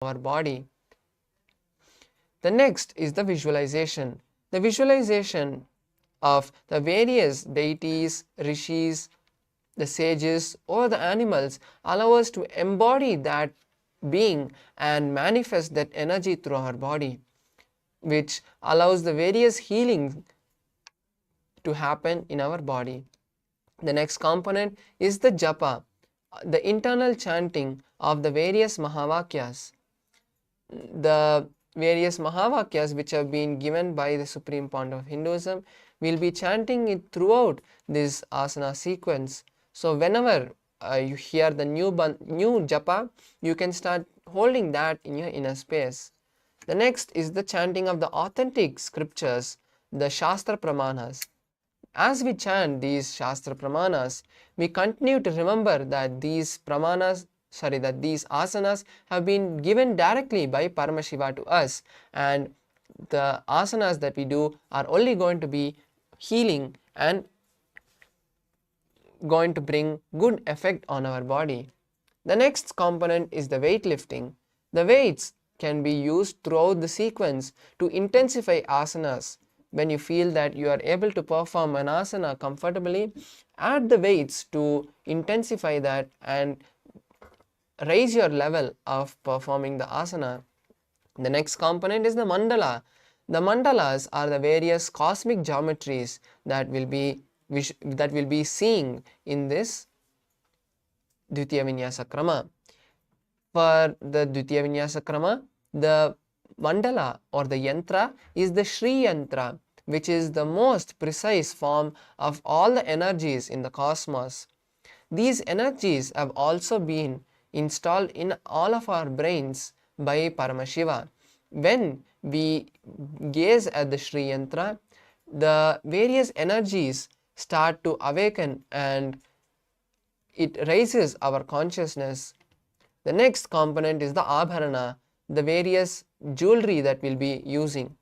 our body. The next is the visualization. The visualization of the various deities, rishis, the sages or the animals allow us to embody that being and manifest that energy through our body, which allows the various healing to happen in our body. The next component is the japa, the internal chanting of the various mahavakyas. The various mahavakyas which have been given by the Supreme Pontiff of Hinduism, will be chanting it throughout this asana sequence. So whenever you hear the new japa, you can start holding that in your inner space. The next is the chanting of the authentic scriptures, the Shastra Pramanas. As we chant these Shastra Pramanas, we continue to remember that these asanas have been given directly by Paramashiva to us, and the asanas that we do are only going to be healing and going to bring good effect on our body. The next component is the weightlifting. The weights can be used throughout the sequence to intensify asanas. When you feel that you are able to perform an asana comfortably, add the weights to intensify that and raise your level of performing the asana. The next component is the mandala. The mandalas are the various cosmic geometries that will be seen in this Dvitiya Vinyasa Krama. For the Dvitiya Vinyasa Krama, the mandala or the yantra is the Shri yantra, which is the most precise form of all the energies in the cosmos. These energies have also been installed in all of our brains by Paramashiva. When we gaze at the Shri yantra, the various energies start to awaken and it raises our consciousness. The next component is the abharana, the various jewelry that we'll be using.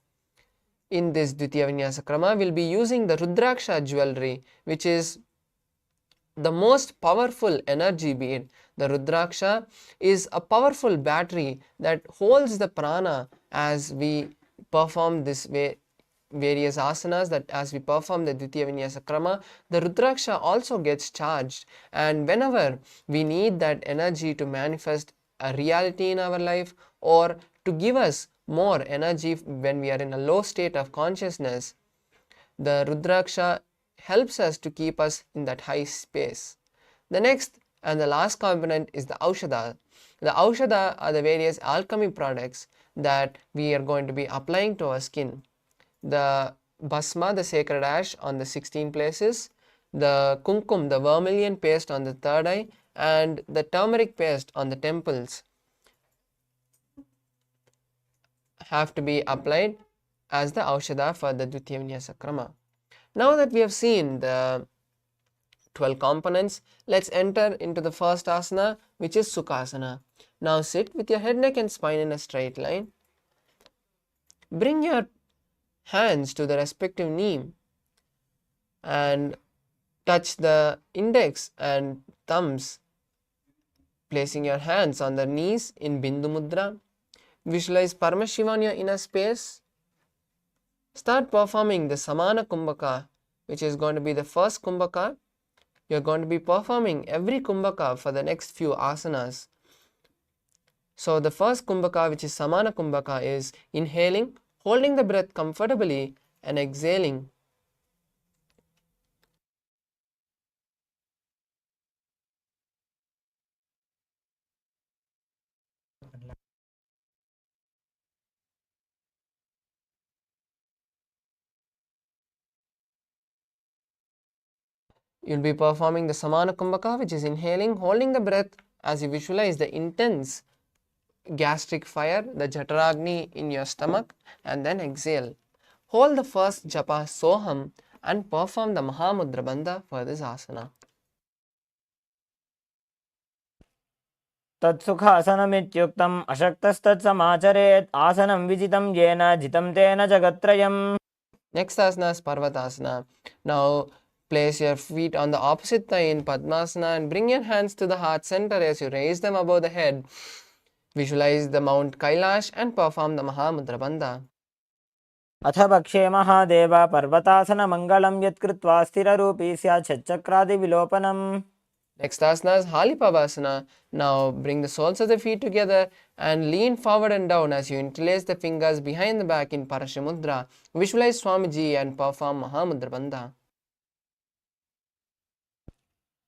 In this Dvitiya Vinyasa Krama, we'll be using the Rudraksha jewelry, which is the most powerful energy bead. The Rudraksha is a powerful battery that holds the prana as we perform this various asanas, that as we perform the Dvitiya Vinyasa Krama, the Rudraksha also gets charged, and whenever we need that energy to manifest a reality in our life or to give us more energy when we are in a low state of consciousness, the Rudraksha helps us to keep us in that high space. The next and the last component is the Aushadha. The Aushadha are the various alchemy products that we are going to be applying to our skin. The Bhasma, the sacred ash on the 16 places, the Kumkum, the vermilion paste on the third eye, and the turmeric paste on the temples have to be applied as the Aushadha for the Dvitiya Vinyasa Krama. Now that we have seen the 12 components, let's enter into the first asana, which is Sukhasana. Now sit with your head, neck and spine in a straight line. Bring your hands to the respective knee and touch the index and thumbs, placing your hands on the knees in Bindu Mudra. Visualize Paramashiva in your inner space. Start performing the Samana Kumbhaka, which is going to be the first Kumbhaka. You're going to be performing every Kumbhaka for the next few asanas. So the first Kumbhaka, which is Samana Kumbhaka, is inhaling, holding the breath comfortably and exhaling. You'll be performing the Samana Kumbhaka, which is inhaling, holding the breath as you visualize the intense gastric fire, the Jataragni in your stomach, and then exhale. Hold the first japa Soham and perform the Mahamudra Bandha for this asana. तत्सुखासनमित्युक्तम् अशक्तस्तत्समाचरेत् आसनं विजितं येन जितं तेन जगत्त्रयम्. Next asana is Parvatasana. Now place your feet on the opposite thigh in Padmasana and bring your hands to the heart center as you raise them above the head. Visualize the Mount Kailash and perform the Mahamudra Bandha. अथ भक्षे महादेव पर्वतासनमङ्गलं यत्कृत्वा स्थिररूपी स्यात् षट्चक्रादिविलोपनम्. Next asana is Halipavasana. Now bring the soles of the feet together and lean forward and down as you interlace the fingers behind the back in Parashamudra. Visualize Swamiji and perform Mahamudra Bandha.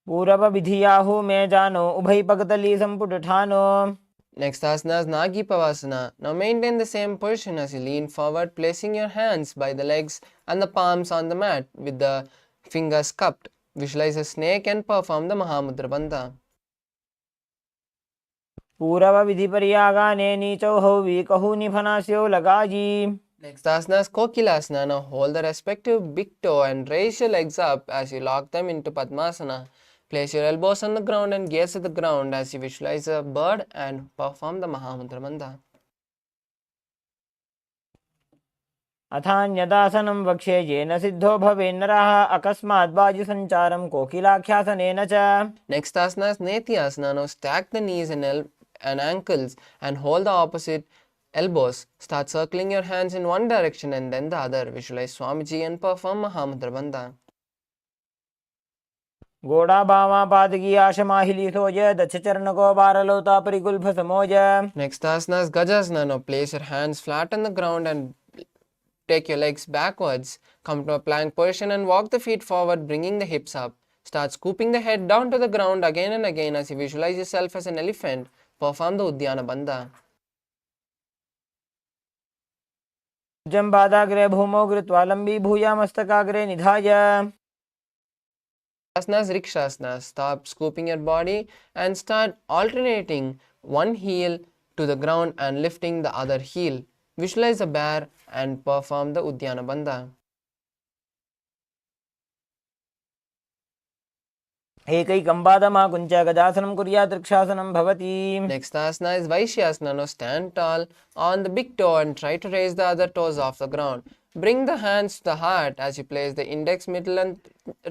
पूरवविधियाहु मे जानो उभयपगतली सम्पुटठानो. Next asana is Nagipavasana. Now maintain the same position as you lean forward, placing your hands by the legs and the palms on the mat with the fingers cupped. Visualize a snake and perform the Mahamudra Bandha. पूरवविधिपर्यागाने नीचौहौ वीकहु निफनास्यौ लगायि. Next asana is Kokilasana. Now hold the respective big toe and raise your legs up as you lock them into Padmasana. Place your elbows on the ground and gaze at the ground as you visualize a bird and perform the Mahamudra Bandha. अथान्यदासनं वक्ष्ये येन सिद्धो भवेन्नरः अकस्मात् वायुसञ्चारं कोकिलाख्यासनेन च. Next asana is Nithyananda. Now stack the knees and ankles and hold the opposite elbows. Start circling your hands in one direction and then the other. Visualize Swamiji and perform Mahamudra Bandha. गोडाभामा पादकी आशमाहिलीसोज दक्षचरणको बारलोता परिगुल्फसमोज. Next asana is Gajasana. Now place your hands flat on the ground and take your legs backwards. Come to a plank position and walk the feet forward, bringing the hips up. Start scooping the head down to the ground again and again as you visualize yourself as an elephant. Perform the Uddiyana Bandha. जम्बादाग्रे भूमौ कृत्वा लम्बी भूया मस्तकाग्रे निधाय. Asana is Rikshasana. Stop scooping your body and start alternating one heel to the ground and lifting the other heel. Visualize a bear and perform the Uddiyana Bandha. एकैकं पादमाकुञ्च गजासनं कुर्यात् वृक्षासनं भवति. Next asana is Vaishyasana. Now stand tall on the big toe and try to raise the other toes off the ground. Bring the hands to the heart as you place the index, middle and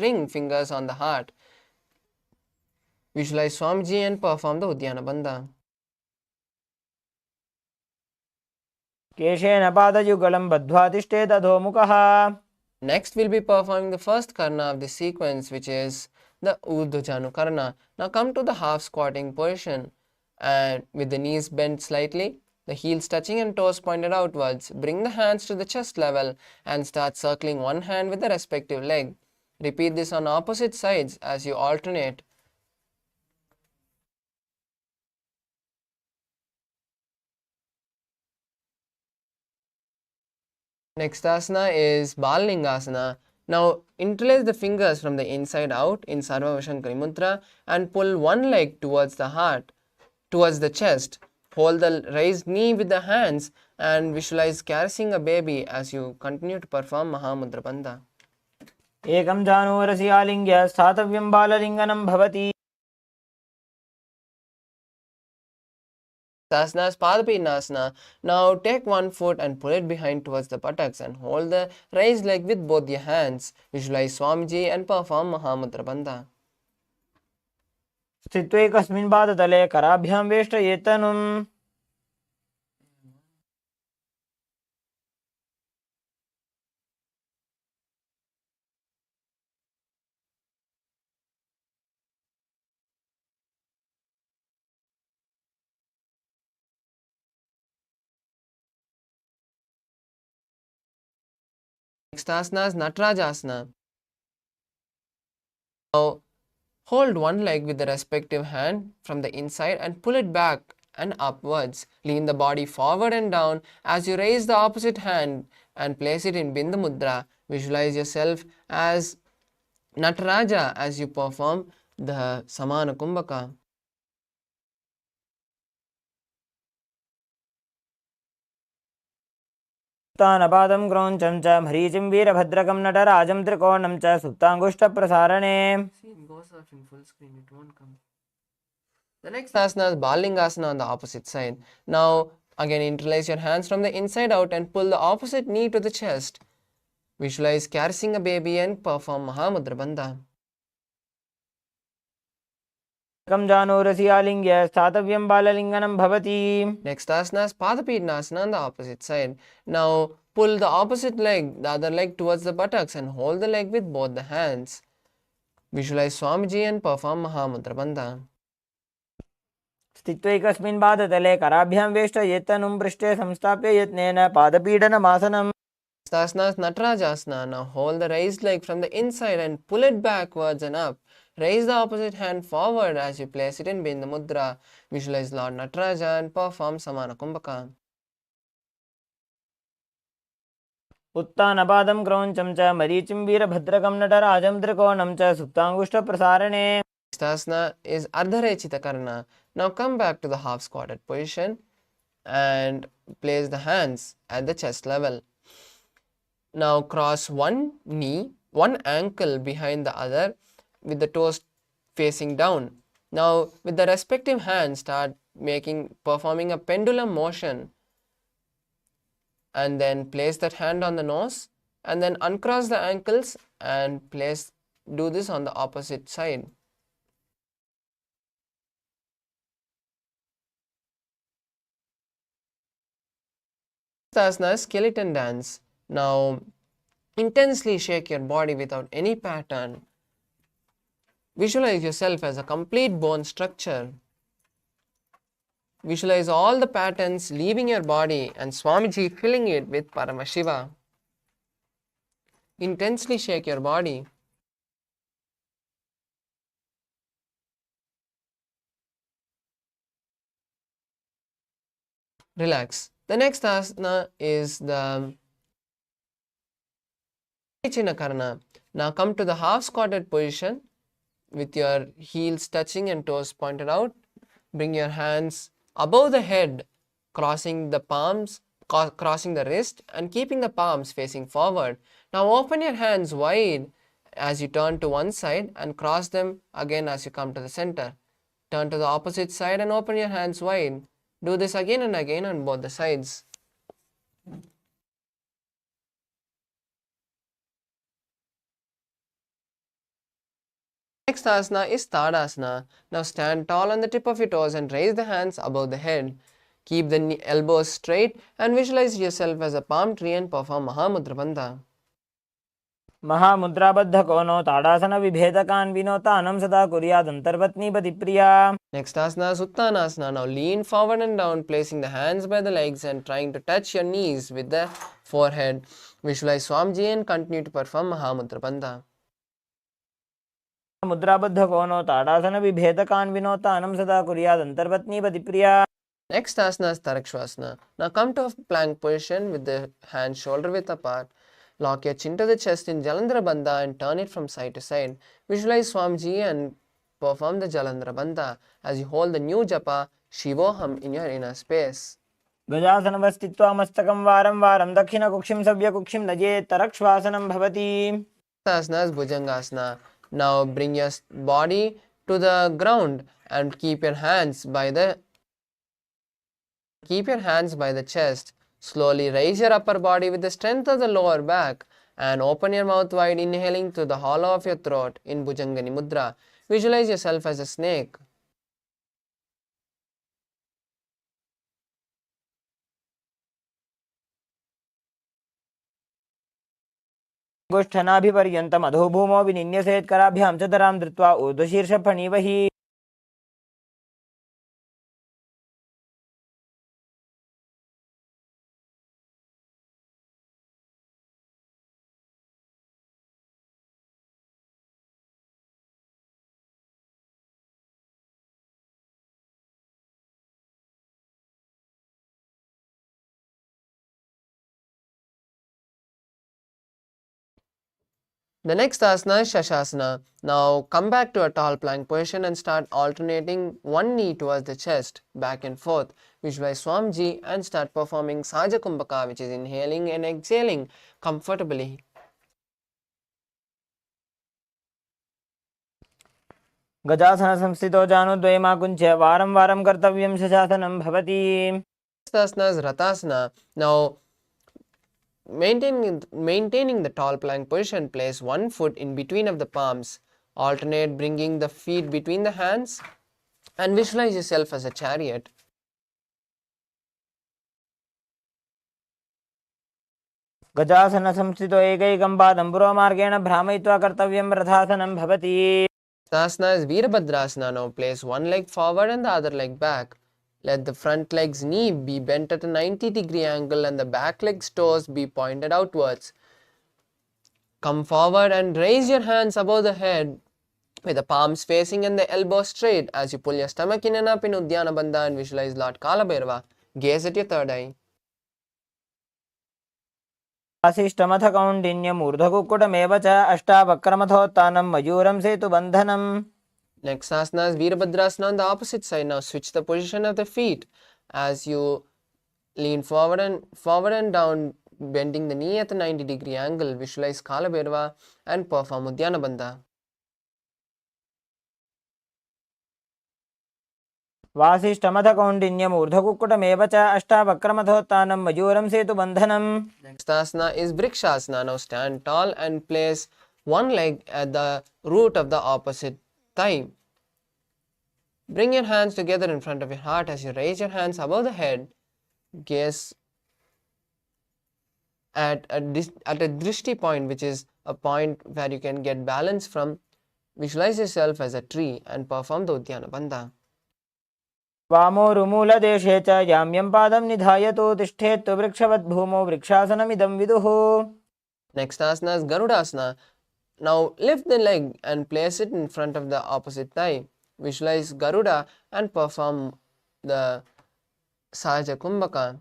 ring fingers on the heart. Visualize Swamiji and perform the Uddiyana Bandha. केशेन पादयुगलं बद्ध्वा तिष्ठेत् अधोमुखः. Next we'll be performing the first karna of this sequence, which is the Urdhva Karna. Now come to the half squatting position and with the knees bent slightly, the heels touching and toes pointed outwards. Bring the hands to the chest level and start circling one hand with the respective leg. Repeat this on opposite sides as you alternate. Next asana is Balalingasana. Now interlace the fingers from the inside out in Sarvavashankari Mudra and pull one leg towards the heart, towards the chest. Hold the raised knee with the hands and visualize caressing a baby as you continue to perform Mahamudra Bandha. एकं जानुरसि आलिङ्ग्य स्थातव्यं बाललिङ्गनं भवति. Asana is Padapinasana. Now take one foot and pull it behind towards the buttocks and hold the raised leg with both your hands. Visualize Swamiji and perform Mahamudra Bandha. स्थित्वैकस्मिन् पादतले कराभ्यां वेष्टयेत्तनुम्. Next asana is Natarajasana. Now hold one leg with the respective hand from the inside and pull it back and upwards. Lean the body forward and down as you raise the opposite hand and place it in Bindu Mudra. Visualize yourself as Nataraja as you perform the Samana Kumbhaka. तानपादं क्रौञ्चं च मरीचिं वीरभद्रकं नटराजं त्रिकोणं च सुप्ताङ्गुष्ठप्रसारणे. See, it goes off in full screen, it won't come. The next asana is Balalingasana on the opposite side. Now again interlace your hands from the inside out and pull the opposite knee to the chest. Visualize caressing a baby and perform Mahamudra Bandha. एकं जानुरसि आलिङ्ग्य स्थातव्यं बाललिङ्गनं भवति. Next asana is Padapidnasana on the opposite side. Now pull the opposite leg, the other leg towards the buttocks and hold the leg with both the hands. Visualize Swamiji and perform Mahamudra Bandha. स्थित्वैकस्मिन् पादतले कराभ्यां वेष्टयेत्तनुं पृष्ठे संस्थाप्य यत्नेन पादपीडनमासनम्. Next asana is Natarajasana. Now hold the raised leg from the inside and pull it backwards and up. Raise the opposite hand forward as you place it in Bindu Mudra. Visualize Lord Nataraja and perform Samana Kumbhaka. उत्तानपादं क्रौञ्चं च मरीचिं वीरभद्रकं नटराजं त्रिकोणं च सुप्ताङ्गुष्ठप्रसारणे. Next asana is Ardharechita Karna. Now come back to the half squatted position and place the hands at the chest level. Now cross one knee, one ankle behind the other with the toes facing down. Now with the respective hands start performing a pendulum motion, and then place that hand on the nose and then uncross the ankles and do this on the opposite side. Asana is skeleton dance. Now intensely shake your body without any pattern. Visualize yourself as a complete bone structure. Visualize all the patterns leaving your body and Swamiji filling it with Paramashiva. Intensely shake your body. Relax. The next asana is the Karna. Now come to the half squatted position with your heels touching and toes pointed out. Bring your hands above the head, crossing the palms, crossing the wrist and keeping the palms facing forward. Now open your hands wide as you turn to one side and cross them again as you come to the center. Turn to the opposite side and open your hands wide. Do this again and again on both the sides. Next asana is Tadasana. Now stand tall on the tip of your toes and raise the hands above the head. Keep the elbows straight and visualize yourself as a palm tree and perform Mahamudra Bandha. महामुद्राबद्धकोनो ताडासनविभेदकान् विनोतानं सदा कुर्यादन्तर्पत्नीपतिप्रिया. Next asana is Uttanasana. Now lean forward and down, placing the hands by the legs and trying to touch your knees with the forehead. Visualize Swamiji and continue to perform Mahamudra Bandha. मुद्राबद्धकोनो ताडासनविभेदकान् विनोतानं सदा कुर्यादन्तर्पत्नीपतिप्रिया. Next asana is Tarakshvasana. Now come to a plank position with the hands shoulder width apart. Lock your chin to the chest in Jalandhara Bandha and turn it from side to side. Visualize Swamiji and perform the Jalandhara Bandha as you hold the new japa Shivoham in your inner space. गजासनवस्थित्वा मस्तकं वारं वारं दक्षिणकुक्षिं सव्यकुक्षिं नजेत् तरक्ष्वासनं भवति. Asana is Bhujangasana. Now bring your body to the ground and keep your hands by the chest. Slowly raise your upper body with the strength of the lower back and open your mouth wide, inhaling through the hollow of your throat in Bhujangani Mudra. Visualize yourself as a snake. गोष्ठनाभिपर्यन्तम् अधोभूमौ विनिन्यसेत् कराभ्यां च धरां धृत्वा ऊर्ध्वशीर्षफणीवहि. The next asana is Shashasana. Now come back to a tall plank position and start alternating one knee towards the chest, back and forth. Visualize Swamiji and start performing Saja Kumbhaka, which is inhaling and exhaling comfortably. गजासनसंस्थितो जानुद्वयमाकुञ्च्य वारं वारं कर्तव्यं शशासनं भवति. Next asana is Ratasana. Now maintaining the tall plank position, place one foot in between of the palms. Alternate bringing the feet between the hands and visualize yourself as a chariot. गजासन संस्थितो एकैकं पादं पुरोमार्गेण भ्रामयित्वा कर्तव्यं रथासनं भवति. Asana is Virabhadrasana. Now place one leg forward and the other leg back. Let the front leg's knee be bent at a 90-degree angle and the back leg's toes be pointed outwards. Come forward and raise your hands above the head with the palms facing and the elbows straight as you pull your stomach in and up in Uddiyana Bandha and visualize Lord Kalabhairava. Gaze at your third eye. वासिष्ठमथ कौण्डिन्यमूर्धकुक्कुटमेव च अष्टावक्रमथोत्थानं मयूरं सेतुबन्धनम्. Next asana is Virabhadrasana on the opposite side. Now switch the position of the feet as you lean forward and down, bending the knee at a 90-degree angle. Visualize Kalabhairava and perform Uddiyana Bandha. वासिष्ठमथ कौण्डिन्यमूर्धकुक्कुटमेव च अष्टावक्रमथोत्थानं मयूरं सेतुबन्धनम्. Next asana is Vrikshasana. Now stand tall and place one leg at the root of the opposite thigh. Bring your hands together in front of your heart as you raise your hands above the head. Gaze at a drishti point, which is a point where you can get balance from. Visualize yourself as a tree and perform the Uddiyana Bandha. वामोरुमूलदेशे च याम्यं पादं निधायतु तिष्ठेत्तु वृक्षवद्भूमौ वृक्षासनमिदं विदुः. Next asana is Garudasana. Now lift the leg and place it in front of the opposite thigh. Visualize Garuda and perform the Sahaja Kumbhaka.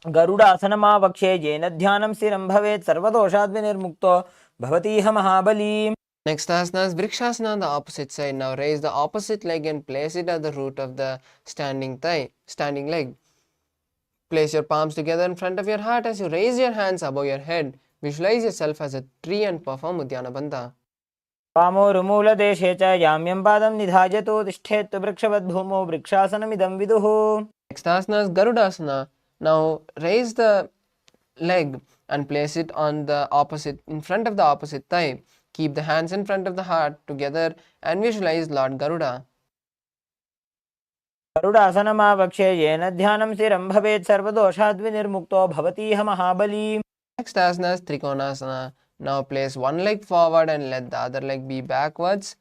गरुडासनमावक्ष्ये येन ध्यानं स्थिरं भवेत् सर्वदोषाद् विनिर्मुक्तो भवतीह महाबली. Next asana is Vrikshasana on the opposite side. Now raise the opposite leg and place it at the root of the standing leg. Place your palms together in front of your heart as you raise your hands above your head. Visualize yourself as a tree and perform Uddiyana Bandha. वामोरुमूलदेशे च याम्यं पादं निधायतु तिष्ठेत्तु वृक्षवद्भूमौ वृक्षासनमिदं विदुः. Next asana is Garudasana. Now raise the leg and place it on the in front of the opposite thigh. Keep the hands in front of the heart together and visualize Lord Garuda. गरुडासनमावक्ष्ये येन ध्यानं स्थिरं भवेत् सर्वदोषाद् विनिर्मुक्तो भवतीह महाबली. Next asana is Trikonasana. Now place one leg forward and let the other leg be backwards.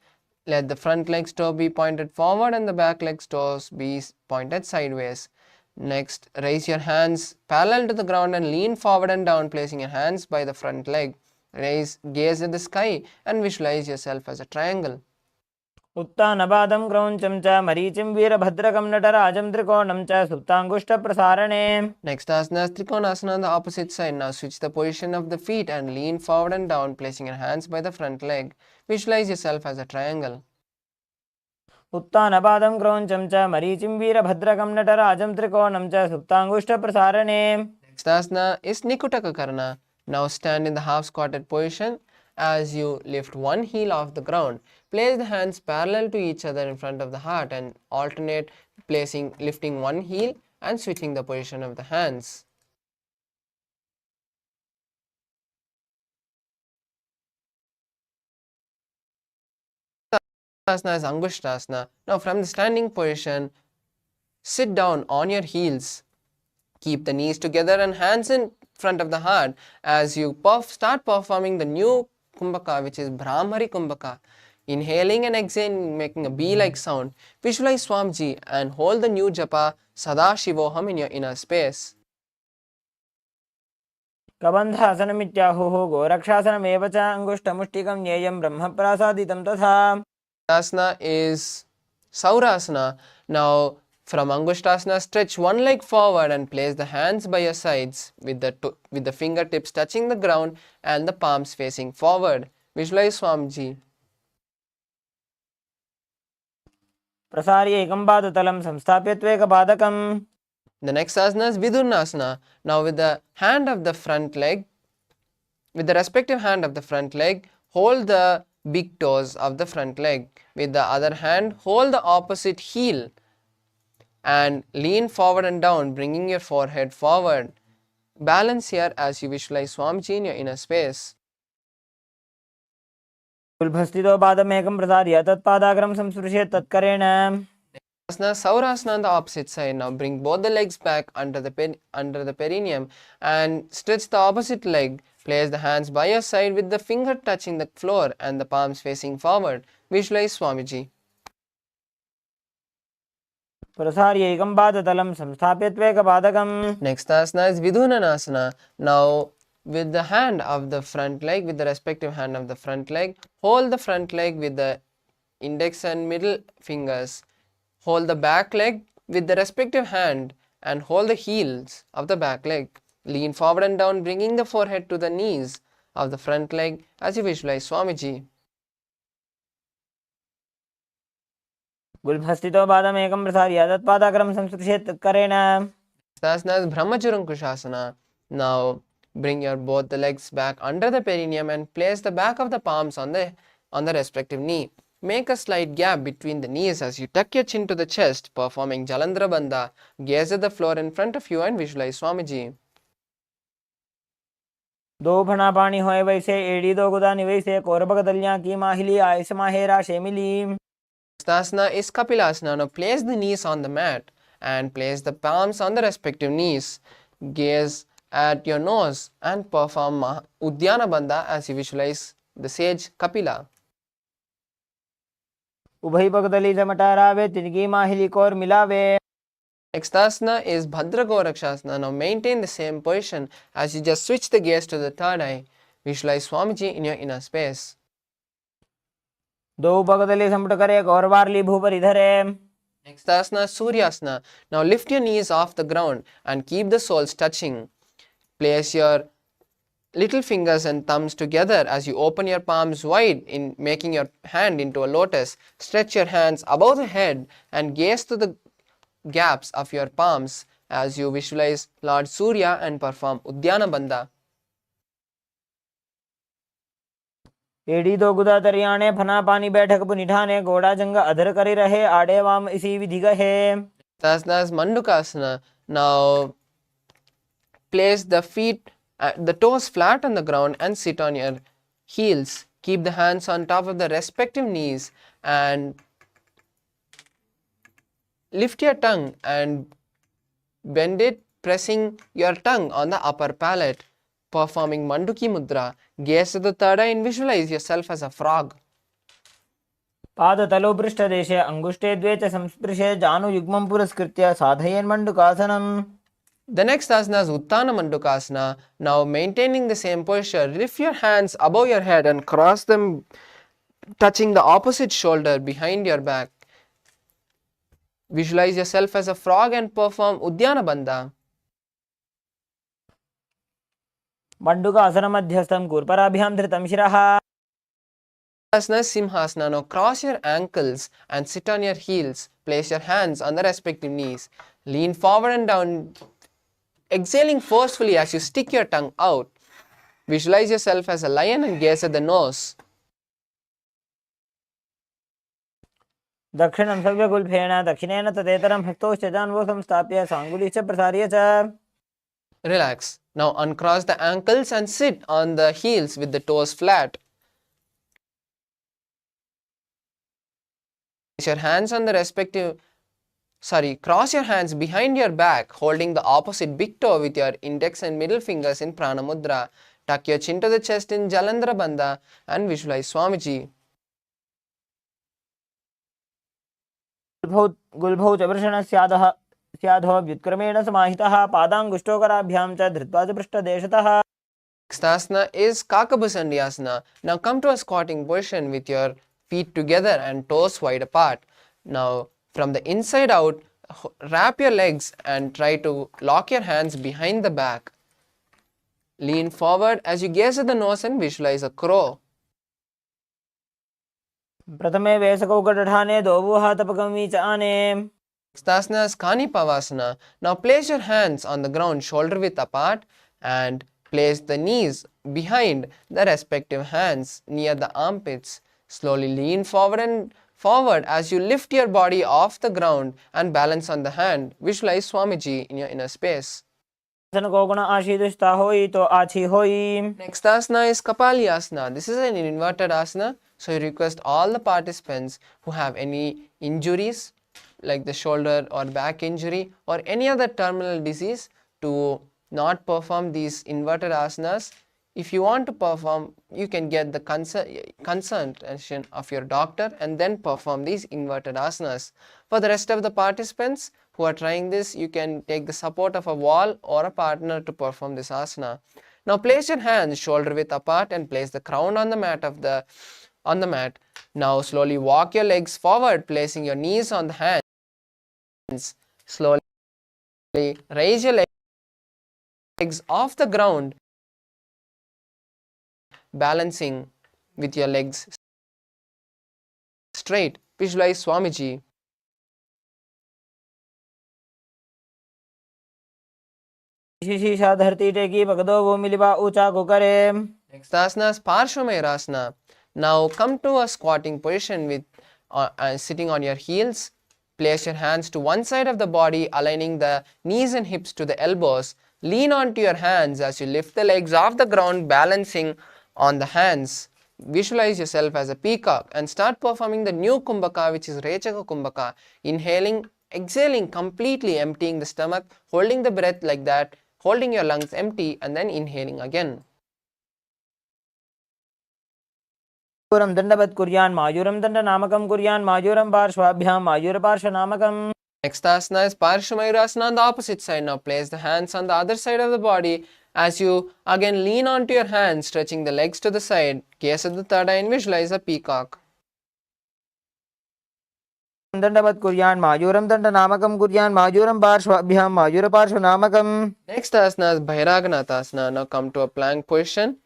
Let the front leg's toe be pointed forward and the back leg's toes be pointed sideways. Next, raise your hands parallel to the ground and lean forward and down, placing your hands by the front leg. Gaze at the sky and visualize yourself as a triangle. उत्तानपादं क्रौञ्चं च मरीचिं वीरभद्रकं नटराजं त्रिकोणं च सुप्ताङ्गुष्ठप्रसारणे. Next asana is Trikonasana on the opposite side. Now switch the position of the feet and lean forward and down, placing your hands by the front leg. Visualize yourself as a triangle. उत्तानपादं क्रौञ्चं च मरीचिं वीरभद्रकं नटराजं त्रिकोणं च सुप्ताङ्गुष्ठप्रसारणे. Next asana is Nikutaka Karna. Now stand in the half squatted position as you lift one heel off the ground. Place the hands parallel to each other in front of the heart and alternate lifting one heel and switching the position of the hands. Asana is Angushtasana. Now from the standing position, sit down on your heels. Keep the knees together and hands in front of the heart as you start performing the new Kumbhaka, which is Brahmari Kumbhaka. Inhaling and exhaling, making a bee-like sound. Visualize Swamiji and hold the new japa Sadashivoham in your inner space. कबन्धासनमित्याहुः गोरक्षासनमेव च अङ्गुष्ठमुष्टिकं ज्ञेयं ब्रह्मप्रासादितं तथा. Asana is Saurasana. Now from Angushtasana, stretch one leg forward and place the hands by your sides with the fingertips touching the ground and the palms facing forward. Visualize Swamiji. प्रसार्य एकं पादतलं संस्थाप्य त्वेकपादकम्. The next asana is Vidurnasana. Now with the respective hand of the front leg, hold the big toes of the front leg. With the other hand, hold the opposite heel and lean forward and down, bringing your forehead forward. Balance here as you visualize Swamiji in your inner space. कुल्भस्थितो पादमेकं प्रसार्य तत्पादाग्रं संस्पृशेत् तत्करेण Asana, Saurasana on the opposite side. Now bring both the legs back under the perineum and stretch the opposite leg. Place the hands by your side with the finger touching the floor and the palms facing forward. Visualize Swamiji. प्रसार्य एकं पादतलं संस्थाप्य त्वेकपादकम् Next asana is Vidhunanasana. Now with the hand of the front leg, with the respective hand of the front leg, hold the front leg with the index and middle fingers. Hold the back leg with the respective hand and hold the heels of the back leg. Lean forward and down, bringing the forehead to the knees of the front leg as you visualize Swamiji. गुल्भस्थितो पादमेकं प्रसार्य तत्पादाग्रं संस्पृशेत् तत्करेण Asana is Brahmajurangkushasana. Now bring your both the legs back under the perineum and place the back of the palms on the respective knee. Make a slight gap between the knees as you tuck your chin to the chest, performing Jalandhara Bandha. Gaze at the floor in front of you and visualize Swamiji. दो फणा पानी होए वैसे एड़ी दो गुदानी वैसे कोरबक दलियां की माहिली आयस माहेरा शेमिली Asana is Kapilasana. Now place the knees on the mat and place the palms on the respective knees. Gaze at your nose and perform Udyana Bandha as you visualize the sage Kapila. उभय पगदली जमटारावे तिनकी माहिली core मिलावे Next asana is Bhadra Gorakshasana. Now maintain the same position as you just switch the gaze to the third eye. Visualize Swamiji in your inner space. दो पगदली समट करे core वारली भूपर इधरे Next asana is Suryasana. Now lift your knees off the ground and keep the soles touching. Place your little fingers and thumbs together as you open your palms wide in making your hand into a lotus. Stretch your hands above the head and gaze to the gaps of your palms as you visualize Lord Surya and perform Udyana Bandha. एड़ी दो गुदा तरियाने फना पानी बैठक पुनिठाने घोड़ा जंग अधर करी रहे आड़े वाम इसी विधि गहे Asana is Mandukasana. Now place the feet, the toes flat on the ground and sit on your heels. Keep the hands on top of the respective knees and lift your tongue and bend it, pressing your tongue on the upper palate. Performing Manduki Mudra. Gaze to the third eye and visualize yourself as a frog. पादतलो पृष्ठदेशे अंगुष्टे द्वे च संस्पृशे जानुयुग्मं पुरस्कृत्य साधयेन् मण्डुकासनम् The next asana is Uttana Mandukasana. Now maintaining the same posture, lift your hands above your head and cross them, touching the opposite shoulder behind your back. Visualize yourself as a frog and perform Udyana Bandha. मण्डुकासनं मध्यस्थं कूर्पराभ्यां धृतं शिरः Asana is Simhasana. Now cross your ankles and sit on your heels. Place your hands on the respective knees. Lean forward and down, exhaling forcefully as you stick your tongue out. Visualize yourself as a lion and gaze at the nose. दक्षिणं सव्यगुल्फेन दक्षिणेन तदेतरं हस्तौश्च जान्वो संस्थाप्य साङ्गुली च प्रसार्य च Relax. Now uncross the ankles and sit on the heels with the toes flat. Place your hands on the cross your hands behind your back, holding the opposite big toe with your index and middle fingers in Prana Mudra. Tuck your chin to the chest in Jalandhara Bandha and visualize Swamiji. गुल्भौ च वृषणस्याधः स्याधो व्युत्क्रमेण समाहितः पादाङ्गुष्ठोकराभ्यां च धृत्वा च पृष्ठदेशतः Next asana is Kakabhusandhyasana. Now come to a squatting position with your feet together and toes wide apart. Now from the inside out, wrap your legs and try to lock your hands behind the back. Lean forward as you gaze at the nose and visualize a crow. प्रथमे वेसकौ कटठाने दोवुः तपकमी च आने Next asana is Kanipavasana. Now place your hands on the ground shoulder width apart and place the knees behind the respective hands near the armpits. Slowly lean forward as you lift your body off the ground and balance on the hand. Visualize Swamiji in your inner space. को गुण आशीदुष्टा होई तो आछी होई Next asana is Kapalyasana. This is an inverted asana. So, I request all the participants who have any injuries like the shoulder or back injury or any other terminal disease to not perform these inverted asanas. If you want to perform, you can get the consultation of your doctor and then perform these inverted asanas. For the rest of the participants who are trying this, you can take the support of a wall or a partner to perform this asana. Now place your hands shoulder width apart and place the crown on the mat. Now slowly walk your legs forward, placing your knees on the hands. Slowly raise your legs off the ground, balancing with your legs straight. Visualize Swamiji. शीशा धरती टेकी पकड़ो वो मिलिबा ऊंचा को करे. Next asana is Parshvamayurasana. Now come to a squatting position with sitting on your heels. Place your hands to one side of the body, aligning the knees and hips to the elbows. Lean onto your hands as you lift the legs off the ground, balancing on the hands. Visualize yourself as a peacock and start performing the new Kumbhaka, which is Rechaka Kumbhaka. Inhaling, exhaling, completely emptying the stomach, holding the breath like that, holding your lungs empty and then inhaling again. Mayuram दंडवत कुर्यान मायूरम दंड नामकम कुर्यान मायूरम पार्श्वाभ्याम मायूर पार्श्व नामकम. Next asana is Parshvamayurasana on the opposite side. Now place the hands on the other side of the body as you again lean onto your hands, stretching the legs to the side. Gaze at the third eye and visualize a peacock. दंडवत कुर्यान मायूरम दंड नामकम कुर्यान मायूरम पार्श्वाभ्याम मायूर पार्श्व नामकम. Next asana is Bhairaganathasana. Now come to a plank position.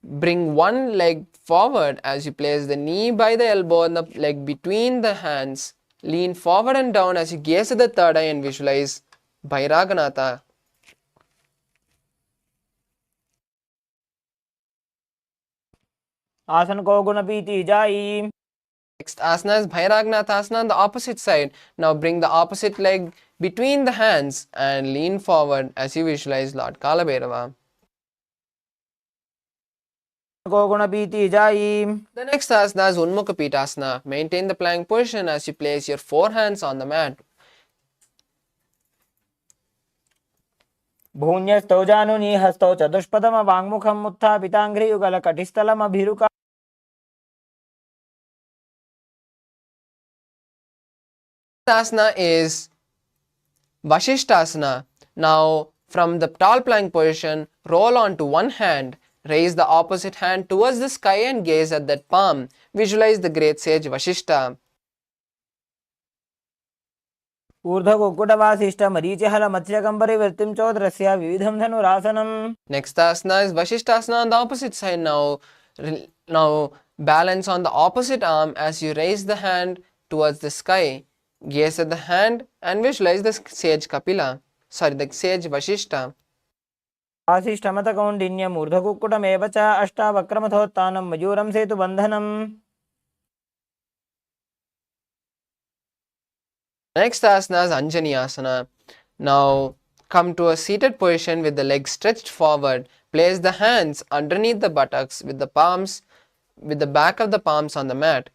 Bring one leg forward as you place the knee by the elbow and the leg between the hands. Lean forward and down as you gaze at the third eye and visualize Bhairaganatha. आसन को गुण पीती जाई. Next asana is Bhairaganathasana on the opposite side. Now bring the opposite leg between the hands and lean forward as you visualize Lord Kalabhairava. The next asana is Unmukha Pitasana. Maintain the plank position as you place your four hands on the mat. भून्यस्तौ जानुनी हस्तौ चतुष्पदम वाङ्मुखम उत्थापिताङ्घ्रि युगल कटिस्थलम अभिरुका. Asana is Vashishtasana. Now from the tall plank position, roll onto one hand. Raise the opposite hand towards the sky and gaze at that palm. Visualize the great sage Vashishta. ऊर्ध्वकुक्कुटवासिष्ठ मरीचिहल मत्स्यकम्बरि वृत्तिं चोदरस्य विविधं धनुरासनम्. Next asana is Vashishtasana on the opposite side. Now balance on the opposite arm as you raise the hand towards the sky. Gaze at the hand and visualize the sage Kapila. The sage Vashishta. आशिष्ठमतकौण्डिन्यम् ऊर्ध्वकुक्कुटमेव च अष्टावक्रमथोत्थानं मयूरं सेतुबन्धनम्. Next asana is Anjani Asana. Now come to a seated position with the legs stretched forward. Place the hands underneath the buttocks with the back of the palms on the mat.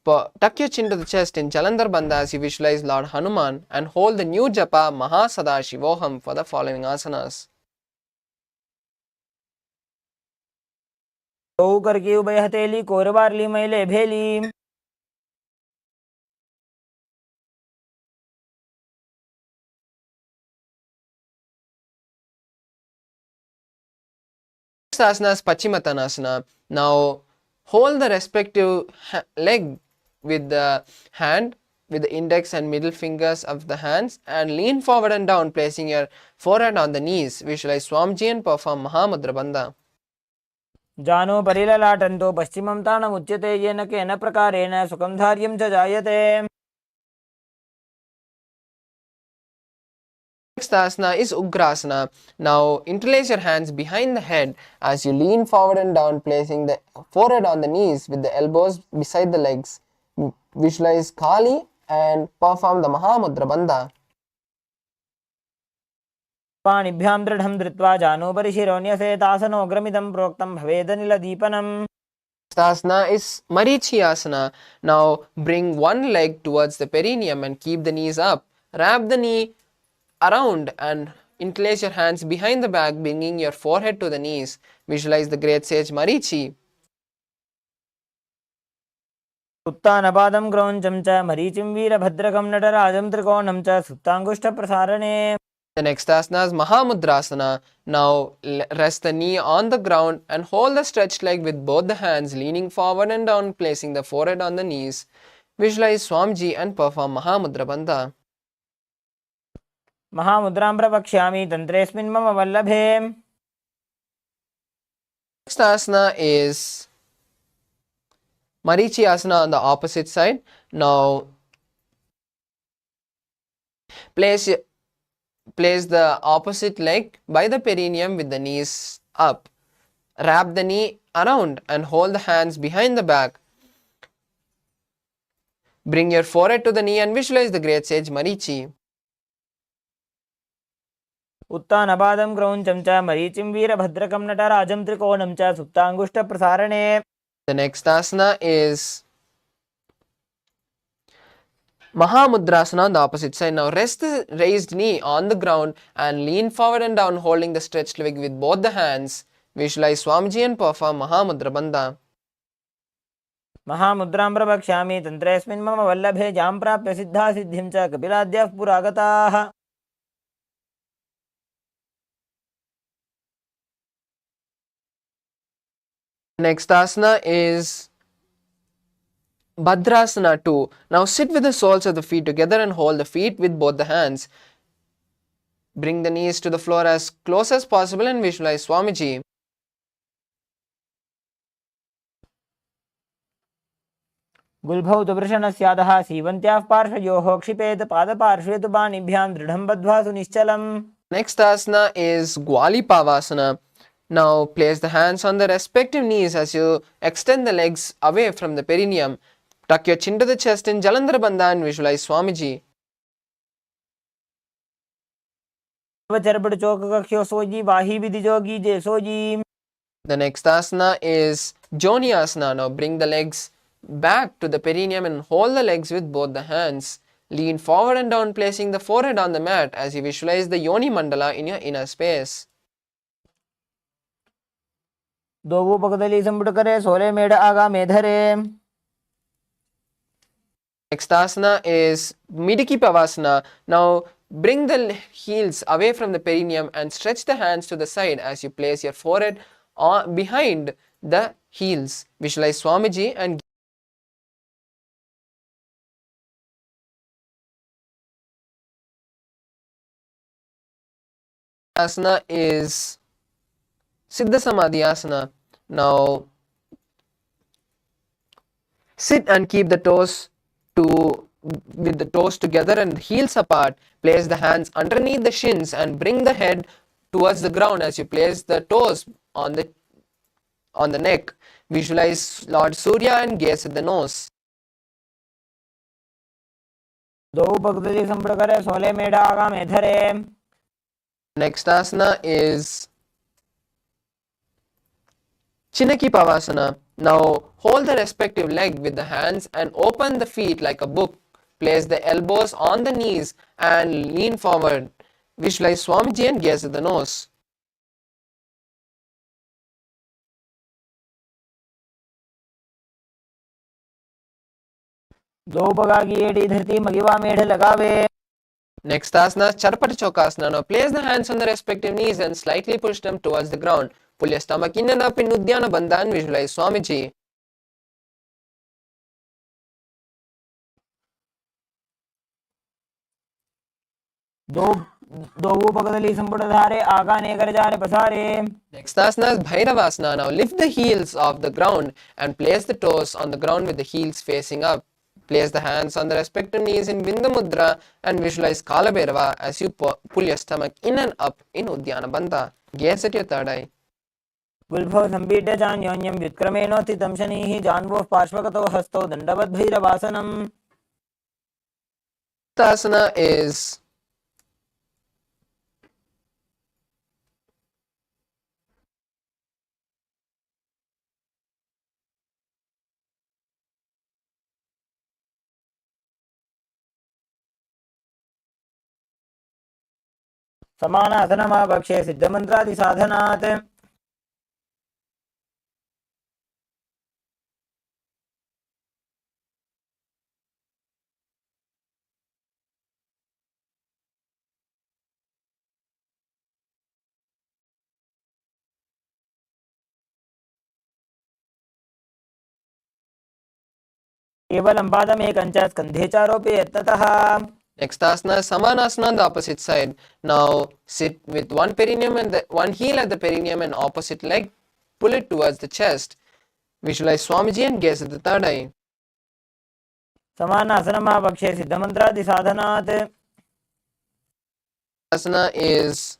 Tuck your chin to the chest in Jalandhar Bandha as you visualize Lord Hanuman and hold the new japa Mahasadaशिवोहम for the following asanas. औ करके उभय हथेली कोरबारली मैले भेली. Next asana is Pachimatanasana. Now hold the respective leg with the hand, with the index and middle fingers of the hands and lean forward and down, placing your forehead on the knees. Visualize Swamiji and perform Mahamudra Bandha. जानो परिललाटन्तो पश्चिमं ताणमुच्यते येन केन प्रकारेण सुखं धार्यं च जायते. Next asana is Ugrasana. Now interlace your hands behind the head as you lean forward and down, placing the forehead on the knees with the elbows beside the legs. Visualize Kali and perform the Mahamudra Bandha. पाणिभ्यां दृढं धृत्वा जानोपरि शिरोन्यसेतासनोऽग्रमिदं प्रोक्तं भवेदनिलदीपनम्. Asana is Marichi Asana. Now bring one leg towards the perineum and keep the knees up. Wrap the knee around and interlace your hands behind the back, bringing your forehead to the knees. Visualize the great sage Marichi. उत्तानपादं क्रौञ्चं च मरीचिं वीरभद्रकं नटराजं त्रिकोणं च सुप्ताङ्गुष्ठप्रसारणे. The next asana is Mahamudrasana. Now rest the knee on the ground and hold the stretched leg with both the hands, leaning forward and down, placing the forehead on the knees. Visualize Swamiji and perform Mahamudra Bandha. महामुद्रां प्रवक्ष्यामि तन्त्रेऽस्मिन् मम वल्लभे. Next asana is Marichi Asana on the opposite side. Now place the opposite leg by the perineum with the knees up. Wrap the knee around and hold the hands behind the back. Bring your forehead to the knee and visualize the great sage Marichi. उत्तानपादं क्रौञ्चं च मरीचिं वीरभद्रकं नटराजं त्रिकोणं च सुप्ताङ्गुष्ठप्रसारणे. The next asana is Mahamudrasana on the opposite side. Now rest the raised knee on the ground and lean forward and down, holding the stretched leg with both the hands. Visualize Swamiji and perform Mahamudra Bandha. महामुद्रां प्रवक्ष्यामि तन्त्रेऽस्मिन् मम वल्लभे जां प्राप्य सिद्धा सिद्धिं च कपिलाद्यः पुरागताः. Next asana is Bhadrasana 2. Now sit with the soles of the feet together and hold the feet with both the hands. Bring the knees to the floor as close as possible and visualize Swamiji. गुल्भौ तु वृषणस्यादः सीवन्त्याः पार्श्वयोः क्षिपेत पादपार्श्वे तु पाणिभ्यां दृढं बद्ध्वा सुनिश्चलम्. Next asana is Gwalipavasana. Now place the hands on the respective knees as you extend the legs away from the perineum. Tuck your chin to the chest in Jalandhara Bandha and visualize Swamiji. Charpat Chowk कक्ष्यो sooji Wahi Vidhi Jogi J sooji. The next asana is Joni Asana. Now bring the legs back to the perineum and hold the legs with both the hands. Lean forward and down, placing the forehead on the mat as you visualize the Yoni Mandala in your inner space. दोवु पकदली संपुट करे सोले मेढ आगा मेधरे. Next asana is Midiki Pavasana. Now bring the heels away from the perineum and stretch the hands to the side as you place your forehead behind the heels. Visualize Swamiji and asana is Siddha Samadhi Asana. Now sit and keep the toes with the toes together and the heels apart. Place the hands underneath the shins and bring the head towards the ground as you place the toes on the neck. Visualize Lord Surya and gaze at the nose. दोवु पकदली संपुट करे सोले मेढ आगा मेधरे. Next asana is Chinaki Pavasana. Now hold the respective leg with the hands and open the feet like a book. Place the elbows on the knees and lean forward. Visualize Swamiji and gaze at the nose. दोवु पगागी एडी धरती मगिवा मेढ लगावे. Next asana is Charpata Chokasana. Now place the hands on the respective knees and slightly push them towards the ground. Pull your stomach in and up in Uddiyana Bandha and visualize Swamiji. दोवु पकदली संपुट धारे आगाने कर जाने पसारे. Next asana is Bhairavasana. Now lift the heels off the ground and place the toes on the ground with the heels facing up. Place the hands on the respective knees in Bindu Mudra and visualize Kalabhairava as you pull your stomach in and up in Uddiyana Bandha. Gaze at your third eye. गुल्भौ संपीड्य चान्योन्यं व्युत्क्रमेणोत्थितं शनिः जान्वोः पार्श्वगतौ हस्तौ दण्डवद्भैरवासनम्. Asana is समानासनमापक्षे सिद्धमन्त्रादिसाधनात् केवलं पादमेकञ्च स्कन्धे चारोपे यत्ततः. Next asana is Samanasana on the opposite side. Now sit with one perineum and one heel at the perineum and opposite leg. Pull it towards the chest. Visualize Swamiji and gaze at the third eye. समानासनमापक्षे सिद्धमन्त्रादिसाधनात्. Asana is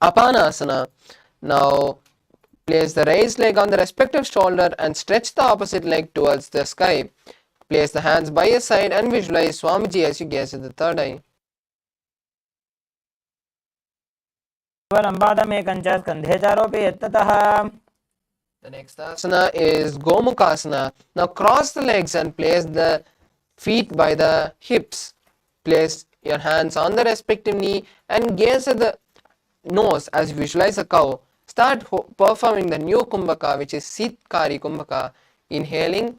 Apanasana. Now place the raised leg on the respective shoulder and stretch the opposite leg towards the sky. Place the hands by your side and visualize Swamiji as you gaze at the third eye. केवलं पादमेकञ्च स्कन्धे चारोपे यत्ततः. The next asana is Gomukhasana. Now cross the legs and place the feet by the hips. Place your hands on the respective knee and gaze at the nose as you visualize a cow. Start performing the new Kumbhaka, which is Sitkari Kumbhaka. Inhaling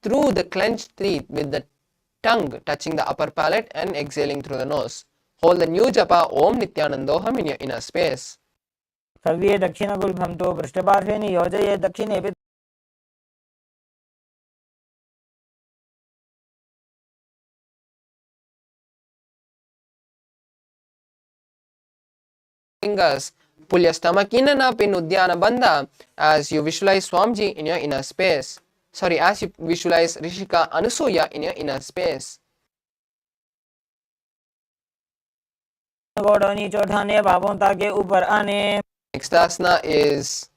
through the clenched teeth with the tongue touching the upper palate and exhaling through the nose. Hold the new japa Om Nithyanandoham in your inner space. सव्ये दक्षिणगुल्फं तु पृष्ठपार्श्वे नियोजयेत्. दक्षिणेऽपि Fingers. Pull your stomach in and up in Uddiyana Bandha as you visualize Swamiji in your inner space. As you visualize Rishika Anusuya in your inner space. घोड़ों नीचे उठाने, बाहों ताके ऊपर आने. Next asana is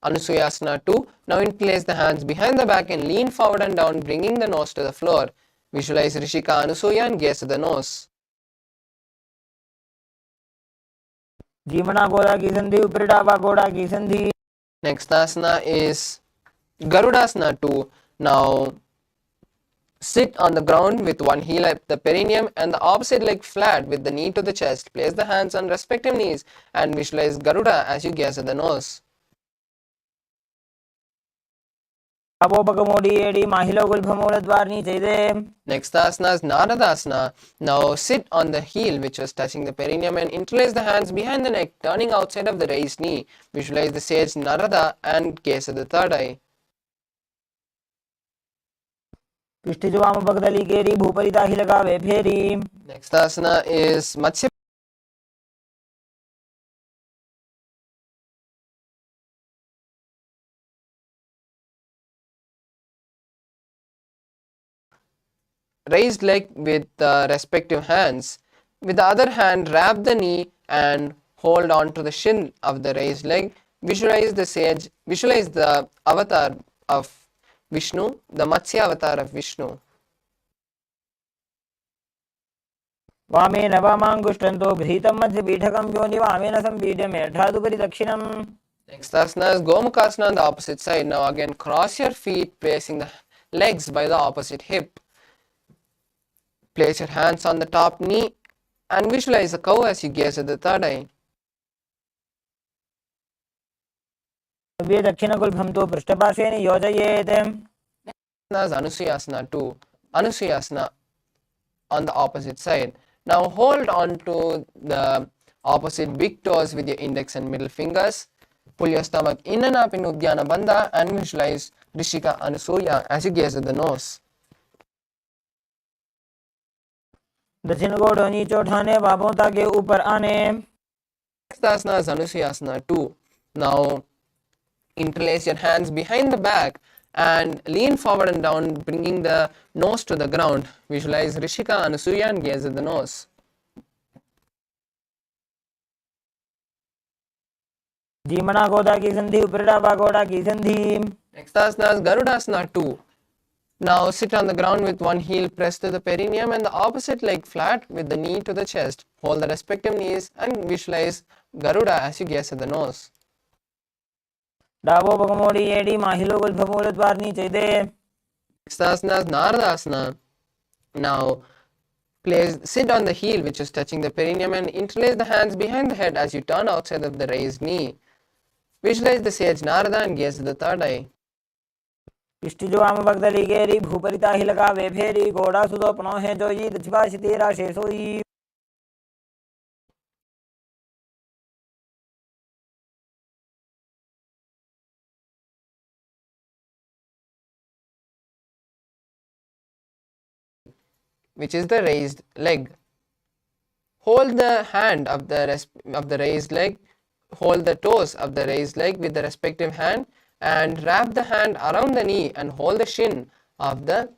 Anusuyasana 2. Now interlace the hands behind the back and lean forward and down, bringing the nose to the floor. Visualize Rishika Anusuya and gaze at the nose. जीवना घोड़ा की संधि, ऊपर डाबा घोड़ा की संधि. Next asana is Garudasana 2. Now sit on the ground with one heel at the perineum and the opposite leg flat with the knee to the chest. Place the hands on respective knees and visualize Garuda as you gaze at the nose. Next asana is Naradasana. Now sit on the heel which was touching the perineum and interlace the hands behind the neck, turning outside of the raised knee. Visualize the sage Narada and gaze at the third eye. Next asana is Matsya. Raised leg with the respective hands. With the other hand, wrap the knee and hold on to the shin of the raised leg. Visualize the sage, visualize the avatar of Vishnu, the Matsya avatar of Vishnu. वामेन वामाङ्गुष्ठन्तो गृहीतं मध्यपीठकं योनि वामेन सम्पीड्य मेढादुपरि दक्षिणम्. Next asana is Gomukhasana on the opposite side. Now again cross your feet, placing the legs by the opposite hip. Place your hands on the top knee and visualize a cow as you gaze at the third eye. दक्षिणगुल्फं तु पृष्ठपार्श्वे नियोजयेत्. Next is Anusuyasana 2. Anusuyasana on the opposite side. Now hold on to the opposite big toes with your index and middle fingers. Pull your stomach in and up in Uddiyana Bandha and visualize Rishika Anusuya as you gaze at the nose. दक्षिण घोड़ों नीचे उठाने, बाहों ताके ऊपर आने. Next asana is Anusuyasana 2. Now interlace your hands behind the back and lean forward and down, bringing the nose to the ground. Visualize Rishika Anusuya and gaze at the nose. जीवना घोड़ा की संधि, ऊपर डाबा घोड़ा की संधि. Next asana is Garudasana 2. Now sit on the ground with one heel pressed to the perineum and the opposite leg flat with the knee to the chest. Hold the respective knees and visualize Garuda as you gaze at the nose. डाबो पगमोड़ी एडी माहिलो गुल्फमूल द्वार नीचे दे. Next asana is Naradasana. Now Sit on the heel which is touching the perineum and interlace the hands behind the head as you turn outside of the raised knee. Visualize the sage Narada and gaze at the third eye. इष्टिजो आम भगदली गेरी भूपरिता ही लगा वे फेरी घोड़ा सुदो पनो है जो ये दक्षिवाशी तेरा शेषोई. Which is the raised leg. Hold the hand of the raised leg, hold the toes of the raised leg with the respective hand and wrap the hand around the knee and hold the shin of the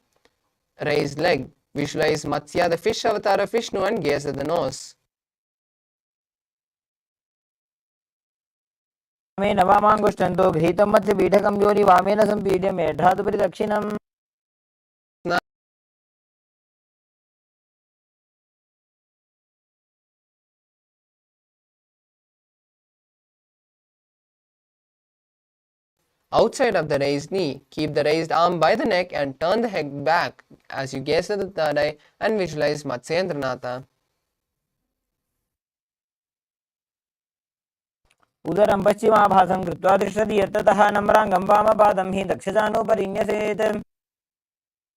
raised leg. Visualize Matsya, the fish avatar of Vishnu, and gaze at the nose. नवामांगुष्टन्तो गृहीतं मध्य पीठकं योनि women संपीड्य मेढ्रातुपरि दक्षिणम्. Outside of the raised knee, keep the raised arm by the neck and turn the head back as you gaze at the third eye and visualize Matsyendranatha. उदरं पश्चिमाभासं कृत्वा तिष्ठति यत्ततः नम्राङ्गं वामपादं हि दक्षजानुपरिन्यसेत्.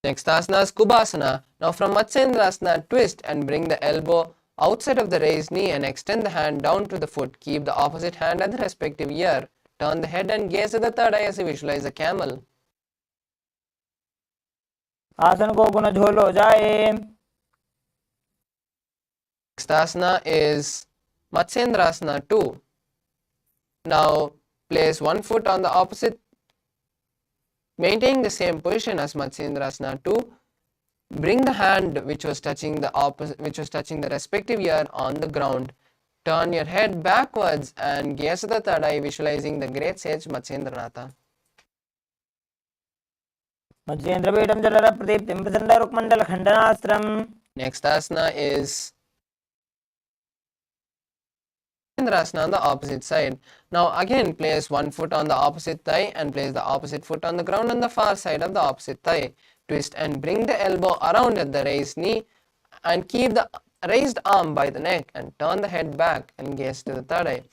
Next asana is Kubhasana. Now from Matsyendrasana, twist and bring the elbow outside of the raised knee and extend the hand down to the foot. Keep the opposite hand at the respective ear. Turn the head and gaze at the third eye as you visualize a camel. आसन को गुण झोलो जाए. Next asana is Matsyendrasana 2. Now place one foot on the opposite, maintaining the same position as Matsyendrasana 2. Bring the hand which was touching the respective ear on the ground. Turn your head backwards and gaze at the third eye, visualizing the great sage Matsyendranatha. मत्स्येन्द्रपीठं जलरप्रदीप्तिं प्रचण्डरुक्मण्डलखण्डनास्त्रम्. Next asana is Matsyendrasana on the opposite side. Now again place one foot on the opposite thigh and place the opposite foot on the ground on the far side of the opposite thigh. Twist and bring the elbow around at the raised knee and keep the raised arm by the neck and turn the head back and gaze to the third eye.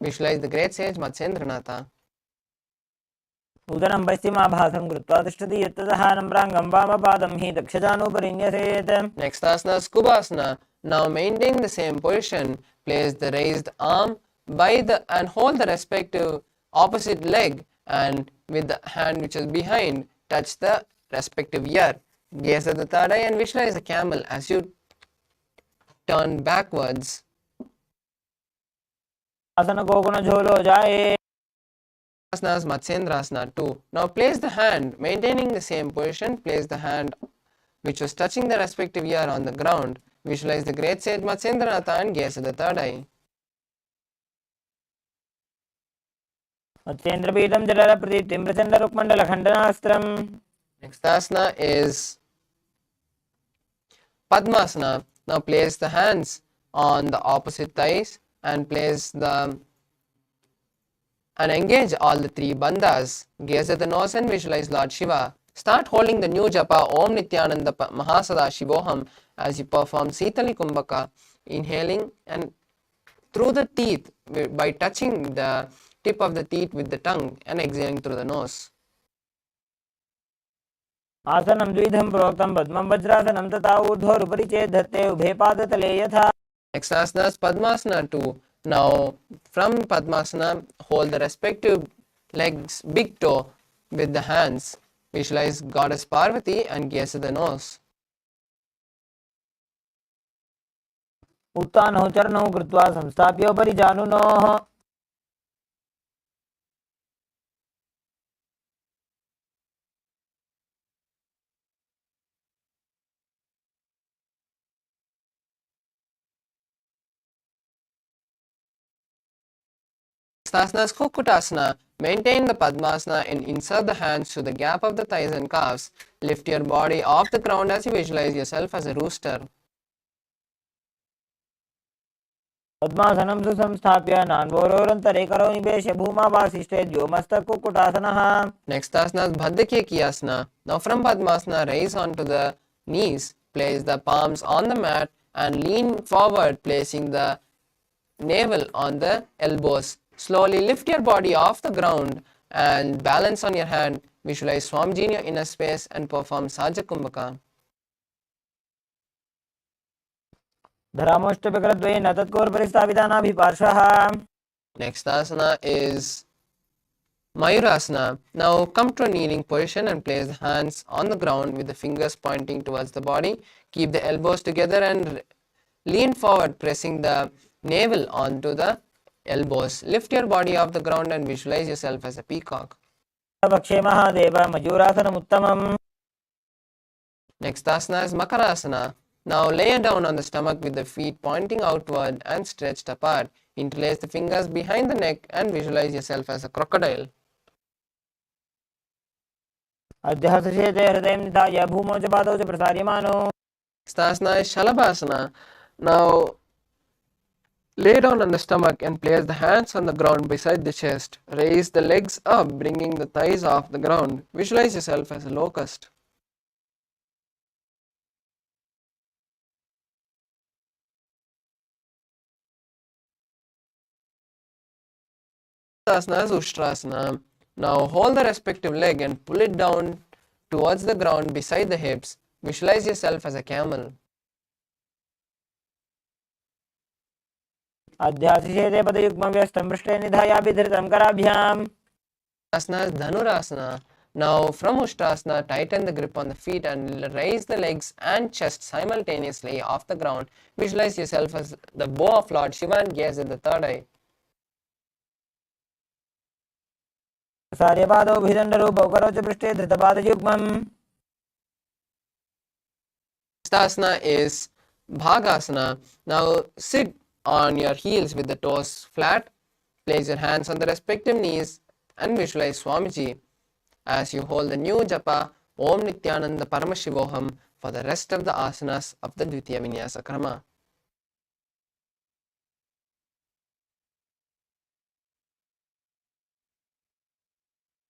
Visualize the great sage Matsyendranatha. उदरं पश्चिमाभासं कृत्वा तिष्ठति यत्ततः नम्राङ्गं वामपादं हि दक्षजानुपरिन्यसेत्. Next asana is Kubhasana. Now maintain the same position. Place the raised arm and hold the respective opposite leg and with the hand which is behind, touch the respective ear. Gaze at the third eye and visualize a camel as you turn backwards. आसन को गुण झोलो जाए. Asana is Matsyendrasana 2. Now place the hand, maintaining the same position, place the hand which was touching the respective ear on the ground. Visualize the great sage Matsyendranatha and gaze at the third eye. मत्स्येन्द्रपीठं जलरप्रदीप्तिं प्रचण्डरुक्मण्डलखण्डनास्त्रम्. Next asana is Padmasana. Now place the hands on the opposite thighs and engage all the three bandhas. Gaze at the nose and visualize Lord Shiva. Start holding the new japa Om Nithyananda Mahasadaशिवोहम as you perform Sitali Kumbhaka, inhaling and through the teeth by touching the tip of the teeth with the tongue and exhaling through the nose. आसनं द्विधं प्रोक्तं पद्मं वज्रासनं तथा ऊर्ध्वोरुपरि चेत् धत्ते उभे पादतले यथा. Next asana is Padmasana 2. Now from Padmasana, hold the respective legs, big toe with the hands. Visualize Goddess Parvati and gaze at the nose. उत्तानौ चरणौ कृत्वा संस्थाप्योपरि जानुनोः. Next asana is Kukutasana. Maintain the Padmasana and insert the hands through the gap of the thighs and calves. Lift your body off the ground as you visualize yourself as a rooster. पद्मासनं सुसंस्थाप्य नान्वोरोरन्तरे करो निवेश्य भूमावासिष्ठे द्योमस्तकुक्कुटासनः. Next asana is Bhaddakekiyasana. Now from Padmasana, raise onto the knees Place the palms on the mat and lean forward, placing the navel on the elbows. Slowly lift your body off the ground and balance on your hand. Visualize Swamiji in your inner space and perform Saja Kumbhaka. धरामोष्टविकृद्वयेन तत्कोर्परि स्थापितानाभिपार्श्वः. Next asana is Mayurasana. Now come to a kneeling position and place the hands on the ground with the fingers pointing towards the body. Keep the elbows together and lean forward, pressing the navel onto the elbows. Lift your body off the ground and visualize yourself as a peacock. वक्षे Mahadev मयूरासनमुत्तमम्. Next asana is Makarasana. Now lay down on the stomach with the feet pointing outward and stretched apart. Interlace the fingers behind the neck and visualize yourself as a crocodile. अध्यहसशेते हृदयं निधाय भूमौ च पादौ च प्रसार्यमानो. Next asana is Shalabhasana. Now lay down on the stomach and place the hands on the ground beside the chest. Raise the legs up, bringing the thighs off the ground. Visualize yourself as a locust. Asana is Ushtrasana. Now hold the respective leg and pull it down towards the ground beside the hips. Visualize yourself as a camel. अध्यासिषेते पदयुग्मं व्यस्तं पृष्ठे निधाय विधृतं कराभ्याम्. Asana is Dhanurasana. Now from Ushtrasana, tighten the grip on the feet and raise the legs and chest simultaneously off the ground. Visualize yourself as the bow of Lord Shiva and gaze at the third eye. प्रसार्यपादौ भिदण्डरूपौ करौ च पृष्ठे धृतपादयुग्मम्. Next asana is Bhagasana. Now sit on your heels with the toes flat. Place your hands on the respective knees and visualize Swamiji as you hold the new japa Om Nithyananda Paramashivoham for the rest of the asanas of the Dvitiya Vinyasa Krama.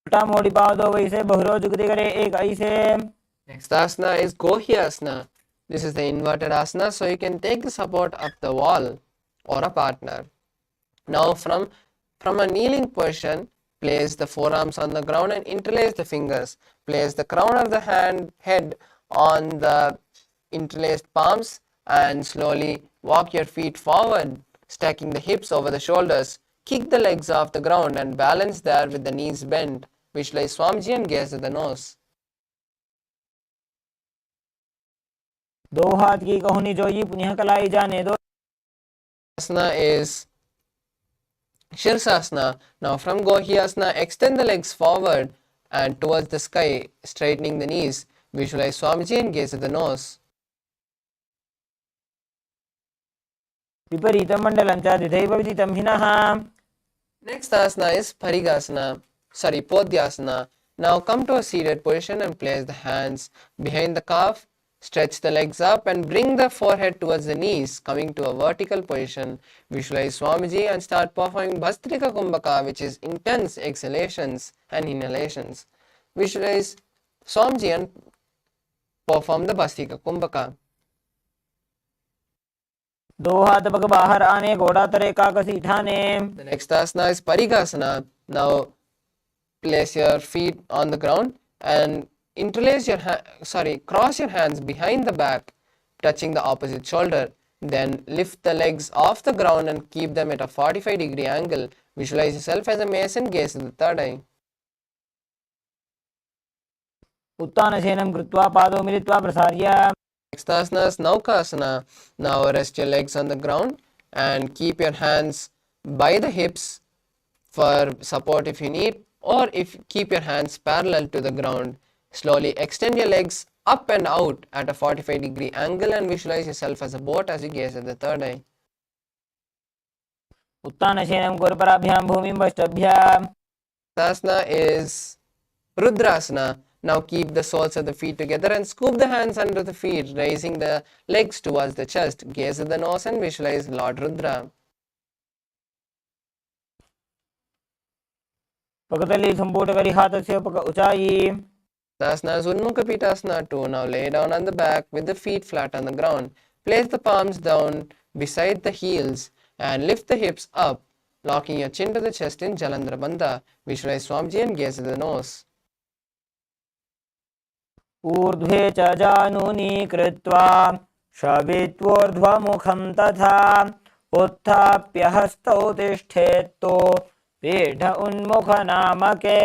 उल्टा मोड़ी पाँव दो वैसे बहुरो जुगती करे एक ऐसे. Next asana is Gohyasana. This is the inverted asana, so you can take the support of the wall or a partner. Now from a kneeling position, place the forearms on the ground and interlace the fingers. Place the crown of the head on the interlaced palms and slowly walk your feet forward, stacking the hips over the shoulders. Kick the legs off the ground and balance there with the knees bent. Visualize Swamiji and gaze at the nose. दो हाथ की कहुनी जोई पुनः कलाई जाने दो. Asana is Shirsasana. Now from Gohyasana, extend the legs forward and towards the sky, straightening the knees. Visualize Swamiji and gaze at the nose. विपरीतं मण्डलं च द्विधैव विदितं हिनः. Next asana is Podhyasana. Now come to a seated position and place the hands behind the calf. Stretch the legs up and bring the forehead towards the knees, coming to a vertical position. Visualize Swamiji and start performing Bhastrika Kumbhaka, which is intense exhalations and inhalations. Visualize Swamiji and perform the Bhastrika Kumbhaka. दो हाथ पग बाहर आने घोड़ा तरे काकसी ठाने. The next asana is Parigasana. Now place your feet on the ground and cross your hands behind the back, touching the opposite shoulder. Then lift the legs off the ground and keep them at a 45-degree angle. Visualize yourself as a mace and gaze at the third eye. उत्तानशयनं कृत्वा पादौ मिलित्वा प्रसार्य. Next asana is Naukasana. Now rest your legs on the ground and keep your hands by the hips for support if you need, or keep your hands parallel to the ground. Slowly extend your legs up and out at a 45-degree angle and visualize yourself as a boat as you gaze at the third eye. उत्तानशयनं कुर्पराभ्यां भूमिं वष्टभ्याम्. Asana is Rudrasana. Now keep the soles of the feet together and scoop the hands under the feet, raising the legs towards the chest. Gaze at the nose and visualize Lord Rudra. पकतली संपूट करी हाथ से पक ऊंचाई. The asana is Uddmukha Pitasana 2. Now lay down on the back with the feet flat on the ground. Place the palms down beside the heels and lift the hips up, locking your chin to the chest in Jalandhara Bandha. Visualize Swamiji and gaze at the nose. ऊर्ध्वे च जानुनी कृत्वा शवित्वोर्ध्वमुखं तथा उत्थाप्य हस्तौ तिष्ठेत्तो पीठ उन्मुखनामके.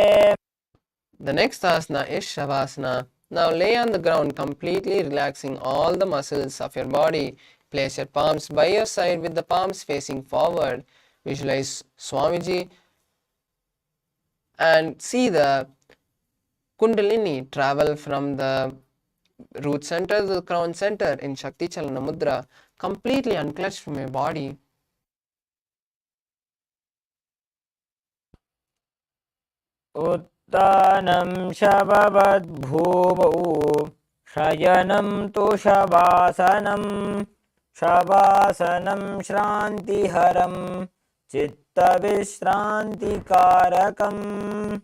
The next asana is Shavasana. Now lay on the ground, completely relaxing all the muscles of your body. Place your palms by your side with the palms facing forward. Visualize Swamiji and see the Kundalini travel from the root center to the crown center in Shakti Chalana Mudra, completely unclutched from your body. उत्तानं शववद्भूमौ शयनं तु शवासनं शवासनं श्रान्तिहरं चित्तविश्रान्तिकारकम्.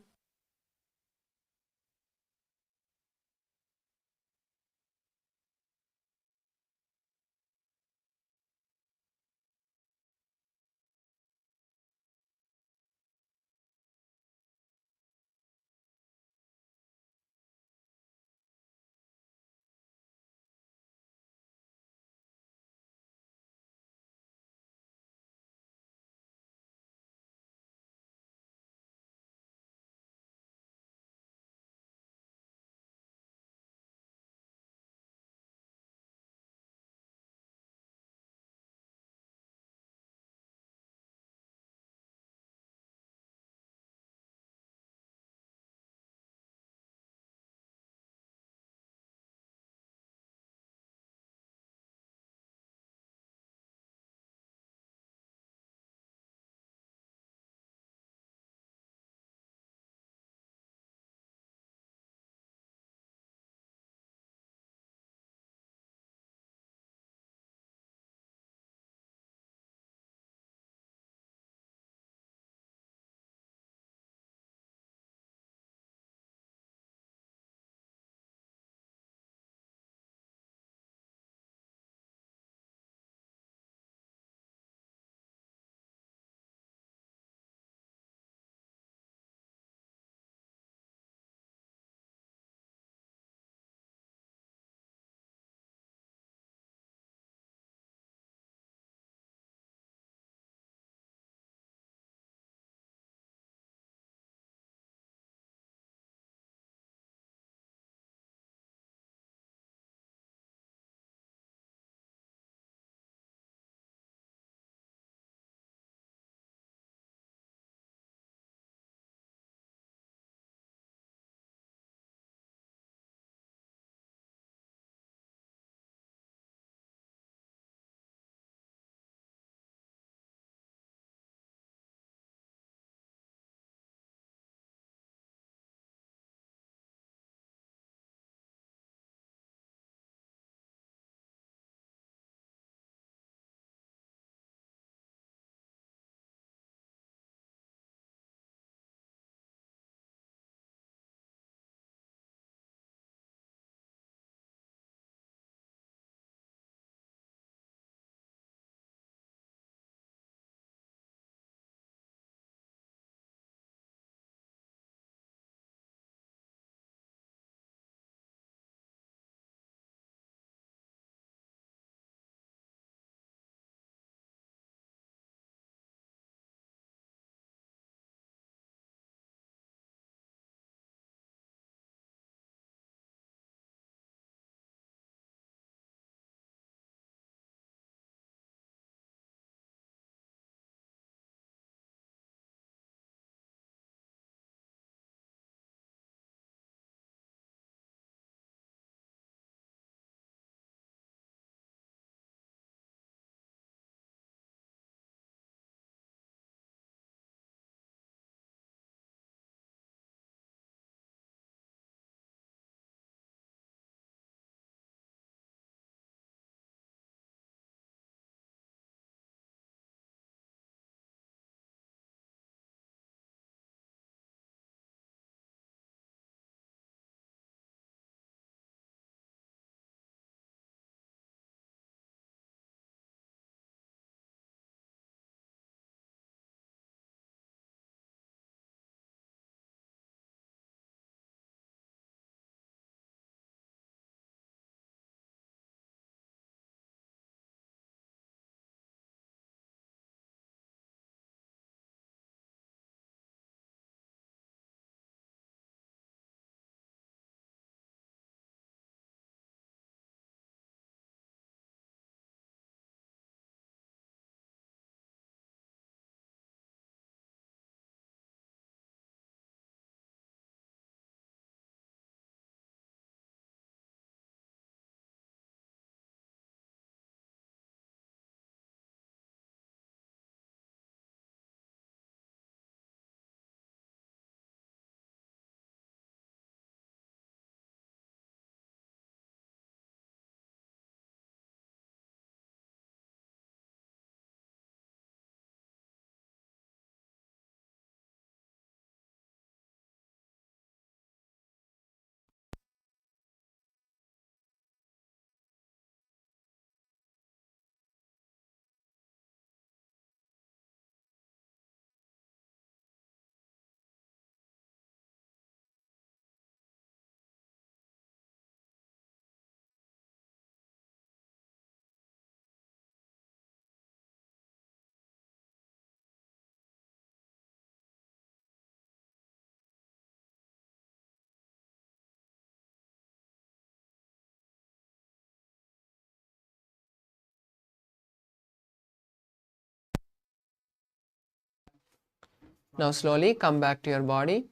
Now slowly come back to your body.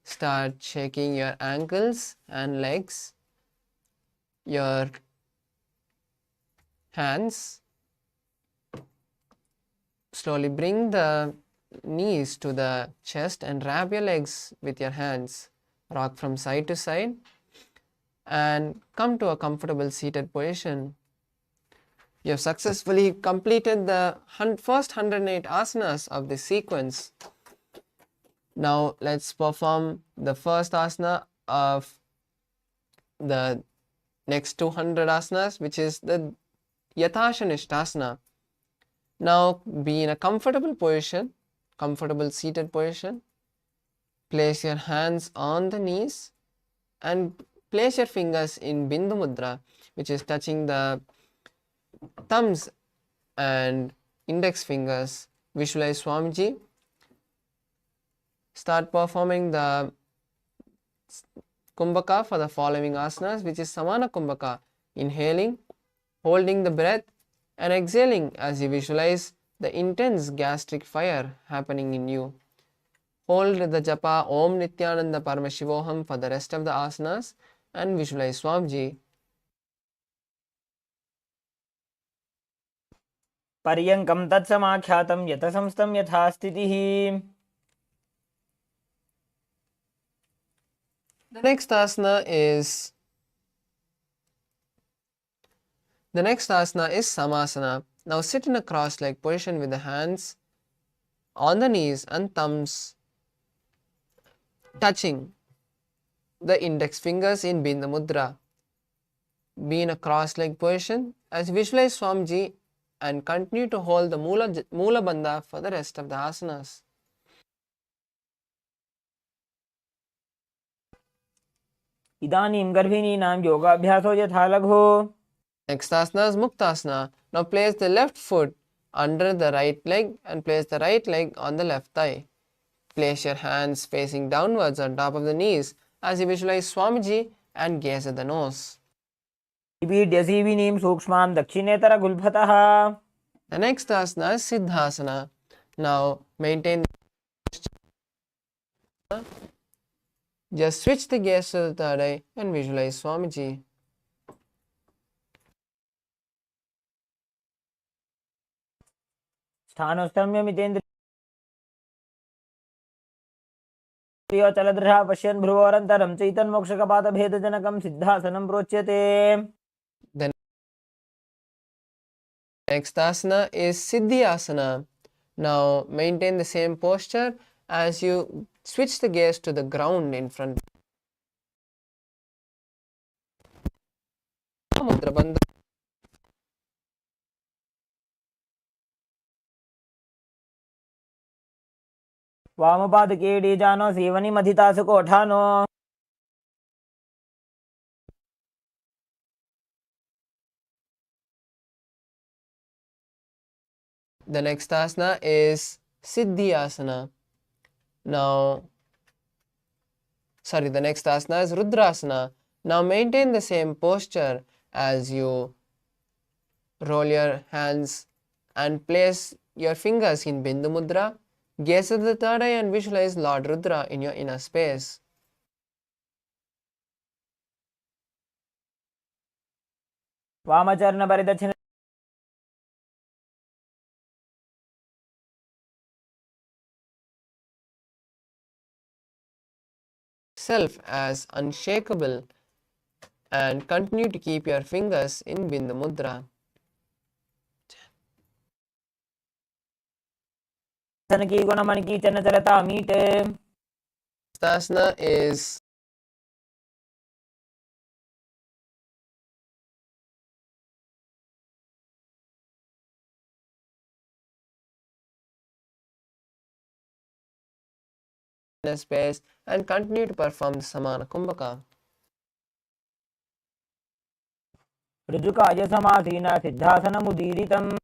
Start shaking your ankles and legs, your hands. Slowly bring the knees to the chest and wrap your legs with your hands. Rock from side to side and come to a comfortable seated position. You have successfully completed the first 108 asanas of this sequence. Now let's perform the first asana of the next 200 asanas, which is the Yathashanishtasana. Now be in a comfortable position, comfortable seated position. Place your hands on the knees and place your fingers in Bindu Mudra, which is touching the thumbs and index fingers. Visualize Swamiji. Start performing the Kumbhaka for the following asanas, which is Samana Kumbhaka. Inhaling, holding the breath and exhaling as you visualize the intense gastric fire happening in you. Hold the japa Om Nithyananda Paramashivoham for the rest of the asanas and visualize Swamiji. पर्यङ्कं तत्समाख्यातं यतसंस्थं यथा स्थितिः. The next asana is Samasana. Now sit in a cross-legged position with the hands on the knees and thumbs touching the index fingers in Bindu Mudra. Be in a cross-legged position as visualize Swamiji and continue to hold the Mula Bandha for the rest of the asanas. इदानीं गर्भिणीनां योगाभ्यासो यथा लघु. Next asana is Muktasana. Now place the left foot under the right leg and place the right leg on the left thigh. Place your hands facing downwards on top of the knees as you visualize Swamiji and gaze at the nose. पीड्यसीविनीं सूक्ष्मां दक्षिणेतरगुल्फतः. The next asana is Siddhasana. Now maintain. Just switch the gaze to the third eye and visualize Swamiji. स्थानोस्तम्यमितेन्द्रियोचलदृशा पश्यन् भ्रुवोरन्तरं चैतन्मोक्षकपातभेदजनकं सिद्धासनं प्रोच्यते. The next asana is Siddhyasana. Now maintain the same posture as you switch the gaze to the ground in front. Mudra Bandha. वामपादके जानो सीवनिमधितासु कोठानो. The next asana is Siddhyasana. The next asana is Rudrasana. Now maintain the same posture as you roll your hands and place your fingers in Bindu Mudra. Gaze at the third eye and visualize Lord Rudra in your inner space. वामचरण परिदक्षिण Self as unshakable and continue to keep your fingers in Bindu Mudra. की Gunamani चरणचरता मीटे. Asana is inner space and continue to perform the Samana Kumbhaka. ऋजुकाय समाधीन सिद्धासनमुदीरितम्.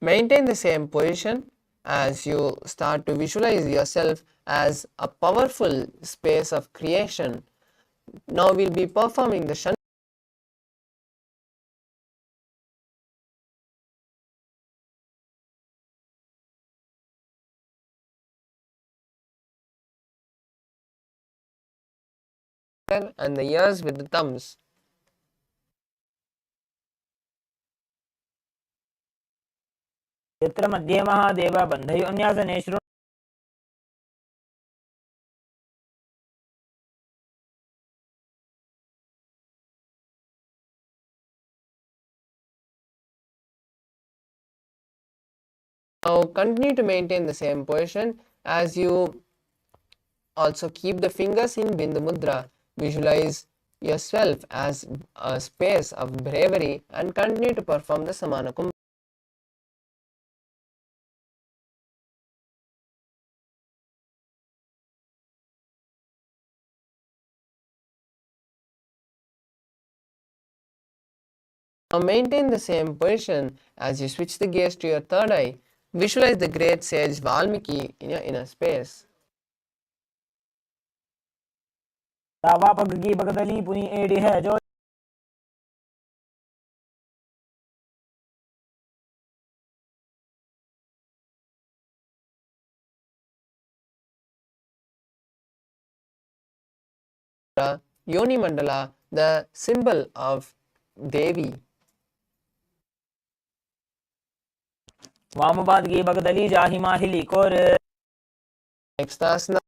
Maintain the same position as you start to visualize yourself as a powerful space of creation. Now we'll be performing the Shan and the ears with the thumbs. यत्र मध्ये महादेव बन्धयोन्यासने शृणु Now continue to maintain the same position as you also keep the fingers in Bindu Mudra. Visualize yourself as a space of bravery and continue to perform the Samana Kumbha. Now maintain the same position as you switch the gaze to your third eye. Visualize the great sage Valmiki in your inner space. तावा पगगी बगदली पुनी AD है जो Yoni Mandala, the symbol of Devi. वामपाद की बगदली जाहि माहिली core Next asana.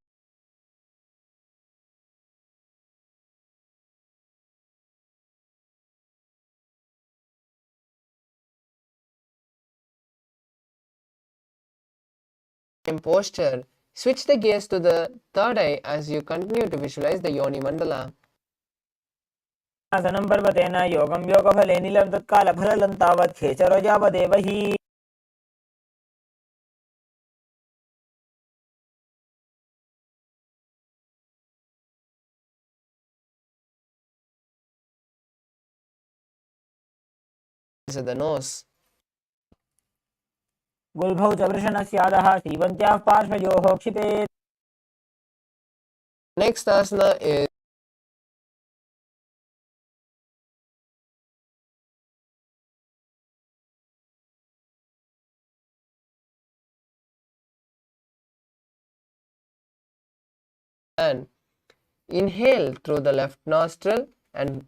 Same posture. Switch the gaze to the third eye as you continue to visualize the Yoni Mandala. आसनं पर्वतेन योगं योगफले नीलं तत्कालफललं तावत् खेचरो यावदेव हि Is the nose. गुल्भौ च वृषणस्यादः सीवन्त्याः पार्श्वयोः क्षिपेत् Next asana is and inhale through the left nostril and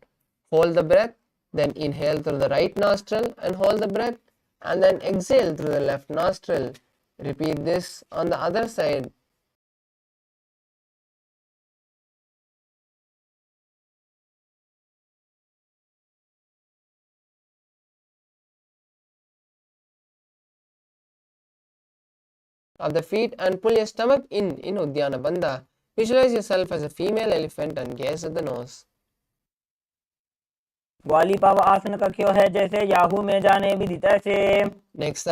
hold the breath, then inhale through the right nostril and hold the breath, and then exhale through the left nostril. Repeat this on the other side. Of the feet and pull your stomach in Uddiyana Bandha. Visualize yourself as a female elephant and gaze at the nose. ग्वाली पाव आसन कक्यो है जैसे Yahoo में जाने विधि तैसे Next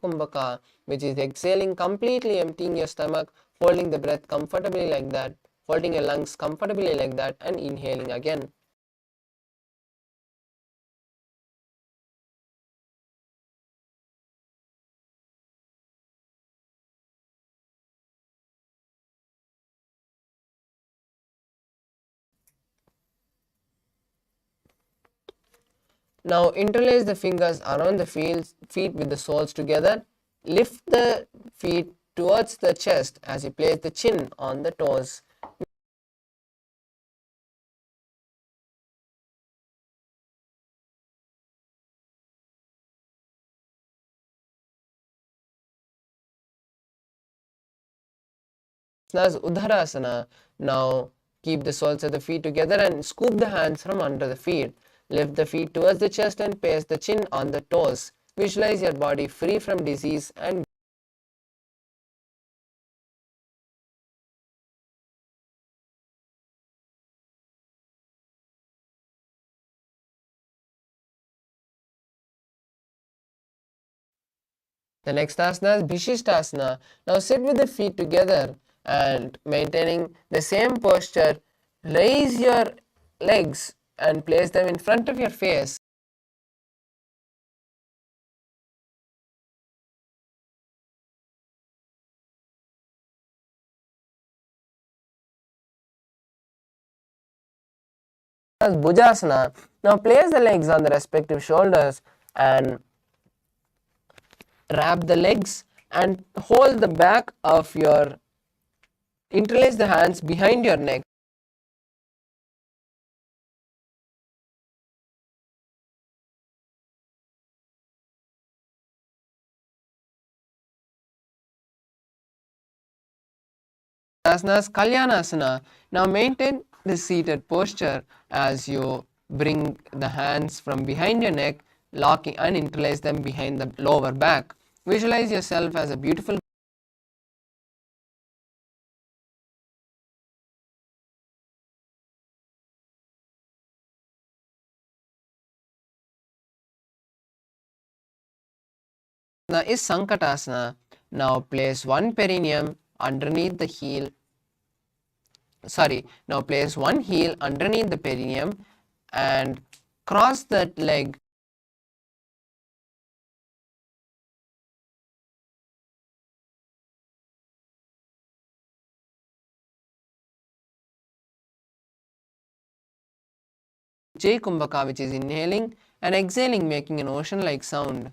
Kumbhaka, which is exhaling completely, emptying your stomach, holding the breath comfortably like that, holding your lungs comfortably like that, and inhaling again. Now interlace the fingers around the feet with the soles together. Lift the feet towards the chest as you place the chin on the toes. As Uddharasana. Now keep the soles of the feet together and scoop the hands from under the feet. Lift the feet towards the chest and place the chin on the toes. Visualize your body free from disease and The next asana is Bhishishtasana. Now sit with the feet together and maintaining the same posture. Raise your legs and place them in front of your face. As Bhujasana. Now place the legs on the respective shoulders and wrap the legs and hold the back of your, interlace the hands behind your neck. Asana is Kalyanasana. Now maintain the seated posture as you bring the hands from behind your neck, locking and interlace them behind the lower back. Visualize yourself as a beautiful asana is Sankatasana. Now place one perineum underneath the heel. Now place one heel underneath the perineum and cross that leg. Jai Kumbhaka, which is inhaling and exhaling, making an ocean-like sound.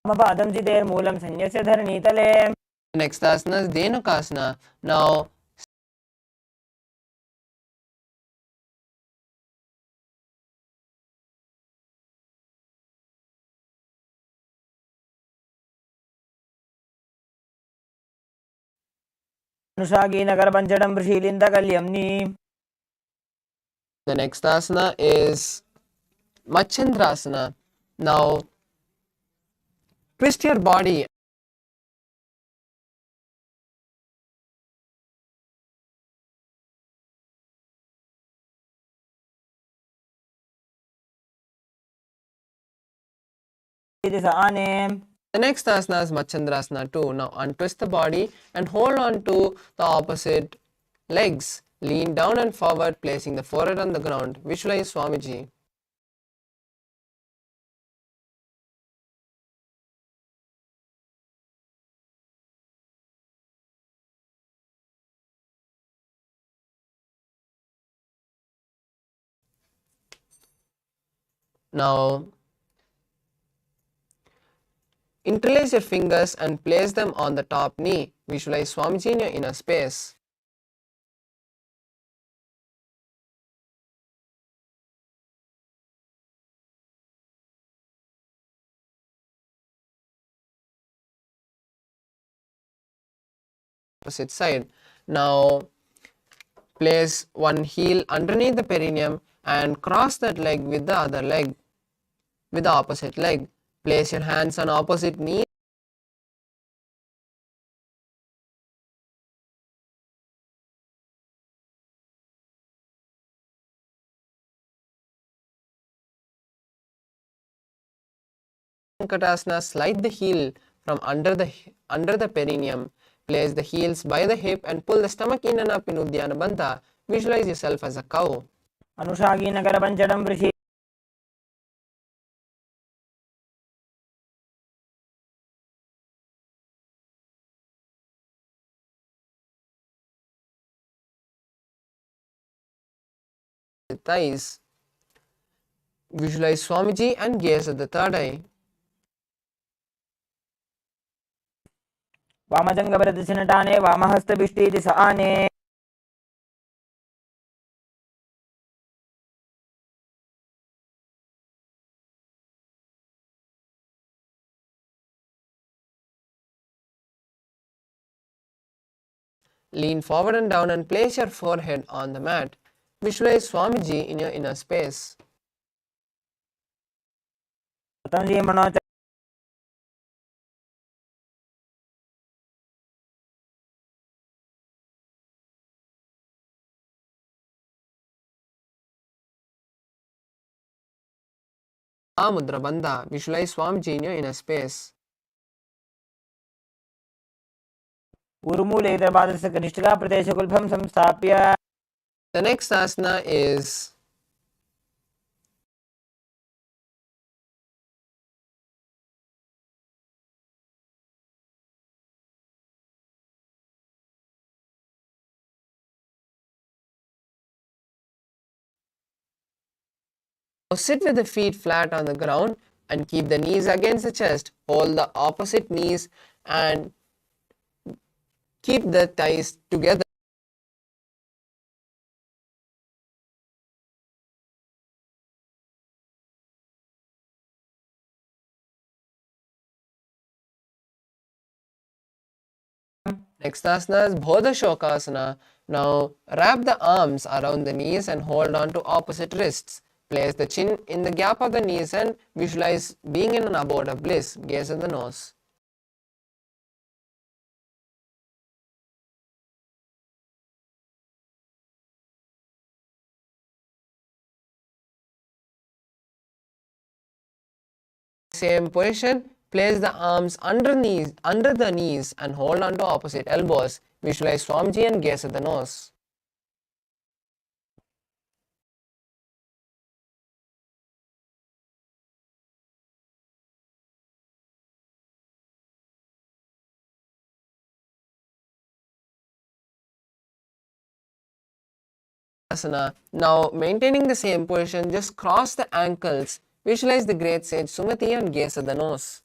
वामपादं चितेर्मूलं संन्यस्य धरणीतले. Next asana is Dhenukasana. Now अनुषागीनकरपञ्चडं वृषीलिन्दकल्यम्नि. the next asana is Machendrasana. Now twist your body आने. The next asana is Machendrasana too. Now untwist the body and hold on to the opposite legs. Lean down and forward, placing the forehead on the ground. Visualize Swamiji. Now interlace your fingers and place them on the top knee. Visualize Swamiji in your inner space. Opposite side. Now place one heel underneath the perineum and cross that leg with the other leg, with the opposite leg. Place your hands on opposite knee. Sankatasana, slide the heel from under the perineum. Place the heels by the hip and pull the stomach in and up in Uddiyana Bandha. Visualize yourself as a cow. अनुषागीनकरपञ्चडं वृषी. Thighs. Visualize Swamiji and gaze at the third eye. वामजङ्गप्रदक्षिणटाने वामहस्तभिष्टीति स आने. Lean forward and down and place your forehead on the mat. Visualize Swamiji in your inner space. Patanjali मनोच. Mahamudra Bandha. Visualize Swamiji in your inner space. ऊर्मूलेतरपादस्य कनिष्ठिकाप्रदेशकुल्भं संस्थाप्य The next asana is now sit with the feet flat on the ground and keep the knees against the chest. Hold the opposite knees and keep the thighs together. Next asana is Bodhashokasana. Now wrap the arms around the knees and hold on to opposite wrists. Place the chin in the gap of the knees and visualize being in an abode of bliss. Gaze at the nose. Same position, place the arms under the knees and hold on to opposite elbows. Visualize Swamiji and gaze at the nose. Now maintaining the same position, just cross the ankles. Visualize the great sage Sumati and gaze at the nose.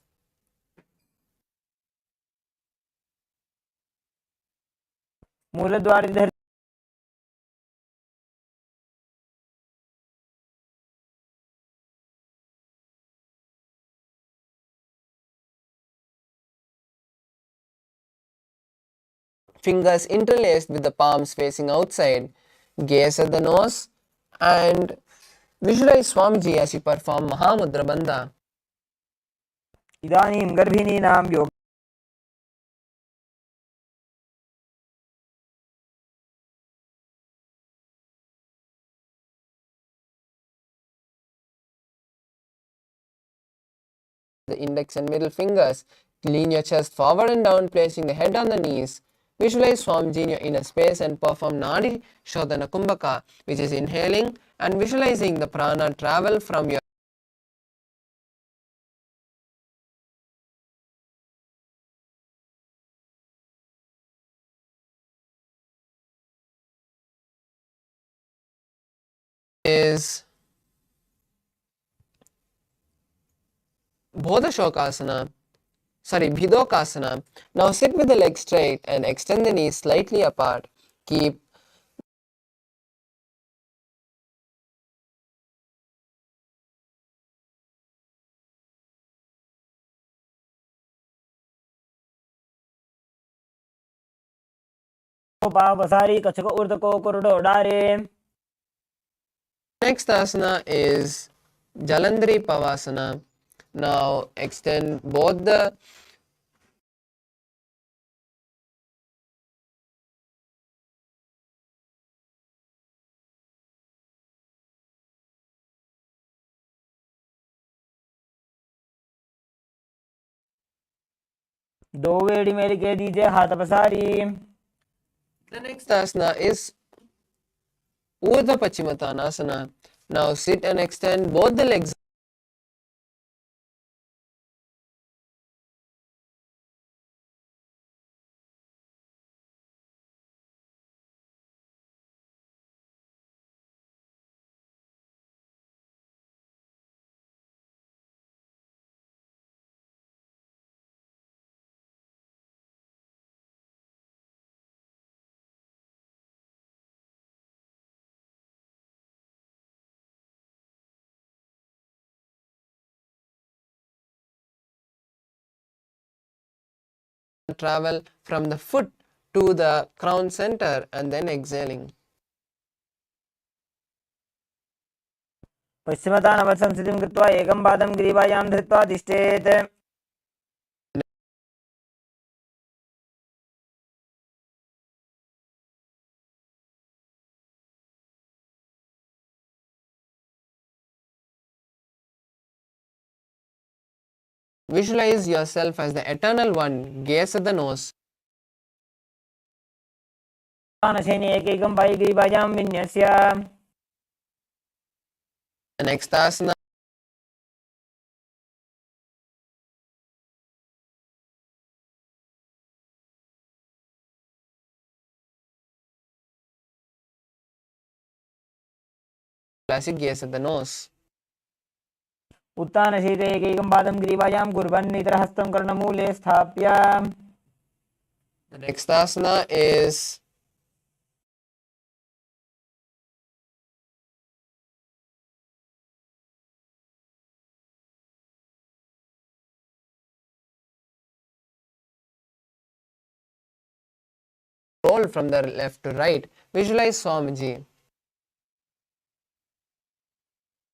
मूलद्वार Fingers interlaced with the palms facing outside. Gaze at the nose and visualize Swamiji as you perform Mahamudra Bandha. इदानीं गर्भिणीनां योग The index and middle fingers. Lean your chest forward and down, placing the head on the knees. Visualize Swamiji in your inner space and perform Nadi Shodhana Kumbhaka, which is inhaling and visualizing the prana travel from your is Bhodashokasana. Bhidokasana. Now sit with the legs straight and extend the knees slightly apart. Keep पावसारी कछको ऊर्धको कुरुडो डारे Next asana is Jalandhari Pavasana. Now extend both the दो वेड़ी मेरी कह दीजिए हाथ पसारी The next asana is Urdhva Pachimatanasana. Now sit and extend both the legs. Travel from the foot to the crown center and then exhaling. पश्चिमतानवत्संस्थितिं कृत्वा एकं पादं ग्रीवायां धृत्वा तिष्ठेत् Visualize yourself as the eternal one. Gaze at the nose. उत्तानशयने एकैकं पायिग्रीवायां विन्यस्य The next asana classic gaze at the nose. उत्तानशयिते एकैकं पादं ग्रीवायां कुर्वन् इतरहस्तं कर्णमूले स्थाप्य The next asana is roll from the left to right. Visualize Swamiji.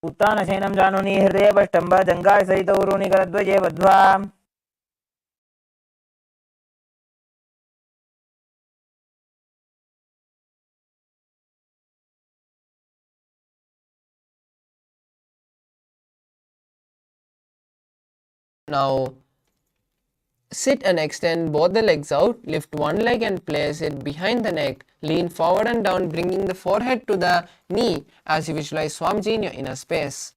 उत्तानशयनं जानुनि हृदयपष्टम्ब जङ्घासहितौ ऊरुनिकरद्वये बद्ध्वा Now sit and extend both the legs out. Lift one leg and place it behind the neck. Lean forward and down, bringing the forehead to the knee as you visualize Swamiji in your inner space.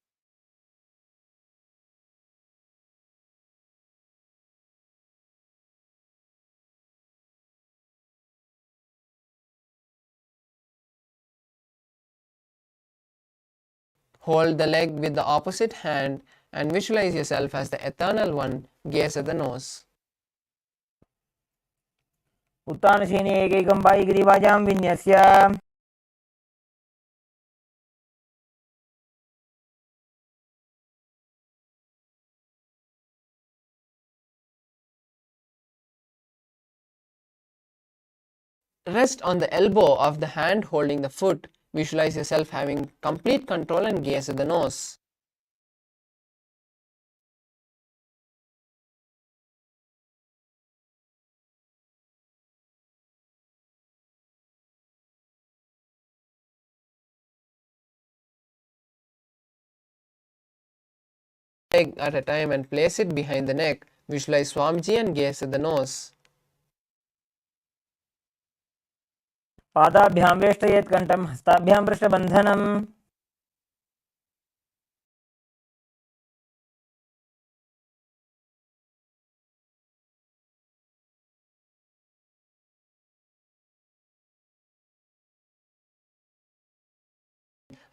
Hold the leg with the opposite hand and visualize yourself as the eternal one. Gaze at the nose. उत्तानशयने एकैकं पायिग्रीवायां विन्यस्य Rest on the elbow of the hand holding the foot. Visualize yourself having complete control and gaze at the nose. Leg at a time and place it behind the neck. Visualize Swamiji and gaze at the nose. पादाभ्यां वेष्टयेत् कण्ठं हस्ताभ्यां पृष्ठबन्धनम्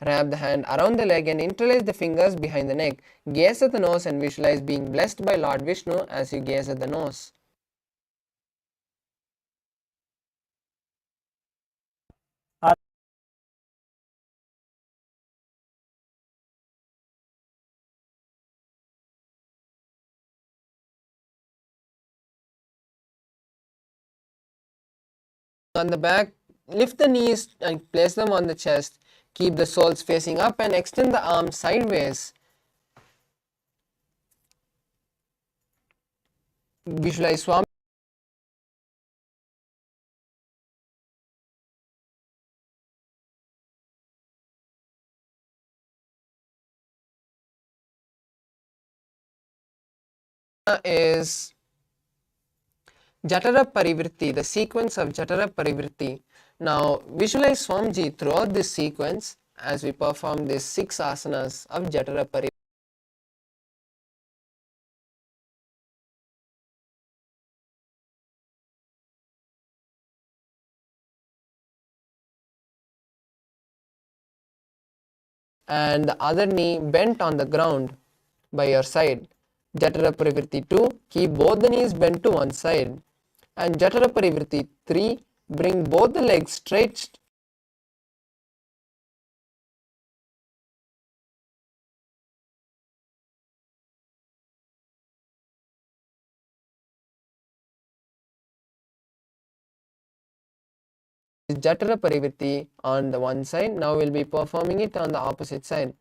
Wrap the hand around the leg and interlace the fingers behind the neck. Gaze at the nose and visualize being blessed by Lord Vishnu as you gaze at the nose. On the back, lift the knees and place them on the chest. Keep the soles facing up and extend the arms sideways. Visualize Swami is Jatara Parivritti, the sequence of Jatara Parivritti. Now visualize Swamiji throughout this sequence as we perform these 6 asanas of Jatara Parivritti. And the other knee bent on the ground by your side. Jatara Parivritti 2, keep both the knees bent to one side. And Jatara Parivritti 3, bring both the legs straight. Jatara Parivritti on the one side. Now we'll be performing it on the opposite side.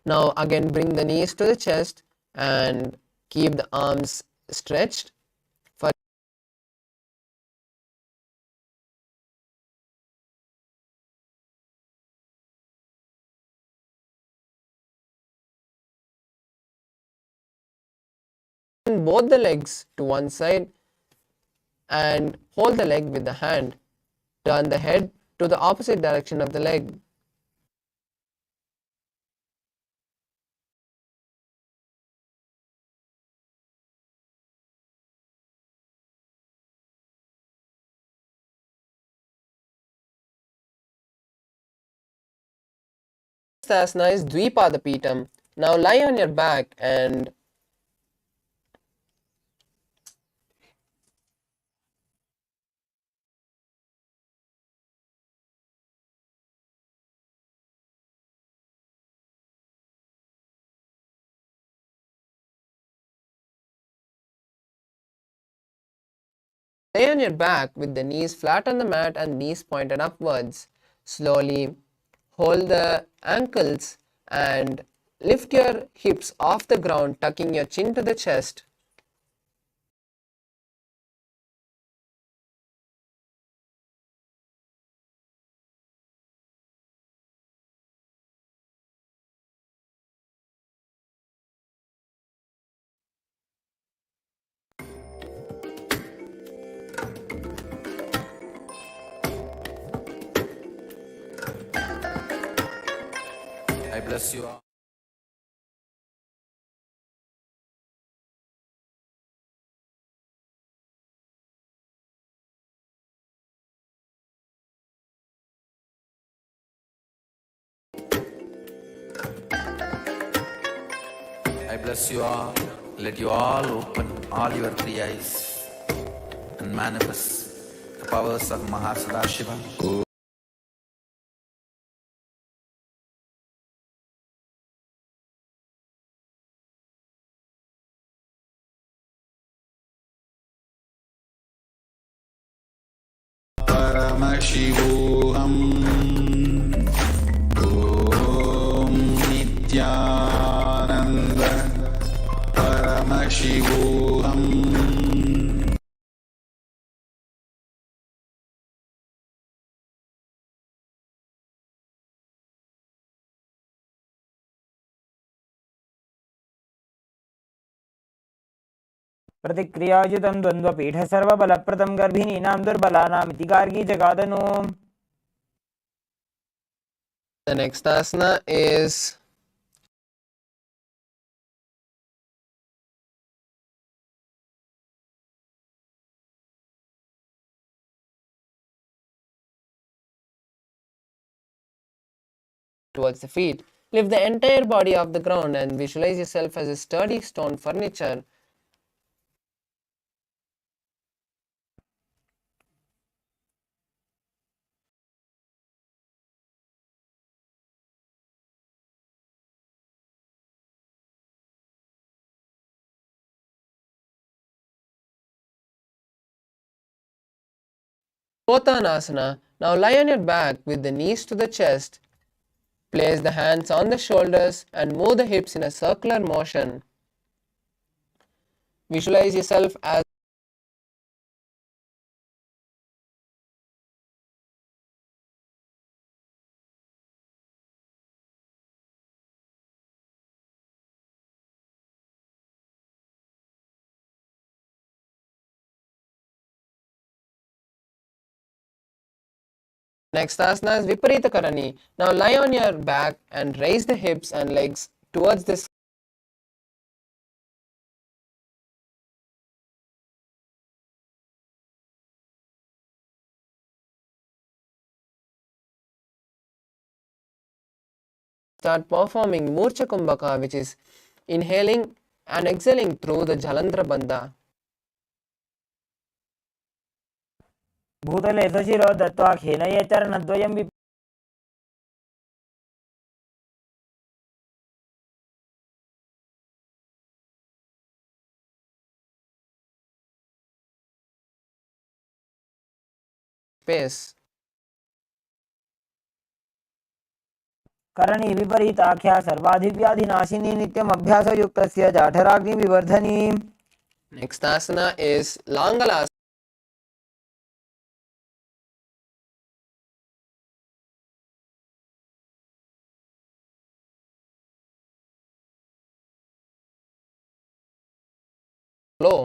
Now again bring the knees to the chest and keep the arms stretched. both the legs to one side and hold the leg with the hand. Turn the head to the opposite direction of the leg. Next asana is Dvipada. Now lie on your back and lay on your back with the knees flat on the mat and knees pointed upwards. Slowly hold the ankles and lift your hips off the ground, tucking your chin to the chest. I bless you all. I bless you all. Let you all open all your three eyes and manifest the powers of Mahasadashiva. Paramashivoham. Om Nithyananda. Paramashivoham. प्रतिक्रियायुतं द्वन्द्वपीठ सर्वबलप्रदं गर्भिणीनां दुर्बलानामिति Gargi जगादनु. The next asana is towards the feet. Lift the entire body off the ground and visualize yourself as a sturdy stone furniture. Pothanasana. Now lie on your back with the knees to the chest. Place the hands on the shoulders and move the hips in a circular motion. Visualize yourself as Next asana is Viparita Karani. Now lie on your back and raise the hips and legs towards the sky. Start performing Murcha Kumbhaka, which is inhaling and exhaling through the Jalandhara Bandha. भूतले सशिरो दत्त्वा खेनये चरणद्वयं Space. करणी विपरीताख्या सर्वाधिव्याधिनाशिनी नित्यम् अभ्यासयुक्तस्य जाठराग्निविवर्धनी. Next asana is Langalasana. flow.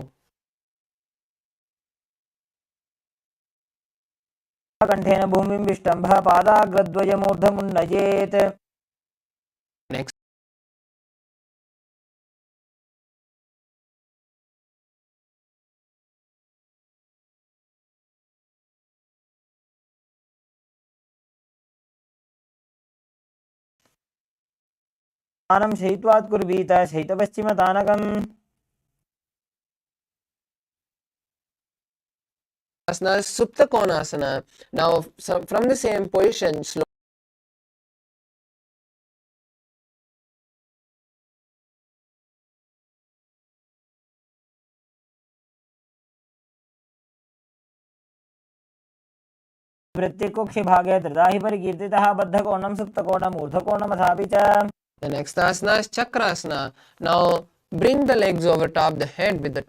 कंठेन भूमिं विष्टम्भः पादाग्रद्वयमूर्धमुन्नयेत्. Next, स्थानं शयित्वात् कुर्वीत शयितपश्चिमतानकम्. asana is Supta Konasana. Now, from the same position, slowly वृत्तिकुक्षिभागे त्रिधा हि परिकीर्तितः बद्धकोणं सुप्तकोणम् ऊर्ध्वकोणमथापि च. the next asana is Chakrasana. Now, bring the legs over top the head with the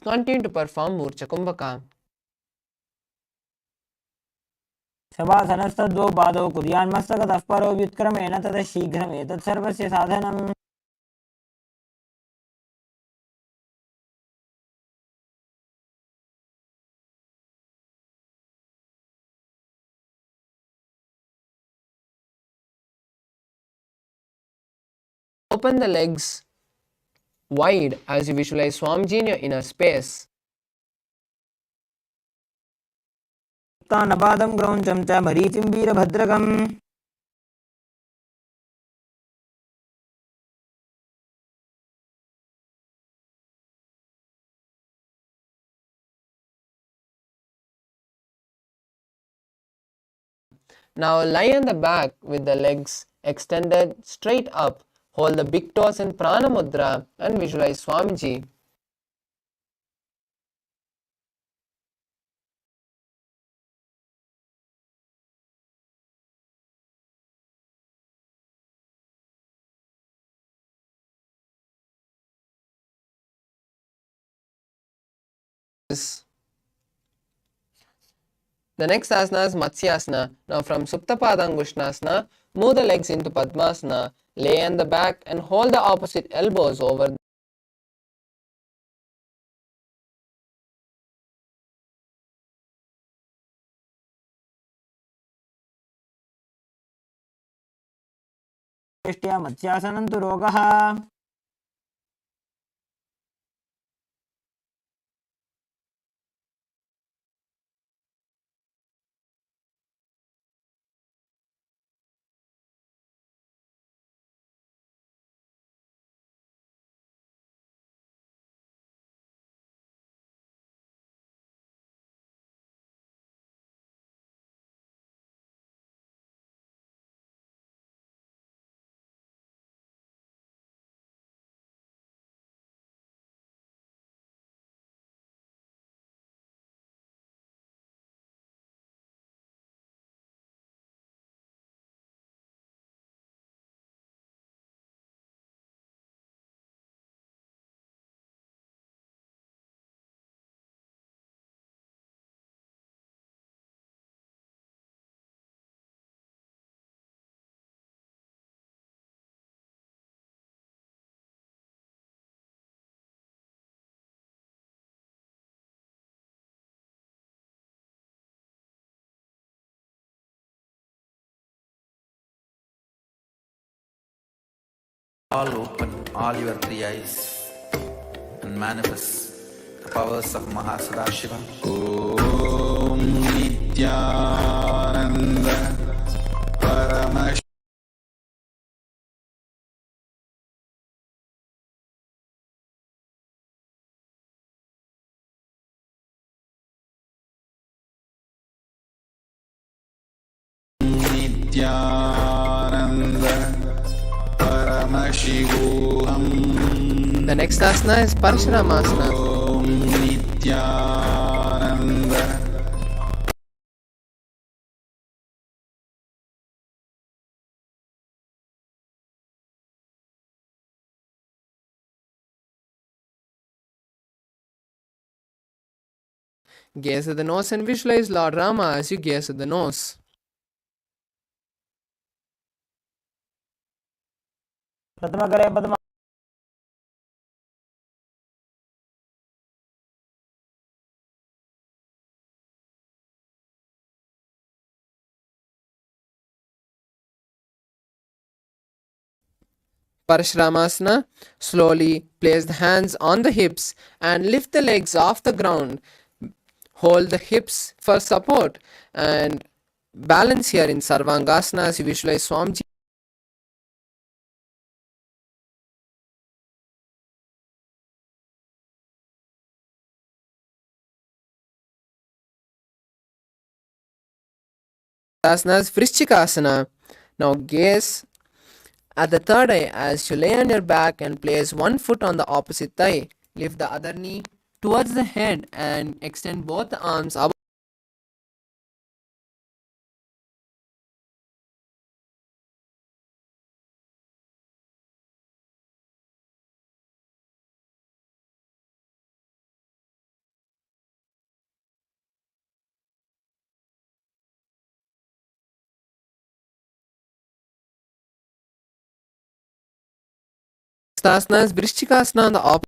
continue to perform Murcha Kumbhaka. शवासनस्तद्वौ पादौ कुर्यान्मस्तकतः परो व्युत्क्रमेण ततः शीघ्रमेतत् सर्वस्य साधनम्. Open the legs wide as you visualize Swamiji in your inner space. तानपादं क्रौञ्चं च मरीचिं वीरभद्रकम्. Now lie on the back with the legs extended straight up. Hold the big toes in Prana Mudra and visualize Swamiji. The next asana is Matsyasana. Now from Suptapadangushtasana, move the legs into Padmasana, lay on the back and hold the opposite elbows over. दृष्ट्या मत्स्यासनं तु रोगः. All open all your three eyes and manifest the powers of Mahasadashiva. Om Nithyananda Paramashivoham. Nithyananda Paramashivoham. The next asana is Parashuramasana. Om Nithyananda Gaze at the nose and visualize Lord Rama as you gaze at the nose. प्रथमकरे Padma Parashramasana. Slowly place the hands on the hips and lift the legs off the ground. Hold the hips for support and balance here in Sarvangasana as you visualize Swamiji. Asanas Vrishchikasana. Now gaze at the third eye as you lay on your back and place one foot on the opposite thigh. Lift the other knee towards the head and extend both the arms above. Asanas Vrishchikasana on the opposite.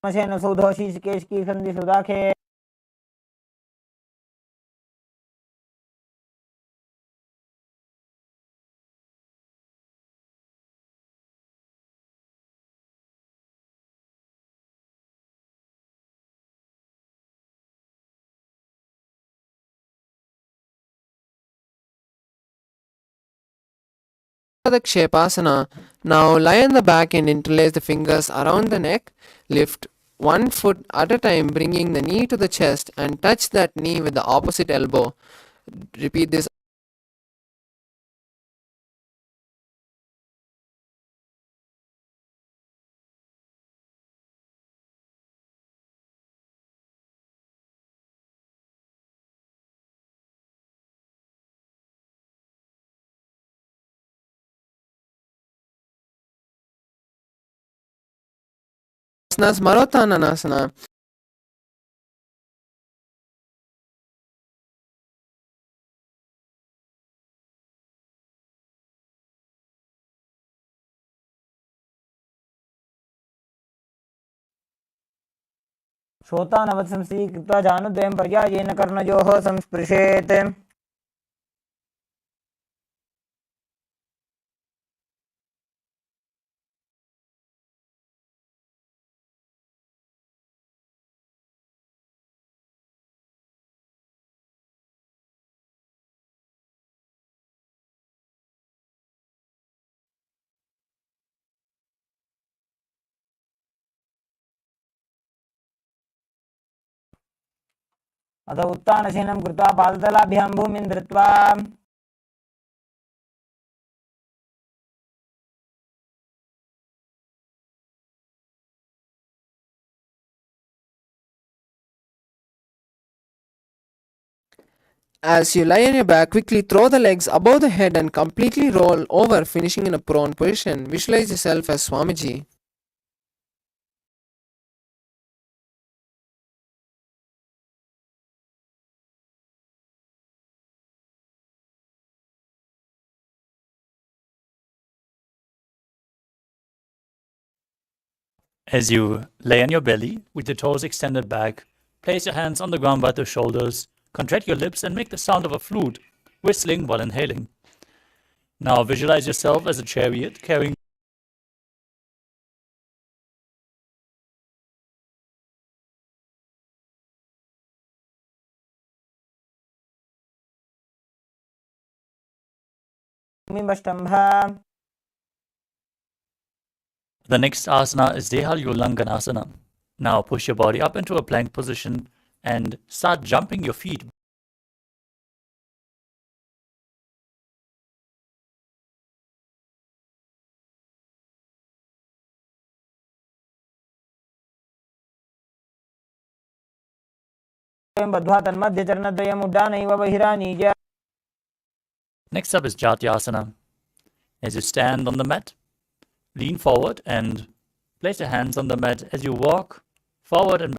मशेन सौधो शीर्षकेश की संधि सुदाखे The Kshepasana. Now lie on the back and interlace the fingers around the neck. Lift one foot at a time, bringing the knee to the chest and touch that knee with the opposite elbow. Repeat this. Asanas Marotananasana. श्रोतानवत्संसी कृत्वा जानुद्वयं पर्यायेन कर्णयोः संस्पृशेत् अथ उत्थानशयनं कृत्वा पादतलाभ्यां भूमिं धृत्वा As you lie on your back, quickly throw the legs above the head and completely roll over, finishing in a prone position. Visualize yourself as Swamiji. As you lay on your belly with the toes extended back, place your hands on the ground by the shoulders, contract your lips and make the sound of a flute, whistling while inhaling. Now visualize yourself as a chariot carrying भूमिमष्टम्भ The next asana is Dehalyulanganasana. Now push your body up into a plank position and start jumping your feet. बद्ध्वा तन्मध्यचरणद्वयम् उड्डानैव बहिरानीय. Next up is Jatyasana. As you stand on the mat, lean forward and place your hands on the mat as you walk forward and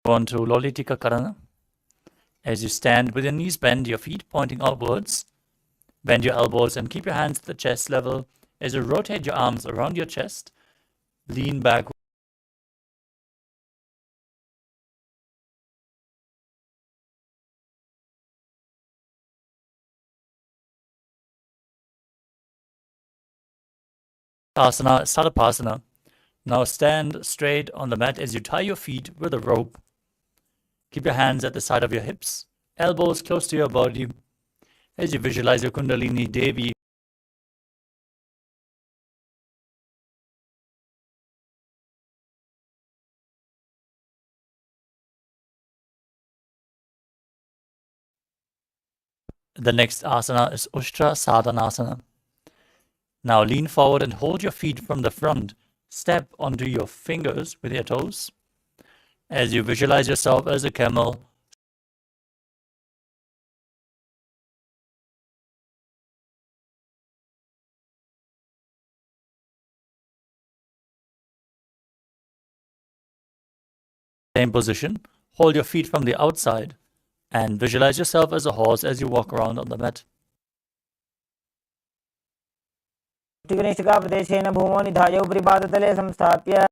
on to Lolitika Karana. As you stand with your knees bent, your feet pointing outwards, bend your elbows and keep your hands at the chest level. As you rotate your arms around your chest, lean back. Asana, Sarapasana. Now stand straight on the mat as you tie your feet with a rope. Keep your hands at the side of your hips, elbows close to your body. As you visualize your Kundalini Devi, the next asana is Ushtra Sadhanasana. Now lean forward and hold your feet from the front. Step onto your fingers with your toes. As you visualize yourself as a camel, same position, hold your feet from the outside and visualize yourself as a horse as you walk around on the mat. प्रदेशेन भूमौ निधाय उपरि पादतले संस्थाप्य.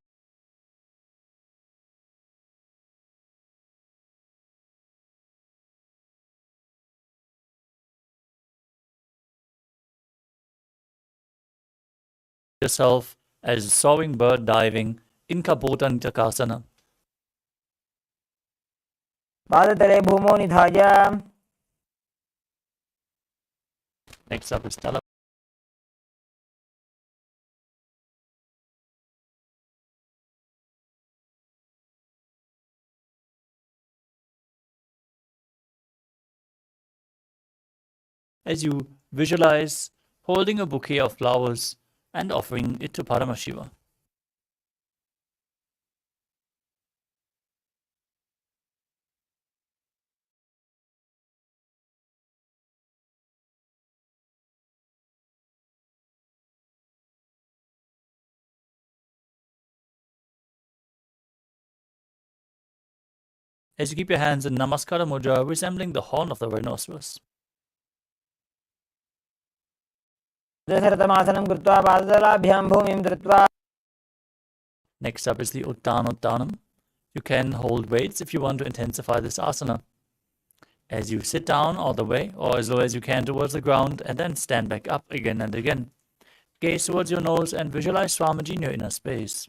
Yourself as a soaring bird diving in Kapota Nitakasana. पादतले भूमौ निधाय. Next up is Tala. As you visualize holding a bouquet of flowers and offering it to Paramashiva. As you keep your hands in Namaskara Mudra, resembling the horn of the rhinoceros. दशरथमासनं कृत्वा पादतलाभ्यां भूमिं धृत्वा. Next up is the Uttanottanam. You can hold weights if you want to intensify this asana. As you sit down all the way or as low as you can towards the ground and then stand back up again and again. Gaze towards your nose and visualize Swamiji in your inner space.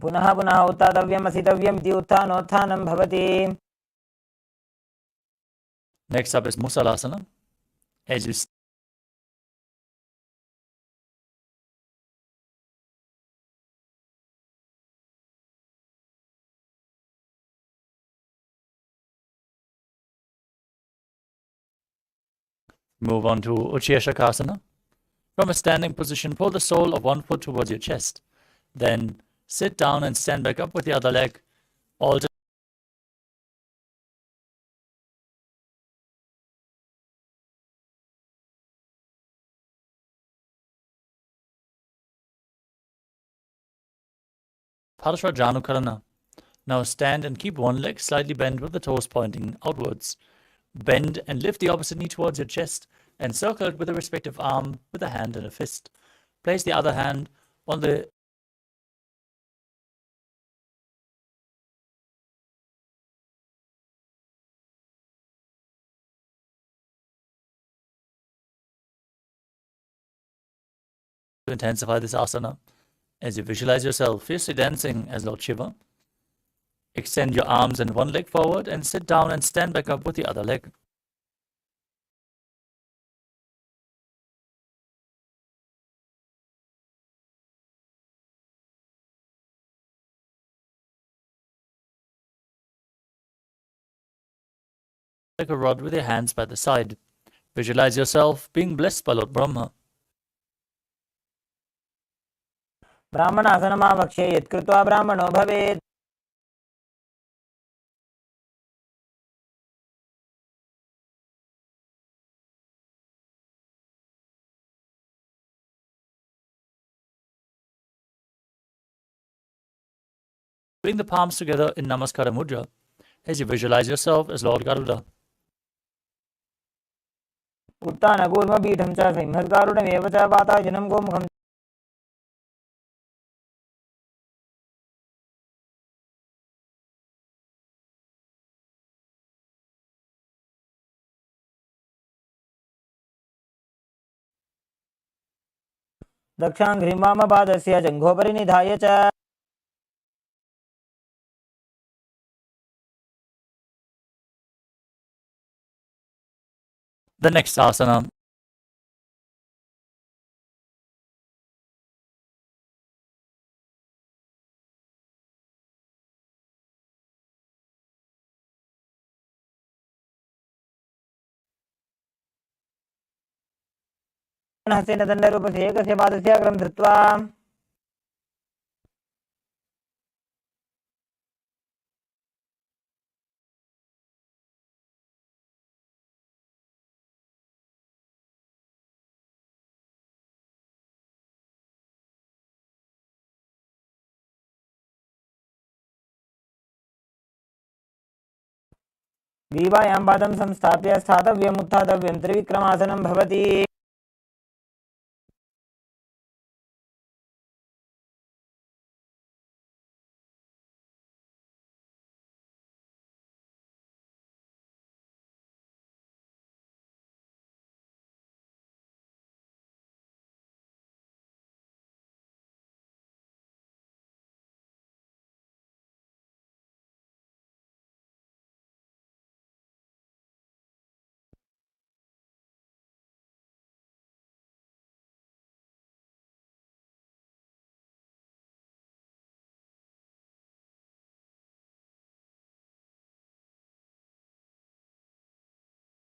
पुनः पुनः उत्थातव्यम् असितव्यम् इति उत्थानोत्थानं भवति. Next up is Musalasana. As you move on to Uchiyashakasana. From a standing position, pull the sole of one foot towards your chest. Then sit down and stand back up with the other leg. Alter Janukarana. Now stand and keep one leg slightly bent with the toes pointing outwards. Bend and lift the opposite knee towards your chest and circle it with the respective arm with a hand and a fist. Place the other hand on the to intensify this asana. As you visualize yourself fiercely dancing as Lord Shiva, extend your arms and one leg forward and sit down and stand back up with the other leg. like a rod with your hands by the side. Visualize yourself being blessed by Lord Brahma. ब्राह्मणासनमावक्ष्ये यत्कृत्वा ब्राह्मणो भवेत्. Bring the palms together in Namaskara Mudra as you visualize yourself as Lord Garuda. उत्तानकूर्मपीठं च सिंहद्गारुडमेव च वातायनं गोमुखं. दक्षाङ्घ्रिं वामपादस्य जङ्घोपरि निधाय च. The next asana. हस्तेन दण्डरूपस्य एकस्य पादस्य अग्रं धृत्वा ग्रीवायां पादं संस्थाप्य स्थातव्यम् उत्थातव्यं त्रिविक्रमासनं भवति.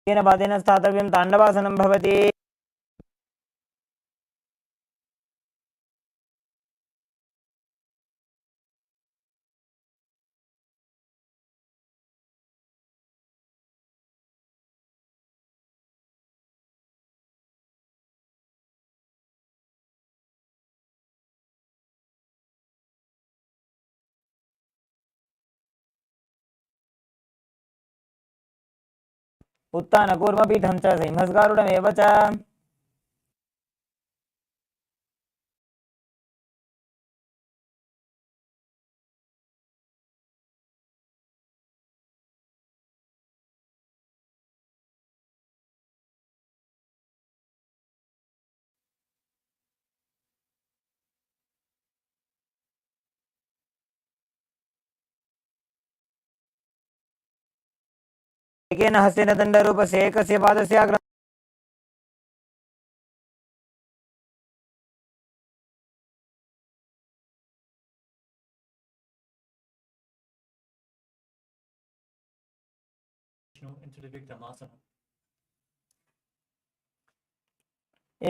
येन पादेन स्थातव्यं ताण्डवासनं भवति. उत्तानकूर्मपीठं च सिंहद्गारुडमेव च. एकेन हस्तेन दण्डरूपस्य एकस्य पादस्य अग्रं Into the Vikramasana.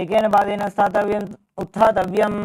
एकेन पादेन स्थातव्यम् उत्थातव्यम्.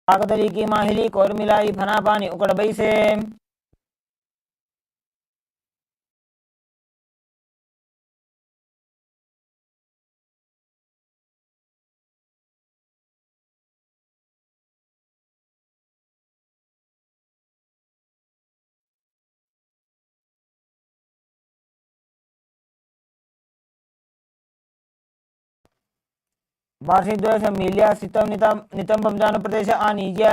काकतली की माहिली कोर मिलाई फना पानी उकड़ बई से। वार्षिद्वय मिल्या सितम नितम बमजान प्रदेश आनीज्य।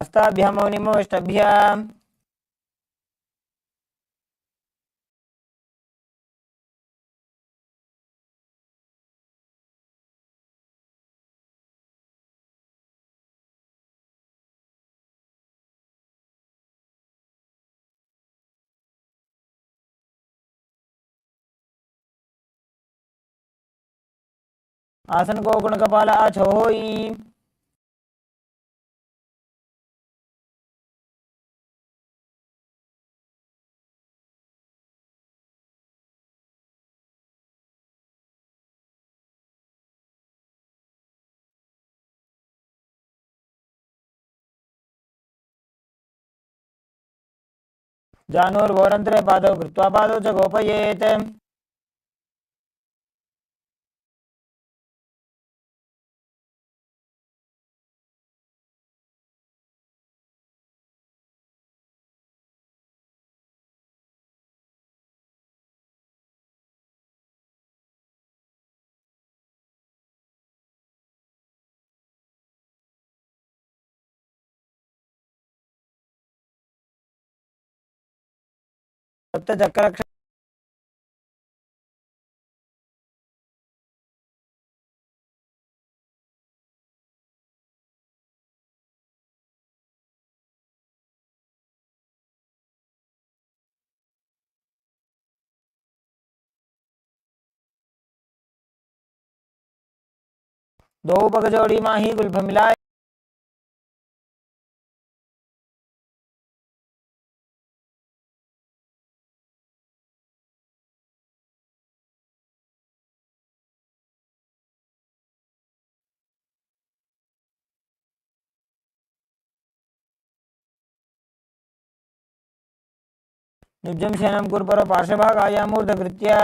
हस्ताभ्याम मौनिमवष्टभ्याम। आसन को गुण कपाल आछो होई। जानोर वोरंत्रे पादौ कृत्वा पादौ च गोपयेत्। सप्तचक्र दो पग जोड़ी माही गुल्फ मिलाए। निजम शयनम कुरपर पार्श्वभाग आयामूर्धकृत्य।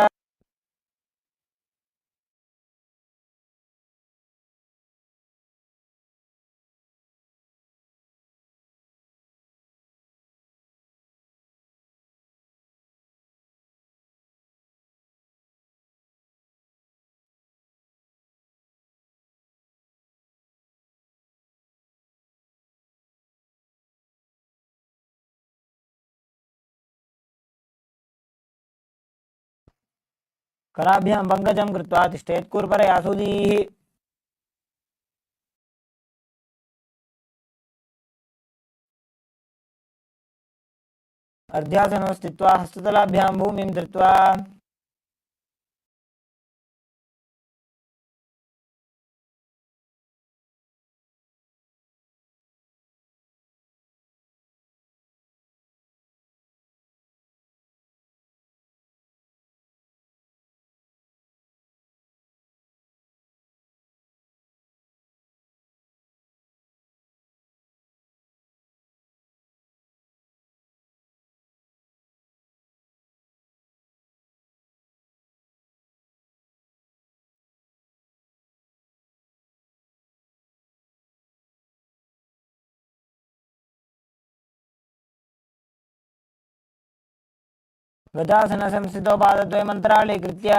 कराभ्यां पंकजं कृत्वा तिष्ठेत् कुरपरे आसुदीः। अर्ध्यासनो स्थित्वा हस्ततलाभ्यां भूमिं धृत्वा। गजासन संस्थितो पादद्वयमन्तराळीकृत्य।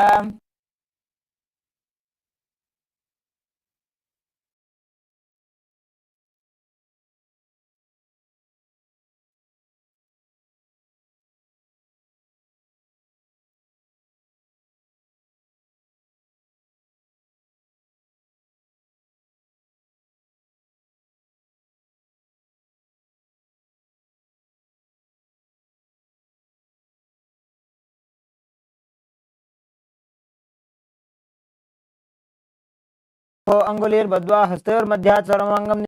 अंगुलीर्बद्ध्वा हस्तयोर्मध्यात् सर्वाङ्गं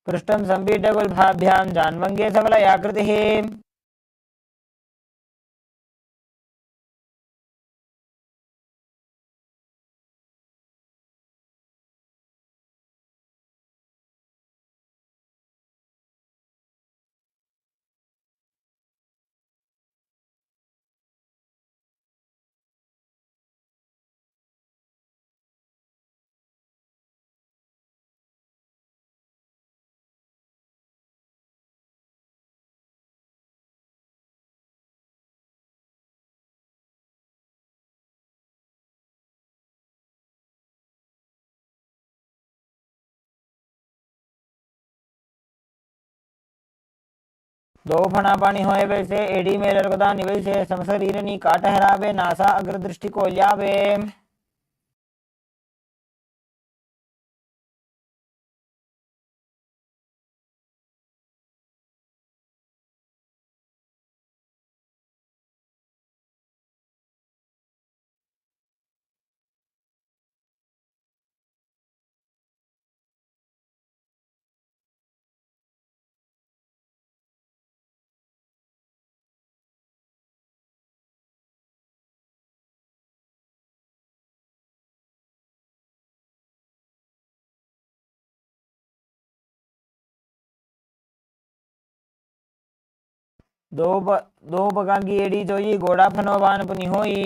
पृष्ठं सम्पीड्य गुल्फाभ्यां जान्वङ्गे सबलयाकृतिः दो फणा पानी होए वैसे एडी में लरकदा निवैसे समशरीरनी का ठहरावे नासा अग्रदृष्टि को ल्यावे। दो पगागी एडी जोई घोड़ा फनोवान पुनि होई।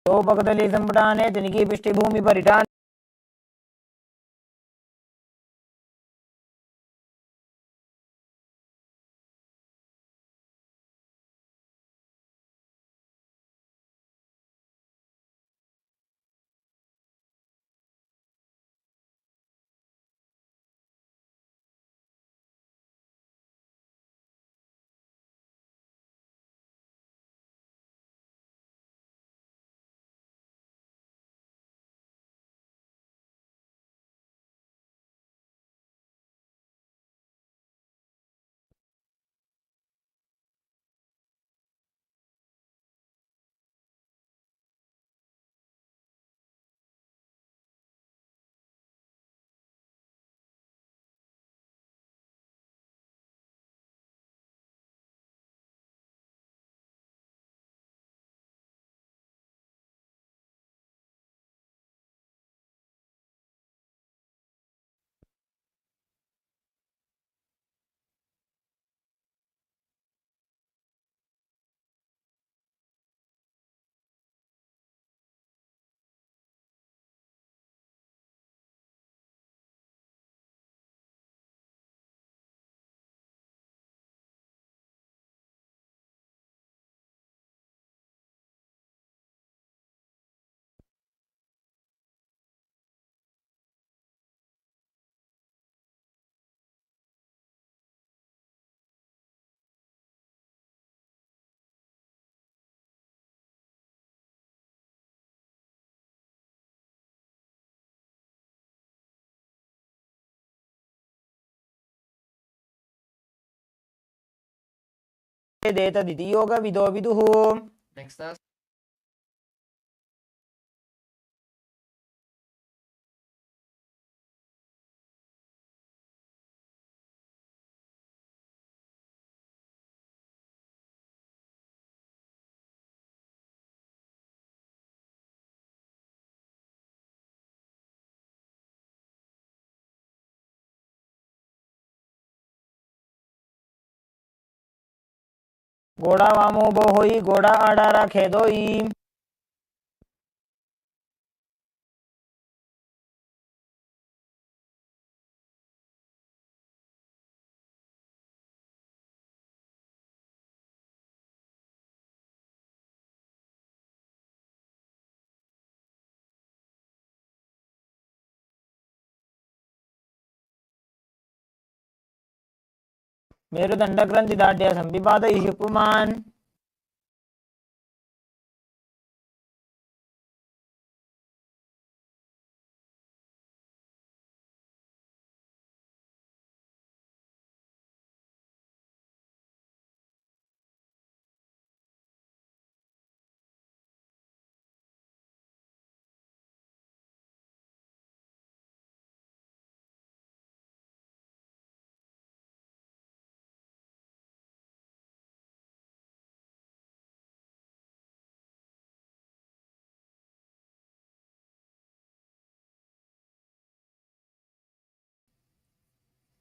दो पगदली संपटाने तिनकी पृष्ठभूमि परिटान देतदिति योगविदो विदुः. Next asana. गोड़ा वामो बोहोई गोड़ा आडारा खेदोई. मेरुदंड ग्रंथि दाढ़्य संपिपादयिषु पुमान्.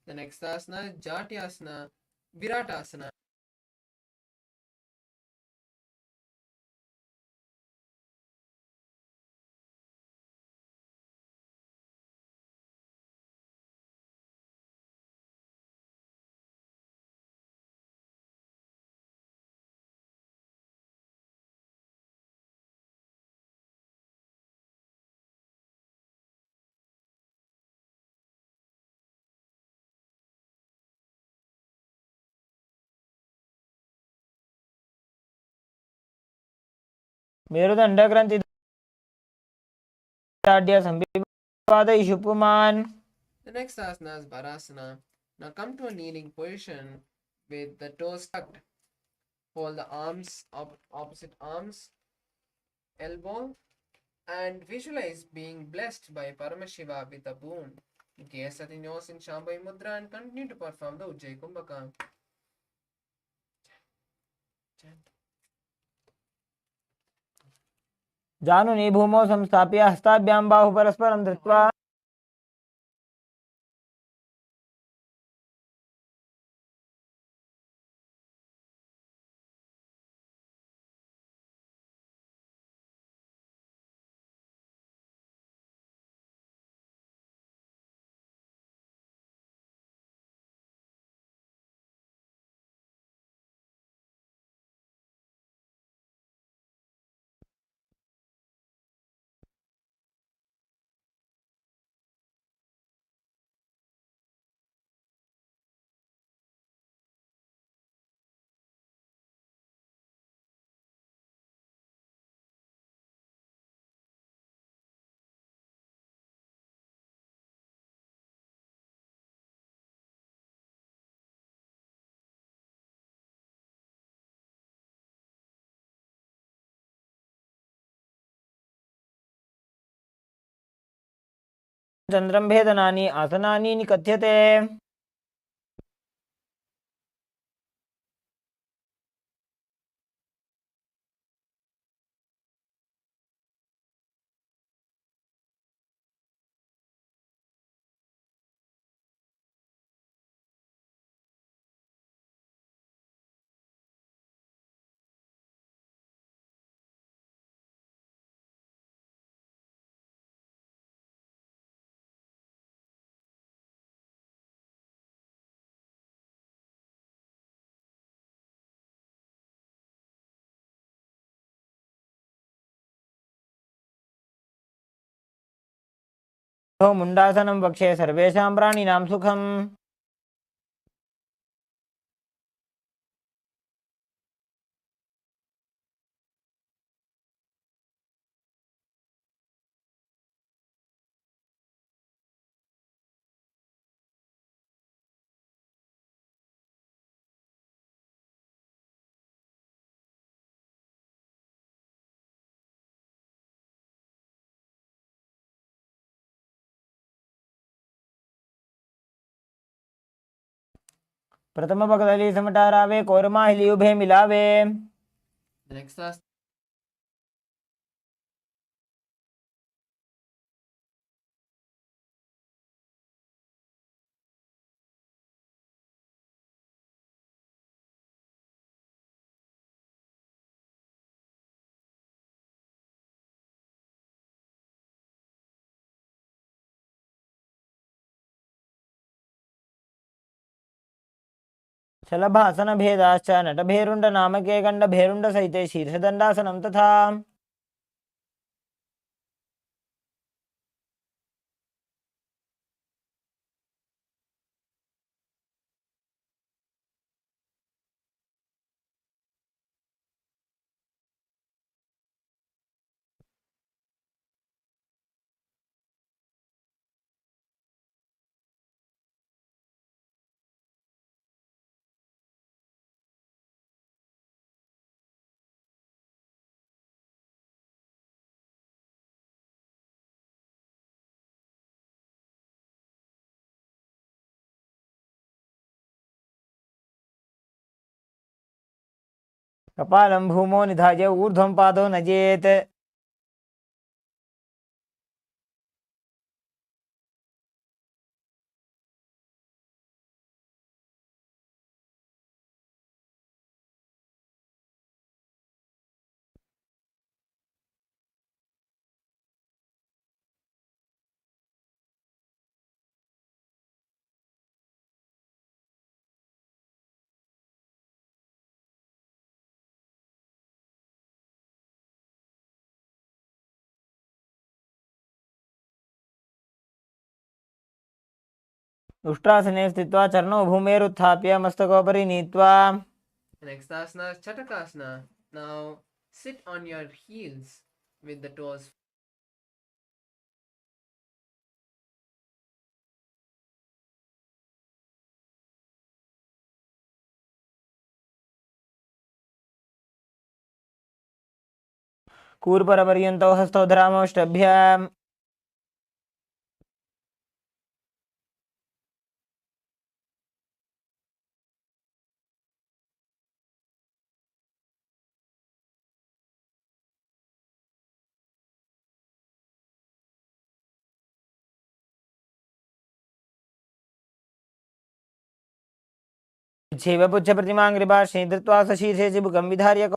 The next asana is Jatyasana, Viratasana. मेरुदंड ग्रंथि दाढ़्य संपिपादयिषु पुमान्. The next asana is Varasana. Now come to a kneeling position with the toes tucked. Hold the arms, opposite arms, elbow, and visualize being blessed by Paramashiva with a boon. Gaze at the nose in Shambhavi Mudra and continue to perform the Ujjayi Kumbhaka. जानुनी भूमौ संस्थाप्य हस्ताभ्यां बाहु परस्परं धृत्वा चंद्रं भेदनानि आसनानि निकथ्यते. मुंडासनं वक्षे सर्वेषां प्राणिनां सुखम्. प्रथम पगदली समटारावे कोरमा हिली उभे मिलावे. The next asana. शलभासन भेदाश्च नटभेरुण्ड नामके गण्ड भेरुण्ड सहिते शीर्षदण्डासनं तथा. कपालं भूमो निधाय ऊर्ध्वं पादो नजेत्. उष्ट्रासने स्थित्वा चरणौ भूमेरुत्थाप्य मस्तकोपरि नीत्वा. The next asana is Chatakasana. Now sit on your heels with the toes. कूर्परपर्यन्तौ हस्तौ धरामौष्टभ्याम्. छेव पुच्छ प्रतिमाङ्घ्रिपार्श्वे धृत्वा सशीर्षे चिबुकं विधार्य.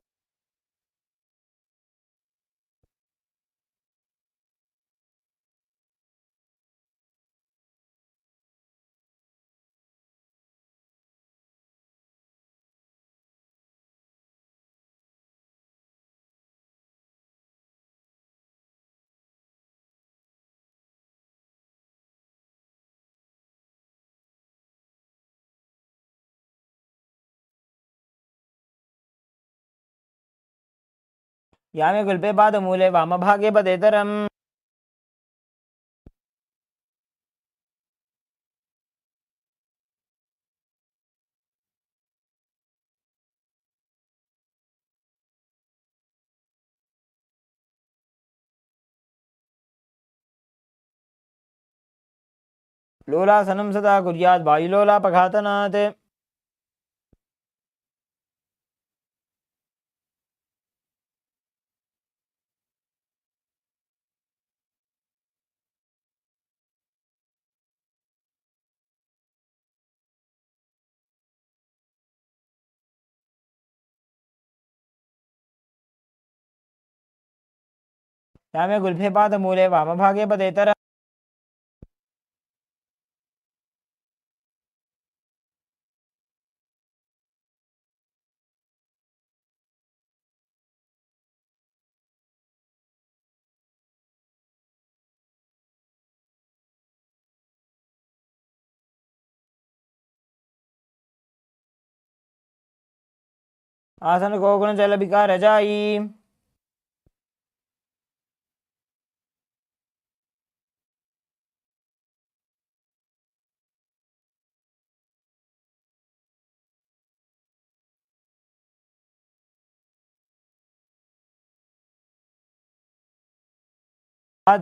यामे कुल्पे पादमूले वामभागे पदेतरम्. लोलासनं सदा कुर्यात् वायुलोलापघातनात्. यामे गुल्फे पादमूले वामभागे पदेतरम्. आसन को गुण जल विकार जाई.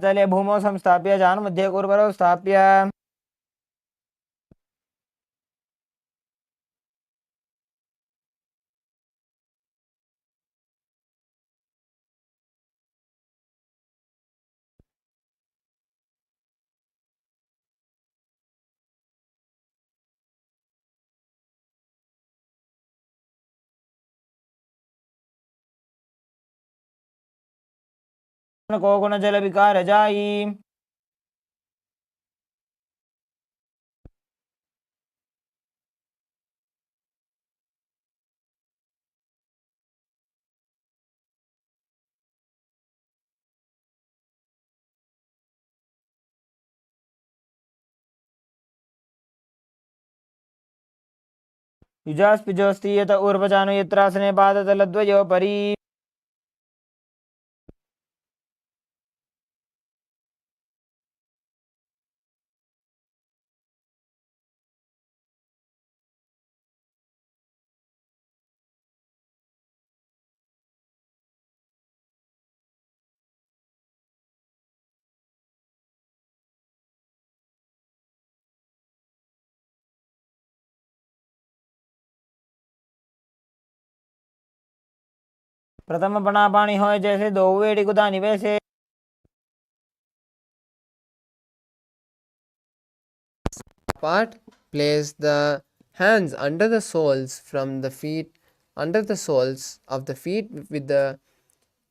तले भूमौ संस्थाप्य जान मध्ये कूर्वरौ स्थाप्य. को गुण जल विकार जाई। युजास्पिजोस्ति यत ऊर्वजानु यत्रासने पादतलद्वयोपरि। प्रथम पना पानी होय जैसे दो वेड़ी गुदानी वैसे। Part, place the hands under the soles from the feet, under the soles of the feet with the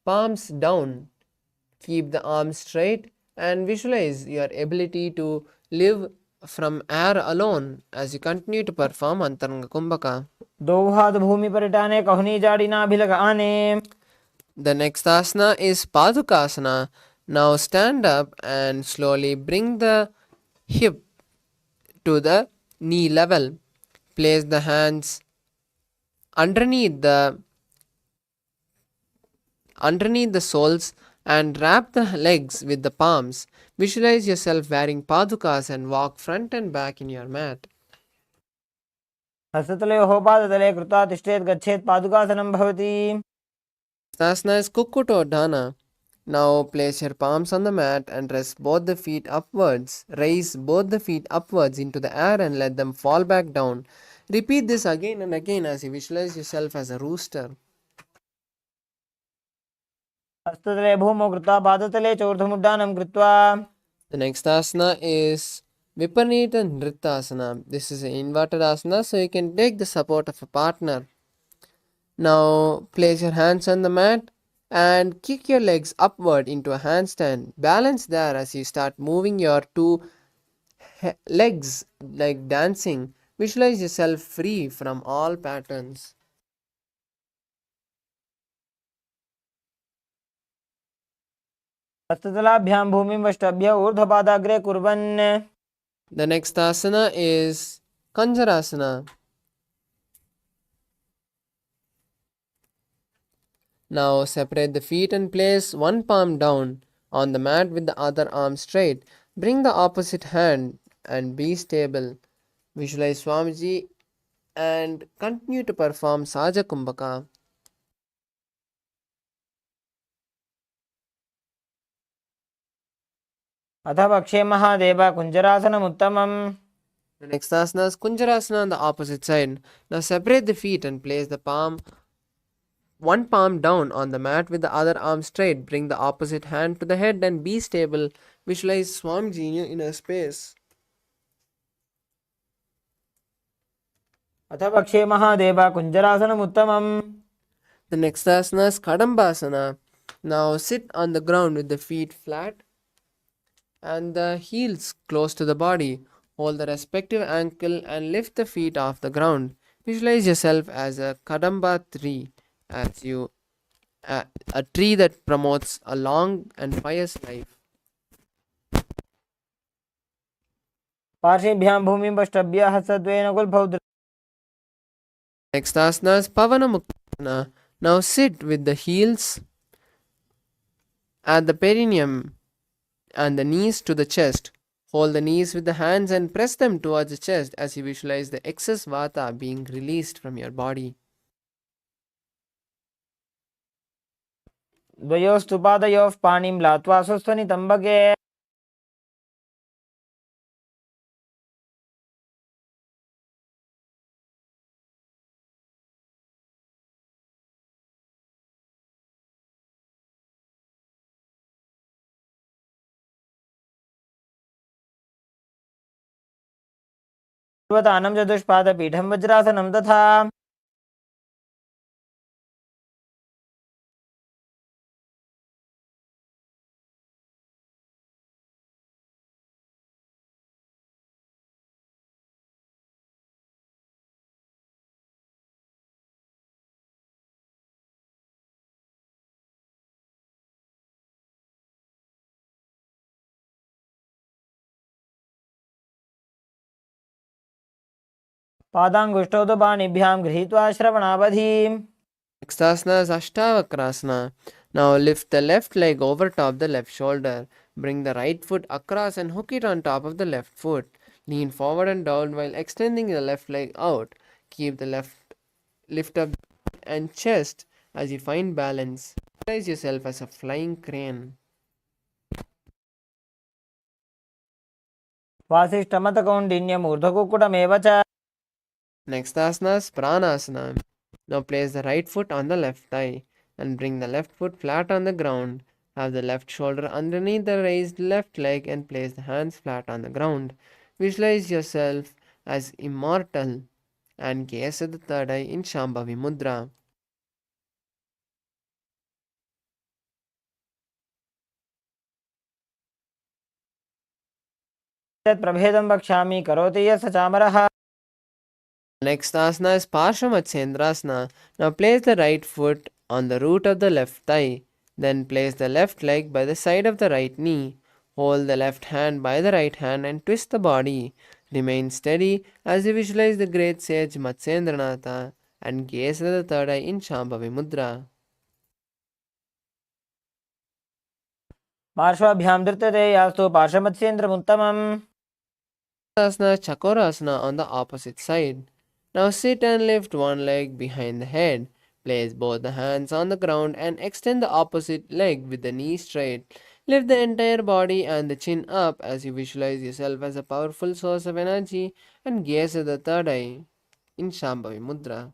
palms down. Keep the arms straight and visualize your ability to live from air alone as you continue to perform Antaranga Kumbhaka. दो हाथ भूमि पर टाने कहनी जाड़ी ना भी लगाने। The next asana is Padukasana. Now stand up and slowly bring the hip to the knee level. Place the hands underneath the soles and wrap the legs with the palms. Visualize yourself wearing padukas and walk front and back in your mat. हस्ततलयोः पादतले कृत्वा तिष्ठेत् गच्छेत् पादुकासनं भवति। Asana is Kukkutodhana. Now place your palms on the mat and rest both the feet upwards. Raise both the feet upwards into the air and let them fall back down. Repeat this again and again as you visualize yourself as a rooster. हस्ततले भूमौ कृत्वा पादतले चोर्ध्वमुड्डानं कृत्वा। The next asana is Viparita Nrittasana. This is an inverted asana, so you can take the support of a partner. Now place your hands on the mat and kick your legs upward into a handstand. Balance there as you start moving your two legs like dancing. Visualize yourself free from all patterns. हस्ततलाभ्यां भूमिं वष्टभ्य ऊर्ध्वपादाग्रे कुर्वन्। The next asana is Kanjarasana. Now separate the feet and place one palm down on the mat with the other arm straight. Bring the opposite hand and be stable. Visualize Swamiji and continue to perform Saja Kumbhaka. अथ पक्षे Mahadev कुञ्जरासनमुत्तमम्। The next asana is Kunjarasana on the opposite side. Now separate the feet and place the one palm down on the mat with the other arm straight. Bring the opposite hand to the head and be stable. Visualize Swamiji in your inner space. अथ पक्षे Mahadev कुञ्जरासनमुत्तमम्। The next asana is Kadambasana. Now sit on the ground with the feet flat and the heels close to the body. Hold the respective ankle and lift the feet off the ground. Visualize yourself as a Kadamba tree, a tree that promotes a long and pious life. पार्श्वेभ्यां भूमिं वष्टभ्य हस्तद्वयेन गुल्फौ। Next asana is Pavana Muktasana. Now sit with the heels at the perineum and the knees to the chest. Hold the knees with the hands and press them towards the chest as you visualize the excess vata being released from your body. द्वयोस्तु पादयोः पाणिं लात्वा स्वस्थनितम्बके। पर्वतानं चतुष्पादपीठं वज्रासनं तथा। पादाङ्गुष्ठौ तु पाणिभ्यां गृहीत्वा श्रवणावधिम्। Next asana is Ashtavakrasana. Now lift the left leg over top the left shoulder. Bring the right foot across and hook it on top of the left foot. Lean forward and down while extending the left leg out. Keep the left lift up and chest as you find balance. Visualize yourself as a flying crane. वासिष्ठमतकौण्डिन्यमूर्धकुक्कुटमेव च। Next asana is Pranasana. Now place the right foot on the left thigh and bring the left foot flat on the ground. Have the left shoulder underneath the raised left leg and place the hands flat on the ground. Visualize yourself as immortal and gaze at the third eye in Shambhavi Mudra. प्रभेदं वक्ष्यामि करोति यः स चामरः। Next asana is Parshamatsendrasana. Now place the right foot on the root of the left thigh. Then place the left leg by the side of the right knee. Hold the left hand by the right hand and twist the body. Remain steady as you visualize the great sage Matsyendranatha and gaze at the third eye in Shambhavi Mudra. पार्श्वाभ्यां धृत्यते यास्तु पार्श्वमत्स्येन्द्रमुत्तमम्। Asana Chakorasana on the opposite side. Now sit and lift one leg behind the head. Place both the hands on the ground and extend the opposite leg with the knee straight. Lift the entire body and the chin up as you visualize yourself as a powerful source of energy and gaze at the third eye in Shambhavi Mudra.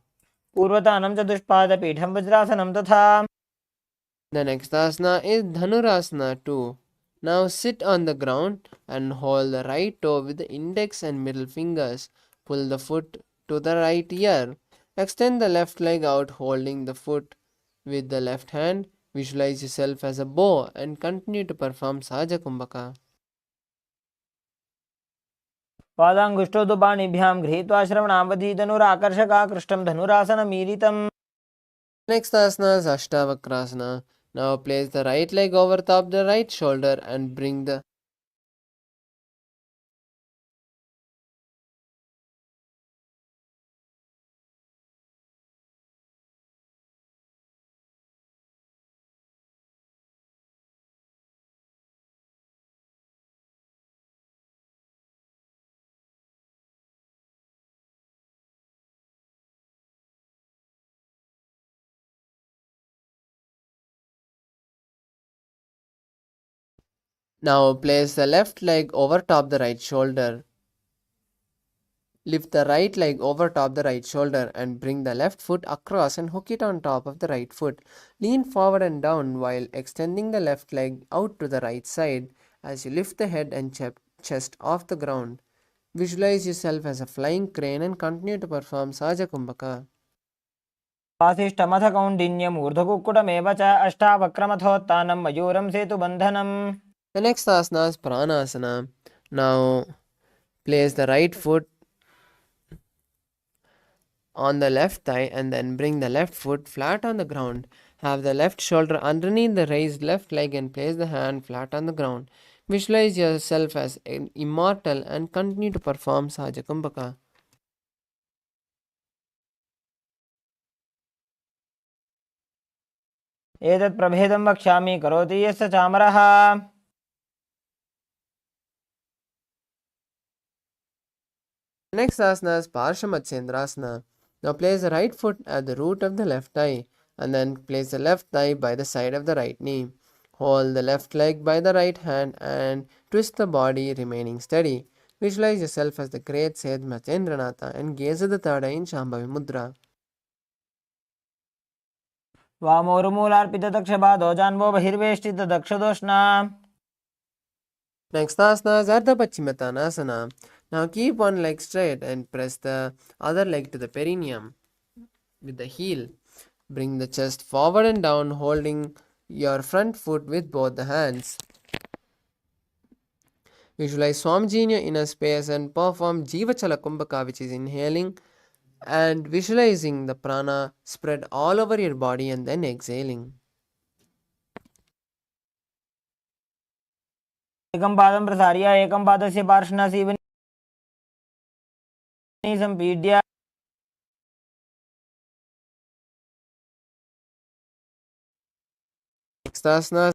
पूर्वतानं चतुष्पादपीठं वज्रासनं तथा। The next asana is Dhanurasana 2. Now sit on the ground and hold the right toe with the index and middle fingers. Pull the foot to the right ear. Extend the left leg out, holding the foot with the left hand. Visualize yourself as a bow and continue to perform Sahaja Kumbhaka. पादाङ्गुष्ठौ तु पाणिभ्यां गृहीत्वा श्रवणावधि धनुराकर्षकाकृष्टं धनुरासनमीलितम्। Next asana is Ashtavakrasana. Now place the right leg over top the right shoulder and bring the Now place the left leg over top the right shoulder. Lift the right leg over top the right shoulder and bring the left foot across and hook it on top of the right foot. Lean forward and down while extending the left leg out to the right side as you lift the head and chest off the ground. Visualize yourself as a flying crane and continue to perform Sahaja Kumbhaka. वासिष्ठमथ कौण्डिन्यमूर्धकुक्कुटमेव च अष्टावक्रमथोत्तानं मयूरं सेतुबन्धनम्। The next asana is Pranasana. Now place the right foot on the left thigh and then bring the left foot flat on the ground. Have the left shoulder underneath the raised left leg and place the hand flat on the ground. Visualize yourself as immortal and continue to perform Sahaja Kumbhaka. एतत् प्रभेदं वक्ष्यामि करोति यः स चामरः। Next asana is Parshamatsendrasana. Now place the right foot at the root of the left thigh and then place the left thigh by the side of the right knee. Hold the left leg by the right hand and twist the body, remaining steady. Visualize yourself as the great sage Matsyendranatha and gaze at the third eye in Shambhavi Mudra. वामोरुमूलार्पितदक्षपादो जान्वो बहिर्वेष्टितदक्षदोष्णा। Next asana is Ardha Paschimottanasana. Now keep one leg straight and press the other leg to the perineum with the heel. Bring the chest forward and down, holding your front foot with both the hands. Visualize Swamiji in your inner space and perform Jivachala Kumbhaka, which is inhaling and visualizing the prana spread all over your body and then exhaling. एकं पादं प्रसार्य एकं पादस्य पार्श्वना Seoni सम्पीड्य Next asana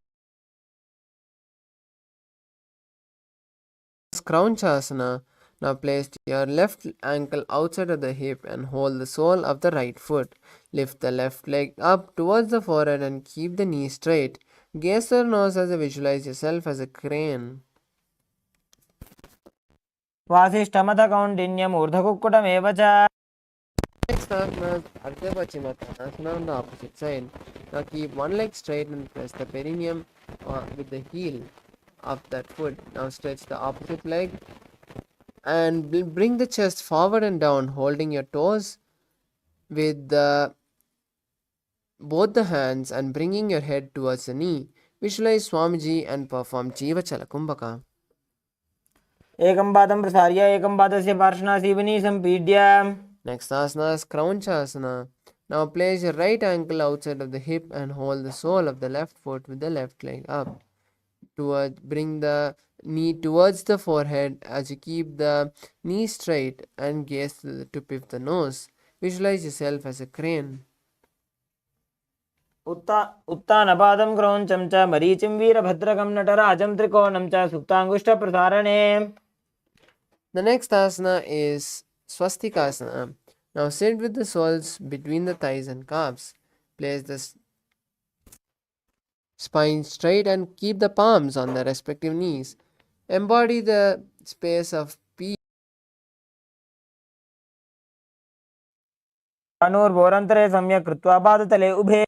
is Crouchasana. Now place your left ankle outside of the hip and hold the sole of the right foot. Lift the left leg up towards the forehead and keep the knee straight. Gaze to the nose as you visualize yourself as a crane. वासिष्ठमथ कौण्डिन्यमूर्धकुक्कुटमेव च. Next asana is Ardha Pachimatanasana on the opposite side. Now keep one leg straight and press the perineum with the heel of that foot. Now stretch the opposite leg and bring the chest forward and down, holding your toes with both the hands and bringing your head towards the knee. Visualize Swamiji and perform Jiva Chalakumbhaka. एकं पादं प्रसार्य एकं पादस्य पार्श्वनासीवनी सम्पीड्य. Next asana is Crouchasana. Now place your right ankle outside of the hip and hold the sole of the left foot with the left leg up. Bring the knee towards the forehead as you keep the knee straight and gaze to the tip of the nose. Visualize yourself as a crane. उत्तानपादं क्रौञ्चं च मरीचिं वीरभद्रकं नटराजं त्रिकोणं च सुप्ताङ्गुष्ठप्रसारणे. The next asana is Swastikasana. Now sit with the soles between the thighs and calves. Place the spine straight and keep the palms on the respective knees. Embody the space of peace. अनुर्भोरन्तरे सम्यक् कृत्वा पादतले उभे.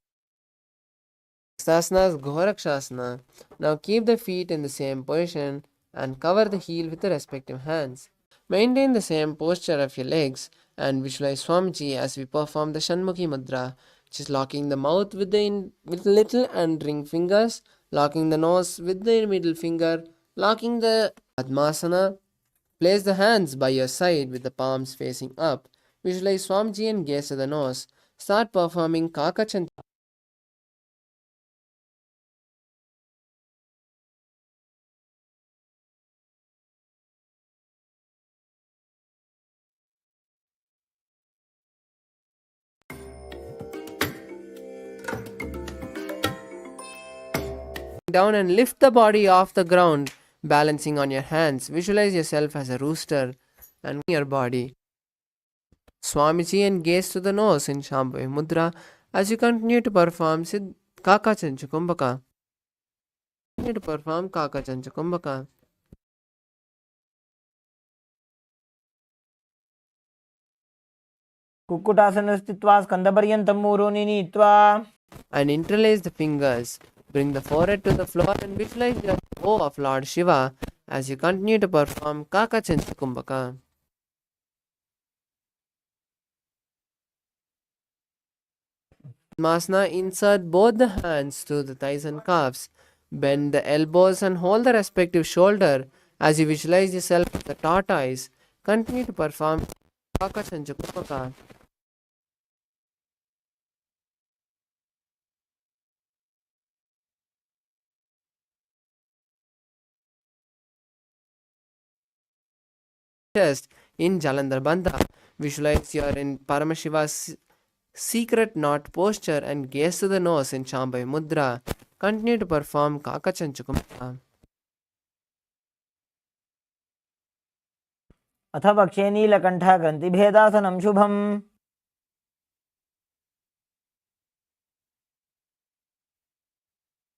Next asana is Ghorakshasana. Now keep the feet in the same position and cover the heel with the respective hands. Maintain the same posture of your legs and visualize Swamiji as we perform the Shanmukhi Mudra, which is locking the mouth with the little and ring fingers, locking the nose with the middle finger, locking the Padmasana. Place the hands by your side with the palms facing up. Visualize Swamiji and gaze to the nose. Start performing Kakachan. Down and lift the body off the ground, balancing on your hands. Visualize yourself as a rooster and your body. Swamiji and gaze to the nose in Shambhavi Mudra as you continue to perform Kaka Chanchukumbhaka. Continue to perform Kaka Chanchukumbhaka. कुक्कुटासने स्थित्वा स्कन्धपर्यन्तं मूरोनि नीत्वा. And interlace the fingers. Bring the forehead to the floor and visualize the O of Lord Shiva as you continue to perform Kaka Chanchukumbhaka. Padmasana, insert both the hands to the thighs and calves. Bend the elbows and hold the respective shoulder as you visualize yourself as the tortoise. Continue to perform Kaka Chanchukumbhaka. Chest in Jalandhar Bandha. Visualize you are in Paramashiva's secret knot posture and gaze to the nose in Shambhavi Mudra. Continue to perform Kaka Chanchukumbhaka. अथ वक्षे नीलकण्ठः ग्रन्थिभेदासनं शुभम्.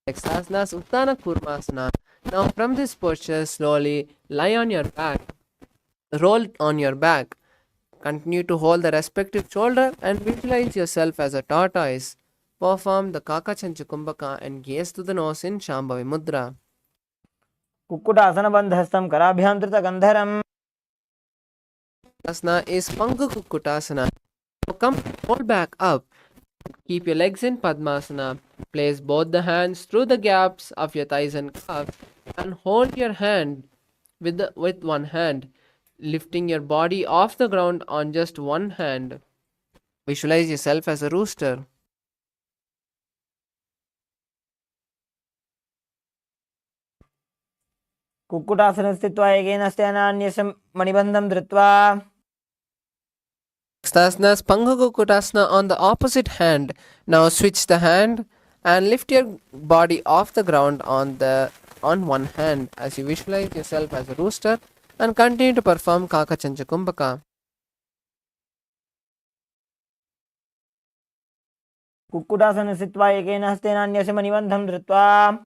Next asana is Uttana Kurmasana. Now from this posture, slowly lie on your back. Roll on your back. Continue to hold the respective shoulder and visualize yourself as a tortoise. Perform the Kaka Chanchukumbhaka and gaze to the nose in Shambhavi Mudra. कुक्कुटासनबन्धस्थं कराभ्यां धृतगन्धरम्. Asana is Pangu Kukkutasana. Now come hold back up. Keep your legs in Padmasana. Place both the hands through the gaps of your thighs and calves and hold your hand with one hand, lifting your body off the ground on just one hand. Visualize yourself as a rooster. कुक्कुटासने स्थित्वा एकेन हस्तेन मणिबन्धं धृत्वा. Asana is Pangu Kukkutasana on the opposite hand. Now switch the hand and lift your body off the ground on one hand as you visualize yourself as a rooster and continue to perform Kakachancha Kumbhaka. Kukkutasana स्थित्वा एकेन हस्तेन अन्यस्य मणिबन्धं धृत्वा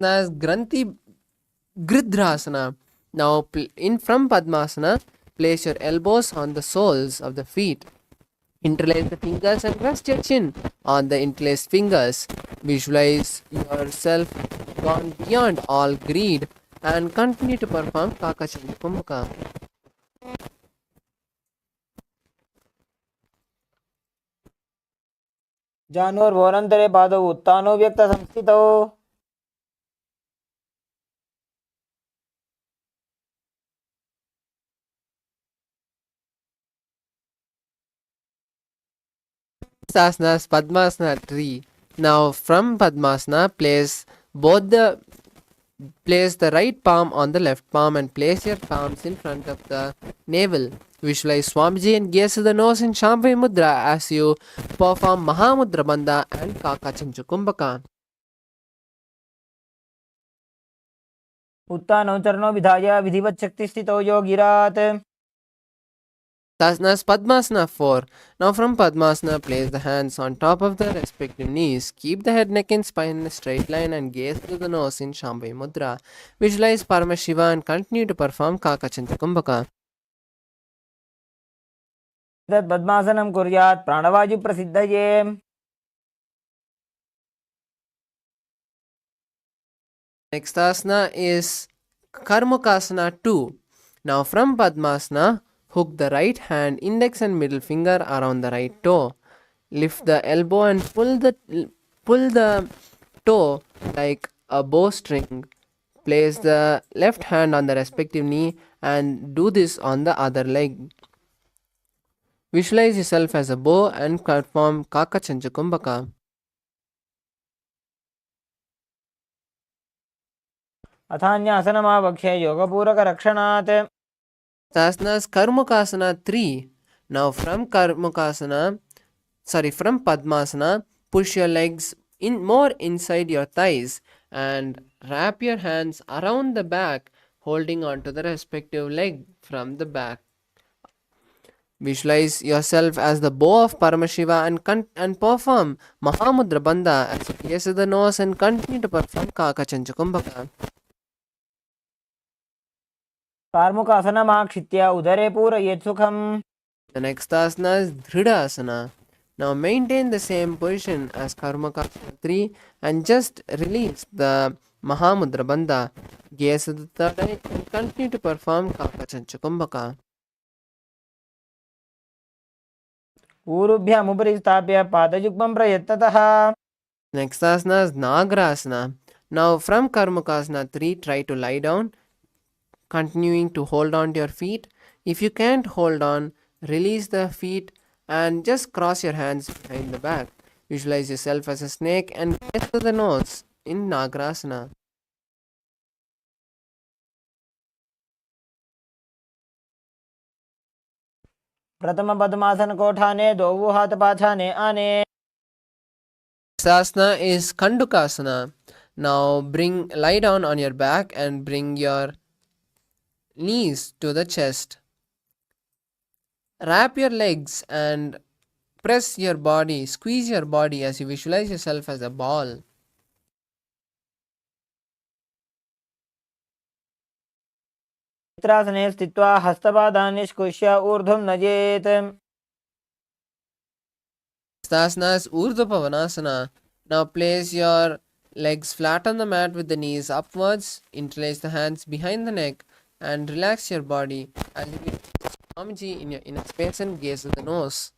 As Granthi Gridrasana. Now in from Padmasana, place your elbows on the soles of the feet. Interlace the fingers and rest your chin on the interlaced fingers. Visualize yourself gone beyond all greed and continue to perform Kakachancha Kumbhaka. जानोर्भोरन्तरे पादौ उत्तानो व्यक्तसंस्थितौ Asanas Padmasana tree. Now from Padmasana, place the right palm on the left palm and place your palms in front of the navel. Visualize Swamiji and gaze to the nose in Shambhavi Mudra as you perform Mahamudra Bandha and Kakachancha Kumbhaka. उत्तानौ चरणौ विधाय विधिवत् शक्तिस्थितौ योगिरात् Asanas Padmasana 4. Now from Padmasana, place the hands on top of the respective knees. Keep the head, neck and spine in a straight line and gaze to the nose in Shambhavi Mudra. Visualize Paramashiva and continue to perform Kakachancha Kumbhaka. तत् पद्मासनं कुर्यात् प्राणवायुप्रसिद्धये Next asana is Karmukasana 2. Now from Padmasana, hook the right hand, index and middle finger around the right toe. Lift the elbow and pull the toe like a bowstring. Place the left hand on the respective knee and do this on the other leg. Visualize yourself as a bow and perform Kakachancha Kumbhaka. अथान्यासनमावक्ष्य योगपूरकरक्षणात् Asanas Karmukasana 3. Now from Padmasana, push your legs more inside your thighs and wrap your hands around the back, holding onto the respective leg from the back. Visualize yourself as the bow of Paramashiva and perform Mahamudra Bandha as you gaze to the nose and continue to perform Kakachancha Kumbhaka. कार्मुकासनमाक्षित्य उदरे पूरयेत् सुखम् The next asana is Dridasana. Now maintain the same position as Karmakasana 3 and just release the Mahamudra Bandha. Gaze to the third eye and continue to perform Kakachancha Kumbhaka. ऊरुभ्यामुपरि स्थाप्य पादयुग्मं प्रयत्नतः Next asana is Nagrasana. Now from Karmakasana 3, try to lie down, continuing to hold on to your feet. If you can't hold on, release the feet and just cross your hands behind the back. Visualize yourself as a snake and gaze to the nose in Nagrasana. प्रथम पद्मासन कोठाने द्वौ हाथ पाछाने आने Next asana is Kandukasana. Now lie down on your back and bring your knees to the chest. Wrap your legs and press your body, squeeze your body as you visualize yourself as a ball. चित्रासने स्थित्वा हस्तपादान् निष्कुष्य ऊर्ध्वं नजेत् Asana is Urdhva Pavanasana. Now place your legs flat on the mat with the knees upwards, interlace the hands behind the neck and relax your body as you get Swamiji in your inner space and gaze to the nose.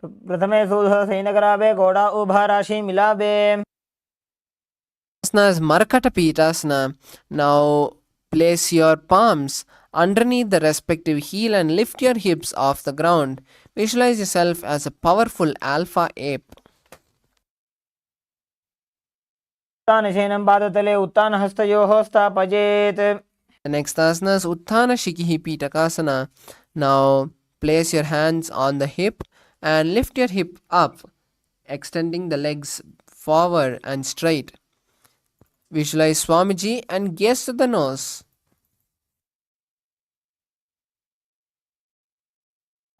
प्रथमे सूधः सैनकरावे घोड़ा उभा राशि मिलावे Asana is Markata Pitasana. Now place your palms underneath the respective heel and lift your hips off the ground. Visualize yourself as a powerful alpha ape. उत्तानशयनं पादतले उत्तानहस्तयोः स्थापयेत् The next asana is Utthana Shikihi Pitakasana. Now place your hands on the hip and lift your hip up extending the legs forward and straight. Visualize Swamiji and gaze to the nose.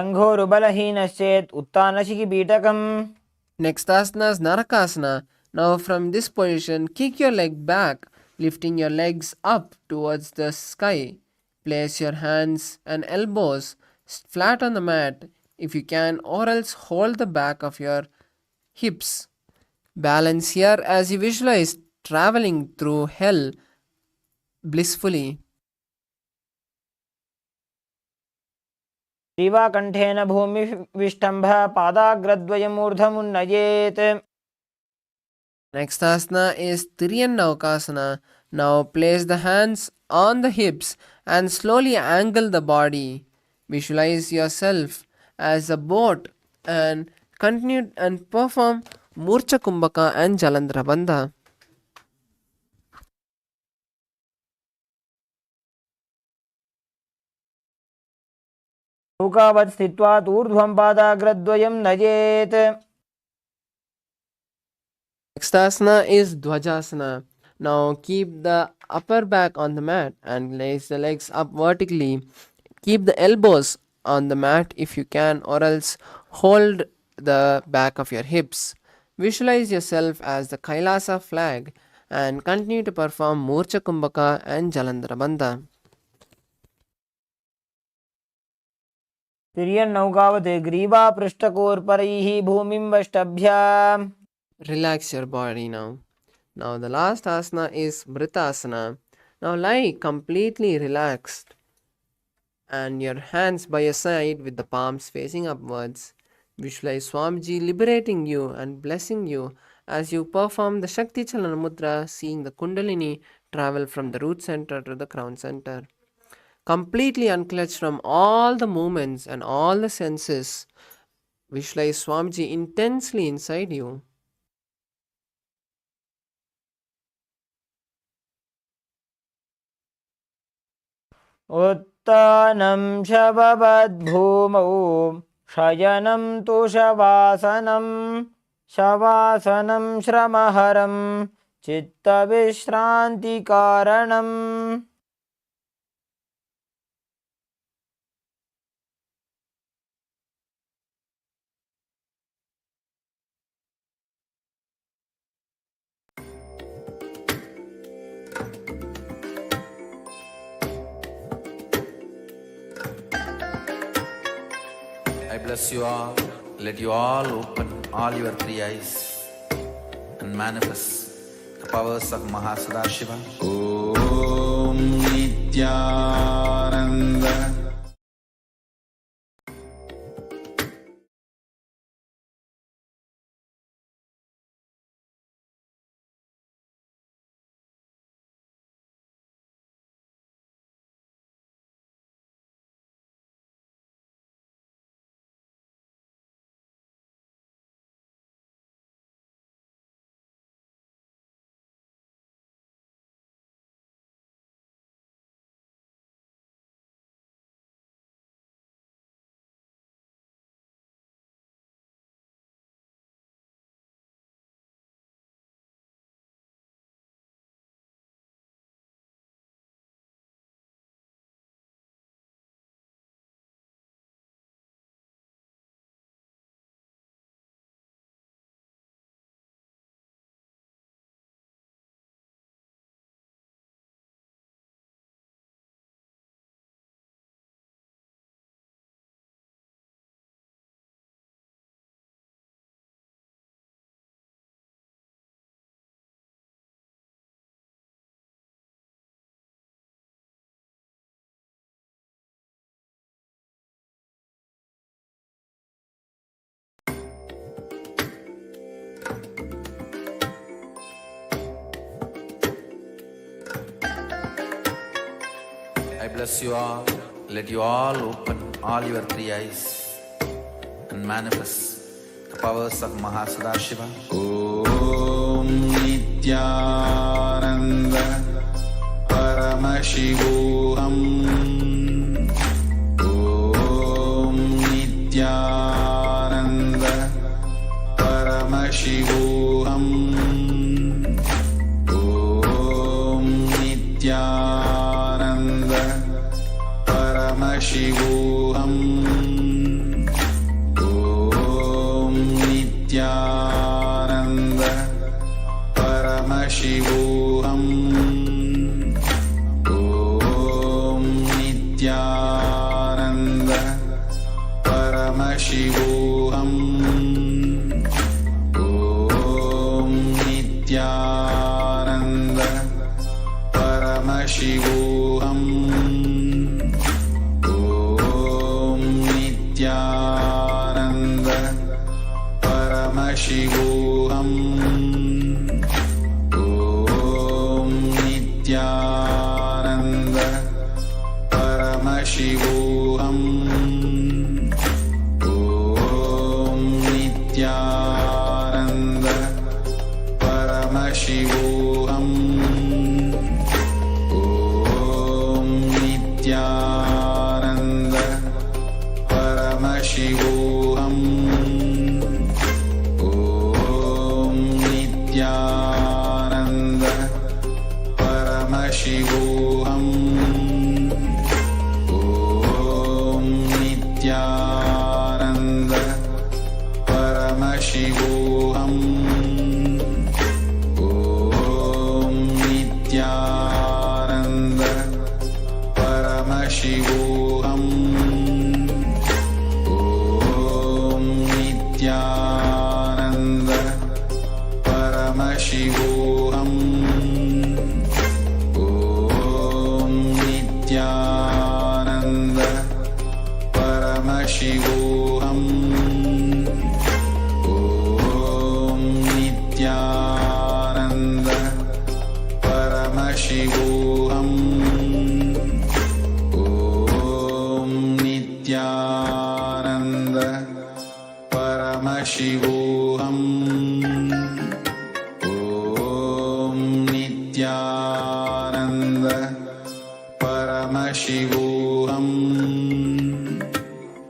Sanghorubalahinaschet uttanashiki beetakam. Next asana is Narakasana. Now from this position, kick your leg back, lifting your legs up towards the sky. Place your hands and elbows flat on the mat if you can, or else hold the back of your hips. Balance here as you visualize traveling through hell blissfully. Divakanthena bhumi vishtambha padagradvayamurdhamunnayet. Next asana is Tiryannaukasana. Now place the hands on the hips and slowly angle the body. Visualize yourself as a boat and continue and perform Murcha Kumbhaka and Jalandhara Bandha. Naukavat sthitvat urdhvam padagradvayam najet. Next asana is Dvajasana. Now keep the upper back on the mat and place the legs up vertically. Keep the elbows on the mat if you can, or else hold the back of your hips. Visualize yourself as the Kailasa flag and continue to perform Murcha Kumbhaka and Jalandhara Bandha. Tiryannaukavate griva prishtakorparaihi bhumim vashtabhya. Relax your body now. Now the last asana is Mritasana. Now lie completely relaxed and your hands by your side with the palms facing upwards. Visualize Swamiji liberating you and blessing you as you perform the Shakti Chalana Mudra, seeing the Kundalini travel from the root center to the crown center. Completely unclutched from all the movements and all the senses, visualize Swamiji intensely inside you. Uttanam shababad bhumau shayanam tu shavasanam shavasanam shramaharam chitta vishranti karanam. I bless you all. Let you all open all your three eyes and manifest the powers of Mahasadashiva. Om Nithyananda. I bless you all. Let you all open all your three eyes and manifest the powers of Mahasadashiva. Om Nithyananda Paramashivoham. Om Nithyananda Paramashivoham. Om Nithyananda Paramashivoham. Om Nithyananda Paramashivoham. Om Nithyananda Paramashivoham. Om Nithyananda Paramashivoham. Om Nithyananda Paramashivoham. Om Nithyananda Paramashivoham. Om Nithyananda Paramashivoham. Om Nithyananda Paramashivoham. Om Nithyananda Paramashivoham. Om Nithyananda Paramashivoham. Om Nithyananda Paramashivoham. Om Nithyananda Paramashivoham. Om Nithyananda Paramashivoham. Om Nithyananda Paramashivoham. Om Nithyananda Paramashivoham. Om Nithyananda Paramashivoham.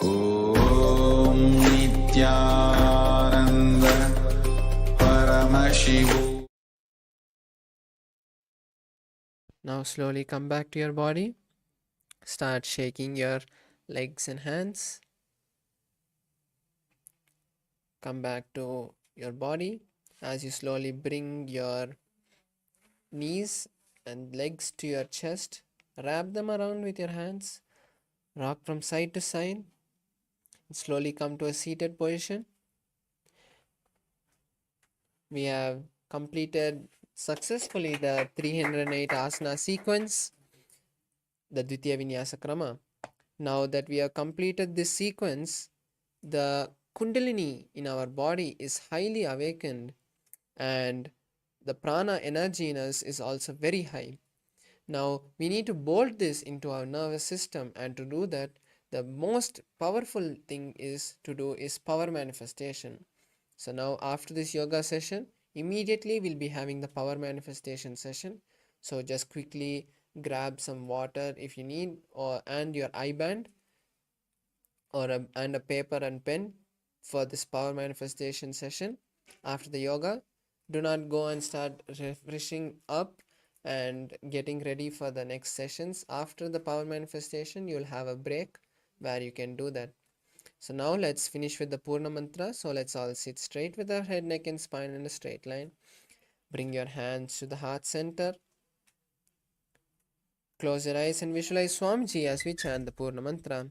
Om Nithyananda Paramashivoham. Now slowly come back to your body. Start shaking your legs and hands. Come back to your body as you slowly bring your knees and legs to your chest. Wrap them around with your hands. Rock from side to side. Slowly come to a seated position. We have completed successfully the 308 asana sequence, the Dvitiya Vinyasa Krama. Now that we have completed this sequence, the Kundalini in our body is highly awakened and the prana energy in us is also very high. Now we need to bolt this into our nervous system, and to do that, the most powerful thing is power manifestation. So now after this yoga session, immediately we'll be having the power manifestation session. So just quickly grab some water if you need, and your eye band and a paper and pen for this power manifestation session. After the yoga, do not go and start refreshing up and getting ready for the next sessions. After the power manifestation, you'll have a break where you can do that. So now let's finish with the Purna Mantra. So let's all sit straight with our head, neck and spine in a straight line. Bring your hands to the heart center. Close your eyes and visualize Swamiji as we chant the Purna Mantra.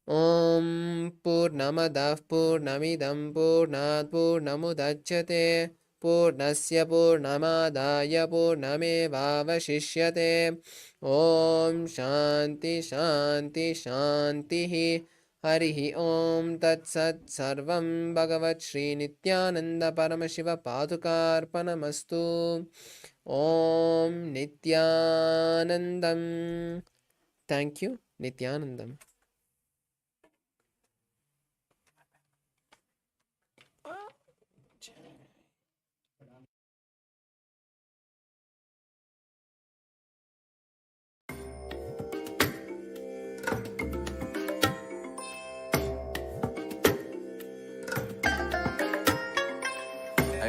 Om Purnamadah Purnamidam Purnat Purnamudachyate Purnasya Purnamadaya Purnamevavashishyate. Om Shanti Shanti Shanti. Harihi Om Tat Sat Sarvam Bhagavat Shri Nithyananda Paramashiva Padukarpanamastu. Om Nithyanandam. Thank you, Nithyanandam. I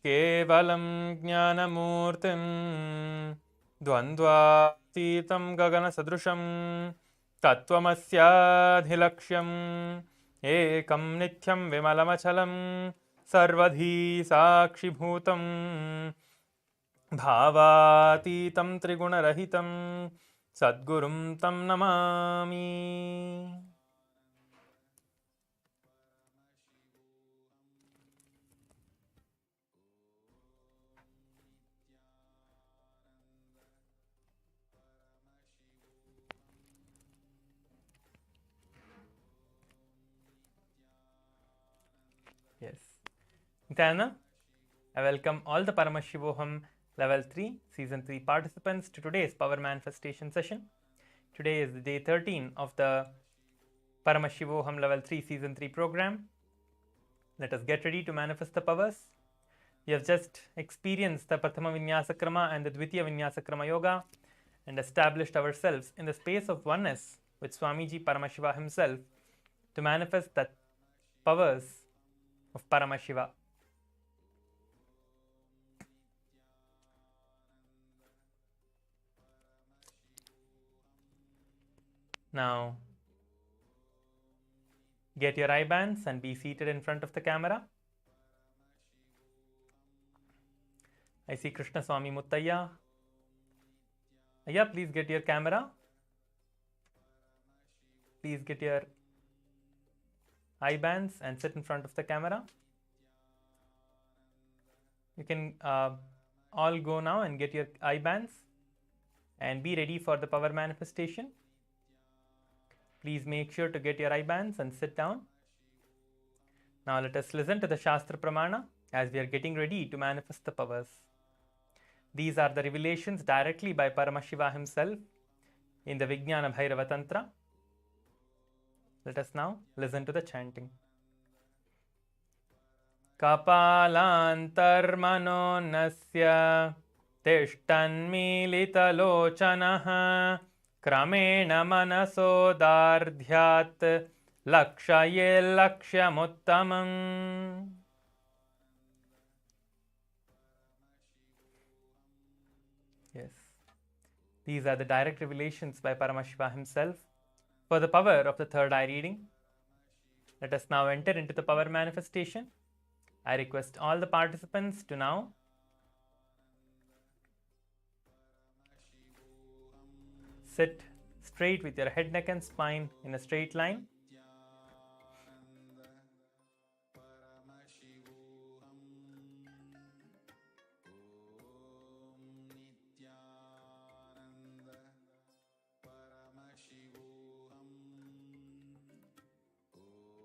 केवलं ज्ञानमूर्तिं द्वन्द्वातीतं गगनसदृशं तत्त्वमस्याधिलक्ष्यम् एकं नित्यं विमलमचलं सर्वधी साक्षिभूतं भावातीतं त्रिगुणरहितं सद्गुरुं तं Namami. Yes. Nithyananda, I welcome all the Paramashivoham Level 3, Season 3 participants to today's Power Manifestation session. Today is the day 13 of the Paramashivoham Level 3, Season 3 program. Let us get ready to manifest the powers. We have just experienced the Prathama Vinyasakrama and the Dvitiya Vinyasakrama Yoga and established ourselves in the space of oneness with Swamiji Paramashiva himself to manifest the powers of Paramashiva. Now, get your eye bands and be seated in front of the camera. I see Krishna Swami Muttaya. Ayya, please get your camera. Please get your eye bands and sit in front of the camera. You can all go now and get your eye bands and be ready for the power manifestation. Please make sure to get your eye bands and sit down. Now let us listen to the Shastra Pramana as we are getting ready to manifest the powers. These are the revelations directly by Paramashiva himself in the Vijnana Bhairava Tantra. Let us now listen to the chanting. Kapalantarmano nasya tishtanmilitalochanaha kramena manasodardhyat lakshaye lakshyamuttamam. Yes, these are the direct revelations by Paramashiva himself for the power of the third eye reading. Let us now enter into the power manifestation. I request all the participants to now sit straight with your head, neck and spine in a straight line.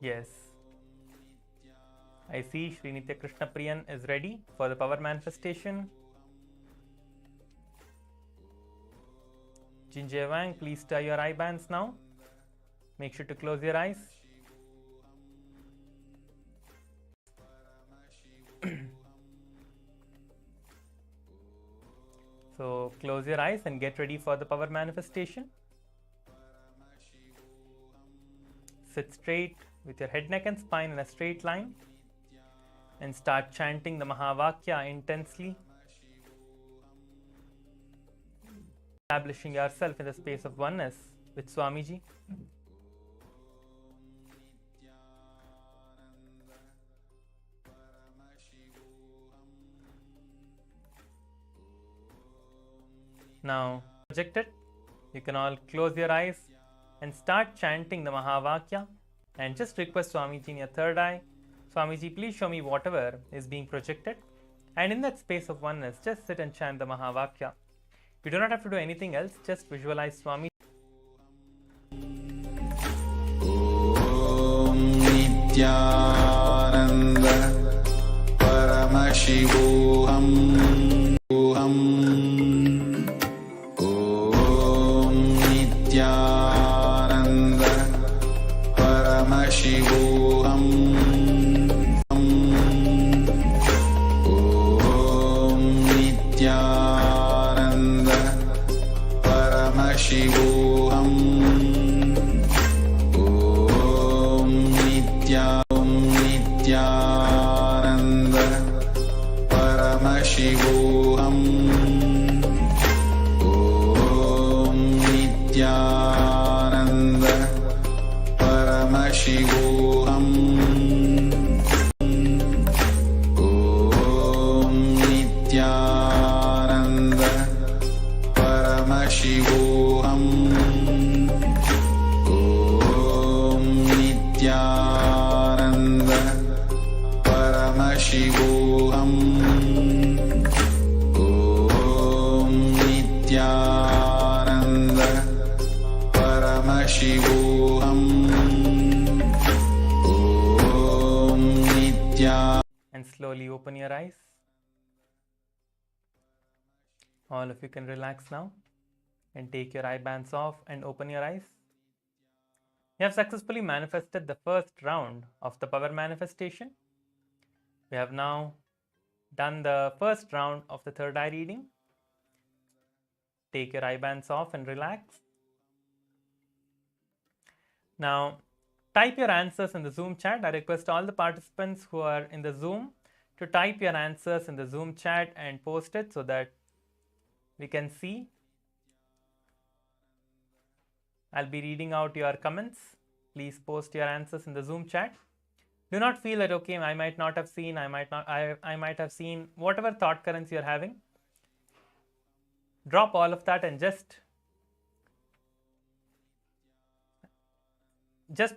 Yes. I see Sri Nitya Krishna Priyan is ready for the power manifestation. Jinjay Wang, please tie your eye bands now. Make sure to close your eyes. So close your eyes and get ready for the power manifestation. Sit straight with your head, neck and spine in a straight line and start chanting the Mahavakya intensely, establishing yourself in the space of oneness with Swamiji. Now, projected, you can all close your eyes and start chanting the Mahavakya and just request Swamiji in your third eye, Swamiji, please show me whatever is being projected, and in that space of oneness, just sit and chant the Mahavakya. You do not have to do anything else, just visualize Swami. Om Nithyananda Paramashivoham. Om Nithyananda Paramashivoham. Om Nithyananda Paramashivoham. Om Nithyananda Paramashivoham. Paramashivoham. Om Nithyananda. And slowly open your eyes. All of you can relax now and take your eye bands off and open your eyes. You have successfully manifested the first round of the power manifestation. We have now done the first round of the third eye reading. Take your eye bands off and relax. Now, type your answers in the Zoom chat. I request all the participants who are in the Zoom to type your answers in the Zoom chat and post it so that we can see. I'll be reading out your comments. Please post your answers in the Zoom chat. Do not feel that, okay, I might not have seen, I might have seen, whatever thought currents you're having. Drop all of that and just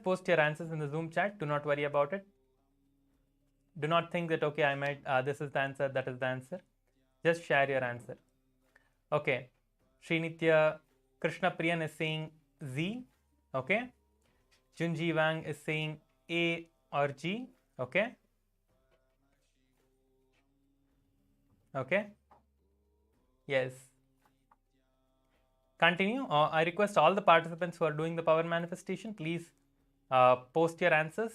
post your answers in the Zoom chat. Do not worry about it. Do not think that, okay, I might, this is the answer, that is the answer. Just share your answer. Okay. Srinitya Krishna Priyan is saying Z. Okay. Junji Wang is saying A or G. Okay. Okay. Yes. Continue. I request all the participants who are doing the power manifestation, please post your answers.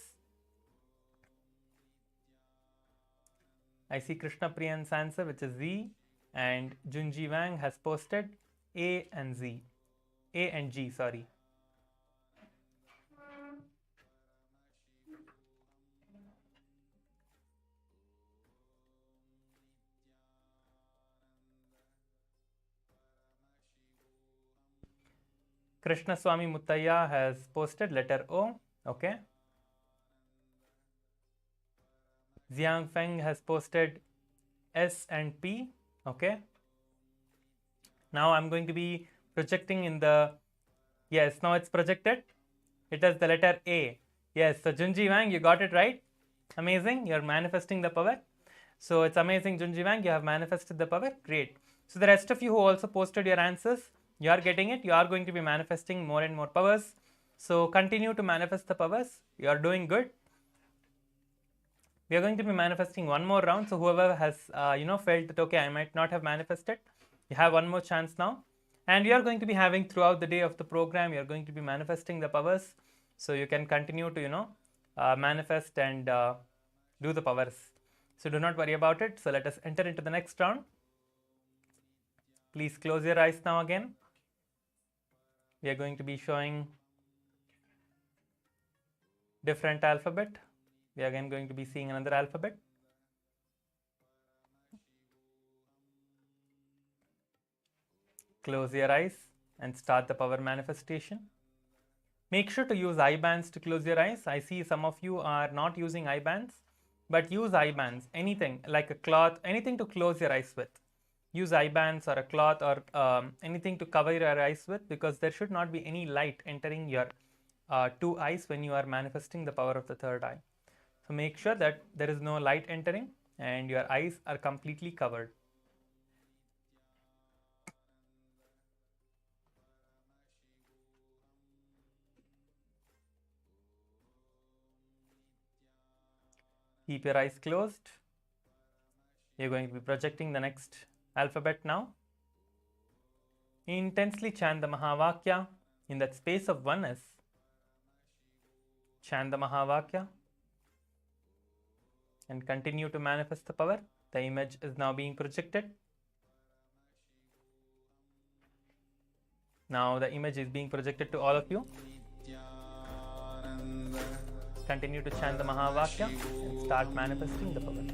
I see Krishna Priyan's answer, which is Z, and Junji Wang has posted A and Z. A and G, sorry. Krishna Swami Muttaya has posted letter O. Okay. Xiang Feng has posted S and P. Okay. Now I'm going to be projecting in the, yes, now it's projected. It has the letter A. Yes, so Junji Wang, you got it right. Amazing. You're manifesting the power. So it's amazing, Junji Wang, you have manifested the power. Great. So the rest of you who also posted your answers, you are getting it. You are going to be manifesting more and more powers. So continue to manifest the powers. You are doing good. We are going to be manifesting one more round. So whoever has, felt that, okay, I might not have manifested, you have one more chance now. And we are going to be having throughout the day of the program, you are going to be manifesting the powers. So you can continue to, manifest and do the powers. So do not worry about it. So let us enter into the next round. Please close your eyes now again. We are going to be showing different alphabet. We are again going to be seeing another alphabet. Close your eyes and start the power manifestation. Make sure to use eye bands to close your eyes. I see some of you are not using eye bands, but use eye bands, anything like a cloth, anything to close your eyes with. Use eye bands or a cloth or anything to cover your eyes with, because there should not be any light entering your two eyes when you are manifesting the power of the third eye. So make sure that there is no light entering and your eyes are completely covered. Keep your eyes closed. You're going to be projecting the next alphabet now. Intensely chant the Mahavakya in that space of oneness. Chant the Mahavakya and continue to manifest the power. The image is now being projected. Now the image is being projected to all of you. Continue to chant the Mahavakya and start manifesting the power.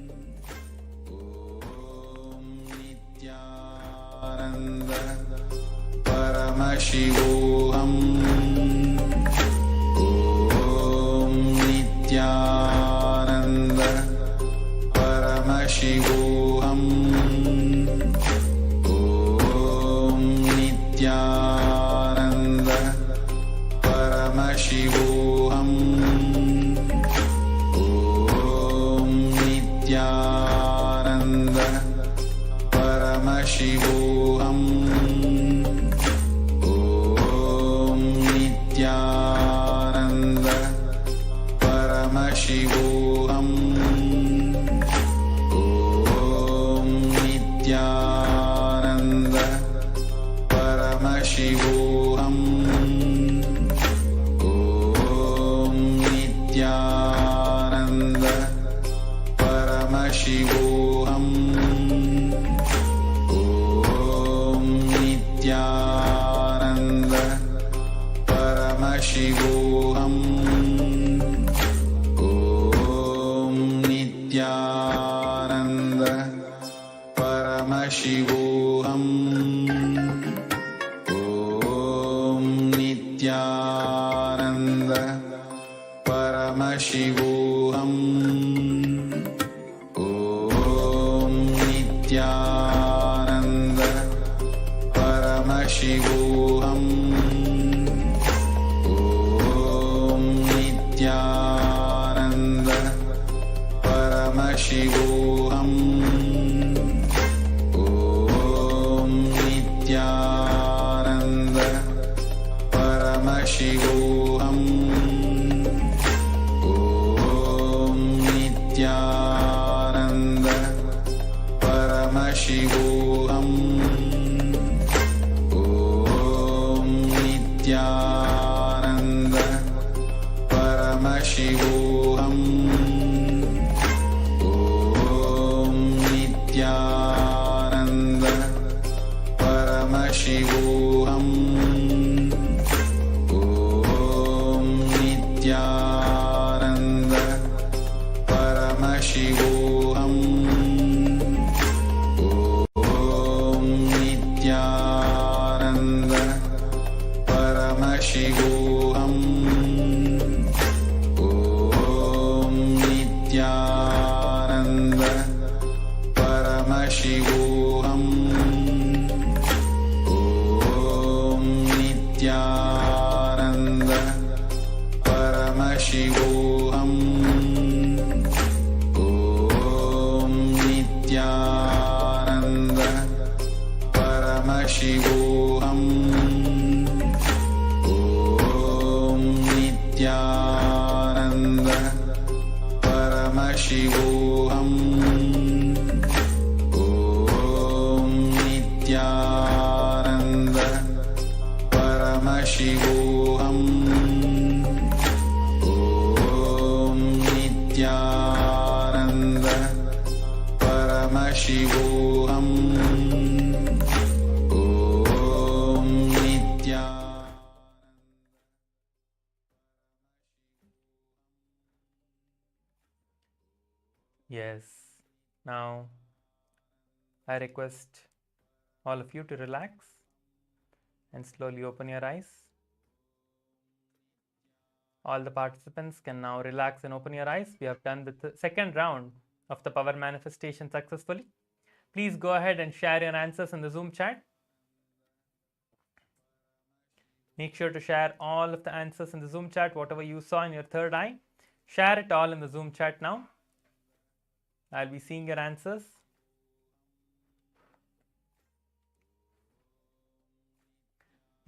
Paramashivoham. Om Nithyananda. Paramashivoham. Om Nithyananda. Paramashivoham. Om Nithyananda. Paramashivoham. Om Nithyananda. Paramashivoham. Om Nithyananda Paramashivoham. Om Nithyananda Paramashivoham. Om Nithyananda Paramashivoham. Om Nithyananda Paramashivoham. Om Nithyananda Paramashivoham. Om Nithyananda Paramashivoham. Om Nithyananda Paramashivoham. Om Nithyananda Paramashivoham. Om Nithyananda Paramashivoham. Om Nithyananda Paramashivoham. Om Nithyananda Paramashivoham. Om Nithyananda Paramashivoham. Om Nithyananda Paramashivoham. Om Nithyananda Paramashivoham. Om Nithyananda Paramashivoham. Om Nithyananda Paramashivoham. Om Nithyananda Paramashivoham. Om Nithyananda Paramashivoham. Om Nithyananda. Yes. Now, I request all of you to relax and slowly open your eyes. All the participants can now relax and open your eyes. We have done the second round of the power manifestation successfully. Please go ahead and share your answers in the Zoom chat. Make sure to share all of the answers in the Zoom chat, whatever you saw in your third eye. Share it all in the Zoom chat now. I'll be seeing your answers.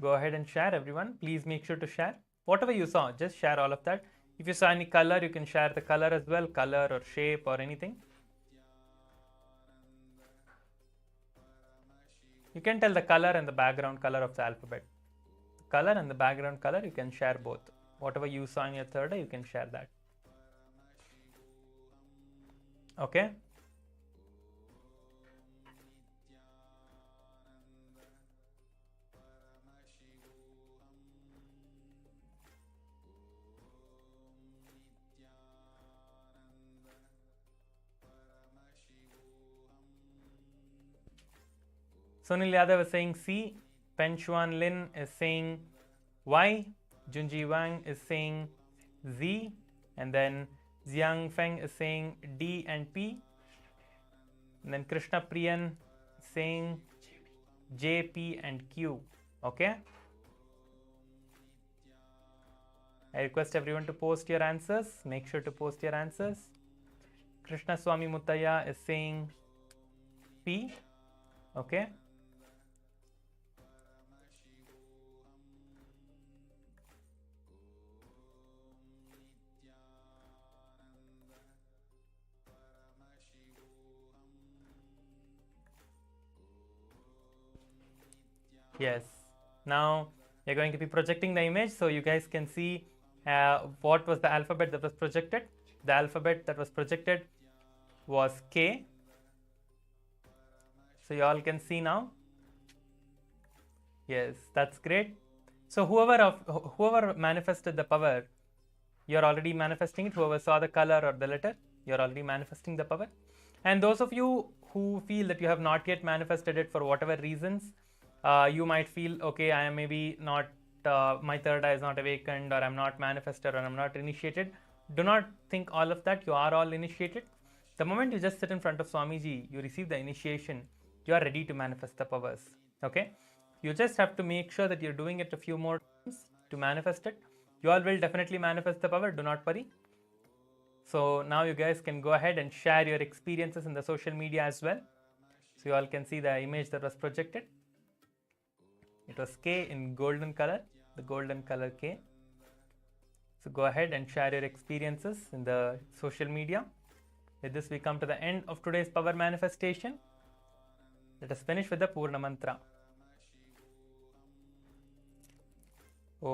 Go ahead and share, everyone. Please make sure to share. Whatever you saw, just share all of that. If you saw any color, you can share the color as well, color or shape or anything. You can tell the color and the background color of the alphabet. The color and the background color, you can share both. Whatever you saw in your third eye, you can share that. Okay? Sunil Yadav is saying C. Penchuan Lin is saying Y. Junji Wang is saying Z. And then Xiang Feng is saying D and P. And then Krishna Priyan is saying J, P and Q. Okay? I request everyone to post your answers. Make sure to post your answers. Krishna Swami Muttaya is saying P. Okay? Yes. Now you're going to be projecting the image so you guys can see what was the alphabet that was projected. The alphabet that was projected was K. So you all can see now. Yes, that's great. So whoever manifested the power, you're already manifesting it. Whoever saw the color or the letter, you're already manifesting the power. And those of you who feel that you have not yet manifested it for whatever reasons, you might feel, okay, I am maybe not, my third eye is not awakened, or I'm not manifested, or I'm not initiated. Do not think all of that. You are all initiated. The moment you just sit in front of Swamiji, you receive the initiation, you are ready to manifest the powers. Okay? You just have to make sure that you're doing it a few more times to manifest it. You all will definitely manifest the power. Do not worry. So now you guys can go ahead and share your experiences in the social media as well. So you all can see the image that was projected. It was K in golden color, the golden color K. So go ahead and share your experiences in the social media. With this, we come to the end of today's power manifestation. Let us finish with the Purna Mantra. Om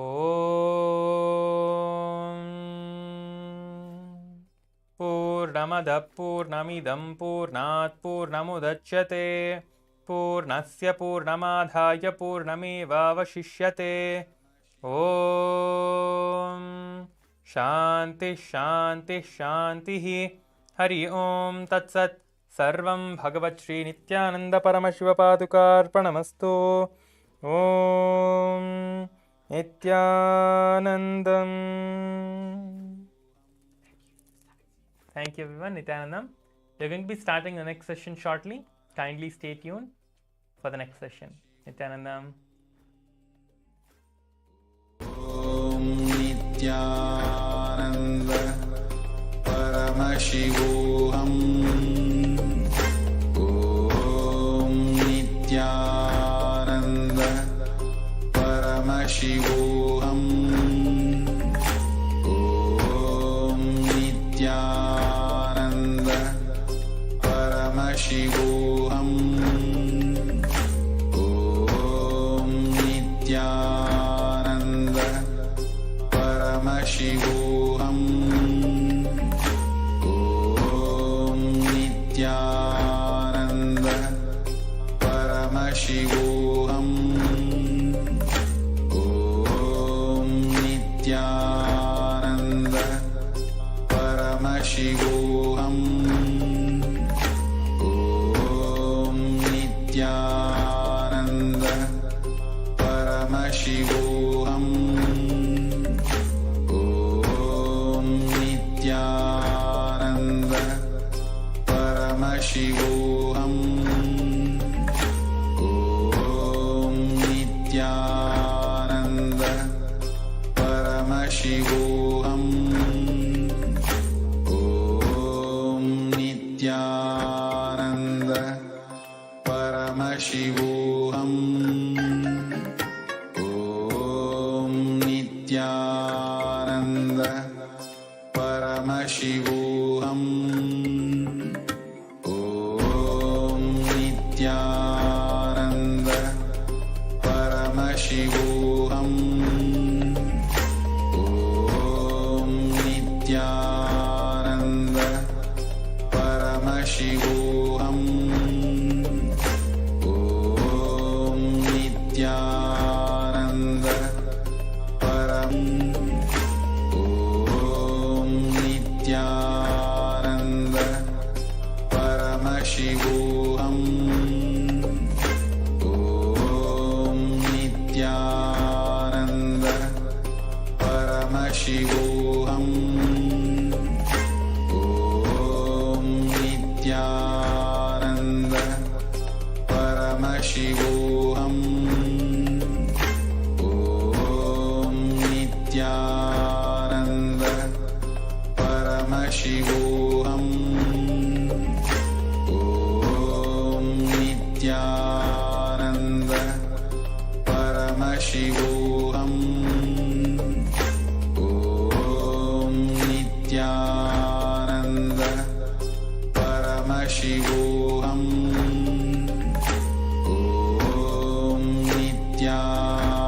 Purnamada Purnamidam Purnat Purnamudachyate Purnasya Purnamadhaya Purnameva Vashishyate. Om Shanti Shanti Shanti Hari Om Tat Sat Sarvam Bhagavat Shri Nithyananda Paramashivapadukarpanamastu. Om Nithyanandam. Thank you everyone. Nithyanandam. We're going to be starting the next session shortly. Kindly stay tuned for the next session. Nithyanandam. Om Nithyananda Paramashivoham. Om Nithyananda Paramashivoham. Om Nithyananda Paramashivoham. Om Nithyananda Paramashivoham. Om Nithyananda Paramashivoham. Om Nithyananda Paramashivoham. Om Nithyananda Paramashivoham. Om Nithyananda Paramashivoham. Om Nithyananda Paramashivoham. Om Nithyananda Paramashivoham. Om Nithyananda Paramashivoham. Om Nithyananda Paramashivoham. Om Nithyananda Paramashivoham. Om Nithyananda Om Nithyananda Paramashivoham. Om Nithyananda Paramashivoham. Om Nithyananda Paramashivoham. Om Nithyananda Paramashivoham. Om Nithyananda Paramashivoham. Om Nithyananda Paramashivoham. Om Nithyananda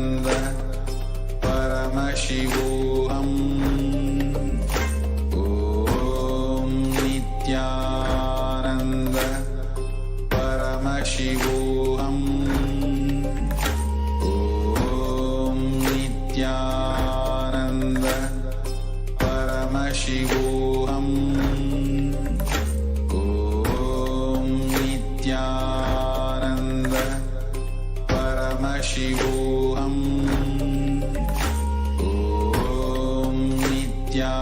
Paramashivoham. Om Nithyananda Paramashivoham. Om Nithyananda Paramashivoham. Om Nithyananda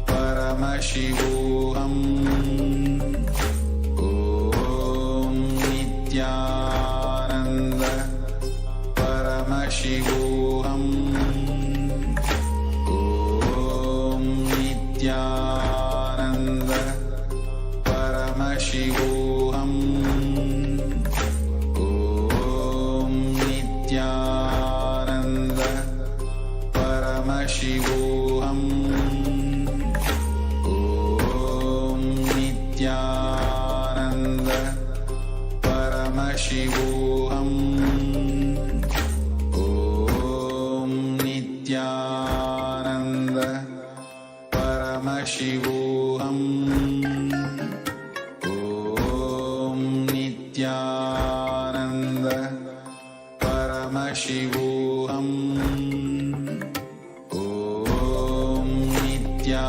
Paramashivoham. Om Nithyananda Paramashivoham. Om Nithyananda Paramashivoham. Om Nithyananda Paramashivoham. Om Nithyananda Paramashivoham. Om Nithyananda Paramashivoham. Om Nithyananda Paramashivoham. Om Nithyananda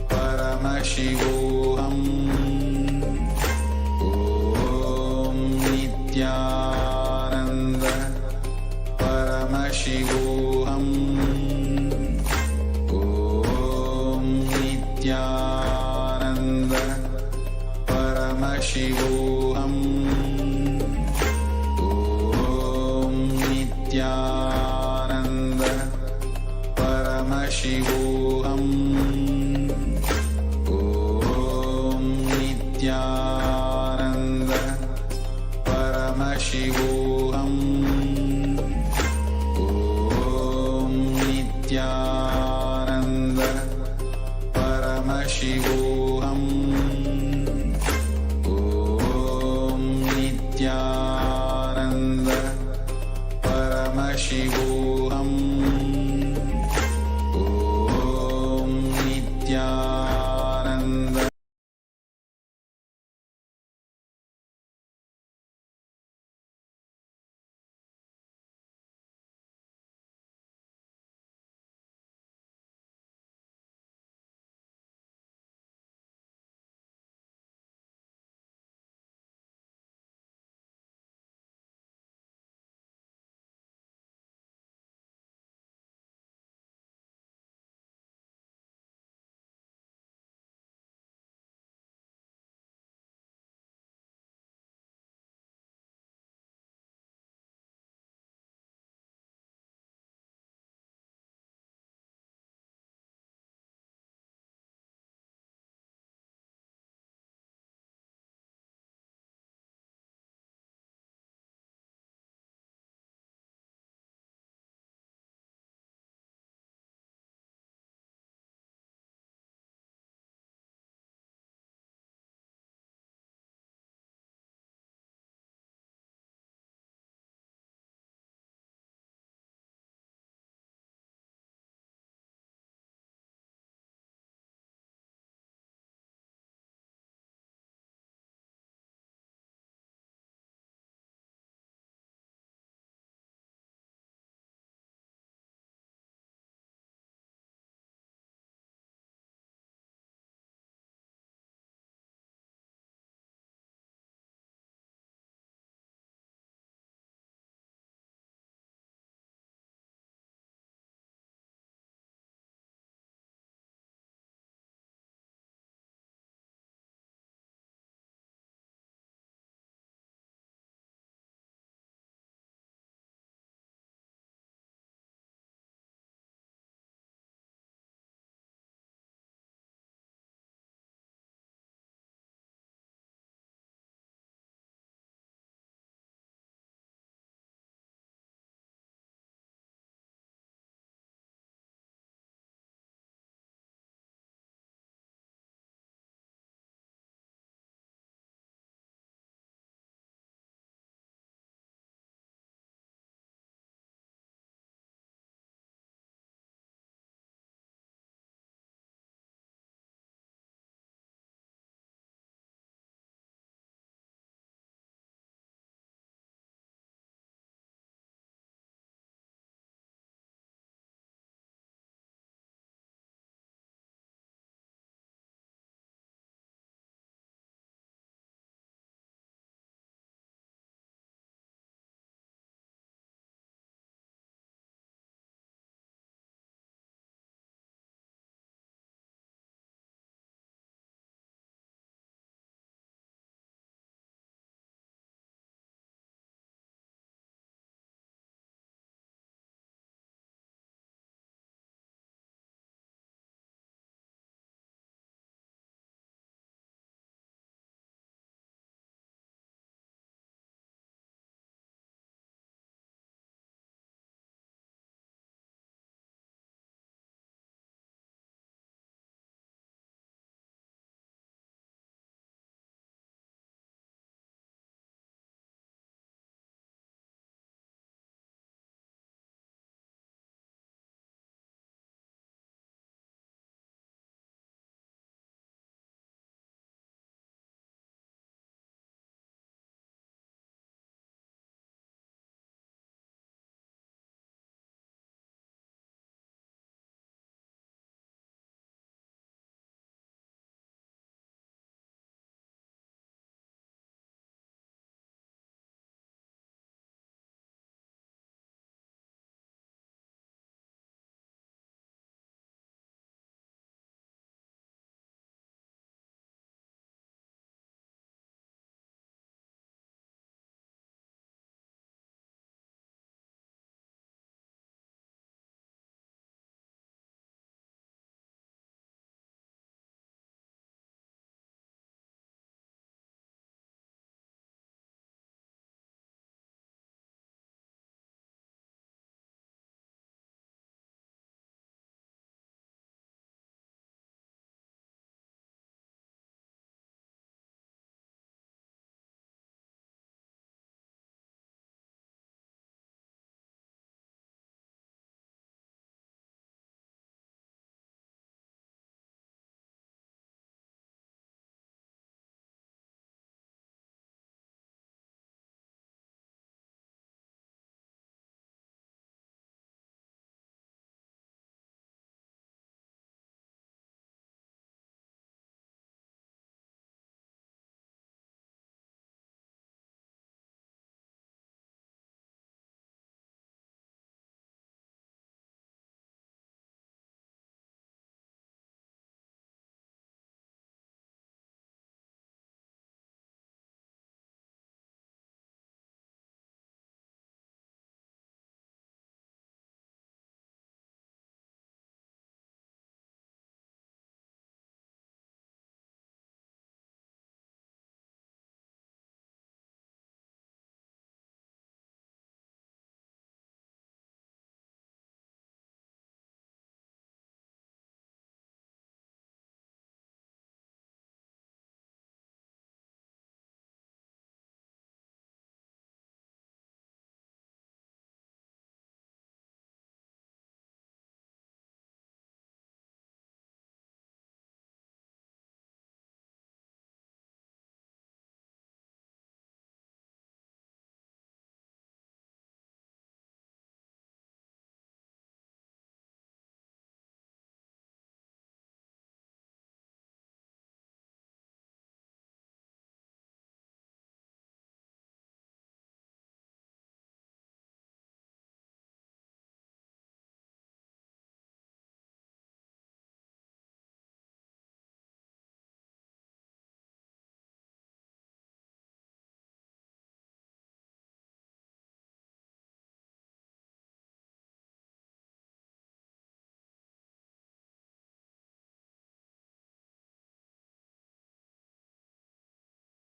Paramashivoham. Om Nithyananda Paramashivoham. Om Nithyananda Paramashivoham. Om Nithyananda Paramashivoham. Om Nithyananda Paramashivoham. Om Nithyananda Paramashivoham. Om Nithyananda Paramashivoham. Om Nithyananda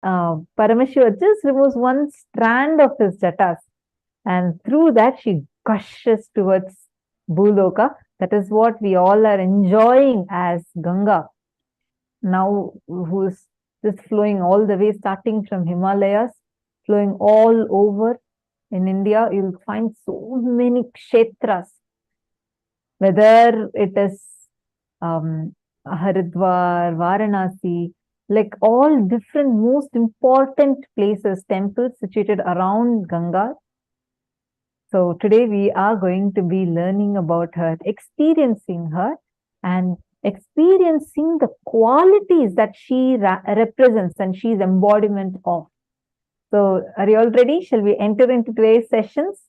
Paramashiva just removes one strand of his jatas, and through that she gushes towards Bhuloka. That is what we all are enjoying as Ganga now, who's just flowing all the way, starting from Himalayas, flowing all over. In India, you'll find so many kshetras, whether it is Haridwar, Varanasi, like all different most important places, temples situated around Ganga. So today we are going to be learning about her, experiencing her, and experiencing the qualities that she represents and she's embodiment of. So are you all ready? Shall we enter into today's sessions?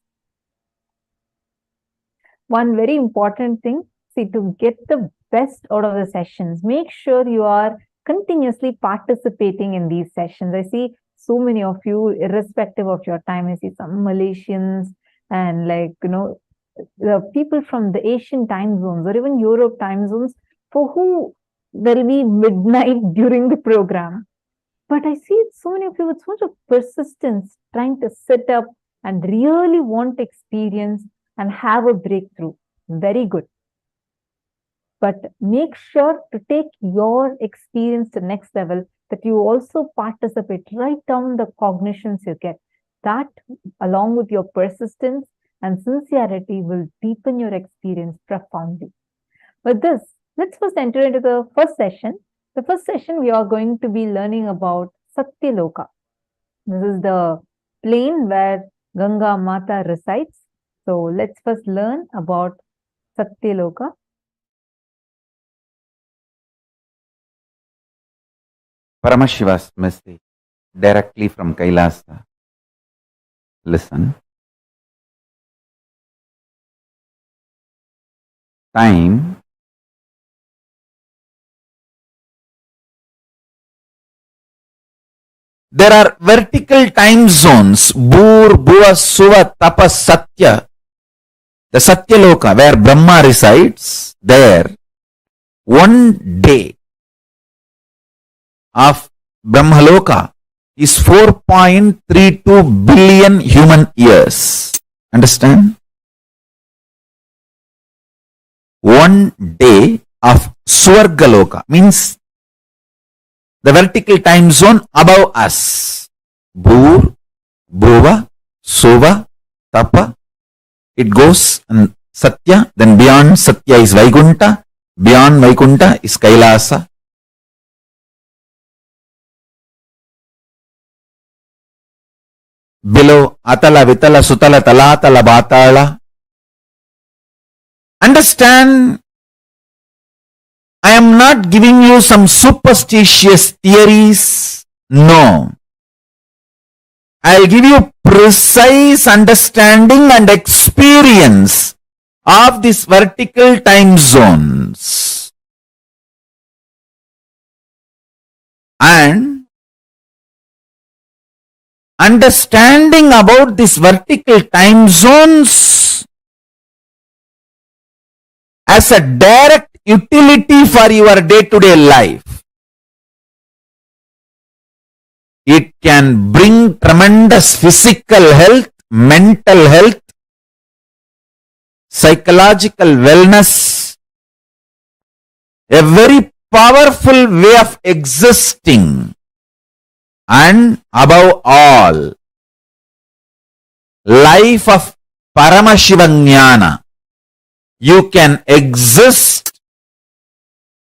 One very important thing, see, to get the best out of the sessions, make sure you are continuously participating in these sessions. I see so many of you, irrespective of your time. I see some Malaysians and the people from the Asian time zones or even Europe time zones, for who there will be midnight during the program. But I see so many of you with so much of persistence trying to sit up and really want to experience and have a breakthrough. Very good. But make sure to take your experience to the next level, that you also participate, write down the cognitions you get. That, along with your persistence and sincerity, will deepen your experience profoundly. With this, let's first enter into the first session. The first session, we are going to be learning about Satya Loka. This is the plane where Ganga Mata resides. So let's first learn about Satya Loka. Paramashiva's message directly from Kailasa. Listen. Time there are vertical time zones, Bhur, Bhuva, Suva, Tapas, Satya. The Satya Loka, where Brahma resides, there, one day of Brahmaloka is 4.32 billion human years. Understand? One day of Swargaloka means the vertical time zone above us. Bhur, Bhuva, Suva, Tapa. It goes and Satya, then beyond Satya is Vaikunta, beyond Vaikunta is Kailasa. Below Atala, Vitala, Sutala, Talatala, Batala. Understand, I am not giving you some superstitious theories. No. I'll give you precise understanding and experience of these vertical time zones. And understanding about these vertical time zones as a direct utility for your day-to-day life. It can bring tremendous physical health, mental health, psychological wellness, a very powerful way of existing, and above all, life of Paramashivoham. You can exist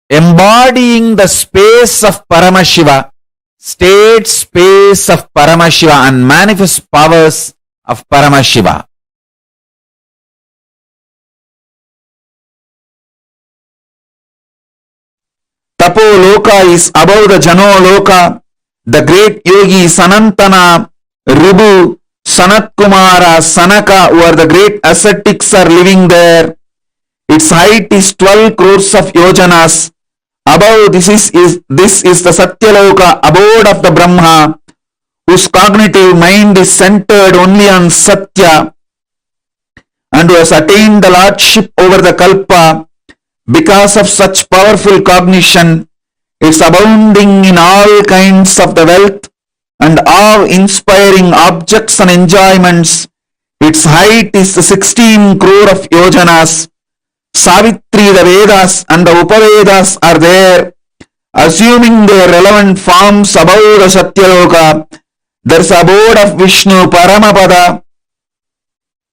embodying the space of Paramashiva, state space of Paramashiva, and manifest powers of Paramashiva. Tapo Loka is above the Jano Loka. The great yogi Sanantana, Rubu, Sanat Kumara, Sanaka, who are the great ascetics, are living there. Its height is 12 crores of yojanas. Above this is the Satya Loka, abode of the Brahma, whose cognitive mind is centered only on Satya, and who has attained the lordship over the Kalpa. Because of such powerful cognition, it's abounding in all kinds of the wealth, and awe-inspiring objects and enjoyments. Its height is 16 crore of yojanas. Savitri, the Vedas and the Upavedas are there, assuming their relevant forms above the Satya Loka. There is abode of Vishnu Paramapada,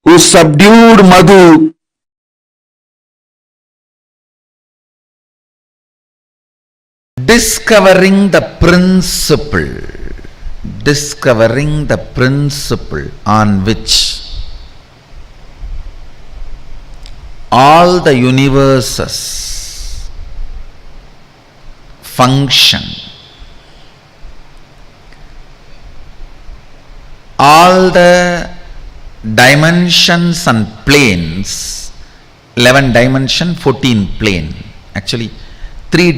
who subdued Madhu. Discovering the principle on which all the universes function, all the dimensions and planes, 11 dimension, 14 plane, actually 3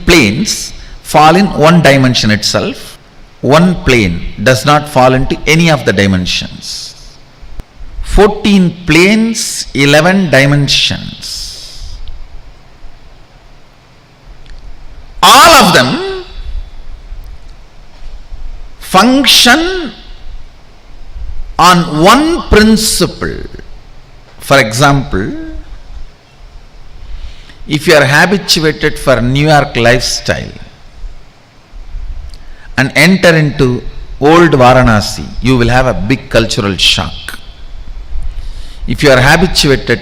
planes fall in one dimension itself. One plane does not fall into any of the dimensions. 14 planes, 11 dimensions. All of them function on one principle. For example, if you are habituated for New York lifestyle and enter into old Varanasi, you will have a big cultural shock. If you are habituated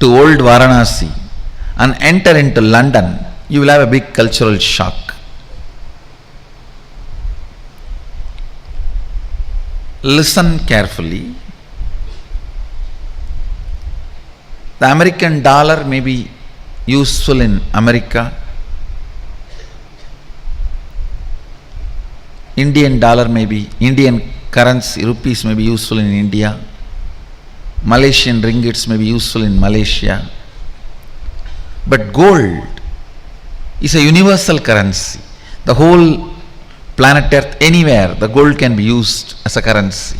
to old Varanasi and enter into London, you will have a big cultural shock. Listen carefully. The American dollar may be useful in America. Indian dollar may be, Indian currency, rupees may be useful in India. Malaysian ringgits may be useful in Malaysia. But gold is a universal currency. The whole planet Earth, anywhere, the gold can be used as a currency.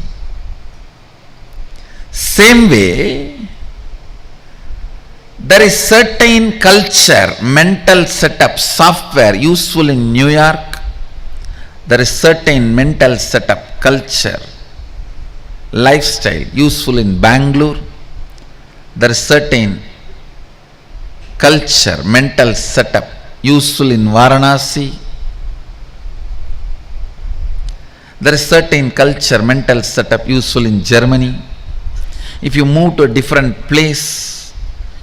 Same way, there is certain culture, mental setup, software useful in New York. There is certain mental setup, culture, lifestyle useful in Bangalore. There is certain culture, mental setup useful in Varanasi. There is certain culture, mental setup useful in Germany. If you move to a different place,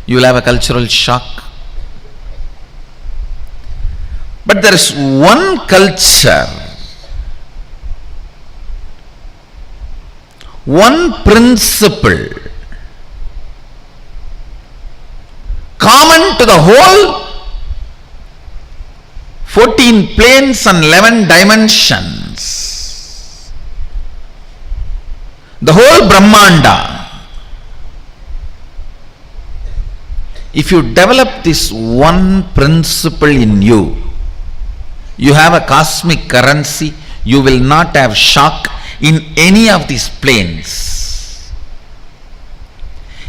you will have a cultural shock. But there is one culture, one principle common to the whole 14 planes and 11 dimensions, the whole Brahmanda. If you develop this one principle in you, you have a cosmic currency. You will not have shock in any of these planes.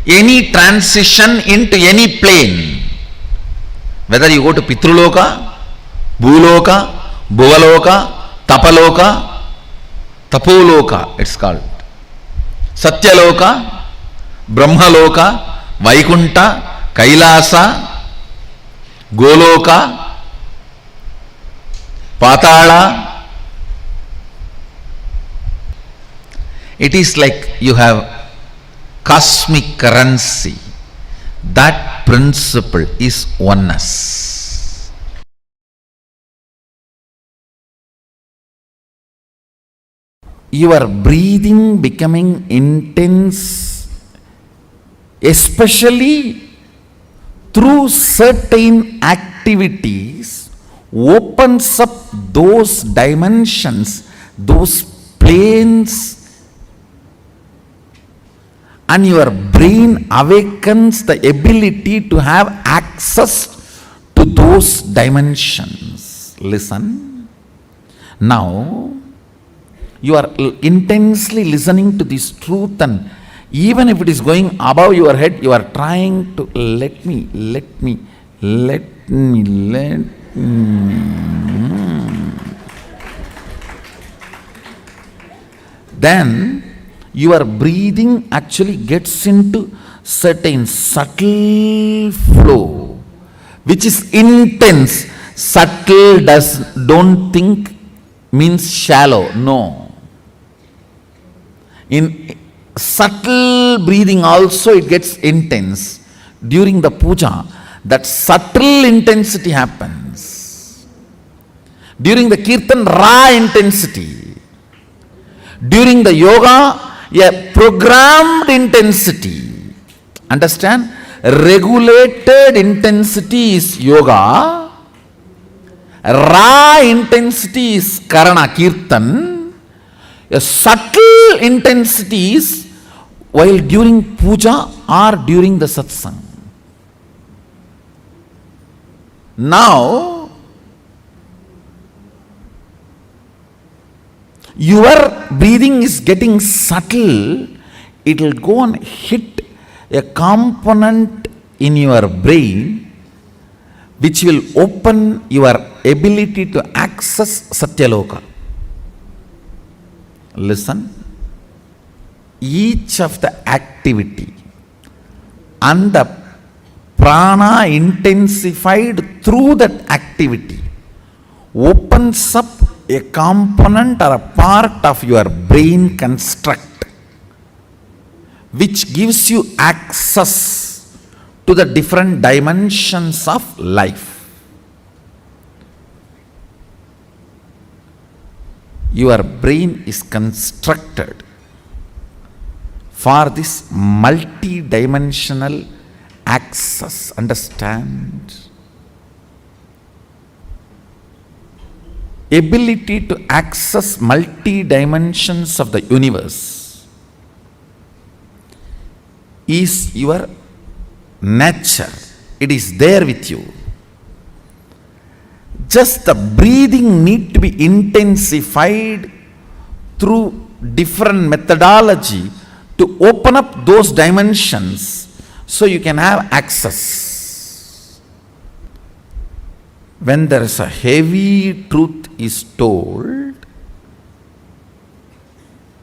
Any transition into any plane, whether you go to Pitruloka, Bhuloka, Bhuvaloka, Tapaloka, Tapoloka, it's called Satya Loka, Brahmaloka, Vaikunta, Kailasa, Goloka, Patala. It is like you have cosmic currency. That principle is oneness. Your breathing becoming intense, especially through certain activities, opens up those dimensions, those planes, and your brain awakens the ability to have access to those dimensions. Listen. Now, you are intensely listening to this truth, and even if it is going above your head, you are trying to let me Then your breathing actually gets into certain subtle flow, which is intense. Subtle don't think means shallow. No. In subtle breathing also it gets intense. During the puja, that subtle intensity happens. During the kirtan, raw intensity. During the yoga, a programmed intensity. Understand? Regulated intensity is yoga. Raw intensity is karana, kirtan. A subtle intensity is while during puja or during the satsang. Now, your breathing is getting subtle, it will go and hit a component in your brain which will open your ability to access Satya Loka. Listen, each of the activity and the prana intensified through that activity opens up a component or a part of your brain construct which gives you access to the different dimensions of life. Your brain is constructed for this multi-dimensional access. Understand? Ability to access multi-dimensions of the universe is your nature. It is there with you. Just the breathing need to be intensified through different methodology to open up those dimensions so you can have access. When there is a heavy truth is told,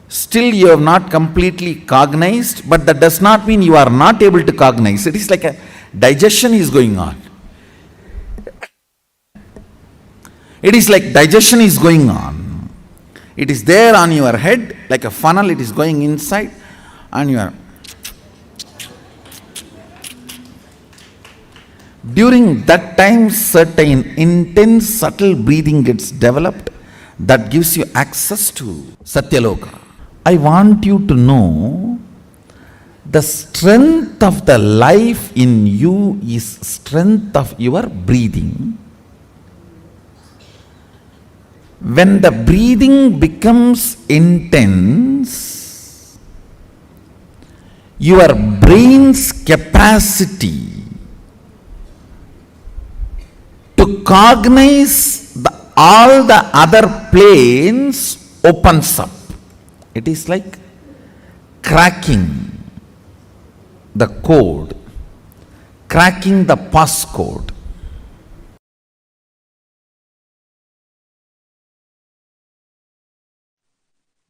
still you have not completely cognized, but that does not mean you are not able to cognize. It is like a digestion is going on. It is like digestion is going on. It is there on your head like a funnel, it is going inside and you are. During that time, certain intense, subtle breathing gets developed that gives you access to Satya Loka. I want you to know the strength of the life in you is strength of your breathing. When the breathing becomes intense, your brain's capacity to cognize all the other planes opens up. It is like cracking the code, cracking the passcode.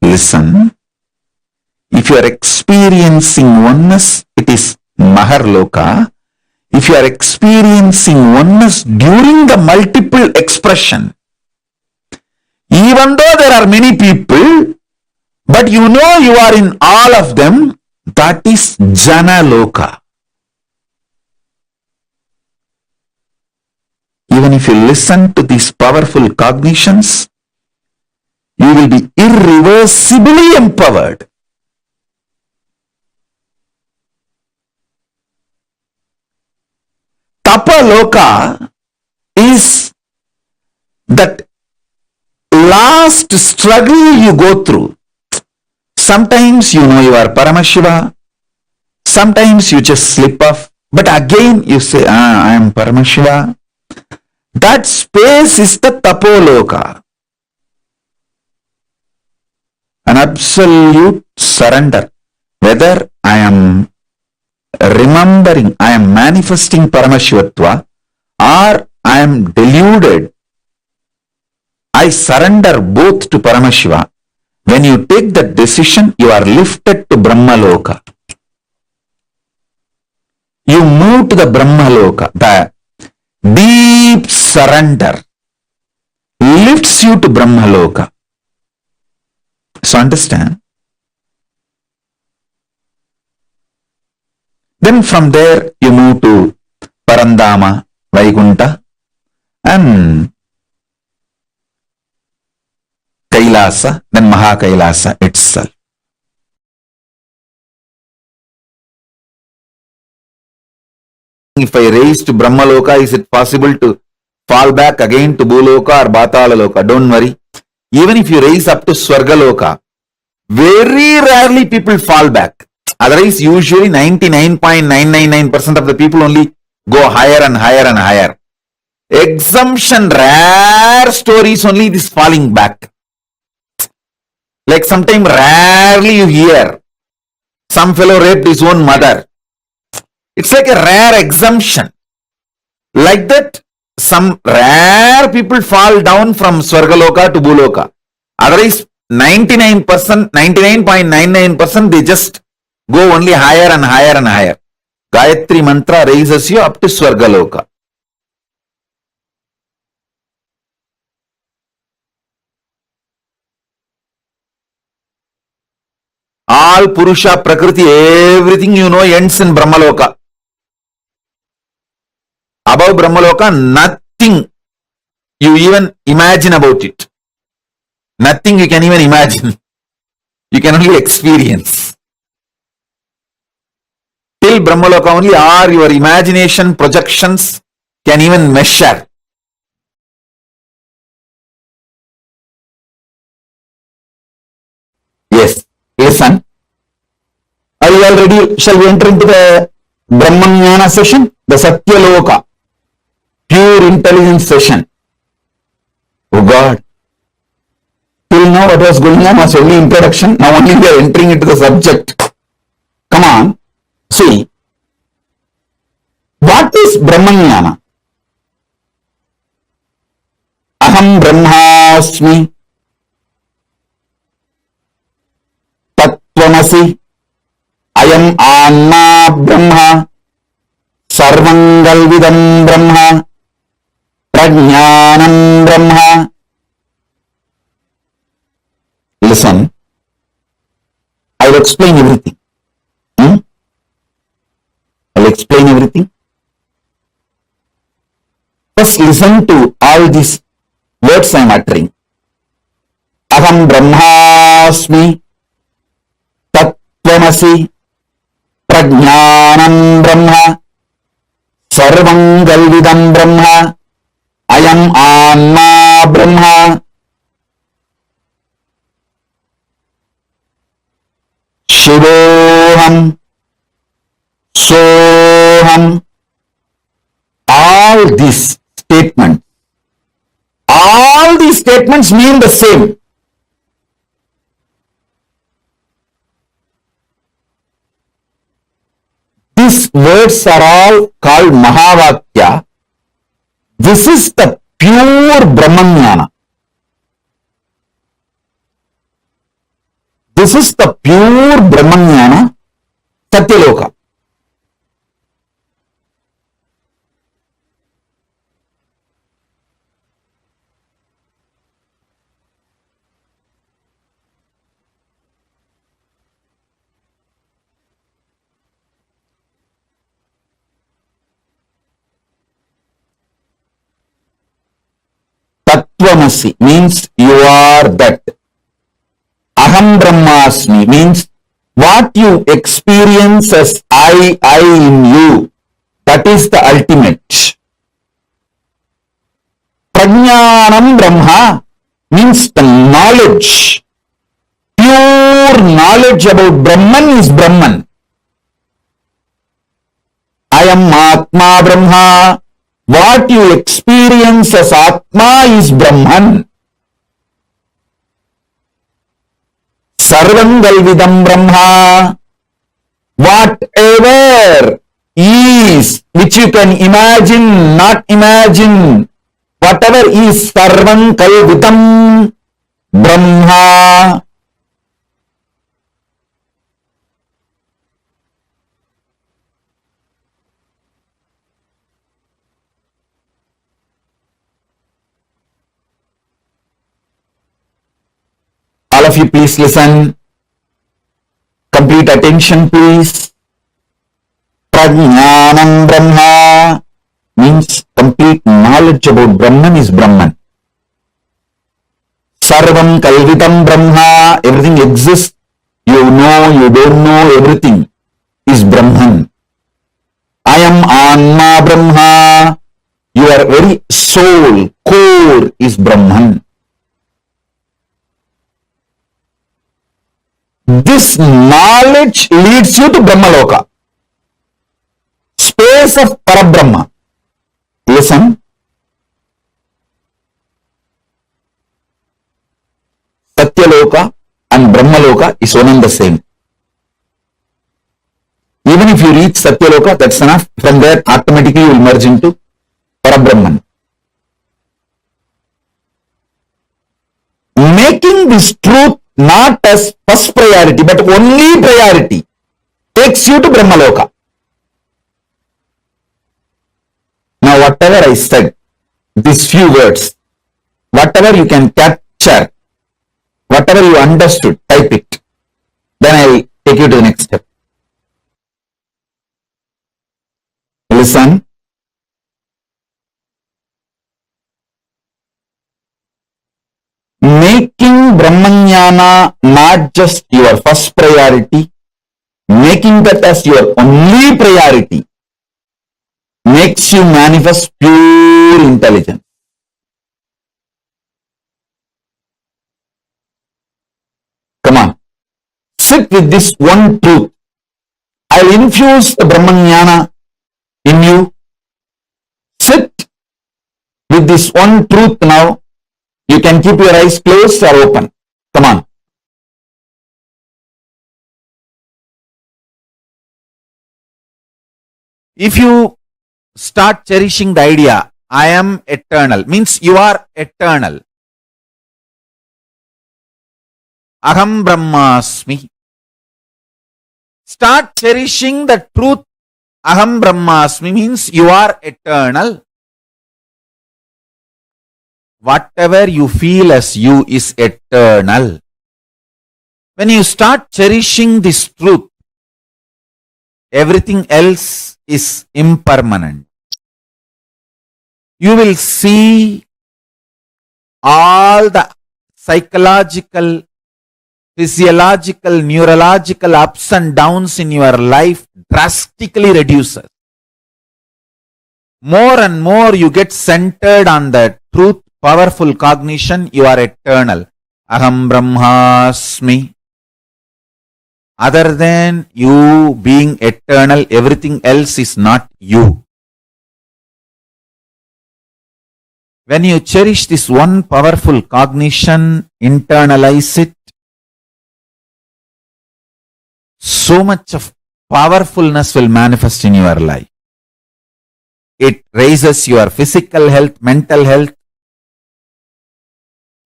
Listen, if you are experiencing oneness, it is Maharloka. If you are experiencing oneness during the multiple expression, even though there are many people, but you know you are in all of them, that is Jana Loka. Even if you listen to these powerful cognitions, you will be irreversibly empowered. Tapa Loka is that last struggle you go through. Sometimes you know you are Paramashiva, sometimes you just slip off, but again you say, I am Paramashiva. That space is the Tapoloka. An absolute surrender. Whether I am remembering, I am manifesting Paramashivatva, or I am deluded. I surrender both to Paramashiva. When you take that decision, you are lifted to Brahma Loka. You move to the Brahma Loka. The deep surrender lifts you to Brahma Loka. So understand? Then from there you move to Parandama, Vaikunta, and Kailasa, then Mahakailasa itself. If I raise to Brahma Loka, is it possible to fall back again to Bhuloka or Batala Loka? Don't worry. Even if you raise up to Swarga Loka, very rarely people fall back. Otherwise, usually 99.999% of the people only go higher and higher and higher. Exemption, rare stories only this falling back. Like sometimes rarely you hear some fellow raped his own mother. It's like a rare exemption. Like that, some rare people fall down from Swargaloka to Bhuloka. Otherwise, 99%, 99.99% they just go only higher and higher and higher. Gayatri mantra raises you up to Swargaloka. All Purusha, Prakriti, everything you know ends in Brahmaloka. Above Brahmaloka, nothing you even imagine about it. Nothing you can even imagine. You can only experience. Till Brahmaloka only are your imagination projections can even measure. Yes, listen. Are you all ready? Shall we enter into the Brahmanyana session? The Satya Loka, pure intelligence session. Oh God. Till now what was going on was only introduction. Now only we are entering into the subject. Come on. See. What is Brahmanyana? Aham Brahmasmi. Tattvamasi. Ayam Anma Brahma. Sarvangalvidam Brahma. Prajnanam Brahma. Listen, I will explain everything. I will explain everything. First listen to all these words I am uttering. Aham Brahmasmi, Tattvamasi, Prajnanam Brahma, Sarvangalvidam Brahma, Ayam Anma Brahma, Shivoham, Soham. All these statements mean the same. These words are all called Mahavakya. This is the pure Brahmanyana. This is the pure Brahmanyana, Satya Loka. Tattvamasi means you are that. Aham Brahmasmi means what you experience as I in you. That is the ultimate. Prajnanam Brahma means the knowledge. Pure knowledge about Brahman is Brahman. I am Atma Brahma. What you experience as Atma is Brahman. Sarvangalvidam Brahma. Whatever is, which you can imagine, not imagine, whatever is sarvam kalvitam Brahma. All of you, please listen. Complete attention, please. Prajnanam Brahma means complete knowledge about Brahman is Brahman. Sarvam Kalvitam Brahma, everything exists. You know, you don't know, everything is Brahman. I am Anma Brahma. Your very soul, core is Brahman. This knowledge leads you to Brahmaloka, space of Parabrahma. Listen. Satya Loka and Brahmaloka is one and the same. Even if you reach Satya Loka, that's enough. From there, automatically you will merge into Parabrahman. Making this truth not as first priority, but only priority, takes you to Brahmaloka. Now, whatever I said, these few words, whatever you can capture, whatever you understood, type it. Then I will take you to the next step. Listen. Making Brahmanyana not just your first priority, making that as your only priority, makes you manifest pure intelligence. Come on. Sit with this one truth. I'll infuse the Brahmanyana in you. Sit with this one truth now. You can keep your eyes closed or open. Come on. If you start cherishing the idea, I am eternal, means you are eternal. Aham Brahmasmi. Start cherishing the truth. Aham Brahmasmi means you are eternal. Whatever you feel as you is eternal. When you start cherishing this truth, everything else is impermanent. You will see all the psychological, physiological, neurological ups and downs in your life drastically reduces. More and more you get centered on the truth, powerful cognition, you are eternal. Aham Brahmasmi. Other than you being eternal, everything else is not you. When you cherish this one powerful cognition, internalize it, so much of powerfulness will manifest in your life. It raises your physical health, mental health.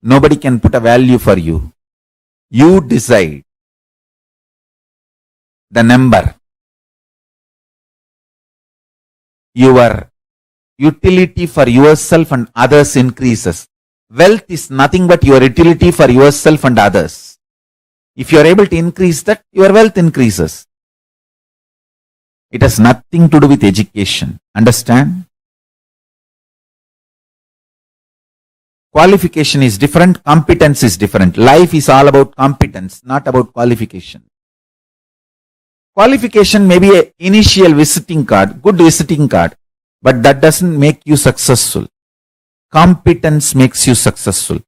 Nobody can put a value for you. You decide the number. Your utility for yourself and others increases. Wealth is nothing but your utility for yourself and others. If you are able to increase that, your wealth increases. It has nothing to do with education. Understand? Qualification is different, competence is different. Life is all about competence, not about qualification. Qualification may be an initial visiting card, good visiting card, but that doesn't make you successful. Competence makes you successful.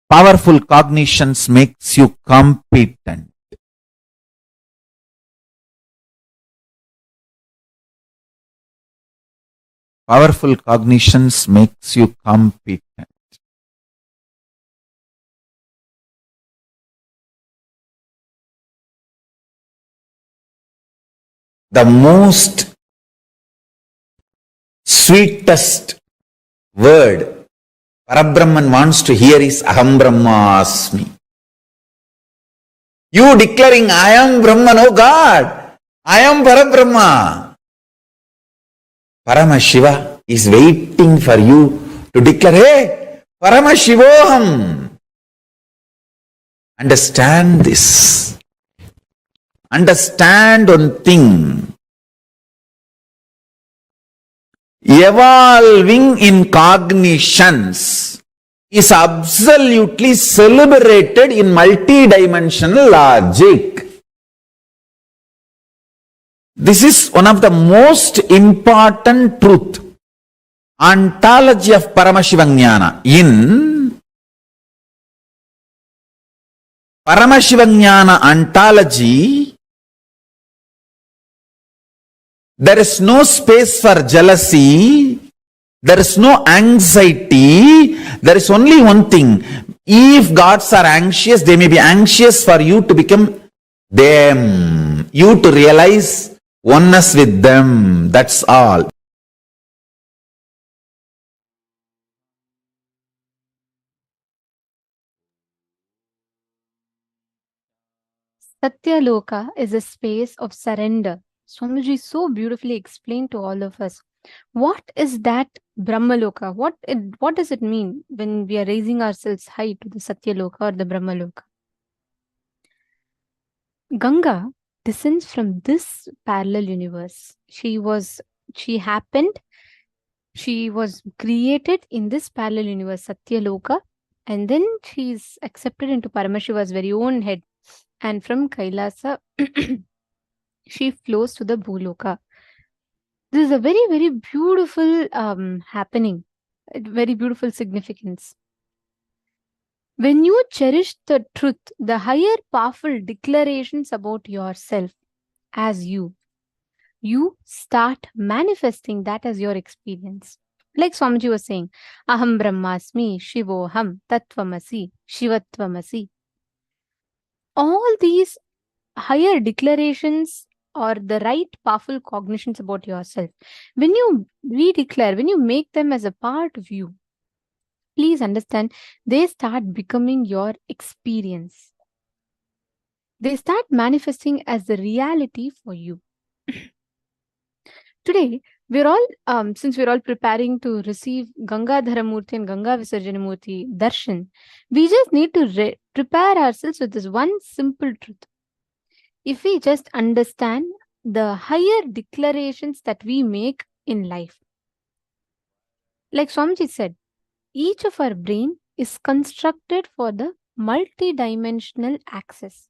Powerful cognitions makes you competent. Powerful cognitions makes you competent. The most sweetest word Parabrahman wants to hear is Aham Brahmasmi. You declaring I am Brahman, oh God, I am Parabrahma. Paramashiva is waiting for you to declare, hey, Paramashivoham. Understand this. Understand one thing. Evolving in cognitions is absolutely celebrated in multidimensional logic. This is one of the most important truth. Ontology of Paramashivam. In Paramashivam ontology, there is no space for jealousy, there is no anxiety, there is only one thing. If gods are anxious, they may be anxious for you to become them, you to realize oneness with them, that's all. Satya Loka is a space of surrender. Swamiji so beautifully explained to all of us. What is that Brahma Loka? What does it mean when we are raising ourselves high to the Satya Loka or the Brahma Loka? Ganga descends from this parallel universe. She was created in this parallel universe, Satya Loka, and then she is accepted into Paramashiva's very own head. And from Kailasa, she flows to the Bhuloka. This is a very, very beautiful happening, very beautiful significance. When you cherish the truth, the higher powerful declarations about yourself as you start manifesting that as your experience. Like Swamiji was saying, Aham Brahmasmi, Shivoham, Tattvamasi, Shivatvamasi. All these higher declarations or the right powerful cognitions about yourself, when you redeclare, when you make them as a part of you, please understand, they start becoming your experience. They start manifesting as the reality for you. Today, we're all, since we're all preparing to receive Gangadhara Murti and Ganga Visarjana Murti darshan, we just need to prepare ourselves with this one simple truth. If we just understand the higher declarations that we make in life, like Swamiji said, each of our brain is constructed for the multidimensional access.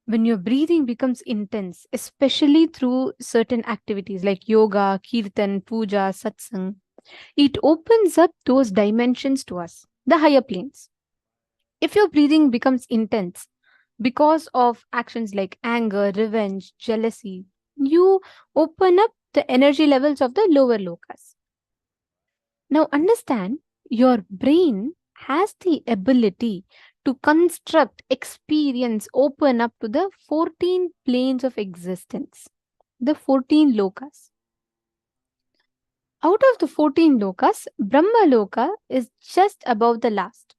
When your breathing becomes intense, especially through certain activities like yoga, kirtan, puja, satsang, it opens up those dimensions to us, the higher planes. If your breathing becomes intense because of actions like anger, revenge, jealousy, you open up the energy levels of the lower lokas. Now understand, your brain has the ability to construct, experience, open up to the 14 planes of existence, the 14 lokas. Out of the 14 lokas, Brahma Loka is just above the last.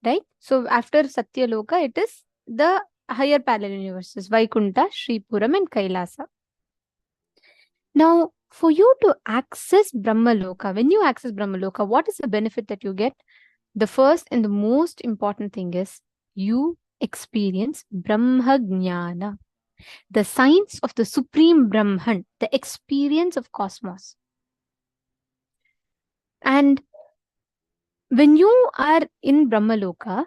Right? So after Satya Loka, it is the higher parallel universes, Vaikunta, Sripuram and Kailasa. Now, for you to access Brahma Loka, when you access Brahma Loka, what is the benefit that you get? The first and the most important thing is you experience Brahma Jnana, the science of the Supreme Brahman, the experience of cosmos. And when you are in Brahma Loka,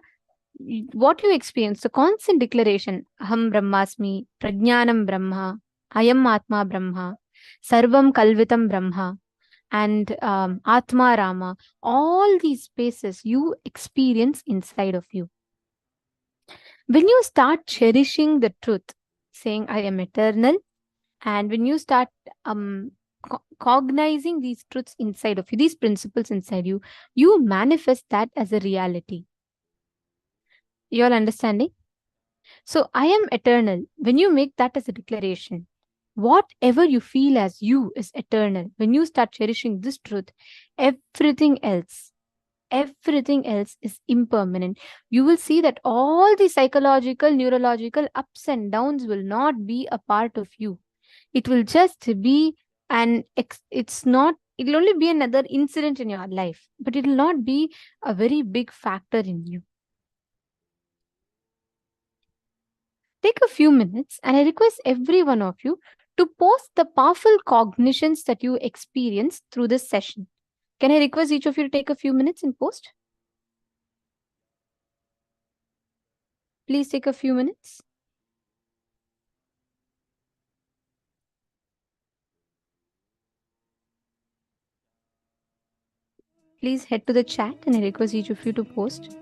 what you experience, the constant declaration, Aham Brahmasmi, Prajnanam Brahma, Ayam Atma Brahma, Sarvam Kalvitam Brahma, and Atma Rama, all these spaces you experience inside of you. When you start cherishing the truth, saying I am eternal, and when you start cognizing these truths inside of you, these principles inside you, you manifest that as a reality. You all understanding? So I am eternal. When you make that as a declaration, Whatever you feel as you is eternal. When you start cherishing this truth, everything else is impermanent. You will see that all the psychological, neurological ups and downs will not be a part of you. It will just be it'll only be another incident in your life, but it will not be a very big factor in you. Take a few minutes and I request every one of you to post the powerful cognitions that you experience through this session. Can I request each of you to take a few minutes and post? Please take a few minutes. Please head to the chat and I request each of you to post.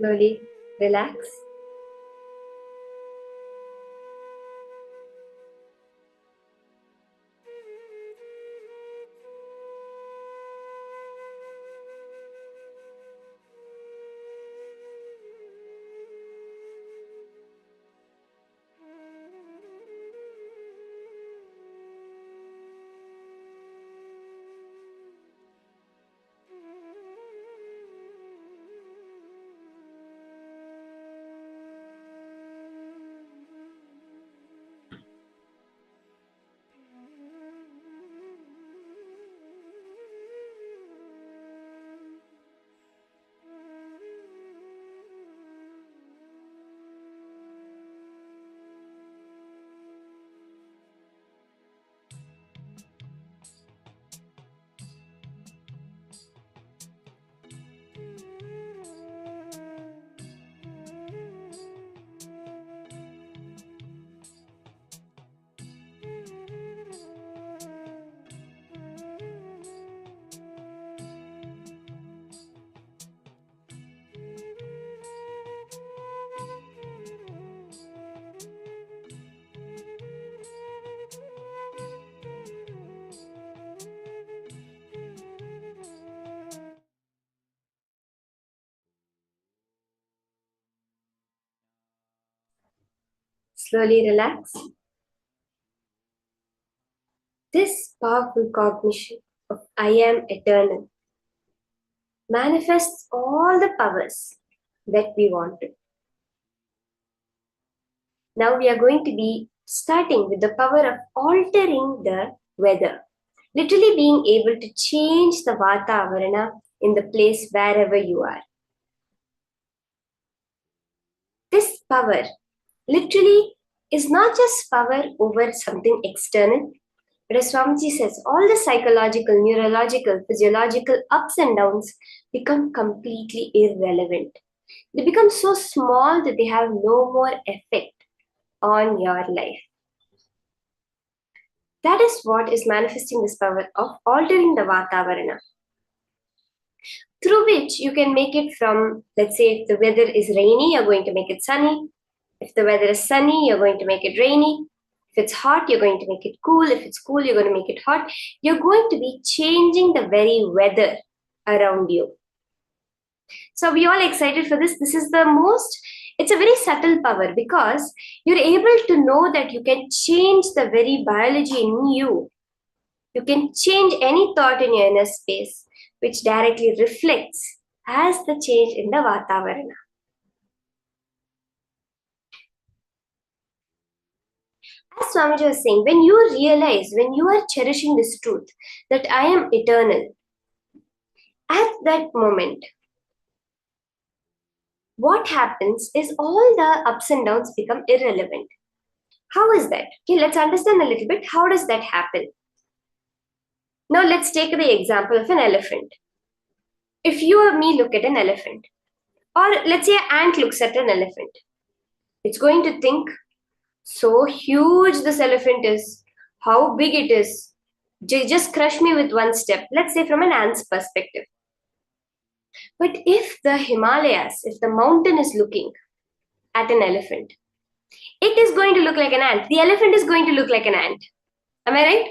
Slowly relax. Slowly relax. This powerful cognition of I am eternal manifests all the powers that we wanted. Now we are going to be starting with the power of altering the weather. Literally being able to change the Vatavarana in the place wherever you are. This power literally is not just power over something external, but as Swamiji says, all the psychological, neurological, physiological ups and downs become completely irrelevant. They become so small that they have no more effect on your life. That is what is manifesting this power of altering the Vatavarana, through which you can make it from, let's say, if the weather is rainy, you're going to make it sunny. If the weather is sunny, you're going to make it rainy. If it's hot, you're going to make it cool. If it's cool, you're going to make it hot. You're going to be changing the very weather around you. So are we all excited for this? This is it's a very subtle power because you're able to know that you can change the very biology in you. You can change any thought in your inner space, which directly reflects as the change in the Vatavarana. As Swamiji was saying, when you are cherishing this truth that I am eternal, at that moment, what happens is all the ups and downs become irrelevant. How is that? Okay, let's understand a little bit. How does that happen? Now let's take the example of an elephant. If you or me look at an elephant, or let's say an ant looks at an elephant, it's going to think, so huge this elephant is, how big it is, just crush me with one step, let's say from an ant's perspective. But if the Himalayas, if the mountain is looking at an elephant, it is going to look like an ant. The elephant is going to look like an ant. Am I right?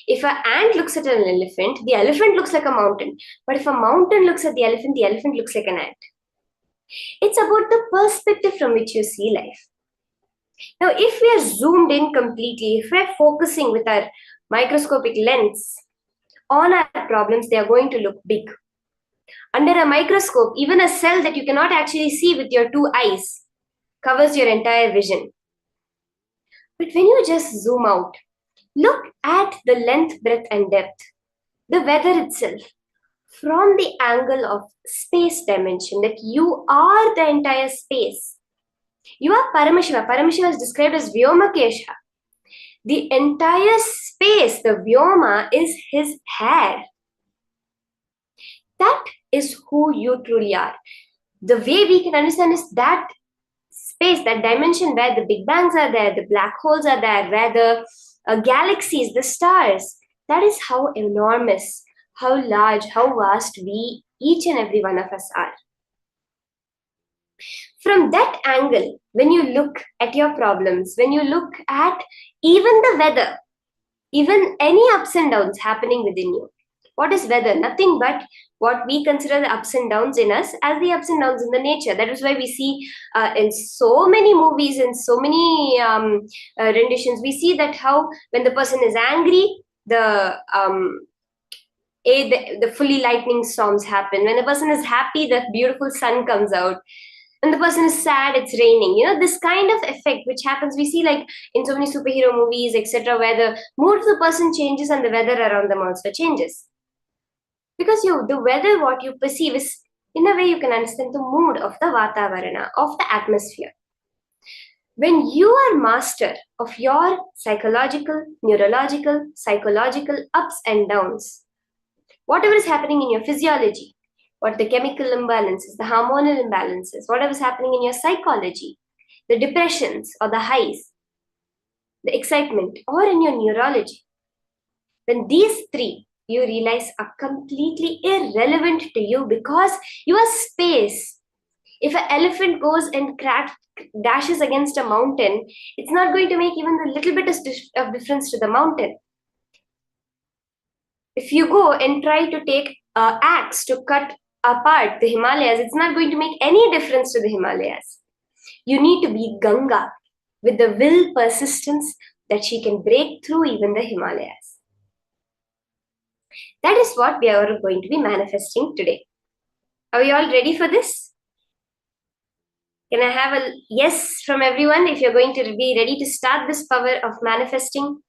If an ant looks at an elephant, the elephant looks like a mountain. But if a mountain looks at the elephant looks like an ant. It's about the perspective from which you see life. Now, if we are zoomed in completely, if we're focusing with our microscopic lens on our problems, they are going to look big. Under a microscope, even a cell that you cannot actually see with your two eyes covers your entire vision. But when you just zoom out, look at the length, breadth, and depth, the weather itself, from the angle of space dimension, that you are the entire space. You are Paramashiva. Paramashiva is described as Vyomakesha. The entire space, the Vyoma, is his hair. That is who you truly are. The way we can understand is that space, that dimension where the Big Bangs are there, the black holes are there, where the galaxies, the stars, that is how enormous, how large, how vast we, each and every one of us are. From that angle, when you look at your problems, when you look at even the weather, even any ups and downs happening within you, what is weather? Nothing but what we consider the ups and downs in us as the ups and downs in the nature. That is why we see in so many movies and so many renditions, we see that how when the person is angry, the fully lightning storms happen. When the person is happy, the beautiful sun comes out. When the person is sad, it's raining. You know, this kind of effect which happens, we see like in so many superhero movies, etc., where the mood of the person changes and the weather around them also changes. Because the weather, what you perceive is, in a way, you can understand the mood of the Vatavarana, of the atmosphere. When you are master of your psychological, neurological, psychological ups and downs, whatever is happening in your physiology, what the chemical imbalances, the hormonal imbalances, whatever is happening in your psychology, the depressions or the highs, the excitement, or in your neurology, when these three you realize are completely irrelevant to you because your space, if an elephant goes and dashes against a mountain, it's not going to make even a little bit of difference to the mountain. If you go and try to take an axe to cut apart the Himalayas, it's not going to make any difference to the Himalayas. You need to be Ganga with the will persistence that she can break through even the Himalayas. That is what we are going to be manifesting today. Are we all ready for this? Can I have a yes from everyone if you're going to be ready to start this power of manifesting,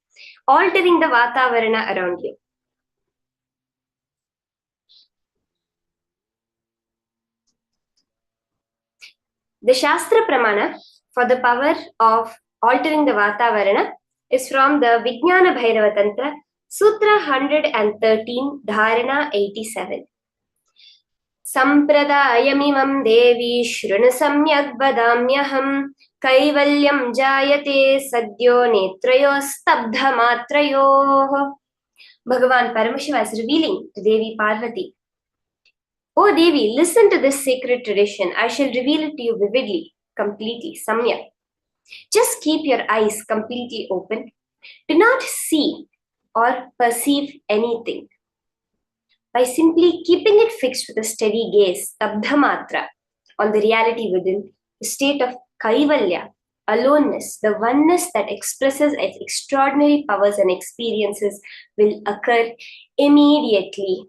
altering the Vatavarana around you? The Shastra Pramana for the power of altering the Vatavarana is from the Vijnana Bhairava Tantra, Sutra 113, Dharana 87. Sampradayamimam devi shrunu samyak vadamyaham kaivalyam jayate sadyo netrayo stabdha matrayo. Bhagavan Paramashivam is revealing to Devi Parvati, "O Devi, listen to this sacred tradition. I shall reveal it to you vividly, completely, samyak. Just keep your eyes completely open. Do not see or perceive anything. By simply keeping it fixed with a steady gaze, tabdhamatra, on the reality within, the state of kaivalya, aloneness, the oneness that expresses its extraordinary powers and experiences will occur immediately."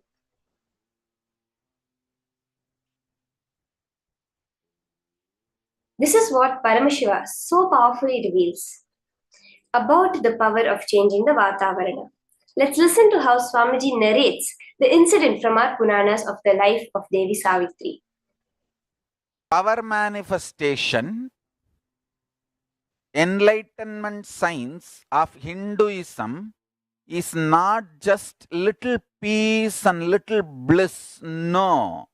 This is what Paramashiva so powerfully reveals about the power of changing the Vatavarana. Let's listen to how Swamiji narrates the incident from our Puranas of the life of Devi Savitri. Power manifestation, enlightenment science of Hinduism is not just little peace and little bliss. No.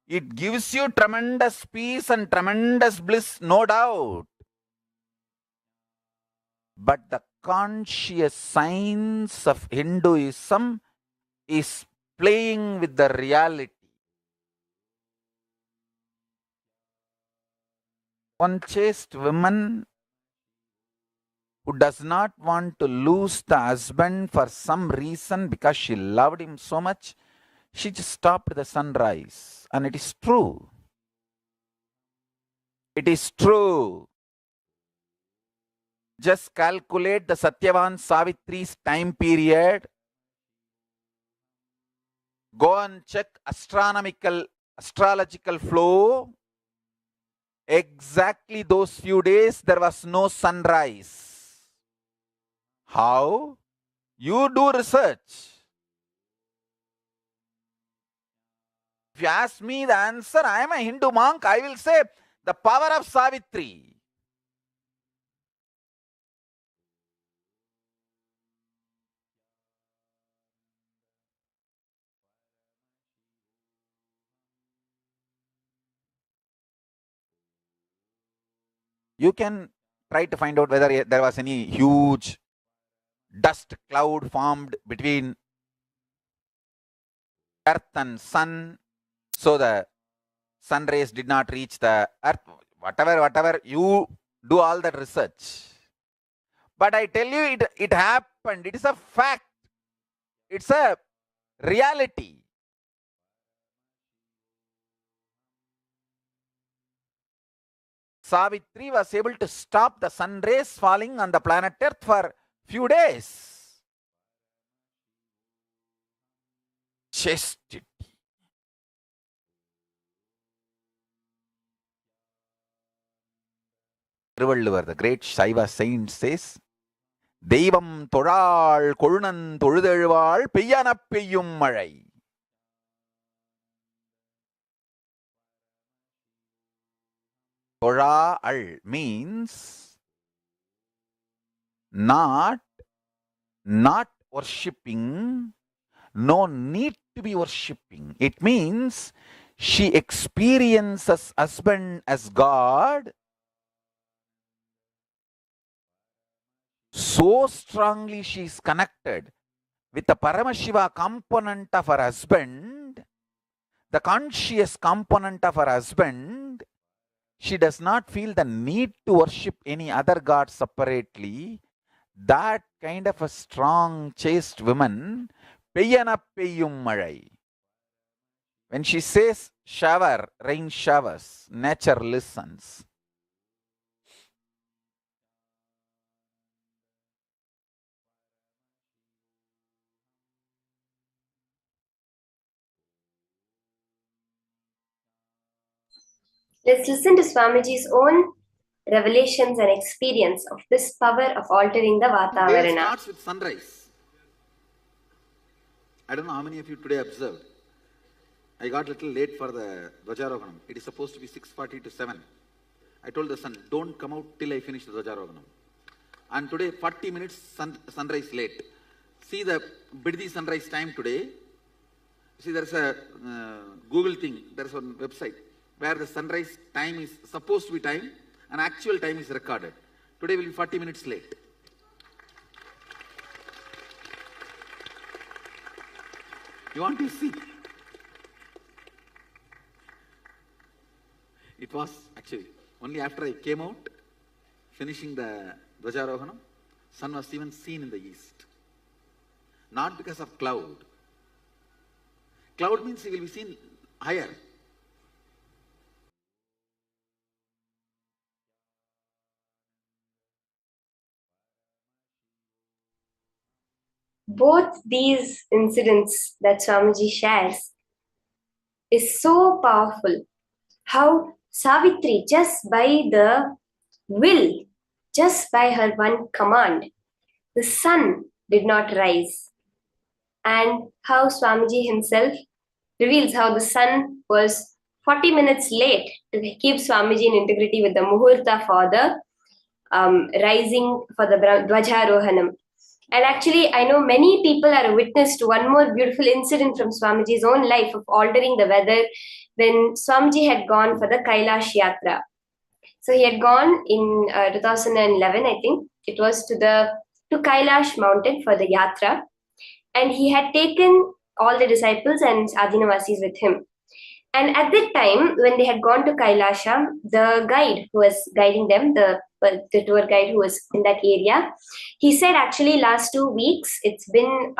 It gives you tremendous peace and tremendous bliss, no doubt. But the conscious science of Hinduism is playing with the reality. One chaste woman who does not want to lose the husband for some reason because she loved him so much, she just stopped the sunrise. And it is true. It is true. Just calculate the Satyavan Savitri's time period. Go and check astrological flow. Exactly those few days there was no sunrise. How? You do research. If you ask me the answer, I am a Hindu monk, I will say the power of Savitri. You can try to find out whether there was any huge dust cloud formed between earth and sun, so the sun rays did not reach the earth. whatever, you do all that research. But I tell you, it happened. It is a fact. It's a reality. Savitri was able to stop the sun rays falling on the planet Earth for few days. Chastity. The great Shaiva saint says, Devam Toral Korunan Toludezhval Peyyana Peyyum Mazhai. Toral means not worshipping, no need to be worshipping. It means she experiences husband as God so strongly. She is connected with the Paramashiva component of her husband, the conscious component of her husband. She does not feel the need to worship any other god separately. That kind of a strong, chaste woman, Peyyana Peyyum Mazhai. When she says shower, rain showers, nature listens. Let's listen to Swamiji's own revelations and experience of this power of altering the Day Vatavarana. starts with sunrise. I don't know how many of you today observed. I got a little late for the Dvajarohanam. It is supposed to be 6:40 to 7. I told the son, don't come out till I finish the Dvajarohanam. And today, 40 minutes sunrise late. See the Biddi sunrise time today. See, there's a Google thing, there's a website where the sunrise time is supposed to be time and actual time is recorded. Today will be 40 minutes late. You want to see? It was actually only after I came out, finishing the Dvajarohanam, sun was even seen in the east. Not because of cloud. Cloud means he will be seen higher. Both these incidents that Swamiji shares is so powerful. How Savitri, just by the will, just by her one command, the sun did not rise. And how Swamiji himself reveals how the sun was 40 minutes late to keep Swamiji in integrity with the Muhurta for the rising for the Dvajarohanam. And actually, I know many people are a witness to one more beautiful incident from Swamiji's own life of altering the weather when Swamiji had gone for the Kailasa Yatra. So he had gone in 2011, I think. It was to Kailash mountain for the Yatra. And he had taken all the disciples and Adinavasis with him. And at that time, when they had gone to Kailasa, the guide who was guiding them, the tour guide who was in that area, he said actually last 2 weeks, it's been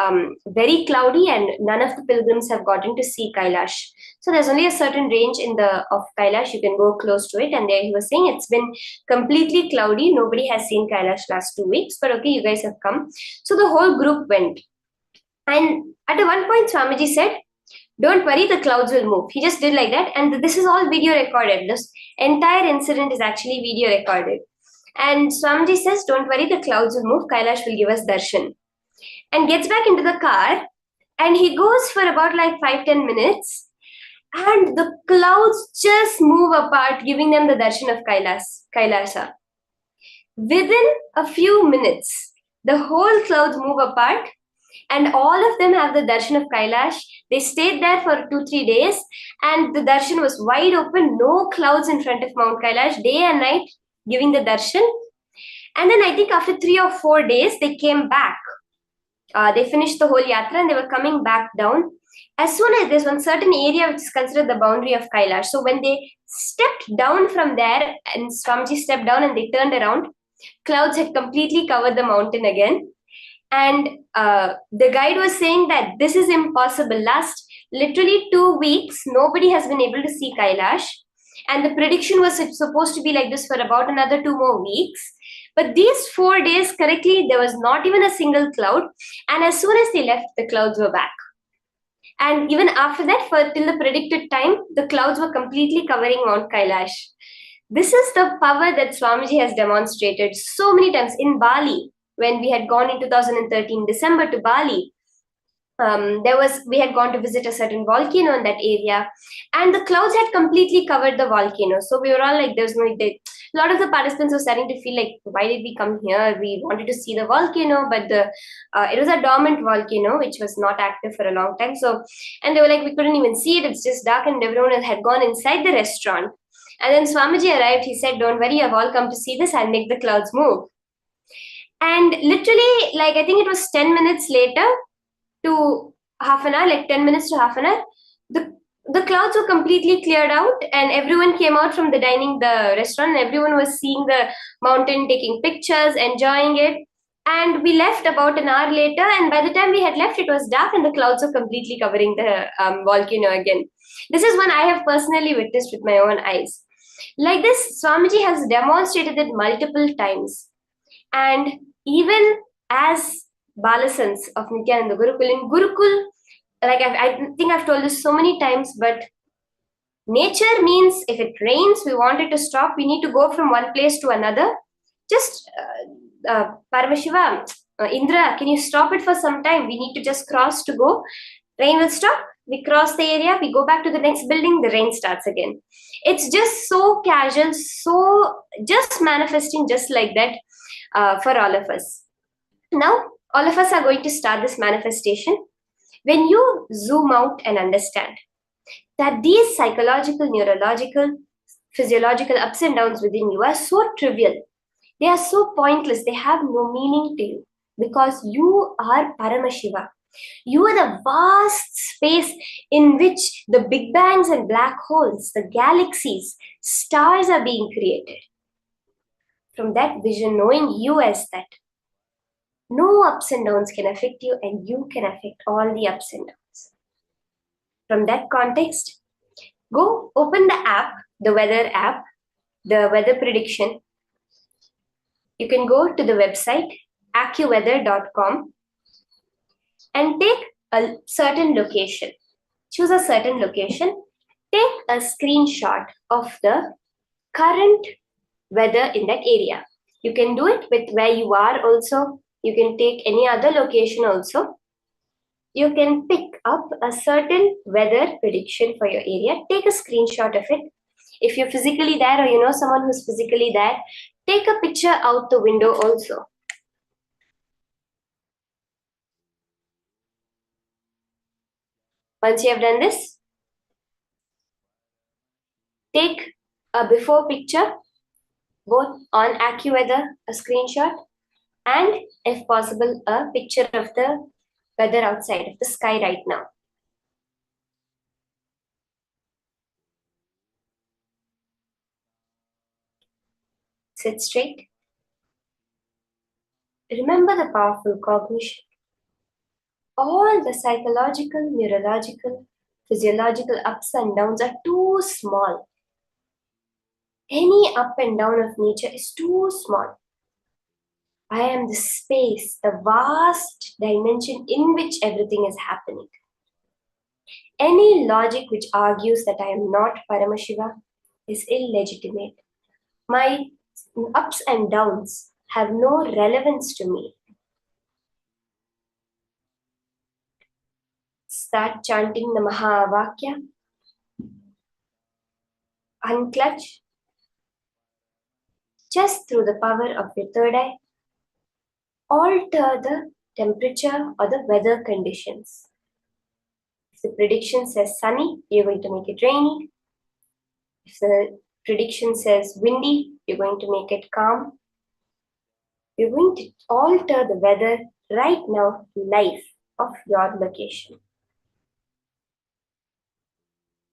very cloudy and none of the pilgrims have gotten to see Kailash. So there's only a certain range of Kailash, you can go close to it. And there he was saying it's been completely cloudy. Nobody has seen Kailash last 2 weeks, but okay, you guys have come. So the whole group went. And at one point, Swamiji said, don't worry, the clouds will move. He just did like that. And this is all video recorded. This entire incident is actually video recorded. And Swamiji says, don't worry, the clouds will move. Kailash will give us darshan. And gets back into the car. And he goes for about like 5-10 minutes. And the clouds just move apart, giving them the darshan of Kailasa. Within a few minutes, the whole clouds move apart. And all of them have the darshan of Kailash. They stayed there for 2-3 days. And the darshan was wide open. No clouds in front of Mount Kailash. Day and night giving the darshan. And then I think after 3 or 4 days, they came back. They finished the whole yatra and they were coming back down. as soon as there's one certain area which is considered the boundary of Kailash. So when they stepped down from there and Swamiji stepped down and they turned around, clouds had completely covered the mountain again. And the guide was saying that this is impossible. Last literally 2 weeks, nobody has been able to see Kailash. And the prediction was supposed to be like this for about another 2 more weeks. But these 4 days, correctly, there was not even a single cloud. And as soon as they left, the clouds were back. And even after that, till the predicted time, the clouds were completely covering Mount Kailash. This is the power that Swamiji has demonstrated so many times in Bali. When we had gone in 2013 December to Bali, we had gone to visit a certain volcano in that area, and the clouds had completely covered the volcano. So we were all like, there's no. A lot of the participants were starting to feel like, why did we come here? We wanted to see the volcano, but it was a dormant volcano which was not active for a long time. So, and they were like, we couldn't even see it. It's just dark, and everyone had gone inside the restaurant. And then Swamiji arrived. He said, "Don't worry, I've all come to see this. I'll make the clouds move." And literally, like, I think it was 10 minutes later to half an hour, like 10 minutes to half an hour, the clouds were completely cleared out, and everyone came out from the restaurant, and everyone was seeing the mountain, taking pictures, enjoying it. And we left about an hour later, and by the time we had left, it was dark and the clouds were completely covering the volcano again. This is one I have personally witnessed with my own eyes. Like this, Swamiji has demonstrated it multiple times. And even as Balasans of Nithyananda Gurukul, in Gurukul, like I think I've told this so many times, but nature means if it rains, we want it to stop, we need to go from one place to another. Just Paramashivam, Indra, can you stop it for some time? We need to just cross to go. Rain will stop. We cross the area. We go back to the next building. The rain starts again. It's just so casual, so just manifesting just like that for all of us. Now, all of us are going to start this manifestation. When you zoom out and understand that these psychological, neurological, physiological ups and downs within you are so trivial, they are so pointless, they have no meaning to you, because you are Paramashiva. You are the vast space in which the big bangs and black holes, the galaxies, stars are being created. From that vision, knowing you as that, no ups and downs can affect you, and you can affect all the ups and downs. From that context, go open the app, the weather app, the weather prediction. You can go to the website accuweather.com and take a certain location. Choose a certain location. Take a screenshot of the current weather in that area. You can do it with where you are also. You can take any other location also. You can pick up a certain weather prediction for your area. Take a screenshot of it. If you're physically there or you know someone who's physically there, take a picture out the window also. Once you have done this, take a before picture, both on AccuWeather, a screenshot, and if possible, a picture of the weather outside, of the sky right now. Sit straight. Remember the powerful cognition. All the psychological, neurological, physiological ups and downs are too small. Any up and down of nature is too small. I am the space, the vast dimension in which everything is happening. Any logic which argues that I am not Paramashiva is illegitimate. My ups and downs have no relevance to me. Start chanting the Mahavakya. Unclutch. Just through the power of your third eye, alter the temperature or the weather conditions. If the prediction says sunny, you're going to make it rainy. If the prediction says windy, you're going to make it calm. You're going to alter the weather right now, live of your location.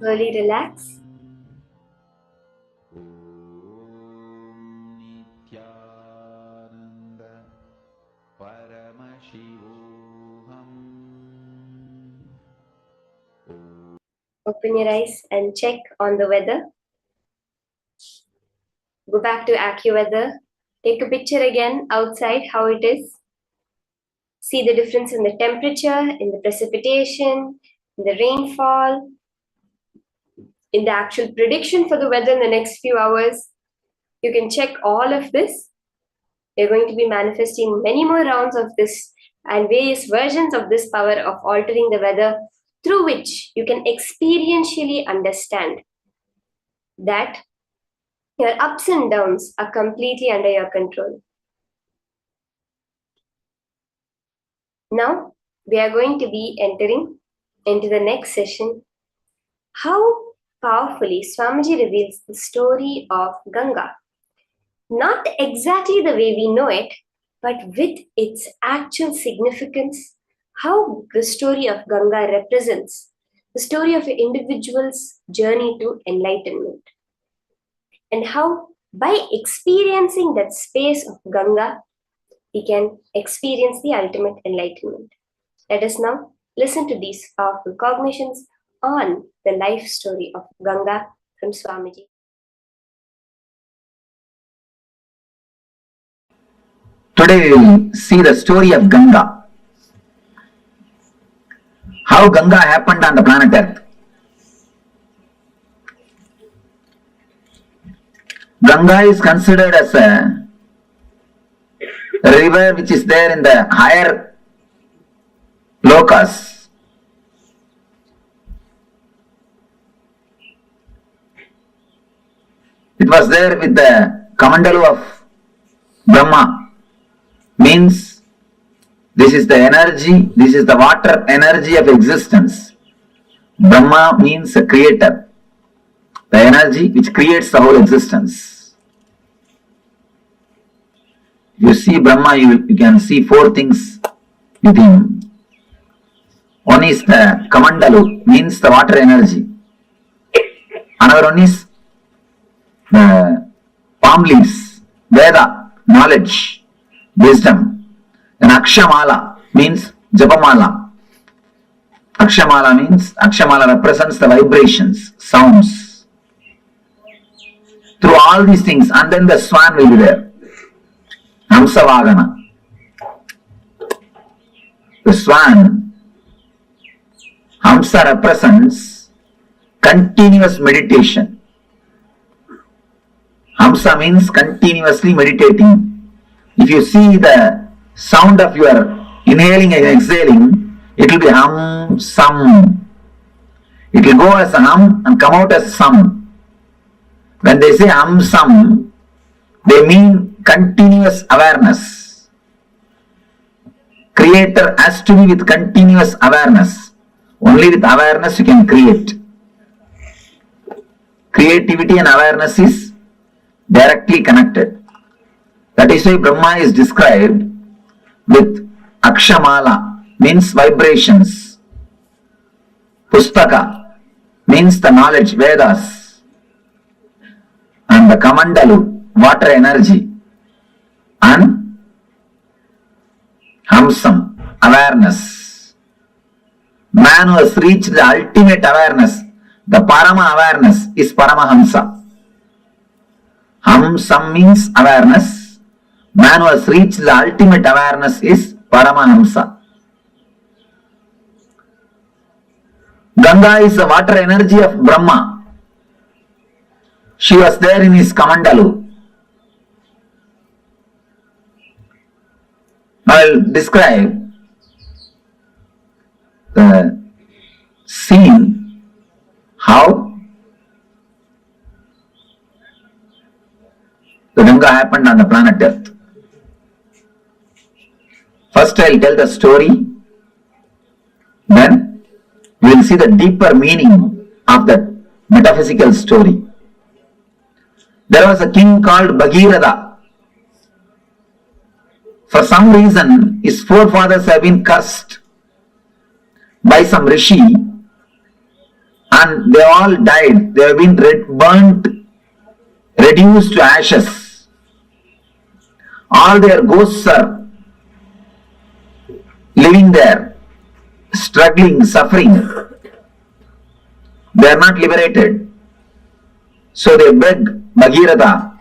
Slowly relax. Open your eyes and check on the weather. Go back to AccuWeather. Take a picture again outside how it is. See the difference in the temperature, in the precipitation, in the rainfall, in the actual prediction for the weather in the next few hours. You can check all of this. We're going to be manifesting many more rounds of this and various versions of this power of altering the weather, through which you can experientially understand that your ups and downs are completely under your control. Now, we are going to be entering into the next session. How powerfully Swamiji reveals the story of Ganga. Not exactly the way we know it, but with its actual significance, how the story of Ganga represents the story of an individual's journey to enlightenment. And how, by experiencing that space of Ganga, we can experience the ultimate enlightenment. Let us now listen to these powerful cognitions on the life story of Ganga from Swamiji. Today we will see the story of Ganga. How Ganga happened on the planet Earth. Ganga is considered as a river which is there in the higher lokas. It was there with the Kamandalu of Brahma. Means this is the energy, this is the water energy of existence. Brahma means a creator, the energy which creates the whole existence. You see Brahma, you can see four things with him. One is the Kamandalu, means the water energy. Another one is the palm leaves, Veda, knowledge, wisdom. And Akshamala means Japamala. Akshamala represents the vibrations, sounds. Through all these things, and then the swan will be there. Hamsavagana. The swan, Hamsa represents continuous meditation. Hamsa means continuously meditating. If you see the sound of your inhaling and exhaling, it will be hum, sum. It will go as a hum and come out as sum. When they say hum, sum, they mean continuous awareness. Creator has to be with continuous awareness. Only with awareness you can create. Creativity and awareness is directly connected. That is why Brahma is described with Akshamala, means vibrations. Pustaka means the knowledge, Vedas. And the Kamandalu, water energy. And Hamsam, awareness. Man who has reached the ultimate awareness, the Parama awareness, is Paramahamsa. Hamsam means awareness. Man who has reached the ultimate awareness is Paramahamsa. Ganga is the water energy of Brahma. She was there in his Kamandalu. I will describe the scene how the Ganga happened on the planet Earth. First I will tell the story, then we will see the deeper meaning of that metaphysical story. There was a king called Bhagirath. For some reason, his forefathers have been cursed by some rishi and they all died. They have been burnt, reduced to ashes. All their ghosts are living there, struggling, suffering. They are not liberated. So they beg Bhagirath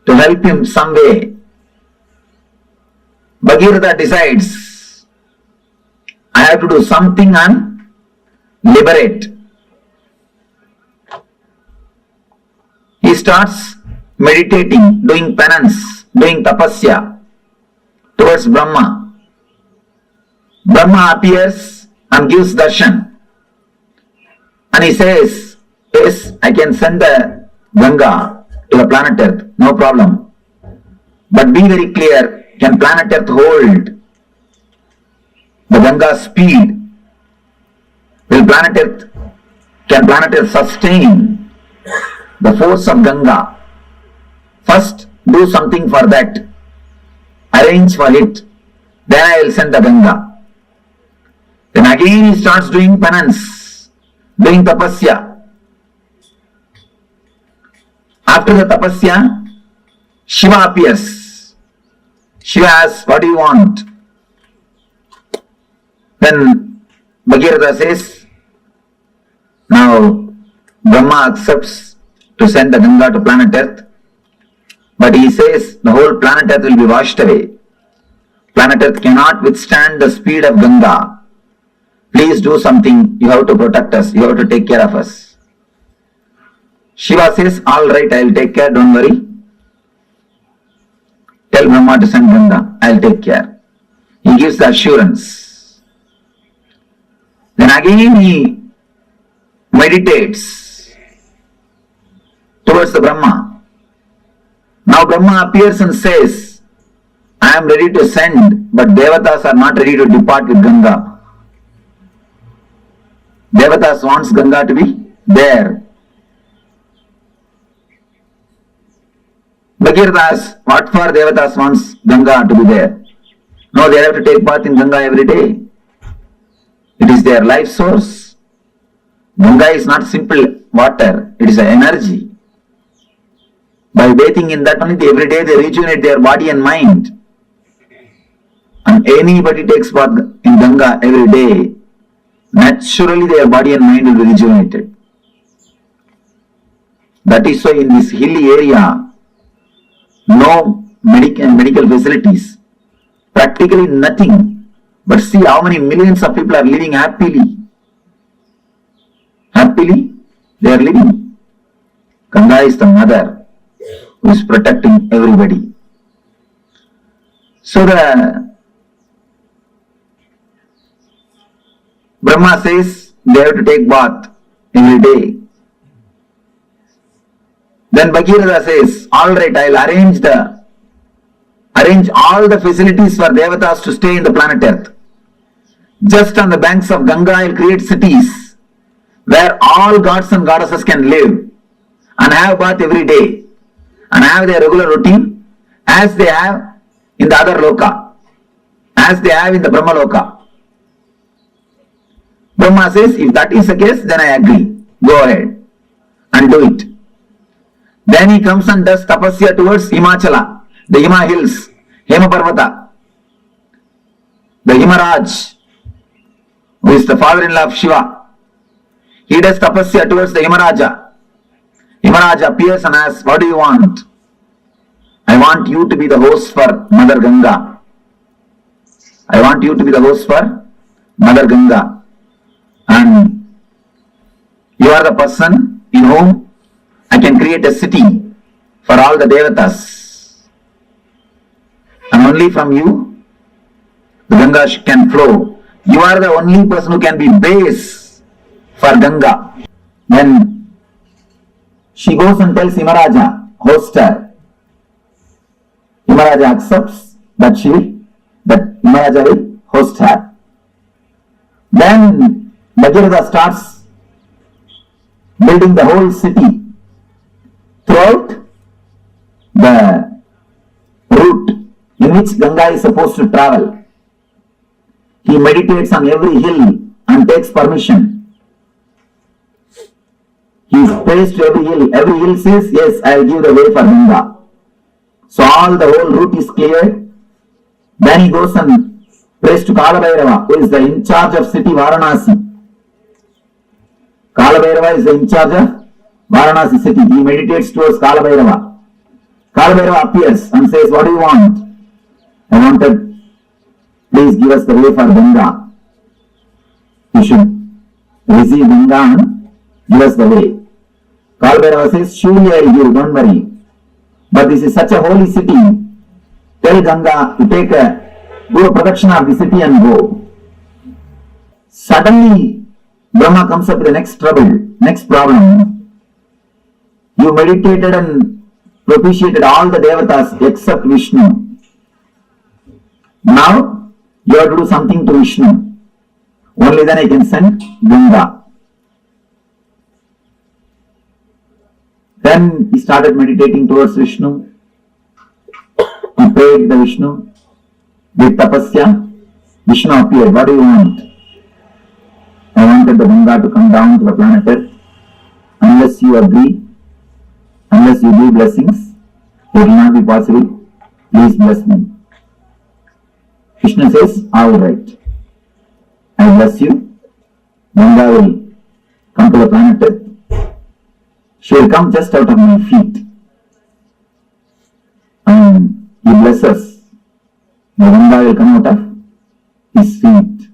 to help him some way. Bhagirath decides, I have to do something and liberate. He starts meditating, doing penance, doing tapasya towards Brahma. Brahma appears and gives darshan. And he says, yes, I can send the Ganga to the planet Earth, no problem. But be very clear, can planet Earth hold the Ganga's speed? Can planet Earth sustain the force of Ganga? First, do something for that. Arrange for it. Then I will send the Ganga. Then again he starts doing penance, doing tapasya. After the tapasya, Shiva appears. Shiva asks, what do you want? Then Bhagirath says, now Brahma accepts to send the Ganga to planet Earth. But he says the whole planet Earth will be washed away. Planet Earth cannot withstand the speed of Ganga. Please do something. You have to protect us. You have to take care of us. Shiva says, all right, I will take care. Don't worry. Tell Brahma to send Ganga. I will take care. He gives the assurance. Then again he meditates towards the Brahma. Now Brahma appears and says, I am ready to send, but Devatas are not ready to depart with Ganga. Devatas wants Ganga to be there. Bhagirath asks, what for Devatas wants Ganga to be there? No, they have to take bath in Ganga every day. It is their life source. Ganga is not simple water, it is an energy. By bathing in that only, every day they rejuvenate their body and mind. And anybody takes bath in Ganga every day, naturally their body and mind will be rejuvenated. That is why in this hilly area, no medical facilities, practically nothing. But see how many millions of people are living happily. Happily, they are living. Ganga is the mother. who is protecting everybody. So the Brahma says they have to take bath every day. Then Bhagirath says, all right, I'll arrange all the facilities for devatas to stay in the planet Earth. Just on the banks of Ganga, I'll create cities where all gods and goddesses can live and have bath every day and have their regular routine as they have in the other loka, as they have in the Brahma loka. Brahma says, if that is the case, then I agree. Go ahead and do it. Then he comes and does tapasya towards Himachala, the Hima hills, Hema Parvata, the Himaraj, who is the father-in-law of Shiva. He does tapasya towards the Himaraja. Himaraja appears and asks, what do you want? I want you to be the host for Mother Ganga. I want you to be the host for Mother Ganga. And you are the person in whom I can create a city for all the devatas. And only from you, the Ganga can flow. You are the only person who can be base for Ganga. Then she goes and tells Himaraja, host her. Himaraja accepts that Himaraja will host her. Then Bhagirath starts building the whole city throughout the route in which Ganga is supposed to travel. He meditates on every hill and takes permission. He prays to every hill. Every hill says, yes, I will give the way for Ganga. So all the whole route is cleared. Then he goes and prays to Kalabhairava, who is the in charge of city Varanasi. Kalabhairava is the in charge of Varanasi city. He meditates towards Kalabhairava. Kalabhairava appears and says, what do you want? I wanted, please give us the way for Ganga. You should receive Ganga and give us the way. Kalabhairava says, surely I will give, don't worry. But this is such a holy city. Tell Ganga to take go protection of the city and go. Suddenly, Brahma comes up with the next problem. You meditated and propitiated all the devatas except Vishnu. Now, you have to do something to Vishnu. Only then I can send Ganga. Then he started meditating towards Vishnu. He prayed the Vishnu. With tapasya, Vishnu appeared. What do you want? I wanted the Ganga to come down to the planet Earth. Unless you agree, unless you give blessings, it will not be possible. Please bless me. Krishna says, all right. I bless you. Ganga will come to the planet Earth. She will come just out of my feet. And he blesses. The Ganga will come out of his feet.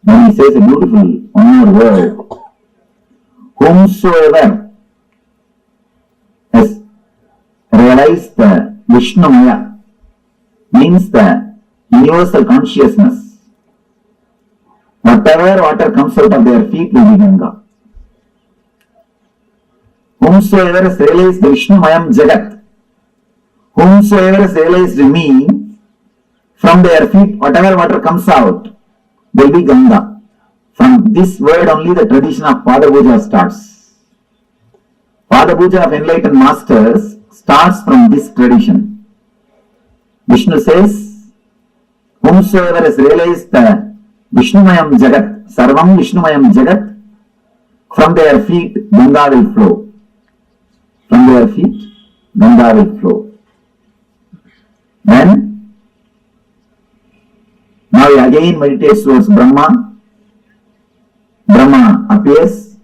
Then he says a beautiful one more word. Whomsoever has realized the Vishnumaya means the universal consciousness. Whatever water comes out of their feet will be Ganga. Whomsoever has realized the Vishnumayam Jagat, whomsoever has realized me, from their feet, whatever water comes out will be Ganga. From this word only the tradition of Pada Puja starts. Pada Puja of enlightened masters starts from this tradition. Vishnu says, whomsoever has realized the Vishnumayam Jagat, Sarvam Vishnumayam Jagat, from their feet Ganga will flow. From their feet Ganga will flow. Then now he again meditates towards Brahma. Brahma appears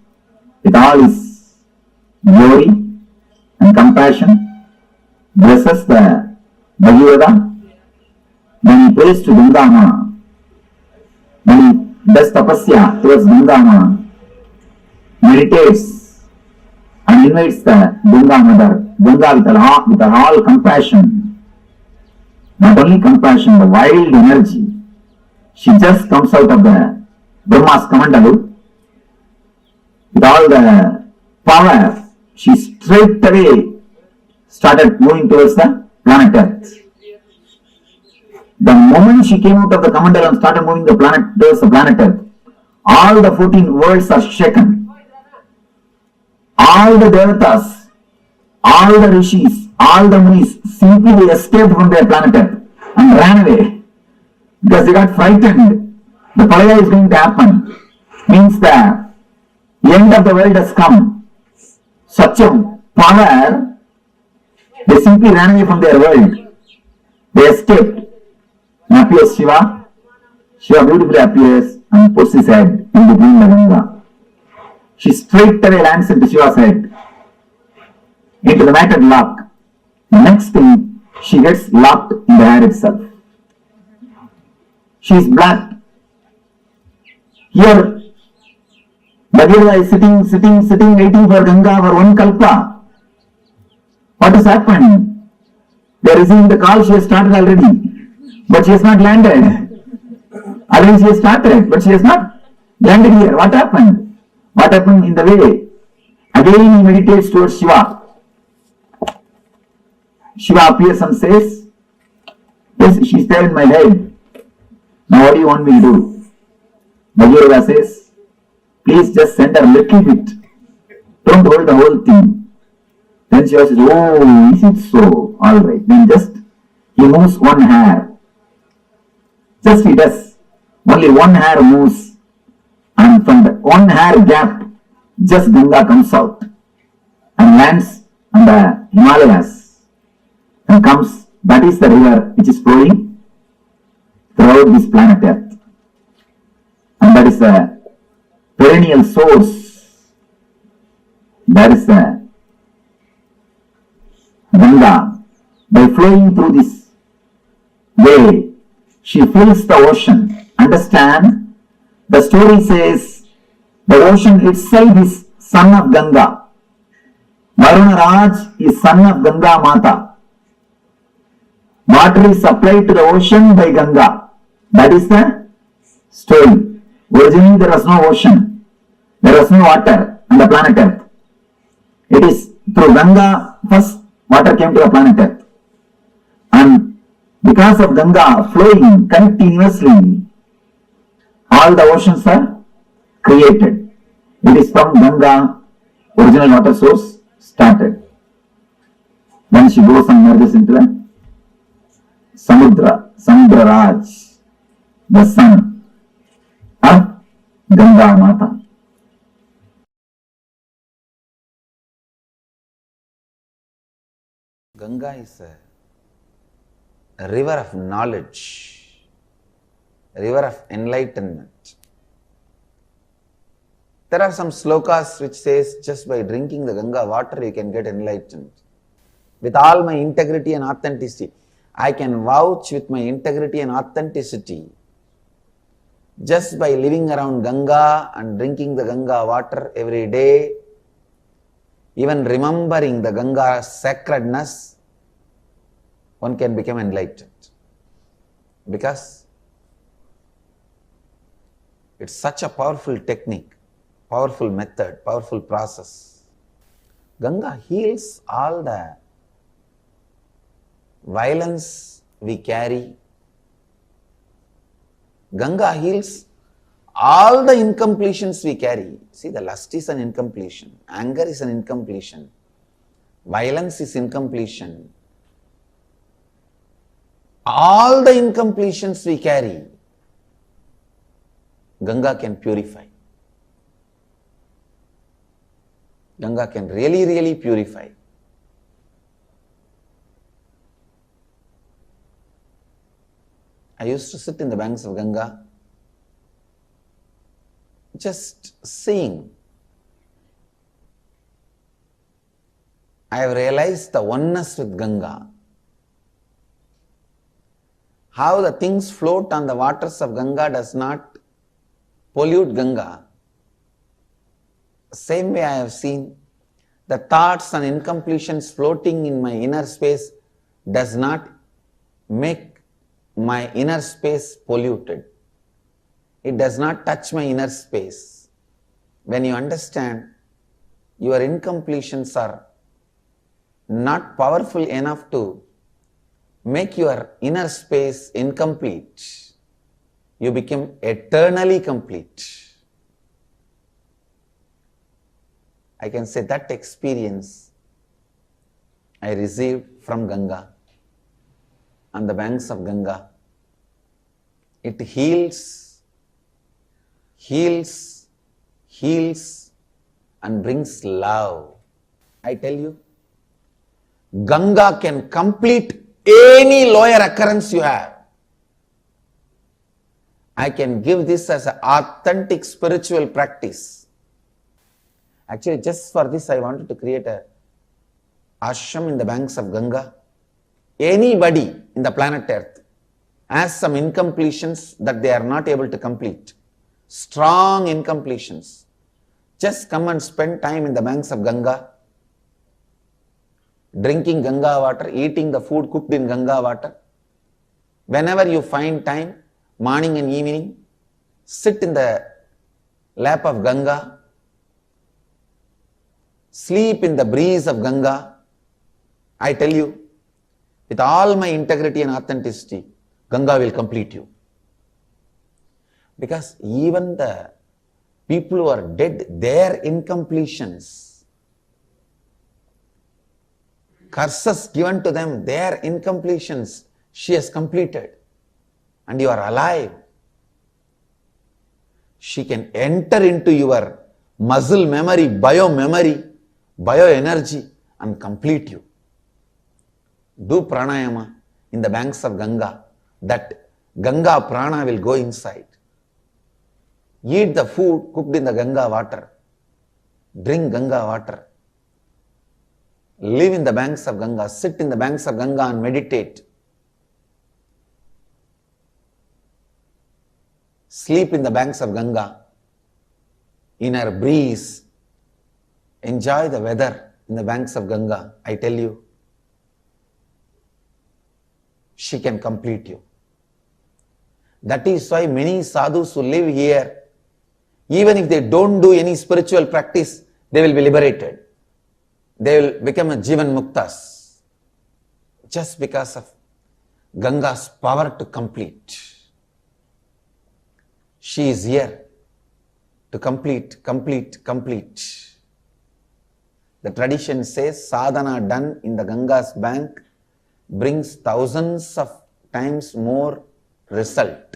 with all his glory and compassion, blesses the Bhagavata, then he prays to Ganga. Then he does tapasya towards Ganga, meditates and and invites the Ganga mother, Ganga with all compassion, not only compassion, the wild energy. She just comes out of the Brahma's Kamandalu with all the power. She straight away started moving towards the planet Earth. The moment she came out of the Kamandalu and started moving towards the planet Earth, all the 14 worlds are shaken. All the devatas, all the rishis, all the munis simply escaped from their planet Earth and ran away because they got frightened. The Pralaya is going to happen. Means the end of the world has come. Such a power, they simply ran away from their world. They escaped. And appears Shiva. Shiva beautifully appears and puts his head in between the Ganga. She straight away lands into Shiva's head, into the matted lock. The next thing, she gets locked in the hair itself. She is black. Here, Bhagavad is sitting, waiting for Ganga for one kalpa. What has happened? They are receiving the call, she has started already, but she has not landed. Already she has started, but she has not landed here. What happened? What happened in the way? Again he meditates towards Shiva. Shiva appears and says, yes, she is there in my head. Now what do you want me to do? Bhagavad says, please just send her a little bit. Don't hold the whole thing. Then Shiva says, oh, is it so? Alright. Then just, he moves one hair. Just he does. Only one hair moves. And from the one hair gap, just Ganga comes out and lands on the Himalayas and comes. That is the river which is flowing throughout this planet Earth. And that is the perennial source. That is the Ganga. By flowing through this way, she fills the ocean. Understand? The story says the ocean itself is son of Ganga. Varuna Raj is son of Ganga Mata. Water is supplied to the ocean by Ganga. That is the story. Originally there was no ocean. There was no water on the planet Earth. It is through Ganga first water came to the planet Earth. And because of Ganga flowing continuously, all the oceans are created. It is from Ganga, original water source started. Then she goes and merges into the Samudra Raj, the son of Ganga Mata. Ganga is a river of knowledge, a river of enlightenment. There are some slokas which says just by drinking the Ganga water you can get enlightened. With all my integrity and authenticity, I can vouch with my integrity and authenticity. Just by living around Ganga and drinking the Ganga water every day, even remembering the Ganga's sacredness, one can become enlightened. Because it's such a powerful technique, powerful method, powerful process. Ganga heals all the violence we carry. Ganga heals all the incompletions we carry. See, the lust is an incompletion, anger is an incompletion, violence is incompletion. All the incompletions we carry, Ganga can purify. Ganga can really, really purify. I used to sit in the banks of Ganga, just seeing. I have realized the oneness with Ganga. How the things float on the waters of Ganga does not pollute Ganga. Same way I have seen The thoughts and incompletions floating in my inner space does not make my inner space polluted. It does not touch my inner space. When you understand your incompletions are not powerful enough to make your inner space incomplete, you become eternally complete. I can say that experience I received from Ganga, on the banks of Ganga. It heals, and brings love. I tell you, Ganga can complete any lower occurrence you have. I can give this as an authentic spiritual practice. Actually, just for this, I wanted to create a ashram in the banks of Ganga. Anybody in the planet Earth has some incompletions that they are not able to complete, strong incompletions. Just come and spend time in the banks of Ganga, drinking Ganga water, eating the food cooked in Ganga water. Whenever you find time, morning and evening, sit in the lap of Ganga, sleep in the breeze of Ganga. I tell you, with all my integrity and authenticity, Ganga will complete you. Because even the people who are dead, their incompletions, curses given to them, their incompletions, she has completed. And you are alive. She can enter into your muscle memory, bioenergy, and complete you. Do pranayama in the banks of Ganga. That Ganga prana will go inside. Eat the food cooked in the Ganga water. Drink Ganga water. Live in the banks of Ganga. Sit in the banks of Ganga and meditate. Sleep in the banks of Ganga. In her breeze. Enjoy the weather in the banks of Ganga. I tell you, she can complete you. That is why many sadhus who live here, even if they don't do any spiritual practice, they will be liberated. They will become a Jivan Muktas. Just because of Ganga's power to complete. She is here to complete. The tradition says sadhana done in the Ganga's bank brings thousands of times more result.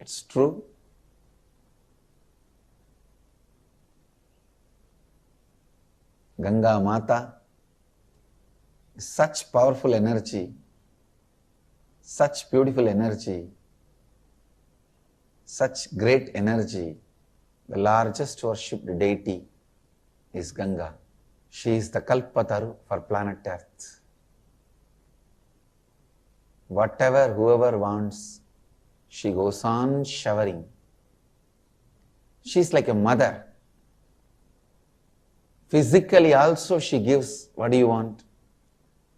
It's true. Ganga Mata is such powerful energy, such beautiful energy, such great energy. The largest worshipped deity is Ganga. She is the Kalpataru for planet Earth. Whatever whoever wants, she goes on showering. She is like a mother. Physically also she gives what do you want,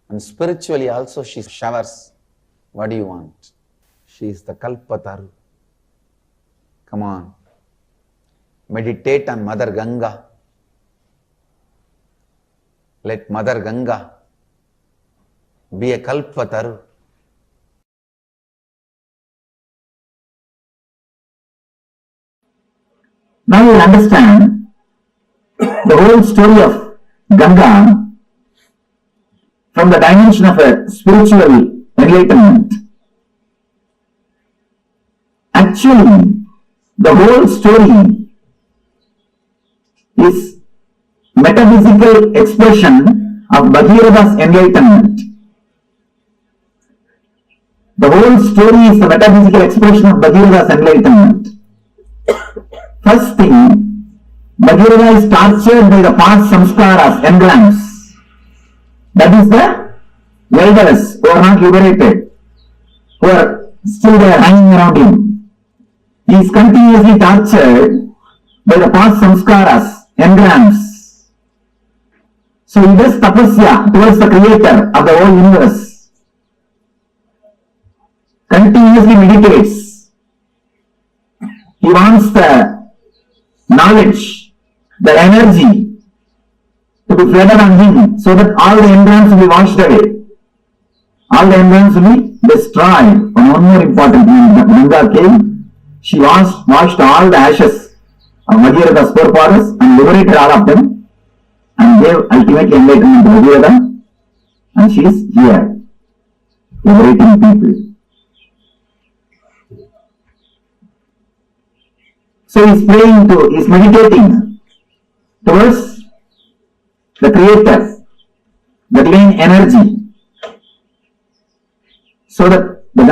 and spiritually also she showers what do you want. She is the Kalpataru. Come on. Meditate on Mother Ganga. Let Mother Ganga be a Kalpataru. Now you will understand the whole story of Ganga from the dimension of a spiritual enlightenment. Actually, the whole story is metaphysical expression of Bhagirada's enlightenment. The whole story is the metaphysical expression of Bhagirada's enlightenment. First thing, Bhagirada is tortured by the past samskaras, engrams. That is the elders who are not liberated, who are still there hanging around him. He is continuously tortured by the past samskaras, engrams. So he does tapasya towards the creator of the whole universe. Continuously meditates. He wants the knowledge, the energy to be flooded on him so that all the engrams will be washed away. All the engrams will be destroyed. And one more important thing, Ganga came, she washed all the ashes of Bhagirada's forefathers and liberated all of them and gave ultimate enlightenment to Bhagirada, and she is here, liberating people. So he is meditating towards the creator, the divine energy, so that the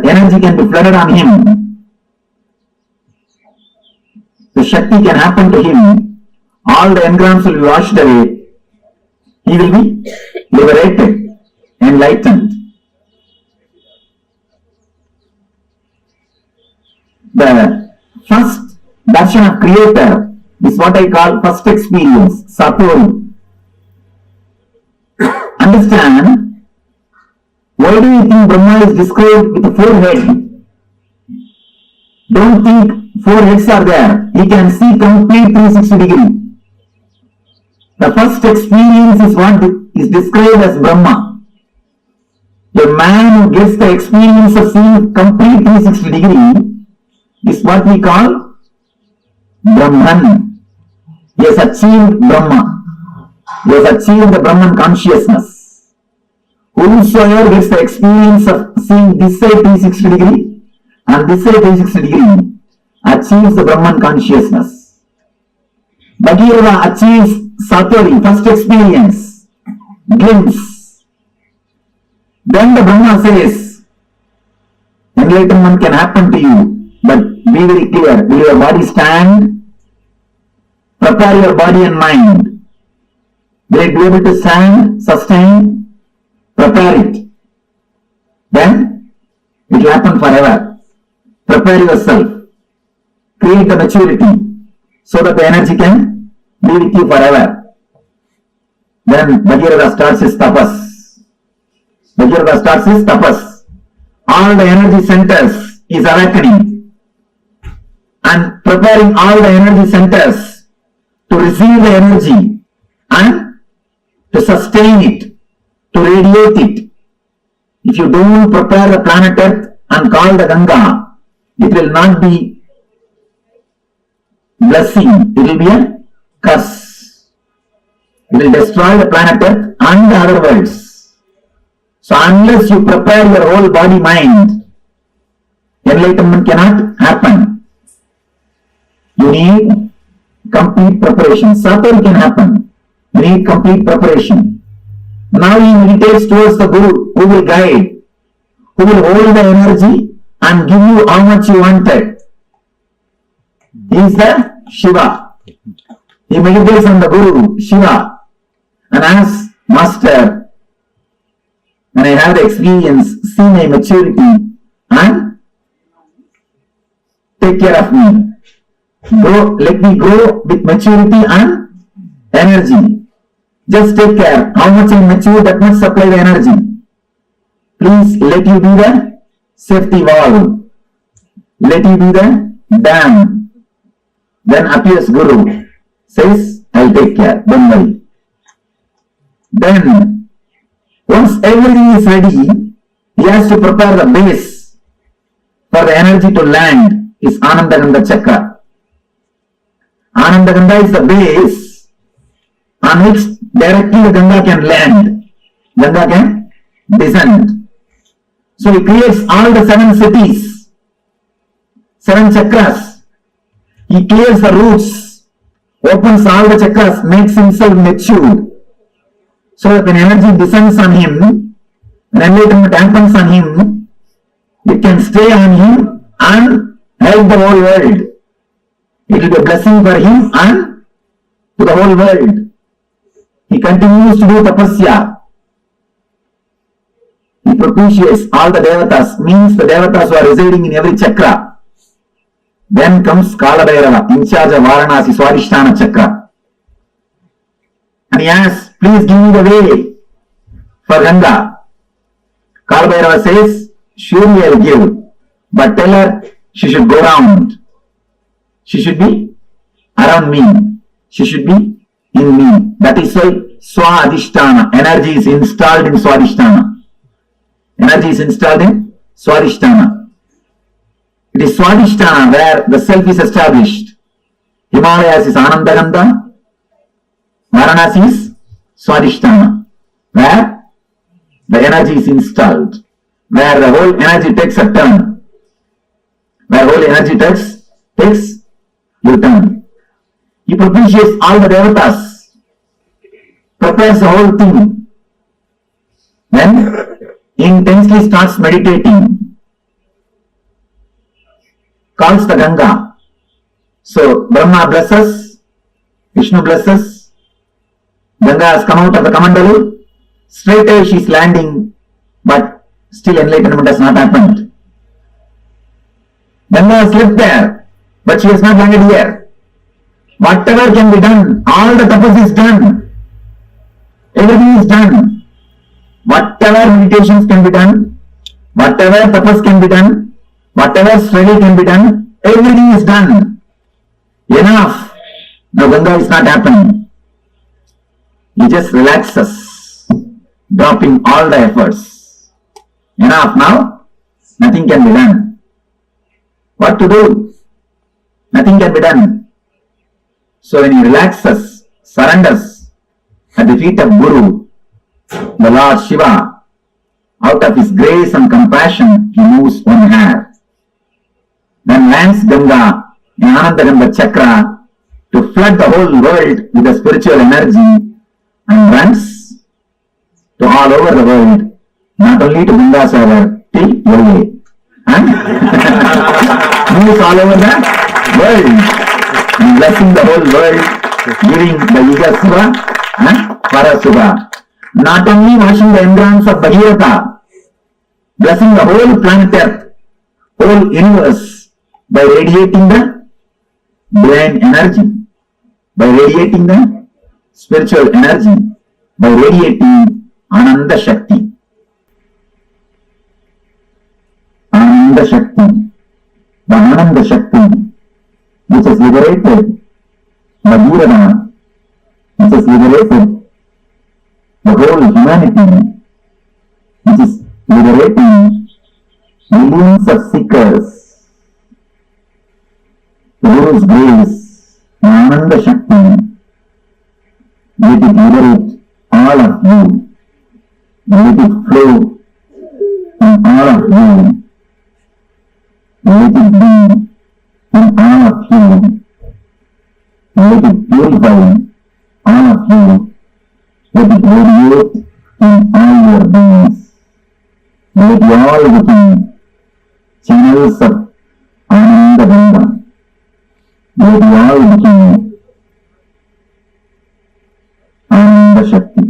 energy can be flooded on him. The Shakti can happen to him. All the engrams will be washed away. He will be liberated, enlightened. The first darshan of creator is what I call first experience, Satori. Understand, why do you think Brahma is described with a forehead? Don't think four heads are there. He can see complete 360 degree. The first experience is what is described as Brahma. A man who gets the experience of seeing complete 360 degree is what we call Brahman. He has achieved Brahma. He has achieved the Brahman consciousness. Whosoever gets the experience of seeing this side 360 degree and this side 360 degree achieves the Brahman consciousness. Bhagirada achieves Satori, first experience, glimpse. Then the Brahma says, enlightenment can happen to you, but be very clear, will your body stand? Prepare your body and mind. Will it be able to stand, sustain? Prepare it. Then it will happen forever. Prepare yourself. Create the maturity so that the energy can be with you forever. Then Bhagirada starts his tapas. Bhagirada starts his tapas. All the energy centers is awakening and preparing all the energy centers to receive the energy and to sustain it, to radiate it. If you don't prepare the planet Earth and call the Ganga, it will not be blessing, it will be a curse. It will destroy the planet Earth and the other worlds. So unless you prepare your whole body mind, enlightenment cannot happen. You need complete preparation. Satori can happen. You need complete preparation. Now he meditates towards the Guru who will guide, who will hold the energy and give you how much you wanted. He is the Shiva. He meditates on the Guru, Shiva, and asks, Master, when I have the experience, see my maturity and take care of me. Let me grow with maturity and energy. Just take care. How much I mature, that much supply the energy. Please let you be the safety valve. Let you be the dam. Then appears Guru, says, I'll take care, don't worry. Then, once everything is ready, he has to prepare the base for the energy to land, is Anandaganda Chakra. Anandaganda is the base on which directly the Ganga can land. Ganga can descend. So he creates all the 7 cities, 7 chakras. He clears the roots, opens all the chakras, makes himself mature. So that when energy descends on him, when enlightenment happens on him, it can stay on him and help the whole world. It will be a blessing for him and to the whole world. He continues to do tapasya. He propitiates all the devatas, means the devatas who are residing in every chakra. Then comes Kala Bhairava, in charge of Varanasi Swadhisthana Chakra. And he asks, please give me the way for Ganga. Kalbhairava says, surely I'll give, but tell her she should go round. She should be around me. She should be in me. That is why Swadhisthana, energy is installed in Swadhisthana. Energy is installed in Swadhisthana. It is Swadhisthana where the self is established. Himalayas is Anandagandha. Varanasi is Swadhisthana, where the energy is installed, where the whole energy takes a turn, where whole energy takes a turn. He propitiates all the devatas, prepares the whole thing, then intensely starts meditating, calls the Ganga. So Brahma blesses, Vishnu blesses, Ganga has come out of the Kamandalu, straight away she is landing, but still enlightenment has not happened. Ganga has lived there, but she has not landed here. Whatever can be done, all the tapas is done. Everything is done. Whatever meditations can be done, whatever tapas can be done, whatever study can be done, everything is done. Enough. Now Ganga is not happening. He just relaxes, dropping all the efforts. Enough now. Nothing can be done. What to do? Nothing can be done. So when he relaxes, surrenders at the feet of Guru, the Lord Shiva, out of his grace and compassion, he moves one hair. Then lands Ganga in Anandagandha Chakra to flood the whole world with the spiritual energy and runs to all over the world, not only to Gangasagar, till LA. And moves all over the world and blessing the whole world, giving the Yuga Suva and Parasuva. Not only washing the environs of Bhagirata, blessing the whole planet Earth, whole universe, by radiating the divine energy, by radiating the spiritual energy, by radiating Ananda Shakti. Ananda Shakti, the Ananda Shakti, which has liberated Bhagirata, which has liberated the whole humanity, which is liberating millions of seekers. The Guru's grace, Ananda Shakti, let it liberate all of you. Let it flow in all of you. Let it be in all of you. Let it purify all of you. Let it radiate in all your beings. Let you all become channels of Ananda Ganga. Let you all become Ananda Shakti.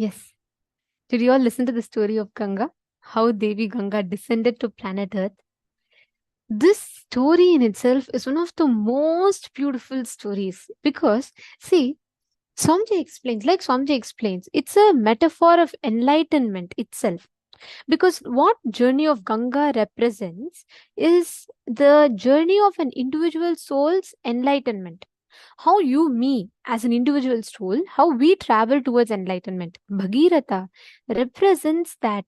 Yes. Did you all listen to the story of Ganga? How Devi Ganga descended to planet Earth? This story in itself is one of the most beautiful stories because, see, Swamiji explains, it's a metaphor of enlightenment itself. Because what journey of Ganga represents is the journey of an individual soul's enlightenment. How you, me, as an individual soul, how we travel towards enlightenment. Bhagirata represents that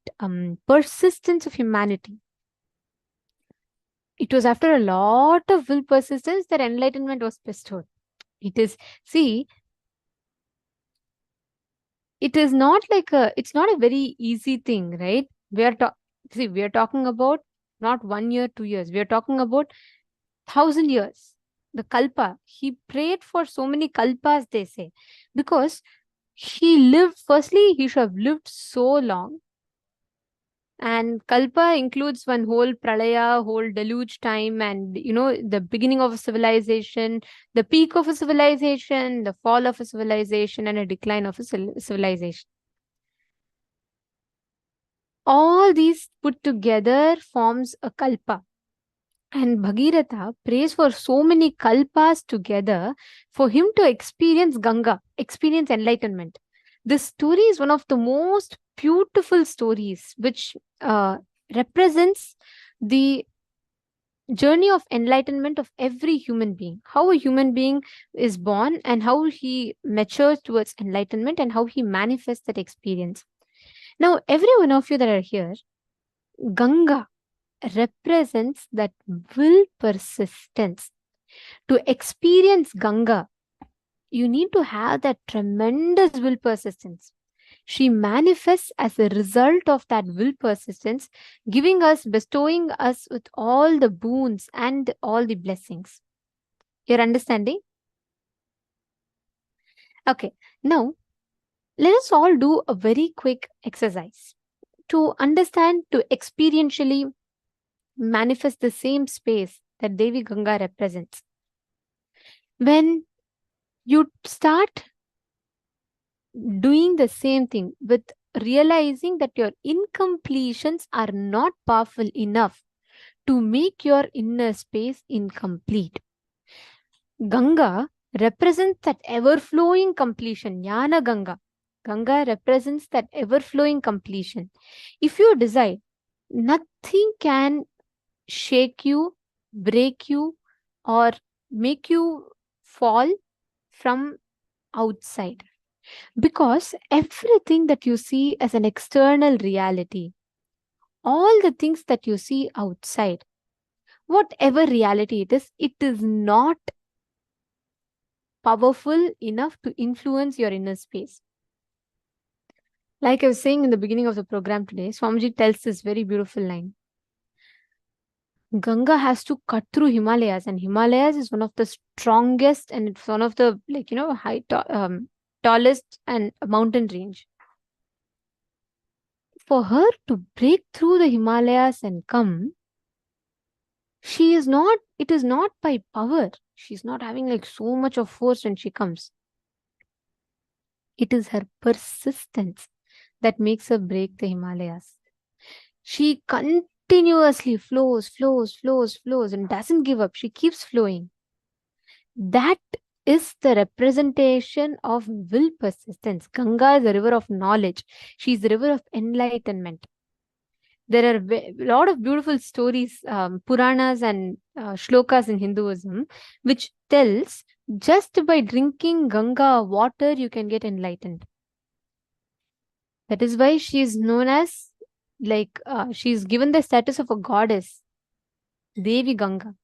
persistence of humanity. It was after a lot of will persistence that enlightenment was bestowed. It is, see, it is not like it's not a very easy thing, right? We are talking about not 1 year, 2 years. We are talking about 1,000 years. The kalpa, he prayed for so many kalpas, they say, because he lived, firstly, he should have lived so long. And kalpa includes one whole pralaya, whole deluge time, and the beginning of a civilization, the peak of a civilization, the fall of a civilization, and a decline of a civilization. All these put together forms a kalpa. And Bhagirata prays for so many kalpas together for him to experience Ganga, experience enlightenment. This story is one of the most beautiful stories which represents the journey of enlightenment of every human being. How a human being is born and how he matures towards enlightenment and how he manifests that experience. Now, every one of you that are here, Ganga represents that will persistence. To experience Ganga, you need to have that tremendous will persistence. She manifests as a result of that will persistence, bestowing us with all the boons and all the blessings. You're understanding? Okay, now let us all do a very quick exercise to understand, to experientially manifest the same space that Devi Ganga represents. When you start doing the same thing with realizing that your incompletions are not powerful enough to make your inner space incomplete. Ganga represents that ever-flowing completion, Jnana Ganga. Ganga represents that ever-flowing completion. If you decide, nothing can shake you, break you, or make you fall from outside. Because everything that you see as an external reality, all the things that you see outside, whatever reality it is not powerful enough to influence your inner space. Like I was saying in the beginning of the program today, Swamiji tells this very beautiful line. Ganga has to cut through Himalayas, and Himalayas is one of the strongest and it's one of the tallest and mountain range. For her to break through the Himalayas and come, it is not by power. She's not having like so much of force when she comes. It is her persistence that makes her break the Himalayas. She continuously flows and doesn't give up. She keeps flowing. That is the representation of will persistence. Ganga is a river of knowledge. She is the river of enlightenment. There are a lot of beautiful stories, Puranas and shlokas in Hinduism, which tells just by drinking Ganga water, you can get enlightened. That is why she is known as, she is given the status of a goddess, Devi Ganga.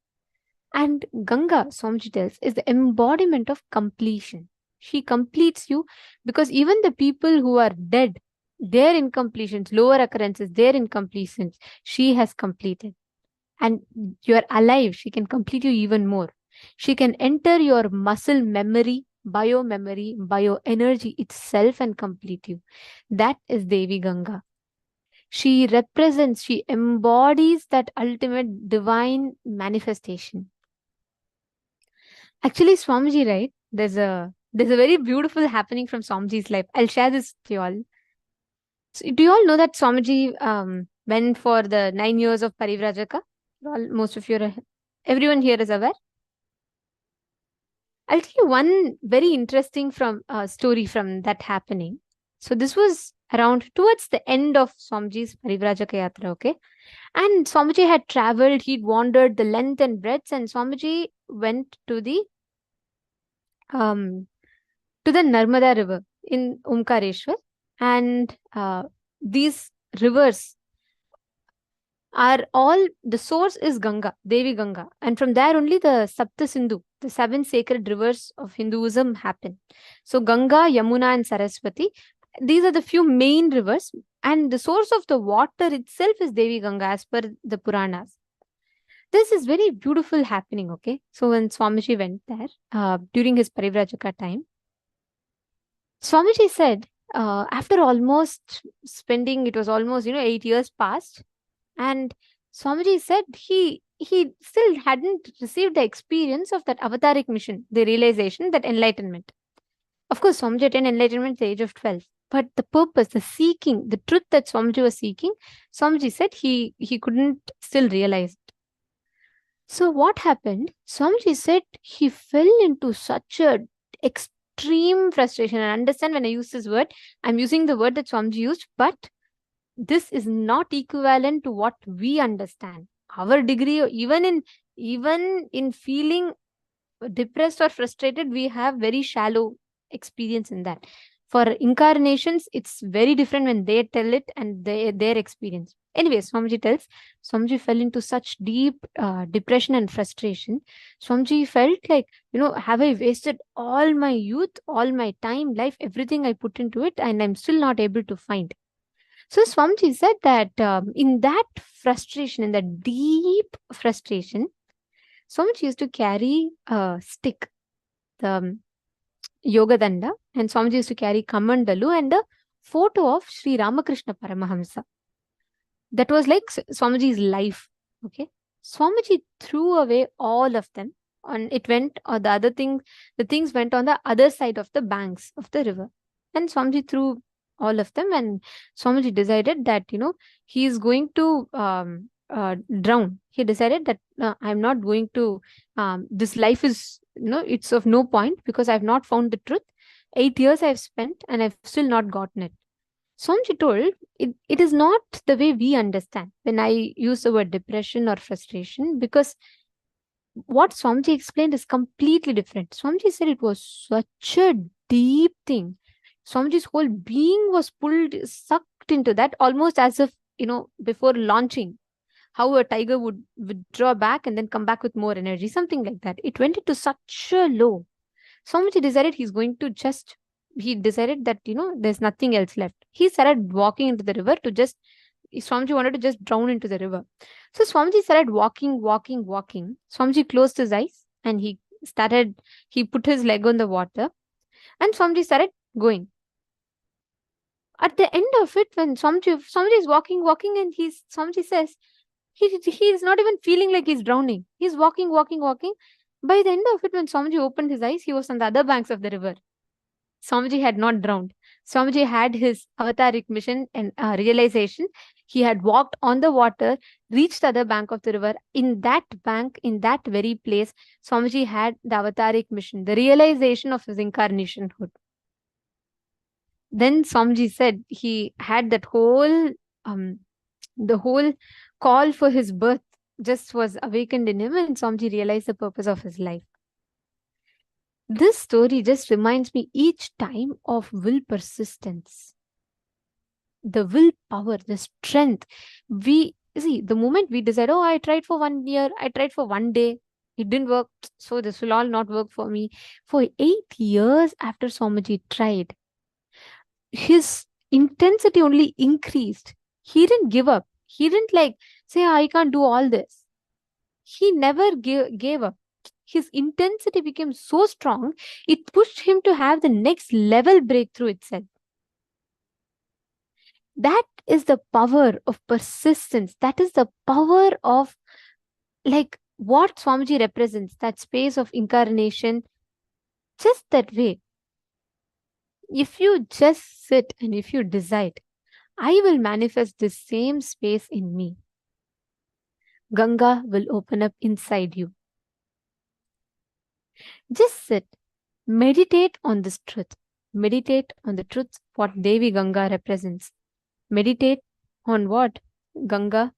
And Ganga, Swamiji tells, is the embodiment of completion. She completes you because even the people who are dead, their incompletions, lower occurrences, their incompletions, she has completed. And you are alive. She can complete you even more. She can enter your muscle memory, bioenergy itself and complete you. That is Devi Ganga. She represents, she embodies that ultimate divine manifestation. Actually, Swamiji, right? There's a very beautiful happening from Swamiji's life. I'll share this with you all. So do you all know that Swamiji went for the 9 years of Parivrajaka? Most of you, everyone here is aware. I'll tell you one very interesting story from that happening. So this was around towards the end of Swamiji's Parivrajaka Yatra, okay? And Swamiji had traveled, he'd wandered the length and breadth, and Swamiji went to the Narmada river in Omkareshwar. And these rivers are all, the source is Ganga, Devi Ganga. And from there only the Sapta Sindhu, the 7 sacred rivers of Hinduism happen. So Ganga, Yamuna and Saraswati, these are the few main rivers. And the source of the water itself is Devi Ganga as per the Puranas. This is very beautiful happening, okay? So when Swamiji went there, during his Parivrajaka time, Swamiji said, after almost spending, it was almost, 8 years past, and Swamiji said he still hadn't received the experience of that avataric mission, the realization, that enlightenment. Of course, Swamiji attained enlightenment at the age of 12. But the purpose, the seeking, the truth that Swamiji was seeking, Swamiji said he couldn't still realize it. So what happened? Swamiji said he fell into such a extreme frustration. And understand, when I use this word, I'm using the word that Swamiji used, but this is not equivalent to what we understand. Our degree, even in feeling depressed or frustrated, we have very shallow experience in that. For incarnations, it's very different when they tell it and their experience. Anyway, Swamiji tells, Swamiji fell into such deep depression and frustration. Swamiji felt like, have I wasted all my youth, all my time, life, everything I put into it, and I'm still not able to find. So Swamiji said that in that frustration, in that deep frustration, Swamiji used to carry a stick, the Yoga Danda, and Swamiji used to carry Kamandalu and a photo of Sri Ramakrishna Paramahamsa. That was like Swamiji's life. Okay, Swamiji threw away all of them, and it went, or the things went on the other side of the banks of the river, and Swamiji threw all of them, and Swamiji decided that he is going to drown. He decided that I'm not going to. This life is it's of no point because I've not found the truth. 8 years I've spent and I've still not gotten it. Swamiji told it is not the way we understand when I use the word depression or frustration, because what Swamiji explained is completely different. Swamiji said it was such a deep thing. Swamiji's whole being was sucked into that, almost as if, before launching, how a tiger would withdraw back and then come back with more energy, something like that. It went into such a low. Swamiji decided he decided that, there's nothing else left. He started walking into the river Swamiji wanted to just drown into the river. So Swamiji started walking. Swamiji closed his eyes and he put his leg on the water, and Swamiji started going. At the end of it, when Swamiji is walking, and Swamiji says, he is not even feeling like he's drowning. He's walking. By the end of it, when Swamiji opened his eyes, he was on the other banks of the river. Swamiji had not drowned. Swamiji had his avataric mission and realization. He had walked on the water, reached the other bank of the river. In that bank, in that very place, Swamiji had the avataric mission, the realization of his incarnationhood. Then Swamiji said he had that whole, the whole call for his birth just was awakened in him, and Swamiji realized the purpose of his life. This story just reminds me each time of will persistence. The willpower, the strength. We see, the moment we decide, I tried for 1 year, I tried for 1 day, it didn't work, so this will all not work for me. For 8 years after Swamiji tried, his intensity only increased. He didn't give up. He didn't say, I can't do all this. He never gave up. His intensity became so strong, it pushed him to have the next level breakthrough itself. That is the power of persistence. That is the power of what Swamiji represents, that space of incarnation, just that way. If you just sit and if you decide, I will manifest this same space in me. Ganga will open up inside you. Just sit, meditate on this truth. Meditate on the truth what Devi Ganga represents. Meditate on what Ganga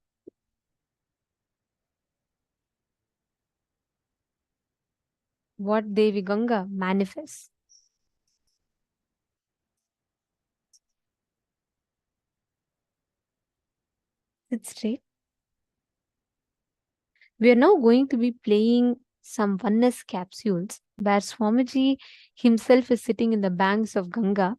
Devi Ganga manifests. Sit straight. We are now going to be playing some oneness capsules where Swamiji himself is sitting in the banks of Ganga.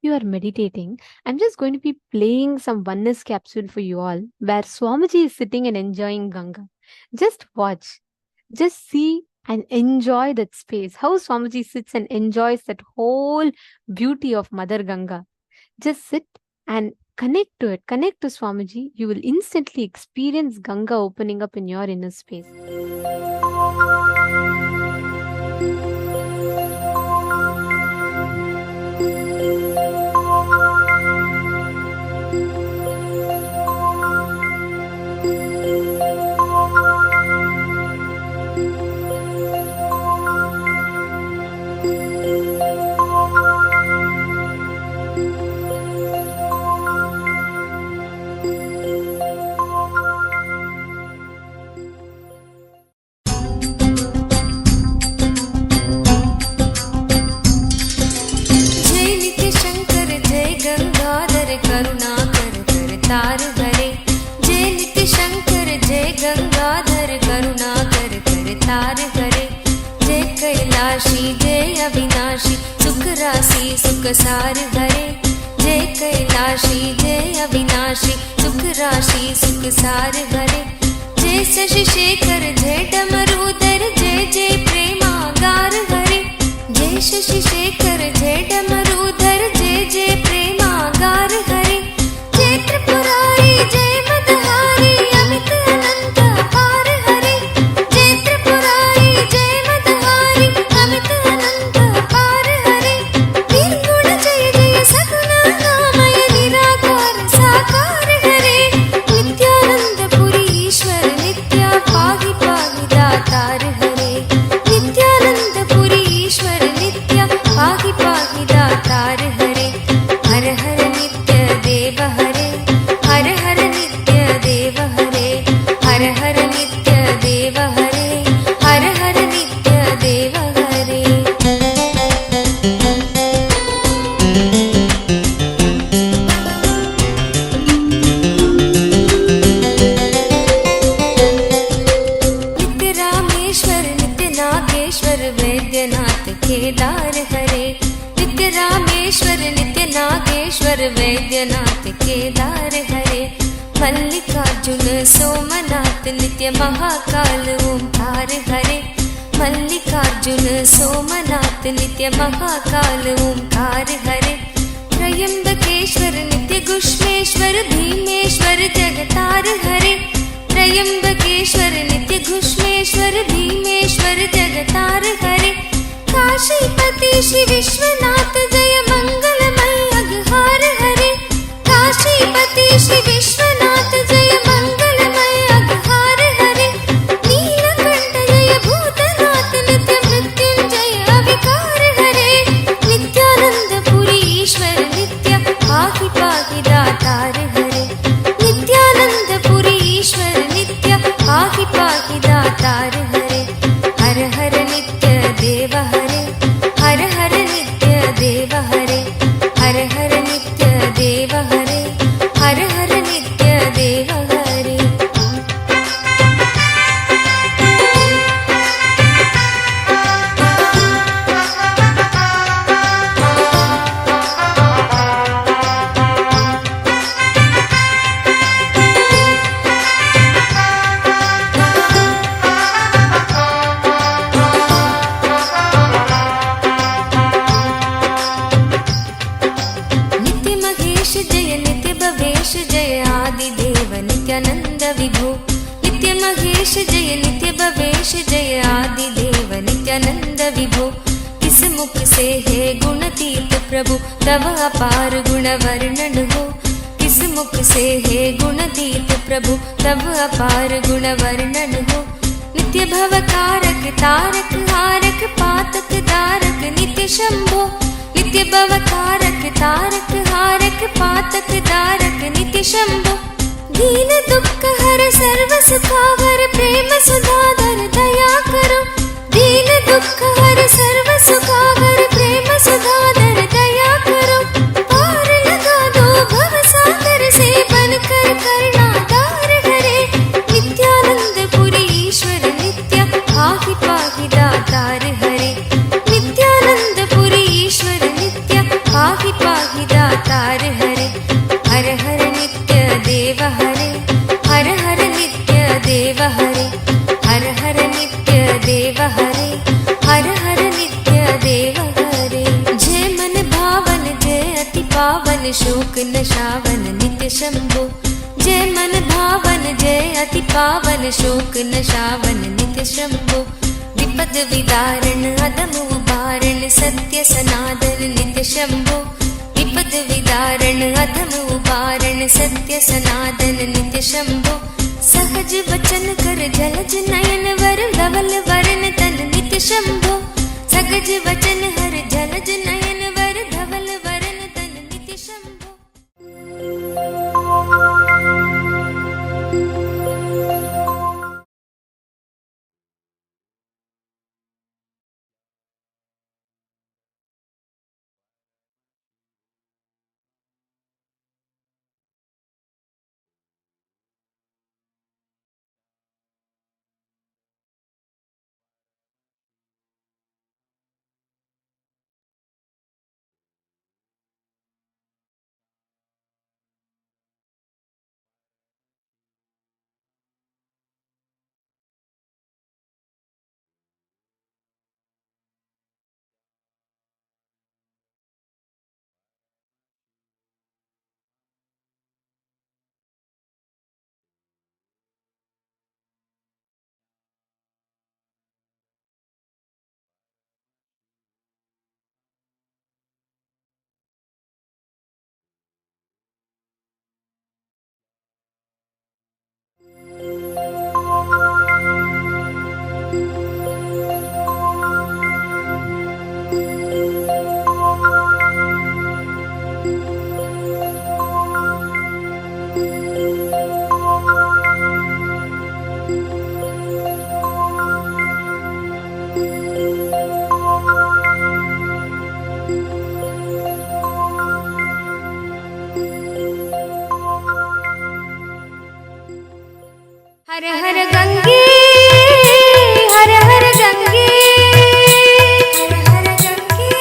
You are meditating. I'm just going to be playing some oneness capsule for you all where Swamiji is sitting and enjoying Ganga. Just watch, just see and enjoy that space. How Swamiji sits and enjoys that whole beauty of Mother Ganga. Just sit and connect to it. Connect to Swamiji. You will instantly experience Ganga opening up in your inner space. अविनाशी सुख राशि सुख सार हरे जय कैलाशी जय अविनाशी सुख राशि सुख सार हरे जय शशि शेखर जय डमरूधर जय जय प्रेमागार हरे जय शशि शेखर जय डमरूधर जय जय प्रेमागार हरे जय त्रिपुरारी जय मदहारी अमित अनंत अपार हरे जय त्रिपुरारी जय मदहारी अमित अनंत अपार हरे निर्गुण जय जय सगुणामय निराकार साकार हरे नित्यानंद पुरी ईश्वर नित्या पाहि पाहि दातार हरे नित्यानंद पुरी ईश्वर नित्या पाहि पाहि दातार हरे हर हर नित्य देव हरे हर हर नित्य देव हरे हर हर नित्य देव हरे हर हर नित्य देव हरे नित्य रामेश्वर नित्य नागेश्वर वैद्यनाथ केदार हरे नित्य रामेश्वर नित्य नागेश्वर वैद्यनाथ केदार हरे मल्लिकार्जुन सोमनाथ नित्य महाकाल ओंकार हरे मल्लिकार्जुन सोमनाथ नित्य महाकाल ओंकार हरे त्रयंबकेश्वर नित्य गुष्मेश्वर भीमेश्वर जगतार हरे त्रयंबकेश्वर नित्य घुष्मेश्वर भीमेश्वर जगतार हरे काशीपति श्री विश्वनाथ जय मंगलमय अघहार हरे काशीपति श्री विश्वनाथ जय मंगलमय अघहार हरे नीलकंठ जय भूतनाथ नित्य मृत्युंजय अविकार हरे नित्यानंद पुरी ईश्वर नित्य अवतार हरे हर हर नित्य देव हरे हर हर नित्य देव हरे हर हर नित्य देव हरे हर हर नित्य देव हरे नित्य महेश जय नित्य भवेश जय आदिदेव नित्यानंद विभो नित्य महेश जय नित्य भवेश जय आदिदेव नित्यानंद विभो किस मुख से है गुणतीत प्रभु तव अपार गुण वर्णन हो किस मुख से है गुणतीत प्रभु तव अपार गुण वर्णन हो नित्य भव कारक तारक हारक पातक दारक नित्य शंभो नित्य भव कारक तारक हारक पातक दारक नित्य शंभो दीन दुख हर सर्व सुखावर प्रेम सुधाधर दया करो दीन दुख हर सर्व सुखावर प्रेम सुधाधर दया करो पार लगा दो भव सागर से बनकर करुणाधार हरे नित्यानंद पुरी ईश्वर नित्य पाहि पाहि दातार हरे नित्यानंद पुरी ईश्वर नित्य पाहि पाहि दातार हरे हर हर नित्य देव हरे हर हर नित्य देव हरे हर हर नित्य देव हरे हर हर नित्य देव हरे जय मन भावन जय अति पावन शोक नशावन नित्य शंभो जय मन भावन जय अति पावन शोक नशावन नित्य शंभो विपद विदारण अदम उबारण सत्य सनातन नित्य शंभो विपद विदारण अधम उबारण सत्य सनातन नित्य शंभो सहज वचन कर जलज नयन वर धवल वरण तन नित्य शंभो सहज वचन हर जलज नयन वर धवल वरण तन नित्य शंभो हर हर गंगे हर हर गंगे हर हर गंगे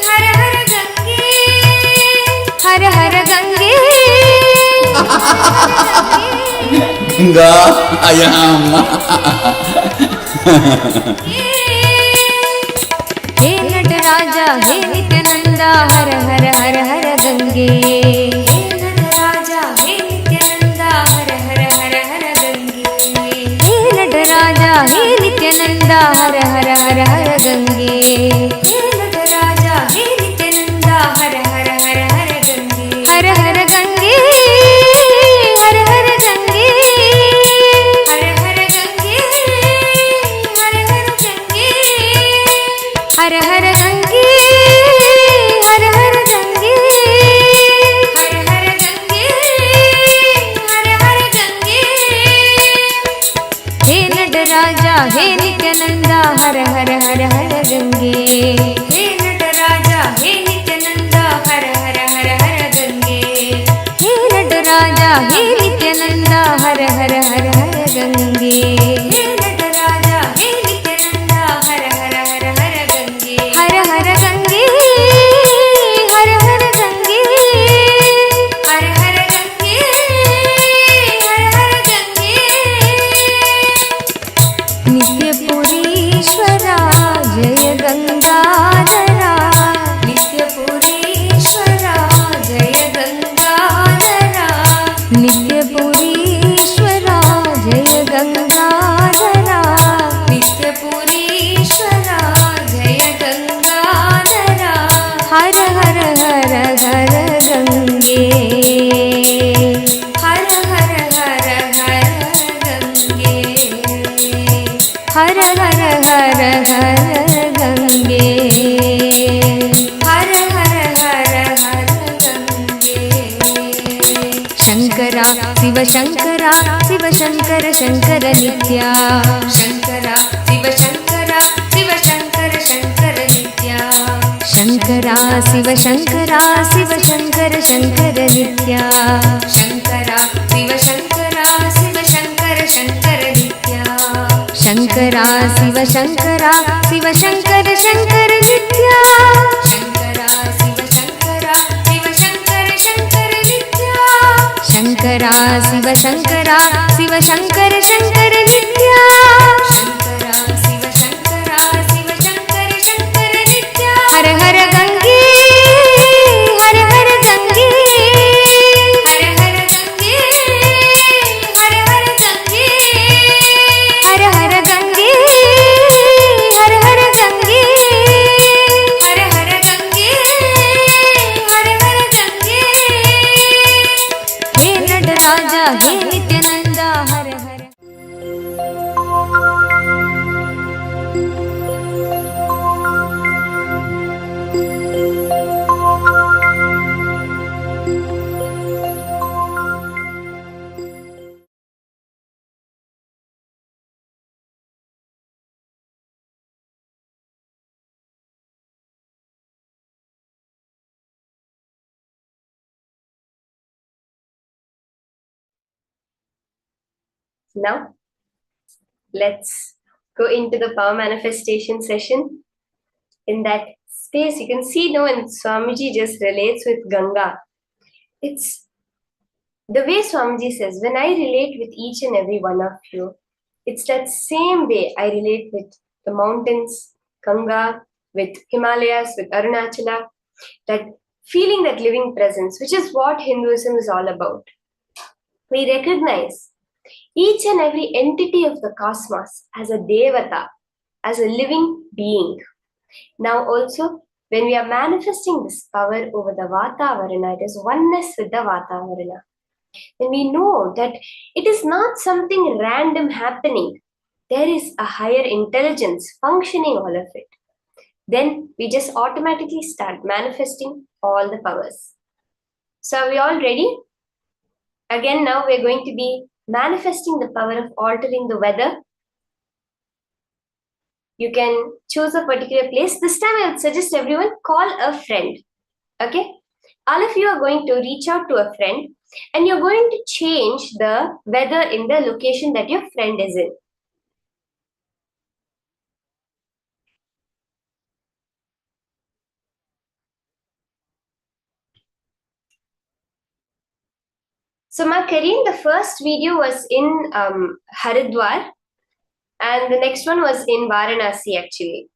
हर हर गंगे हर हर गंगे गंगा आयाम हे नटराजा हे नित्यानंदा हर हर हर हर गंगे हे नित्यानंदा हर हर हर हर गंगे हे नटराजा हे नित्यानंदा हर हर हर हर गंगे हर हर गंगे हर हर गंगे हर हर गंगे हर हर गंगे हर हर गंगे हर हर गंगे हर हर गंगे हर हर गंगे हे नटराजा हे नित्यानंदा हर हर हर हर गंगे हे नटराजा हे नित्यानंदा हर हर हर हर गंगे हे नटराजा हे नित्यानंदा हर हर हर हर गंगे हे नटराजा हे नित्यानंदा हर हर हर हर गंगे हर हर गंगे हर हर गंगे हर हर गंगे हर हर गंगे नित्यपुरीश्वरा जय गंगाधरा नित्यपुरीश्वरा जय गंगाधरा नित्यपुरीश्वरा जय गंगाधरा नित्यपुरीश्वरा जय गंगाधरा हर हर हर हर गंगे हर हर हर हर गंगे हर हर हर हर गंगे हर हर हर हर गंगे शंकरा शिव शंकरा शिव शंकर शंकर नित्या शंकरा शिव शंकरा शिव शंकर शंकर नित्या शंकरा शिव शंकरा शिव शंकर शंकर नित्या शंकरा शिव शंकरा शिव शंकर शंकर नित्या शंकरा शिव शंकरा शिव शंकर शंकर नित्या शंकरा शिव शंकरा शिव शंकर शंकर नित्या शंकरा शिव शंकरा शिव शंकर शंकर नित्या शंकरा शिव शंकरा शिव शंकर शंकर नित्या हर हर गंगे हर हर गंगे हर हर गंगे हर हर गंगे हर हर गंगे हर हर गंगे हर हर गंगे हर हर गंगे हे नटराजा हे नित्यानंदा हर हर Now, let's go into the power manifestation session. In that space, you can see now when Swamiji just relates with Ganga. It's the way Swamiji says, when I relate with each and every one of you, it's that same way I relate with the mountains, Ganga, with Himalayas, with Arunachala, that feeling that living presence, which is what Hinduism is all about. We recognize each and every entity of the cosmos as a devata, as a living being. Now also, when we are manifesting this power over the Vatavarana, it is oneness with the Vatavarana. Then we know that it is not something random happening. There is a higher intelligence functioning all of it. Then we just automatically start manifesting all the powers. So are we all ready? Again, now we're going to be manifesting the power of altering the weather. You can choose a particular place. This time I would suggest everyone call a friend. Okay? All of you are going to reach out to a friend and you're going to change the weather in the location that your friend is in. So Kareen, the first video was in Haridwar and the next one was in Varanasi actually.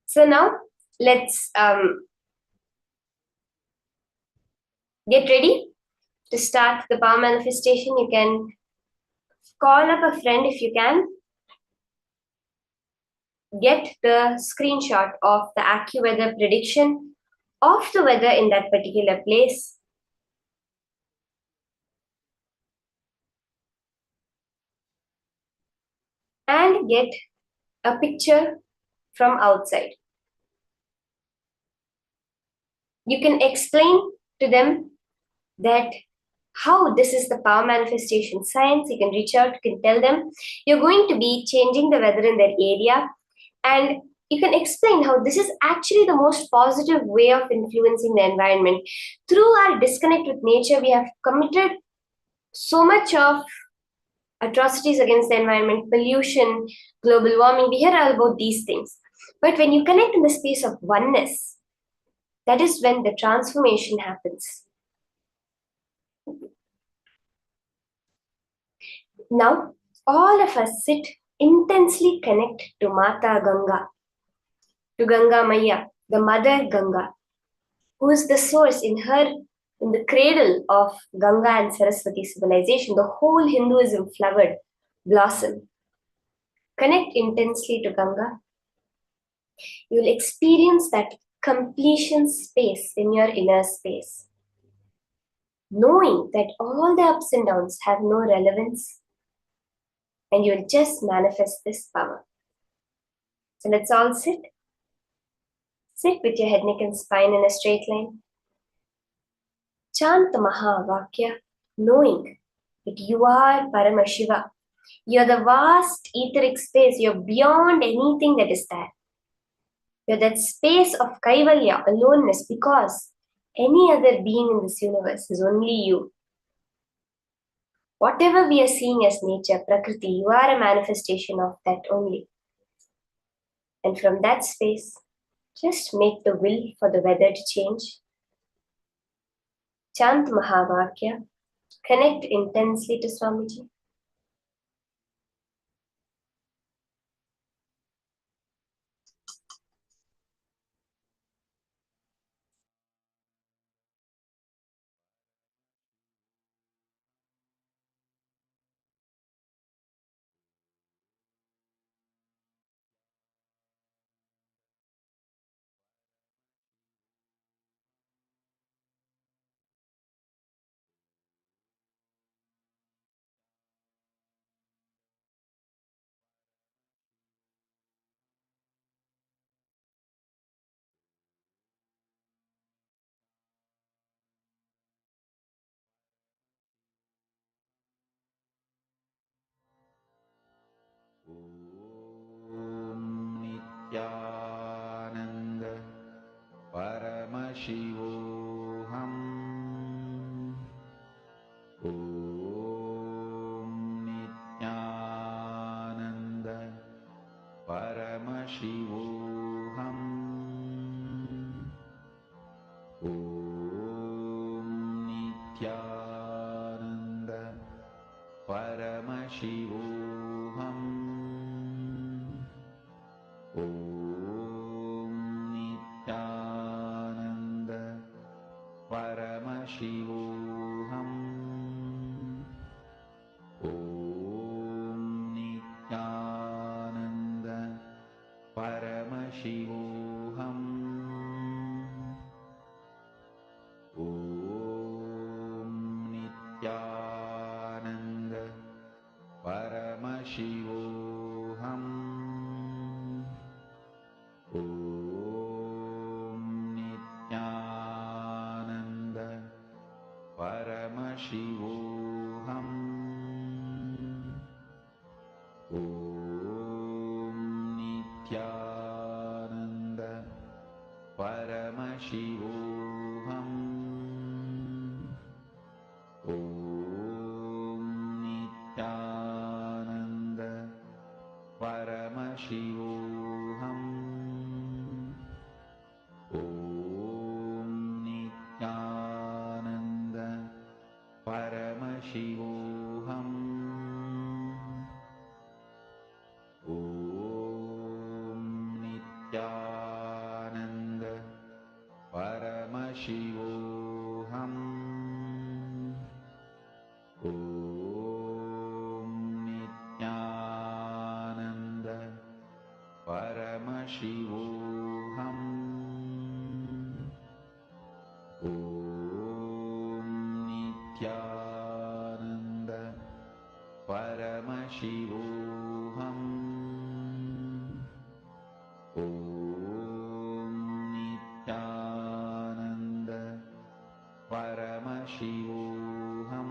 So now let's get ready to start the power manifestation. You can call up a friend if you can. Get the screenshot of the AccuWeather prediction of the weather in that particular place. And get a picture from outside. You can explain to them that how this is the power manifestation science. You can reach out, you can tell them you're going to be changing the weather in their area, and you can explain how this is actually the most positive way of influencing the environment. Through our disconnect with nature, we have committed so much of atrocities against the environment, pollution, global warming. We hear all about these things. But when you connect in the space of oneness, that is when the transformation happens. Now, all of us sit intensely connect to Mata Ganga, to Ganga Maya, the Mother Ganga, who is the source in the cradle of Ganga and Saraswati civilization. The whole Hinduism flowered, blossomed. Connect intensely to Ganga. You'll experience that completion space in your inner space. Knowing that all the ups and downs have no relevance, and you'll just manifest this power. So let's all sit. Sit with your head, neck, and spine in a straight line. Chant the Mahavakya, knowing that you are Paramashiva. You're the vast etheric space. You're beyond anything that is there. You're that space of Kaivalya, aloneness, because any other being in this universe is only you. Whatever we are seeing as nature, Prakriti, you are a manifestation of that only. And from that space, just make the will for the weather to change. Chant Mahavakya. Connect intensely to Swamiji. Nithyananda Paramashivoham. Om Nithyananda Paramashivoham. Om Nithyananda Paramashivoham. Om Nithyananda Paramashivoham. Om Nithyananda Paramashivoham. Om Nithyananda Paramashivoham. Om Nithyananda Paramashivoham. Om Nithyananda Paramashivoham. Om Nithyananda Paramashivoham. Om Nithyananda Paramashivoham. Om Nithyananda Paramashivoham. Om Nithyananda Paramashivoham. Om Nithyananda Paramashivoham. Om Nithyananda Paramashivoham.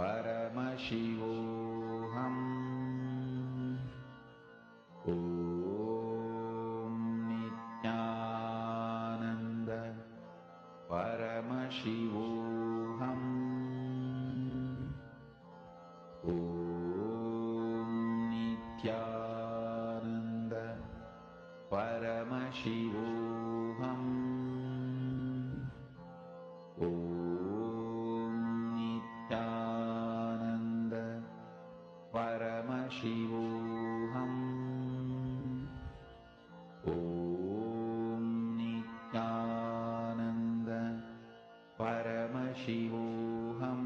Paramashivoham. Om Nithyananda Paramashivoham. Om Nithyananda Paramashivoham. Om Nithyananda Paramashivoham. Om Nithyananda Paramashivoham.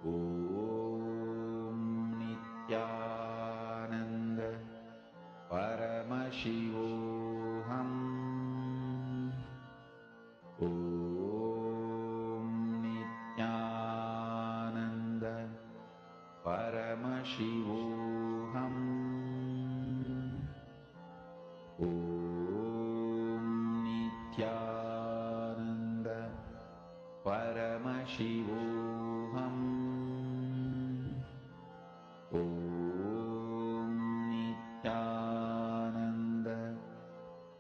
Om Nithyananda Paramashivoham. Om Nithyananda Paramashivoham. Om Nithyananda Paramashivoham. Om Nithyananda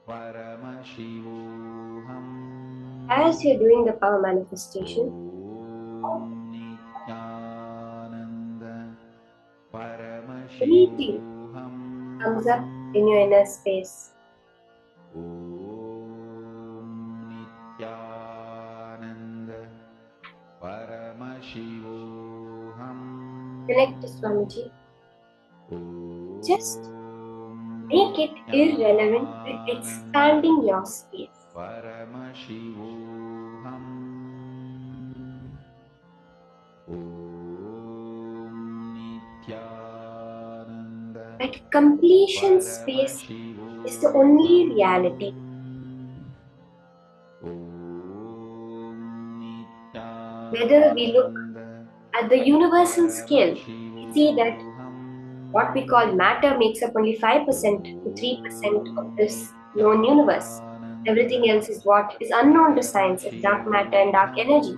Paramashivoham. As you're doing the power manifestation, Om Nithyananda anything Paramashivoham. comes up in your inner space, Om Nithyananda Paramashivoham. connect to Swamiji. Just Om make it irrelevant with expanding your space. Paramashivoham. Om Nithyananda That completion space is the only reality. Whether we look at the universal scale, we see that what we call matter makes up only 5% to 3% of this known universe. Everything else is what is unknown to science, is dark matter and dark energy.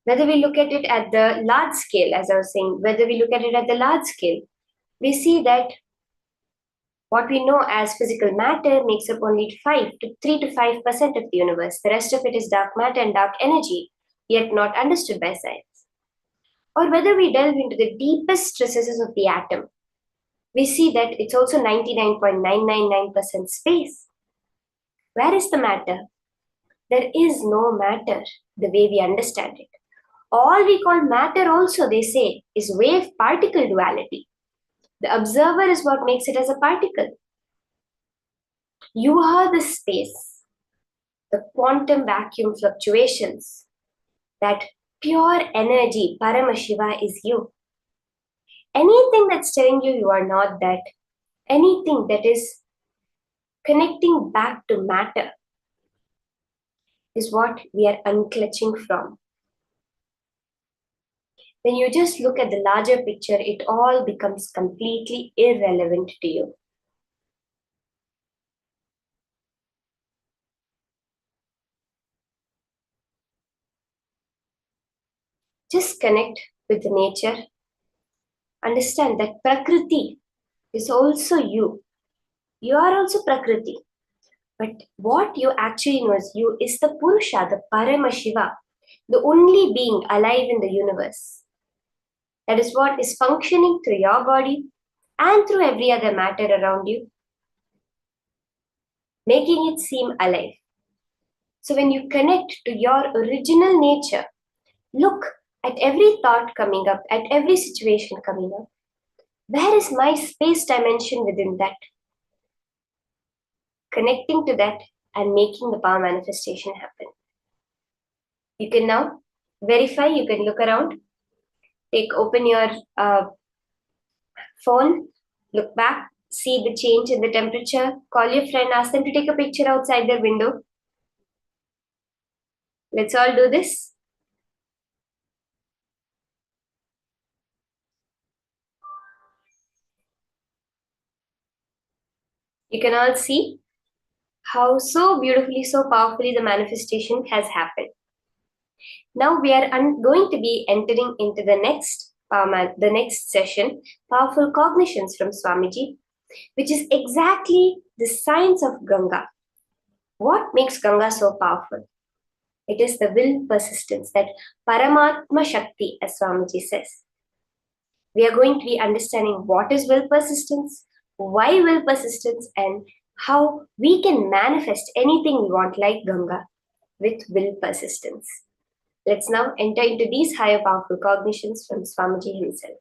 Whether we look at it at the large scale, as I was saying, whether we look at it at the large scale, we see that what we know as physical matter makes up only 3 to 5% of the universe. The rest of it is dark matter and dark energy, yet not understood by science. Or whether we delve into the deepest recesses of the atom, we see that it's also 99.999% space. Where is the matter? There is no matter the way we understand it. All we call matter also, they say, is wave-particle duality. The observer is what makes it as a particle. You are the space, the quantum vacuum fluctuations, that pure energy, Paramashiva is you. Anything that's telling you you are not that, anything that is connecting back to matter, is what we are unclutching from. When you just look at the larger picture, it all becomes completely irrelevant to you. Just connect with the nature. Understand that Prakriti is also you. You are also Prakriti. But what you actually know as you is the Purusha, the Paramashiva, the only being alive in the universe. That is what is functioning through your body and through every other matter around you, making it seem alive. So when you connect to your original nature, look at every thought coming up, at every situation coming up. Where is my space dimension within that? Connecting to that and making the power manifestation happen. You can now verify, you can look around, open your phone, look back, see the change in the temperature, call your friend, ask them to take a picture outside their window. Let's all do this. You can all see how so beautifully, so powerfully the manifestation has happened. Now we are going to be entering into the next session, Powerful Cognitions from Swamiji, which is exactly the science of Ganga. What makes Ganga so powerful? It is the will persistence, that Paramātma Śakti, as Swamiji says. We are going to be understanding what is will persistence, why will persistence, and how we can manifest anything we want like Ganga with will persistence. Let's now enter into these higher powerful cognitions from Swamiji himself.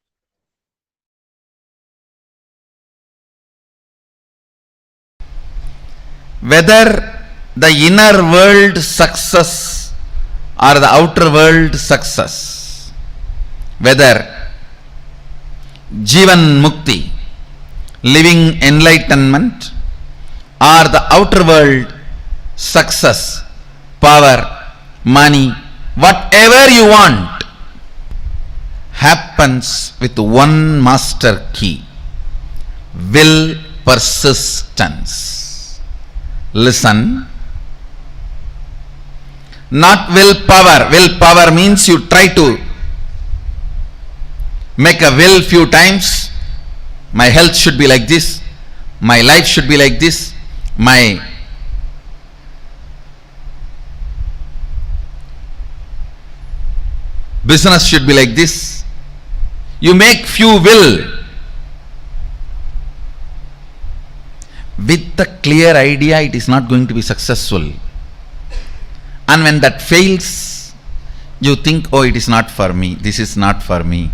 Whether the inner world success or the outer world success, whether Jivan Mukti, living enlightenment, or the outer world success, power, money, whatever you want, happens with one master key: will persistence. Listen. Not willpower. Willpower means you try to make a will few times. My health should be like this. My life should be like this. My business should be like this. You make few will with the clear idea it is not going to be successful. And when that fails, you think, oh, it is not for me, this is not for me,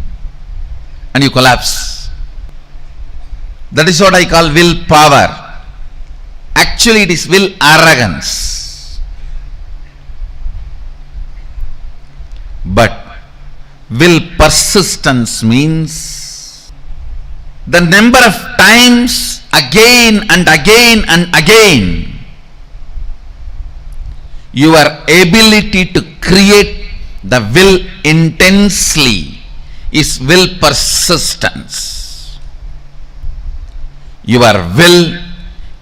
and you collapse. That is what I call willpower. Actually, it is will arrogance. But will persistence means the number of times again and again and again your ability to create the will intensely is will persistence. Your will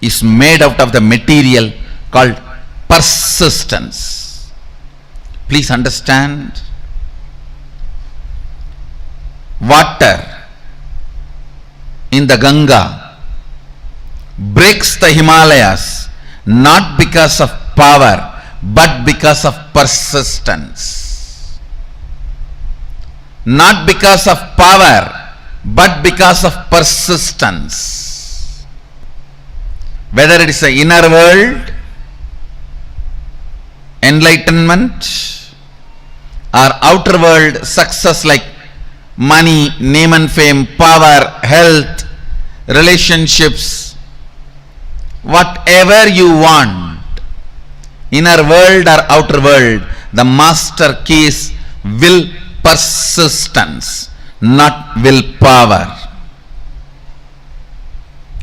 is made out of the material called persistence. Please understand. Water in the Ganga breaks the Himalayas not because of power but because of persistence. Not because of power but because of persistence. Whether it is the inner world, enlightenment, or outer world success like money, name and fame, power, health, relationships, whatever you want, inner world or outer world, the master key is will persistence, not willpower.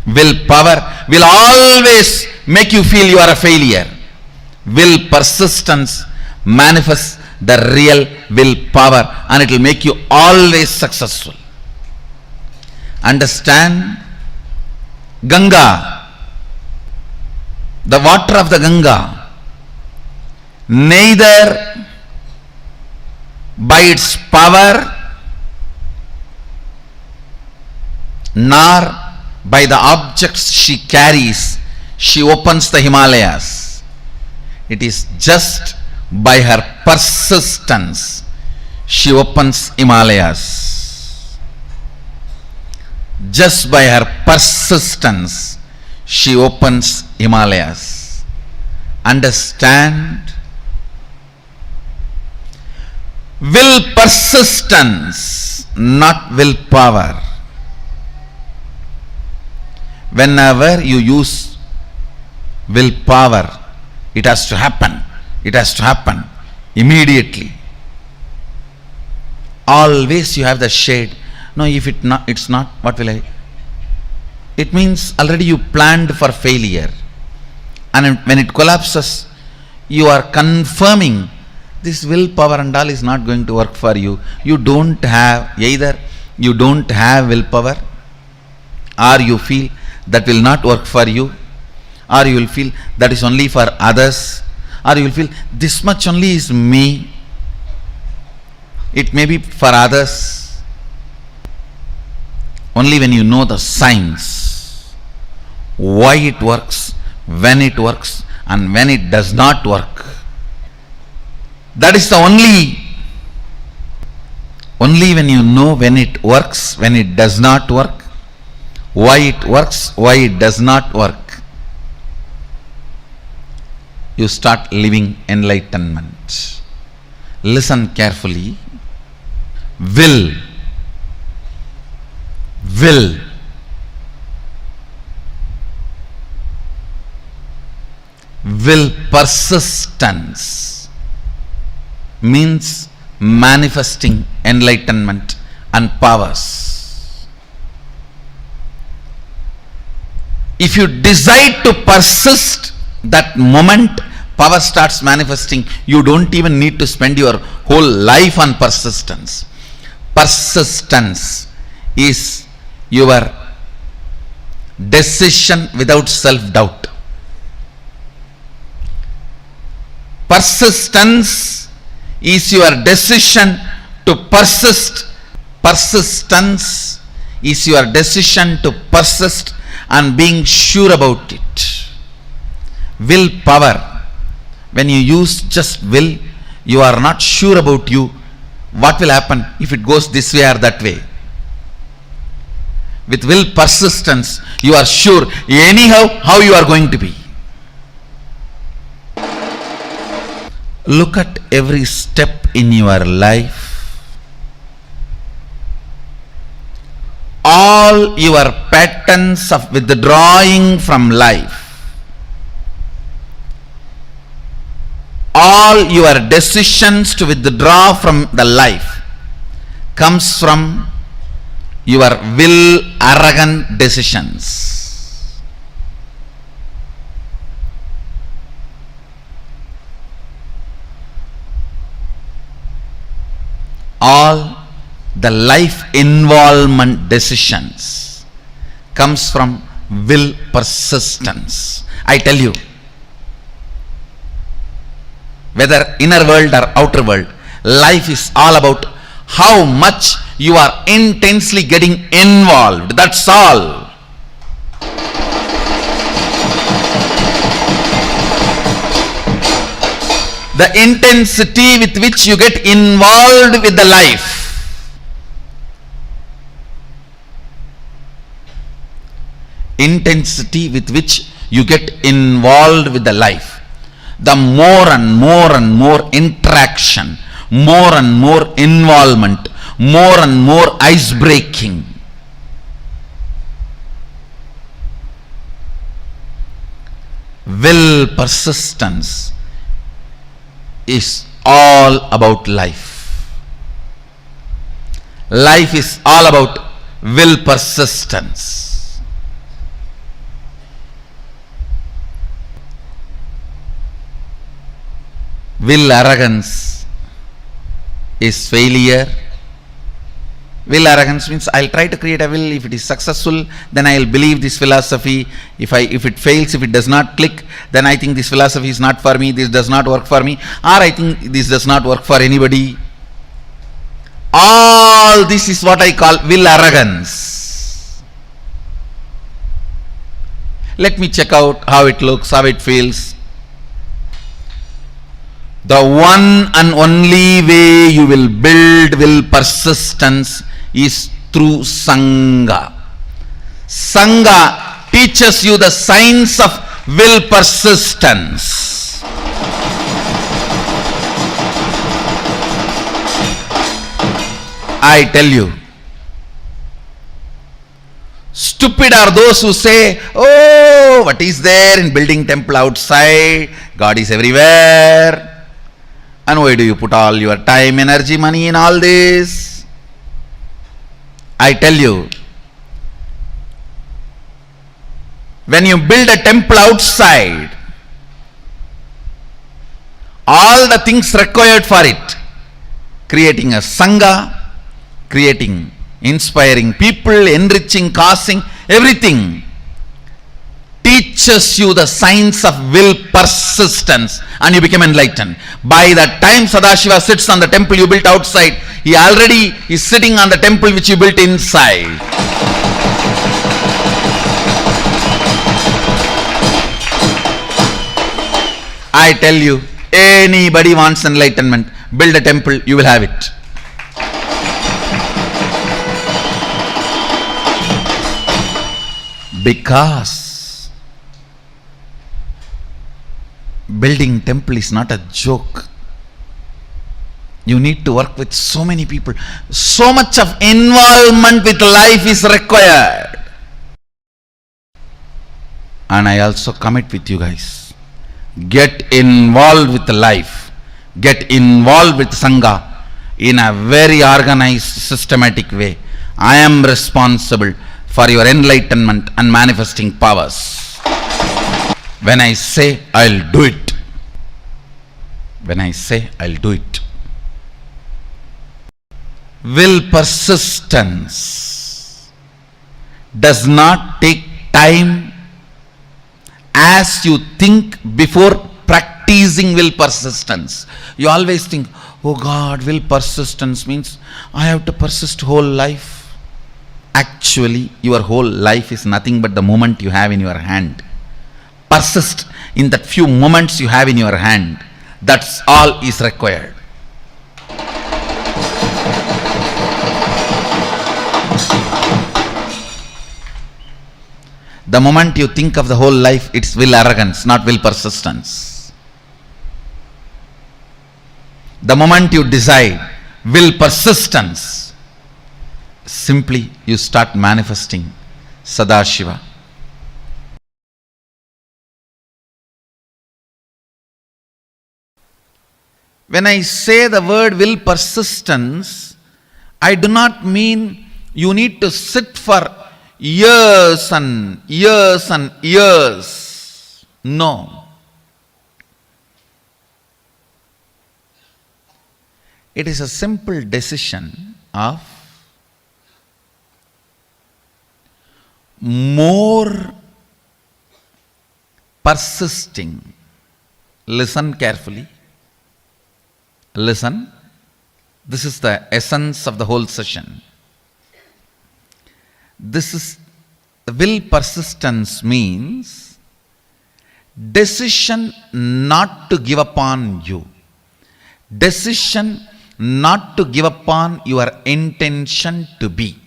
Willpower will always make you feel you are a failure. Will persistence manifests the real willpower and it will make you always successful. Understand? Ganga, the water of the Ganga, neither by its power nor by the objects she carries, she opens the Himalayas. It is just by her persistence she opens Himalayas. Just by her persistence she opens Himalayas. Understand? Will persistence, not willpower. Whenever you use willpower, it has to happen. It has to happen immediately. Always you have the shade. No, if it's not, what will I? It means already you planned for failure. And when it collapses, you are confirming this willpower and all is not going to work for you. You don't have, either you don't have willpower, or you feel that will not work for you, or you will feel that is only for others, or you will feel this much only is me. it may be for others. Only when you know the science, why it works, when it works, and when it does not work. That is the only when you know when it works, when it does not work, why it works, why it does not work, you start living enlightenment. Listen carefully. Will persistence means manifesting enlightenment and powers. If you decide to persist, that moment power starts manifesting. You don't even need to spend your whole life on persistence. Persistence is your decision without self-doubt. Persistence is your decision to persist. Persistence is your decision to persist and being sure about it. Willpower, when you use just will, you are not sure about you. What will happen if it goes this way or that way? With will persistence, you are sure anyhow how you are going to be. Look at every step in your life. All your patterns of withdrawing from life, all your decisions to withdraw from the life comes from your will arrogant decisions. All the life involvement decisions comes from will persistence. I tell you, whether inner world or outer world, life is all about how much you are intensely getting involved. That's all. The intensity with which you get involved with the life. Intensity with which you get involved with the life. The more and more interaction, more and more involvement, more and more ice breaking. Will persistence is all about life. Life is all about will persistence. Will arrogance is failure. Will arrogance means I'll try to create a will. If it is successful, then I'll believe this philosophy. If it fails, if it does not click, then I think this philosophy is not for me, this does not work for me, or I think this does not work for anybody. All this is what I call will arrogance. Let me check out how it looks, how it feels. The one and only way you will build will persistence is through Sangha. Sangha teaches you the science of will persistence. I tell you, stupid are those who say, oh, what is there in building temple outside? God is everywhere. And why do you put all your time, energy, money in all this? I tell you, when you build a temple outside, all the things required for it, creating a Sangha, inspiring people, enriching, causing, everything teaches you the science of will persistence, and you become enlightened. By the time Sadashiva sits on the temple you built outside, he already is sitting on the temple which you built inside. I tell you, anybody wants enlightenment, build a temple, you will have it. Because building temple is not a joke. You need to work with so many people. So much of involvement with life is required. And I also commit with you guys. Get involved with life. Get involved with Sangha in a very organized, systematic way. I am responsible for your enlightenment and manifesting powers. When I say, I'll do it. When I say, I'll do it. Will persistence does not take time as you think before practicing will persistence. You always think, oh God, will persistence means I have to persist whole life. Actually, your whole life is nothing but the moment you have in your hand. Persist in that few moments you have in your hand. That's all is required. The moment you think of the whole life, it's will arrogance, not will persistence. The moment you decide will persistence, simply you start manifesting Sadashiva. When I say the word will persistence, I do not mean you need to sit for years and years and years. No. It is a simple decision of more persisting. Listen carefully. Listen. This is the essence of the whole session. This is will persistence means decision not to give up on you. Decision not to give up on your intention to be.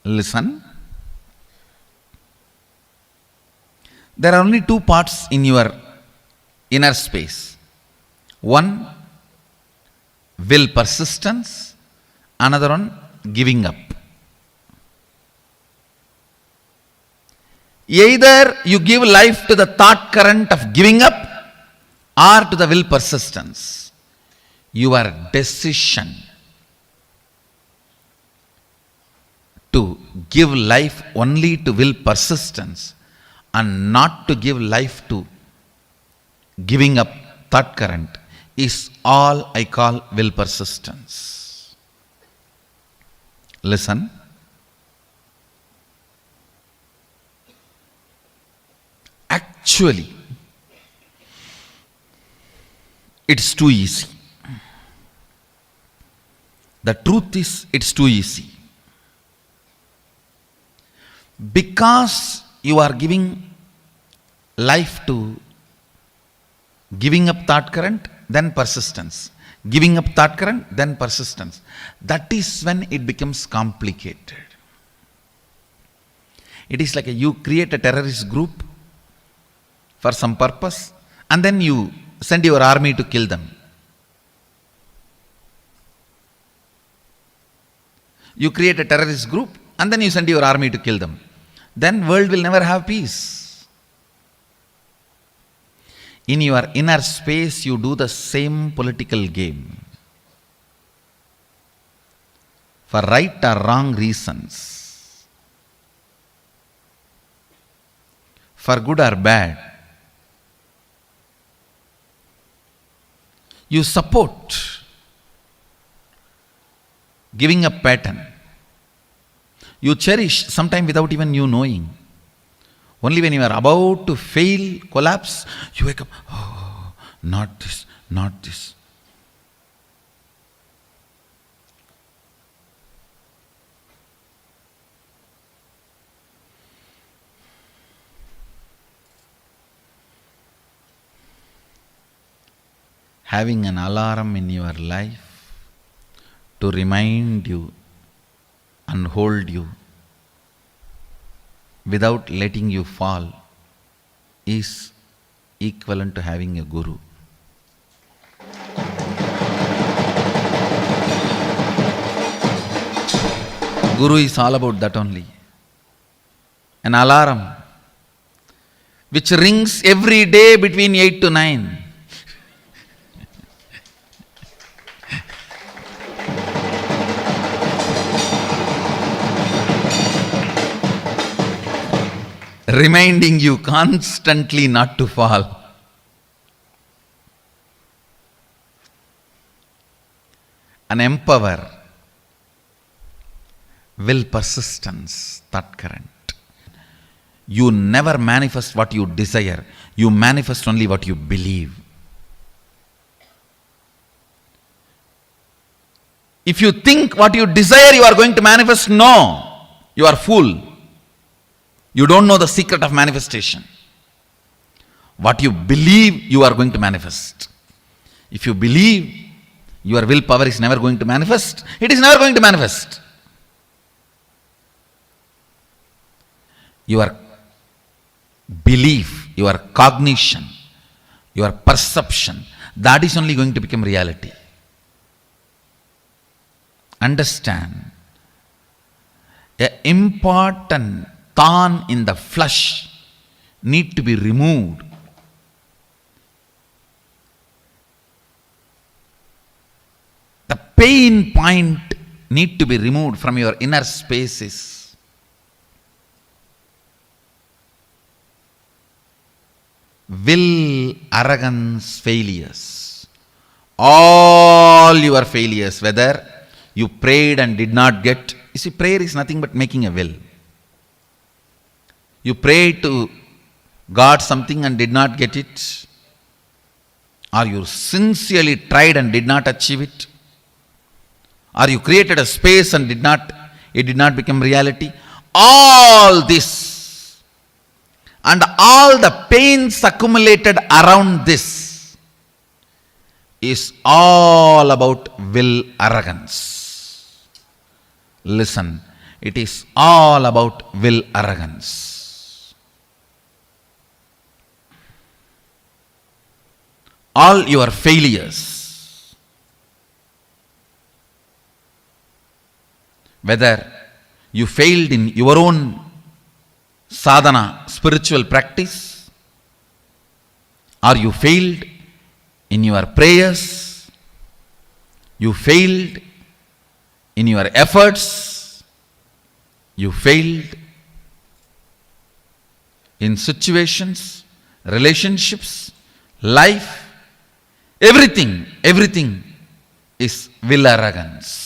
Listen. There are only two parts in your inner space. One, will persistence. Another one, giving up. Either you give life to the thought current of giving up or to the will persistence. Your decision to give life only to will persistence and not to give life to giving up thought current is all I call will persistence. Listen. Actually, it's too easy. The truth is, it's too easy. Because you are giving life to giving up thought current, then persistence. Giving up thought current, then persistence. That is when it becomes complicated. It is like you create a terrorist group for some purpose, and then you send your army to kill them. You create a terrorist group, and then you send your army to kill them. Then world will never have peace. In your inner space, you do the same political game. For right or wrong reasons. For good or bad. You support giving up pattern. You cherish sometime without even you knowing. Only when you are about to fail, collapse, you wake up, oh, not this, not this. Having an alarm in your life to remind you and hold you without letting you fall is equivalent to having a guru. Guru is all about that only. An alarm which rings every day between 8 to 9. Reminding you constantly not to fall. An empower, will persistence, thought current. You never manifest what you desire, you manifest only what you believe. If you think what you desire you are going to manifest, no, you are fool. You don't know the secret of manifestation. What you believe, you are going to manifest. If you believe your willpower is never going to manifest, it is never going to manifest. Your belief, your cognition, your perception, that is only going to become reality. Understand, an important thorn in the flesh need to be removed. The pain point need to be removed from your inner spaces. Will, arrogance, failures. All your failures, whether you prayed and did not get. You see, prayer is nothing but making a will. You prayed to God something and did not get it, or you sincerely tried and did not achieve it, or you created a space and it did not become reality. All this and all the pains accumulated around this is all about will arrogance. Listen, it is all about will arrogance. All your failures, whether you failed in your own sadhana, spiritual practice, or you failed in your prayers, you failed in your efforts, you failed in situations, relationships, life, everything is will arrogance.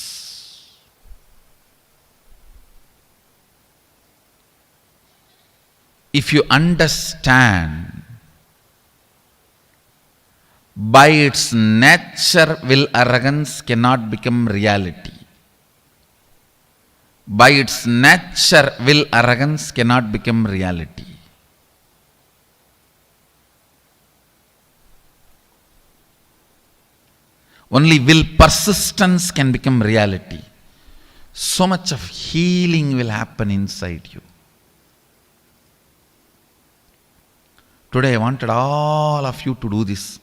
If you understand, by its nature, will arrogance cannot become reality. By its nature, will arrogance cannot become reality. Only will persistence can become reality. So much of healing will happen inside you. Today I wanted all of you to do this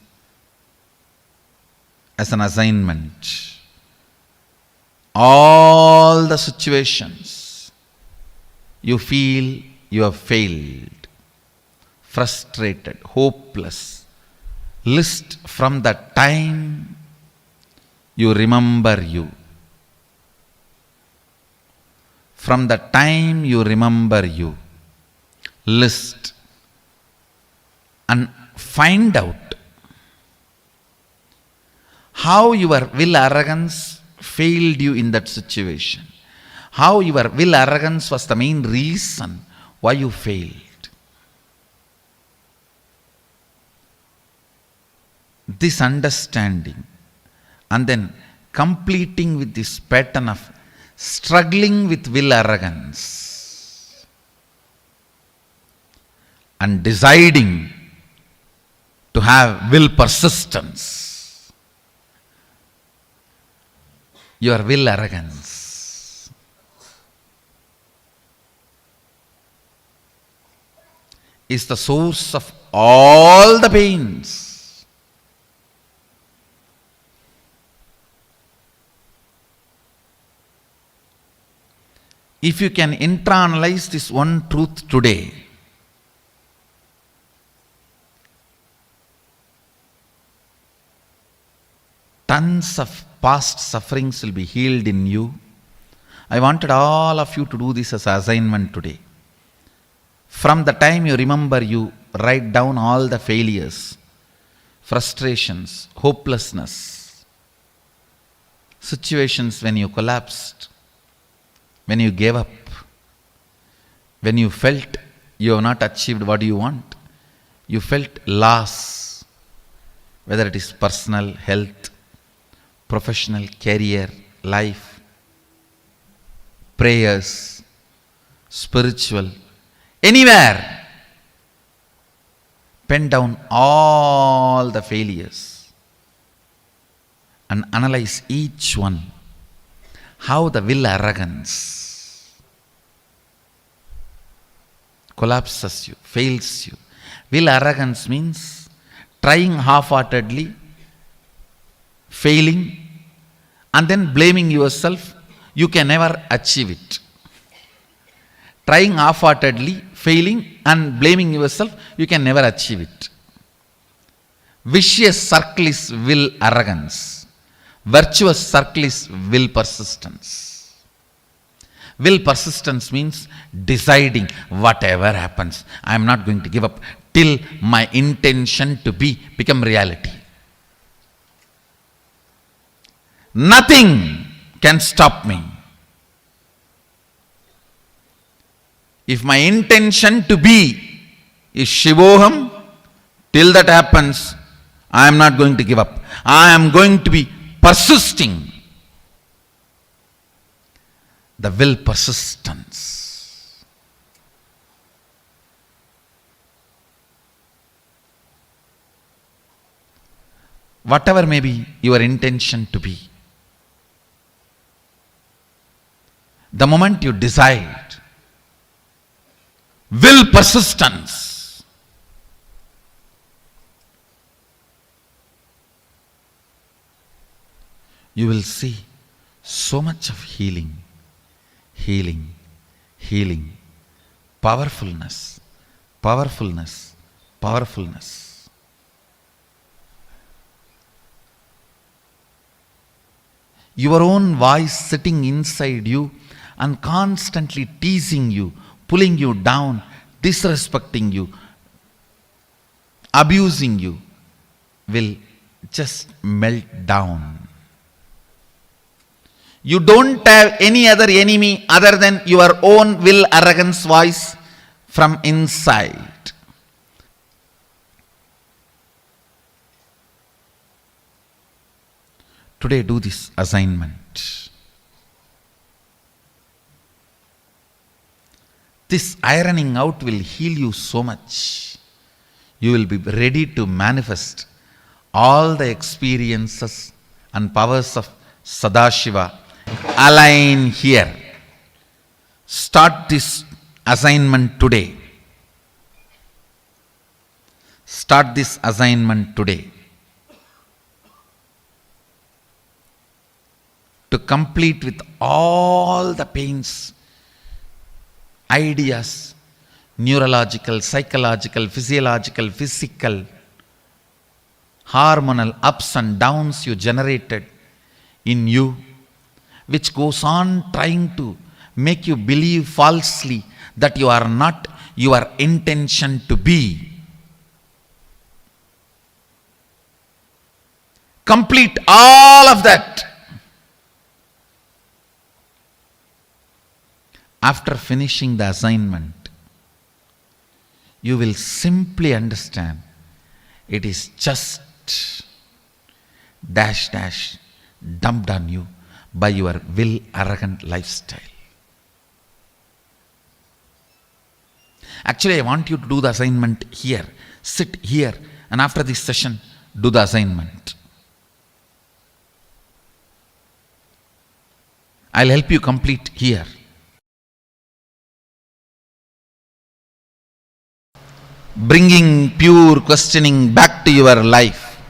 as an assignment. All the situations you feel you have failed, frustrated, hopeless, list from the time you remember you. From the time you remember you, list and find out how your will arrogance failed you in that situation. How your will arrogance was the main reason why you failed. this understanding, and then completing with this pattern of struggling with will arrogance and deciding to have will persistence, your will arrogance is the source of all the pains. If you can internalize this one truth today, tons of past sufferings will be healed in you. I wanted all of you to do this as an assignment today. From the time you remember, you write down all the failures, frustrations, hopelessness, situations when you collapsed, when you gave up, when you felt you have not achieved what you want, you felt loss, whether it is personal, health, professional, career, life, prayers, spiritual, anywhere. Pen down all the failures and analyze each one. How the will arrogance collapses you, fails you. Will arrogance means trying half-heartedly, failing, and then blaming yourself. You can never achieve it. Trying half-heartedly, failing, and blaming yourself, you can never achieve it. Vicious circle is will arrogance. Virtuous circle is will persistence. Will persistence means deciding whatever happens, I am not going to give up till my intention to become reality. Nothing can stop me. If my intention to be is Shivoham, till that happens, I am not going to give up. I am going to be persisting. The will persistence. Whatever may be your intention to be, the moment you decide, will persistence, you will see so much of healing, healing, healing, powerfulness, powerfulness, powerfulness. Your own voice sitting inside you and constantly teasing you, pulling you down, disrespecting you, abusing you, will just melt down. You don't have any other enemy other than your own will arrogance voice from inside. Today do this assignment. This ironing out will heal you so much. You will be ready to manifest all the experiences and powers of Sadashiva. Align here. Start this assignment today. Start this assignment today. To complete with all the pains, ideas, neurological, psychological, physiological, physical, hormonal ups and downs you generated in you, which goes on trying to make you believe falsely that you are not your intention to be. Complete all of that. After finishing the assignment, you will simply understand it is just dash dash dumped on you by your will arrogant lifestyle. Actually, I want you to do the assignment here. Sit here, and after this session, do the assignment. I'll help you complete here. Bringing pure questioning back to your life,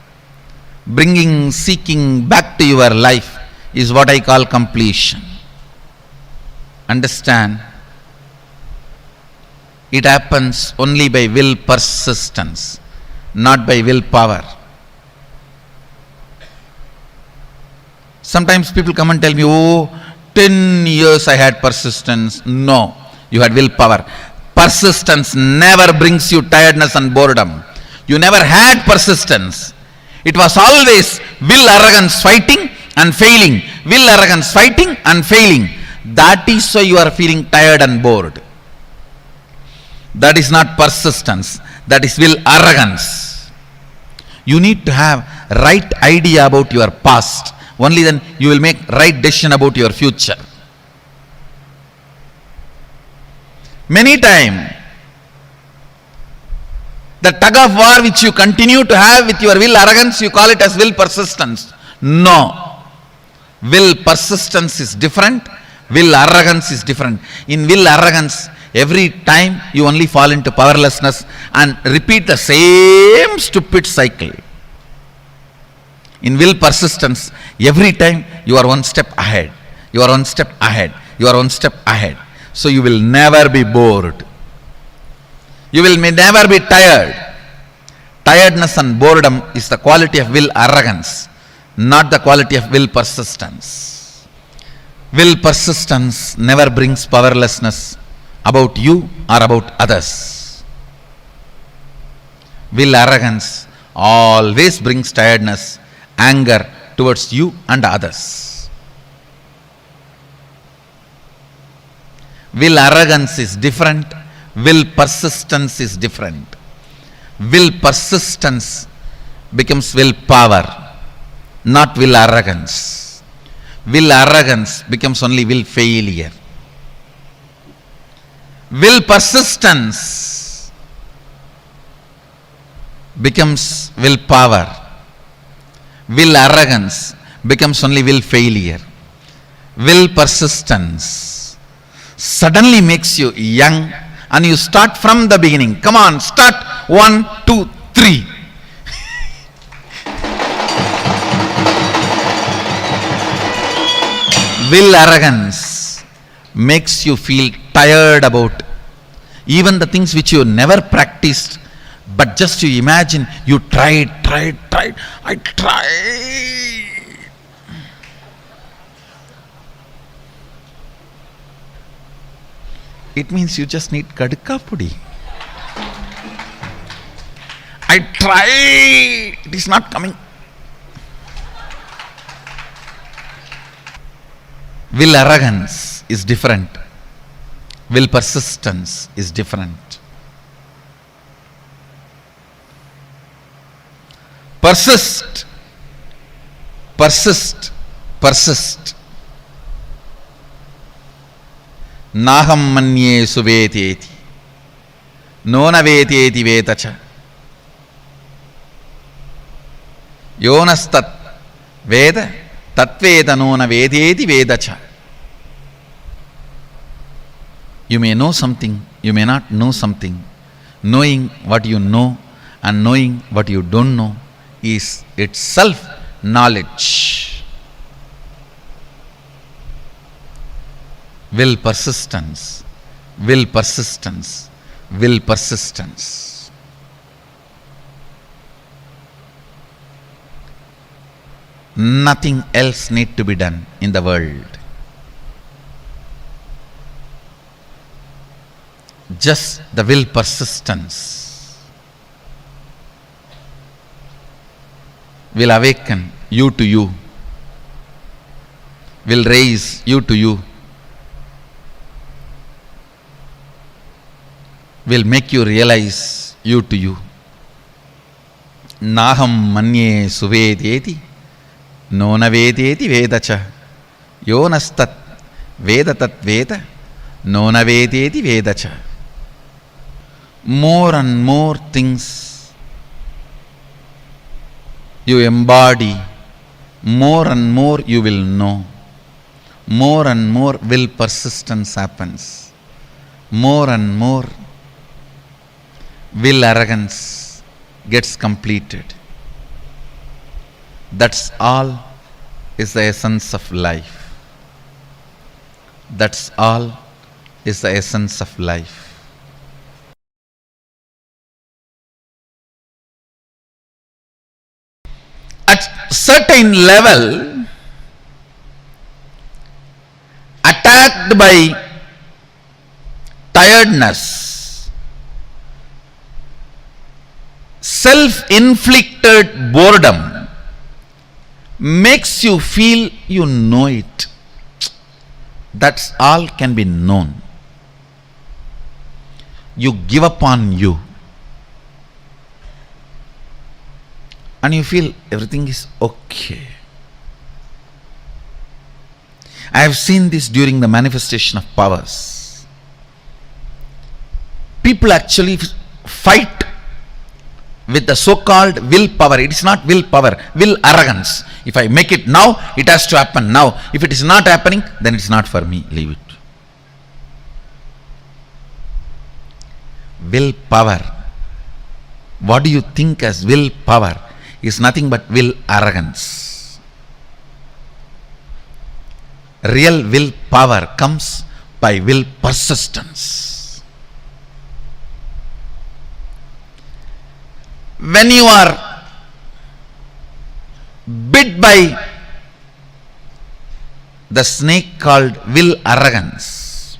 bringing seeking back to your life is what I call completion. Understand? It happens only by will persistence, not by willpower. Sometimes people come and tell me, oh, 10 years I had persistence. No, you had willpower. Persistence never brings you tiredness and boredom. You never had persistence. It was always will arrogance fighting and failing. Will arrogance fighting and failing. That is why you are feeling tired and bored. That is not persistence. That is will arrogance. You need to have right idea about your past. Only then you will make right decision about your future. Many times, the tug of war which you continue to have with your will arrogance, you call it as will persistence. No. Will persistence is different. Will arrogance is different. In will arrogance, every time you only fall into powerlessness and repeat the same stupid cycle. In will persistence, every time you are one step ahead. You are one step ahead. You are one step ahead. So you will never be bored. You will never be tired. Tiredness and boredom is the quality of will arrogance, not the quality of will persistence. Will persistence never brings powerlessness about you or about others. Will arrogance always brings tiredness, anger towards you and others. Will arrogance is different. Will persistence is different. Will persistence becomes will power, not will arrogance. Will arrogance becomes only will failure. Will persistence becomes will power. Will arrogance becomes only will failure. Will persistence suddenly makes you young and you start from the beginning. Come on, start 1, 2, 3. Will arrogance makes you feel tired about even the things which you never practiced, but just you imagine you tried. I tried. It means you just need kadka pudi. I tried. It is not coming. Will arrogance is different. Will persistence is different. Persist. Persist. Persist. Naham manye suveteti. Nona veteti vetacha. Yonastat veda tatveda nona vedeti vedacha. You may know something, you may not know something. Knowing what you know and knowing what you don't know is itself knowledge. Will persistence, will persistence, will persistence. Nothing else need to be done in the world. Just the will persistence will awaken you to you, will raise you to you, will make you realize you to you. Naham manye suvedeti, Nona vedeti vedacha. Yonastat veda tat veda. Nona vedeti vedacha. More and more things you embody, more and more you will know. More and more will persistence happens. More and more will arrogance gets completed. That's all is the essence of life. That's all is the essence of life. At certain level, attacked by tiredness, self-inflicted boredom makes you feel you know it. That's all can be known. You give up on you. And you feel everything is okay. I have seen this during the manifestation of powers. People actually fight with the so-called willpower. It is not willpower, will arrogance. If I make it now, it has to happen now. If it is not happening, then it's not for me. Leave it. Willpower. What do you think as willpower? Is nothing but will arrogance. Real willpower comes by will persistence. When you are bit by the snake called will arrogance,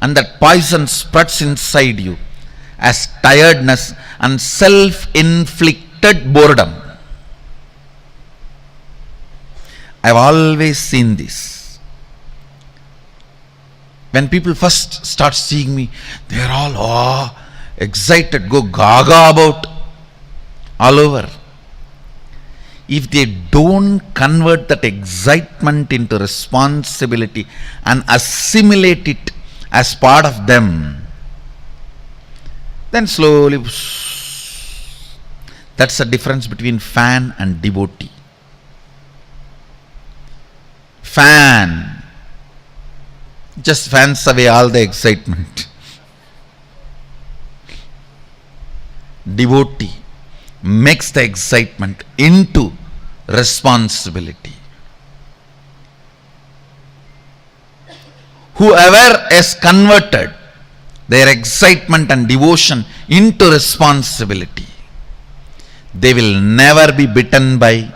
and that poison spreads inside you as tiredness and self-inflicted boredom. I've always seen this. When people first start seeing me, they're all excited, go gaga about all over. If they don't convert that excitement into responsibility and assimilate it as part of them, then slowly, that's the difference between fan and devotee. Fan just fans away all the excitement. Devotee makes the excitement into responsibility. Whoever has converted their excitement and devotion into responsibility, they will never be bitten by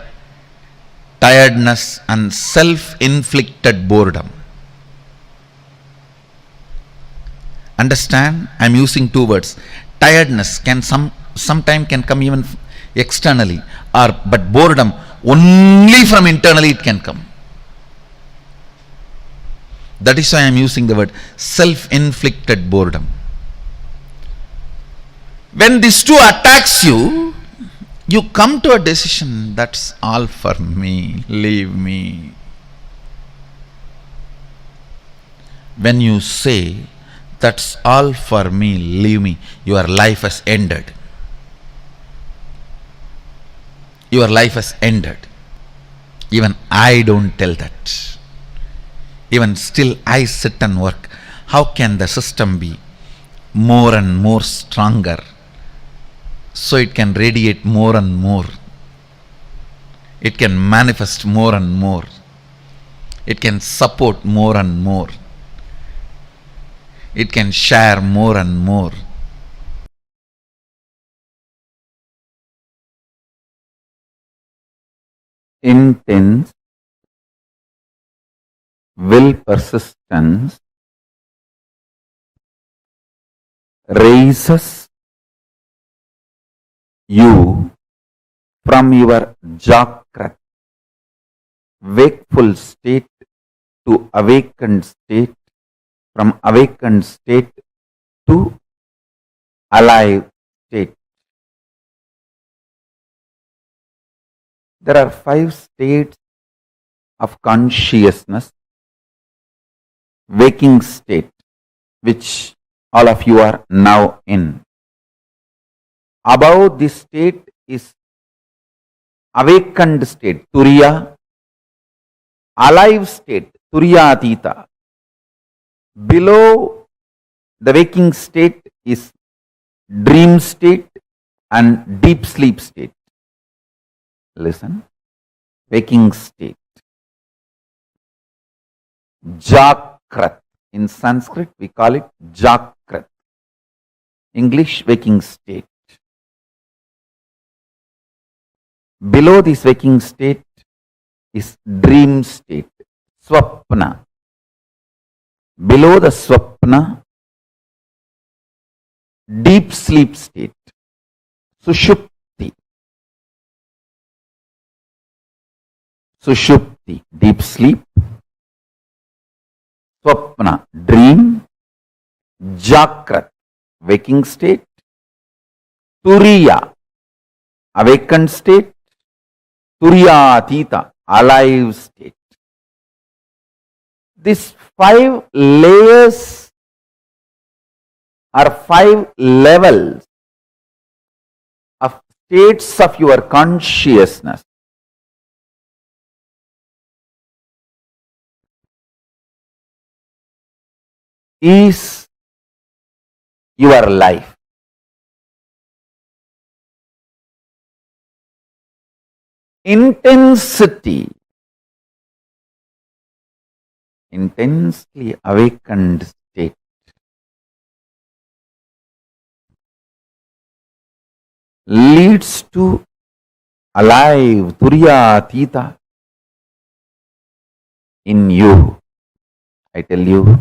tiredness and self-inflicted boredom. Understand? I am using two words. Tiredness can sometime can come even externally, but boredom only from internally it can come. That is why I am using the word self-inflicted boredom. When these two attacks you, you come to a decision, that's all for me, leave me. When you say, that's all for me, leave me, your life has ended. Your life has ended. Even I don't tell that. Even still I sit and work. How can the system be more and more stronger, so it can radiate more and more? It can manifest more and more. It can support more and more. It can share more and more. Intense will persistence raises you from your Jagrat, wakeful state, to awakened state, from awakened state to alive state. There are 5 states of consciousness, waking state, which all of you are now in. Above this state is awakened state, Turiya, alive state, Turiya Atita. Below the waking state is dream state and deep sleep state. Listen, waking state. Jakrat. In Sanskrit, we call it Jakrat. English, waking state. Below this waking state is dream state, Swapna. Below the Swapna, deep sleep state, Sushupti. Sushupti, deep sleep. Swapna, dream. Jakrat, waking state. Turiya, awakened state. Turiyatita, alive state. These 5 layers are 5 levels of states of your consciousness. Is your life. Intensity, intensely awakened state, leads to alive Turiyatita in you. I tell you,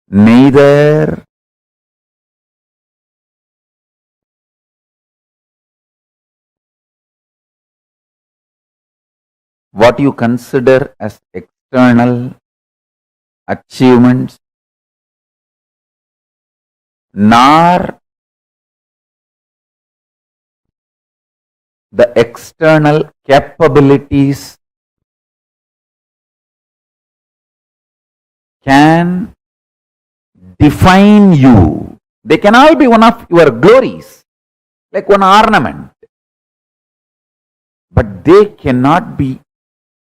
neither what you consider as external achievements, nor the external capabilities can define you. They can all be one of your glories, like one ornament, but they cannot be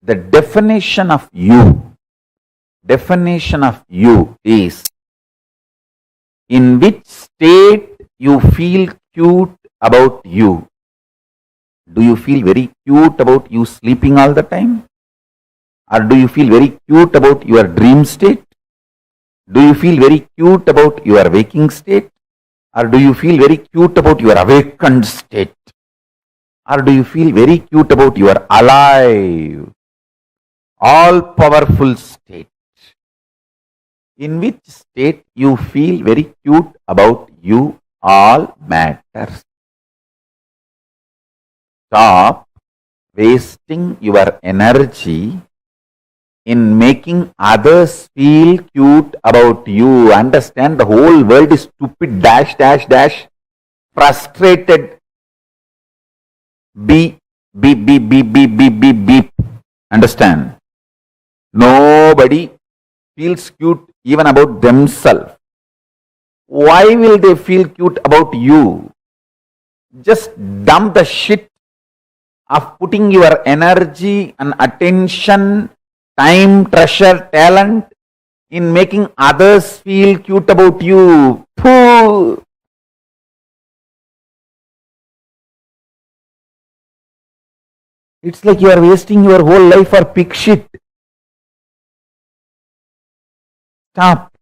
the definition of you. Definition of you is in which state you feel cute about you. Do you feel very cute about you sleeping all the time? Or do you feel very cute about your dream state? Do you feel very cute about your waking state? Or do you feel very cute about your awakened state? Or do you feel very cute about your alive, all-powerful state? In which state you feel very cute about you all matters. Stop wasting your energy in making others feel cute about you. Understand, the whole world is stupid, dash, dash, dash, frustrated, beep, beep, beep, beep, beep, beep, beep, beep. Understand? Nobody feels cute even about themselves. Why will they feel cute about you? Just dump the shit of putting your energy and attention, time, treasure, talent in making others feel cute about you. Pooh. It's like you are wasting your whole life for pig shit. Stop.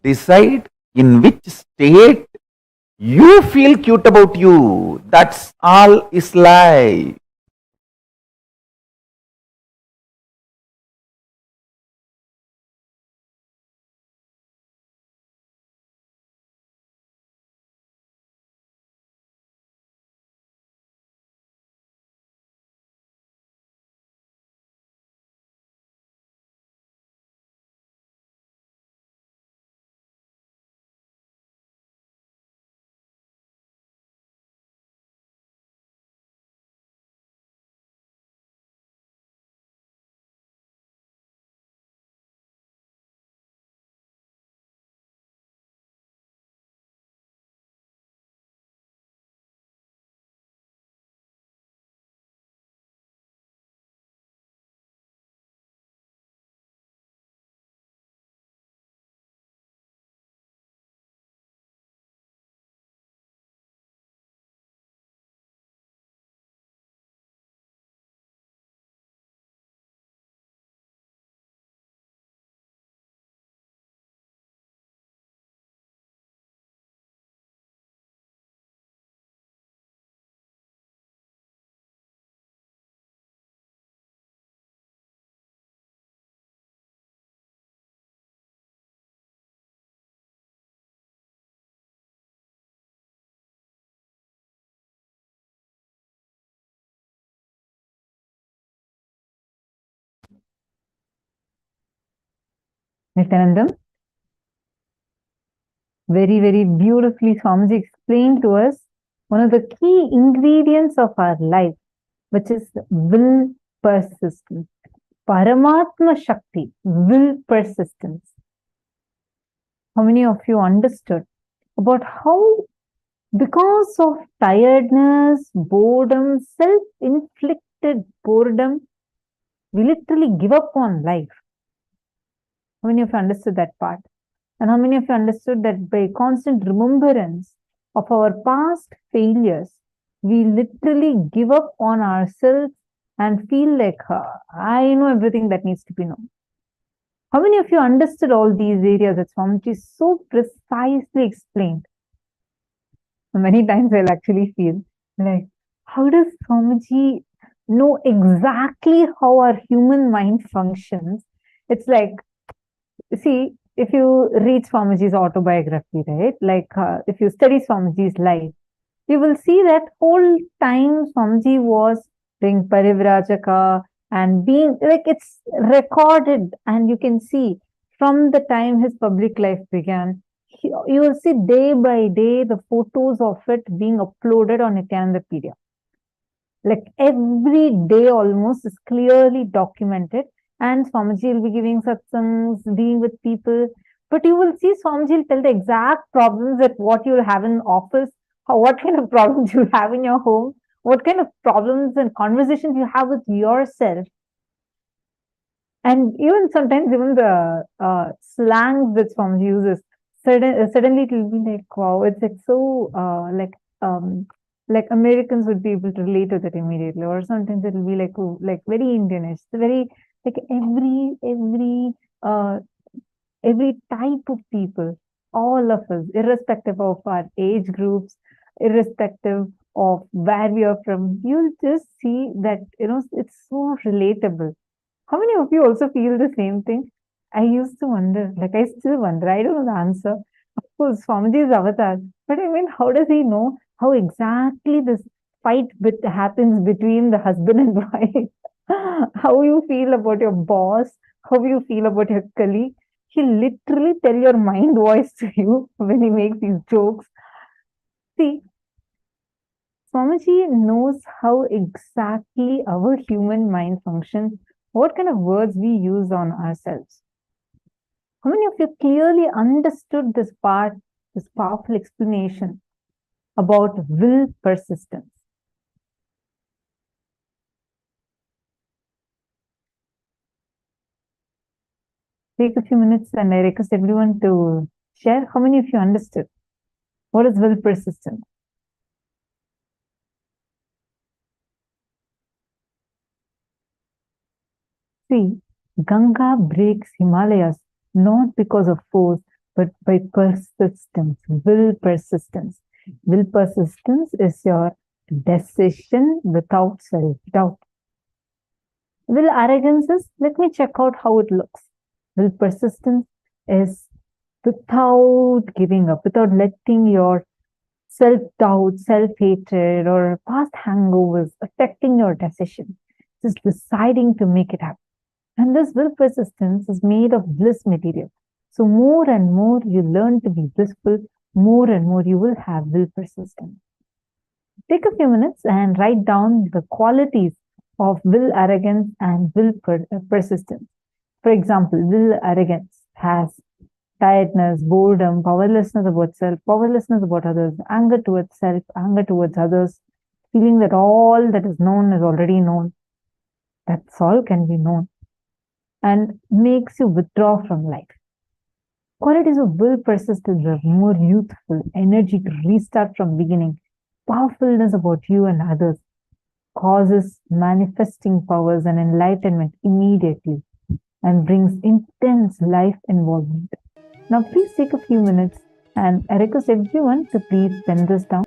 Decide in which state you feel cute about you. That's all is life. Nithyananda, very, very beautifully Swamiji explained to us one of the key ingredients of our life, which is will persistence. Paramatma Shakti, will persistence. How many of you understood about how, because of tiredness, boredom, self-inflicted boredom, we literally give up on life? How many of you understood that part? And how many of you understood that by constant remembrance of our past failures, we literally give up on ourselves and feel like, I know everything that needs to be known? How many of you understood all these areas that Swamiji so precisely explained? Many times I'll actually feel like, how does Swamiji know exactly how our human mind functions? It's like, see, if you read Swamiji's autobiography, right? Like, if you study Swamiji's life, you will see that whole time Swamiji was doing Parivrajaka and being, like, it's recorded, and you can see from the time his public life began, you will see day by day the photos of it being uploaded on Nithyanandapedia. Like every day almost is clearly documented, and Swamiji will be giving satsangs, dealing with people. But you will see Swamiji will tell the exact problems that what you will have in office, what kind of problems you have in your home, what kind of problems and conversations you have with yourself. And even sometimes, even the slangs that Swamiji uses, suddenly it will be like, wow, it's like so like Americans would be able to relate to that immediately, or sometimes it will be like, oh, like very Indianish, very like every type of people, all of us, irrespective of our age groups, irrespective of where we are from, you'll just see that, it's so relatable. How many of you also feel the same thing? I used to wonder, like I still wonder, I don't know the answer. Of course, Swamiji is avatar, but I mean, how does he know how exactly this fight happens between the husband and wife? How you feel about your boss, how you feel about your colleague. He literally tell your mind voice to you when he makes these jokes. See, Swamiji knows how exactly our human mind functions, what kind of words we use on ourselves. How many of you clearly understood this part, this powerful explanation about will persistence? Take a few minutes and I request everyone to share how many of you understood. What is will persistence? See, Ganga breaks Himalayas not because of force, but by persistence, will persistence. Will persistence is your decision without self-doubt. Will arrogance is, let me check out how it looks. Will persistence is without giving up, without letting your self-doubt, self-hatred, or past hangovers affecting your decision. Just deciding to make it happen. And this will persistence is made of bliss material. So more and more you learn to be blissful, more and more you will have will persistence. Take a few minutes and write down the qualities of will arrogance and will persistence. For example, will arrogance has tiredness, boredom, powerlessness about self, powerlessness about others, anger towards self, anger towards others, feeling that all that is known is already known. That's all can be known, and makes you withdraw from life. Qualities of will persistence are more youthful, energy to restart from beginning, powerfulness about you and others, causes manifesting powers and enlightenment immediately, and brings intense life involvement. Now please take a few minutes and I request everyone to please pen this down.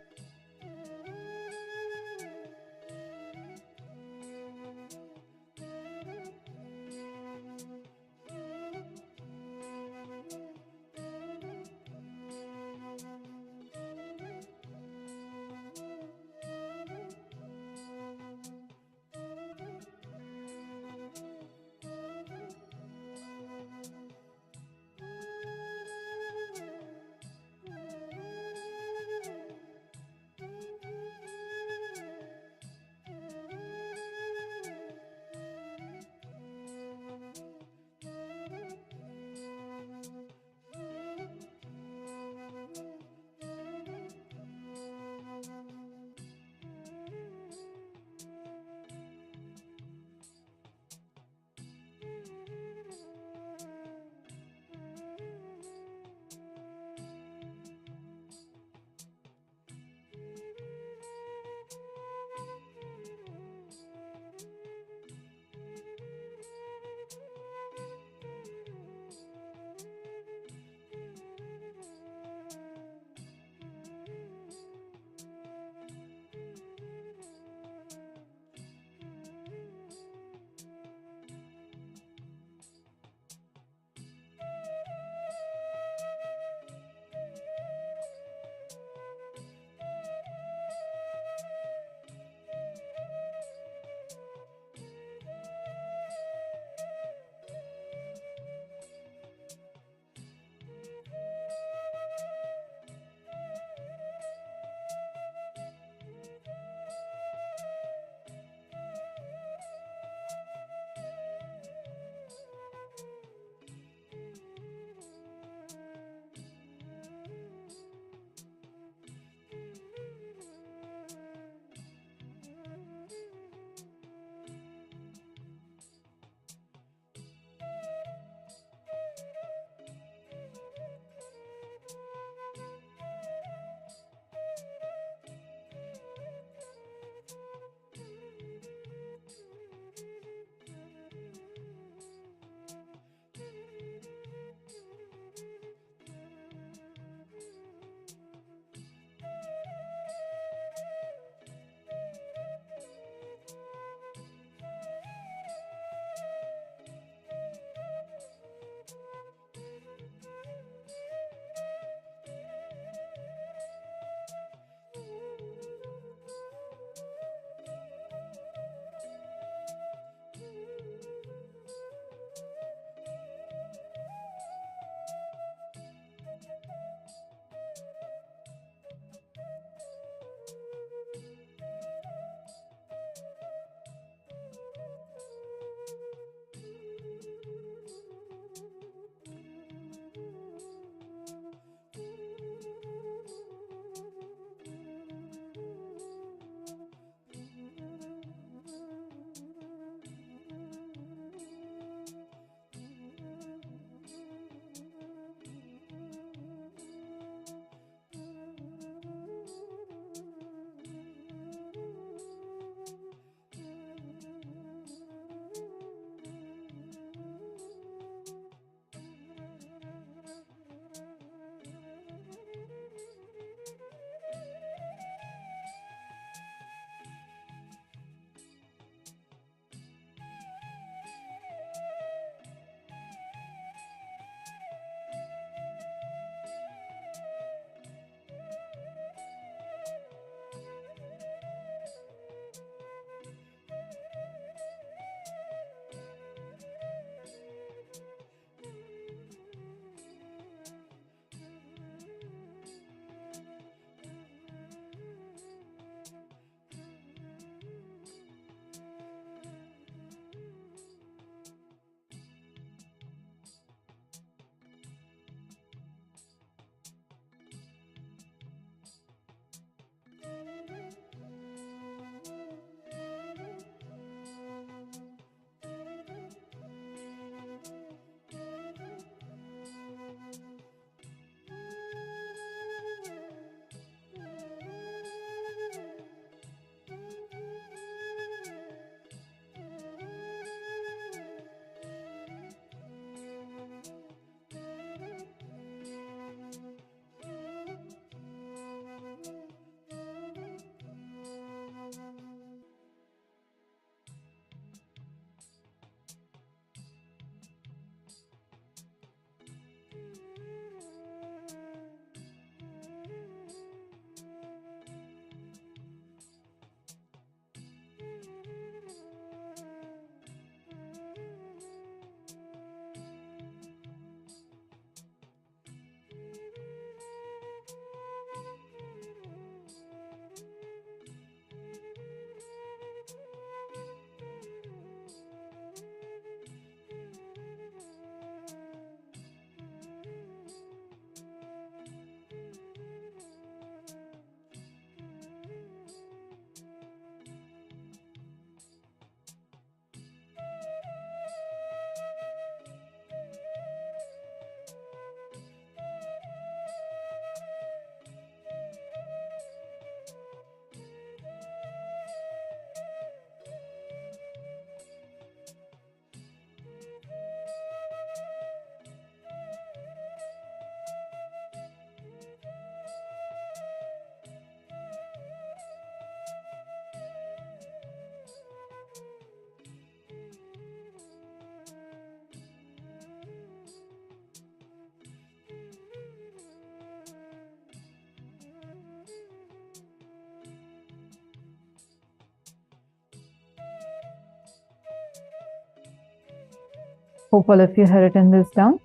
Hope all of you have written this down.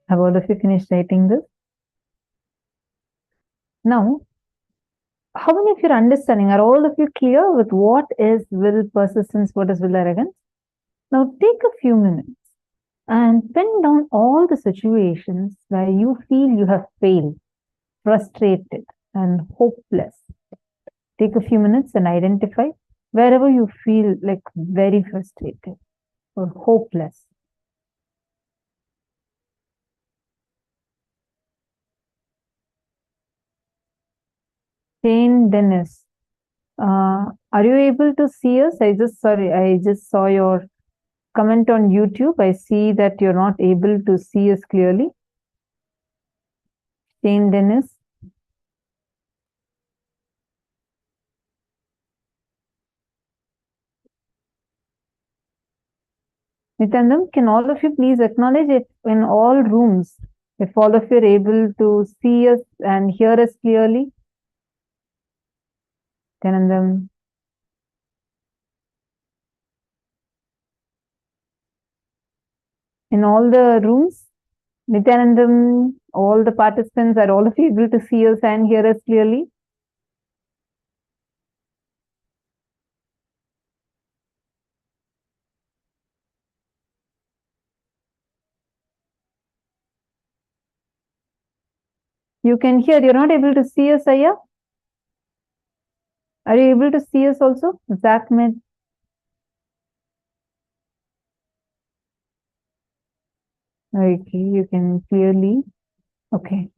Have all of you finished writing this? Now, how many of you are understanding? Are all of you clear with what is will persistence, what is will arrogance? Now, take a few minutes and pin down all the situations where you feel you have failed, frustrated, and hopeless. Take a few minutes and identify wherever you feel like very frustrated or hopeless. Shane Dennis, are you able to see us? I just saw your comment on YouTube. I see that you're not able to see us clearly. Shane Dennis. Nithyananda, can all of you please acknowledge it in all rooms, if all of you are able to see us and hear us clearly? Nithyananda. In all the rooms, Nithyananda, all the participants, are all of you able to see us and hear us clearly? You can hear, you're not able to see us, Aya? Are you able to see us also? Zachmed. Okay, you can clearly. Okay.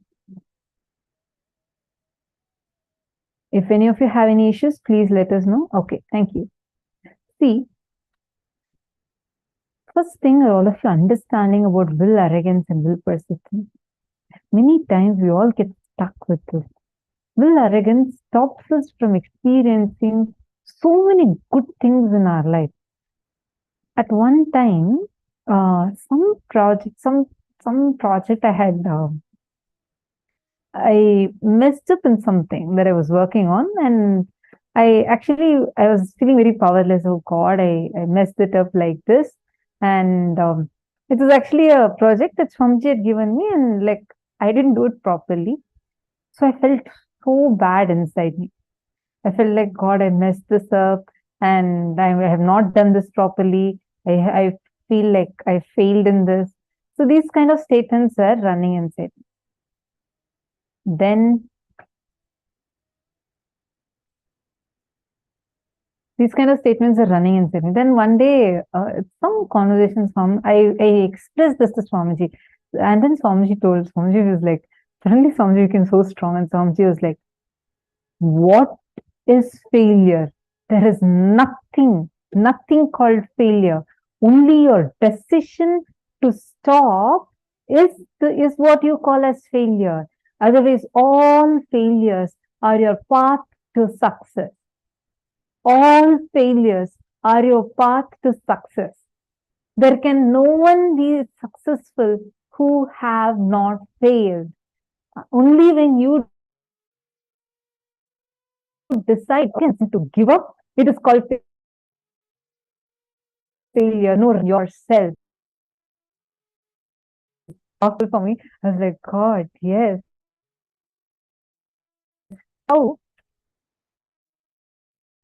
If any of you have any issues, please let us know. Okay, thank you. See, first thing are all of you understanding about will arrogance and will persistence. Many times we all get stuck with this. Will arrogance stops us from experiencing so many good things in our life. At one time, some project I had, I messed up in something that I was working on, and I was feeling very powerless. Oh God, I messed it up like this. And it was actually a project that Swamiji had given me, and like I didn't do it properly. So I felt so bad inside me. I felt like, God, I messed this up and I have not done this properly. I feel like I failed in this. So these kind of statements were running inside. Then these kind of statements are running inside me. Then one day, some conversations I expressed this to Swamiji. And then Swamiji was like, suddenly Swamiji became so strong, and Swamiji was like, what is failure? There is nothing called failure. Only your decision to stop is what you call as failure. Otherwise, all failures are your path to success. All failures are your path to success. There can no one be successful who have not failed. Only when you decide to give up, it is called failure. Know yourself. Powerful for me. I was like, God, yes. Oh,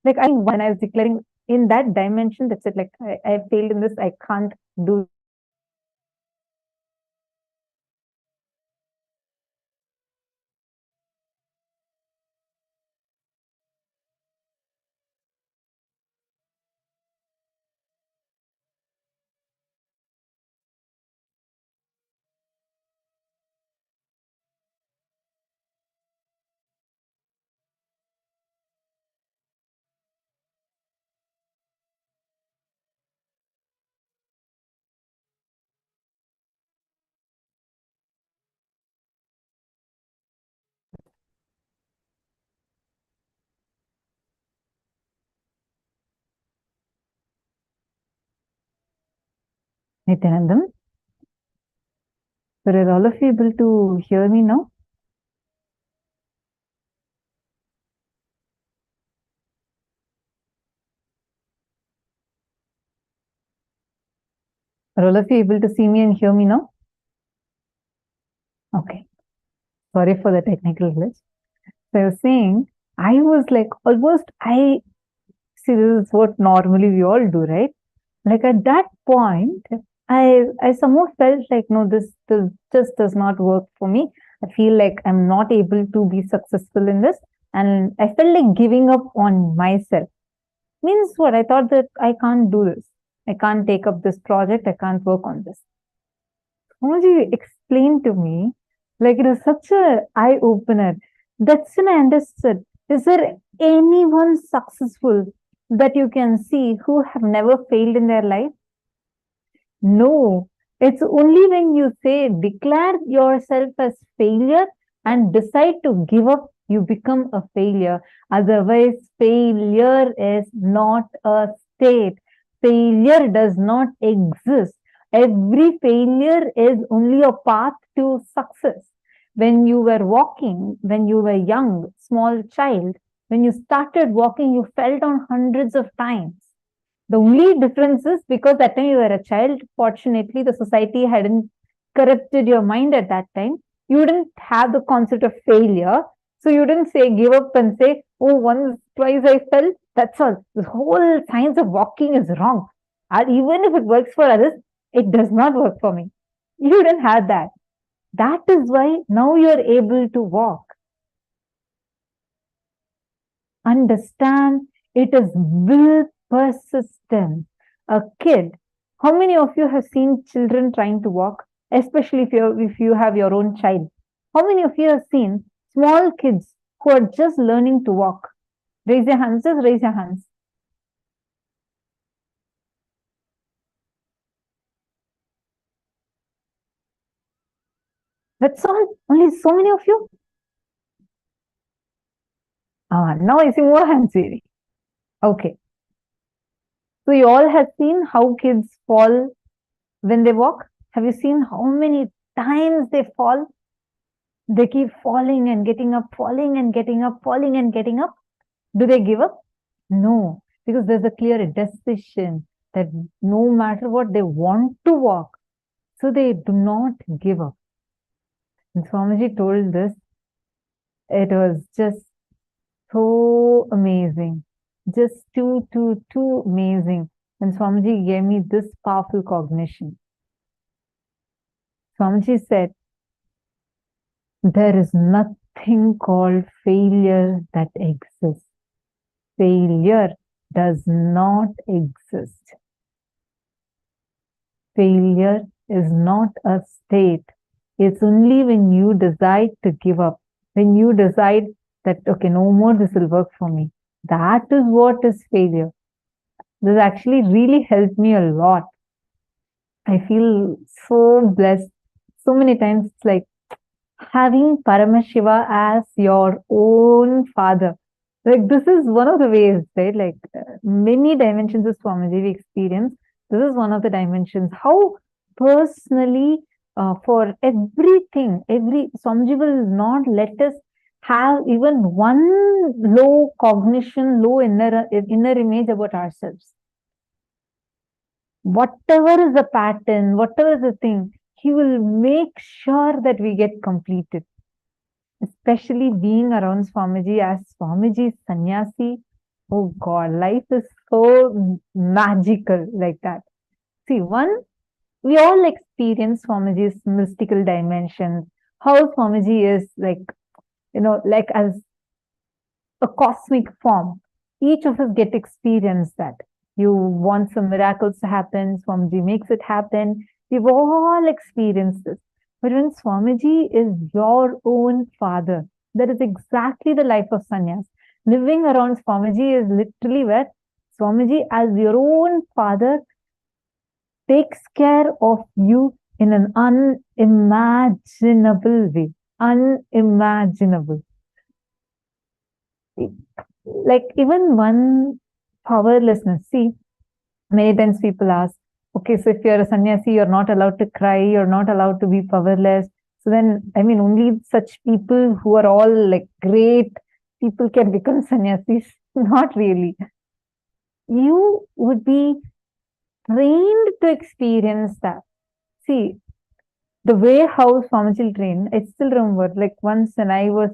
like when I was declaring in that dimension, that's it. Like I failed in this. I can't do. Nithyanandam. So are all of you able to hear me now? Are all of you able to see me and hear me now? Okay. Sorry for the technical glitch. So I was saying, I was like almost, see, this is what normally we all do, right? Like at that point, I somehow felt like, no, this just does not work for me. I feel like I'm not able to be successful in this. And I felt like giving up on myself. Means what? I thought that I can't do this. I can't take up this project. I can't work on this. Swamiji explained to me, like it was such a eye-opener. That's when I understood. Is there anyone successful that you can see who have never failed in their life? No. It's only when you say, declare yourself as failure and decide to give up, you become a failure. Otherwise, failure is not a state. Failure does not exist. Every failure is only a path to success. When you were walking, when you were young, small child, when you started walking, you fell down hundreds of times. The only difference is because that time you were a child, fortunately, the society hadn't corrupted your mind at that time. You didn't have the concept of failure. So you didn't say, give up and say, oh, once, twice I fell. That's all. The whole science of walking is wrong. And even if it works for others, it does not work for me. You didn't have that. That is why now you're able to walk. Understand it is will persistence. A kid, how many of you have seen children trying to walk, especially if you have your own child? How many of you have seen small kids who are just learning to walk? Raise your hands, just raise your hands. That's all. Only so many of you. Now I see more hands waving. Okay. So you all have seen how kids fall when they walk? Have you seen how many times they fall? They keep falling and getting up, falling and getting up, falling and getting up. Do they give up? No, because there's a clear decision that no matter what, they want to walk. So they do not give up. And Swamiji told this, it was just so amazing. Just too amazing. And Swamiji gave me this powerful cognition. Swamiji said, there is nothing called failure that exists. Failure does not exist. Failure is not a state. It's only when you decide to give up, when you decide that, okay, no more this will work for me. That is what is failure. This actually really helped me a lot. I feel so blessed. So many times it's like having Paramashiva as your own father. Like this is one of the ways, right? Like many dimensions of Swamiji we experience. This is one of the dimensions. How personally, for everything, Swamiji will not let us have even one low cognition, low inner image about ourselves. Whatever is the pattern, whatever is the thing, he will make sure that we get completed. Especially being around Swamiji as Swamiji's sannyasi. Oh God, life is so magical like that. See, we all experience Swamiji's mystical dimensions. How Swamiji is like, like as a cosmic form. Each of us get experience that. You want some miracles to happen, Swamiji makes it happen. We've all experienced this. But when Swamiji is your own father, that is exactly the life of sannyas. Living around Swamiji is literally where Swamiji as your own father takes care of you in an unimaginable way. Unimaginable. Like even one powerlessness. See, many times people ask, okay, so if you're a sannyasi, you're not allowed to cry, you're not allowed to be powerless. So then, only such people who are all like great people can become sannyasis. Not really. You would be trained to experience that. See, the way how Swamiji trained, I still remember, like once when I was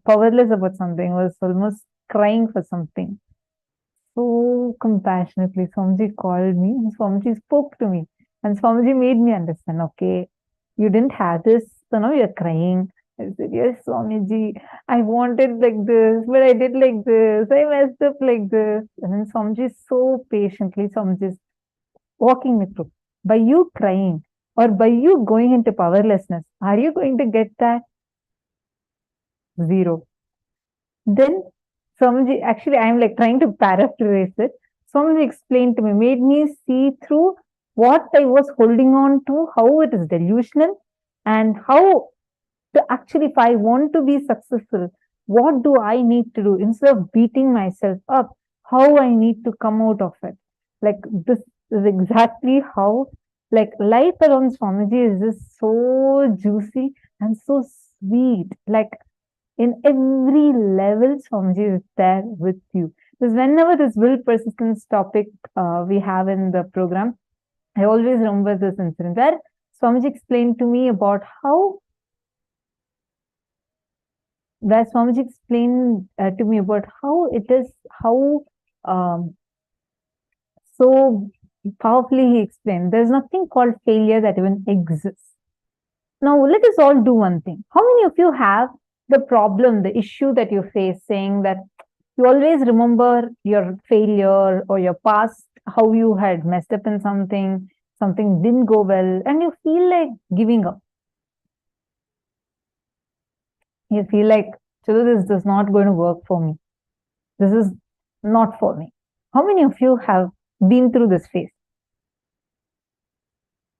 powerless about something, I was almost crying for something. So compassionately, Swamiji called me and Swamiji spoke to me. And Swamiji made me understand, okay, you didn't have this, so now you're crying. I said, yes, Swamiji, I wanted like this, but I did like this. I messed up like this. And then Swamiji so patiently, Swamiji is walking me through. By you crying or by you going into powerlessness, are you going to get that? Zero. Then Swamiji, actually, I'm like trying to paraphrase it. Swamiji explained to me, made me see through what I was holding on to, how it is delusional, and how to actually, if I want to be successful, what do I need to do? Instead of beating myself up, how I need to come out of it. Like, this is exactly how, like, life around Swamiji is just so juicy and so sweet. Like, in every level, Swamiji is there with you. Because whenever this will persistence topic we have in the program, I always remember this incident where Swamiji explained to me about how it is, how so powerfully he explained, there's nothing called failure that even exists. Now, let us all do one thing. How many of you have the problem, the issue that you face, saying that you always remember your failure or your past, how you had messed up in something didn't go well, and you feel like giving up. You feel like, this is not going to work for me. This is not for me. How many of you have been through this phase?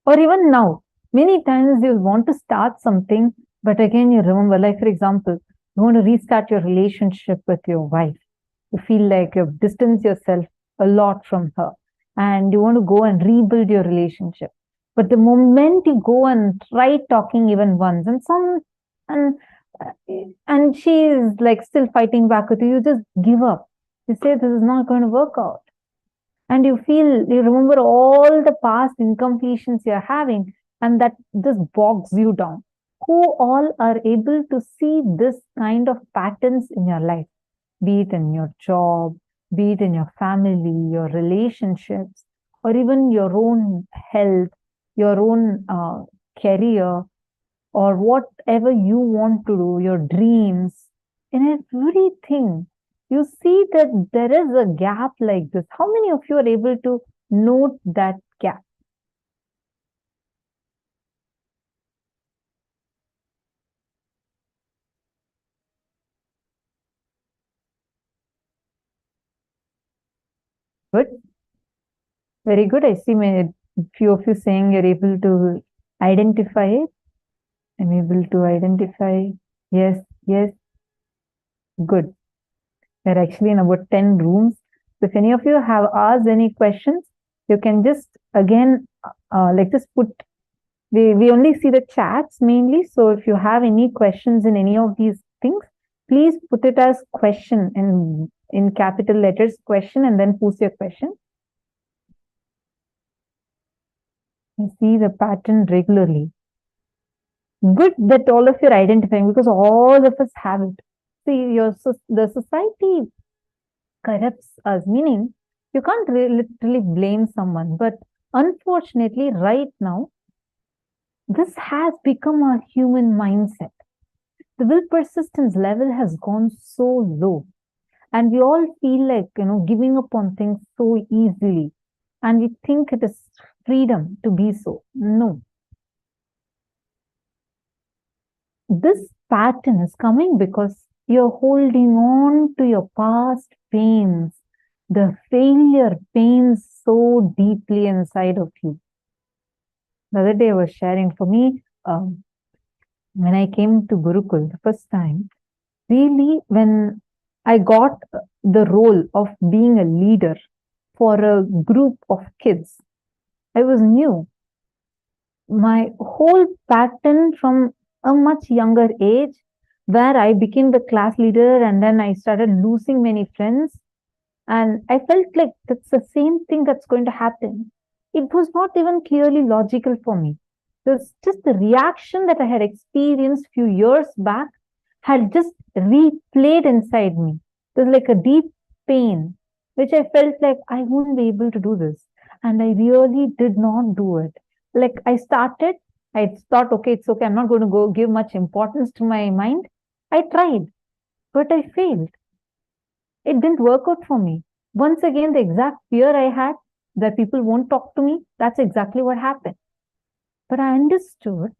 Or even now, many times you want to start something, but again you remember, like for example, you want to restart your relationship with your wife. You feel like you've distanced yourself a lot from her and you want to go and rebuild your relationship. But the moment you go and try talking even once and she is like still fighting back with you, you just give up. You say this is not going to work out. And you remember all the past incompletions you're having, and that just bogs you down. Who all are able to see this kind of patterns in your life? Be it in your job, be it in your family, your relationships, or even your own health, your own career, or whatever you want to do, your dreams, in everything. You see that there is a gap like this. How many of you are able to note that gap? Good. Very good. I see a few of you saying you're able to identify it. I'm able to identify. Yes, yes. Good. We're actually in about 10 rooms. So if any of you have asked any questions, you can just again, just put, we only see the chats mainly. So if you have any questions in any of these things, please put it as question in capital letters, question, and then post your question. I see the pattern regularly. Good that all of you are identifying, because all of us have it. See, the society corrupts us, meaning you can't literally blame someone. But unfortunately, right now, this has become our human mindset. The will persistence level has gone so low. And we all feel like, giving up on things so easily. And we think it is freedom to be so. No. This pattern is coming because you're holding on to your past pains, the failure pains so deeply inside of you. The other day I was sharing, for me, when I came to Gurukul the first time, really when I got the role of being a leader for a group of kids, I was new. My whole pattern from a much younger age, where I became the class leader and then I started losing many friends, And I felt like that's the same thing that's going to happen. It was not even clearly logical for me. It was just the reaction that I had experienced few years back had just replayed inside me. It was like a deep pain, which I felt like I wouldn't be able to do this. And I really did not do it. Like I started, I thought, okay, it's okay. I'm not going to go give much importance to my mind. I tried, but I failed. It didn't work out for me. Once again, the exact fear I had that people won't talk to me, that's exactly what happened. But I understood.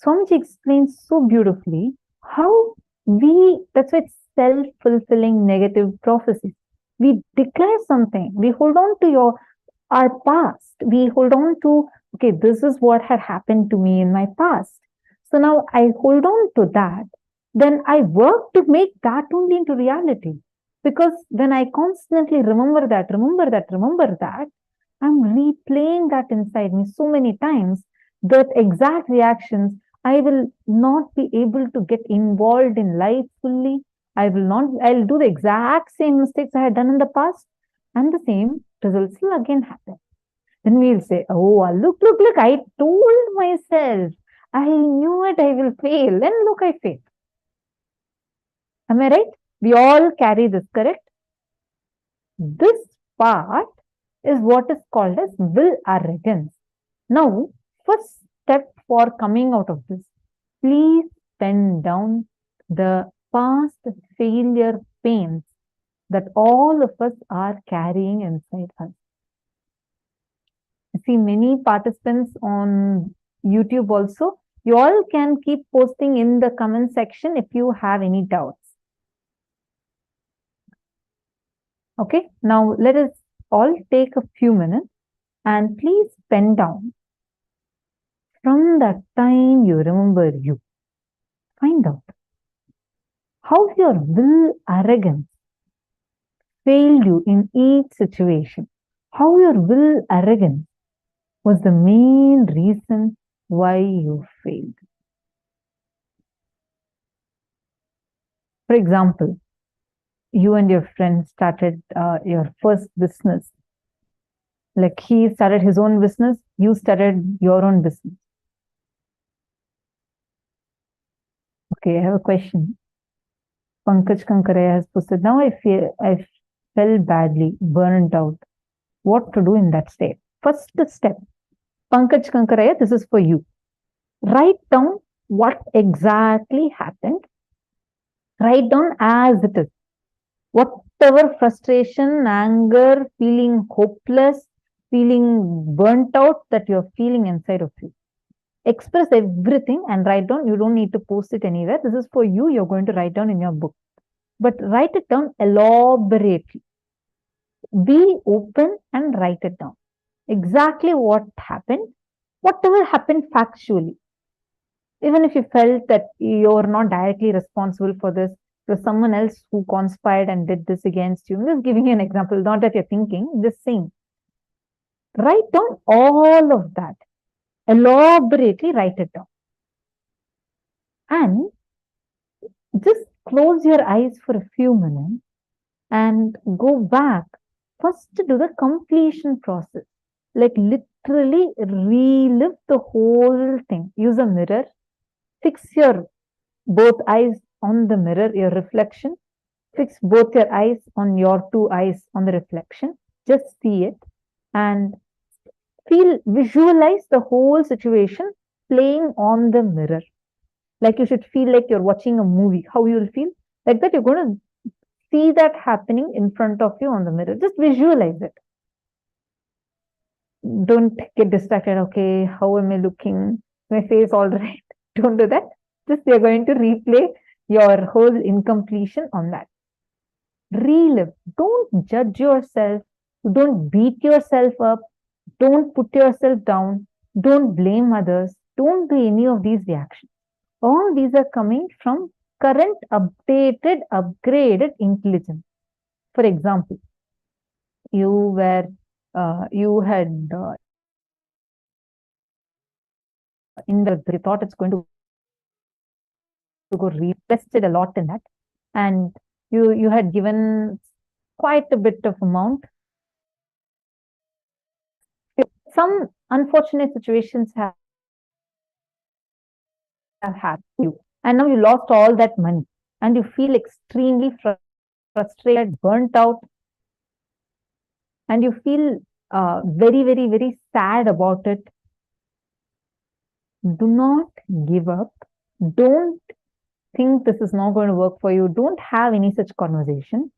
Swamiji explains so beautifully how that's why it's self-fulfilling negative prophecies. We declare something, we hold on to our past, we hold on to, okay, this is what had happened to me in my past. So now I hold on to that. Then I work to make that only into reality. Because when I constantly remember that, I'm replaying that inside me so many times that exact reactions, I will not be able to get involved in life fully. I'll do the exact same mistakes I had done in the past, and the same results will again happen. Then we'll say, oh, look, I told myself, I knew it, I will fail. Then look, I failed. Am I right? We all carry this, correct? This part is what is called as will arrogance. Now, first step for coming out of this, please pen down the past failure pains that all of us are carrying inside us. I see many participants on YouTube also. You all can keep posting in the comment section if you have any doubts. Okay, now let us all take a few minutes and please pen down. From that time you remember you, find out how your will arrogance failed you in each situation. How your will arrogance was the main reason why you failed. For example, you and your friend started your first business. Like he started his own business, you started your own business. Okay, I have a question. Pankaj Kankaraya has posted, now I fell badly, burned out. What to do in that state? First step, Pankaj Kankaraya, this is for you. Write down what exactly happened. Write down as it is. Whatever frustration, anger, feeling hopeless, feeling burnt out that you're feeling inside of you. Express everything and write down. You don't need to post it anywhere. This is for you. You're going to write down in your book. But write it down elaborately. Be open and write it down. Exactly what happened. Whatever happened factually. Even if you felt that you're not directly responsible for this, there's someone else who conspired and did this against you. I'm just giving you an example, not that you're thinking, just saying. Write down all of that. Elaborately write it down. And just close your eyes for a few minutes and go back. First to do the completion process. Like literally relive the whole thing. Use a mirror. Fix your both eyes on the mirror, your reflection. Fix both your eyes on your two eyes on the reflection. Just see it and visualize the whole situation playing on the mirror. Like you should feel like you're watching a movie. How you'll feel? Like that you're going to see that happening in front of you on the mirror. Just visualize it. Don't get distracted. Okay, how am I looking? My face all right. Don't do that. Just you're going to replay your whole incompletion on that. Relive. Don't judge yourself. Don't beat yourself up. Don't put yourself down. Don't blame others. Don't do any of these reactions. All these are coming from current, updated, upgraded intelligence. For example, you had in the you thought it's going to go invested a lot in that, and you had given quite a bit of amount. Some unfortunate situations have happened to you, and now you lost all that money, and you feel extremely frustrated, burnt out, and you feel very, very, very sad about it. Do not give up. Don't think this is not going to work for you. Don't have any such conversation.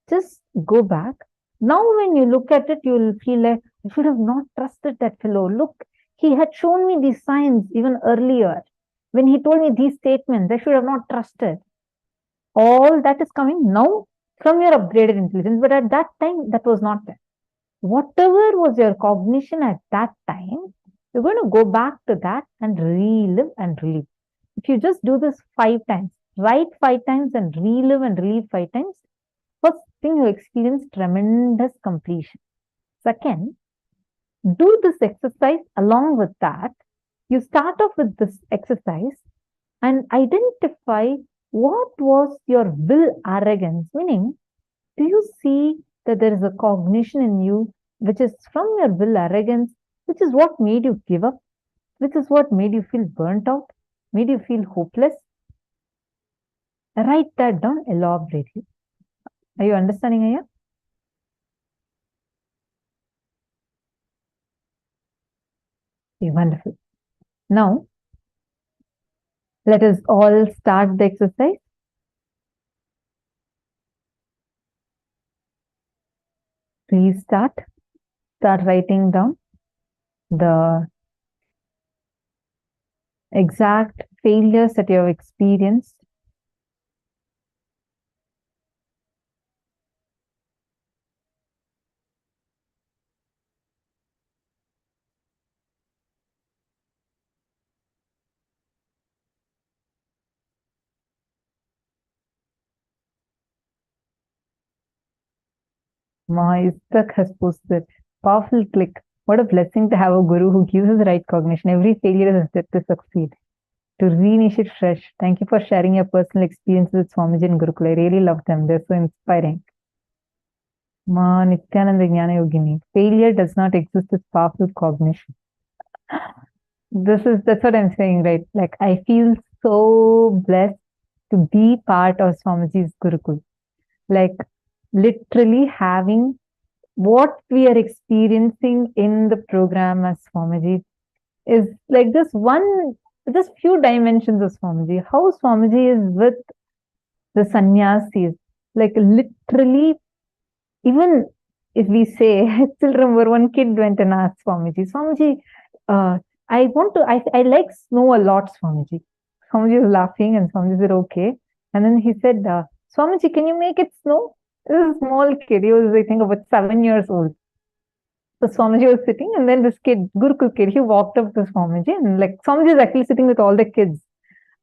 Just go back. Now, when you look at it, you'll feel like, I should have not trusted that fellow. Look, he had shown me these signs even earlier. When he told me these statements, I should have not trusted. All that is coming now from your upgraded intelligence, but at that time, that was not there. Whatever was your cognition at that time, you're going to go back to that and relive and relive. If you just do this 5 times, write 5 times and relive 5 times, first thing you experience tremendous completion. Second, do this exercise along with that. You start off with this exercise and identify what was your will arrogance, meaning, do you see that there is a cognition in you which is from your will arrogance, which is what made you give up, which is what made you feel burnt out, made you feel hopeless? Write that down elaborately. Are you understanding, Aya? Okay, wonderful. Now, let us all start the exercise. Please start writing down the exact failures that you have experienced. Maistak has posted, powerful click. What a blessing to have a guru who gives us the right cognition. Every failure is a step to succeed. To reinitiate fresh. Thank you for sharing your personal experiences with Swamiji and Gurukul. I really love them. They're so inspiring. Ma Nithyananda Jnana Yogini. Failure does not exist as powerful cognition. That's what I'm saying, right? Like, I feel so blessed to be part of Swamiji's Gurukul. Like, literally having what we are experiencing in the program as Swamiji is like this few dimensions of Swamiji. How Swamiji is with the sannyasis, like literally, even if we say, I still remember one kid went and asked Swamiji, I like snow a lot, Swamiji. Swamiji was laughing and Swamiji said, okay. And then he said, Swamiji, can you make it snow? This is a small kid. He was, I think, about 7 years old. So Swamiji was sitting, and then this kid, Gurukul kid, he walked up to Swamiji, and like Swamiji is actually sitting with all the kids.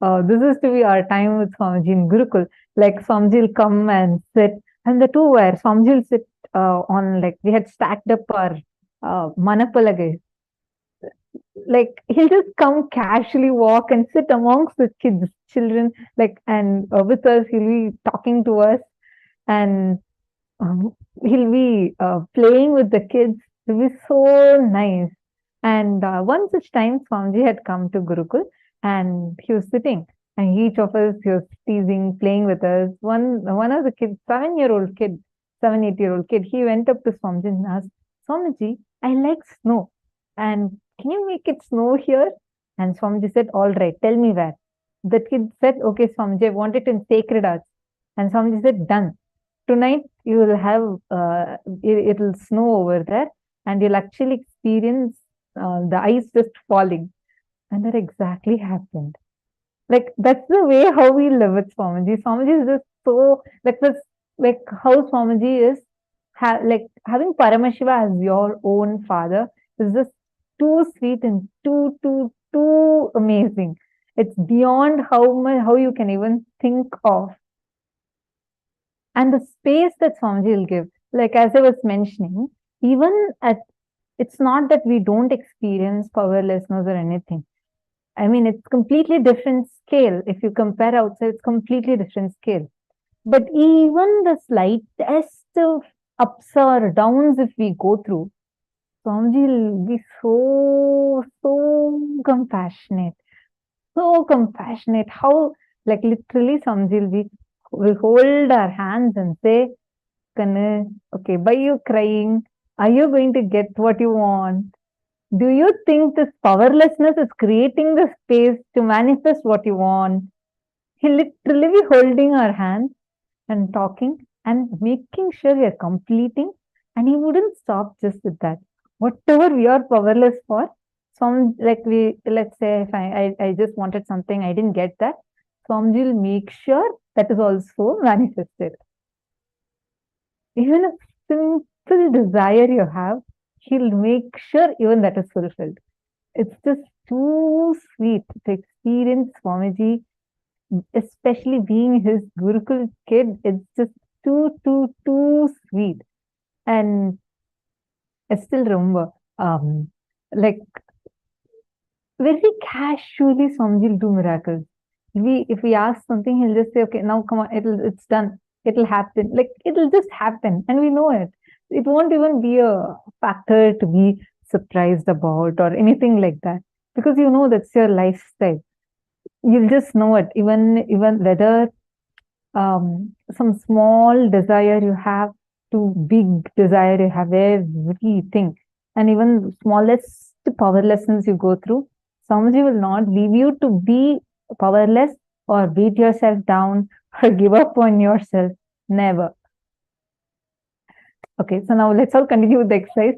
This is to be our time with Swamiji in Gurukul. Like Swamiji will come and sit, and the two were Swamiji will sit on, like, we had stacked up our manapalagai. Like, he'll just come casually walk and sit amongst the kids, children, like, and with us, he'll be talking to us, and he'll be playing with the kids. It'll be so nice. And one such time, Swamiji had come to Gurukul, and he was sitting, and each of us, he was teasing, playing with us. One of the kids, 7-8-year-old kid, he went up to Swamiji and asked, Swamiji, I like snow, and can you make it snow here? And Swamiji said, all right, tell me where. The kid said, okay, Swamiji, I want it in Sacred Arts. And Swamiji said, done. Tonight you will have, it'll snow over there, and you'll actually experience the ice just falling. And that exactly happened. Like, that's the way how we live with Swamiji. Swamiji is just so, like, this, like how Swamiji is, like having Paramashiva as your own father is just too sweet and too amazing. It's beyond how you can even think of. And the space that Swamiji will give, like as I was mentioning, even it's not that we don't experience powerlessness or anything. I mean, it's completely different scale. If you compare outside, it's completely different scale. But even the slightest of ups or downs, if we go through, Swamiji will be so compassionate. So compassionate. How, like literally, Swamiji will hold our hands and say, Kanu, okay, why you crying? Are you going to get what you want? Do you think this powerlessness is creating the space to manifest what you want? He'll literally be holding our hands and talking and making sure we are completing. And he wouldn't stop just with that. Whatever we are powerless for, let's say if I just wanted something, I didn't get that. Swamiji will make sure that is also manifested. Even a simple desire you have, he'll make sure even that is fulfilled. It's just too sweet to experience Swamiji, especially being his Gurukul kid. It's just too sweet. And I still remember, like very casually, Swamiji will do miracles. If we ask something, he'll just say, "Okay, now come on, it's done. It'll happen." Like it'll just happen, and we know it. It won't even be a factor to be surprised about or anything like that, because you know that's your lifestyle. You'll just know it. Even whether some small desire you have to big desire you have, everything, and even smallest powerlessness you go through, Swamiji will not leave you to be powerless or beat yourself down or give up on yourself. Never. Okay, so now let's all continue with the exercise.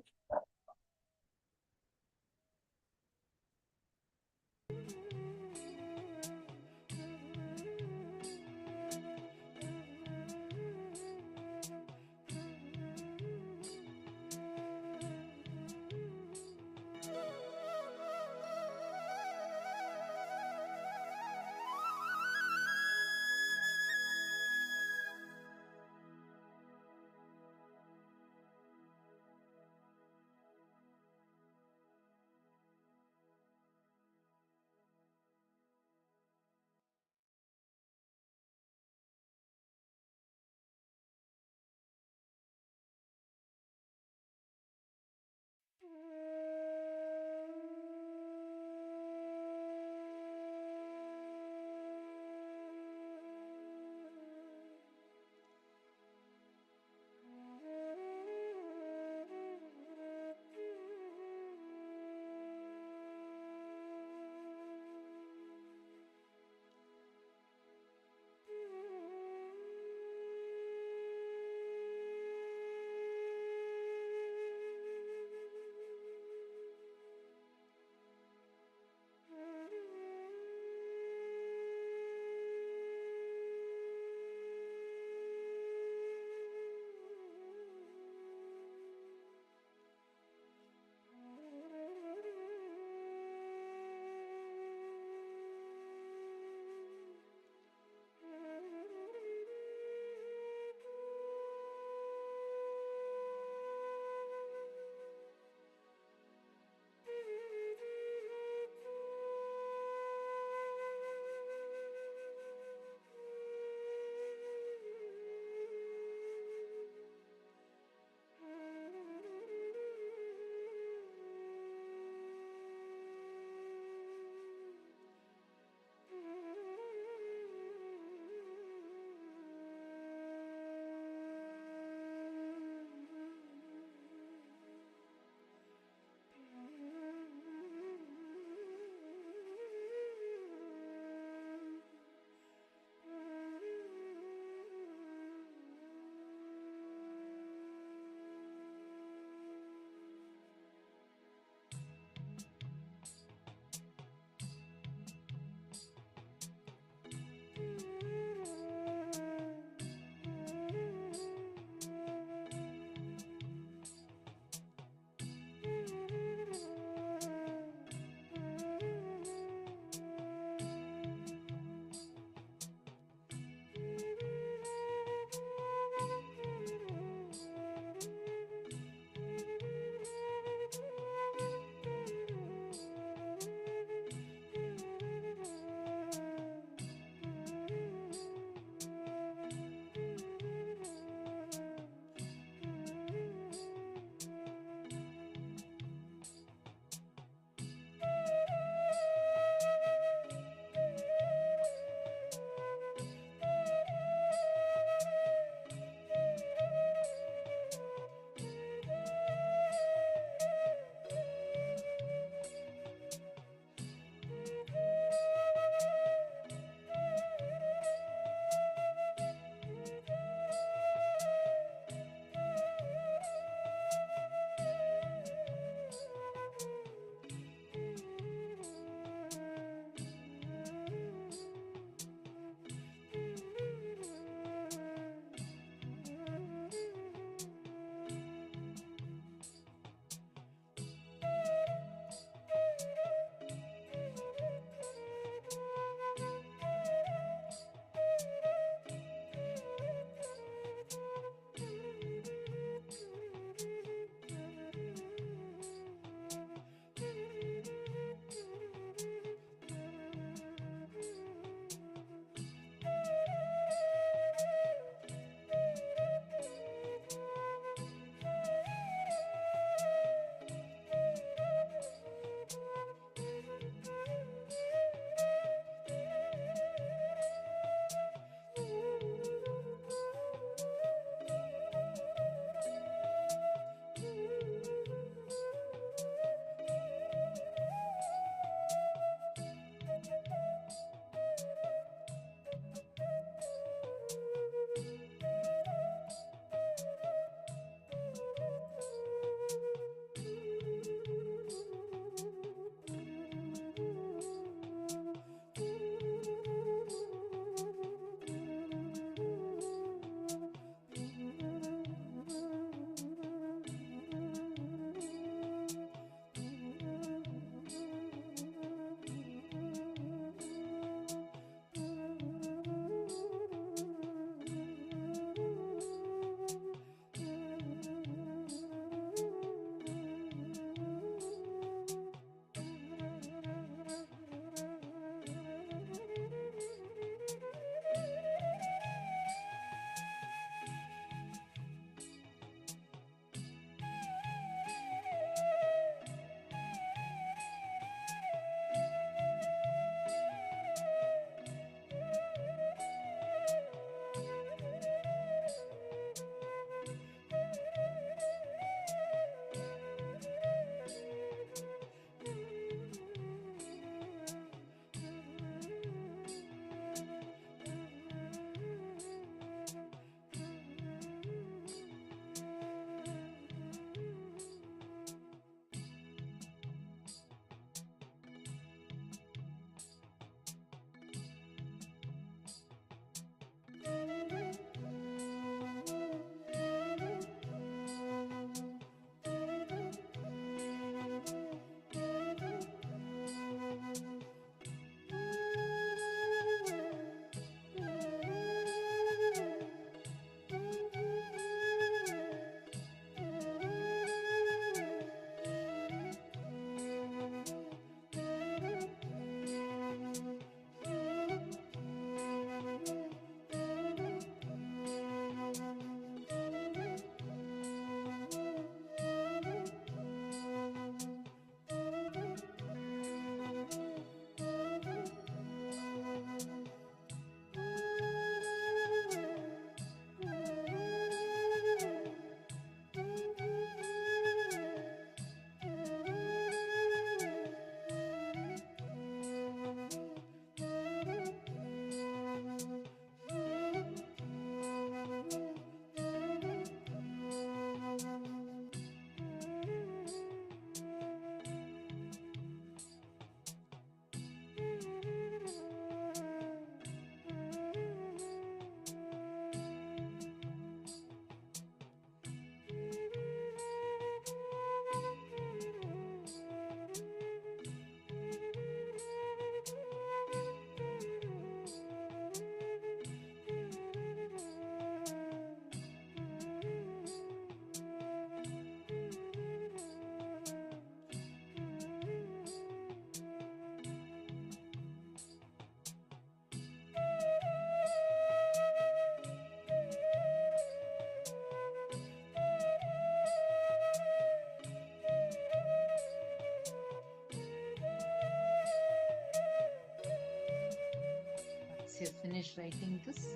you have finished writing this,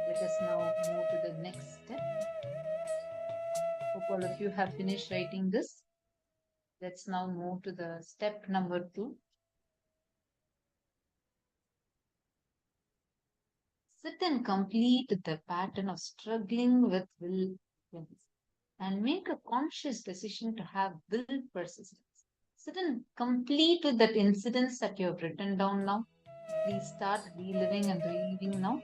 let us now move to the next step. Hope all of you have finished writing this. Let's now move to the step number 2. Sit and complete the pattern of struggling with will and make a conscious decision to have will persistence. Sit and complete with that incidents that you have written down now. Please start reliving and reliving now.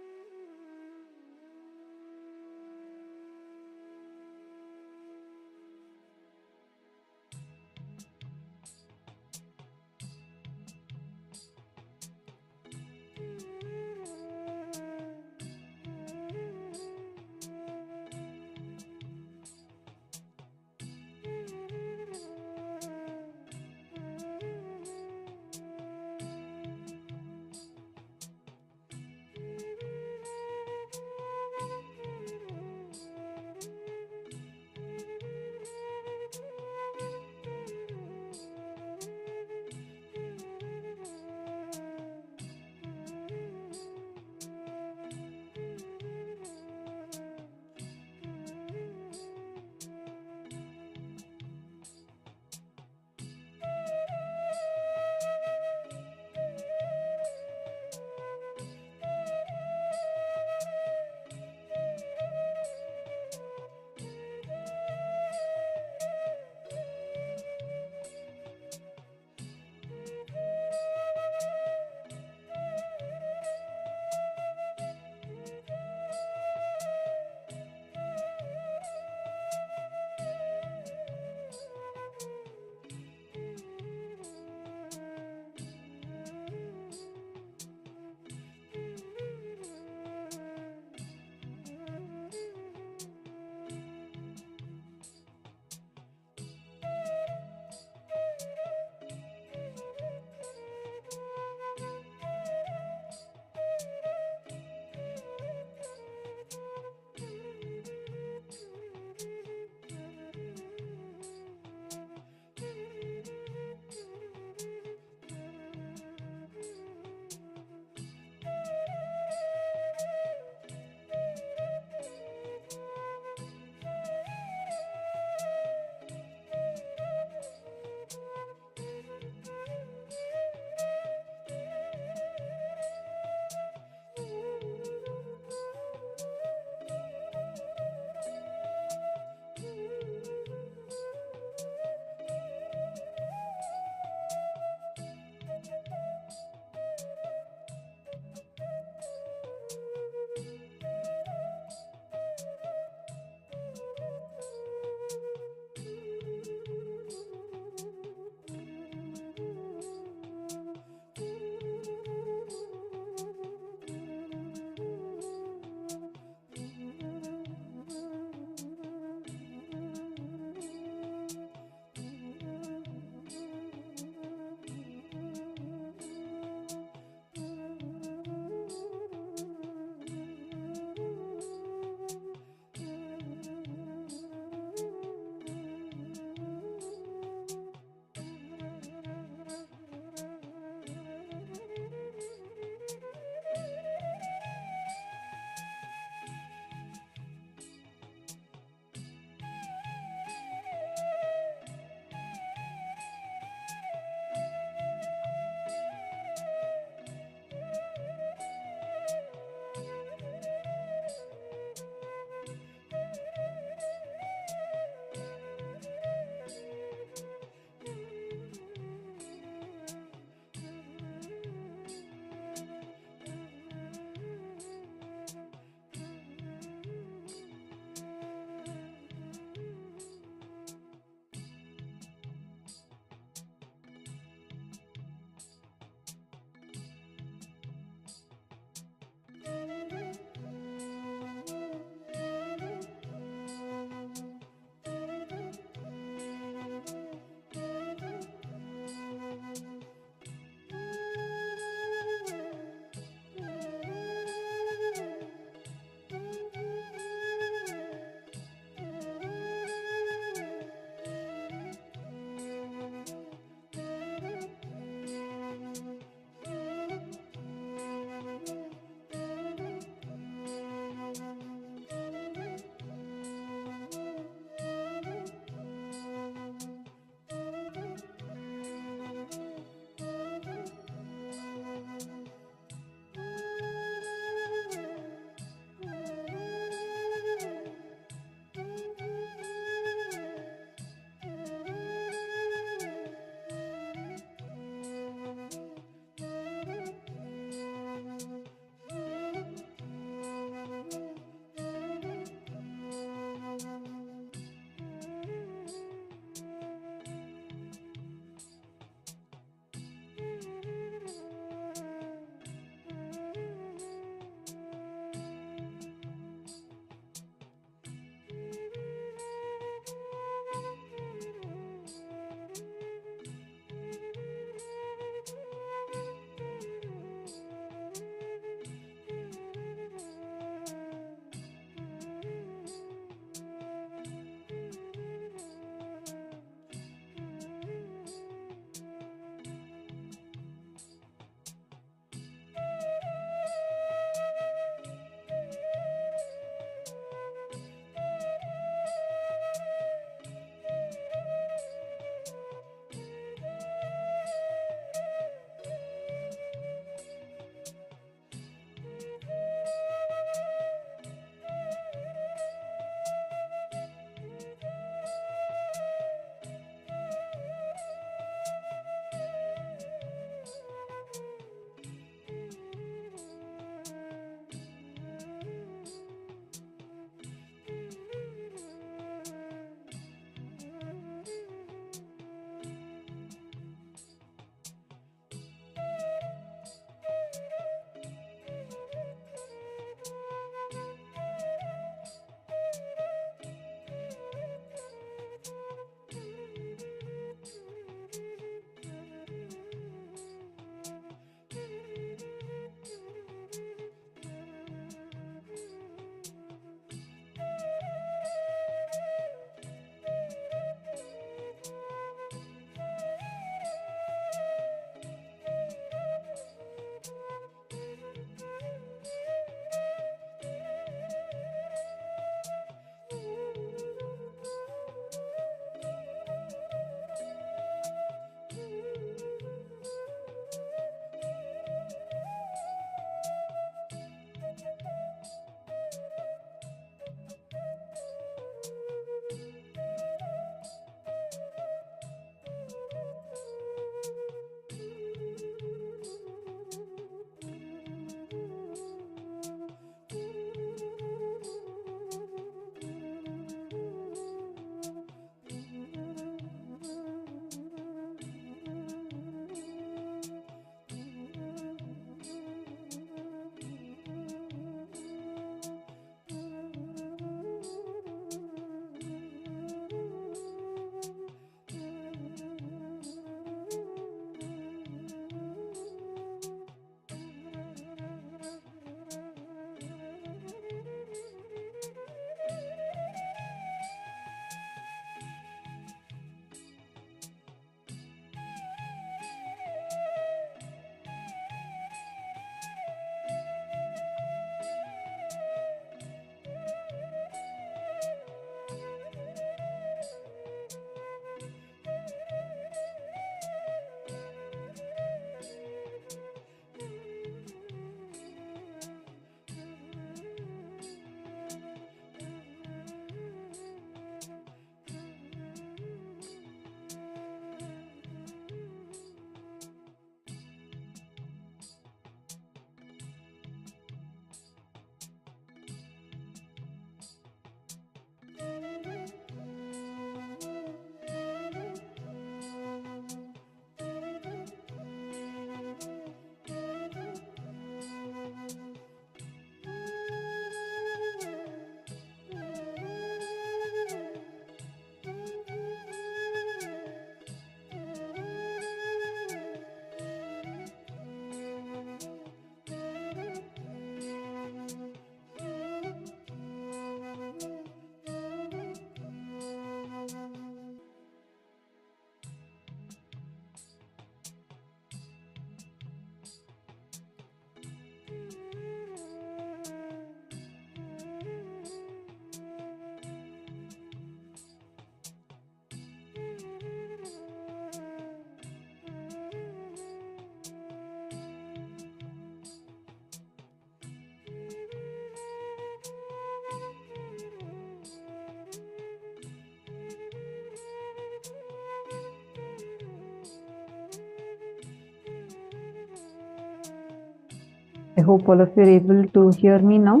I hope all of you are able to hear me now.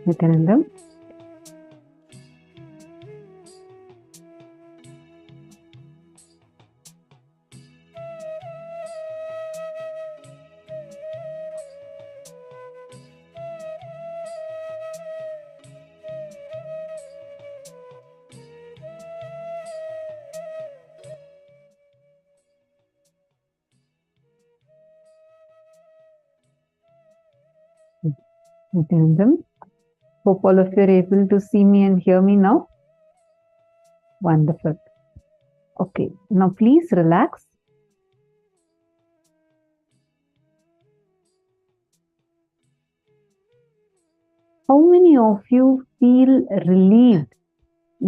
Nithyananda. Nithyananda. Hope all of you are able to see me and hear me now. Wonderful. Okay, now please relax. How many of you feel relieved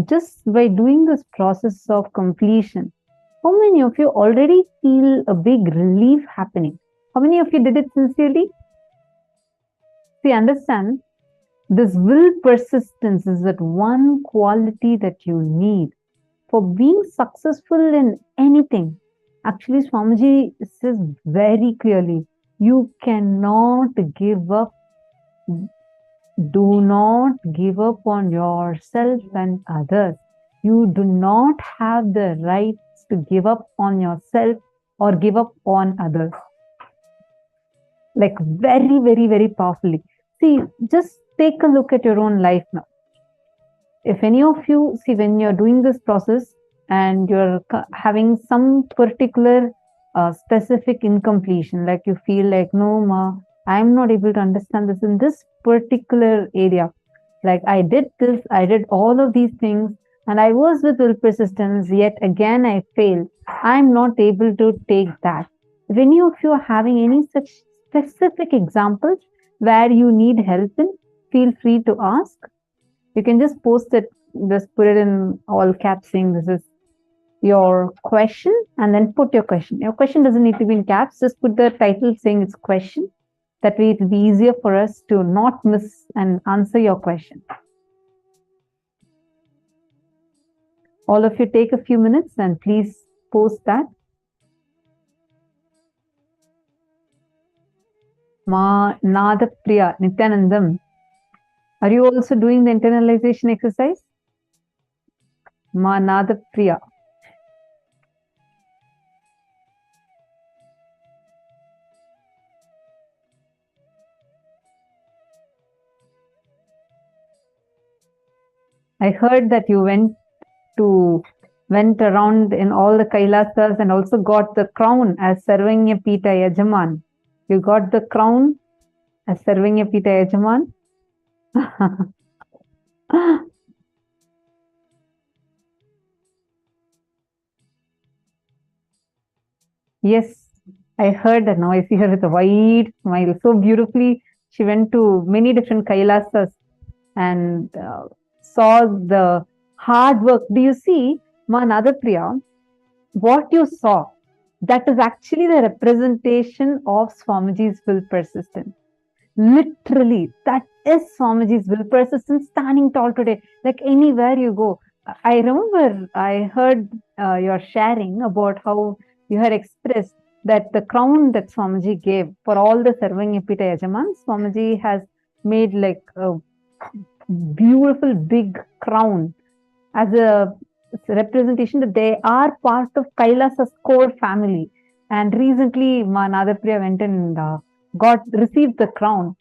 just by doing this process of completion? How many of you already feel a big relief happening? How many of you did it sincerely? See, understand, this will persistence is that one quality that you need for being successful in anything. Actually, Swamiji says very clearly, you cannot give up. Do not give up on yourself and others. You do not have the rights to give up on yourself or give up on others. Like very, very, very powerfully. See, just take a look at your own life now. If any of you, see, when you're doing this process and you're having some particular specific incompletion, like you feel like, no, ma, I'm not able to understand this in this particular area. Like I did this, I did all of these things, and I was with will persistence, yet again I failed. I'm not able to take that. If any of you are having any such specific examples where you need help in, feel free to ask. You can just post it, just put it in all caps saying this is your question and then put your question. Your question doesn't need to be in caps, just put the title saying it's question. That way it will be easier for us to not miss and answer your question. All of you take a few minutes and please post that. Ma Nada Priya Nithyanandam. Are you also doing the internalization exercise? Ma Nada Priya. I heard that you went around in all the Kailasas and also got the crown as Sarvanya Pita Yajaman. You got the crown as Sarvanya Pita Yajaman? Yes, I heard that now. I see her with a wide smile. So beautifully, she went to many different Kailasas and saw the hard work. Do you see, Ma Nadapriya, what you saw? That is actually the representation of Swamiji's will persistence. Literally, that is Swamiji's will persistence standing tall today. Like anywhere you go. I remember I heard your sharing about how you had expressed that the crown that Swamiji gave for all the Sarvanya Pita Yajamans, Swamiji has made like a beautiful big crown as a representation that they are part of Kailasa's core family. And recently, Ma Nadapriya went and received the crown.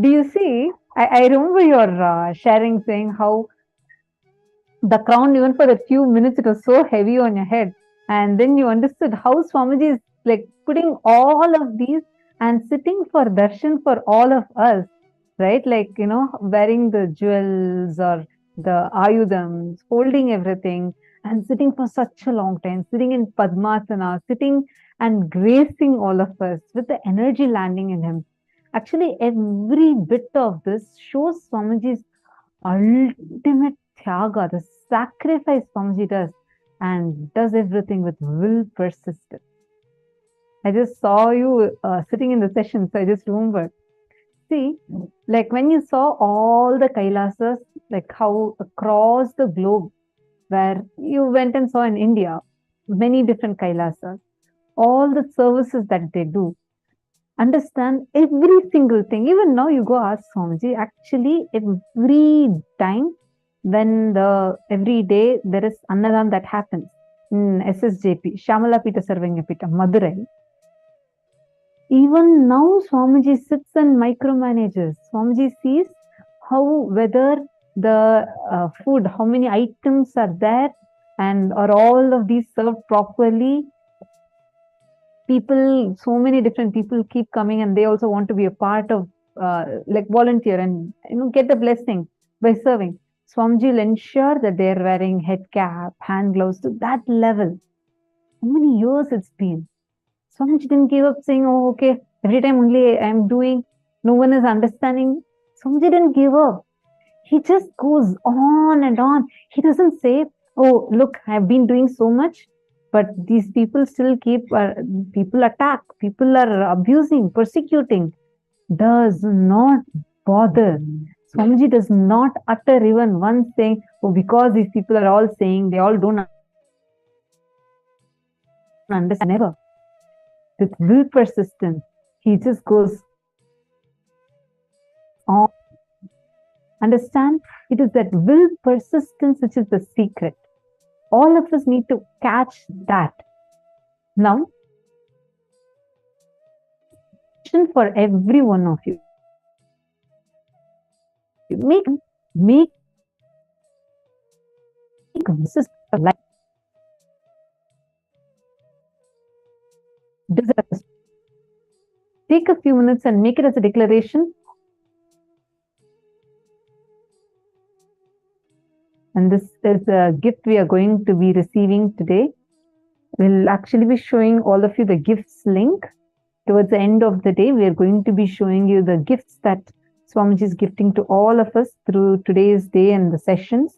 Do you see? I remember your sharing saying how the crown, even for a few minutes, it was so heavy on your head. And then you understood how Swamiji is like putting all of these and sitting for darshan for all of us, right? Like, you know, wearing the jewels or the ayudams, holding everything and sitting for such a long time, sitting in Padmasana, sitting and gracing all of us with the energy landing in him. Actually, every bit of this shows Swamiji's ultimate tyaga, the sacrifice Swamiji does, and does everything with will persistence. I just saw you sitting in the session, so I just remembered. See, like when you saw all the Kailasas, like how across the globe, where you went and saw in India, many different Kailasas, all the services that they do. understand every single thing. Even now you go ask Swamiji, actually every time when every day there is Annadam that happens in SSJP, Shamala Pita Sarvanya Pita, Madurai. Even now Swamiji sits and micromanages. Swamiji sees whether the food, how many items are there, and are all of these served properly. People, so many different people keep coming and they also want to be a part of, like volunteer and get the blessing by serving. Swamiji will ensure that they are wearing head cap, hand gloves to that level. How many years it's been? Swamiji didn't give up saying, oh, okay, every time only I'm doing, no one is understanding. Swamiji didn't give up. He just goes on and on. He doesn't say, oh, look, I've been doing so much, but these people still people attack, people are abusing, persecuting. Does not bother. Swamiji does not utter even one saying, oh, because these people are all saying, they all don't understand. Never. With will persistence, he just goes on. Understand? It is that will persistence which is the secret. All of us need to catch that. Now, for every one of you, make this is life. Take a few minutes and make it as a declaration. And this is a gift we are going to be receiving today. We'll actually be showing all of you the gifts link. Towards the end of the day, we are going to be showing you the gifts that Swamiji is gifting to all of us through today's day and the sessions.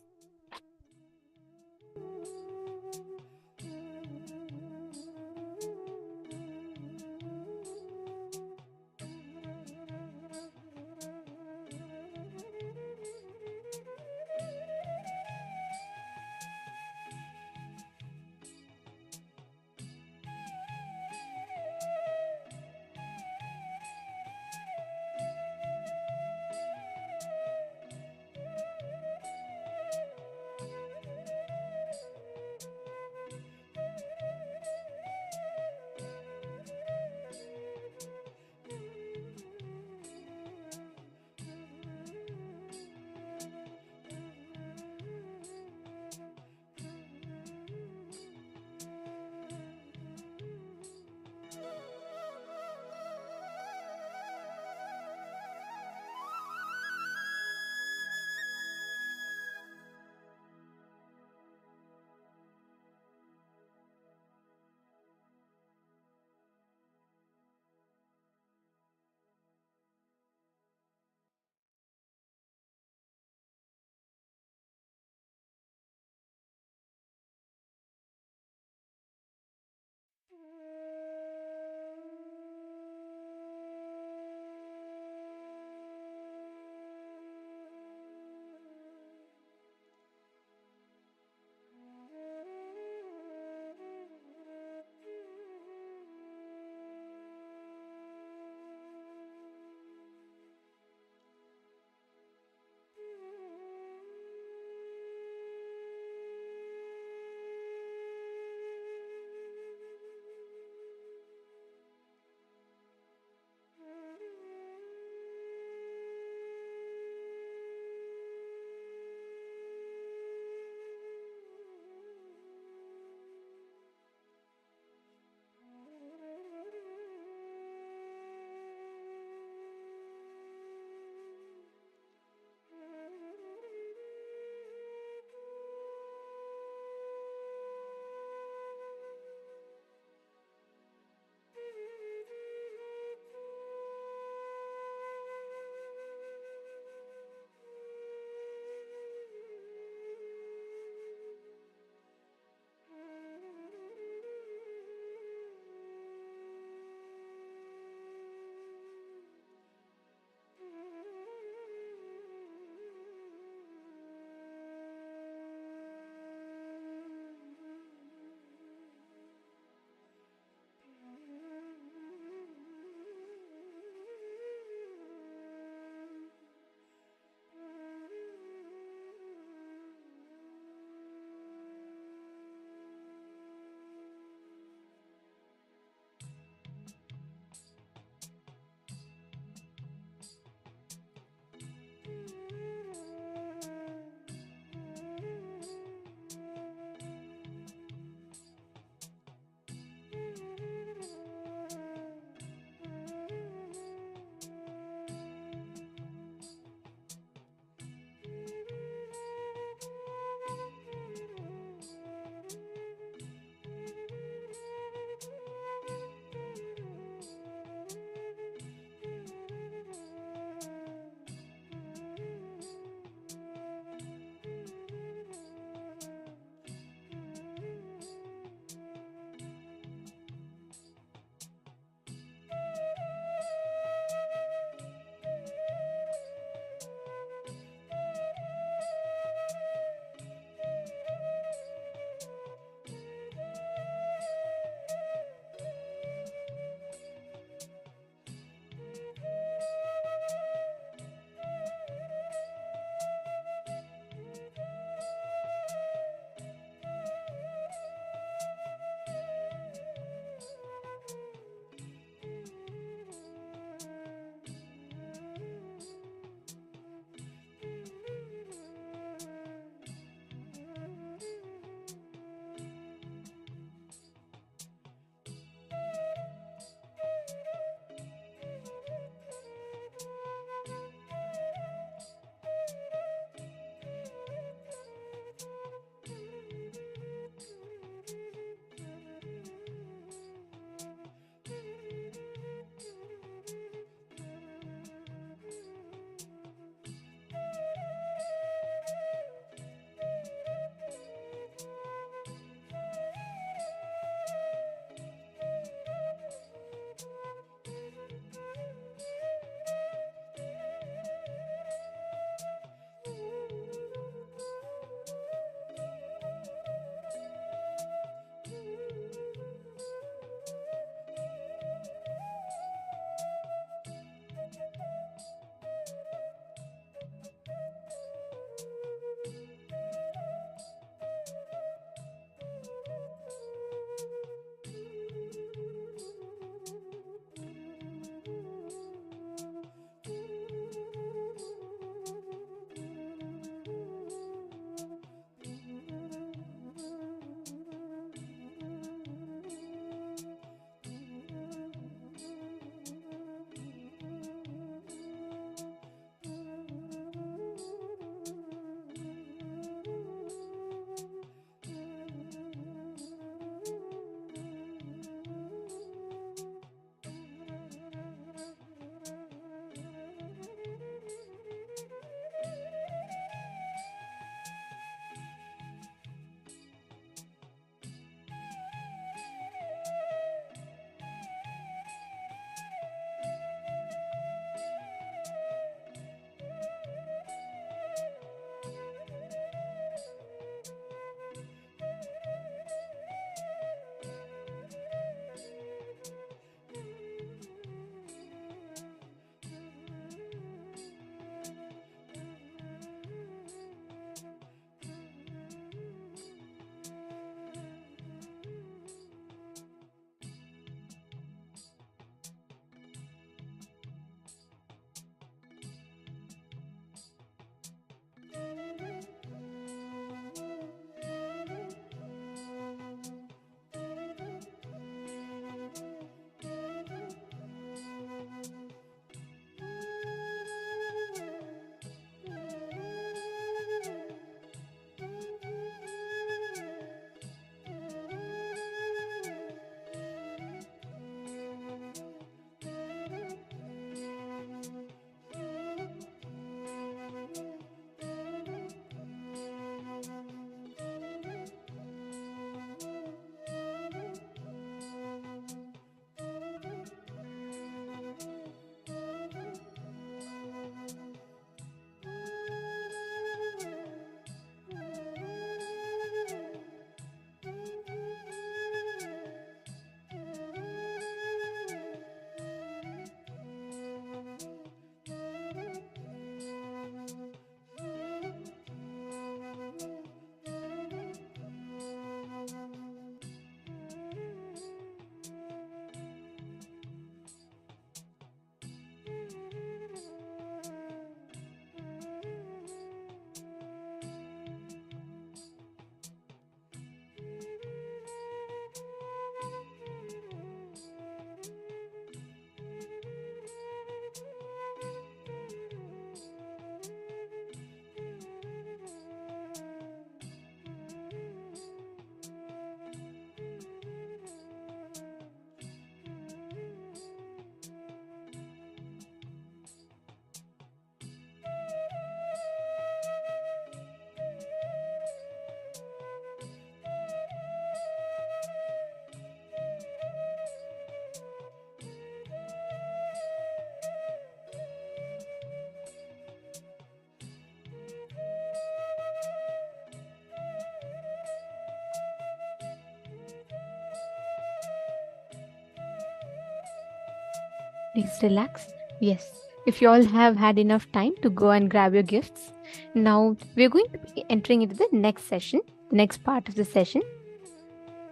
Please relax. Yes, if you all have had enough time to go and grab your gifts, now we're going to be entering into the next session, the next part of the session.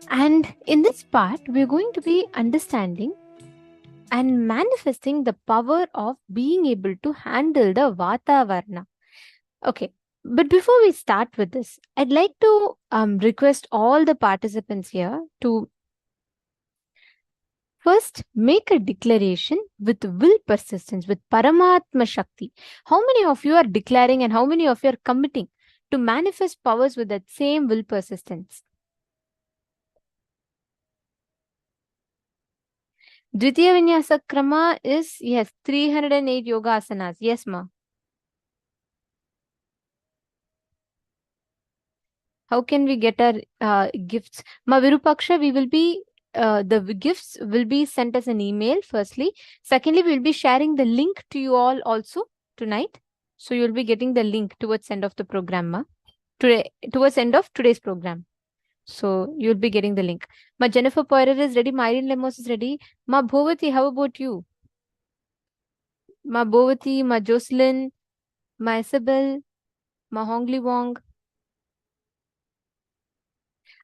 And in this part, we're going to be understanding and manifesting the power of being able to handle the Vatavarana. Okay, but before we start with this, I'd like to request all the participants here to first make a declaration with will persistence, with Paramatma Shakti. How many of you are declaring and how many of you are committing to manifest powers with that same will persistence? Dvitiya Vinyasa Krama is, yes, 308 yoga asanas. Yes, ma. How can we get our gifts? Ma Virupaksha, we will be, the gifts will be sent as an email, firstly. Secondly, we will be sharing the link to you all also tonight. So you'll be getting the link towards end of the program, ma. Towards end of today's program. So you'll be getting the link. Ma Jennifer Poirier is ready. Ma Irene Lemos is ready. Ma Bhovati, how about you? Ma Bhovati, Ma Jocelyn, Ma Isabel, Ma Hongli Wong.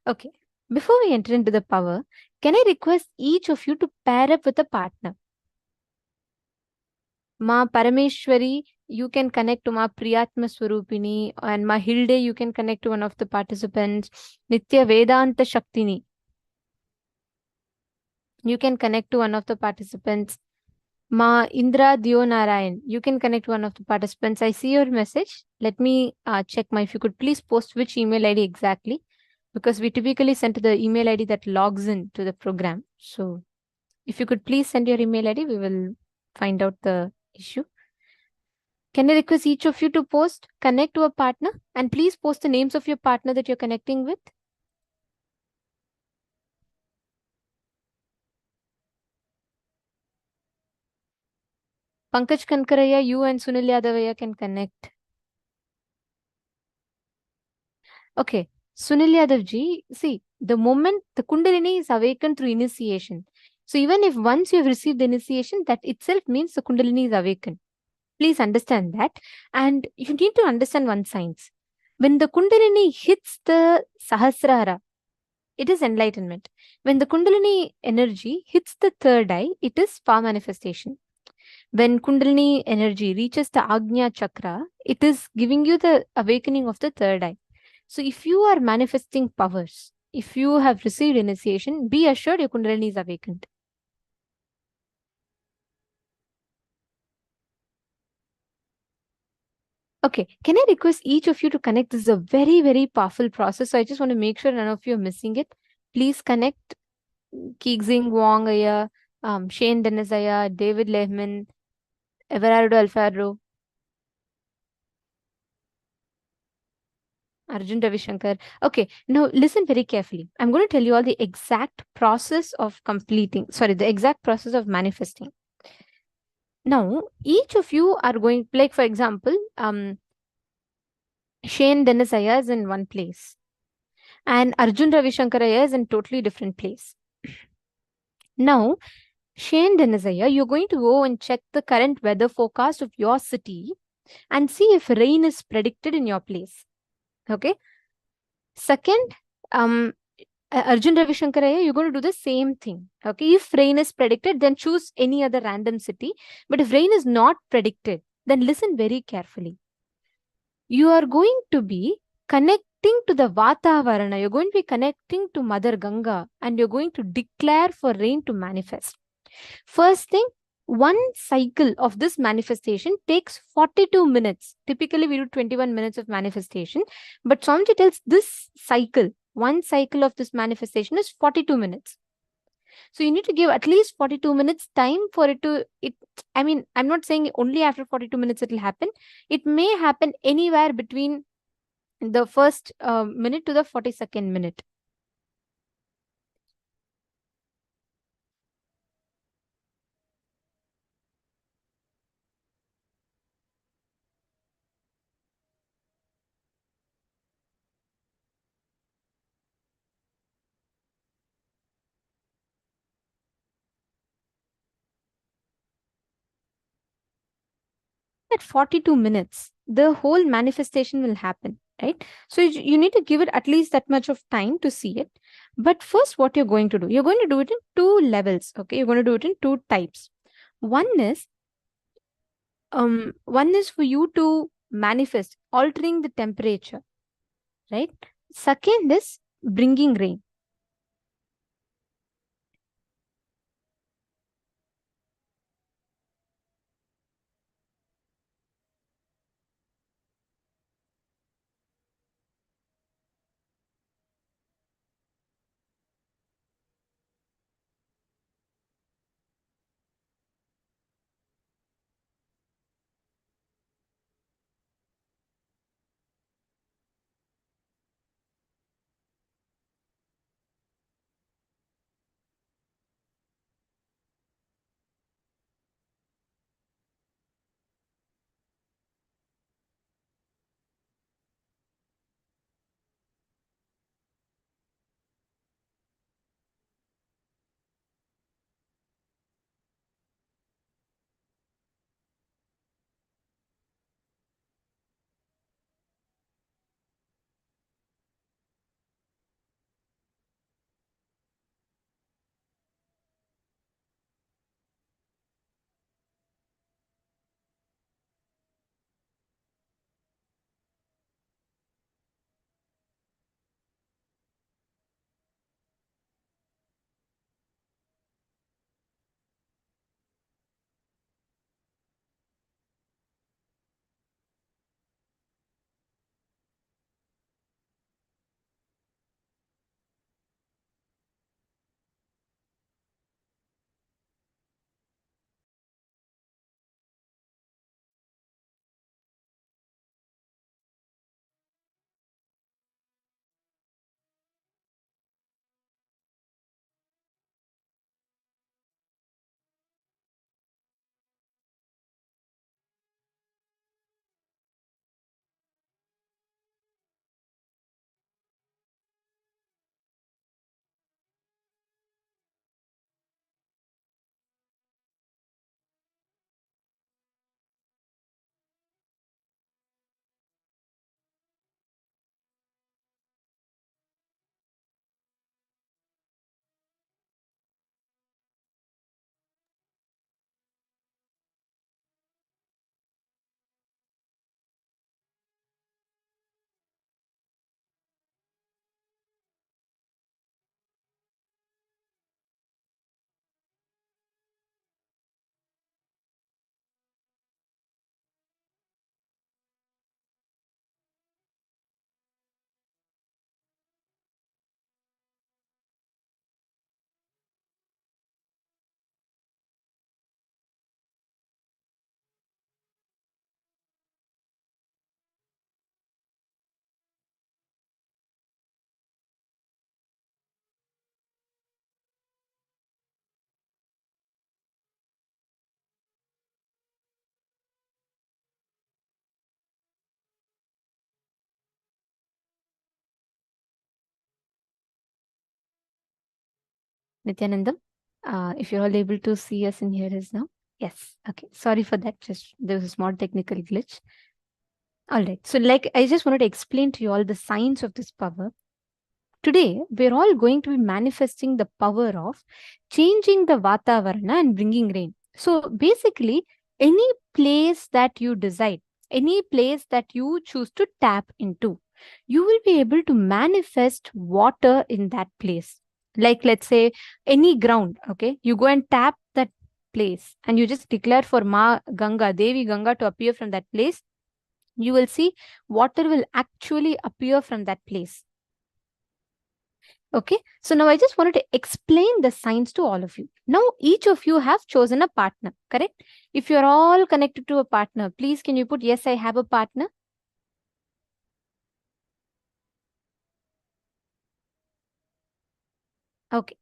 Okay. Before we enter into the power, can I request each of you to pair up with a partner? Ma Parameshwari, you can connect to Ma Priyatma Swarupini, and Ma Hilde, you can connect to one of the participants. Nitya Vedanta Shaktini, you can connect to one of the participants. Ma Indra Dio Narayan, you can connect to one of the participants. I see your message. Let me check if you could please post which email ID exactly, because we typically send to the email ID that logs in to the program. So if you could please send your email ID, we will find out the issue. Can I request each of you to post, connect to a partner, and please post the names of your partner that you're connecting with. Pankaj Kankaraya, you and Sunil Yadavaya can connect. Okay, Sunil Yadavji, see, the moment the Kundalini is awakened through initiation. So even if once you have received the initiation, that itself means the Kundalini is awakened. Please understand that. And you need to understand one science. When the Kundalini hits the Sahasrara, it is enlightenment. When the Kundalini energy hits the third eye, it is power manifestation. When Kundalini energy reaches the Agnya chakra, it is giving you the awakening of the third eye. So if you are manifesting powers, if you have received initiation, be assured your Kundalini is awakened. Okay, can I request each of you to connect? This is a very, very powerful process. So I just want to make sure none of you are missing it. Please connect Keegzing Wong Aya, Shane Dennis Aya, David Lehman, Everardo Alfaro, Arjun Ravishankar. Okay, now listen very carefully. I'm going to tell you all the exact process of the exact process of manifesting. Now, each of you are going, like for example, Shane Dennis Aya is in one place and Arjun Ravishankar Aya is in totally different place. Now, Shane Dennis Aya, you're going to go and check the current weather forecast of your city and see if rain is predicted in your place. Okay. Second, Arjun Ravishankar Aya, you're going to do the same thing. Okay. If rain is predicted, then choose any other random city. But if rain is not predicted, then listen very carefully. You are going to be connecting to the Vatavarana. You're going to be connecting to Mother Ganga and you're going to declare for rain to manifest. First thing, one cycle of this manifestation takes 42 minutes. Typically, we do 21 minutes of manifestation. But Swamiji tells this cycle, one cycle of this manifestation is 42 minutes. So you need to give at least 42 minutes time for it to, I'm not saying only after 42 minutes it will happen. It may happen anywhere between the first minute to the 42nd minute. that 42 minutes, the whole manifestation will happen, right? So you need to give it at least that much of time to see it. But first, what you're going to do it in two levels, okay? You're going to do it in two types. One is for you to manifest altering the temperature, right? Second is bringing rain. Nithyananda, if you're all able to see us and hear us now. Yes. Okay. Sorry for that. Just there was a small technical glitch. All right. So, like, I just wanted to explain to you all the signs of this power. Today, we're all going to be manifesting the power of changing the Vatavarana and bringing rain. So, basically, any place that you decide, any place that you choose to tap into, you will be able to manifest water in that place. Like, let's say, any ground, okay? You go and tap that place and you just declare for Ma Ganga, Devi Ganga to appear from that place. You will see water will actually appear from that place. Okay, so now I just wanted to explain the signs to all of you. Now, each of you have chosen a partner, correct? If you're all connected to a partner, please can you put, yes, I have a partner? Okay.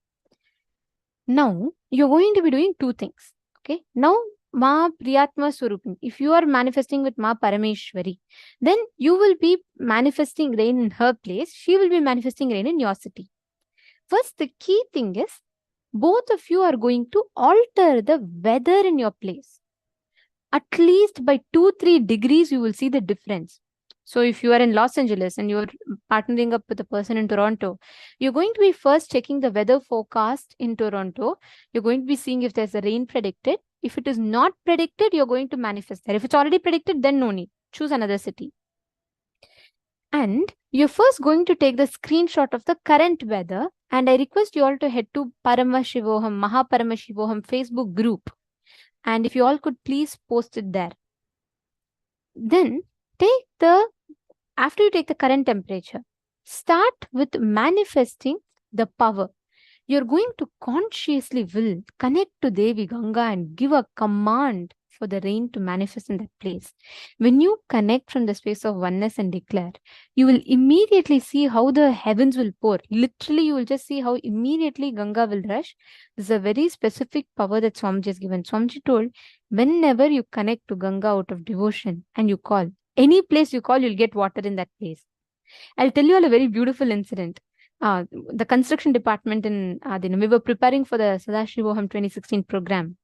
Now, you're going to be doing two things. Okay. Now, Ma Priyatma Swarupin, if you are manifesting with Ma Parameshwari, then you will be manifesting rain in her place. She will be manifesting rain in your city. First, the key thing is both of you are going to alter the weather in your place. at least by 2-3 degrees, you will see the difference. So if you are in Los Angeles and you're partnering up with a person in Toronto, you're going to be first checking the weather forecast in Toronto. You're going to be seeing if there's a rain predicted. If it is not predicted, you're going to manifest there. If it's already predicted, then no need. Choose another city. And you're first going to take the screenshot of the current weather. And I request you all to head to Paramashivoham, Paramashivoham Facebook group. And if you all could please post it there. Then after you take the current temperature, start with manifesting the power. You're going to consciously will connect to Devi Ganga and give a command for the rain to manifest in that place. When you connect from the space of oneness and declare, you will immediately see how the heavens will pour. Literally, you will just see how immediately Ganga will rush. This is a very specific power that Swamiji has given. Swamiji told, whenever you connect to Ganga out of devotion and you call, any place you call, you'll get water in that place. I'll tell you all a very beautiful incident. The construction department in we were preparing for the Sadashivoham 2016 program.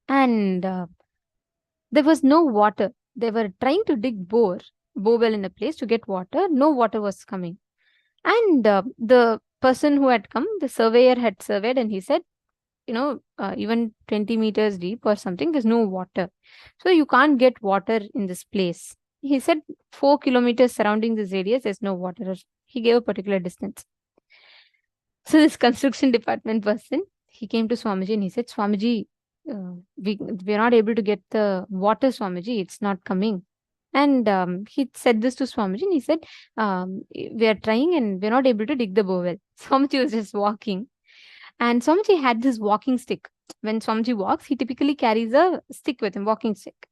And there was no water. They were trying to dig bore well in a place to get water. No water was coming. And the person who had come, the surveyor had surveyed and he said, even 20 meters deep or something, there's no water. So you can't get water in this place. He said 4 kilometers surrounding this radius, there's no water. He gave a particular distance. So this construction department person, he came to Swamiji and he said, Swamiji, we're not able to get the water, Swamiji. It's not coming. And he said this to Swamiji and he said, we are trying and we're not able to dig the bowel. Swamiji was just walking. And Swamiji had this walking stick. When Swamiji walks, he typically carries a stick with him, walking stick.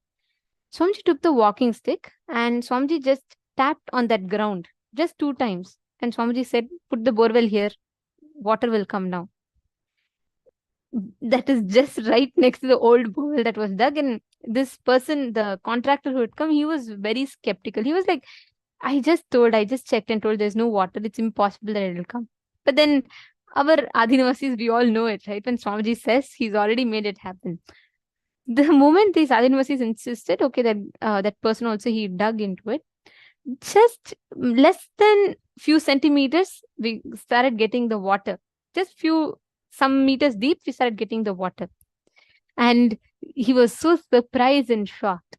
Swamiji took the walking stick and Swamiji just tapped on that ground just 2 times. And Swamiji said, put the borewell here, water will come now. That is just right next to the old borewell that was dug. And this person, the contractor who had come, he was very skeptical. He was like, I just checked and told there's no water. It's impossible that it will come. But then our Adinavasis, we all know it, right? When Swamiji says, he's already made it happen. The moment these Adinavasis insisted, okay, that person also, he dug into it. Just less than few centimeters, we started getting the water. Just some meters deep, we started getting the water. And he was so surprised and shocked.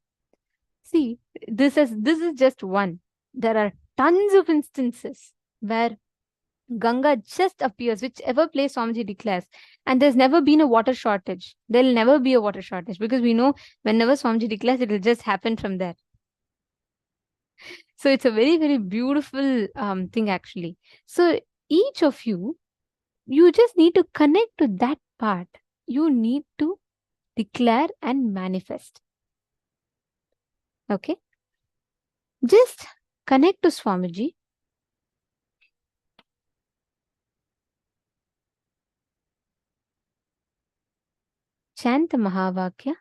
See, this is just one. There are tons of instances where Ganga just appears, whichever place Swamiji declares. And there's never been a water shortage. There'll never be a water shortage because we know whenever Swamiji declares, it will just happen from there. So it's a very, very beautiful thing actually. So each of you just need to connect to that part. You need to declare and manifest. Okay? Just connect to Swamiji. Chant the Mahavakya.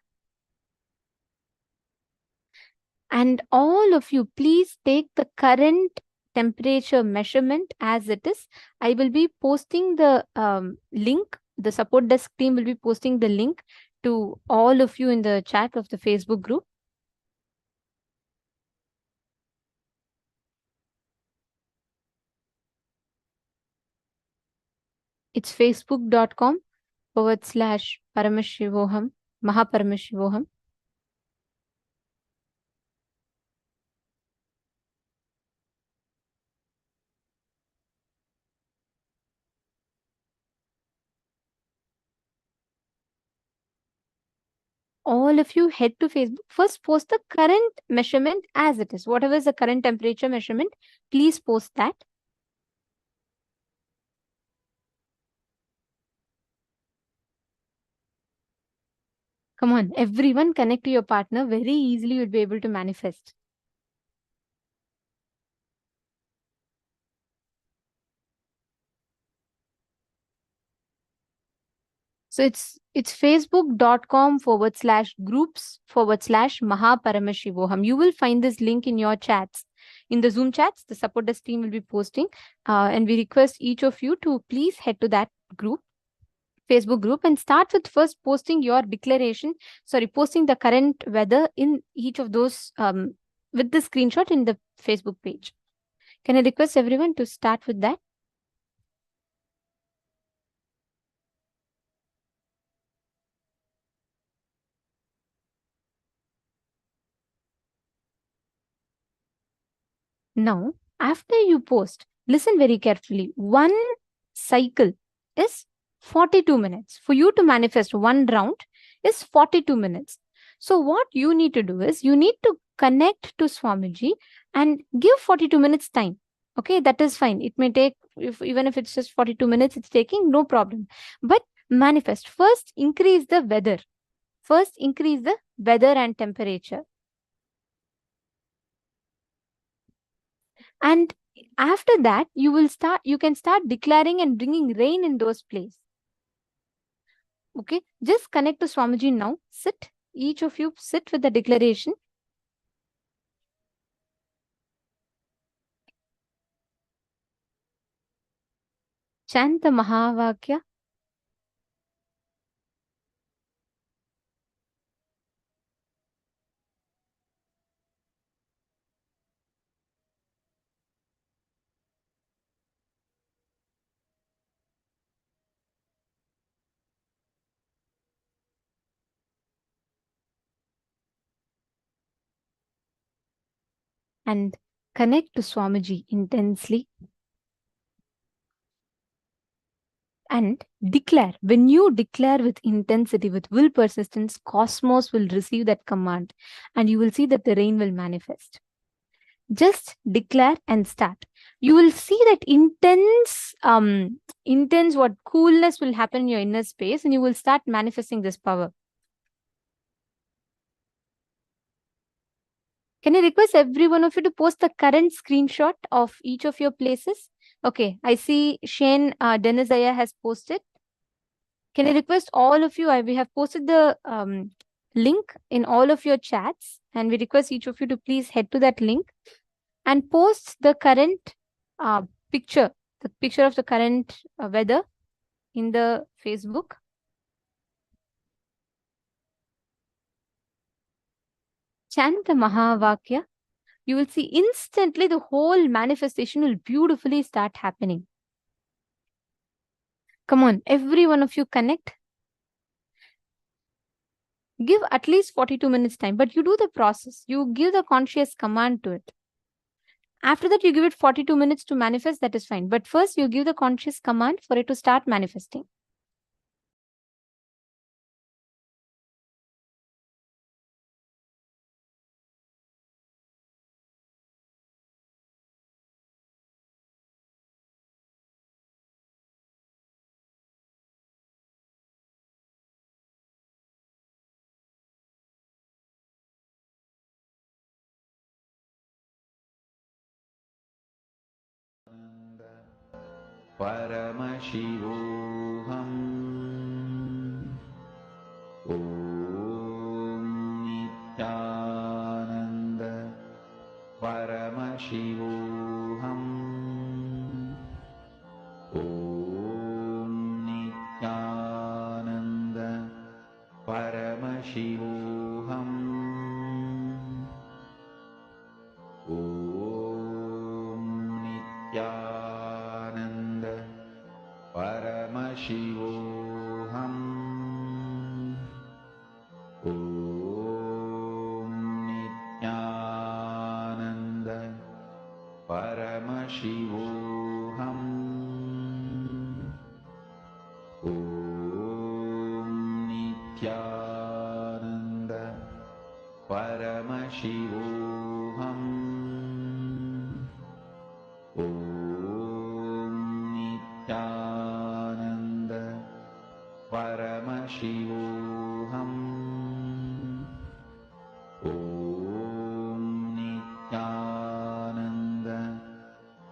And all of you, please take the current temperature measurement as it is. I will be posting the link. The support desk team will be posting the link to all of you in the chat of the Facebook group. It's facebook.com/Paramashivoham, Paramashivoham. All of you head to Facebook. First, post the current measurement as it is. Whatever is the current temperature measurement, please post that. Come on, everyone connect to your partner. Very easily you'll be able to manifest. So it's facebook.com/groups/Paramashivoham. You will find this link in your chats. In the Zoom chats, the support desk team will be posting. And we request each of you to please head to that group. Facebook group and start with first posting your declaration, posting the current weather in each of those with the screenshot in the Facebook page. Can I request everyone to start with that? Now, after you post, listen very carefully. One cycle is 42 minutes. For you to manifest one round is 42 minutes. So what you need to do is you need to connect to Swamiji and give 42 minutes time. Okay, that is fine. It may take, even if it's just 42 minutes, it's taking, no problem. But manifest. First, increase the weather. First, increase the weather and temperature. And after that, you can start declaring and bringing rain in those places. Okay, just connect to Swamiji now. Sit, each of you sit with the declaration. Chant the Mahavakya. And connect to Swamiji intensely. And declare. When you declare with intensity, with will persistence, cosmos will receive that command and you will see that the rain will manifest. Just declare and start. You will see that intense what coolness will happen in your inner space and you will start manifesting this power. Can I request every one of you to post the current screenshot of each of your places? Okay, I see Shane Denizaya has posted. Can I request all of you? We have posted the link in all of your chats and we request each of you to please head to that link and post the current picture, the picture of the current weather in the Facebook. Chant the Mahavakya. You will see instantly the whole manifestation will beautifully start happening. Come on, every one of you connect. Give at least 42 minutes time, but you do the process. You give the conscious command to it. After that, you give it 42 minutes to manifest, that is fine. But first, you give the conscious command for it to start manifesting. Paramashivoham. Om Nithyananda. Paramashivoham. Om Nithyananda. Paramashivoham. Om Nithyananda. Paramashivoham. Om Nithyananda. Paramashivoham. Om Nithyananda. Paramashivoham. Om Nithyananda. Paramashivoham. Om Nithyananda.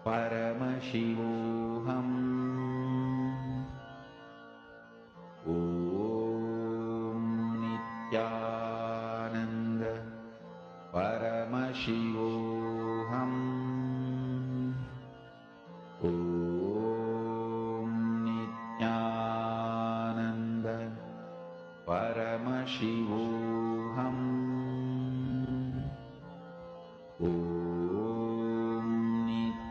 Paramashivoham. Om Nithyananda. Paramashivoham. Om Nithyananda.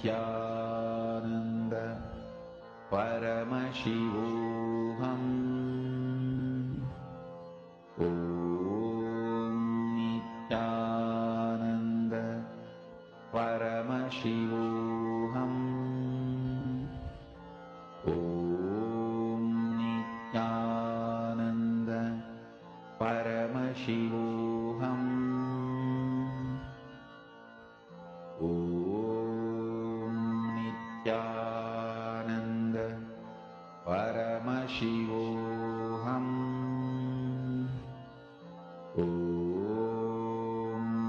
Nithyananda Paramashivoham. Nithyananda Paramashivoham. Nithyananda Paramashivoham. Nithyananda Paramashivoham.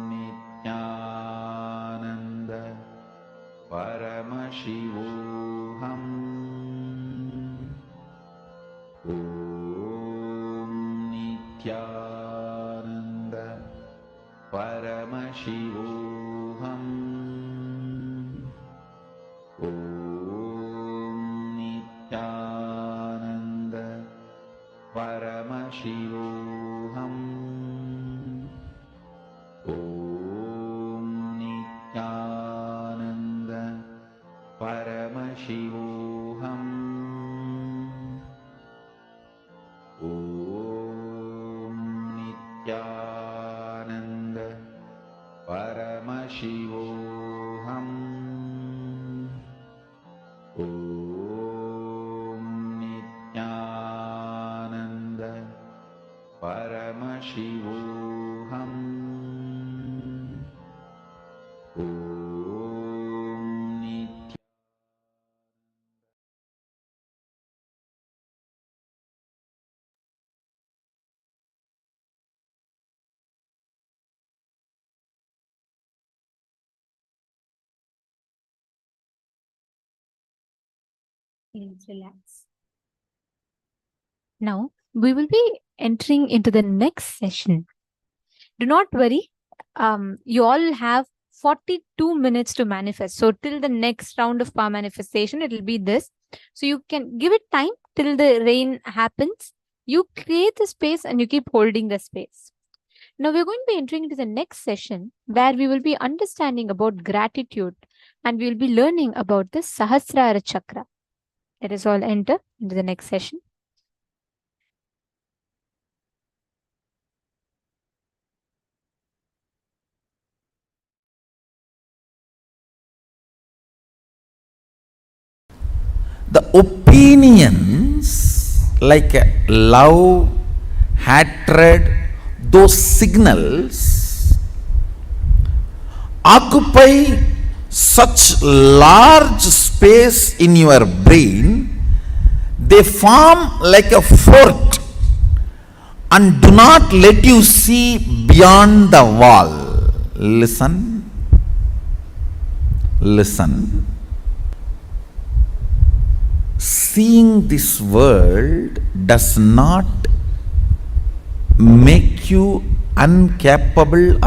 Nithyananda Paramashivoham. Nithyananda Paramashivoham. Nithyananda Paramashivoham. Nithyananda Paramashivoham. Nithyananda Paramashivoham. Nithyananda Paramashivoham. Please relax. Now, we will be entering into the next session. Do not worry. You all have 42 minutes to manifest. So, till the next round of power manifestation, it will be this. So, you can give it time till the rain happens. You create the space and you keep holding the space. Now, we're going to be entering into the next session where we will be understanding about gratitude and we will be learning about the Sahasrara Chakra. Let us all enter into the next session. The opinions like love, hatred, those signals occupy such large space in your brain, they form like a fort and do not let you see beyond the wall. Listen, listen. Seeing this world does not make you incapable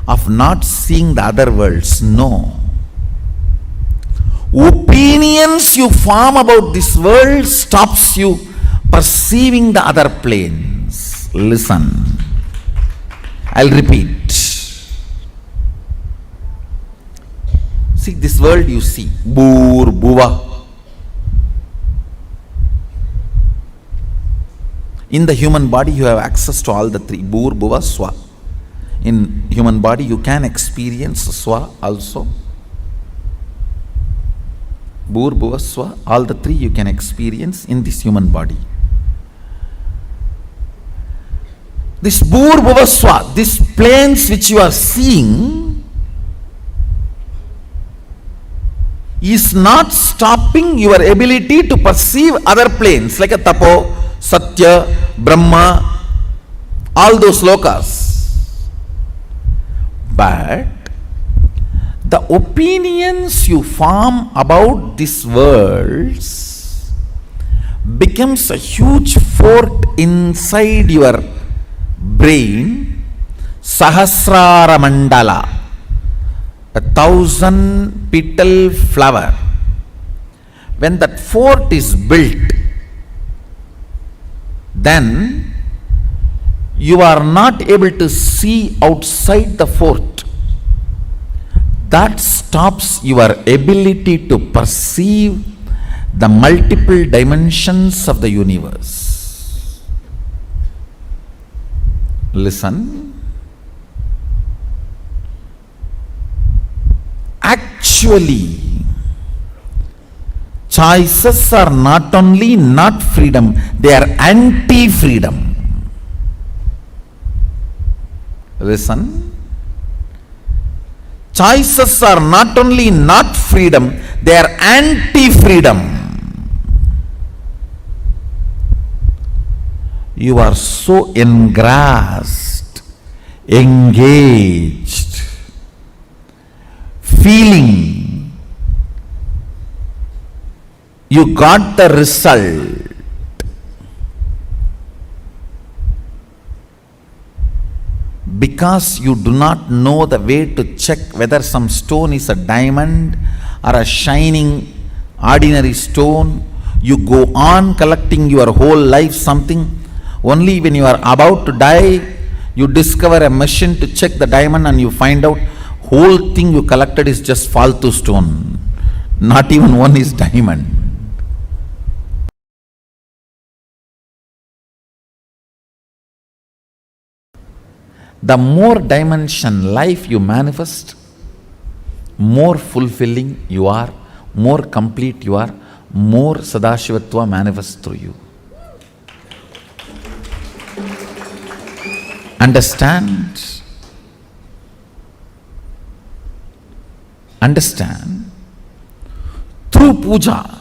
of not seeing the other worlds. No. Opinions you form about this world stops you perceiving the other planes. Listen. I'll repeat. See, this world you see, Bhur, Bhuva. In the human body you have access to all the three, Bhur, Bhuva, Swa. In human body you can experience Swa also. Bhur, Bhuva, Swa, all the three you can experience in this human body. This Bhur, Bhuva, Swa, these planes which you are seeing is not stopping your ability to perceive other planes like a Tapo, Satya, Brahma, all those lokas. But the opinions you form about these worlds becomes a huge fort inside your brain, Sahasrara Mandala, 1,000 petal flower. When that fort is built, then you are not able to see outside the fort. That stops your ability to perceive the multiple dimensions of the universe. Listen. Actually, choices are not only not freedom, they are anti-freedom. Listen. Choices are not only not freedom, they are anti-freedom. You are so engrossed, engaged, feeling you got the result. Because you do not know the way to check whether some stone is a diamond or a shining ordinary stone, you go on collecting your whole life something. Only when you are about to die, you discover a machine to check the diamond and you find out whole thing you collected is just faltu stone. Not even one is diamond. The more dimension life you manifest, more fulfilling you are, more complete you are, more Sadashivatva manifests through you. Understand? Understand? Through puja,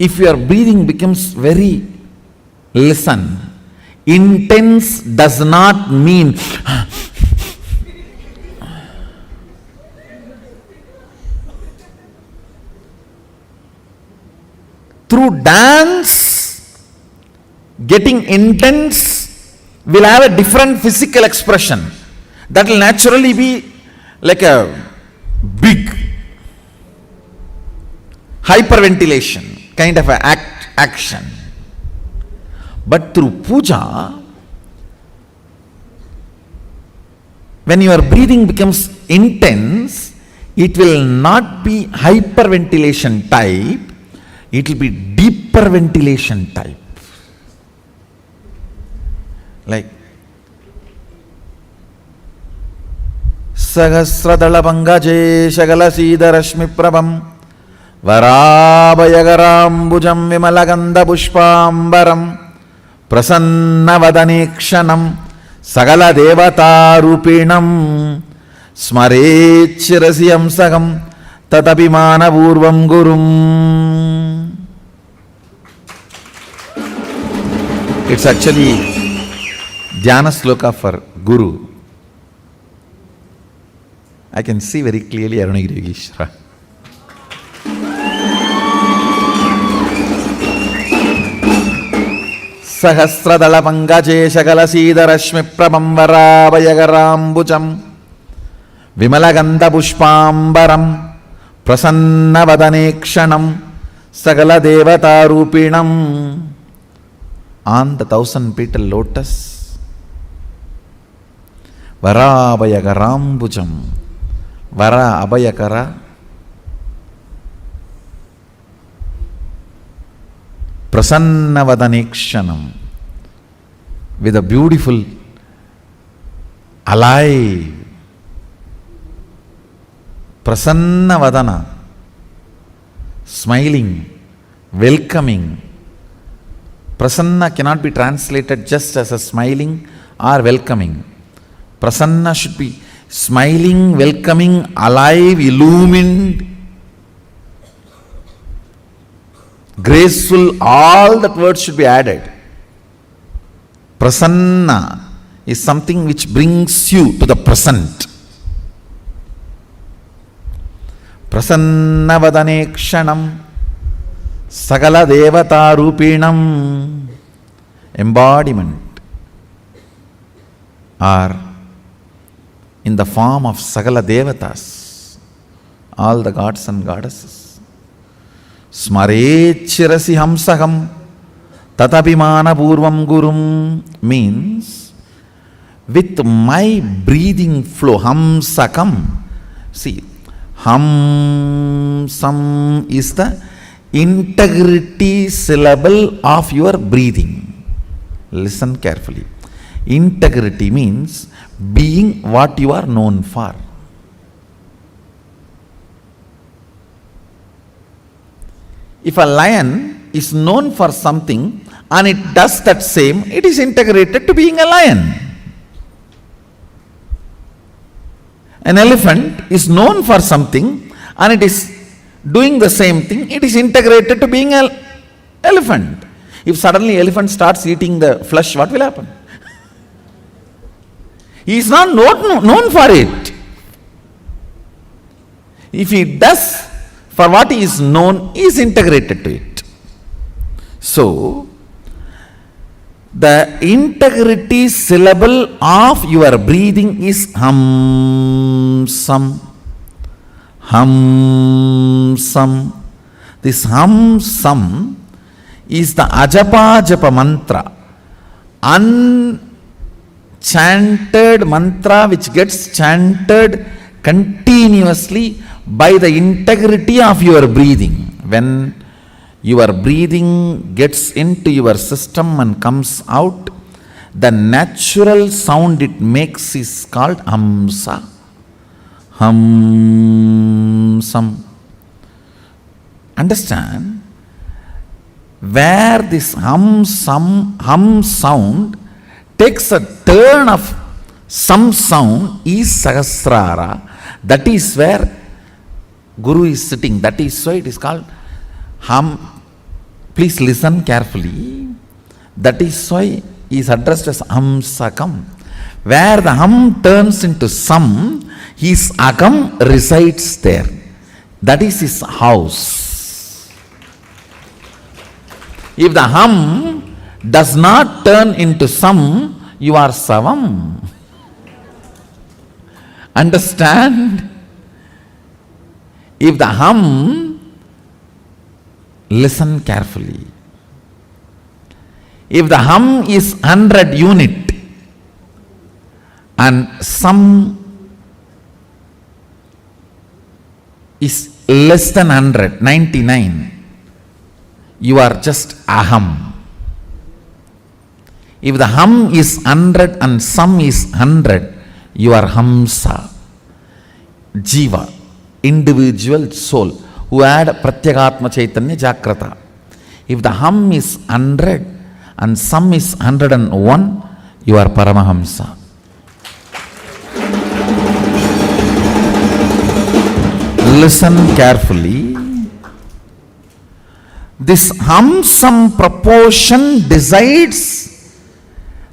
if your breathing becomes very, listen, intense does not mean through dance, getting intense will have a different physical expression. That will naturally be like a big hyperventilation kind of a action. But through puja, when your breathing becomes intense, it will not be hyperventilation type, it will be deeper ventilation type. Like Sahasradala Pangaje Shagala Sida Rashmi Prabham Varabhayagarambujam Vimalaganda Pushpambaram Prasanna Vadanekshanam Sagala Devata Rupinam Smarechirasiyam Sagam Tatapimana Purvam Gurum. It's actually Dhyana Sloka for Guru. I can see very clearly Arunagiri Yogeshwara. Sahasradala Pangaje Shagala Sida Rashmi Prabham Varabhayagarambujam Vimalaganda Pushpambaram Prasanna Vadanekshanam Sagala Devata Rupinam. On the 1,000-petal lotus, Varabhayagarambujam, Vara Abhayakara, Prasanna Vadanekshanam, with a beautiful, alive, Prasanna Vadana, smiling, welcoming. Prasanna cannot be translated just as a smiling or welcoming. Prasanna should be smiling, welcoming, alive, illumined, graceful. All that words should be added. Prasanna is something which brings you to the present. Prasanna Vadanekshanam Sagala Devata Rupinam. Embodiment are in the form of Sagala Devatas, all the gods and goddesses. Smarechirasi Hamsaham Tatapimana purvam gurum means with my breathing flow, hamsakam. See, hamsam is the integrity syllable of your breathing. Listen carefully. Integrity means being what you are known for. If a lion is known for something and it does that same, it is integrated to being a lion. An elephant is known for something and it is doing the same thing, it is integrated to being an elephant. If suddenly elephant starts eating the flesh, what will happen? He is not known for it. If he does for what he is known, he is integrated to it. So, the integrity syllable of your breathing is hamsam. Hamsam. This hamsam is the ajapa japa mantra, unchanted mantra which gets chanted continuously by the integrity of your breathing. When your breathing gets into your system and comes out, the natural sound it makes is called hamsa. Hamsam. Understand? Where this hum sound takes a turn of some sound is Sahasrara. That is where Guru is sitting. That is why it is called hum. Please listen carefully. That is why he is addressed as Hamsakam. Where the hum turns into sam, his akam resides there. That is his house. If the hum does not turn into sam, you are savam. Understand? If the hum, listen carefully. If the hum is 100 unit and sam is less than 100, 99, you are just aham. If the hum is 100 and sam is 100, you are hamsa, jiva, individual soul, who had pratyakatma chaitanya jagrata. If the hum is 100 and sam is 101, you are Paramahamsa. Listen carefully. This hum-sam proportion decides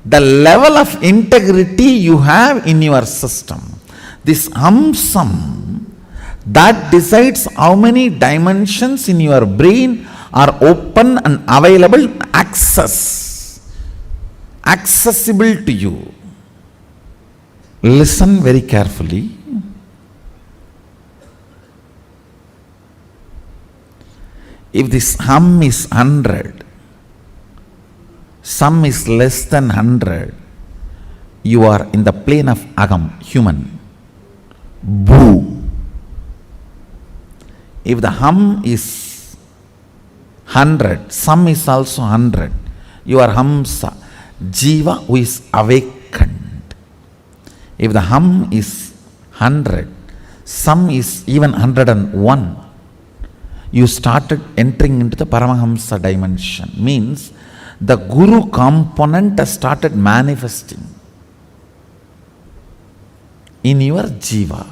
the level of integrity you have in your system. This hum-sam, that decides how many dimensions in your brain are open and available, accessible to you. Listen very carefully. If this hum is 100, sam is less than 100, you are in the plane of agam, human. Bhu. If the hum is 100, sam is also 100, you are hamsa, jiva who is awakened. If the hum is 100, sam is even 101, you started entering into the Paramahamsa dimension. Means the Guru component has started manifesting in your jiva.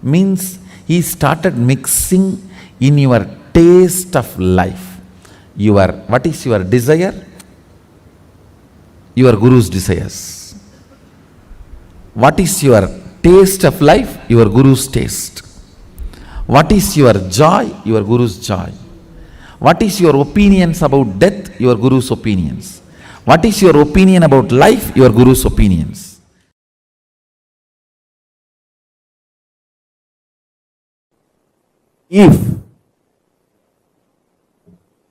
Means he started mixing in your taste of life. What is your desire? Your Guru's desires. What is your taste of life? Your Guru's taste. What is your joy? Your Guru's joy. What is your opinions about death? Your Guru's opinions. What is your opinion about life? Your Guru's opinions. If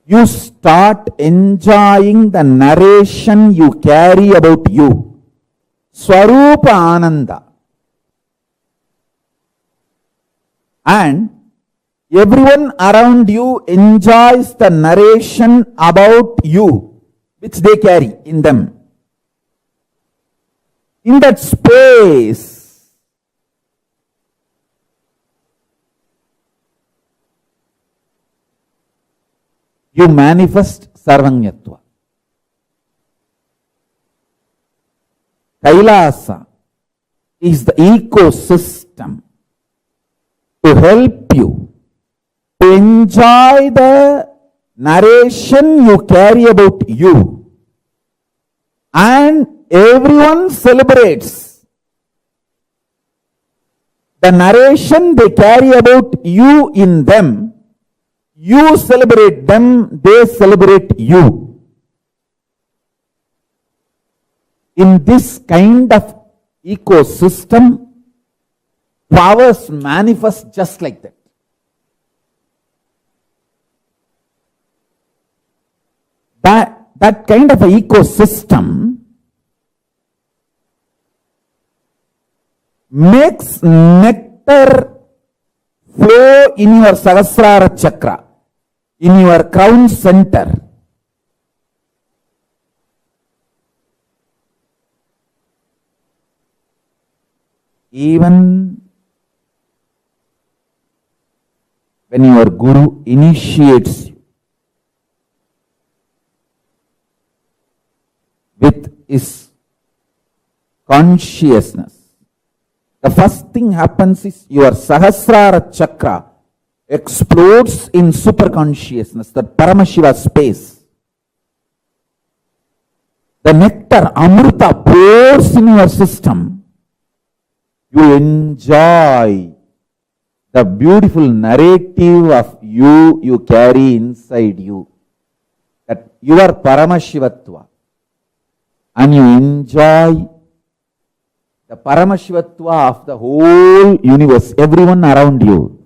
you start enjoying the narration you carry about you. Svarupa Ananda. And everyone around you enjoys the narration about you, which they carry in them. In that space, you manifest Sarvanyatva. Kailasa is the ecosystem to help you to enjoy the narration you carry about you. And everyone celebrates the narration they carry about you in them. You celebrate them, they celebrate you. In this kind of ecosystem, powers manifest just like that. That kind of a ecosystem makes nectar flow in your Sahasrara chakra, in your crown center. Even when your Guru initiates you with his consciousness, the first thing happens is your Sahasrara chakra explodes in superconsciousness, the Paramashiva space. The nectar, Amrita, pours in your system. You enjoy the beautiful narrative of you carry inside you. That you are Paramashivatva. And you enjoy the Paramashivatva of the whole universe, everyone around you.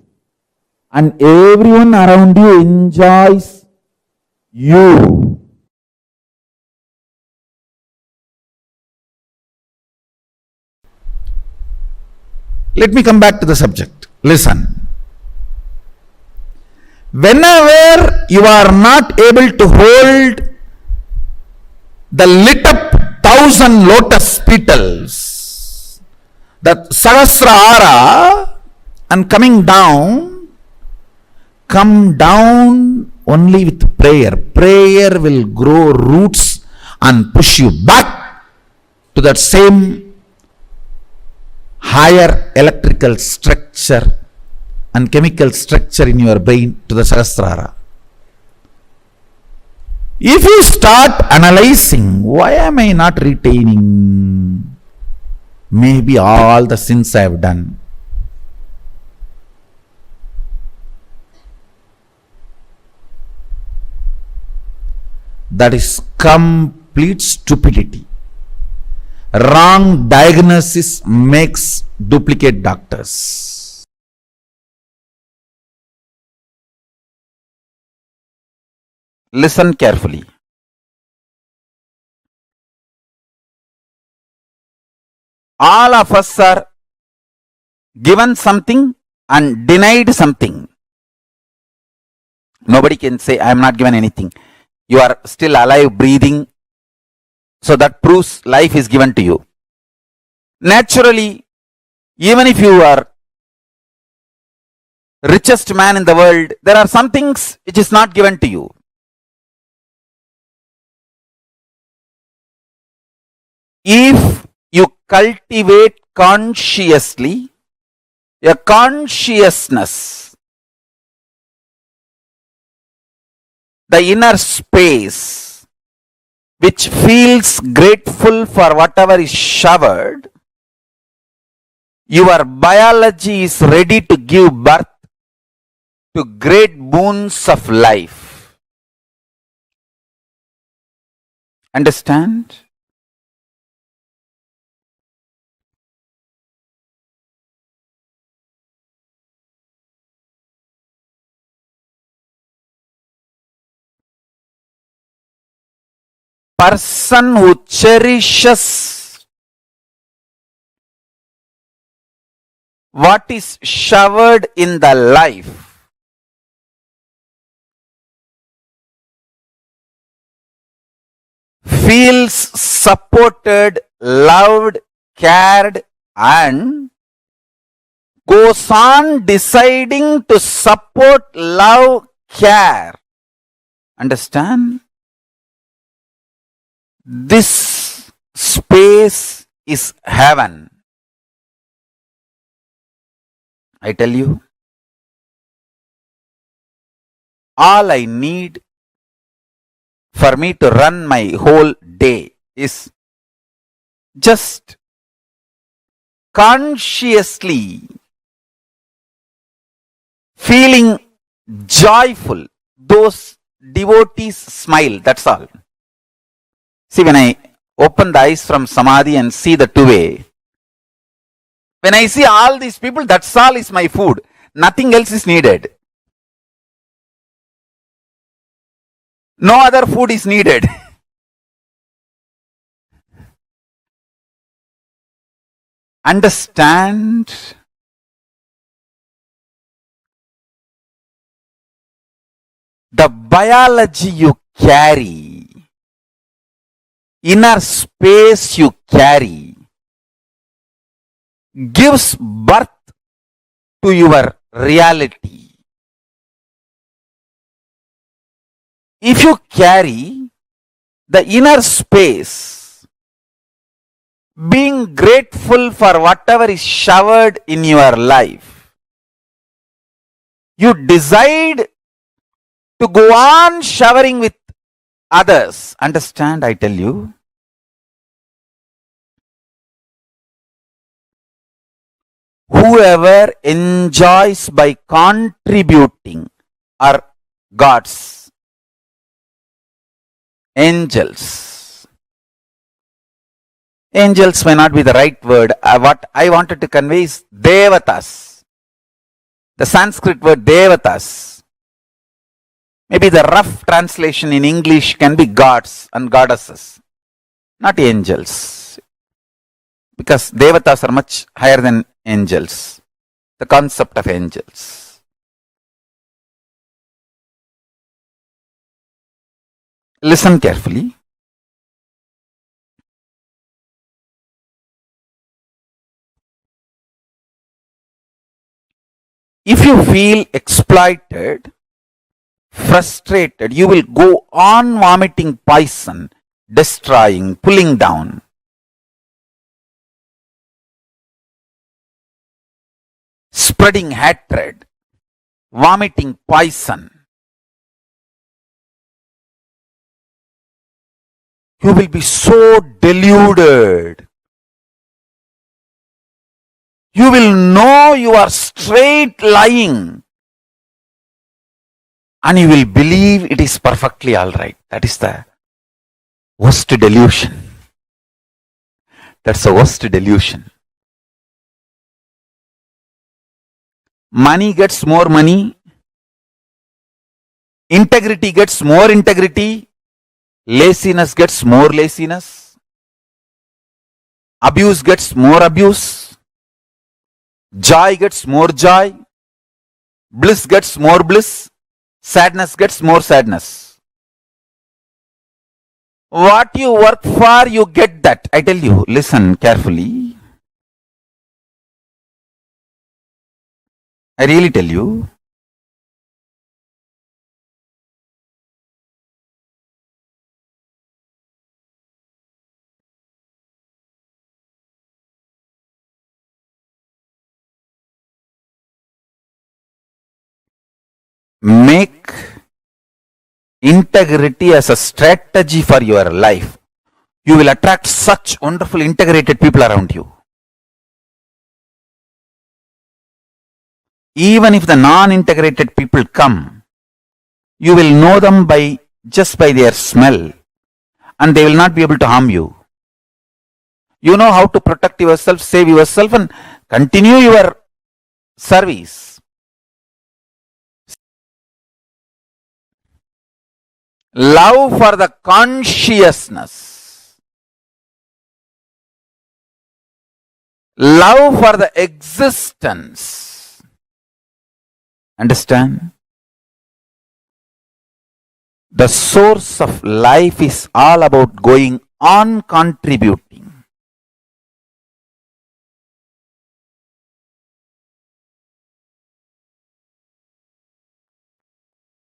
And everyone around you enjoys you. Let me come back to the subject. Listen. Whenever you are not able to hold the lit up 1,000 lotus petals, that Sahasrara, and come down only with prayer. Prayer will grow roots and push you back to that same higher electrical structure and chemical structure in your brain, to the Sahasrara. If you start analyzing, why am I not retaining? Maybe all the sins I have done. That is complete stupidity. Wrong diagnosis makes duplicate doctors. Listen carefully. All of us are given something and denied something. Nobody can say, I am not given anything. You are still alive, breathing. So that proves life is given to you. Naturally, even if you are richest man in the world, there are some things which is not given to you. If you cultivate consciously a consciousness, the inner space which feels grateful for whatever is showered, your biology is ready to give birth to great boons of life. Understand? person who cherishes what is showered in the life feels supported, loved, cared, and goes on deciding to support, love, care. Understand? This space is heaven. I tell you, all I need for me to run my whole day is just consciously feeling joyful. Those devotees smile, that's all. See, when I open the eyes from samadhi and see the two-way, when I see all these people, that's all is my food. Nothing else is needed. No other food is needed. Understand? The biology you carry, inner space you carry, gives birth to your reality. If you carry the inner space, being grateful for whatever is showered in your life, you decide to go on showering with others. Understand, I tell you? Whoever enjoys by contributing are gods, angels. Angels may not be the right word. What I wanted to convey is devatas. The Sanskrit word devatas. Maybe the rough translation in English can be gods and goddesses, not angels. Because devatas are much higher than angels. The concept of angels. Listen carefully. If you feel exploited, frustrated, you will go on vomiting poison, destroying, pulling down. Spreading hatred, vomiting poison. You will be so deluded. You will know you are straight lying. And you will believe it is perfectly alright. That is the worst delusion. That's the worst delusion. Money gets more money. Integrity gets more integrity. Laziness gets more laziness. Abuse gets more abuse. Joy gets more joy. Bliss gets more bliss. Sadness gets more sadness. What you work for, you get that. I tell you, listen carefully. I really tell you. Make integrity as a strategy for your life. You will attract such wonderful integrated people around you. Even if the non-integrated people come, you will know them just by their smell, and they will not be able to harm you. You know how to protect yourself, save yourself, and continue your service. love for the consciousness, love for the existence. Understand? The source of life is all about going on contributing.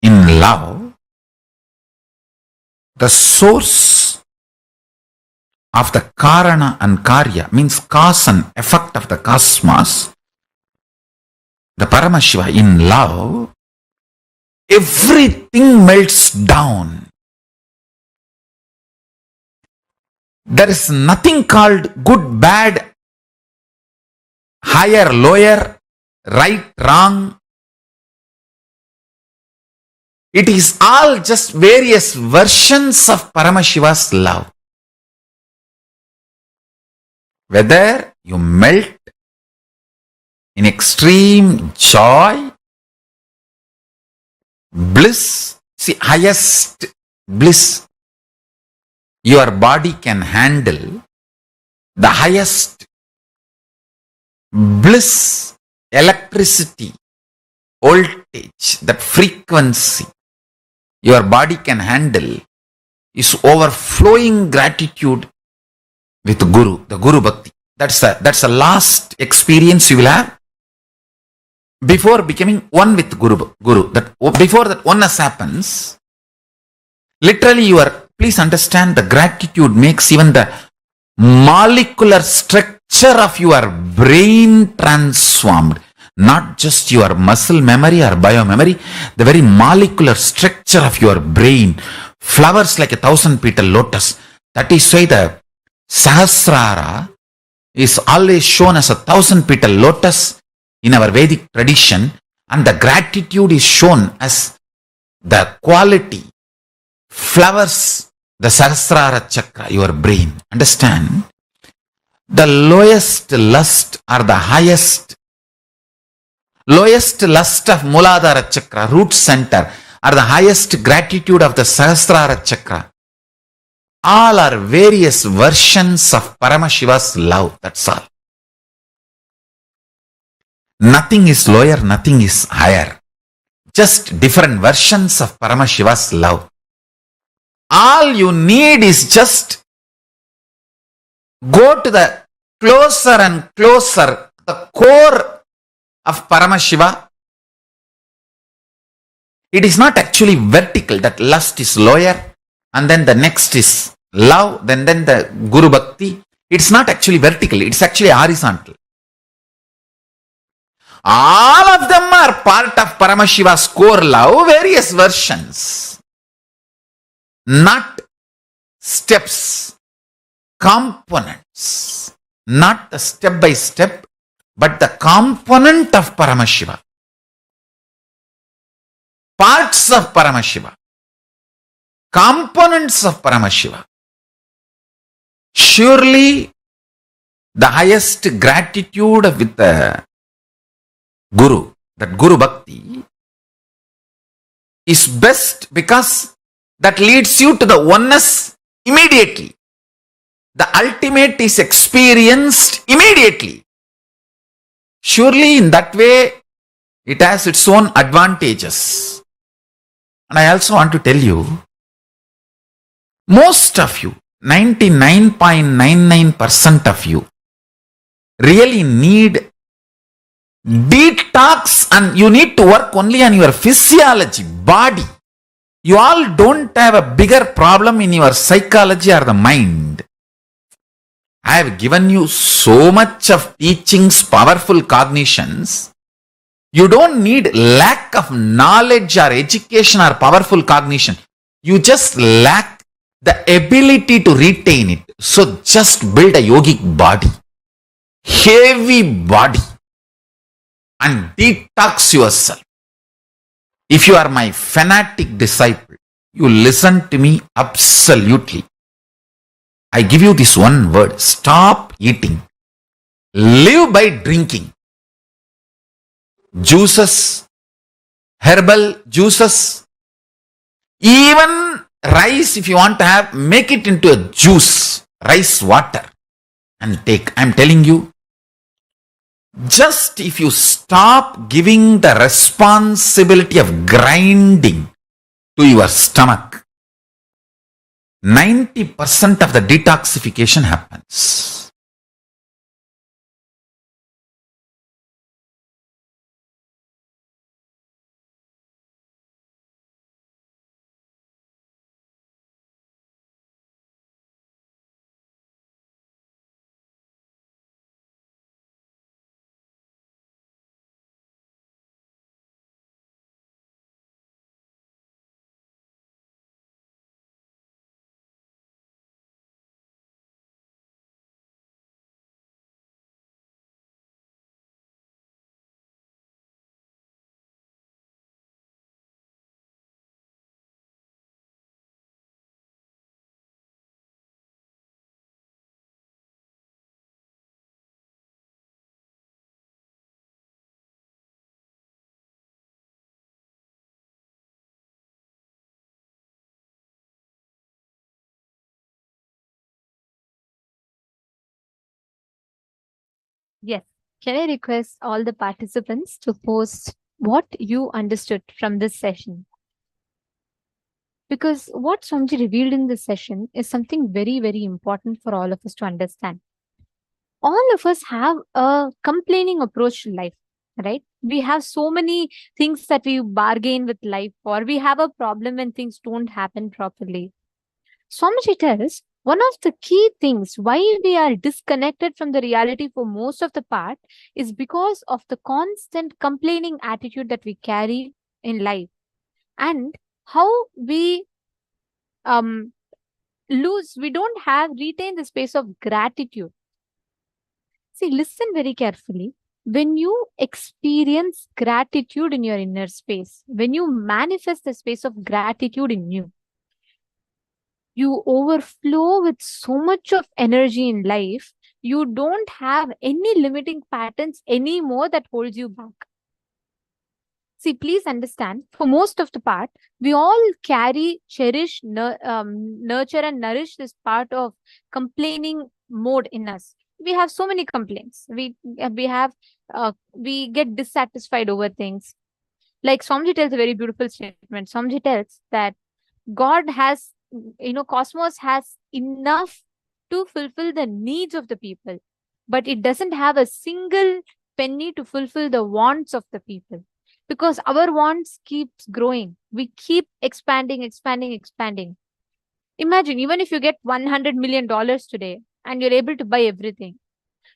In love, the source of the Karana and Karya, means cause and effect of the cosmos, the Paramashiva, in love, everything melts down. There is nothing called good, bad, higher, lower, right, wrong. It is all just various versions of Paramashiva's love. Whether you melt in extreme joy, bliss, see, highest bliss your body can handle, the highest bliss, electricity, voltage, that frequency your body can handle is overflowing gratitude with Guru, the Guru Bhakti. That's the last experience you will have before becoming one with Guru. That before that oneness happens, literally please understand, the gratitude makes even the molecular structure of your brain transformed. Not just your muscle memory or biomemory, the very molecular structure of your brain flowers like a 1,000-petal lotus. That is why the Sahasrara is always shown as a 1,000-petal lotus in our Vedic tradition, and the gratitude is shown as the quality flowers the Sahasrara chakra, your brain. Understand? The lowest lust or the lowest lust of Muladhara chakra, root center, or the highest gratitude of the Sahasrara chakra. All are various versions of Paramashiva's love. That's all. Nothing is lower, nothing is higher. Just different versions of Paramashiva's love. All you need is just go to the closer and closer, the core of Paramashiva. It is not actually vertical, that lust is lower and then the next is love, then the Guru Bhakti. It's not actually vertical, it's actually horizontal. All of them are part of Paramashiva's core love, various versions. Not steps, components. Not the step by step, but the component of Paramashiva. Parts of Paramashiva. Components of Paramashiva. Surely the highest gratitude with the Guru, that Guru Bhakti, is best because that leads you to the oneness immediately. The ultimate is experienced immediately. Surely in that way, it has its own advantages. And I also want to tell you, most of you, 99.99% of you, really need detox, and you need to work only on your physiology, body. You all don't have a bigger problem in your psychology or the mind. I have given you so much of teachings, powerful cognitions. You don't need lack of knowledge or education or powerful cognition. You just lack the ability to retain it. So just build a yogic body, heavy body, and detox yourself. If you are my fanatic disciple, you listen to me absolutely. I give you this one word: stop eating. Live by drinking. Juices, herbal juices, even rice, if you want to have, make it into a juice, rice water, and take. I'm telling you, just if you stop giving the responsibility of grinding to your stomach, 90% of the detoxification happens. Yes. Can I request all the participants to post what you understood from this session? Because what Swamiji revealed in this session is something very, very important for all of us to understand. All of us have a complaining approach to life, right? We have so many things that we bargain with life for. We have a problem when things don't happen properly. Swamiji tells one of the key things why we are disconnected from the reality for most of the part is because of the constant complaining attitude that we carry in life, and how we we don't have retain the space of gratitude. See, listen very carefully. When you experience gratitude in your inner space, when you manifest the space of gratitude in you, you overflow with so much of energy in life. You don't have any limiting patterns anymore that holds you back. See, please understand, for most of the part, we all carry, cherish, nurture and nourish this part of complaining mode in us. We have so many complaints. We get dissatisfied over things. Like Swamiji tells a very beautiful statement. Swamiji tells that God has, cosmos has enough to fulfill the needs of the people, but it doesn't have a single penny to fulfill the wants of the people, because our wants keeps growing. We keep expanding. Imagine, even if you get $100 million today and you're able to buy everything,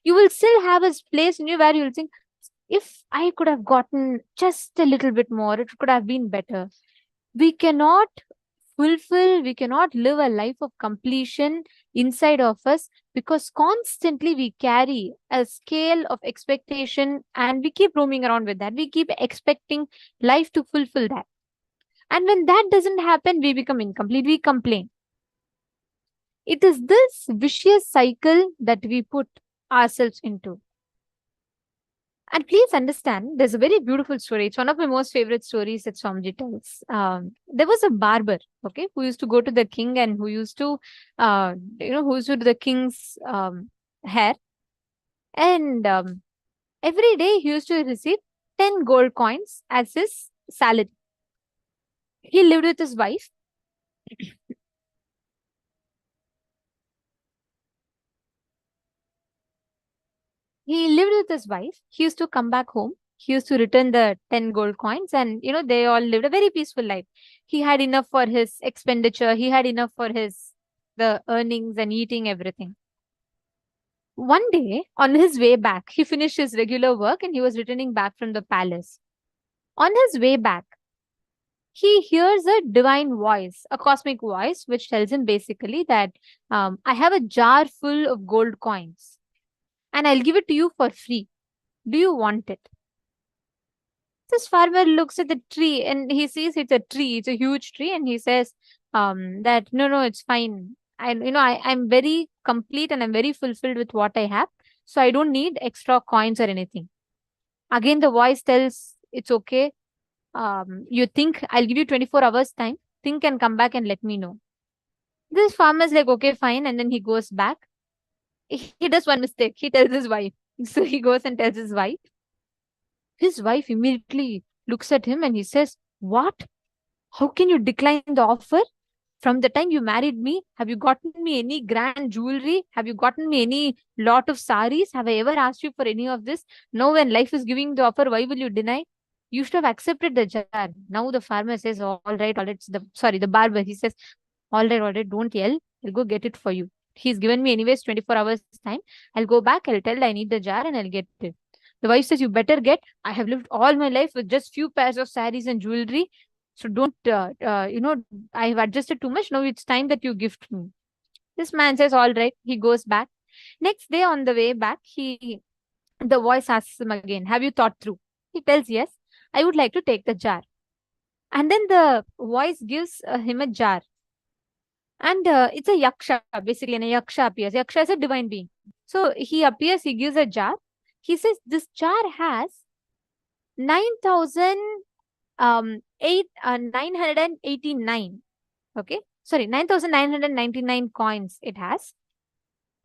you will still have a place in you where you'll think, if I could have gotten just a little bit more, it could have been better. We cannot live a life of completion inside of us, because constantly we carry a scale of expectation and we keep roaming around with that. We keep expecting life to fulfill that. And when that doesn't happen, we become incomplete. We complain. It is this vicious cycle that we put ourselves into. And please understand, there's a very beautiful story. It's one of my most favorite stories that Swamiji tells. There was a barber, okay, who used to go to the king and who used to, who used to do the king's hair. And every day he used to receive 10 gold coins as his salary. He lived with his wife. He lived with his wife. He used to come back home. He used to return the 10 gold coins, and they all lived a very peaceful life. He had enough for his expenditure. He had enough for the earnings and eating everything. One day, on his way back, he finished his regular work and he was returning back from the palace. On his way back, he hears a divine voice, a cosmic voice, which tells him basically that I have a jar full of gold coins and I'll give it to you for free. Do you want it? This farmer looks at the tree and he sees it's a tree. It's a huge tree, and he says that no, it's fine. I'm very complete and I'm very fulfilled with what I have, so I don't need extra coins or anything. Again, the voice tells, it's okay. You think I'll give you 24 hours time. think and come back and let me know. This farmer is like, okay, fine. And then he goes back. He does one mistake. He tells his wife. So he goes and tells his wife. His wife immediately looks at him and he says, what? How can you decline the offer? From the time you married me, have you gotten me any grand jewelry? Have you gotten me any lot of saris? Have I ever asked you for any of this? No, when life is giving the offer, why will you deny? You should have accepted the jar. Now the farmer says, all right, all right. The barber, he says, all right, don't yell. I'll go get it for you. He's given me anyways 24 hours time. I'll go back, I'll tell I need the jar and I'll get it. The wife says, you better get. I have lived all my life with just few pairs of saris and jewelry. So don't, I have adjusted too much. Now it's time that you gift me. This man says, all right. He goes back. Next day on the way back, the voice asks him again, have you thought through? He tells, yes, I would like to take the jar. And then the voice gives him a jar. And it's a yaksha, basically, and a yaksha appears. Yaksha is a divine being. So he appears, he gives a jar. He says, this jar has 9,989. Okay. Sorry, 9,999 coins it has.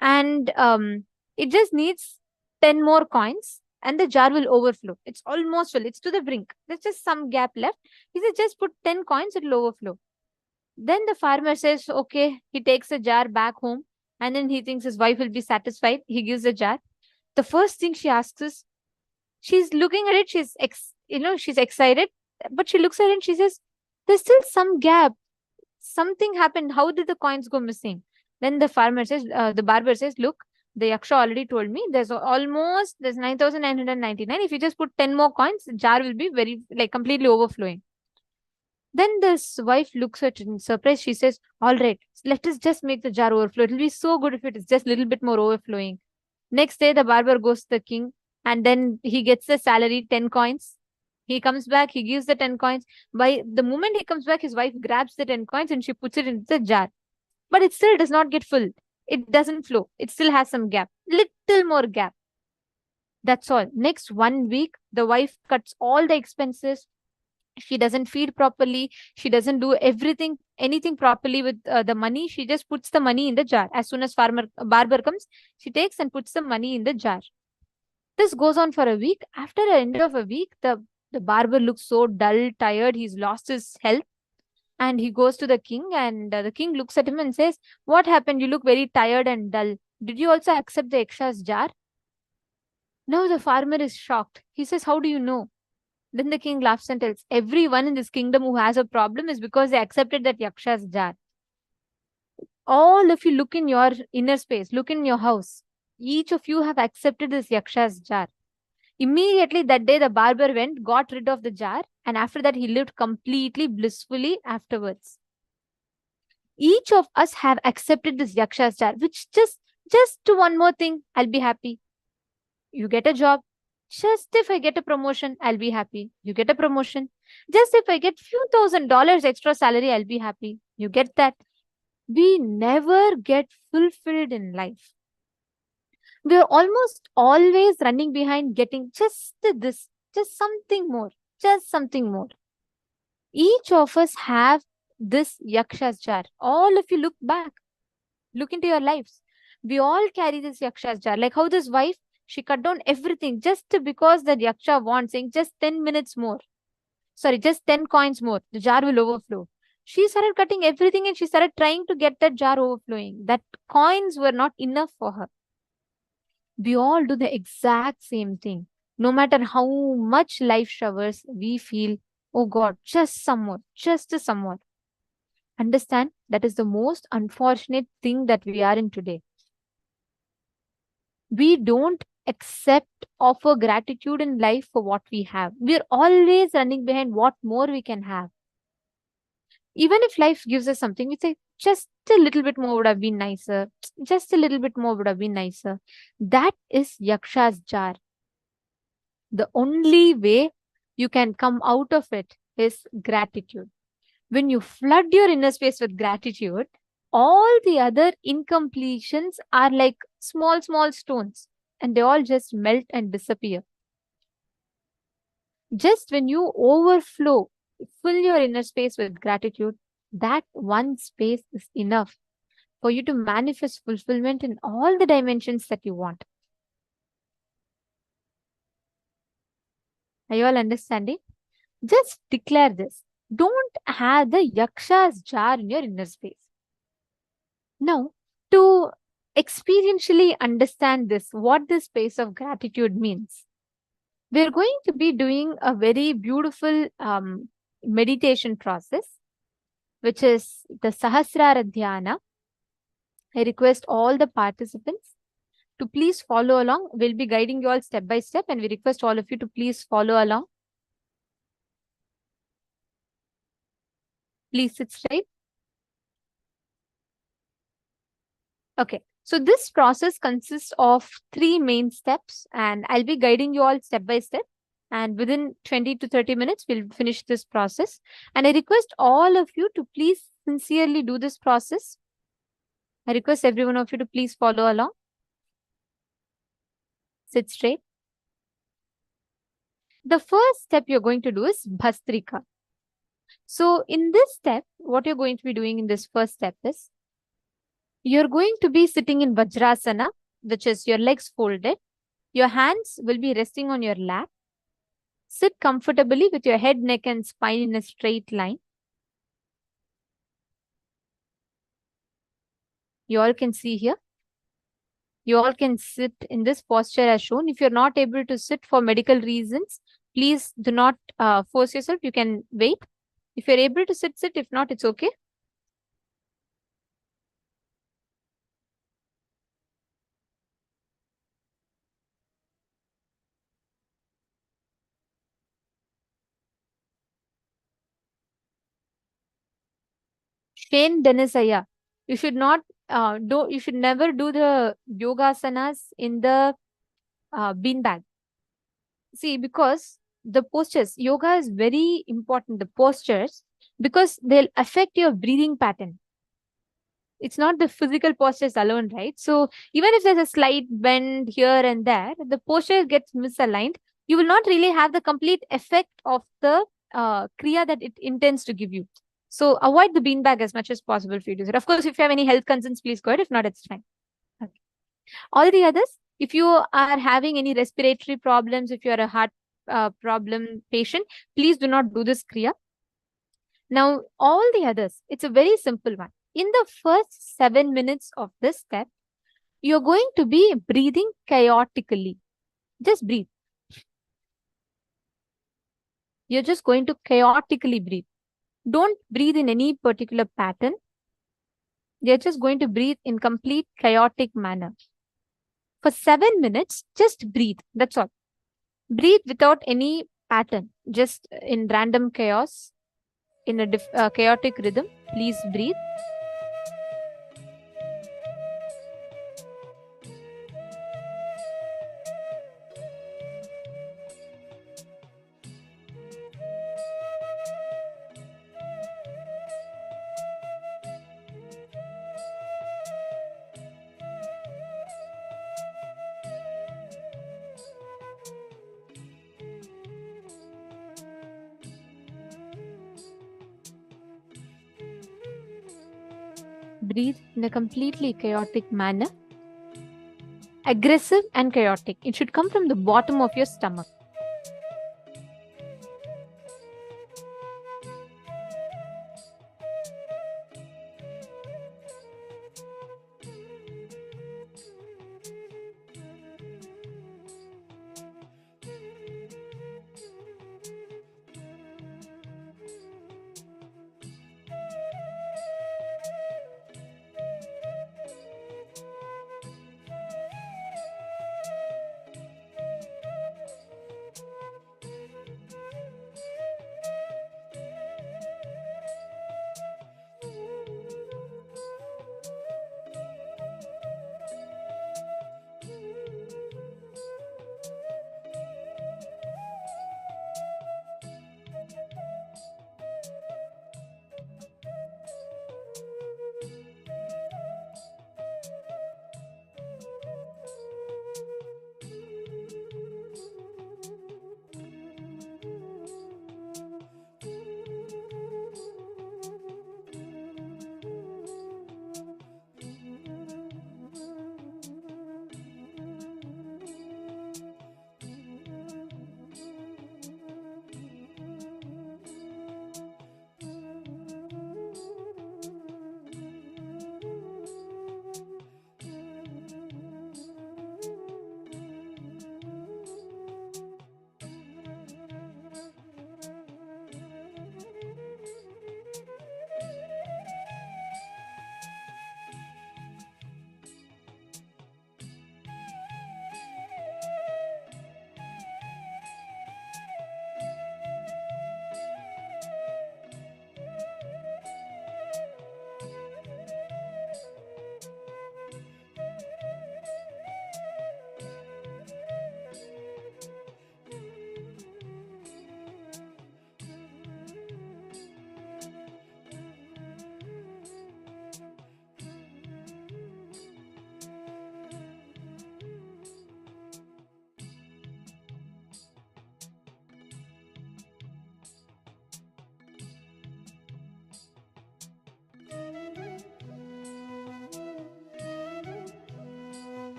And it just needs 10 more coins and the jar will overflow. It's almost full. It's to the brink. There's just some gap left. He says, just put 10 coins, it will overflow. Then the farmer says, okay, he takes a jar back home and then he thinks his wife will be satisfied. He gives the jar. The first thing she asks is, she's looking at it, she's excited, but she looks at it and she says, there's still some gap. Something happened. How did the coins go missing? Then the farmer says, the barber says, look, the yaksha already told me there's 9,999. If you just put 10 more coins, the jar will be completely overflowing. Then this wife looks at it in surprise. She says, all right, let us just make the jar overflow. It will be so good if it is just a little bit more overflowing. Next day, the barber goes to the king and then he gets the salary, 10 coins. He comes back, he gives the 10 coins. By the moment he comes back, his wife grabs the 10 coins and she puts it into the jar. But it still does not get full. It doesn't flow. It still has some gap, little more gap. That's all. Next 1 week, the wife cuts all the expenses. She doesn't feed properly. She doesn't do anything properly with the money. She just puts the money in the jar. As soon as barber comes, she takes and puts the money in the jar. This goes on for a week. After the end of a week, the barber looks so dull, tired. He's lost his health. And he goes to the king and the king looks at him and says, what happened? You look very tired and dull. Did you also accept the yaksha's jar? Now the farmer is shocked. He says, how do you know? Then the king laughs and tells, everyone in this kingdom who has a problem is because they accepted that yaksha's jar. All of you look in your inner space, look in your house. Each of you have accepted this yaksha's jar. Immediately that day, the barber went, got rid of the jar, and after that, he lived completely blissfully afterwards. Each of us have accepted this yaksha's jar, which just to one more thing, I'll be happy. You get a job. Just if I get a promotion, I'll be happy. You get a promotion. Just if I get few $1,000s extra salary, I'll be happy. You get that. We never get fulfilled in life. We're almost always running behind getting just this, just something more. Each of us have this yaksha's jar. All of you look back. Look into your lives. We all carry this yaksha's jar. Like how this wife, she cut down everything just because the yaksha wants, saying just 10 minutes more. Sorry, just 10 coins more. The jar will overflow. She started cutting everything and she started trying to get that jar overflowing. That coins were not enough for her. We all do the exact same thing. No matter how much life showers, we feel, oh God, just some more. Understand, that is the most unfortunate thing that we are in today. We don't offer gratitude in life for what we have. We're always running behind what more we can have. Even if life gives us something, we say, just a little bit more would have been nicer. Just a little bit more would have been nicer. That is yaksha's jar. The only way you can come out of it is gratitude. When you flood your inner space with gratitude, all the other incompletions are like small stones and they all just melt and disappear. Just when you overflow, fill your inner space with gratitude, That one space is enough for you to manifest fulfillment in all the dimensions that you want. Are you all understanding? Just declare this. Don't have the yaksha's jar in your inner space. Now, to experientially understand this, what this space of gratitude means, we're going to be doing a very beautiful meditation process, which is the Sahasrara Dhyana. I request all the participants to please follow along. We'll be guiding you all step by step, and we request all of you to please follow along. Please sit straight. Okay, so this process consists of 3 main steps, and I'll be guiding you all step by step. And within 20 to 30 minutes, we'll finish this process. And I request all of you to please sincerely do this process. I request every one of you to please follow along. Sit straight. The first step you're going to do is Bhastrika. So in this step, what you're going to be doing in this first step is, you're going to be sitting in Vajrasana, which is your legs folded. Your hands will be resting on your lap. Sit comfortably with your head, neck, and spine in a straight line. You all can see here. You all can sit in this posture as shown. If you're not able to sit for medical reasons, please do not force yourself. You can wait. If you're able to sit, sit. If not, it's okay. Shane Denisaya, you should not you should never do the yogasanas in the beanbag. See, because the postures, yoga is very important, the postures, because they'll affect your breathing pattern. It's not the physical postures alone, right? So even if there's a slight bend here and there, the posture gets misaligned. You will not really have the complete effect of the kriya that it intends to give you. So avoid the beanbag as much as possible for you to do it. Of course, if you have any health concerns, please go ahead. If not, it's fine. Okay. All the others, if you are having any respiratory problems, if you are a heart problem patient, please do not do this kriya. Now, all the others, it's a very simple one. In the first 7 minutes of this step, you're going to be breathing chaotically. Just breathe. You're just going to chaotically breathe. Don't breathe in any particular pattern. You're just going to breathe in complete chaotic manner. For 7 minutes, just breathe. That's all. Breathe without any pattern, just in random chaos, in a chaotic rhythm. Please breathe. Breathe in a completely chaotic manner. Aggressive and chaotic. It should come from the bottom of your stomach.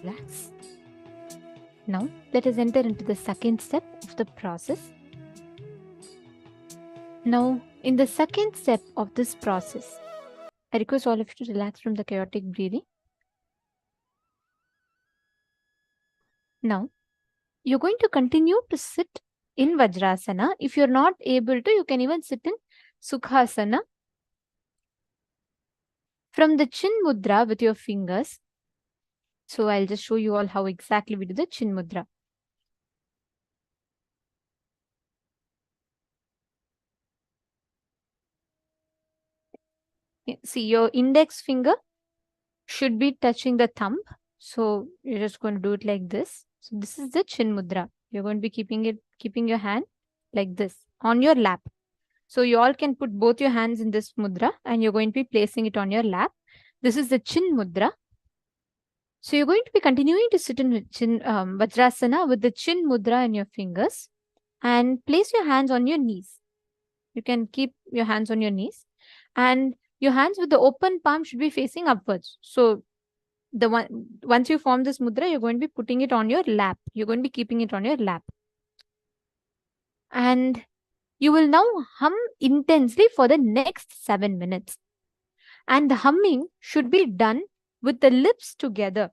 relax. Now, let us enter into the second step of the process. Now, in the second step of this process, I request all of you to relax from the chaotic breathing. Now, you're going to continue to sit in Vajrasana. If you're not able to, you can even sit in Sukhasana. From the Chin Mudra with your fingers. So I'll just show you all how exactly we do the Chin Mudra. See, your index finger should be touching the thumb. So you're just going to do it like this. So this is the Chin Mudra. You're going to be keeping your hand like this on your lap. So you all can put both your hands in this mudra and you're going to be placing it on your lap. This is the Chin Mudra. So you're going to be continuing to sit in Vajrasana with the Chin Mudra in your fingers and place your hands on your knees. You can keep your hands on your knees and your hands with the open palm should be facing upwards. So once you form this mudra, you're going to be putting it on your lap. You're going to be keeping it on your lap. And you will now hum intensely for the next 7 minutes. And the humming should be done with the lips together.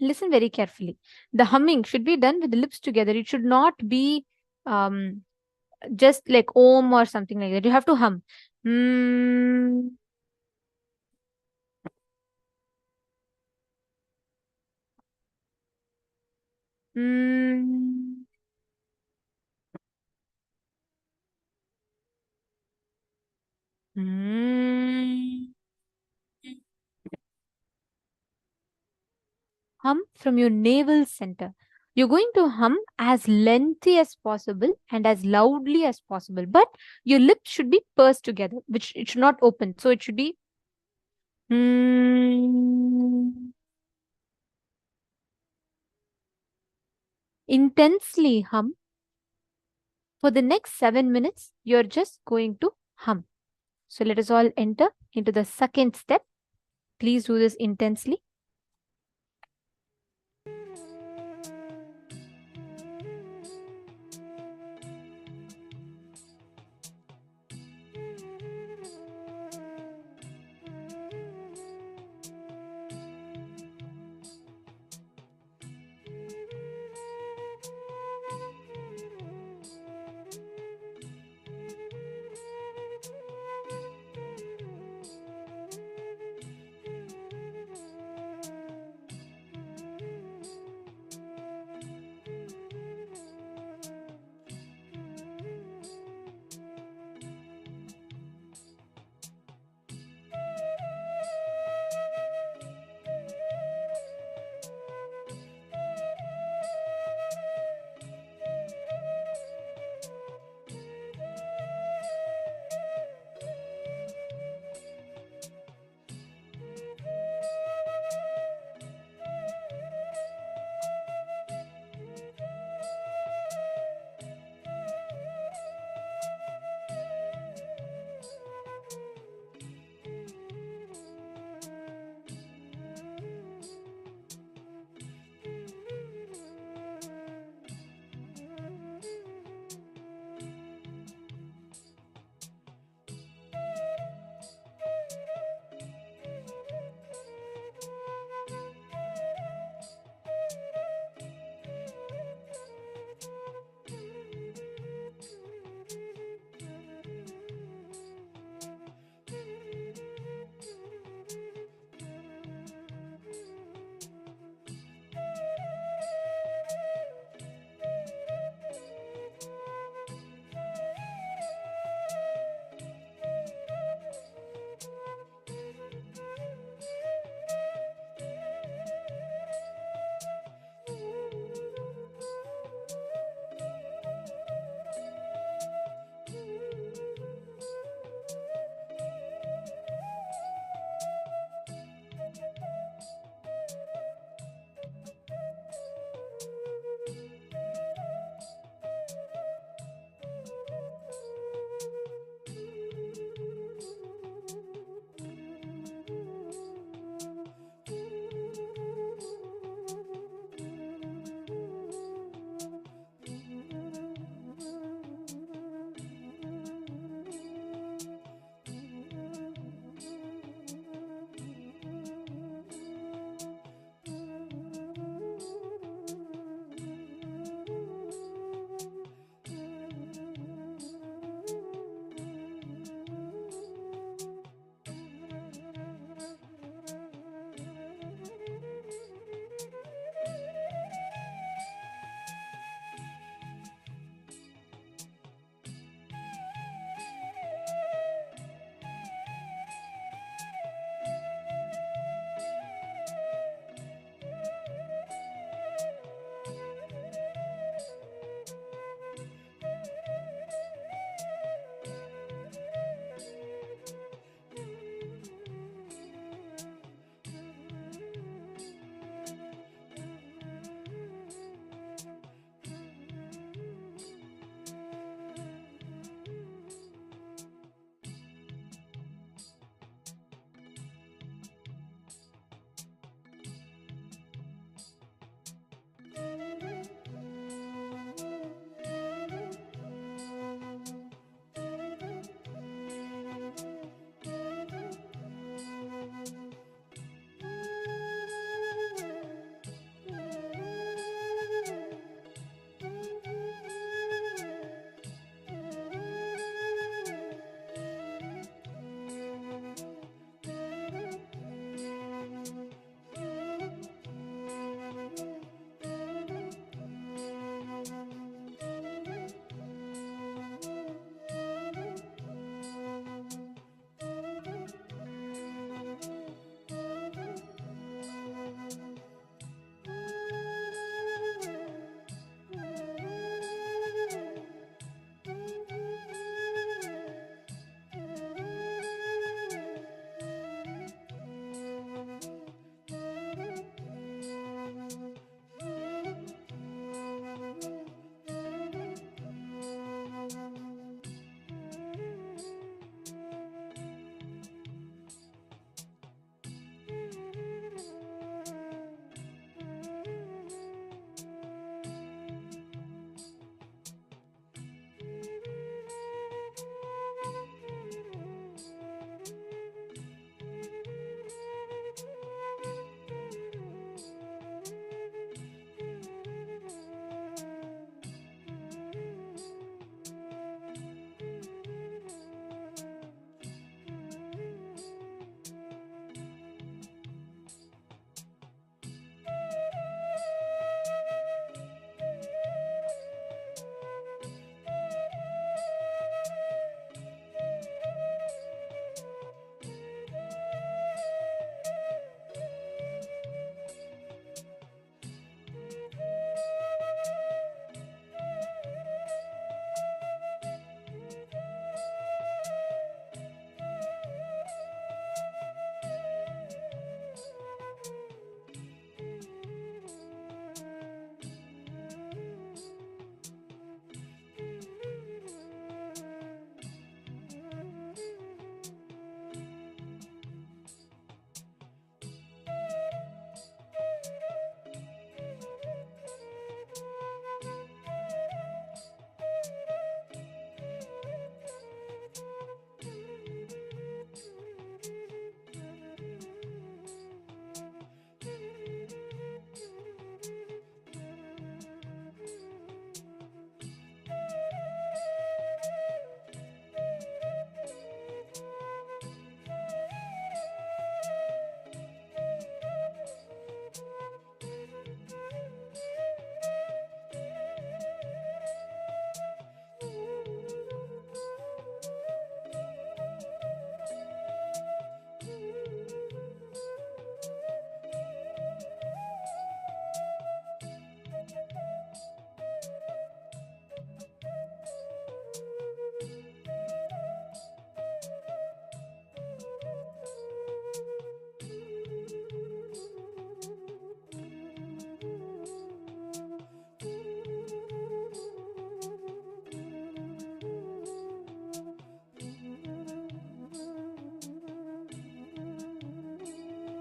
Listen very carefully. The humming should be done with the lips together. It should not be just like Om or something like that. You have to hum. Hum from your navel center. You're going to hum as lengthy as possible and as loudly as possible. But your lips should be pursed together, which it should not open. So it should be intensely hum. For the next 7 minutes, you're just going to hum. So let us all enter into the second step. Please do this intensely.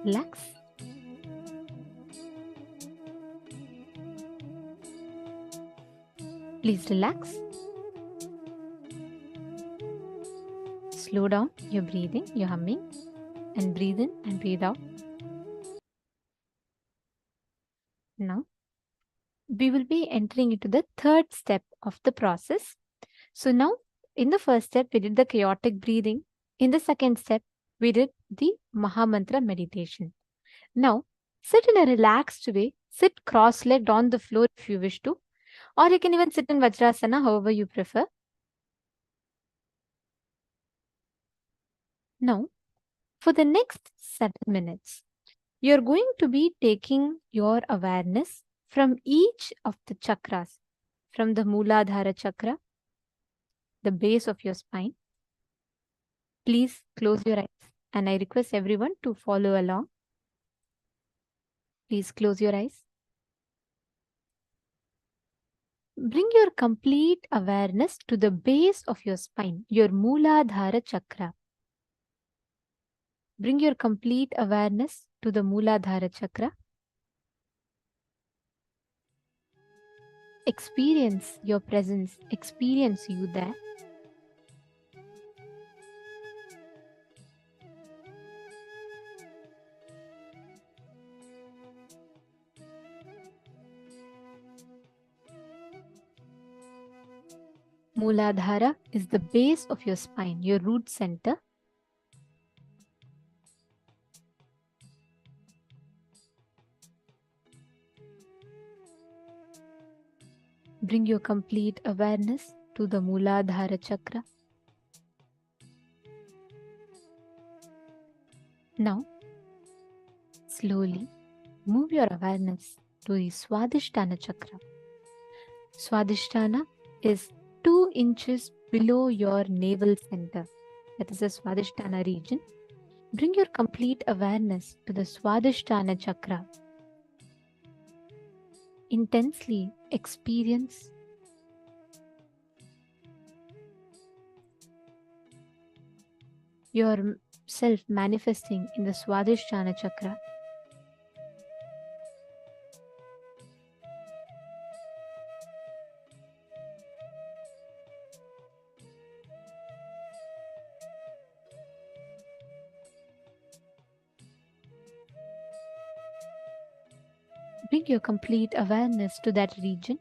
Relax. Please relax. Slow down your breathing, your humming, and breathe in and breathe out. Now, we will be entering into the third step of the process. So now, in the first step, we did the chaotic breathing. In the second step, we did the Mahamantra meditation. Now, sit in a relaxed way. Sit cross-legged on the floor if you wish to, or you can even sit in Vajrasana, however you prefer. Now, for the next 7 minutes, you're going to be taking your awareness from each of the chakras, from the Mooladhara chakra, the base of your spine. Please close your eyes, and I request everyone to follow along. Please close your eyes. Bring your complete awareness to the base of your spine, your Mooladhara chakra. Bring your complete awareness to the Mooladhara chakra. Experience your presence, experience you there. Mooladhara is the base of your spine, your root center. Bring your complete awareness to the Mooladhara chakra. Now, slowly move your awareness to the Swadhisthana chakra. Swadhisthana is 2 inches below your navel center. That is the Swadhisthana region. Bring your complete awareness to the Swadhisthana chakra. Intensely experience yourself manifesting in the Swadhisthana chakra. Bring your complete awareness to that region.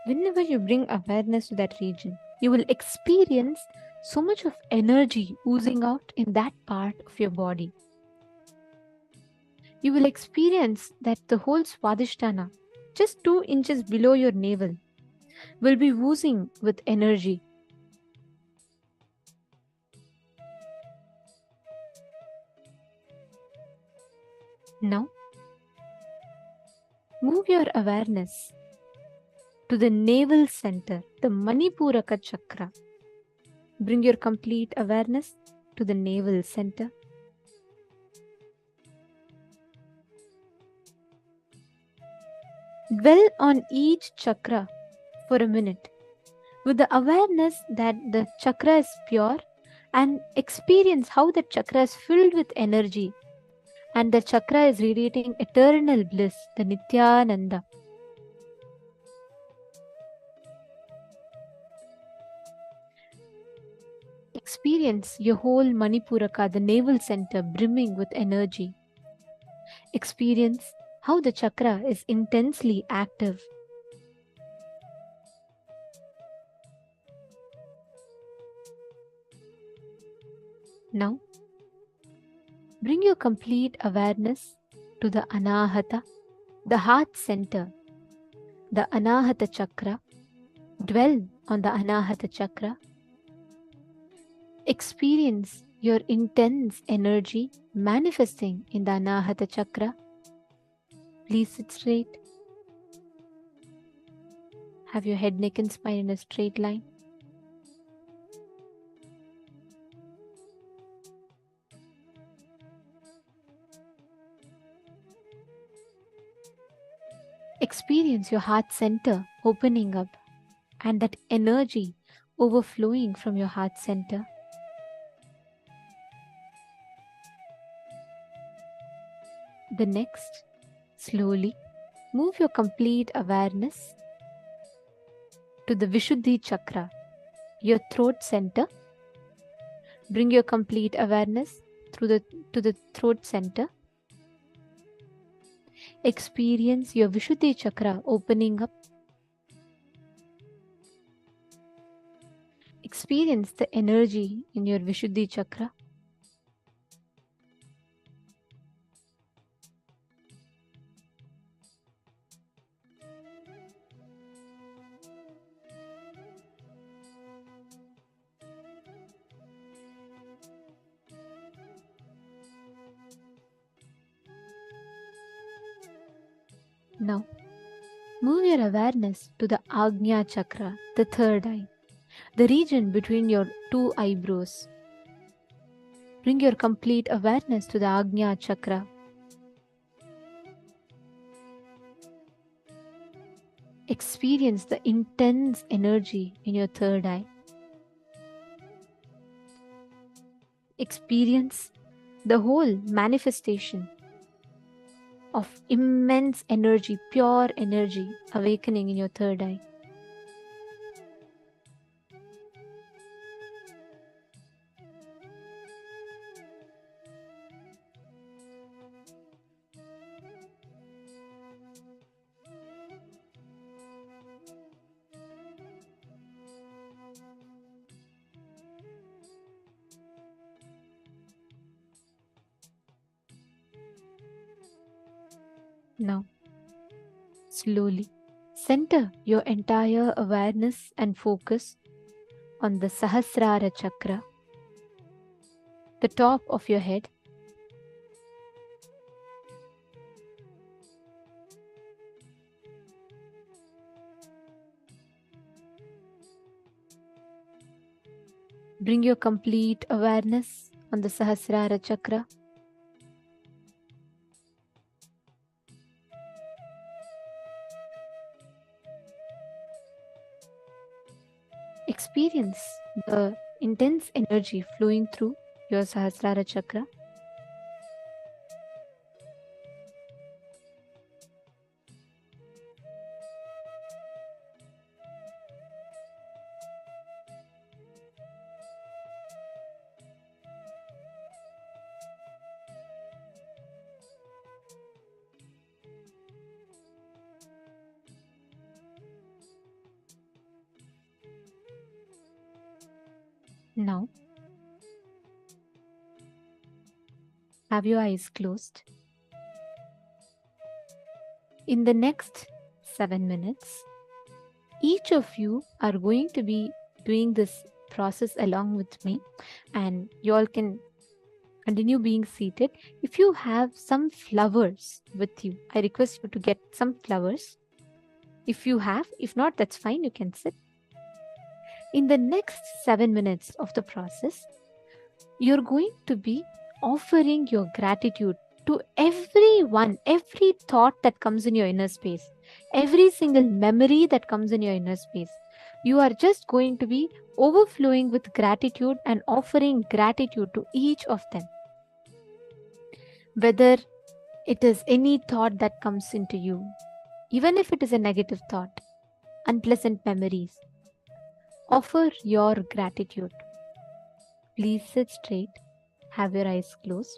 Whenever you bring awareness to that region, you will experience so much of energy oozing out in that part of your body. You will experience that the whole Swadhisthana, just 2 inches below your navel, will be oozing with energy. Now, move your awareness to the navel center, the Manipuraka chakra. Bring your complete awareness to the navel center. Dwell on each chakra for a minute with the awareness that the chakra is pure, and experience how the chakra is filled with energy and the chakra is radiating eternal bliss, the Nithyananda. Experience your whole Manipuraka, the navel center, brimming with energy. Experience how the chakra is intensely active. Now, bring your complete awareness to the Anahata, the heart center, the Anahata chakra. Dwell on the Anahata chakra. Experience your intense energy manifesting in the Anahata chakra. Please sit straight. Have your head, neck and spine in a straight line. Experience your heart center opening up and that energy overflowing from your heart center. The next, slowly move your complete awareness to the Vishuddhi chakra, your throat center. Bring your complete awareness to the throat center. Experience your Vishuddhi chakra opening up. Experience the energy in your Vishuddhi chakra. Now, move your awareness to the Agnya chakra, the third eye, the region between your two eyebrows. Bring your complete awareness to the Agnya chakra. Experience the intense energy in your third eye. Experience the whole manifestation of immense energy, pure energy awakening in your third eye. Now, slowly center your entire awareness and focus on the Sahasrara chakra, the top of your head. Bring your complete awareness on the Sahasrara chakra. Experience the intense energy flowing through your Sahasrara chakra. Now, have your eyes closed. In the next 7 minutes, each of you are going to be doing this process along with me, and you all can continue being seated. If you have some flowers with you, I request you to get some flowers. If you have, if not, that's fine, you can sit. In the next 7 minutes of the process, you're going to be offering your gratitude to everyone, every thought that comes in your inner space, every single memory that comes in your inner space. You are just going to be overflowing with gratitude and offering gratitude to each of them. Whether it is any thought that comes into you, even if it is a negative thought, unpleasant memories, offer your gratitude. Please sit straight, have your eyes closed.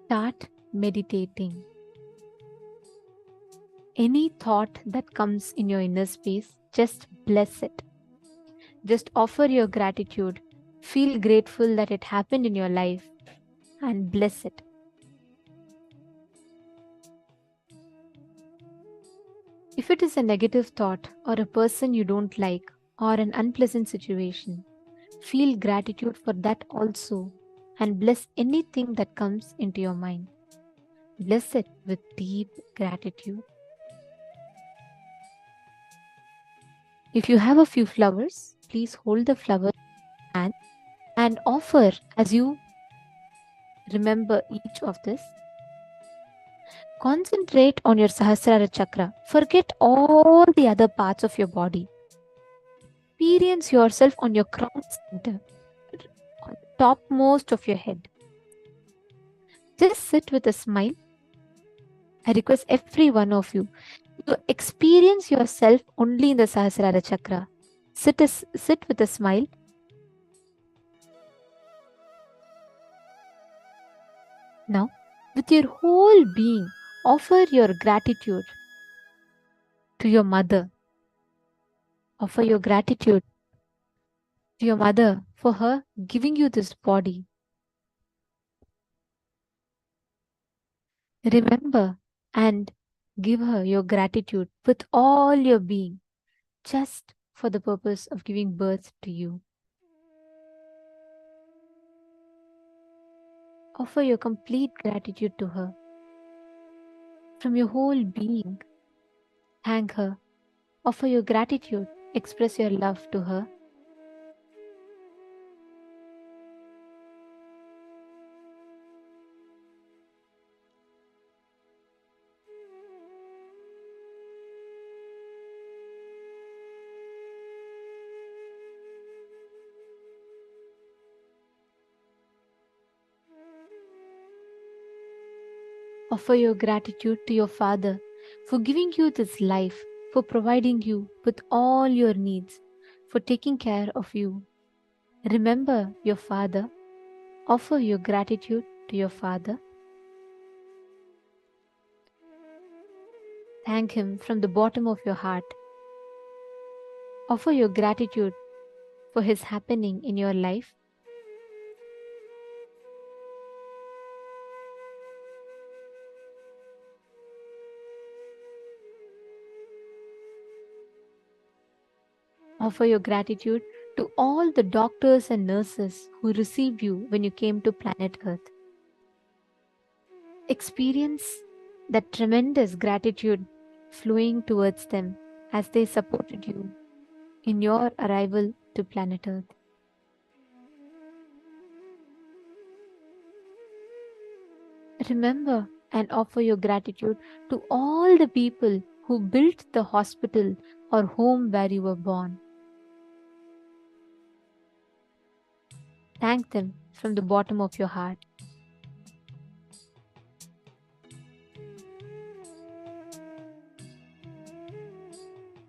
Start meditating. Any thought that comes in your inner space, just bless it. Just offer your gratitude. Feel grateful that it happened in your life and bless it. If it is a negative thought or a person you don't like or an unpleasant situation, feel gratitude for that also and bless anything that comes into your mind. Bless it with deep gratitude. If you have a few flowers, please hold the flower in your hand and offer as you remember each of this. Concentrate on your Sahasrara chakra. Forget all the other parts of your body. Experience yourself on your crown center, on the topmost of your head. Just sit with a smile. I request every one of you to experience yourself only in the Sahasrara Chakra. Sit with a smile. Now, with your whole being, offer your gratitude to your mother. Offer your gratitude to your mother for her giving you this body. Remember and give her your gratitude with all your being, just for the purpose of giving birth to you. Offer your complete gratitude to her. From your whole being, thank her. Offer your gratitude. Express your love to her. Offer your gratitude to your father for giving you this life, for providing you with all your needs, for taking care of you. Remember your father. Offer your gratitude to your father. Thank him from the bottom of your heart. Offer your gratitude for his happening in your life. Offer your gratitude to all the doctors and nurses who received you when you came to planet Earth. Experience that tremendous gratitude flowing towards them as they supported you in your arrival to planet Earth. Remember and offer your gratitude to all the people who built the hospital or home where you were born. Thank them from the bottom of your heart.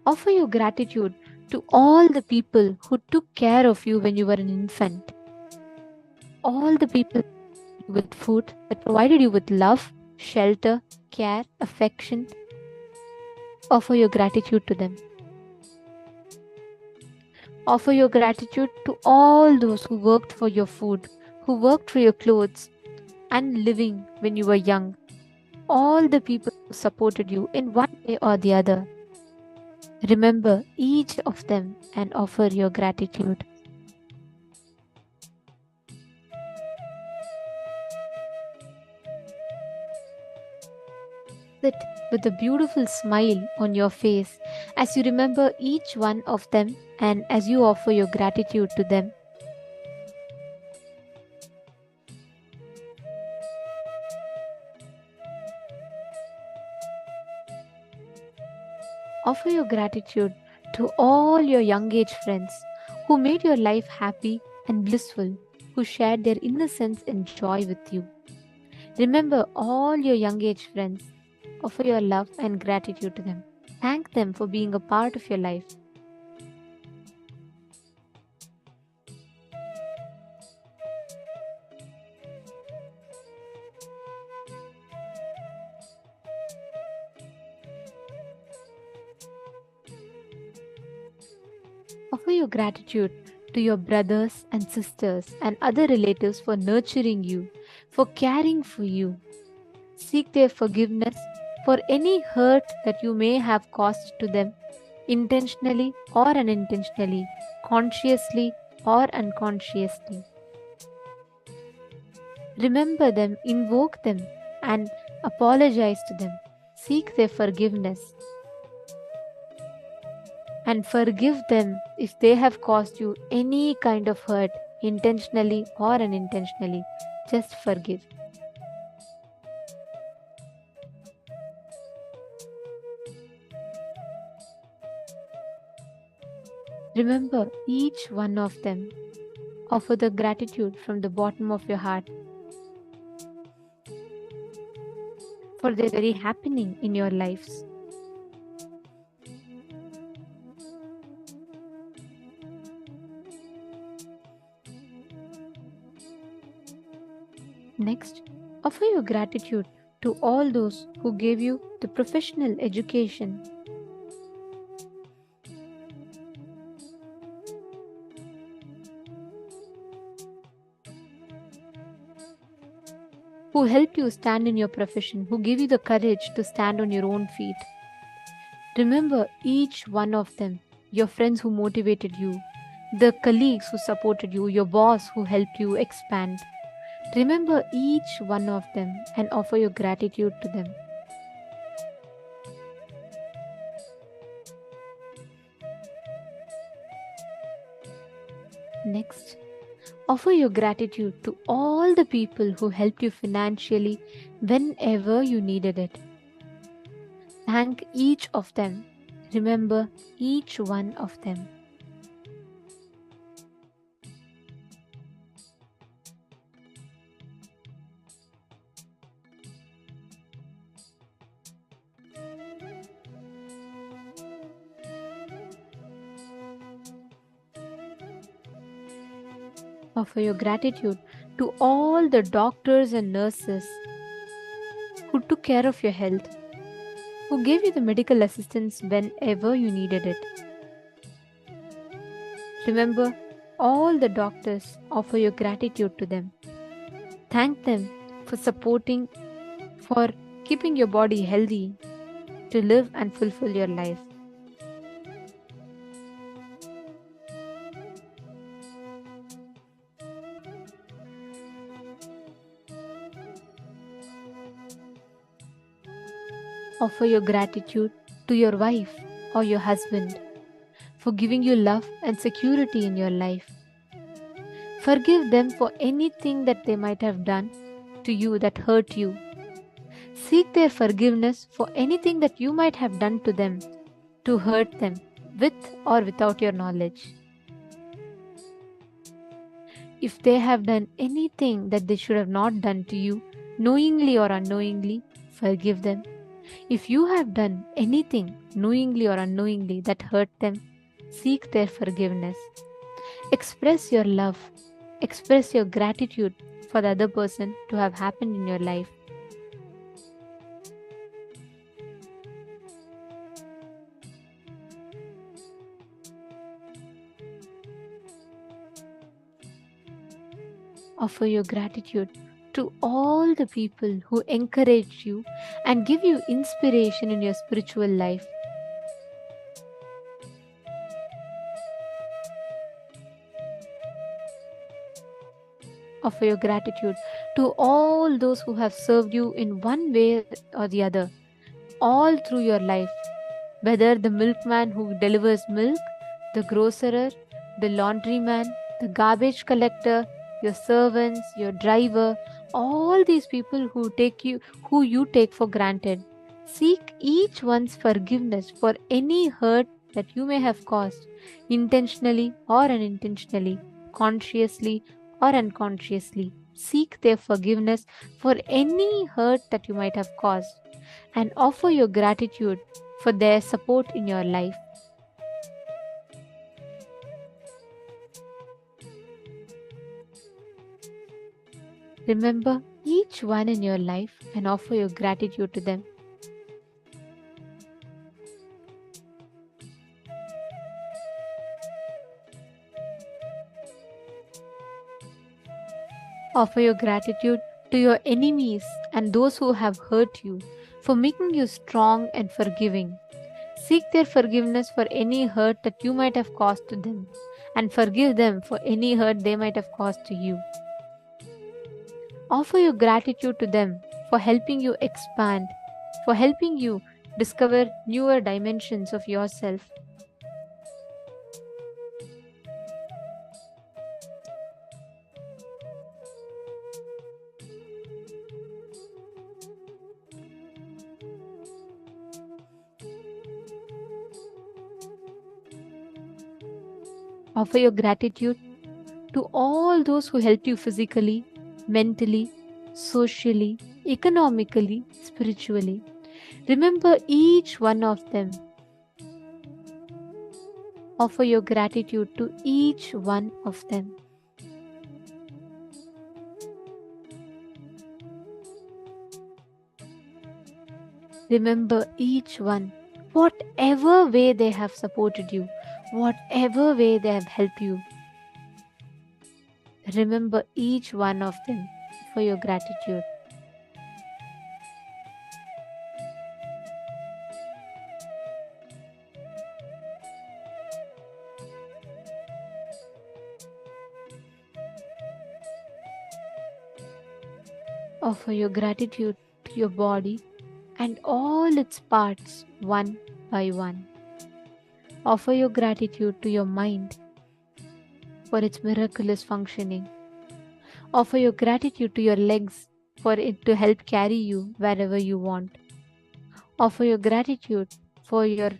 Offer your gratitude to all the people who took care of you when you were an infant. All the people with food that provided you with love, shelter, care, affection. Offer your gratitude to them. Offer your gratitude to all those who worked for your food, who worked for your clothes, and living when you were young. All the people who supported you in one way or the other. Remember each of them and offer your gratitude. Sit with a beautiful smile on your face as you remember each one of them and as you offer your gratitude to them. Offer your gratitude to all your young age friends who made your life happy and blissful, who shared their innocence and joy with you. Remember all your young age friends. Offer your love and gratitude to them. Thank them for being a part of your life. Offer your gratitude to your brothers and sisters and other relatives for nurturing you, for caring for you. Seek their forgiveness for any hurt that you may have caused to them, intentionally or unintentionally, consciously or unconsciously. Remember them, invoke them, and apologize to them. Seek their forgiveness. And forgive them if they have caused you any kind of hurt, intentionally or unintentionally. Just forgive. Remember each one of them Offer the gratitude from the bottom of your heart for the very happening in your lives. Next, offer your gratitude to all those who gave you the professional education, who helped you stand in your profession, who gave you the courage to stand on your own feet. Remember each one of them, your friends who motivated you, the colleagues who supported you, your boss who helped you expand. Remember each one of them and offer your gratitude to them. Next, offer your gratitude to all the people who helped you financially whenever you needed it. Thank each of them. Remember each one of them. Offer your gratitude to all the doctors and nurses who took care of your health, who gave you the medical assistance whenever you needed it. Remember all the doctors, offer your gratitude to them. Thank them for supporting, for keeping your body healthy to live and fulfill your life. Offer your gratitude to your wife or your husband for giving you love and security in your life. Forgive them for anything that they might have done to you that hurt you. Seek their forgiveness for anything that you might have done to them to hurt them, with or without your knowledge. If they have done anything that they should have not done to you, knowingly or unknowingly, forgive them. If you have done anything, knowingly or unknowingly, that hurt them, seek their forgiveness. Express your love, express your gratitude for the other person to have happened in your life. Offer your gratitude to all the people who encourage you and give you inspiration in your spiritual life. Offer your gratitude to all those who have served you in one way or the other, all through your life, whether the milkman who delivers milk, the grocer, the laundryman, the garbage collector, your servants, your driver, all these people who you take for granted. Seek each one's forgiveness for any hurt that you may have caused, intentionally or unintentionally, consciously or unconsciously. Seek their forgiveness for any hurt that you might have caused and offer your gratitude for their support in your life. Remember each one in your life and offer your gratitude to them. Offer your gratitude to your enemies and those who have hurt you for making you strong and forgiving. Seek their forgiveness for any hurt that you might have caused to them and forgive them for any hurt they might have caused to you. Offer your gratitude to them for helping you expand, for helping you discover newer dimensions of yourself. Offer your gratitude to all those who helped you physically, mentally, socially, economically, spiritually. Remember each one of them. Offer your gratitude to each one of them. Remember each one, whatever way they have supported you, whatever way they have helped you. Remember each one of them for your gratitude. Offer your gratitude to your body and all its parts one by one. Offer your gratitude to your mind for its miraculous functioning. Offer your gratitude to your legs for it to help carry you wherever you want. Offer your gratitude for your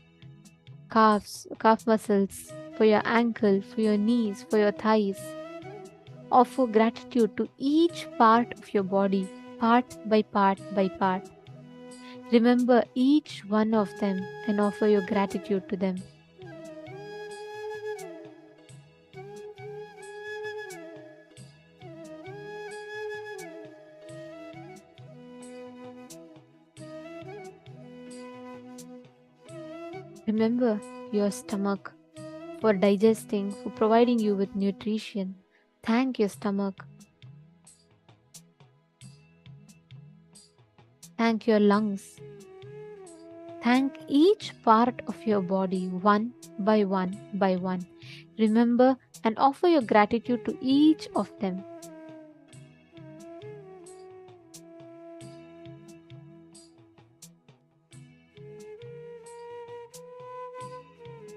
calf muscles, for your ankle, for your knees, for your thighs. Offer gratitude to each part of your body, part by part by part. Remember each one of them and offer your gratitude to them. Remember your stomach for digesting, for providing you with nutrition. Thank your stomach. Thank your lungs. Thank each part of your body one by one by one. Remember and offer your gratitude to each of them.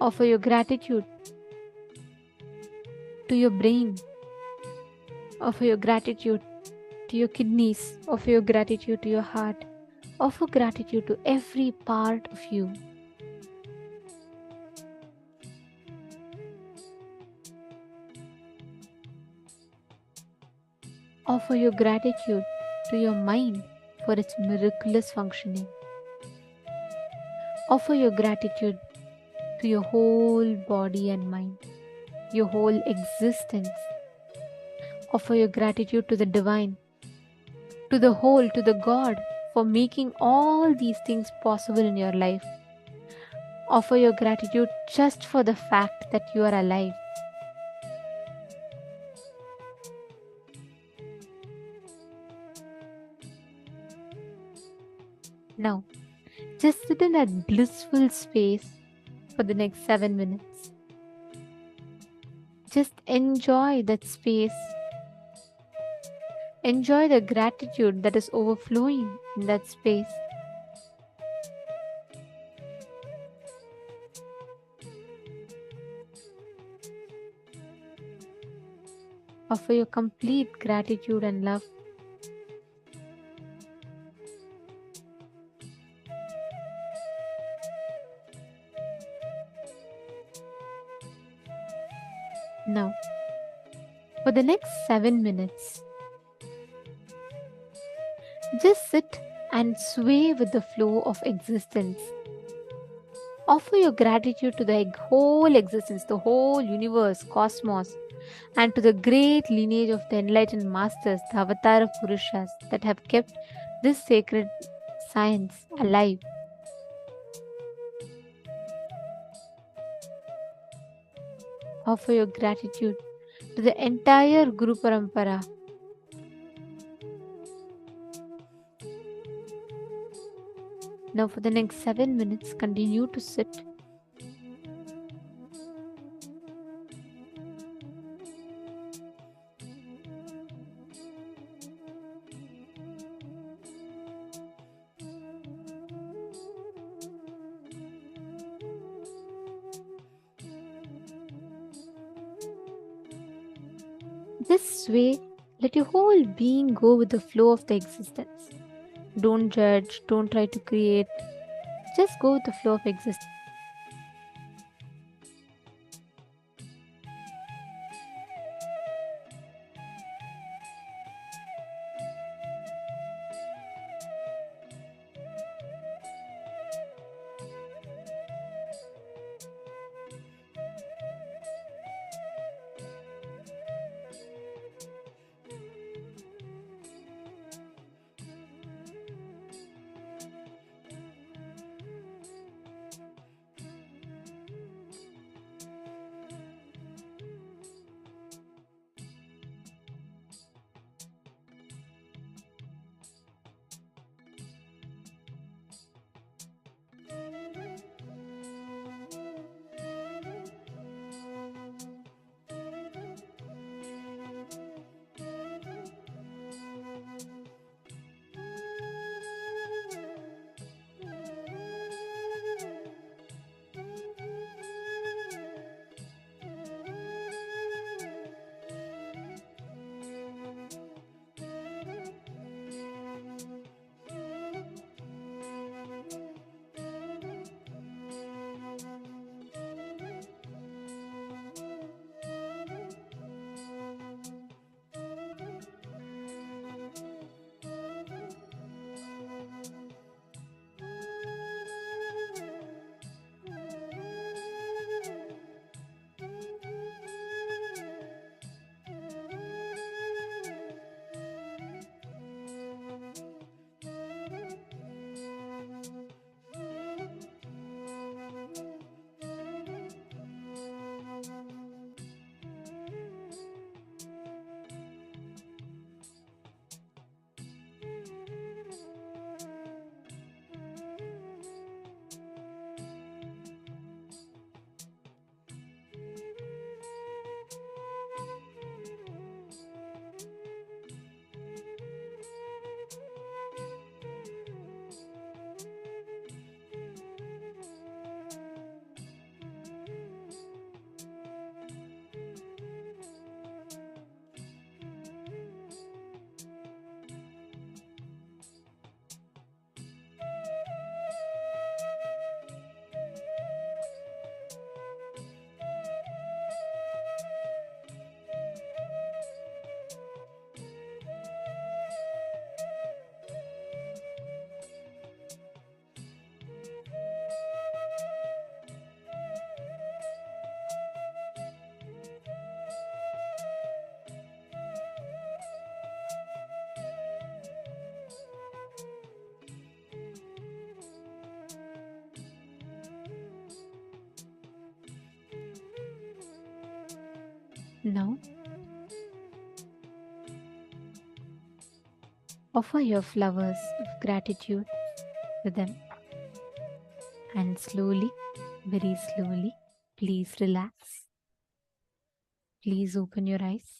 Offer your gratitude to your brain. Offer your gratitude to your kidneys. Offer your gratitude to your heart. Offer gratitude to every part of you. Offer your gratitude to your mind for its miraculous functioning. Offer your gratitude to your whole body and mind, your whole existence. Offer your gratitude to the divine, to the whole, to the God for making all these things possible in your life. Offer your gratitude just for the fact that you are alive. Now, just sit in that blissful space for the next 7 minutes. Just enjoy that space. Enjoy the gratitude that is overflowing in that space. Offer your complete gratitude and love. Now, for the next 7 minutes, just sit and sway with the flow of existence. Offer your gratitude to the whole existence, the whole universe, cosmos, and to the great lineage of the enlightened masters, the avatar Purushas that have kept this sacred science alive. Offer your gratitude to the entire Guru Parampara. Now for the next 7 minutes, continue to sit. This way, let your whole being go with the flow of the existence. Don't judge, don't try to create. Just go with the flow of existence. Now, offer your flowers of gratitude to them. And slowly, very slowly, please relax. Please open your eyes.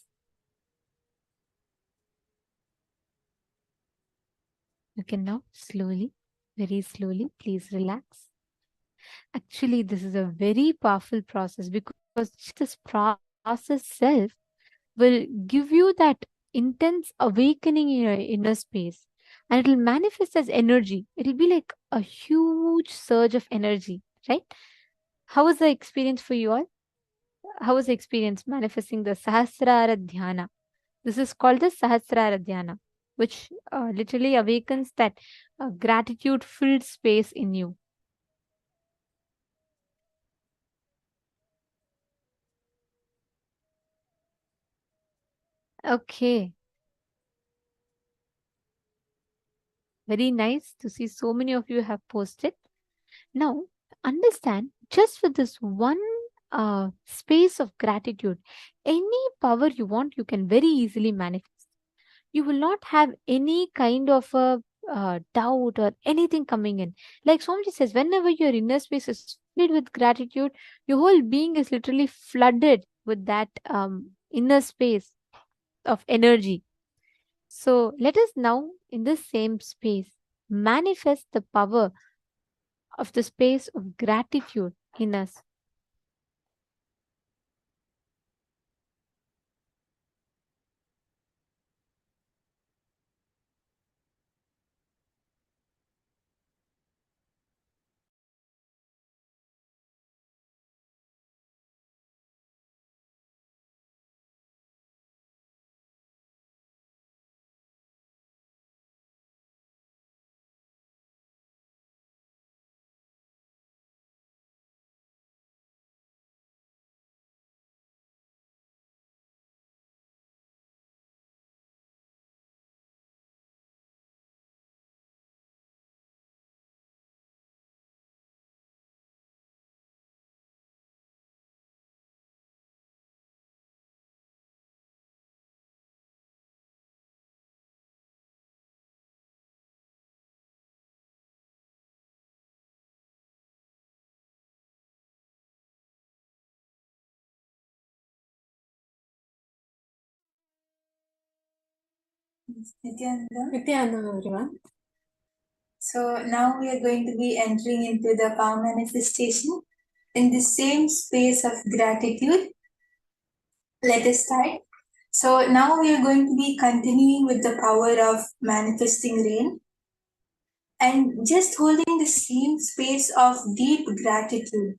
You can now slowly, very slowly, please relax. Actually, this is a very powerful process because this process self will give you that intense awakening in your inner space, and it will manifest as energy. It will be like a huge surge of energy, right? How was the experience for you all? How was the experience manifesting the Sahasrara Dhyana? This is called the Sahasrara Dhyana, which literally awakens that gratitude filled space in you. Okay. Very nice to see so many of you have posted. Now, understand just with this one space of gratitude, any power you want, you can very easily manifest. You will not have any kind of a doubt or anything coming in. Like Swamiji says, whenever your inner space is filled with gratitude, your whole being is literally flooded with that inner space of energy. So let us now, in this same space, manifest the power of the space of gratitude in us. Nithyananda, everyone. So now we are going to be entering into the power manifestation in the same space of gratitude. Let us start. So now we are going to be continuing with the power of manifesting rain and just holding the same space of deep gratitude.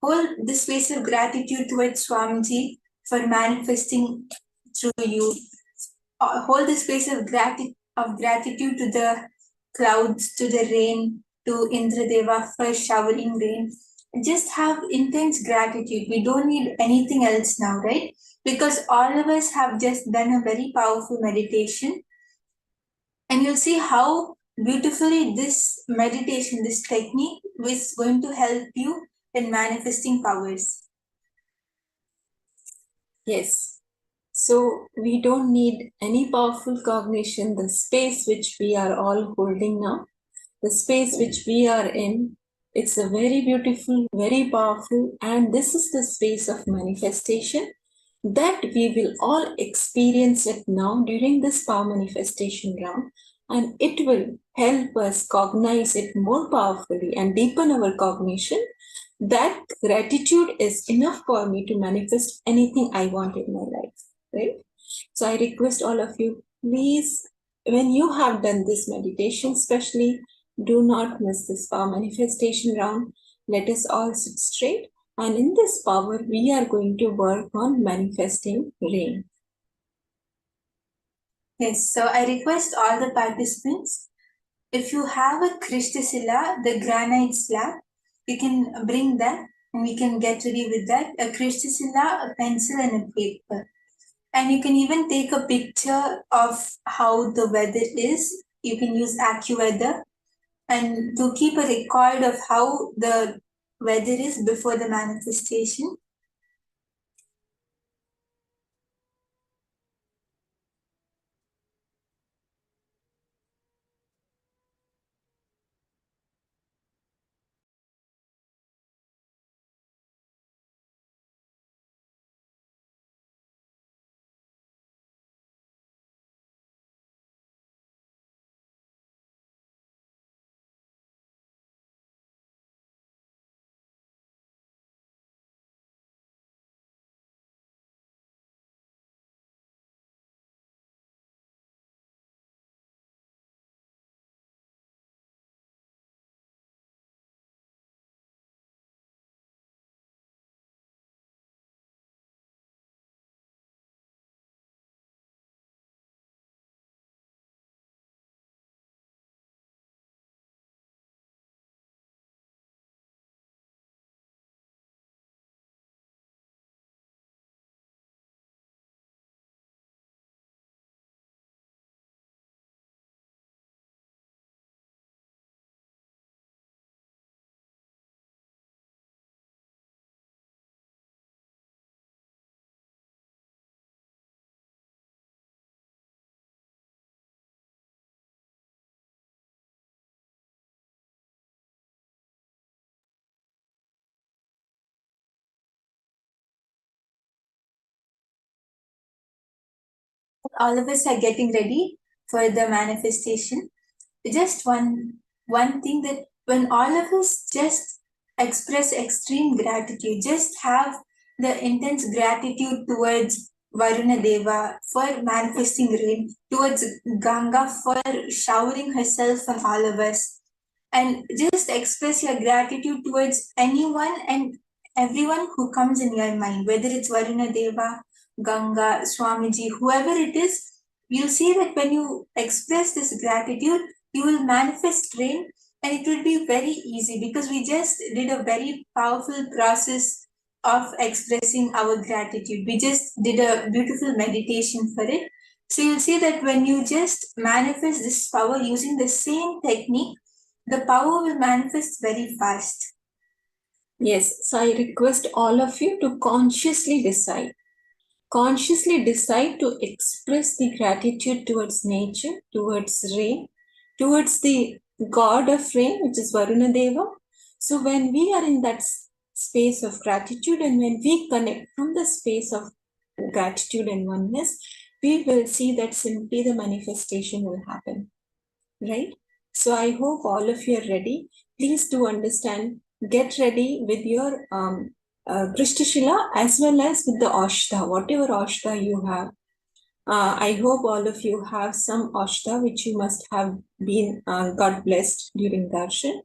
Hold the space of gratitude towards Swamiji for manifesting through you. Hold the space of gratitude to the clouds, to the rain, to Indradeva for showering rain. Just have intense gratitude. We don't need anything else now, right? Because all of us have just done a very powerful meditation. And you'll see how beautifully this meditation, this technique, is going to help you in manifesting powers. Yes. So we don't need any powerful cognition. The space which we are all holding now, the space which we are in, it's a very beautiful, very powerful, and this is the space of manifestation that we will all experience it now during this power manifestation round, and it will help us cognize it more powerfully and deepen our cognition that gratitude is enough for me to manifest anything I want in my life, right? So I request all of you, please, when you have done this meditation, especially, do not miss this power manifestation round. Let us all sit straight, and in this power, we are going to work on manifesting rain. Yes, so I request all the participants, if you have a Krishtashila, the granite slab, you can bring that and we can get ready with that. A Krishtashila, a pencil, and a paper. And you can even take a picture of how the weather is. You can use AccuWeather and to keep a record of how the weather is before the manifestation. all of us are getting ready for the manifestation, just one thing, that when all of us just express extreme gratitude, just have the intense gratitude towards Varuna Deva for manifesting rain, towards Ganga for showering herself on all of us, and just express your gratitude towards anyone and everyone who comes in your mind, whether it's Varuna Deva, Ganga, Swamiji, whoever it is. You'll see that when you express this gratitude, you will manifest rain, and it will be very easy because we just did a very powerful process of expressing our gratitude. We just did a beautiful meditation for it. So you'll see that when you just manifest this power using the same technique, the power will manifest very fast. Yes, so I request all of you to consciously decide to express the gratitude towards nature, towards rain, towards the god of rain, which is Varuna Deva. So when we are in that space of gratitude, and when we connect from the space of gratitude and oneness, we will see that simply the manifestation will happen, right? So I hope all of you are ready. Please do understand, get ready with your Krishtashila as well as with the Ashta, whatever Ashta you have. I hope all of you have some Ashta which you must have been got blessed during darshan.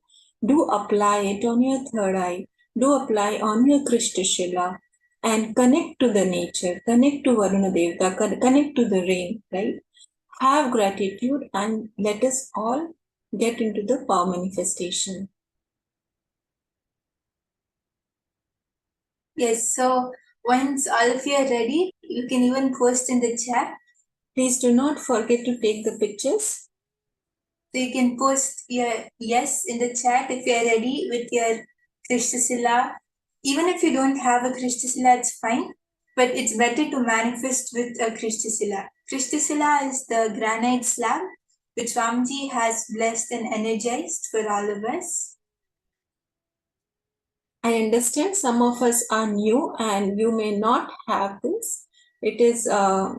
Do apply it on your third eye. Do apply on your Krishtashila and connect to the nature, connect to Varuna Devta, connect to the rain, right? Have gratitude and let us all get into the power manifestation. Yes, so once all of you are ready, you can even post in the chat. Please do not forget to take the pictures. So you can post your yes in the chat if you are ready with your Krishtashila. Even if you don't have a Krishtashila, it's fine. But it's better to manifest with a Krishtashila. Krishtashila is the granite slab which Swamiji has blessed and energized for all of us. I understand some of us are new and you may not have this. It is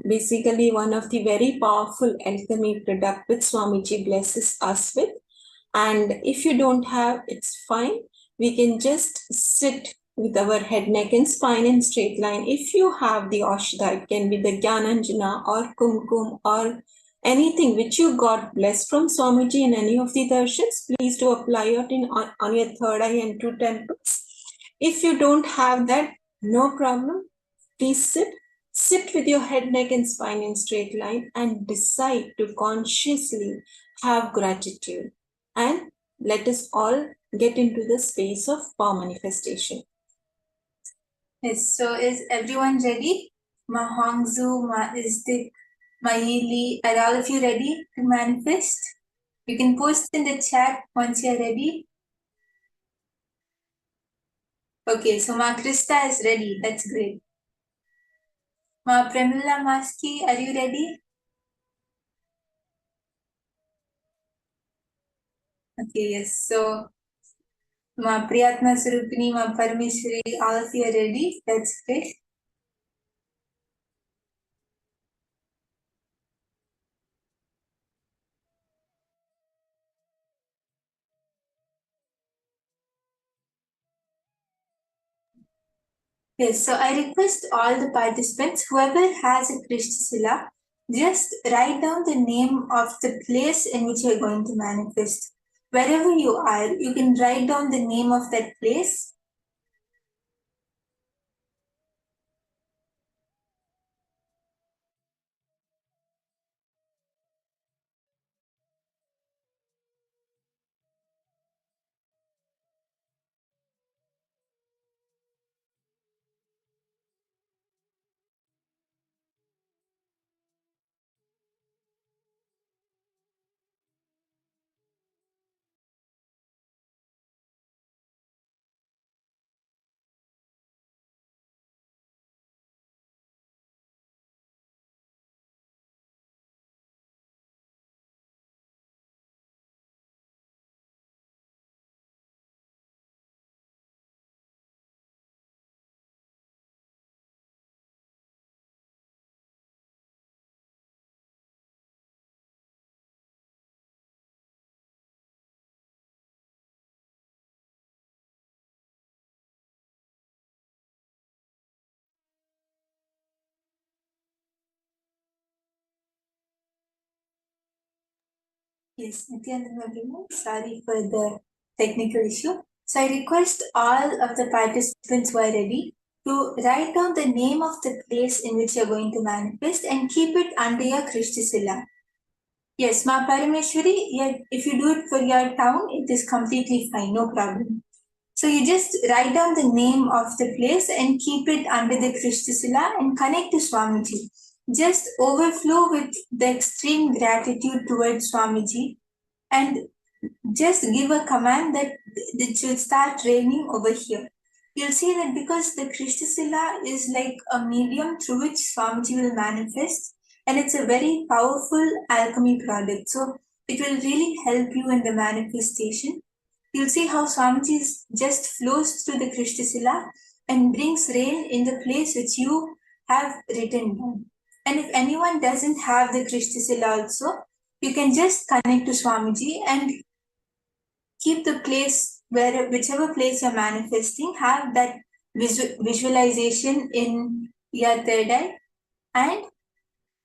basically one of the very powerful alchemy product which Swamiji blesses us with. And if you don't have, it's fine. We can just sit with our head, neck and spine in straight line. If you have the Ashta, it can be the Gyananjana or Kumkum or anything which you got blessed from Swamiji in any of the darshans, please do apply it on your third eye and two temples. If you don't have that, no problem. Please sit with your head, neck and spine in straight line and decide to consciously have gratitude. And let us all get into the space of power manifestation. Yes, so is everyone ready? Ma Hongzu, Ma Isdik, Ma Yili, are all of you ready to manifest? You can post in the chat once you're ready. Okay, so Ma Krista is ready. That's great. Ma Premila Maski, are you ready? Okay, yes. So Ma Priyatma Surupini, Ma Parameshwari, all of you are ready. That's great. Yes, so I request all the participants, whoever has a Krishtashila, just write down the name of the place in which you're going to manifest. Wherever you are, you can write down the name of that place. Yes, Nithyananda everyone. Sorry for the technical issue. So I request all of the participants who are ready to write down the name of the place in which you're going to manifest and keep it under your Krishthisila. Yes, Ma Parameshwari, if you do it for your town, it is completely fine, no problem. So you just write down the name of the place and keep it under the Krishthisila and connect to Swamiji. Just overflow with the extreme gratitude towards Swamiji and just give a command that it should start raining over here. You'll see that because the Krishthisila is like a medium through which Swamiji will manifest, and it's a very powerful alchemy product. So it will really help you in the manifestation. You'll see how Swamiji just flows through the Krishthisila and brings rain in the place which you have written down. And if anyone doesn't have the Krishthisila also, you can just connect to Swamiji and keep the place whichever place you're manifesting, have that visualization in your third eye and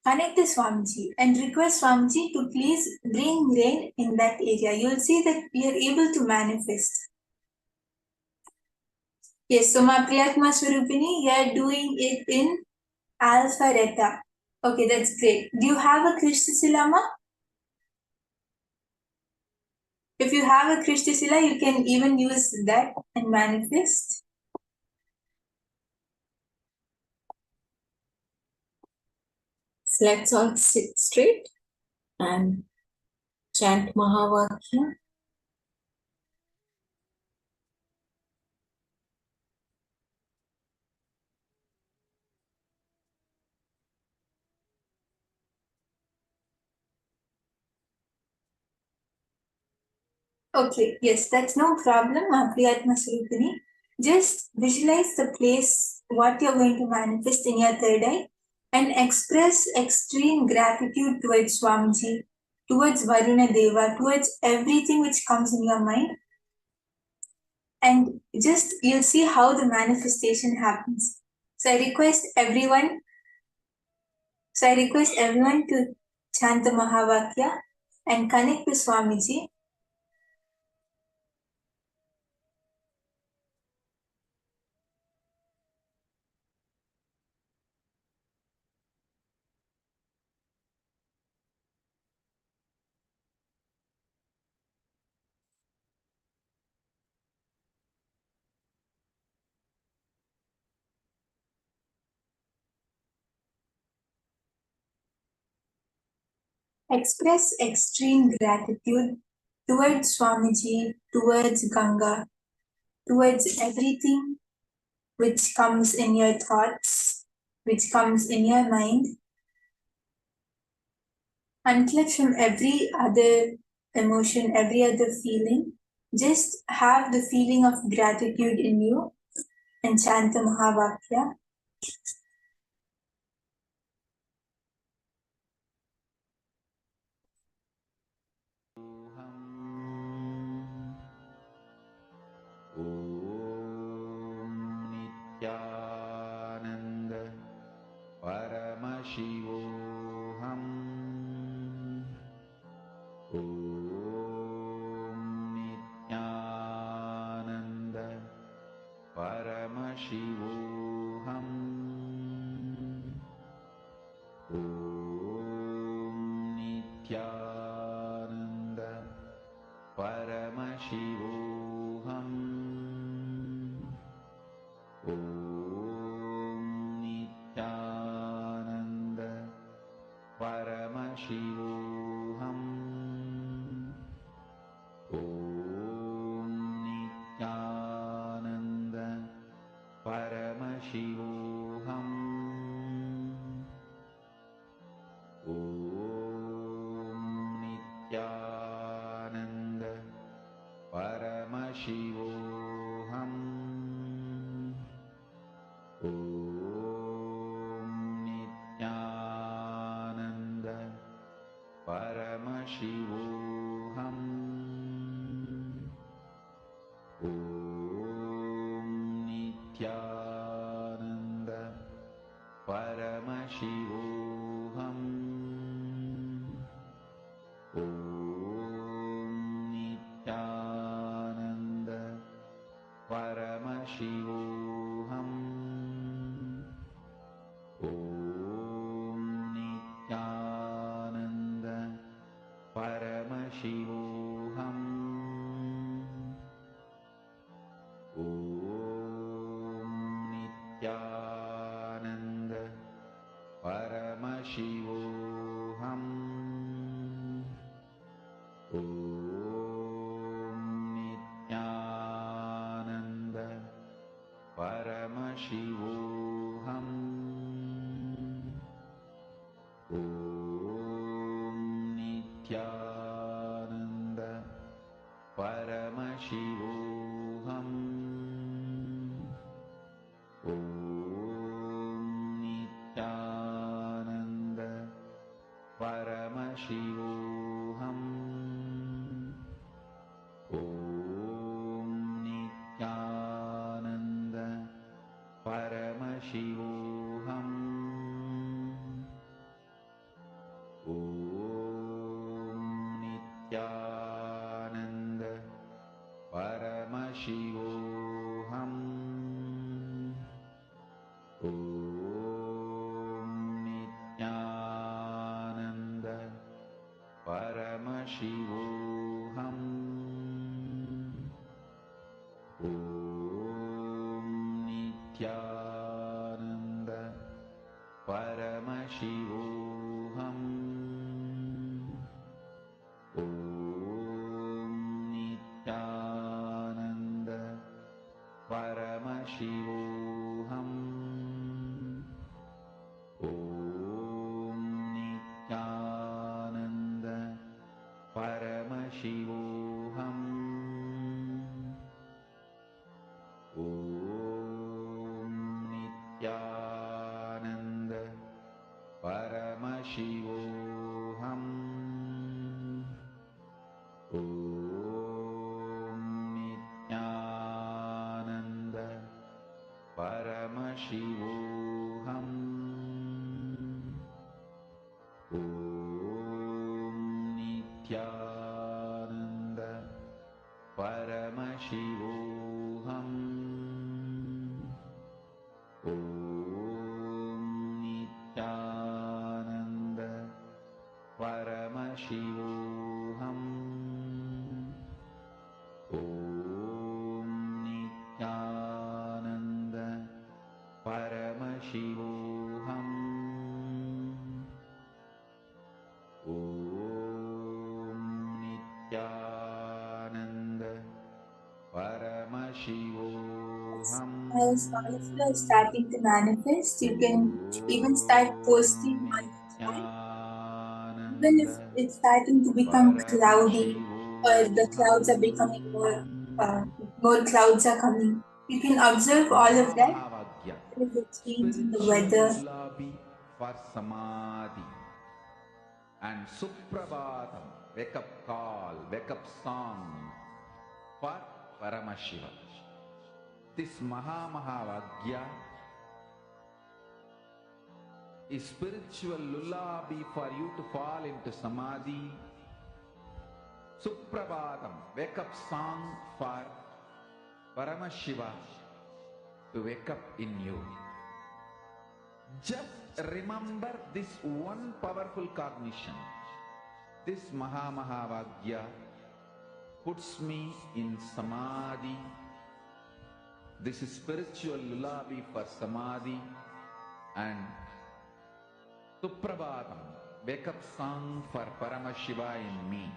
connect to Swamiji and request Swamiji to please bring rain in that area. You'll see that we are able to manifest. Yes, so my Priyatma Swarupini, you are doing it in Alpha Reta. Okay, that's great. Do you have a Krishthisila, ma? If you have a Krishthisila, you can even use that and manifest. So let's all sit straight and chant Mahavakya. Okay, yes, that's no problem, Priyatma Swarupini. Just visualize the place, what you're going to manifest in your third eye, and express extreme gratitude towards Swamiji, towards Varuna Deva, towards everything which comes in your mind. And just you'll see how the manifestation happens. So I request everyone to chant the Mahavakya and connect to Swamiji. Express extreme gratitude towards Swamiji, towards Ganga, towards everything which comes in your thoughts, which comes in your mind. Unclutch from every other emotion, every other feeling. Just have the feeling of gratitude in you and chant the Mahavakya. Nithyananda Paramashivoham. Nithyananda Paramashivoham. Nithyananda Paramashivoham. Nithyananda Paramashivoham. Nithyananda Paramashivoham. Nithyananda Paramashivoham. Nithyananda Paramashivoham. Nithyananda Paramashivoham. Om Nithyananda Paramashivoham. Om Nithyananda Paramashivoham. Om Nithyananda Paramashivoham. Om Nithyananda Paramashivoham. Om Nithyananda Paramashivoham. Om Nithyananda Paramashivoham. Om Nithyananda Paramashivoham. Om Nithyananda Paramashivoham. Om Nithyananda Paramashivoham. Om Nithyananda Paramashivoham. Om Nithyananda Paramashivoham. Om Nithyananda Paramashivoham. Om Nithyananda Paramashivoham. Om Nithyananda Paramashivoham. Om Nithyananda Paramashivoham. Om Nithyananda Paramashivoham. Om Nithyananda Paramashivoham. As all of you are starting to manifest, you can even start posting on the chat. Even if it's starting to become cloudy or the clouds are becoming more clouds are coming, you can observe all of that. There is a change in the weather. Lullaby for Samadhi and Suprabhatam, wake up call, wake up song for Paramashiva. This Mahavagya is spiritual lullaby for you to fall into Samadhi. Suprabhatam, wake up song for Paramashiva to wake up in you. Just remember this one powerful cognition. This Mahavagya puts me in Samadhi. This is spiritual lullaby for Samadhi and Suprabhatam, wake up song for Paramashiva in me.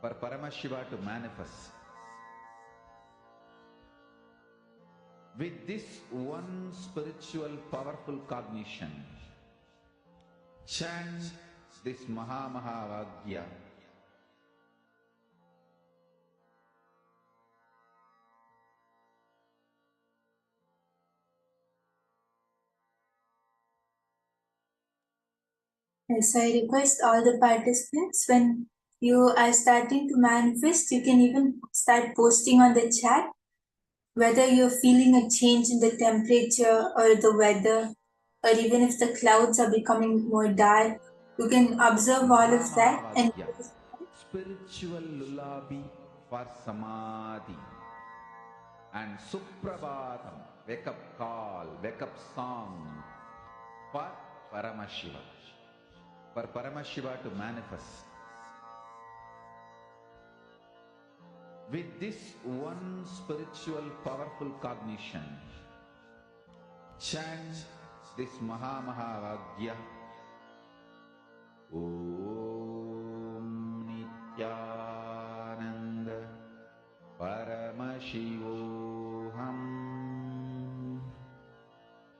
For Paramashiva to manifest. With this one spiritual powerful cognition, chant this Mahavagya. Yes, I request all the participants, when you are starting to manifest, you can even start posting on the chat whether you're feeling a change in the temperature or the weather, or even if the clouds are becoming more dark. You can observe all of that and spiritual lullaby for Samadhi. and Suprabhatam, wake up call, wake up song for Paramashiva, for Paramashiva to manifest. With this one spiritual powerful cognition, chant this Mahavagya. Om Nithyananda Paramashivoham.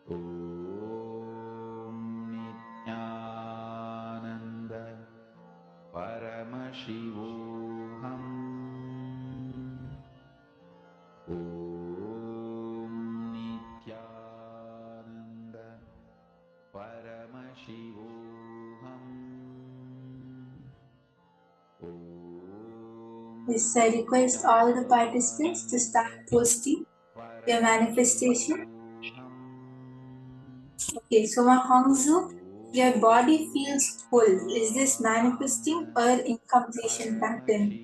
Om Nithyananda Paramashivoham. Om Nithyananda Paramashivoham. Yes, I request all the participants to start posting their manifestation. Okay, so my Hongzu, your body feels full. Is this manifesting or incompletion pattern?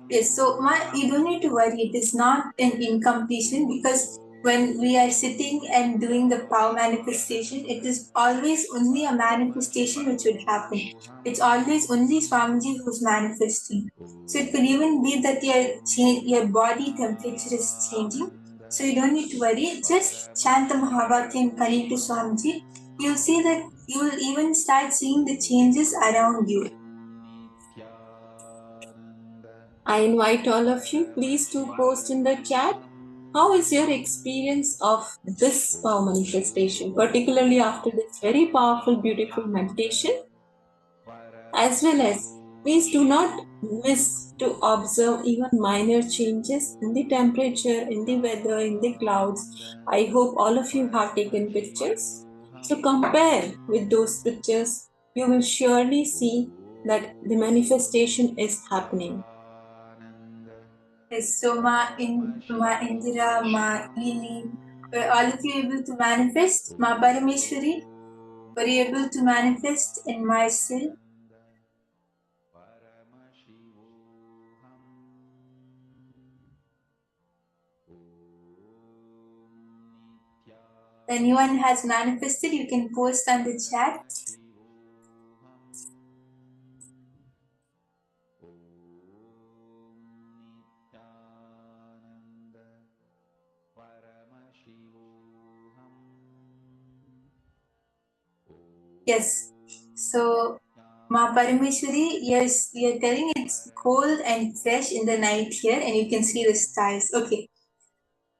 Yes, so you don't need to worry. It is not an incompletion, because when we are sitting and doing the power manifestation, it is always only a manifestation which would happen. It's always only Swamiji who's manifesting. So it could even be that your body temperature is changing. So you don't need to worry. Just chant the Mahabharata and connect to Swamiji. You'll see that you will even start seeing the changes around you. I invite all of you, please to post in the chat. How is your experience of this power manifestation, particularly after this very powerful, beautiful meditation? As well as, please do not miss to observe even minor changes in the temperature, in the weather, in the clouds. I hope all of you have taken pictures. So compare with those pictures. You will surely see that the manifestation is happening. Yes, so Ma Indira, Ma Ili, were all of you able to manifest? Ma Parameshwari, were you able to manifest in myself? Anyone has manifested, you can post on the chat. Yes, so Ma Parameshwari, yes, you're telling it's cold and fresh in the night here, and you can see the stars. Okay.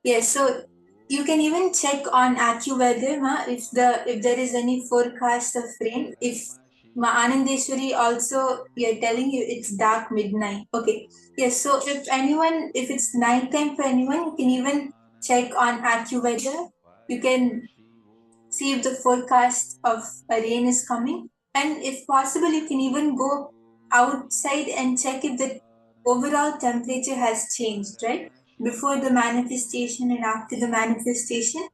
Yes, so you can even check on AccuWeather, Ma, if there is any forecast of rain. If Ma Anandeshwari also, you're telling you it's dark midnight. Okay. Yes, so if it's nighttime for anyone, you can even check on AccuWeather. You can see if the forecast of a rain is coming. And if possible, you can even go outside and check if the overall temperature has changed, right? Before the manifestation and after the manifestation.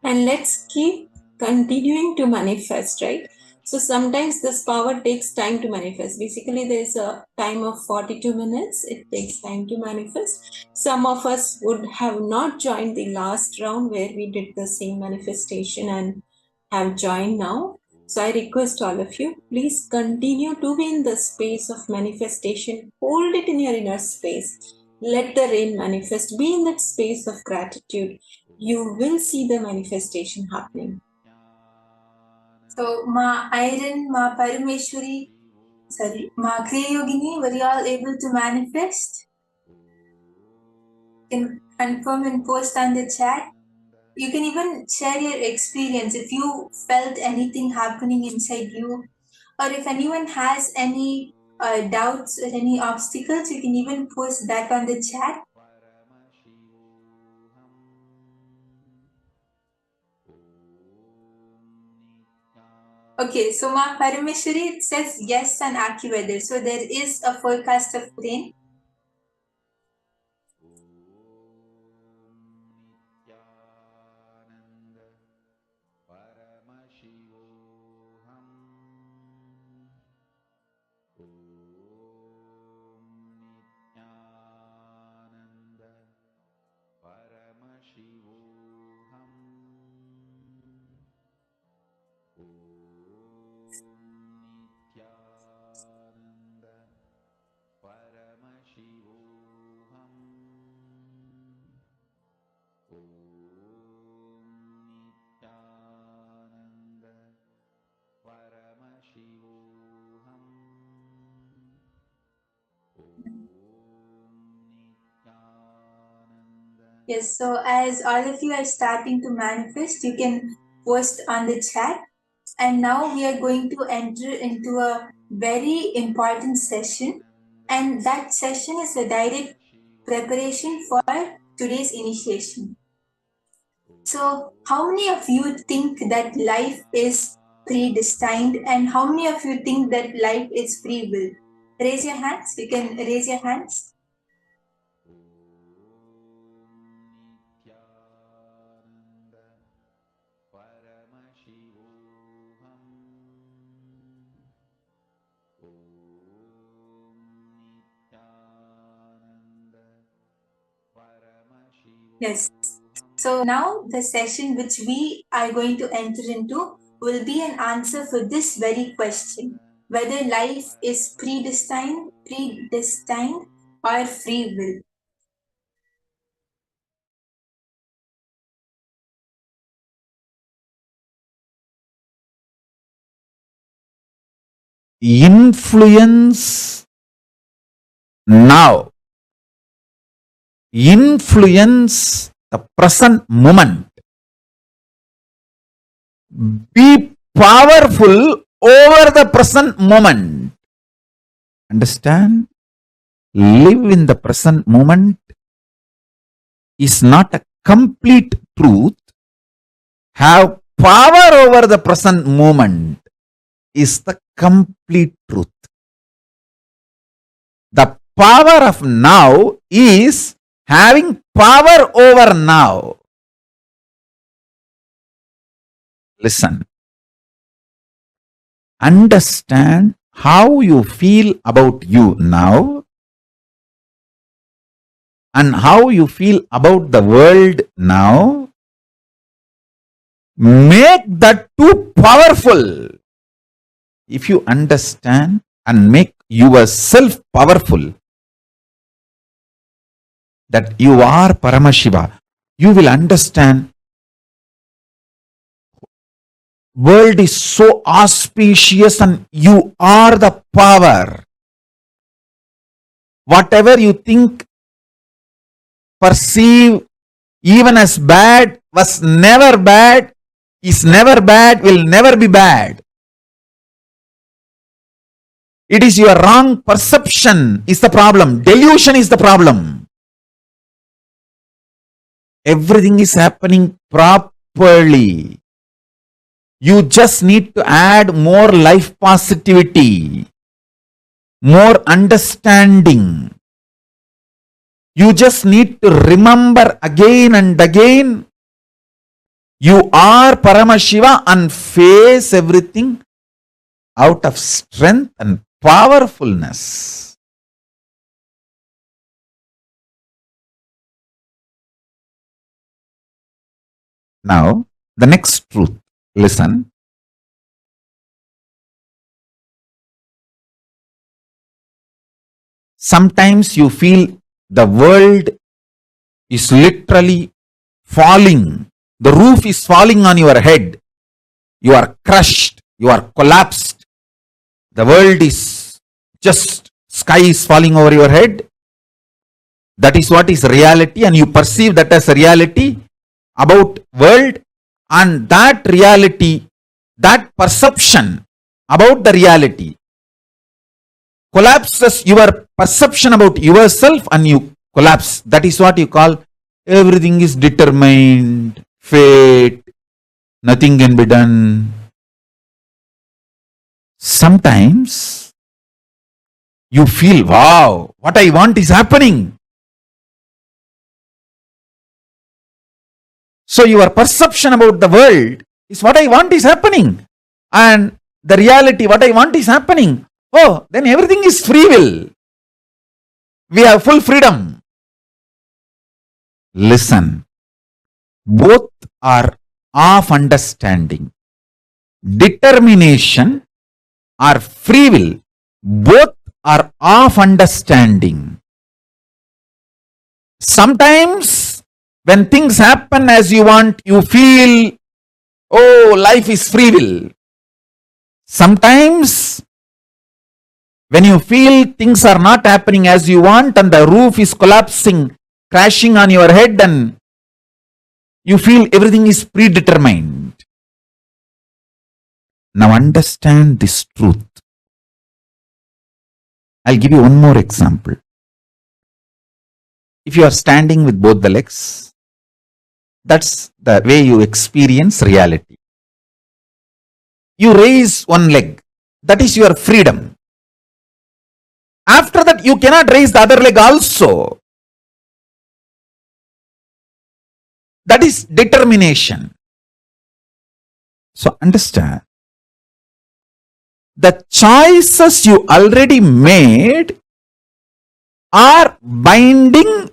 And let's keep continuing to manifest, right? So sometimes this power takes time to manifest. Basically, there's a time of 42 minutes. It takes time to manifest. Some of us would have not joined the last round where we did the same manifestation and have joined now. So I request all of you, please continue to be in the space of manifestation. Hold it in your inner space. Let the rain manifest. Be in that space of gratitude. You will see the manifestation happening. So, Ma Iron, Ma Parameshwari, Ma Kriya Yogini, were you all able to manifest? You can confirm and post on the chat. You can even share your experience if you felt anything happening inside you, or if anyone has any doubts or any obstacles, you can even post that on the chat. Okay, so Ma Parameshwari, it says yes on AccuWeather. So there is a forecast of rain. Yes, so as all of you are starting to manifest, you can post on the chat. And now we are going to enter into a very important session. And that session is a direct preparation for today's initiation. So, how many of you think that life is predestined, and how many of you think that life is free will? Raise your hands. You can raise your hands. Yes. So now the session which we are going to enter into will be an answer for this very question, whether life is predestined or free will. Influence now. Influence the present moment. Be powerful over the present moment. Understand? Live in the present moment is not a complete truth. Have power over the present moment is the complete truth. The power of now is having power over now. Listen. Understand how you feel about you now and how you feel about the world now. Make that too powerful. If you understand and make yourself powerful, that you are Paramashiva, you will understand world is so auspicious and you are the power. Whatever you think, perceive, even as bad, was never bad, is never bad, will never be bad. It is your wrong perception is the problem. Delusion is the problem. Everything is happening properly. You just need to add more life positivity, more understanding. You just need to remember again and again, you are Paramashiva, and face everything out of strength and powerfulness. Now, the next truth. Listen. Sometimes you feel the world is literally falling. The roof is falling on your head. You are crushed. You are collapsed. The world is just, sky is falling over your head. That is what is reality, and you perceive that as a reality about world, and that reality, that perception about the reality collapses your perception about yourself, and you collapse. That is what you call everything is determined, fate, nothing can be done. Sometimes you feel, wow, what I want is happening. So your perception about the world is what I want is happening. And the reality, what I want is happening. Oh, then everything is free will. We have full freedom. Listen. Both are of understanding. Determination or free will, both are of understanding. Sometimes when things happen as you want, you feel, oh, life is free will. Sometimes when you feel things are not happening as you want and the roof is collapsing, crashing on your head, and You feel everything is predetermined. Now understand this truth. I'll give you one more example. If you are standing with both the legs, that's the way you experience reality. You raise one leg, that is your freedom. After that, you cannot raise the other leg also. That is determination. So understand, the choices you already made are binding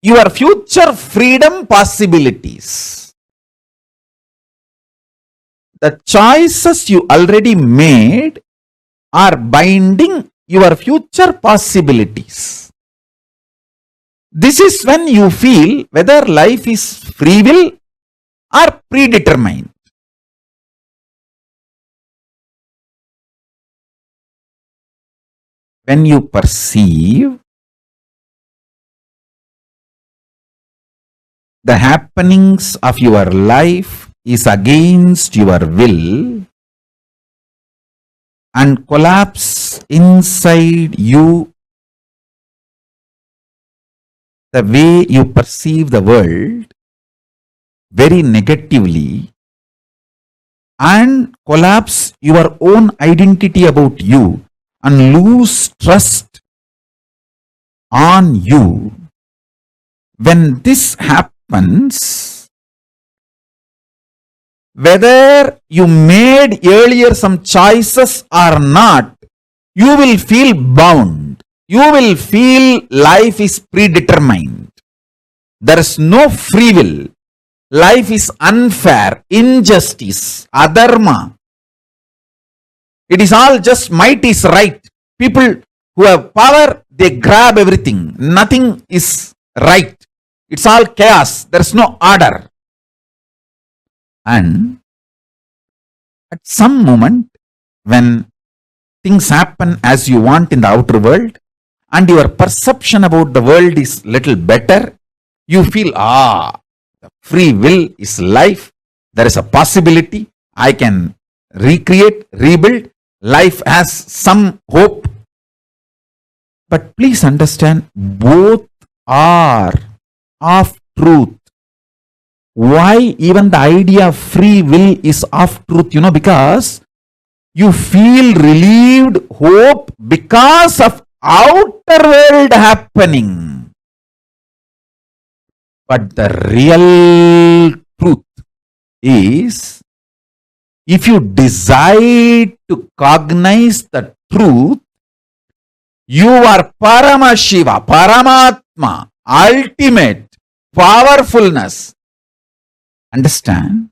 your future freedom possibilities. The choices you already made are binding your future possibilities. This is when you feel whether life is free will or predetermined. When you perceive the happenings of your life is against your will and collapse inside you, the way you perceive the world very negatively, and collapse your own identity about you and lose trust on you. When this happens, whether you made earlier some choices or not, you will feel bound. You will feel life is predetermined. There is no free will. Life is unfair, injustice, adharma. It is all just might is right. People who have power, they grab everything. Nothing is right. It's all chaos. There is no order. And at some moment, when things happen as you want in the outer world, and your perception about the world is little better, you feel, the free will is life. There is a possibility. I can recreate, rebuild. Life has some hope. But please understand, both are of truth. Why even the idea of free will is of truth? Because you feel relieved, hope because of outer world happening. But the real truth is, if you decide to cognize the truth, you are Paramashiva, Paramatma, ultimate powerfulness. Understand?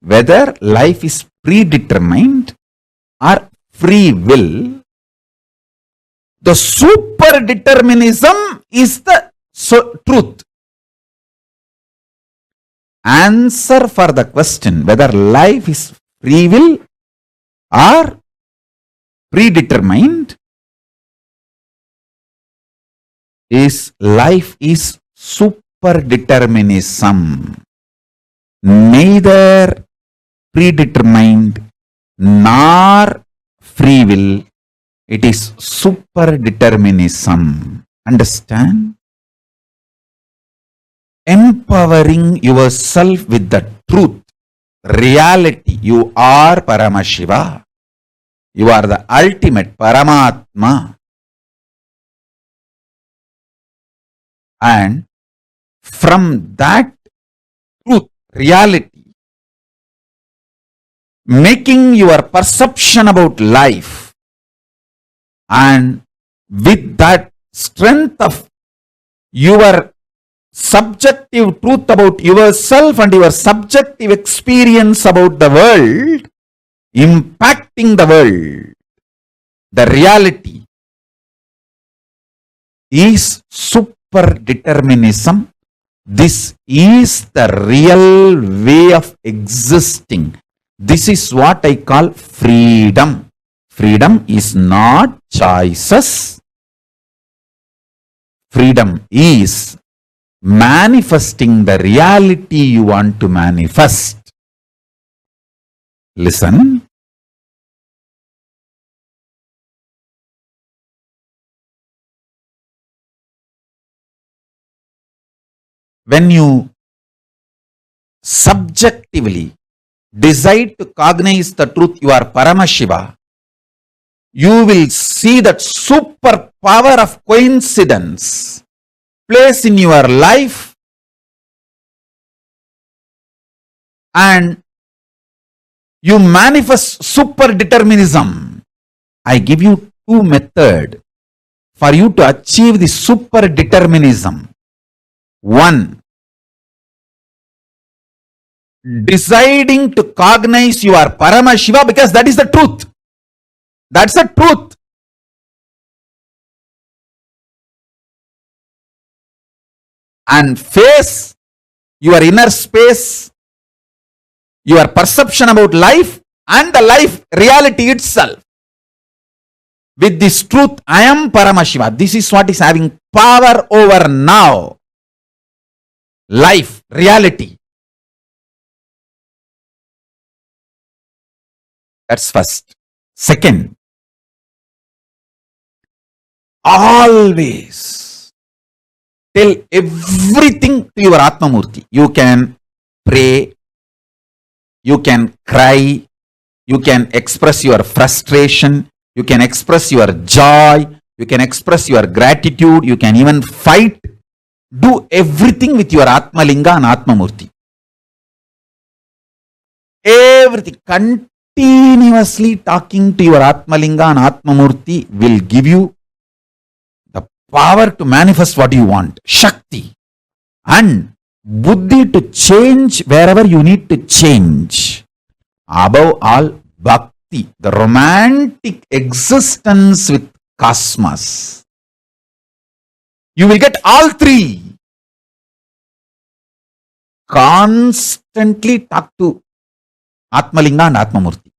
Whether life is predetermined or free will, the super determinism is the truth. Answer for the question whether life is free will or predetermined is life is super determinism. Neither predetermined nor free will. It is super determinism. Understand? Empowering yourself with the truth, reality. You are Paramashiva. You are the ultimate Paramatma. And from that truth, reality, making your perception about life, and with that strength of your subjective truth about yourself and your subjective experience about the world, impacting the world, the reality is super determinism. This is the real way of existing. This is what I call freedom. Freedom is not choices. Freedom is manifesting the reality you want to manifest. Listen. When you subjectively decide to cognize the truth, you are Paramashiva, you will see that super power of coincidence place in your life, and you manifest super determinism. I give you two methods for you to achieve the super determinism. One, deciding to cognize you are Paramashiva, because that is the truth. That's the truth. And face your inner space, your perception about life and the life reality itself. With this truth, I am Paramashiva. This is what is having power over now. Life, reality. That's first. Second, always tell everything to your Atmamurti. You can pray, you can cry, you can express your frustration, you can express your joy, you can express your gratitude, you can even fight. Do everything with your Atmalinga and Atmamurti. Everything. Continuously talking to your Atmalinga and Atmamurti will give you the power to manifest what you want. Shakti. And Buddhi to change wherever you need to change. Above all, Bhakti, the romantic existence with cosmos. You will get all three. Constantly talk to Atmalinga and Atmamurti.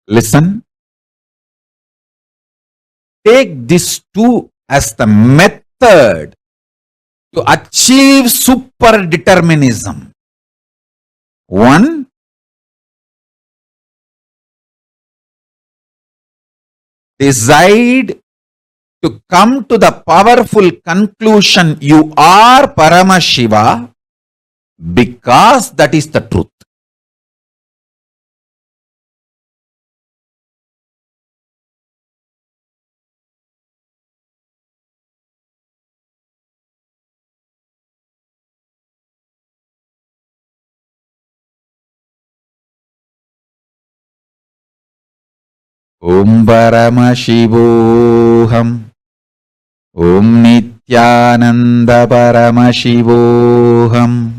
Listen. Take these two as the method to achieve super determinism. One, decide to come to the powerful conclusion you are Paramashiva, because that is the truth. Om Paramashivoham. Om Nithyananda Paramashivoham.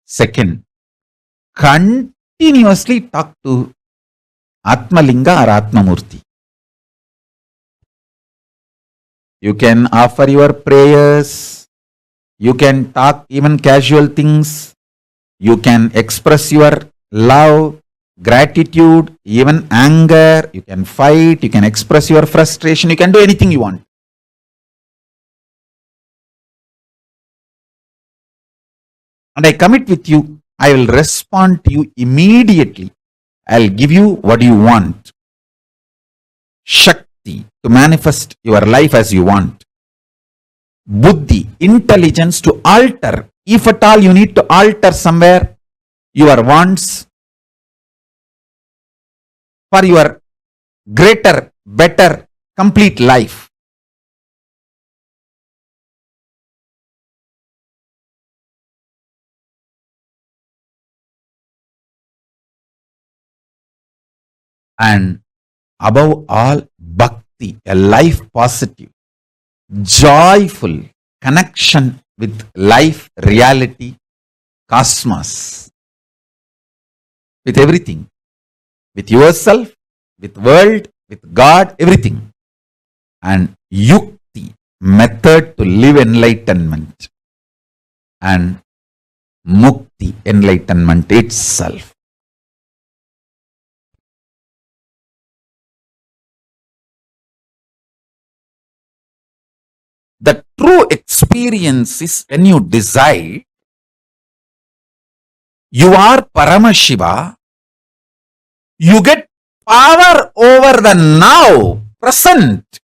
Second, continuously talk to Atmalinga or Atmamurti. You can offer your prayers, you can talk even casual things, you can express your love, gratitude, even anger, you can fight, you can express your frustration, you can do anything you want. And I commit with you, I will respond to you immediately. I'll give you what you want. Shakti, to manifest your life as you want. Buddhi, intelligence to alter. If at all you need to alter somewhere your wants for your greater, better, complete life. And above all, bhakti, a life positive, joyful connection with life, reality, cosmos, with everything, with yourself, with world, with God, everything. And yukti, method to live enlightenment, and mukti, enlightenment itself. true experience is when you decide you are Paramashiva, you get power over the now, present.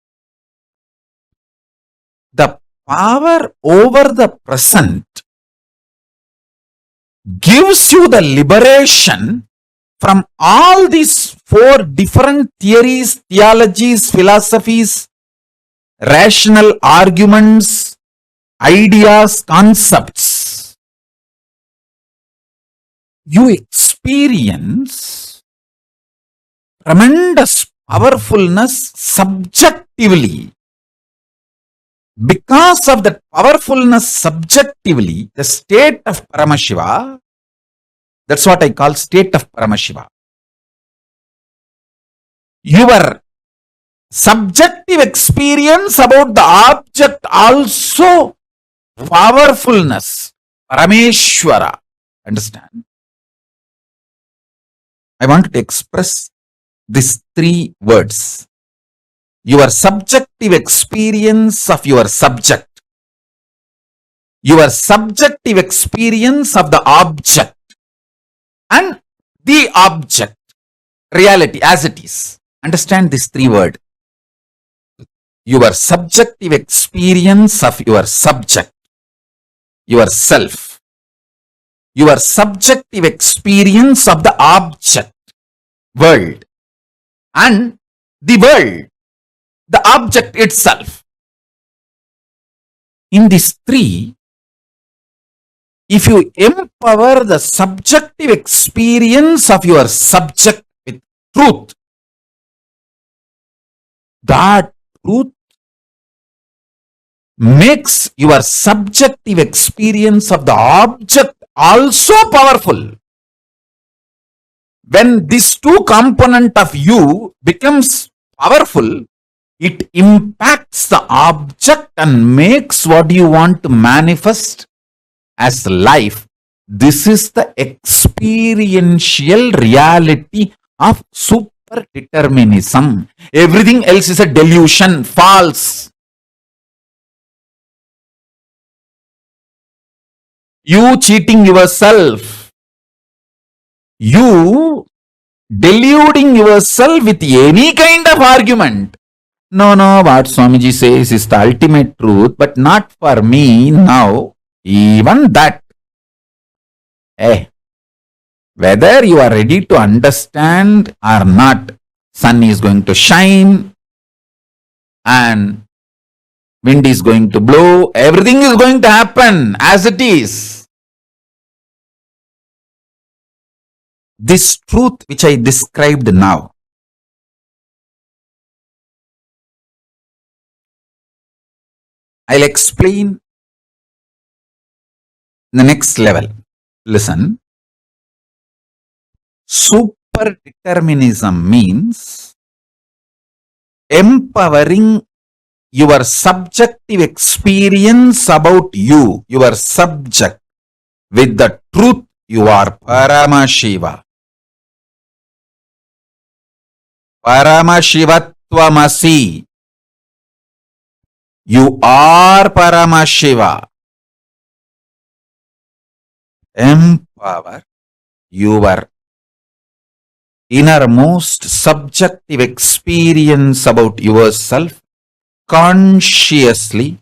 The power over the present gives you the liberation from all these four different theories, theologies, philosophies, rational arguments, ideas, concepts. You experience tremendous powerfulness subjectively. Because of that powerfulness subjectively, the state of Paramashiva, that's what I call state of Paramashiva. Your subjective experience about the object also powerfulness, Parameshwara. Understand? I want to express these three words. Your subjective experience of your subject, your subjective experience of the object, and the object, reality as it is. Understand these three words. Your subjective experience of your subject, yourself, your subjective experience of the object, world, and the world, the object itself. In these three, if you empower the subjective experience of your subject with truth, that truth makes your subjective experience of the object also powerful. When this two component of you becomes powerful, it impacts the object and makes what you want to manifest as life. This is the experiential reality of super determinism. Everything else is a delusion, false. You cheating yourself, you deluding yourself with any kind of argument. No, what Swamiji says is the ultimate truth, but not for me now. Even that. Whether you are ready to understand or not, sun is going to shine and wind is going to blow. Everything is going to happen as it is. This truth which I described now, I'll explain the next level. Listen. Super determinism means empowering your subjective experience about you, your subject, with the truth you are Paramashiva. Paramashivatvamasi. You are Paramashiva. Empower your innermost subjective experience about yourself consciously.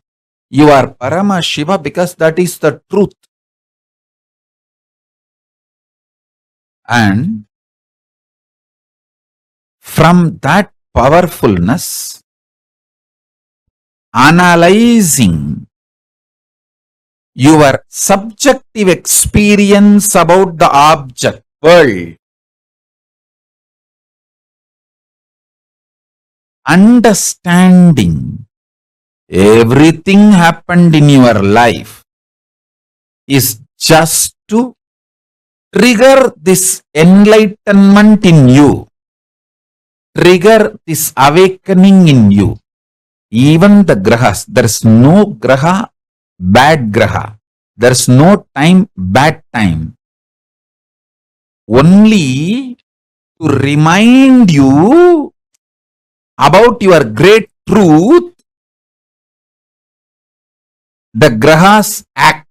You are Paramashiva because that is the truth. And from that powerfulness, analyzing your subjective experience about the object, world, understanding everything happened in your life is just to trigger this enlightenment in you, trigger this awakening in you. Even the grahas, there is no graha, bad graha. There is no time, bad time. Only to remind you about your great truth the grahas act.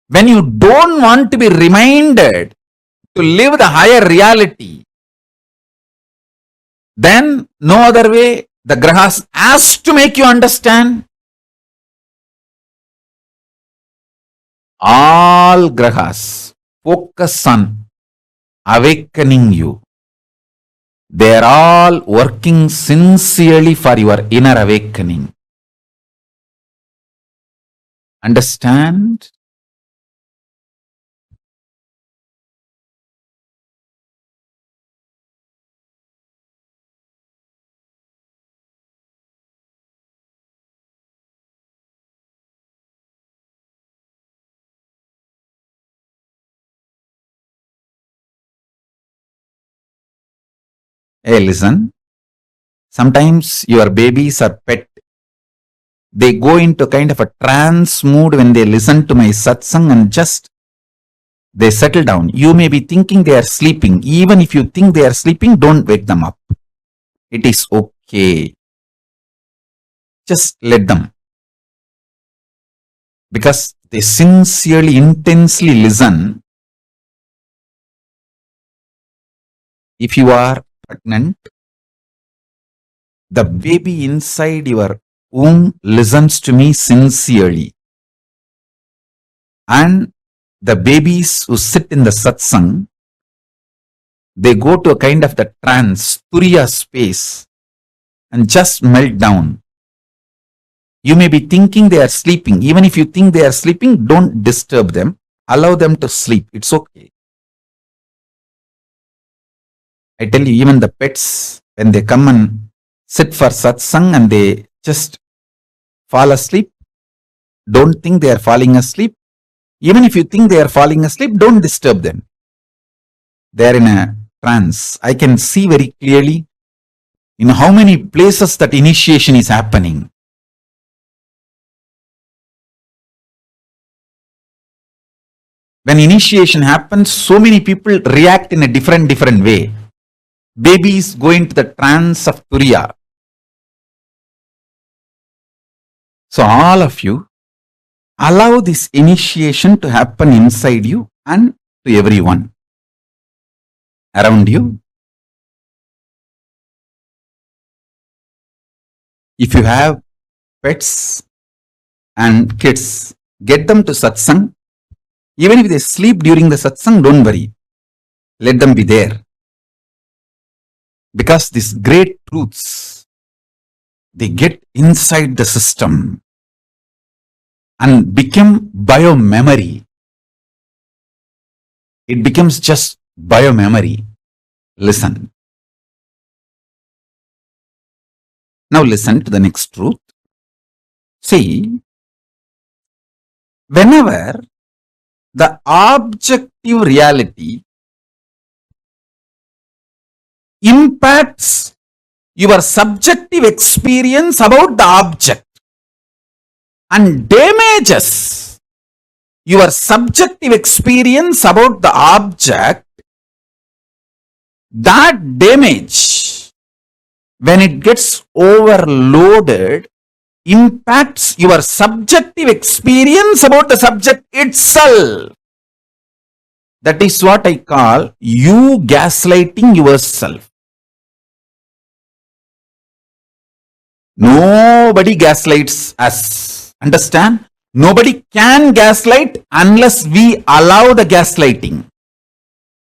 When you don't want to be reminded to live the higher reality, then no other way, the grahas has to make you understand. All grahas focus on awakening you. They are all working sincerely for your inner awakening. Understand? Hey, listen. Sometimes your babies are pet. They go into kind of a trance mood when they listen to my satsang and just they settle down. You may be thinking they are sleeping. Even if you think they are sleeping, don't wake them up. It is okay. Just let them. Because they sincerely, intensely listen. If you are pregnant, the baby inside your womb listens to me sincerely. And the babies who sit in the satsang, they go to a kind of the trance, turiya space, and just melt down. You may be thinking they are sleeping. Even if you think they are sleeping, don't disturb them. Allow them to sleep. It's okay. I tell you, even the pets, when they come and sit for satsang and they just fall asleep, don't think they are falling asleep. Even if you think they are falling asleep, don't disturb them. They are in a trance. I can see very clearly in how many places that initiation is happening. When initiation happens, so many people react in a different way. Babies go into the trance of turiya. So all of you, allow this initiation to happen inside you and to everyone around you. If you have pets and kids, get them to satsang. Even if they sleep during the satsang, don't worry. Let them be there. Because these great truths, they get inside the system and become bio-memory. It becomes just bio-memory. Listen. Now listen to the next truth. See, whenever the objective reality impacts your subjective experience about the object and damages your subjective experience about the object, that damage, when it gets overloaded, impacts your subjective experience about the subject itself. That is what I call you gaslighting yourself. Nobody gaslights us. Understand? Nobody can gaslight unless we allow the gaslighting.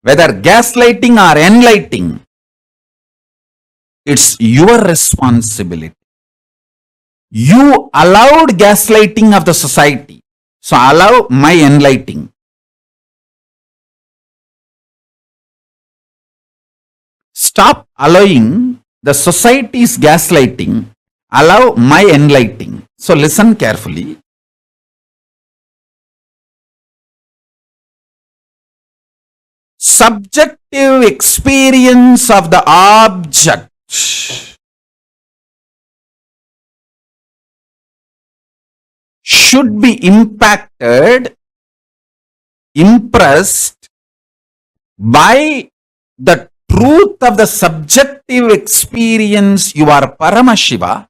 Whether gaslighting or enlightening, it's your responsibility. You allowed gaslighting of the society. So allow my enlightening. Stop allowing the society's gaslighting. Allow my enlightening. So listen carefully. Subjective experience of the object should be impacted, impressed by the truth of the subjective experience you are Paramashiva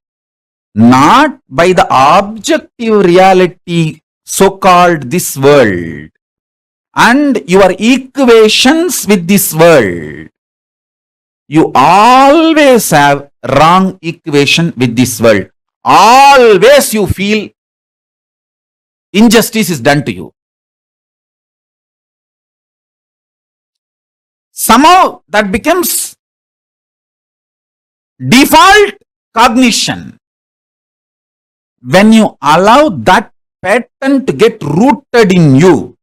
not by the objective reality, so-called this world, and your equations with this world. You always have wrong equation with this world. Always you feel injustice is done to you. Somehow that becomes default cognition. When you allow that pattern to get rooted in you,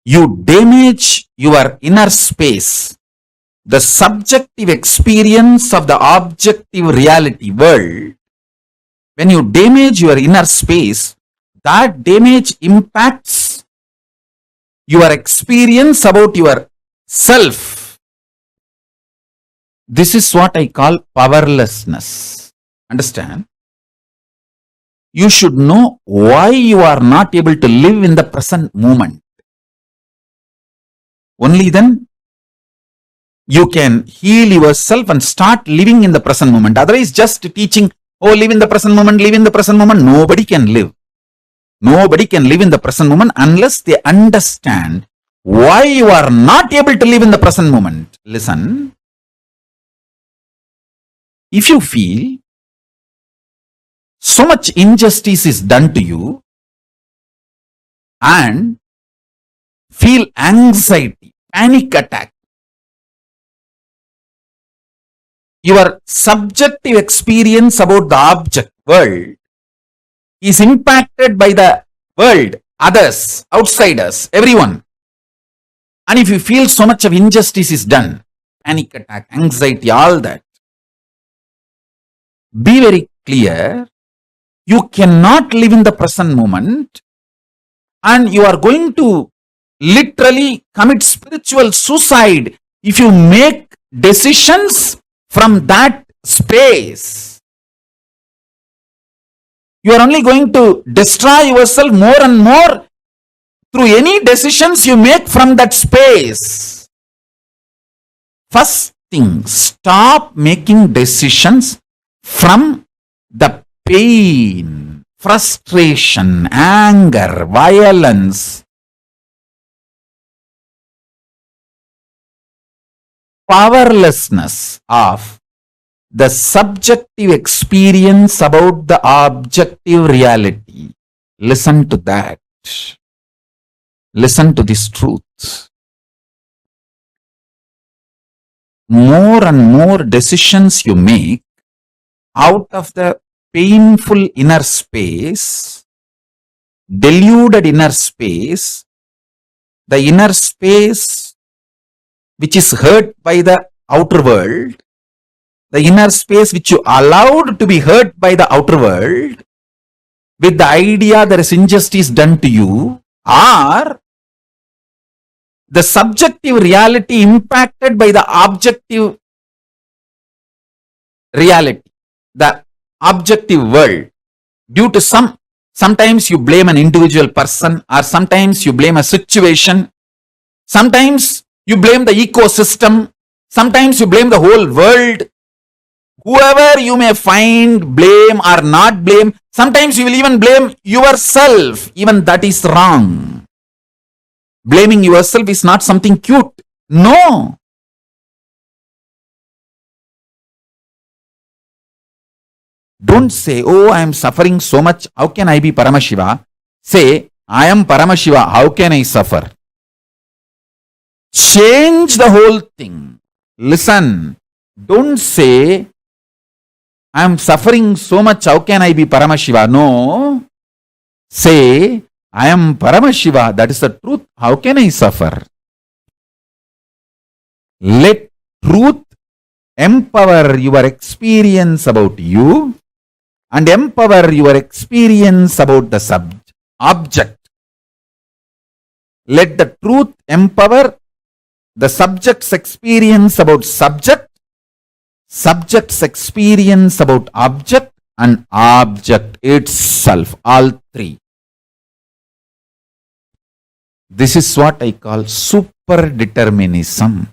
you damage your inner space. The subjective experience of the objective reality world, when you damage your inner space, that damage impacts your experience about your self. This is what I call powerlessness. Understand? You should know why you are not able to live in the present moment. Only then you can heal yourself and start living in the present moment. Otherwise, just teaching, oh, live in the present moment, live in the present moment. Nobody can live. Nobody can live in the present moment unless they understand why you are not able to live in the present moment. Listen. If you feel so much injustice is done to you and feel anxiety, panic attack, your subjective experience about the object world is impacted by the world, others, outsiders, everyone. And if you feel so much of injustice is done, panic attack, anxiety, all that, be very clear, you cannot live in the present moment and you are going to literally commit spiritual suicide if you make decisions from that space. You are only going to destroy yourself more and more through any decisions you make from that space. First thing, stop making decisions from the pain, frustration, anger, violence, powerlessness of the subjective experience about the objective reality. Listen to that. Listen to this truth. More and more decisions you make out of the painful inner space, deluded inner space, the inner space which is hurt by the outer world, the inner space which you allowed to be hurt by the outer world, with the idea there is injustice done to you, or the subjective reality impacted by the objective reality, the objective world, due to sometimes you blame an individual person, or sometimes you blame a situation, sometimes you blame the ecosystem, sometimes you blame the whole world. Whoever you may find, blame or not blame, sometimes you will even blame yourself. Even that is wrong. Blaming yourself is not something cute. No. Don't say, oh, I am suffering so much. How can I be Paramashiva? Say, I am Paramashiva. How can I suffer? Change the whole thing. Listen. Don't say, I am suffering so much. How can I be Paramashiva? No. Say, I am Paramashiva. That is the truth. How can I suffer? Let truth empower your experience about you and empower your experience about the object. Let the truth empower the subject's experience about subject, subject's experience about object, and object itself, all three. This is what I call super determinism.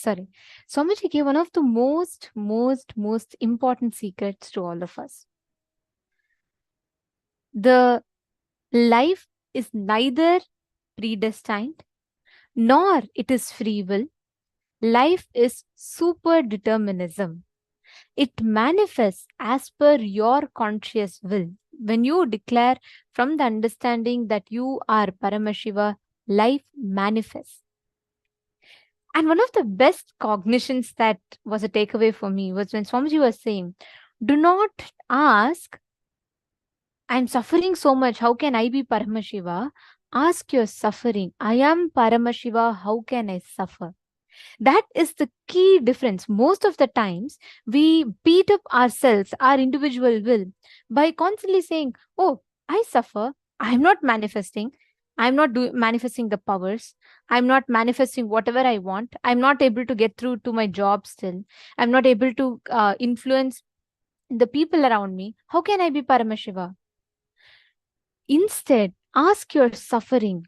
sorry, Swamiji gave one of the most important secrets to all of us. The life is neither predestined nor it is free will. Life is super determinism. It manifests as per your conscious will. When you declare from the understanding that you are Paramashiva, life manifests. And one of the best cognitions that was a takeaway for me was when Swamiji was saying, do not ask, I'm suffering so much, how can I be Paramashiva? Ask your suffering, I am Paramashiva, how can I suffer? That is the key difference. Most of the times, we beat up ourselves, our individual will, by constantly saying, oh, I suffer, I'm not manifesting, I'm not manifesting the powers, I'm not manifesting whatever I want, I'm not able to get through to my job still, I'm not able to influence the people around me. How can I be Paramashiva? Instead, ask your suffering,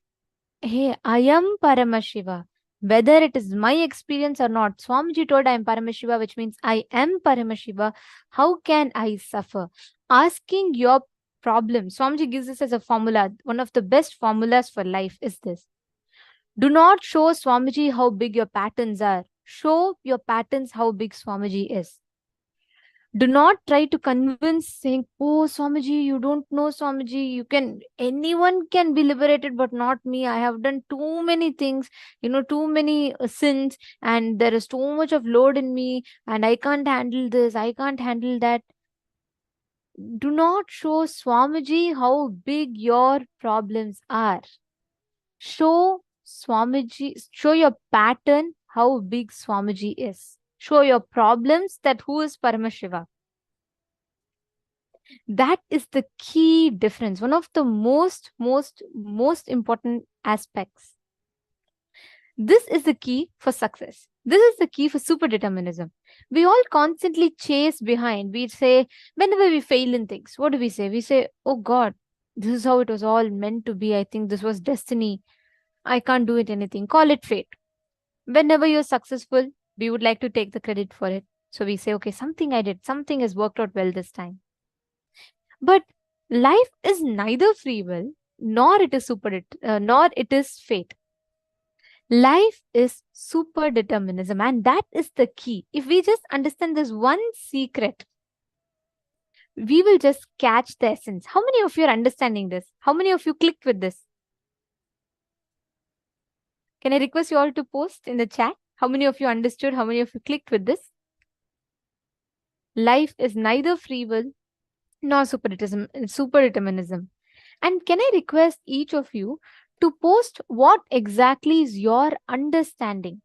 hey, I am Paramashiva. Whether it is my experience or not, Swamiji told I am Paramashiva, which means I am Paramashiva. How can I suffer? Asking your problem. Swamiji gives this as a formula. One of the best formulas for life is this. Do not show Swamiji how big your patterns are. Show your patterns how big Swamiji is. Do not try to convince saying, oh, Swamiji, you don't know Swamiji, anyone can be liberated, but not me. I have done too many things, too many sins, and there is too much of load in me, and I can't handle this, I can't handle that. Do not show Swamiji how big your problems are. Show Swamiji, show your pattern how big Swamiji is. Show your problems that who is Paramashiva. That is the key difference. One of the most important aspects. This is the key for success. This is the key for super determinism. We all constantly chase behind. We say, whenever we fail in things, what do we say? We say, oh God, this is how it was all meant to be. I think this was destiny. I can't do it anything. Call it fate. Whenever you're successful, we would like to take the credit for it. So we say, okay, something I did, something has worked out well this time. But life is neither free will, nor it is fate. Life is super determinism, and that is the key. If we just understand this one secret, we will just catch the essence. How many of you are understanding this? How many of you clicked with this? Can I request you all to post in the chat? How many of you understood? How many of you clicked with this? Life is neither free will nor super determinism. And can I request each of you to post what exactly is your understanding?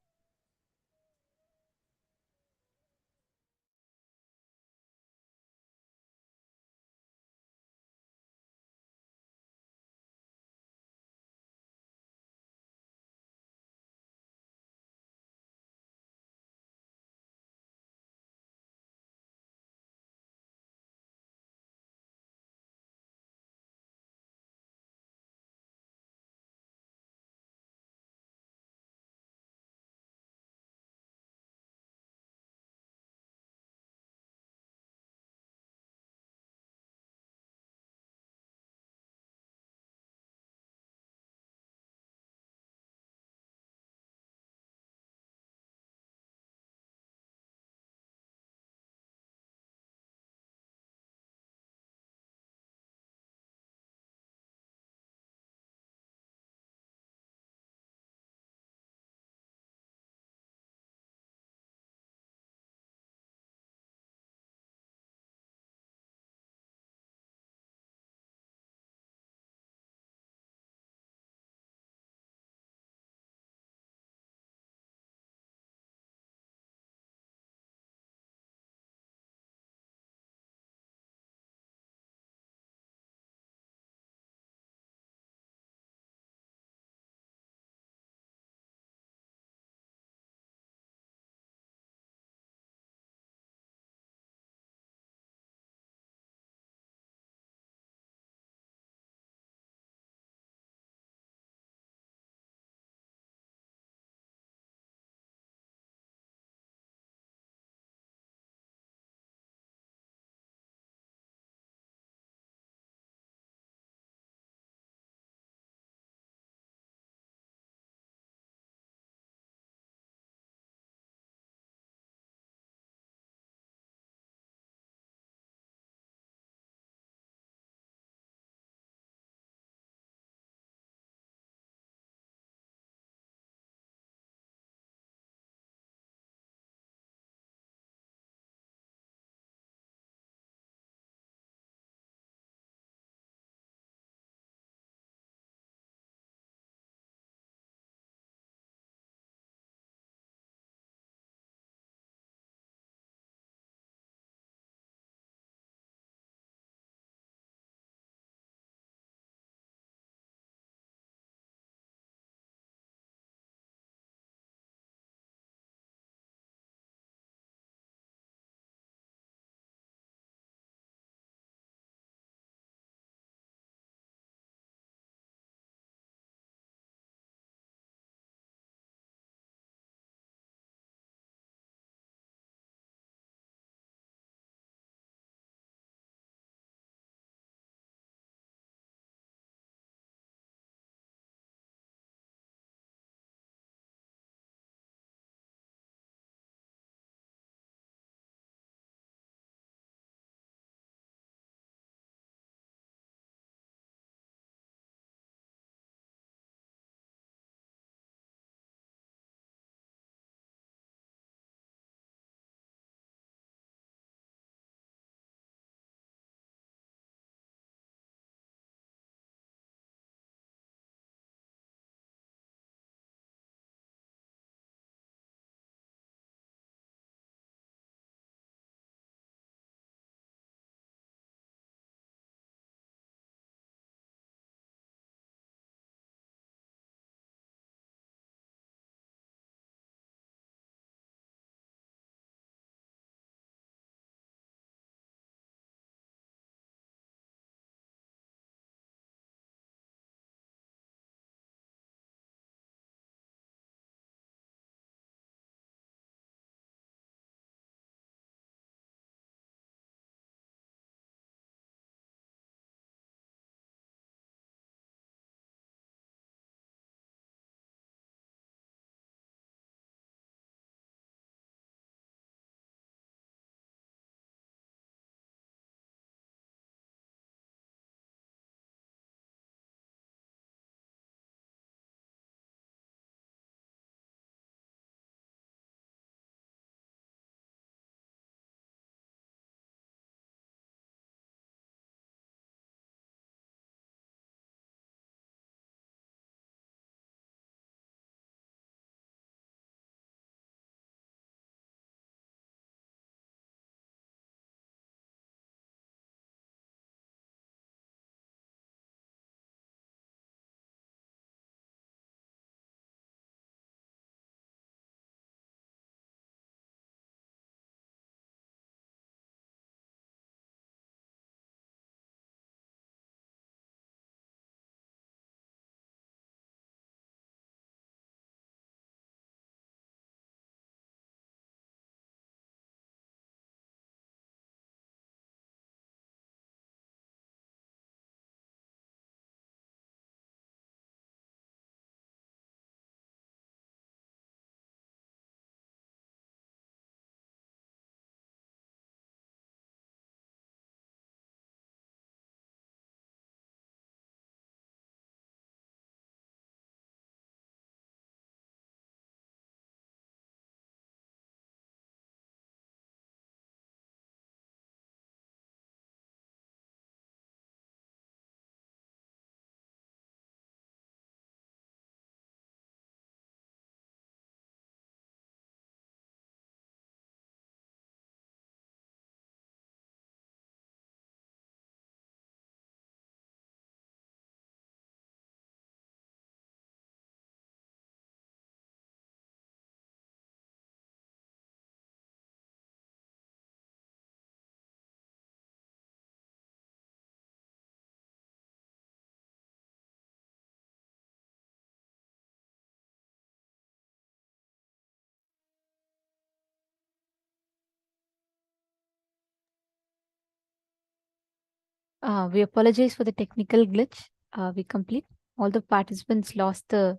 We apologize for the technical glitch. We complete. All the participants lost the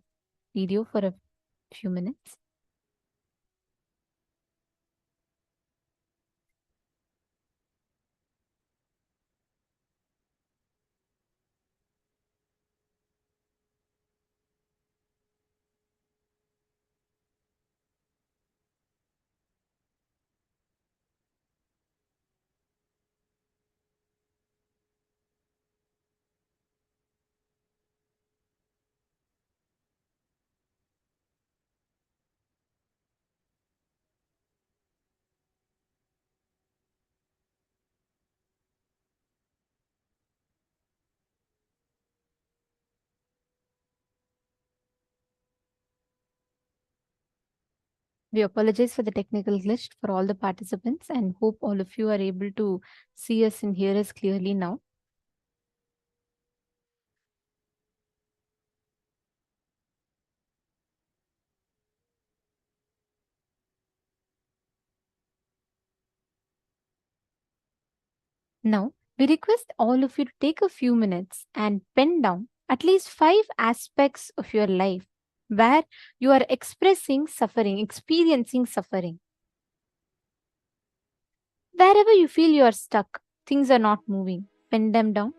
video for a few minutes. We apologize for the technical glitch for all the participants and hope all of you are able to see us and hear us clearly now. Now, we request all of you to take a few minutes and pen down at least 5 aspects of your life where you are expressing suffering, experiencing suffering. Wherever you feel you are stuck, things are not moving, pen them down.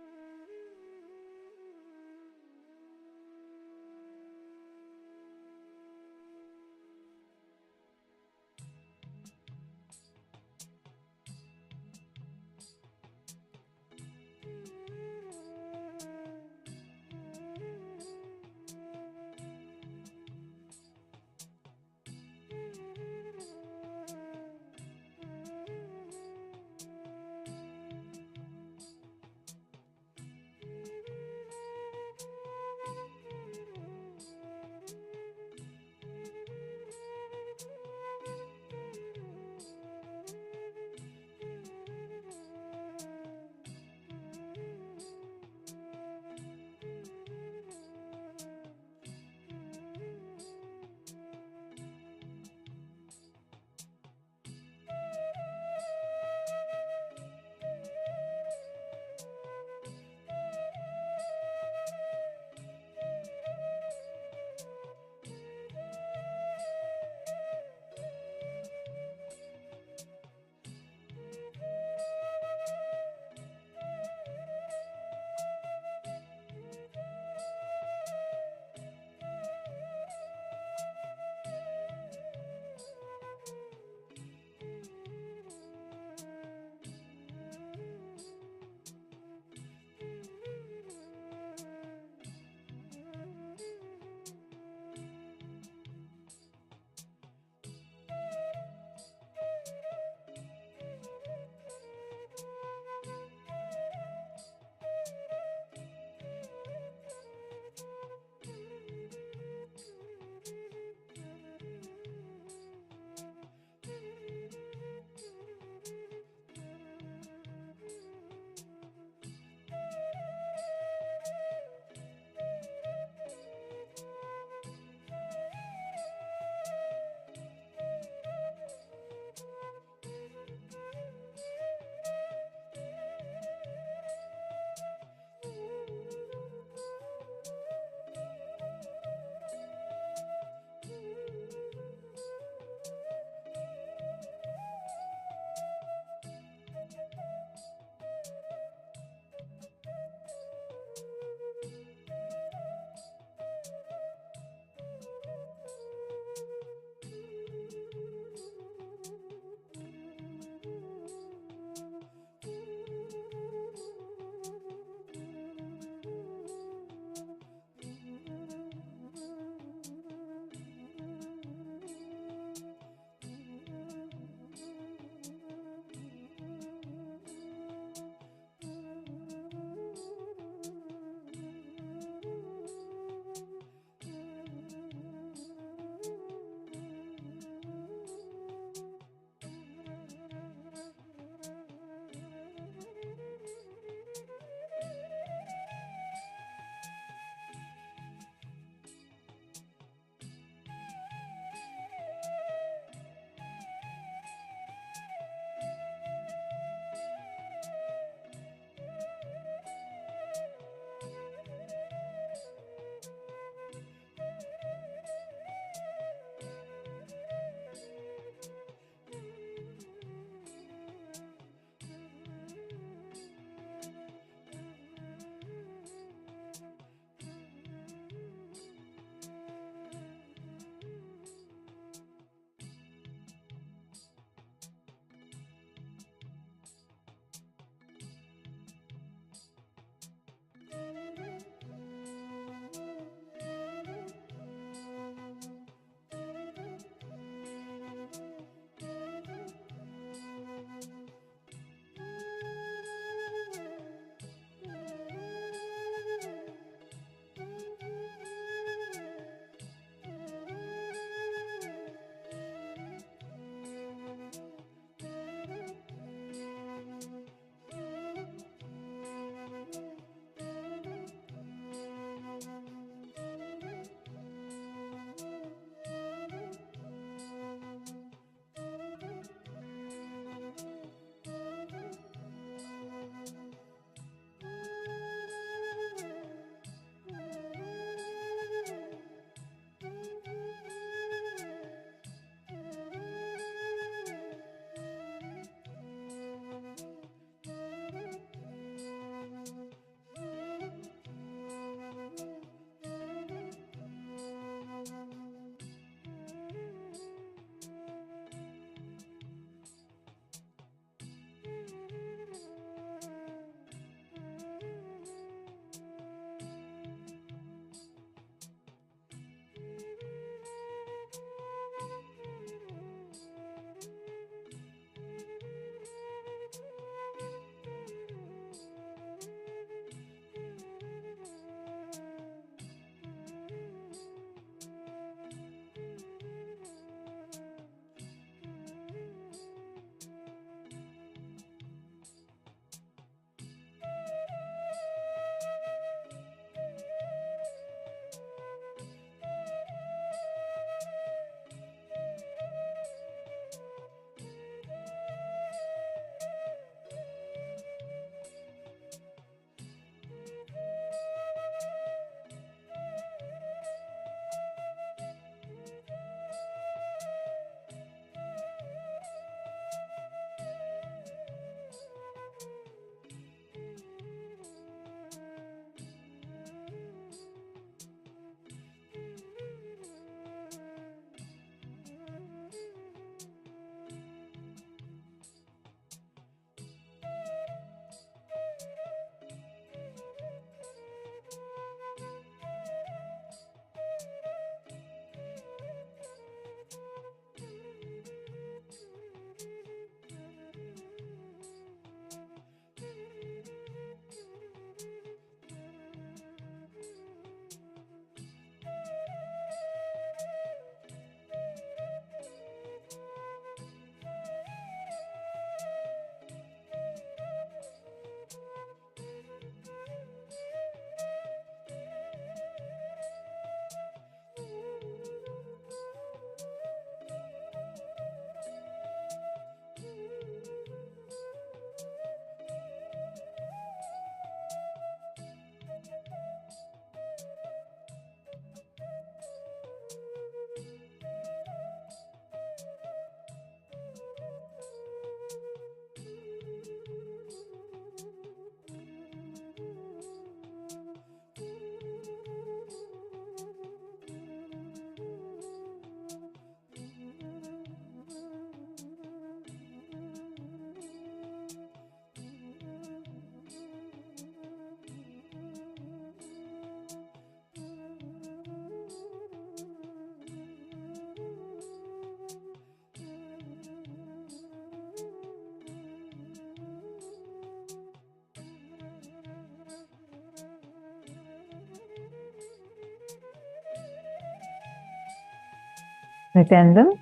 Nithyananda?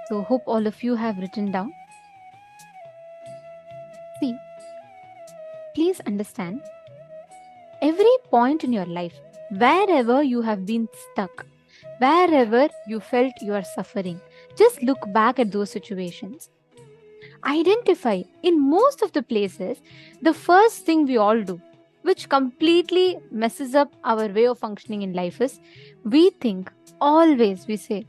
So hope all of you have written down. See, please understand, every point in your life, wherever you have been stuck, wherever you felt you are suffering, just look back at those situations. Identify, in most of the places, the first thing we all do, which completely messes up our way of functioning in life, is we think, always we say,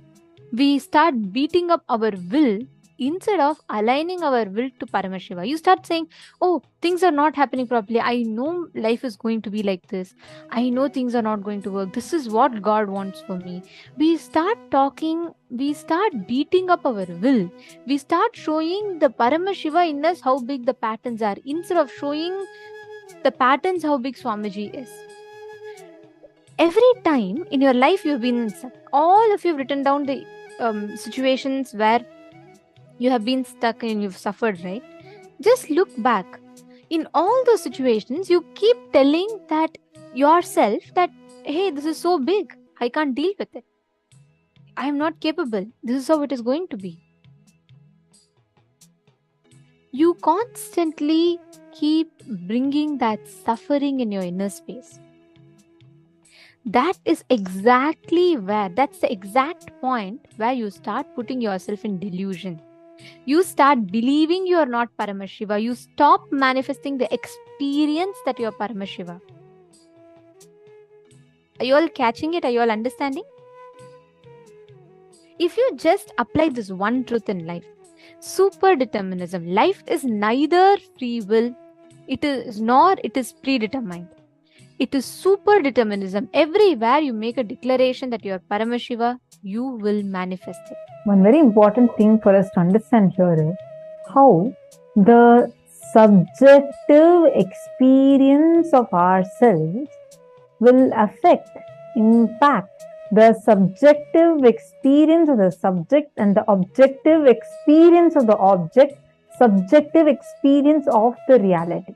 we start beating up our will instead of aligning our will to Paramashiva. You start saying, oh, things are not happening properly. I know life is going to be like this. I know things are not going to work. This is what God wants for me. We start talking, we start beating up our will. We start showing the Paramashiva in us how big the patterns are instead of showing the patterns how big Swamiji is. Every time in your life you've been stuck, all of you have written down the situations where you have been stuck and you've suffered, right? Just look back. In all those situations, you keep telling that yourself that, hey, this is so big, I can't deal with it. I am not capable. This is how it is going to be. You constantly keep bringing that suffering in your inner space. That is exactly where, that's the exact point where you start putting yourself in delusion. You start believing you are not Paramashiva. You stop manifesting the experience that you are Paramashiva. Are you all catching it? Are you all understanding? If you just apply this one truth in life, super determinism, life is neither free will, it is predetermined. It is super determinism. Everywhere you make a declaration that you are Paramashiva, you will manifest it. One very important thing for us to understand here is how the subjective experience of ourselves will impact the subjective experience of the subject and the objective experience of the object, subjective experience of the reality.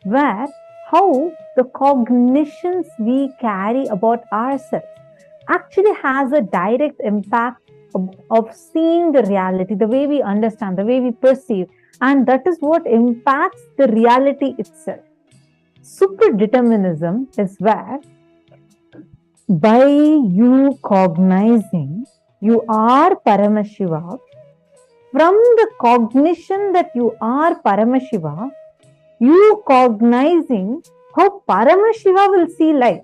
Where how the cognitions we carry about ourselves actually has a direct impact of seeing the reality, the way we understand, the way we perceive, and that is what impacts the reality itself. Superdeterminism is where, by you cognizing you are Paramashiva, from the cognition that you are Paramashiva, you cognizing how Paramashiva will see life.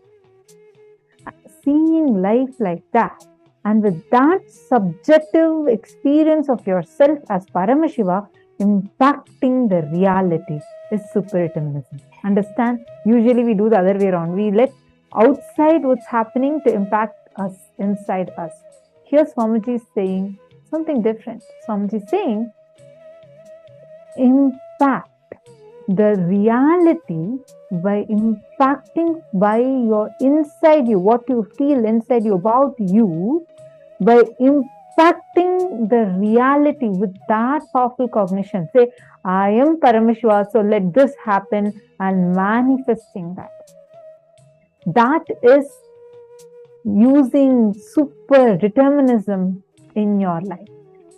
Seeing life like that, and with that subjective experience of yourself as Paramashiva impacting the reality, is superdeterminism. Understand? Usually we do the other way around. We let outside what's happening to impact us, inside us. Here Swamiji is saying something different. Swamiji is saying, impact the reality by impacting by your inside you, what you feel inside you about you, by impacting the reality with that powerful cognition. Say, I am Paramashiva, so let this happen, and manifesting that. That is using super determinism in your life.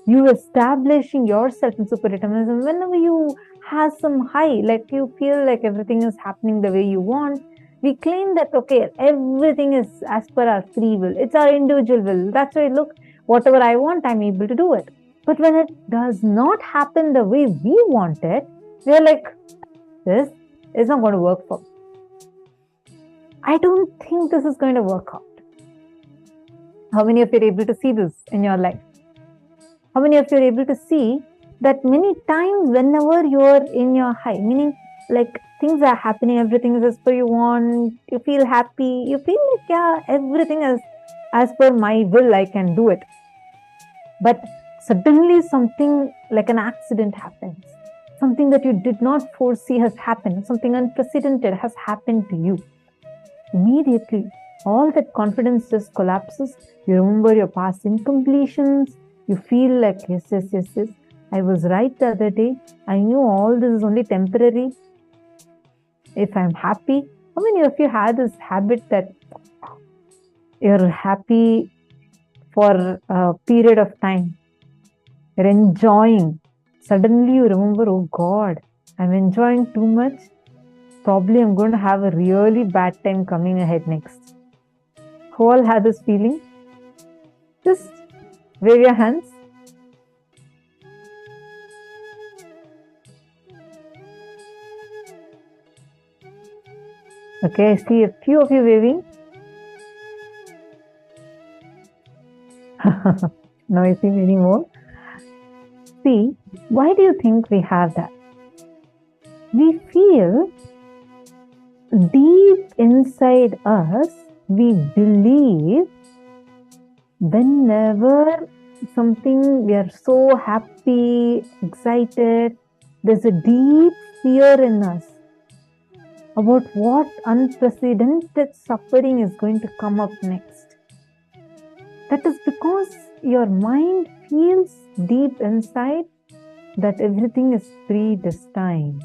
You establishing yourself in super determinism whenever you have some high, like you feel like everything is happening the way you want. We claim that, okay, everything is as per our free will. It's our individual will. That's why, look, whatever I want, I'm able to do it. But when it does not happen the way we want it, we're like, this is not going to work for me. I don't think this is going to work out. How many of you are able to see this in your life? How many of you are able to see that many times whenever you're in your high, meaning like things are happening, everything is as per you want, you feel happy, you feel like, yeah, everything is as per my will, I can do it. But suddenly something like an accident happens. Something that you did not foresee has happened. Something unprecedented has happened to you. Immediately, all that confidence just collapses. You remember your past incompletions. You feel like, yes, I was right the other day. I knew all this is only temporary. If I'm happy, how many of you had this habit that You're happy for a period of time. You're enjoying. Suddenly you remember, oh God, I'm enjoying too much. Probably I'm going to have a really bad time coming ahead next. Who all have this feeling? Just wave your hands. Okay, I see a few of you waving. Now I see many more. See, why do you think we have that? We feel deep inside us, we believe whenever something we are so happy, excited, there's a deep fear in us about what unprecedented suffering is going to come up next. That is because your mind feels deep inside that everything is predestined.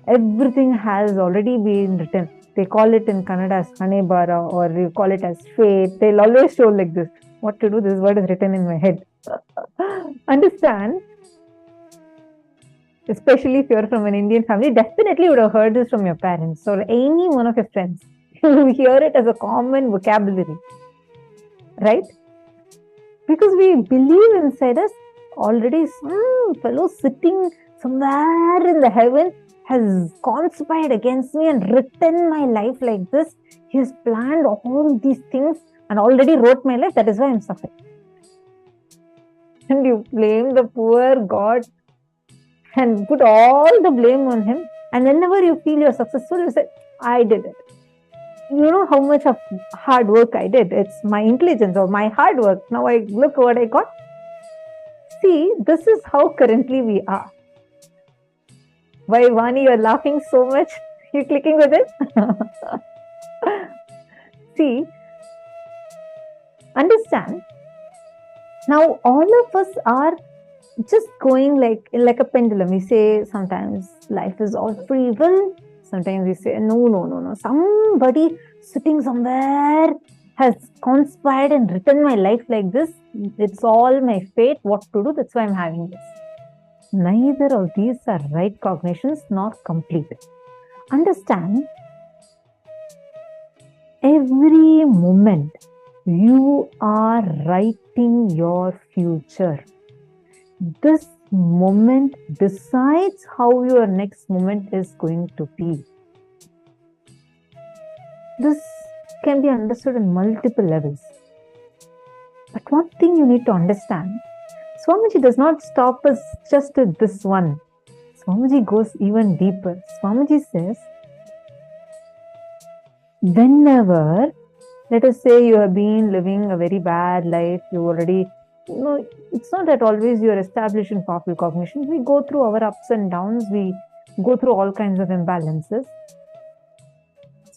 Everything has already been written. They call it in Kannada as Hanebara, or you call it as fate. They'll always show like this. What to do? This word is written in my head. Understand? Especially if you're from an Indian family, definitely you would have heard this from your parents or any one of your friends. You hear it as a common vocabulary. Right? Because we believe inside us already some fellow sitting somewhere in the heaven has conspired against me and written my life like this. He has planned all these things and already wrote my life. That is why I'm suffering. And you blame the poor God and put all the blame on him. And whenever you feel you're successful, you say, I did it. You know how much of hard work I did. It's my intelligence or my hard work. Now I look what I got. See, this is how currently we are. Why, Vani, you're laughing so much? You're clicking with it? See, understand. Now all of us are just going like a pendulum. We say sometimes life is all free will. Sometimes we say, no. Somebody sitting somewhere has conspired and written my life like this. It's all my fate. What to do? That's why I'm having this. Neither of these are right cognitions, nor complete. Understand, every moment you are writing your future. This moment decides how your next moment is going to be. This can be understood in multiple levels. But one thing you need to understand, Swamiji does not stop us just at this one. Swamiji goes even deeper. Swamiji says, whenever, let us say you have been living a very bad life, you already, it's not that always you are established in powerful cognition. We go through our ups and downs, we go through all kinds of imbalances.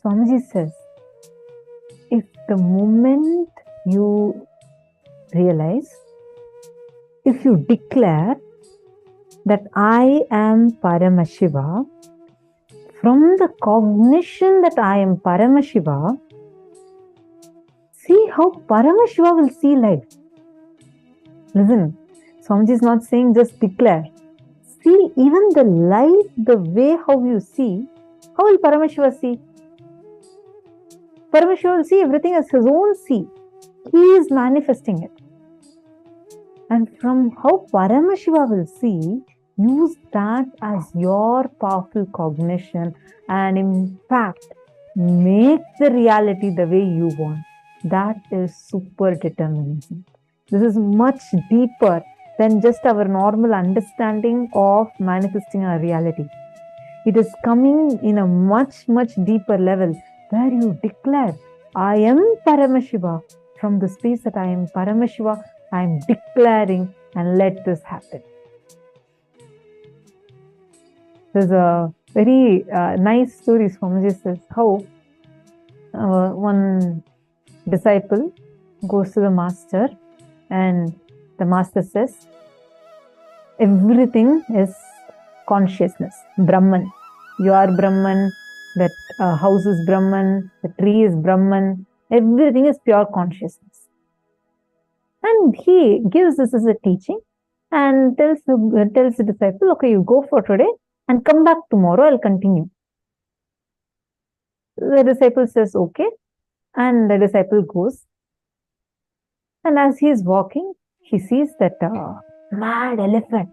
Swamiji says, if the moment you realize, if you declare that I am Paramashiva, from the cognition that I am Paramashiva, see how Paramashiva will see life. Listen, Swamiji is not saying just declare. See even the life, the way how you see, how will Paramashiva see? Paramashiva will see everything as his own see. He is manifesting it. And from how Paramashiva will see, use that as your powerful cognition and in fact, make the reality the way you want. That is super determinism. This is much deeper than just our normal understanding of manifesting our reality. It is coming in a much, much deeper level where you declare, I am Paramashiva. From the space that I am Paramashiva, I am declaring and let this happen. There's a very nice story Swamiji says how one disciple goes to the master and the master says, everything is consciousness, Brahman. You are Brahman, that house is Brahman, the tree is Brahman, Everything is pure consciousness. And he gives this as a teaching and tells the disciple, okay, you go for today and come back tomorrow, I'll continue. The disciple says, okay. And the disciple goes. And as he is walking, he sees that mad elephant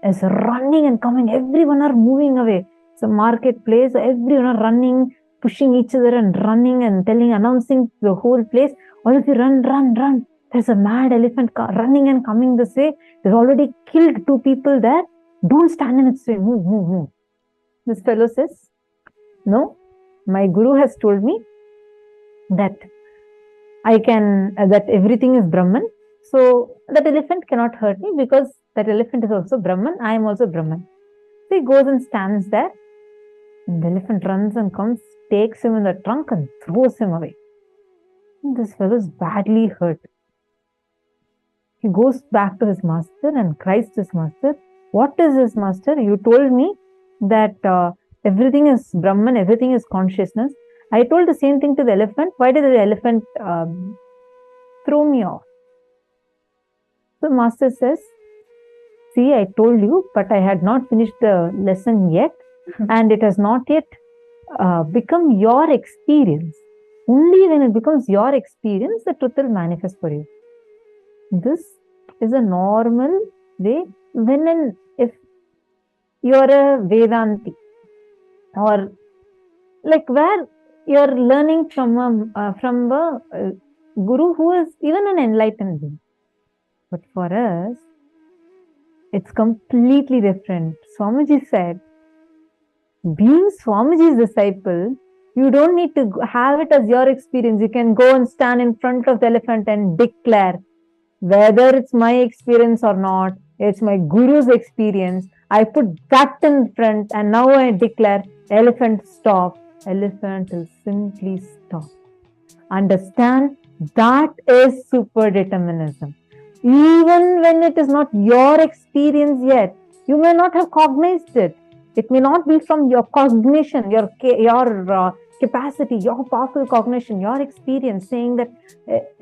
is running and coming. Everyone are moving away. It's a marketplace. Everyone are running, pushing each other and running and announcing the whole place. All of you run, run, run. There's a mad elephant running and coming this way. They've already killed 2 people there. Don't stand in its way. Move, move, move. This fellow says, no, my guru has told me that that everything is Brahman. So that elephant cannot hurt me because that elephant is also Brahman. I am also Brahman. So he goes and stands there. And the elephant runs and comes, takes him in the trunk and throws him away. And this fellow is badly hurt. He goes back to his master and cries to his master, what is this, master? You told me that everything is Brahman, everything is consciousness. I told the same thing to the elephant. Why did the elephant throw me off? So master says, see, I told you, but I had not finished the lesson yet, and it has not yet become your experience. Only when it becomes your experience, the truth will manifest for you. This is a normal way if you're a Vedanti or like where you're learning from a guru who is even an enlightened being. But for us, it's completely different. Swamiji said, being Swamiji's disciple, you don't need to have it as your experience. You can go and stand in front of the elephant and declare, whether it's my experience or not, it's my guru's experience. I put that in front and now I declare, elephant stop. Elephant will simply stop. Understand, that is super determinism. Even when it is not your experience yet, you may not have cognized it. It may not be from your cognition, your capacity, your powerful cognition, your experience saying that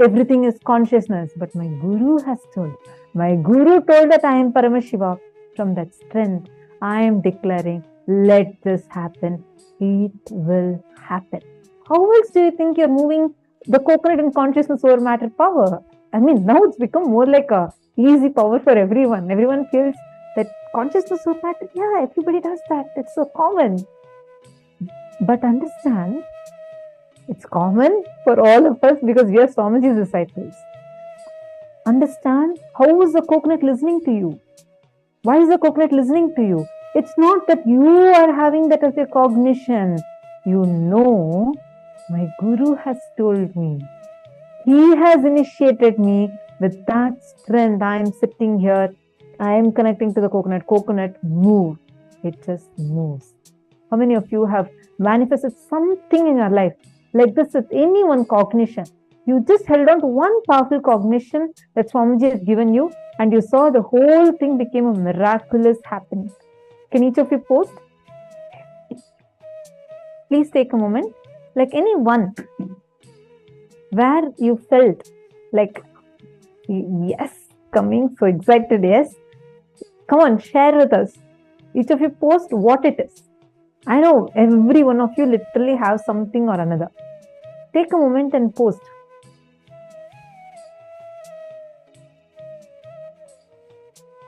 everything is consciousness. But my guru has told. My guru told that I am Paramashiva. From that strength, I am declaring, let this happen. It will happen. How else do you think you're moving the coconut in consciousness over matter power? I mean, now it's become more like a easy power for everyone. Everyone feels that consciousness over matter. Yeah, everybody does that. It's so common. But understand, it's common for all of us because we are Swamiji's disciples. Understand, how is the coconut listening to you? Why is the coconut listening to you? It's not that you are having that as your cognition. You know, my guru has told me. He has initiated me with that strength. I am sitting here. I am connecting to the coconut. Coconut move. It just moves. How many of you have manifested something in your life like this with any one cognition? You just held on to one powerful cognition that Swamiji has given you and you saw the whole thing became a miraculous happening. Can each of you post? Please take a moment. Like any one where you felt like, yes, coming, so excited, yes. Come on, share with us. Each of you post what it is. I know every one of you literally have something or another. Take a moment and post.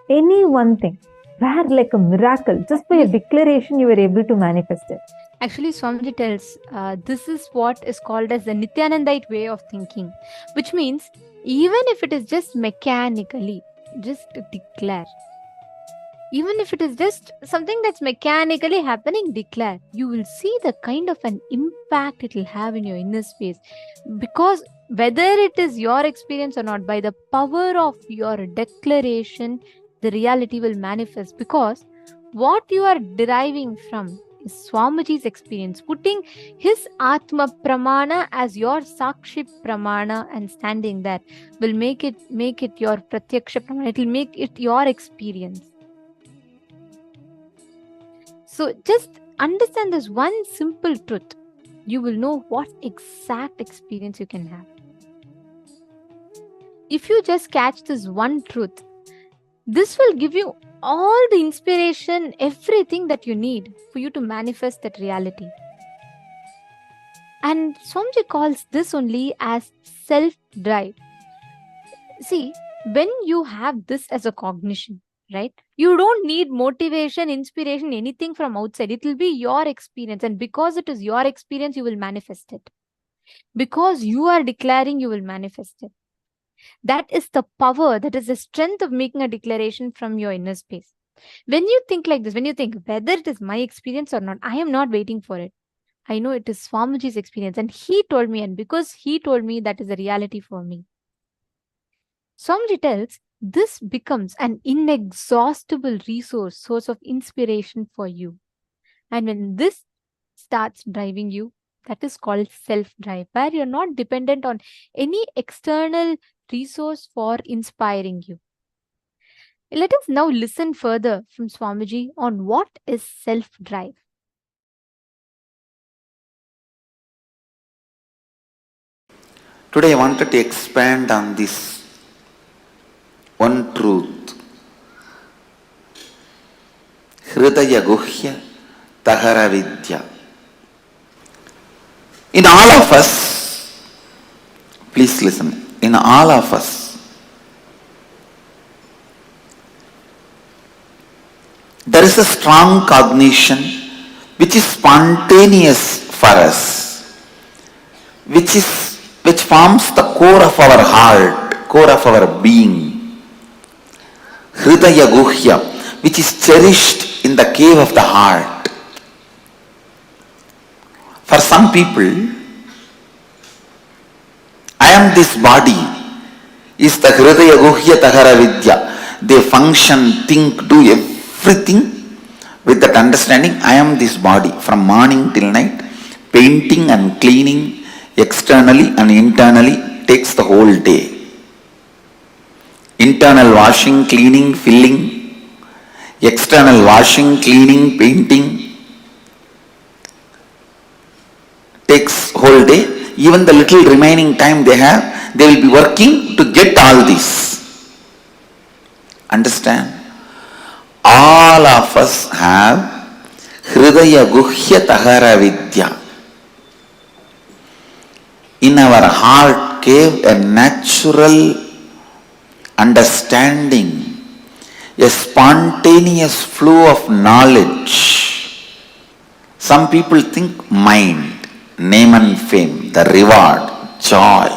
Any one thing, where like a miracle, just by a declaration you were able to manifest it. Actually, Swamiji tells this is what is called as the Nithyanandite way of thinking, which means even if it is just mechanically, just declare. Even if it is just something that's mechanically happening, declare. You will see the kind of an impact it will have in your inner space. Because whether it is your experience or not, by the power of your declaration, the reality will manifest. Because what you are deriving from is Swamiji's experience, putting his Atma Pramana as your Sakshi Pramana and standing there will make it your Pratyaksha Pramana. It will make it your experience. So just understand this one simple truth. you will know what exact experience you can have. If you just catch this one truth, this will give you all the inspiration, everything that you need for you to manifest that reality. And Swamiji calls this only as self-drive. See, when you have this as a cognition, right, you don't need motivation, inspiration, anything from outside. It will be your experience. And because it is your experience, you will manifest it. Because you are declaring, you will manifest it. That is the power, that is the strength of making a declaration from your inner space. When you think like this, when you think whether it is my experience or not, I am not waiting for it. I know it is Swamiji's experience and he told me, and because he told me, that is a reality for me. Swamiji tells this becomes an inexhaustible resource, source of inspiration for you. And when this starts driving you, that is called self-drive, where you're not dependent on any external resource for inspiring you. Let us now listen further from Swamiji on what is self-drive. Today I wanted to expand on this one truth. Hridaya Guhya Tahara Vidya. In all of us, please listen, in all of us, there is a strong cognition which is spontaneous for us, which forms the core of our heart, core of our being. Hridaya Guhya, which is cherished in the cave of the heart. For some people, I am this body is the Hridaya Guhya Tahara Vidya. They function, think, do everything with that understanding. I am this body from morning till night. Painting and cleaning externally and internally takes the whole day. Internal washing, cleaning, filling, external washing, cleaning, painting takes whole day. Even the little remaining time they have, they will be working to get all this. Understand? All of us have Hridaya Guhya Tahara Vidya. In our heart cave, a natural understanding, a spontaneous flow of knowledge. Some people think mind, name and fame, the reward, joy.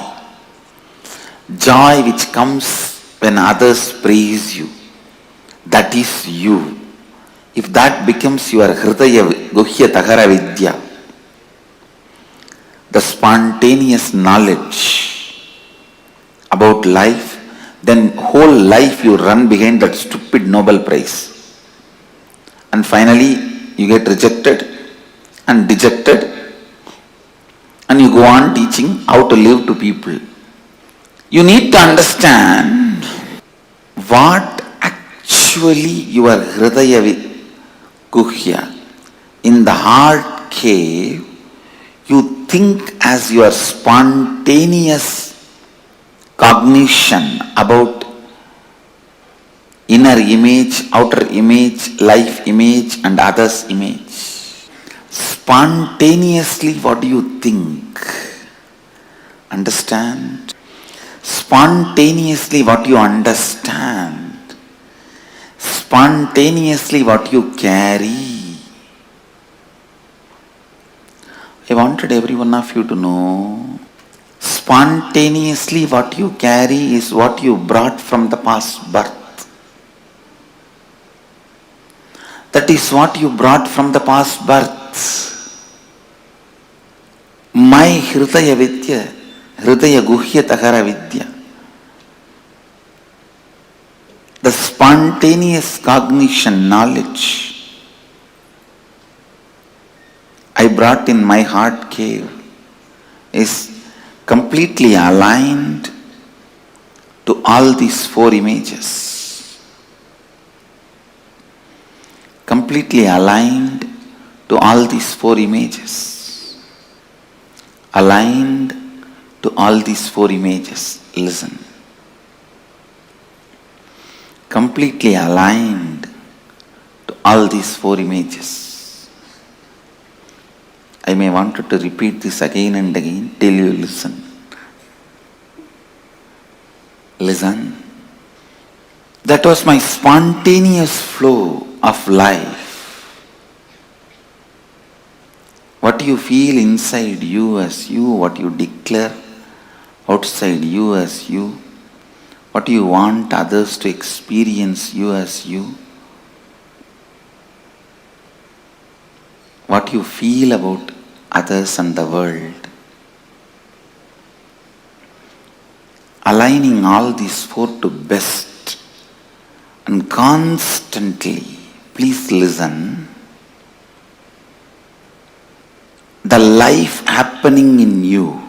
Joy which comes when others praise you. That is you. If that becomes your Hridaya Guhya Tahara Vidya, the spontaneous knowledge about life, then whole life you run behind that stupid Nobel Prize. And finally you get rejected and dejected and you go on teaching how to live to people. You need to understand what actually your Hridaya Guhya, in the heart cave, you think as your spontaneous cognition about inner image, outer image, life image and others image. Spontaneously what do you think? Understand? Spontaneously what you understand. Spontaneously what you carry. I wanted every one of you to know, spontaneously what you carry is what you brought from the past birth. That is what you brought from the past births. My Hridaya Vidya, Hridaya Guhya Tahara Vidya, the spontaneous cognition, knowledge I brought in my heart cave is completely aligned to all these four images. Completely aligned to all these four images. aligned to all these four images. Listen. Completely aligned to all these four images. I may want to repeat this again and again till you listen. Listen. That was my spontaneous flow of life. What you feel inside you as you, what you declare outside you as you, what you want others to experience you as you, what you feel about others and the world. Aligning all these four to best and constantly, please listen, the life happening in you,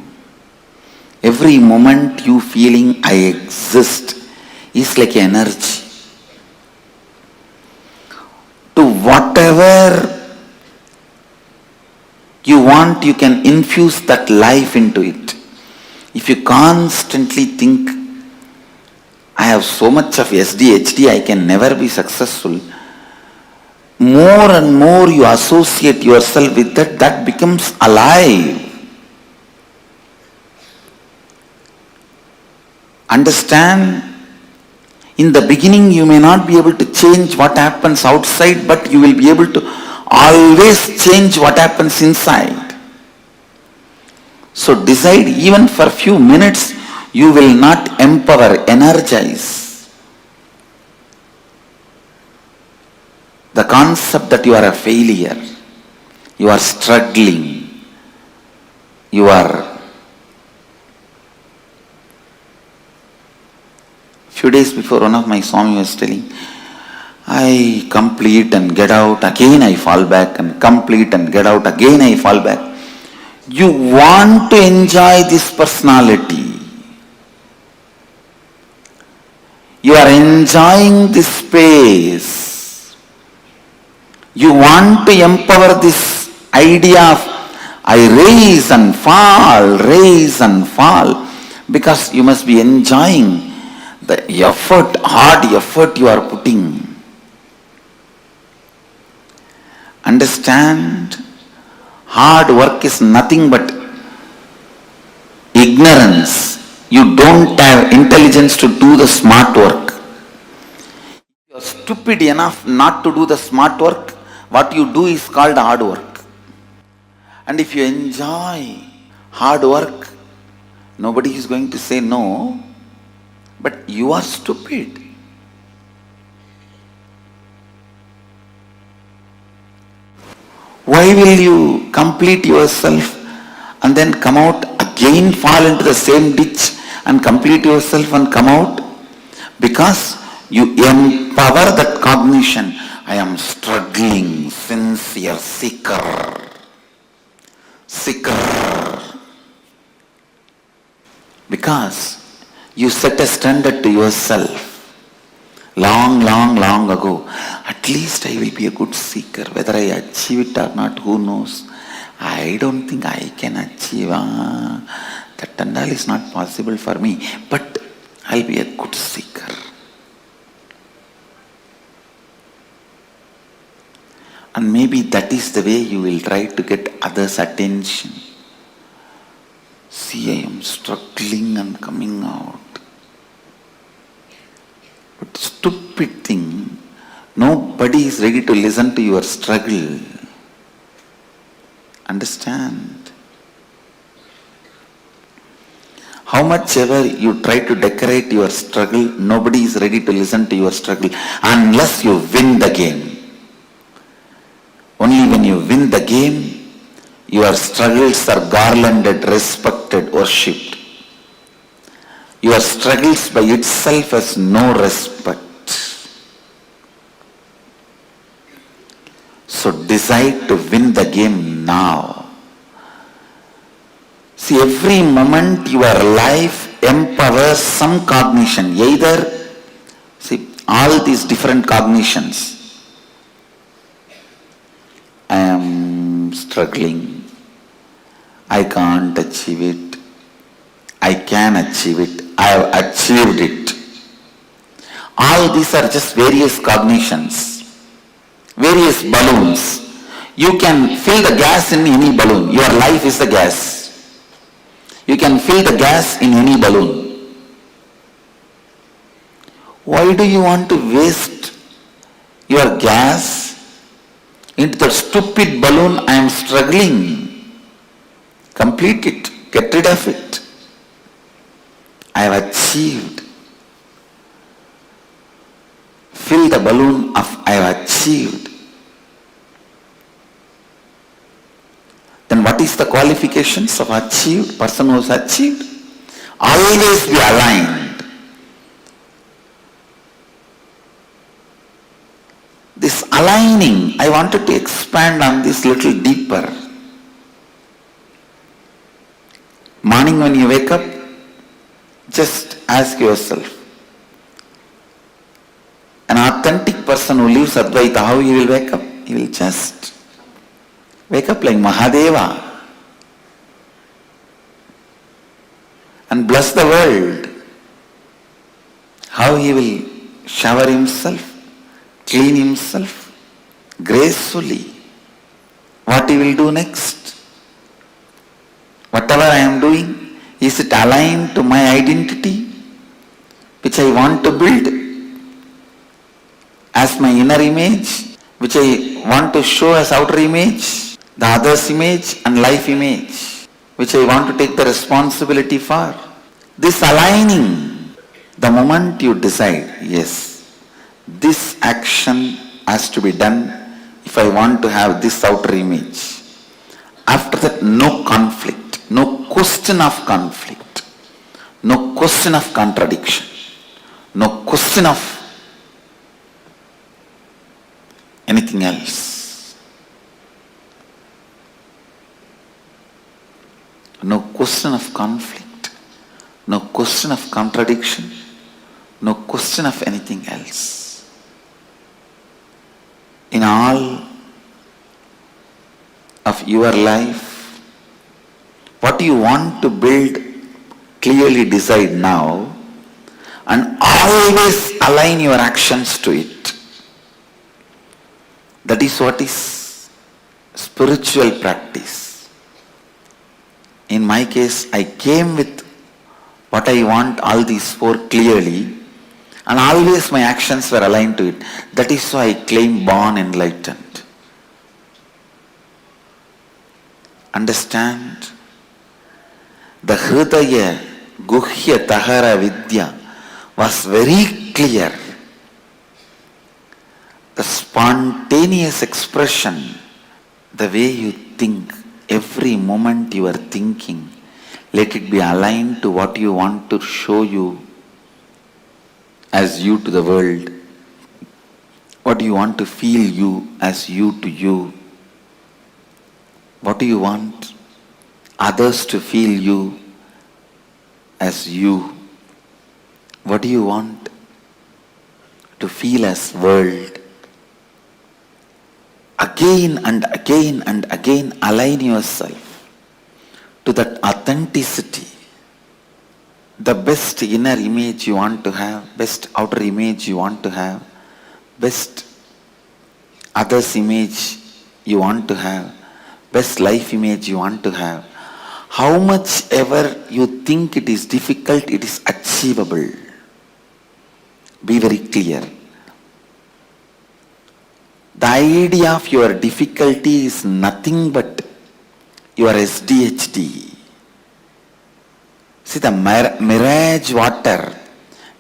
every moment you feeling I exist is like energy. To whatever you want, you can infuse that life into it. If you constantly think, I have so much of SDHD, I can never be successful, more and more you associate yourself with that, that becomes alive. Understand, in the beginning you may not be able to change what happens outside, but you will be able to always change what happens inside. So decide, even for a few minutes, you will not empower, energize. The concept that you are a failure, you are struggling, you are. Few days before, one of my Swami was telling, I complete and get out, again I fall back, and complete and get out, again I fall back. You want to enjoy this personality. You are enjoying this space. You want to empower this idea of I rise and fall, because you must be enjoying the effort, hard effort you are putting. Understand, hard work is nothing but ignorance. You don't have intelligence to do the smart work. You are stupid enough not to do the smart work. What you do is called hard work. And if you enjoy hard work, nobody is going to say no, but you are stupid. Why will you complete yourself and then come out again, fall into the same ditch and complete yourself and come out? Because you empower that cognition. I am struggling, sincere, seeker. Because you set a standard to yourself. Long ago, at least I will be a good seeker. Whether I achieve it or not, who knows? I don't think I can achieve. That and all is not possible for me. But I'll be a good seeker. And maybe that is the way you will try to get others' attention. See, I am struggling and coming out. But stupid thing, nobody is ready to listen to your struggle. Understand? How much ever you try to decorate your struggle, nobody is ready to listen to your struggle unless you win the game. Only when you win the game, your struggles are garlanded, respected, worshipped. Your struggles by itself has no respect. So decide to win the game now. See, every moment your life empowers some cognition. Either, see, all these different cognitions. I am struggling. I can't achieve it. I can achieve it. I have achieved it. All these are just various cognitions, various balloons. You can fill the gas in any balloon. Your life is the gas. You can fill the gas in any balloon. Why do you want to waste your gas into the stupid balloon? I am struggling. Complete it. Get rid of it. I have achieved. Fill the balloon of I have achieved. Then what is the qualifications of achieved? Person who has achieved? Always be aligned. This aligning, I wanted to expand on this little deeper. Morning when you wake up, just ask yourself, an authentic person who lives Advaita, how he will wake up? He will just wake up like Mahadeva and bless the world. How he will shower himself, clean himself gracefully. What he will do next? Whatever I am doing, is it aligned to my identity which I want to build as my inner image, which I want to show as outer image, the other's image and life image, which I want to take the responsibility for? This aligning, the moment you decide, yes, this action has to be done if I want to have this outer image. After that, no conflict, no question of conflict, no question of contradiction, no question of anything else. No question of conflict, no question of contradiction, no question of anything else. In all of your life, what you want to build, clearly decide now and always align your actions to it. That is what is spiritual practice. In my case, I came with what I want, all these four clearly, and always my actions were aligned to it. That is why I claim born enlightened. Understand? The Hridaya Guhya Tahara Vidya was very clear. The spontaneous expression, the way you think, every moment you are thinking, let it be aligned to what you want to show you as you to the world. What do you want to feel you as you to you? What do you want others to feel you as you? What do you want to feel as world? Again and again and again align yourself to that authenticity. The best inner image you want to have, best outer image you want to have, best others image you want to have, best life image you want to have. How much ever you think it is difficult, it is achievable. Be very clear. The idea of your difficulty is nothing but your SDHD. See, the mirage water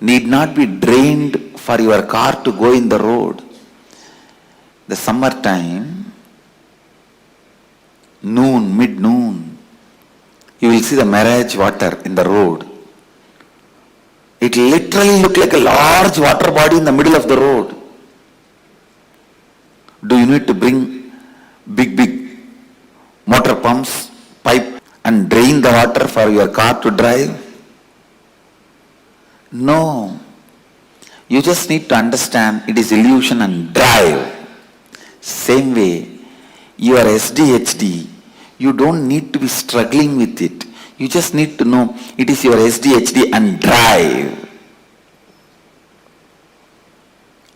need not be drained for your car to go in the road. The summertime, noon, mid-noon, you will see the mirage water in the road. It literally looks like a large water body in the middle of the road. Do you need to bring big motor pumps, pipe and drain the water for your car to drive? No. You just need to understand it is illusion and drive. Same way, your SDHD, You don't need to be struggling with it. You just need to know it is your SDHD and drive.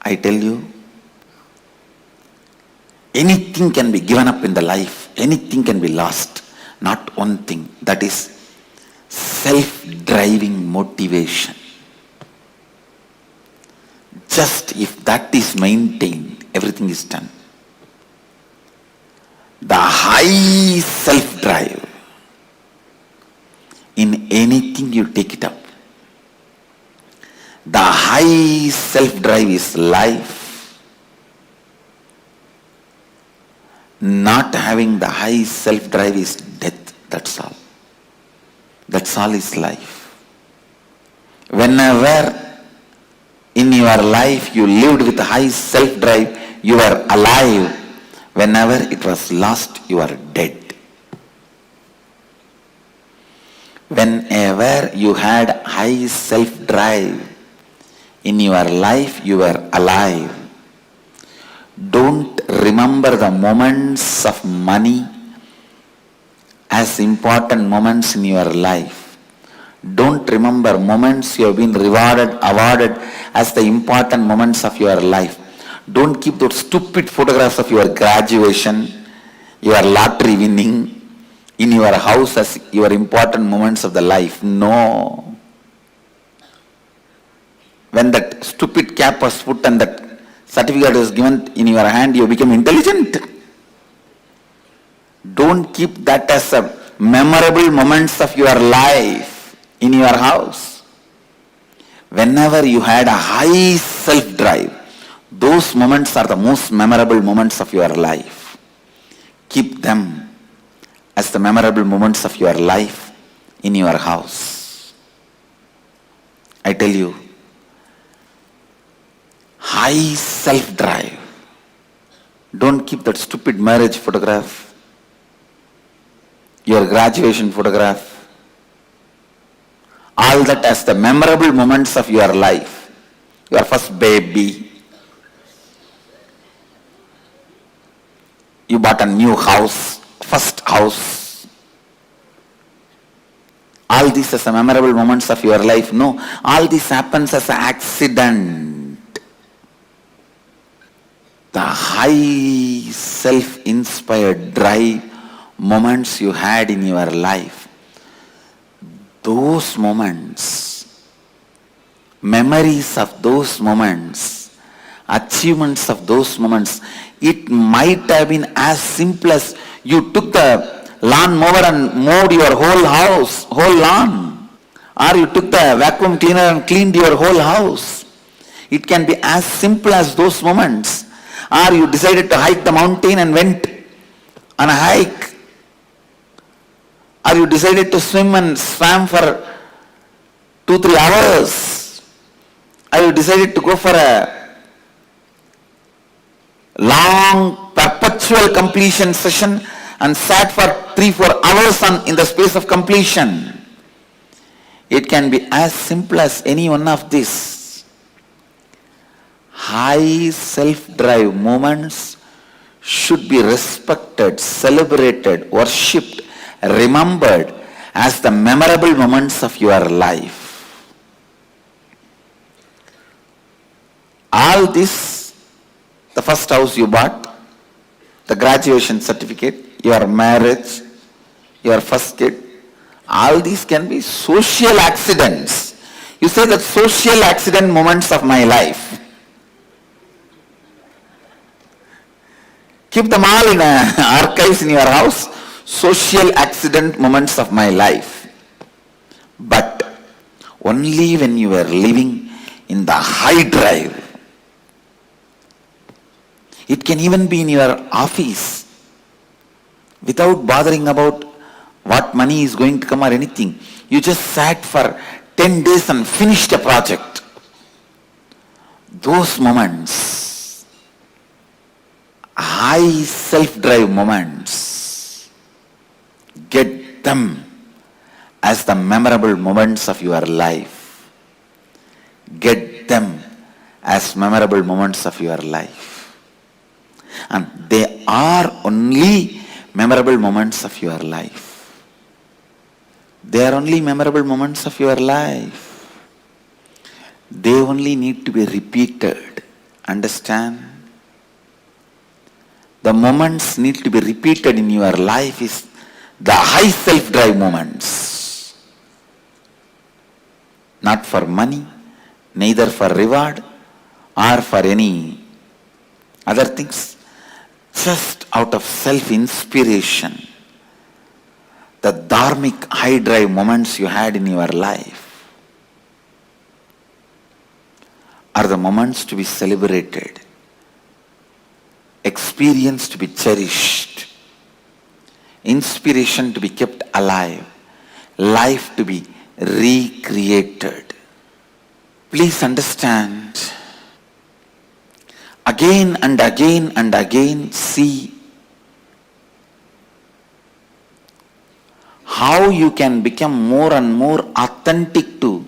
I tell you, anything can be given up in the life. Anything can be lost. Not one thing. That is self-driving motivation. Just if that is maintained, everything is done. The high self-drive, in anything you take it up. The high self-drive is life. Not having the high self-drive is death. That's all. That's all is life. Whenever in your life you lived with high self-drive, you are alive. Whenever it was lost, you are dead. Whenever you had high self-drive in your life, you were alive. Don't remember the moments of money as important moments in your life. Don't remember moments you have been rewarded, awarded as the important moments of your life. Don't keep those stupid photographs of your graduation, your lottery winning in your house as your important moments of the life. No. When that stupid cap was put and that certificate was given in your hand, you became intelligent. Don't keep that as a memorable moments of your life in your house. Whenever you had a high self-drive, those moments are the most memorable moments of your life. Keep them as the memorable moments of your life in your house. I tell you, high self-drive. Don't keep that stupid marriage photograph, your graduation photograph, all that as the memorable moments of your life. Your first baby, you bought a new house, first house. All these as the memorable moments of your life. No, all this happens as an accident. The high self-inspired drive moments you had in your life, those moments, memories of those moments, achievements of those moments, it might have been as simple as you took the lawn mower and mowed your whole house, whole lawn. Or you took the vacuum cleaner and cleaned your whole house. It can be as simple as those moments. Or you decided to hike the mountain and went on a hike. Or you decided to swim and swam for 2-3 hours. Or you decided to go for a long perpetual completion session and sat for 3-4 hours in the space of completion. It can be as simple as any one of these. High self-drive moments should be respected, celebrated, worshipped, remembered as the memorable moments of your life. All this, the first house you bought, the graduation certificate, your marriage, your first kid, all these can be social accidents. You say that social accident moments of my life. Keep them all in archives in your house. Social accident moments of my life. But only when you were living in the high drive. It can even be in your office without bothering about what money is going to come or anything. You just sat for 10 days and finished a project. Those moments, high self-drive moments, get them as the memorable moments of your life. Get them as memorable moments of your life. And they are only memorable moments of your life. They are only memorable moments of your life. They only need to be repeated. Understand? The moments need to be repeated in your life is the high self-drive moments. Not for money, neither for reward or for any other things. Just out of self-inspiration. The dharmic high-drive moments you had in your life are the moments to be celebrated, experience to be cherished, inspiration to be kept alive, life to be recreated. Please understand, again and again and again, see how you can become more and more authentic to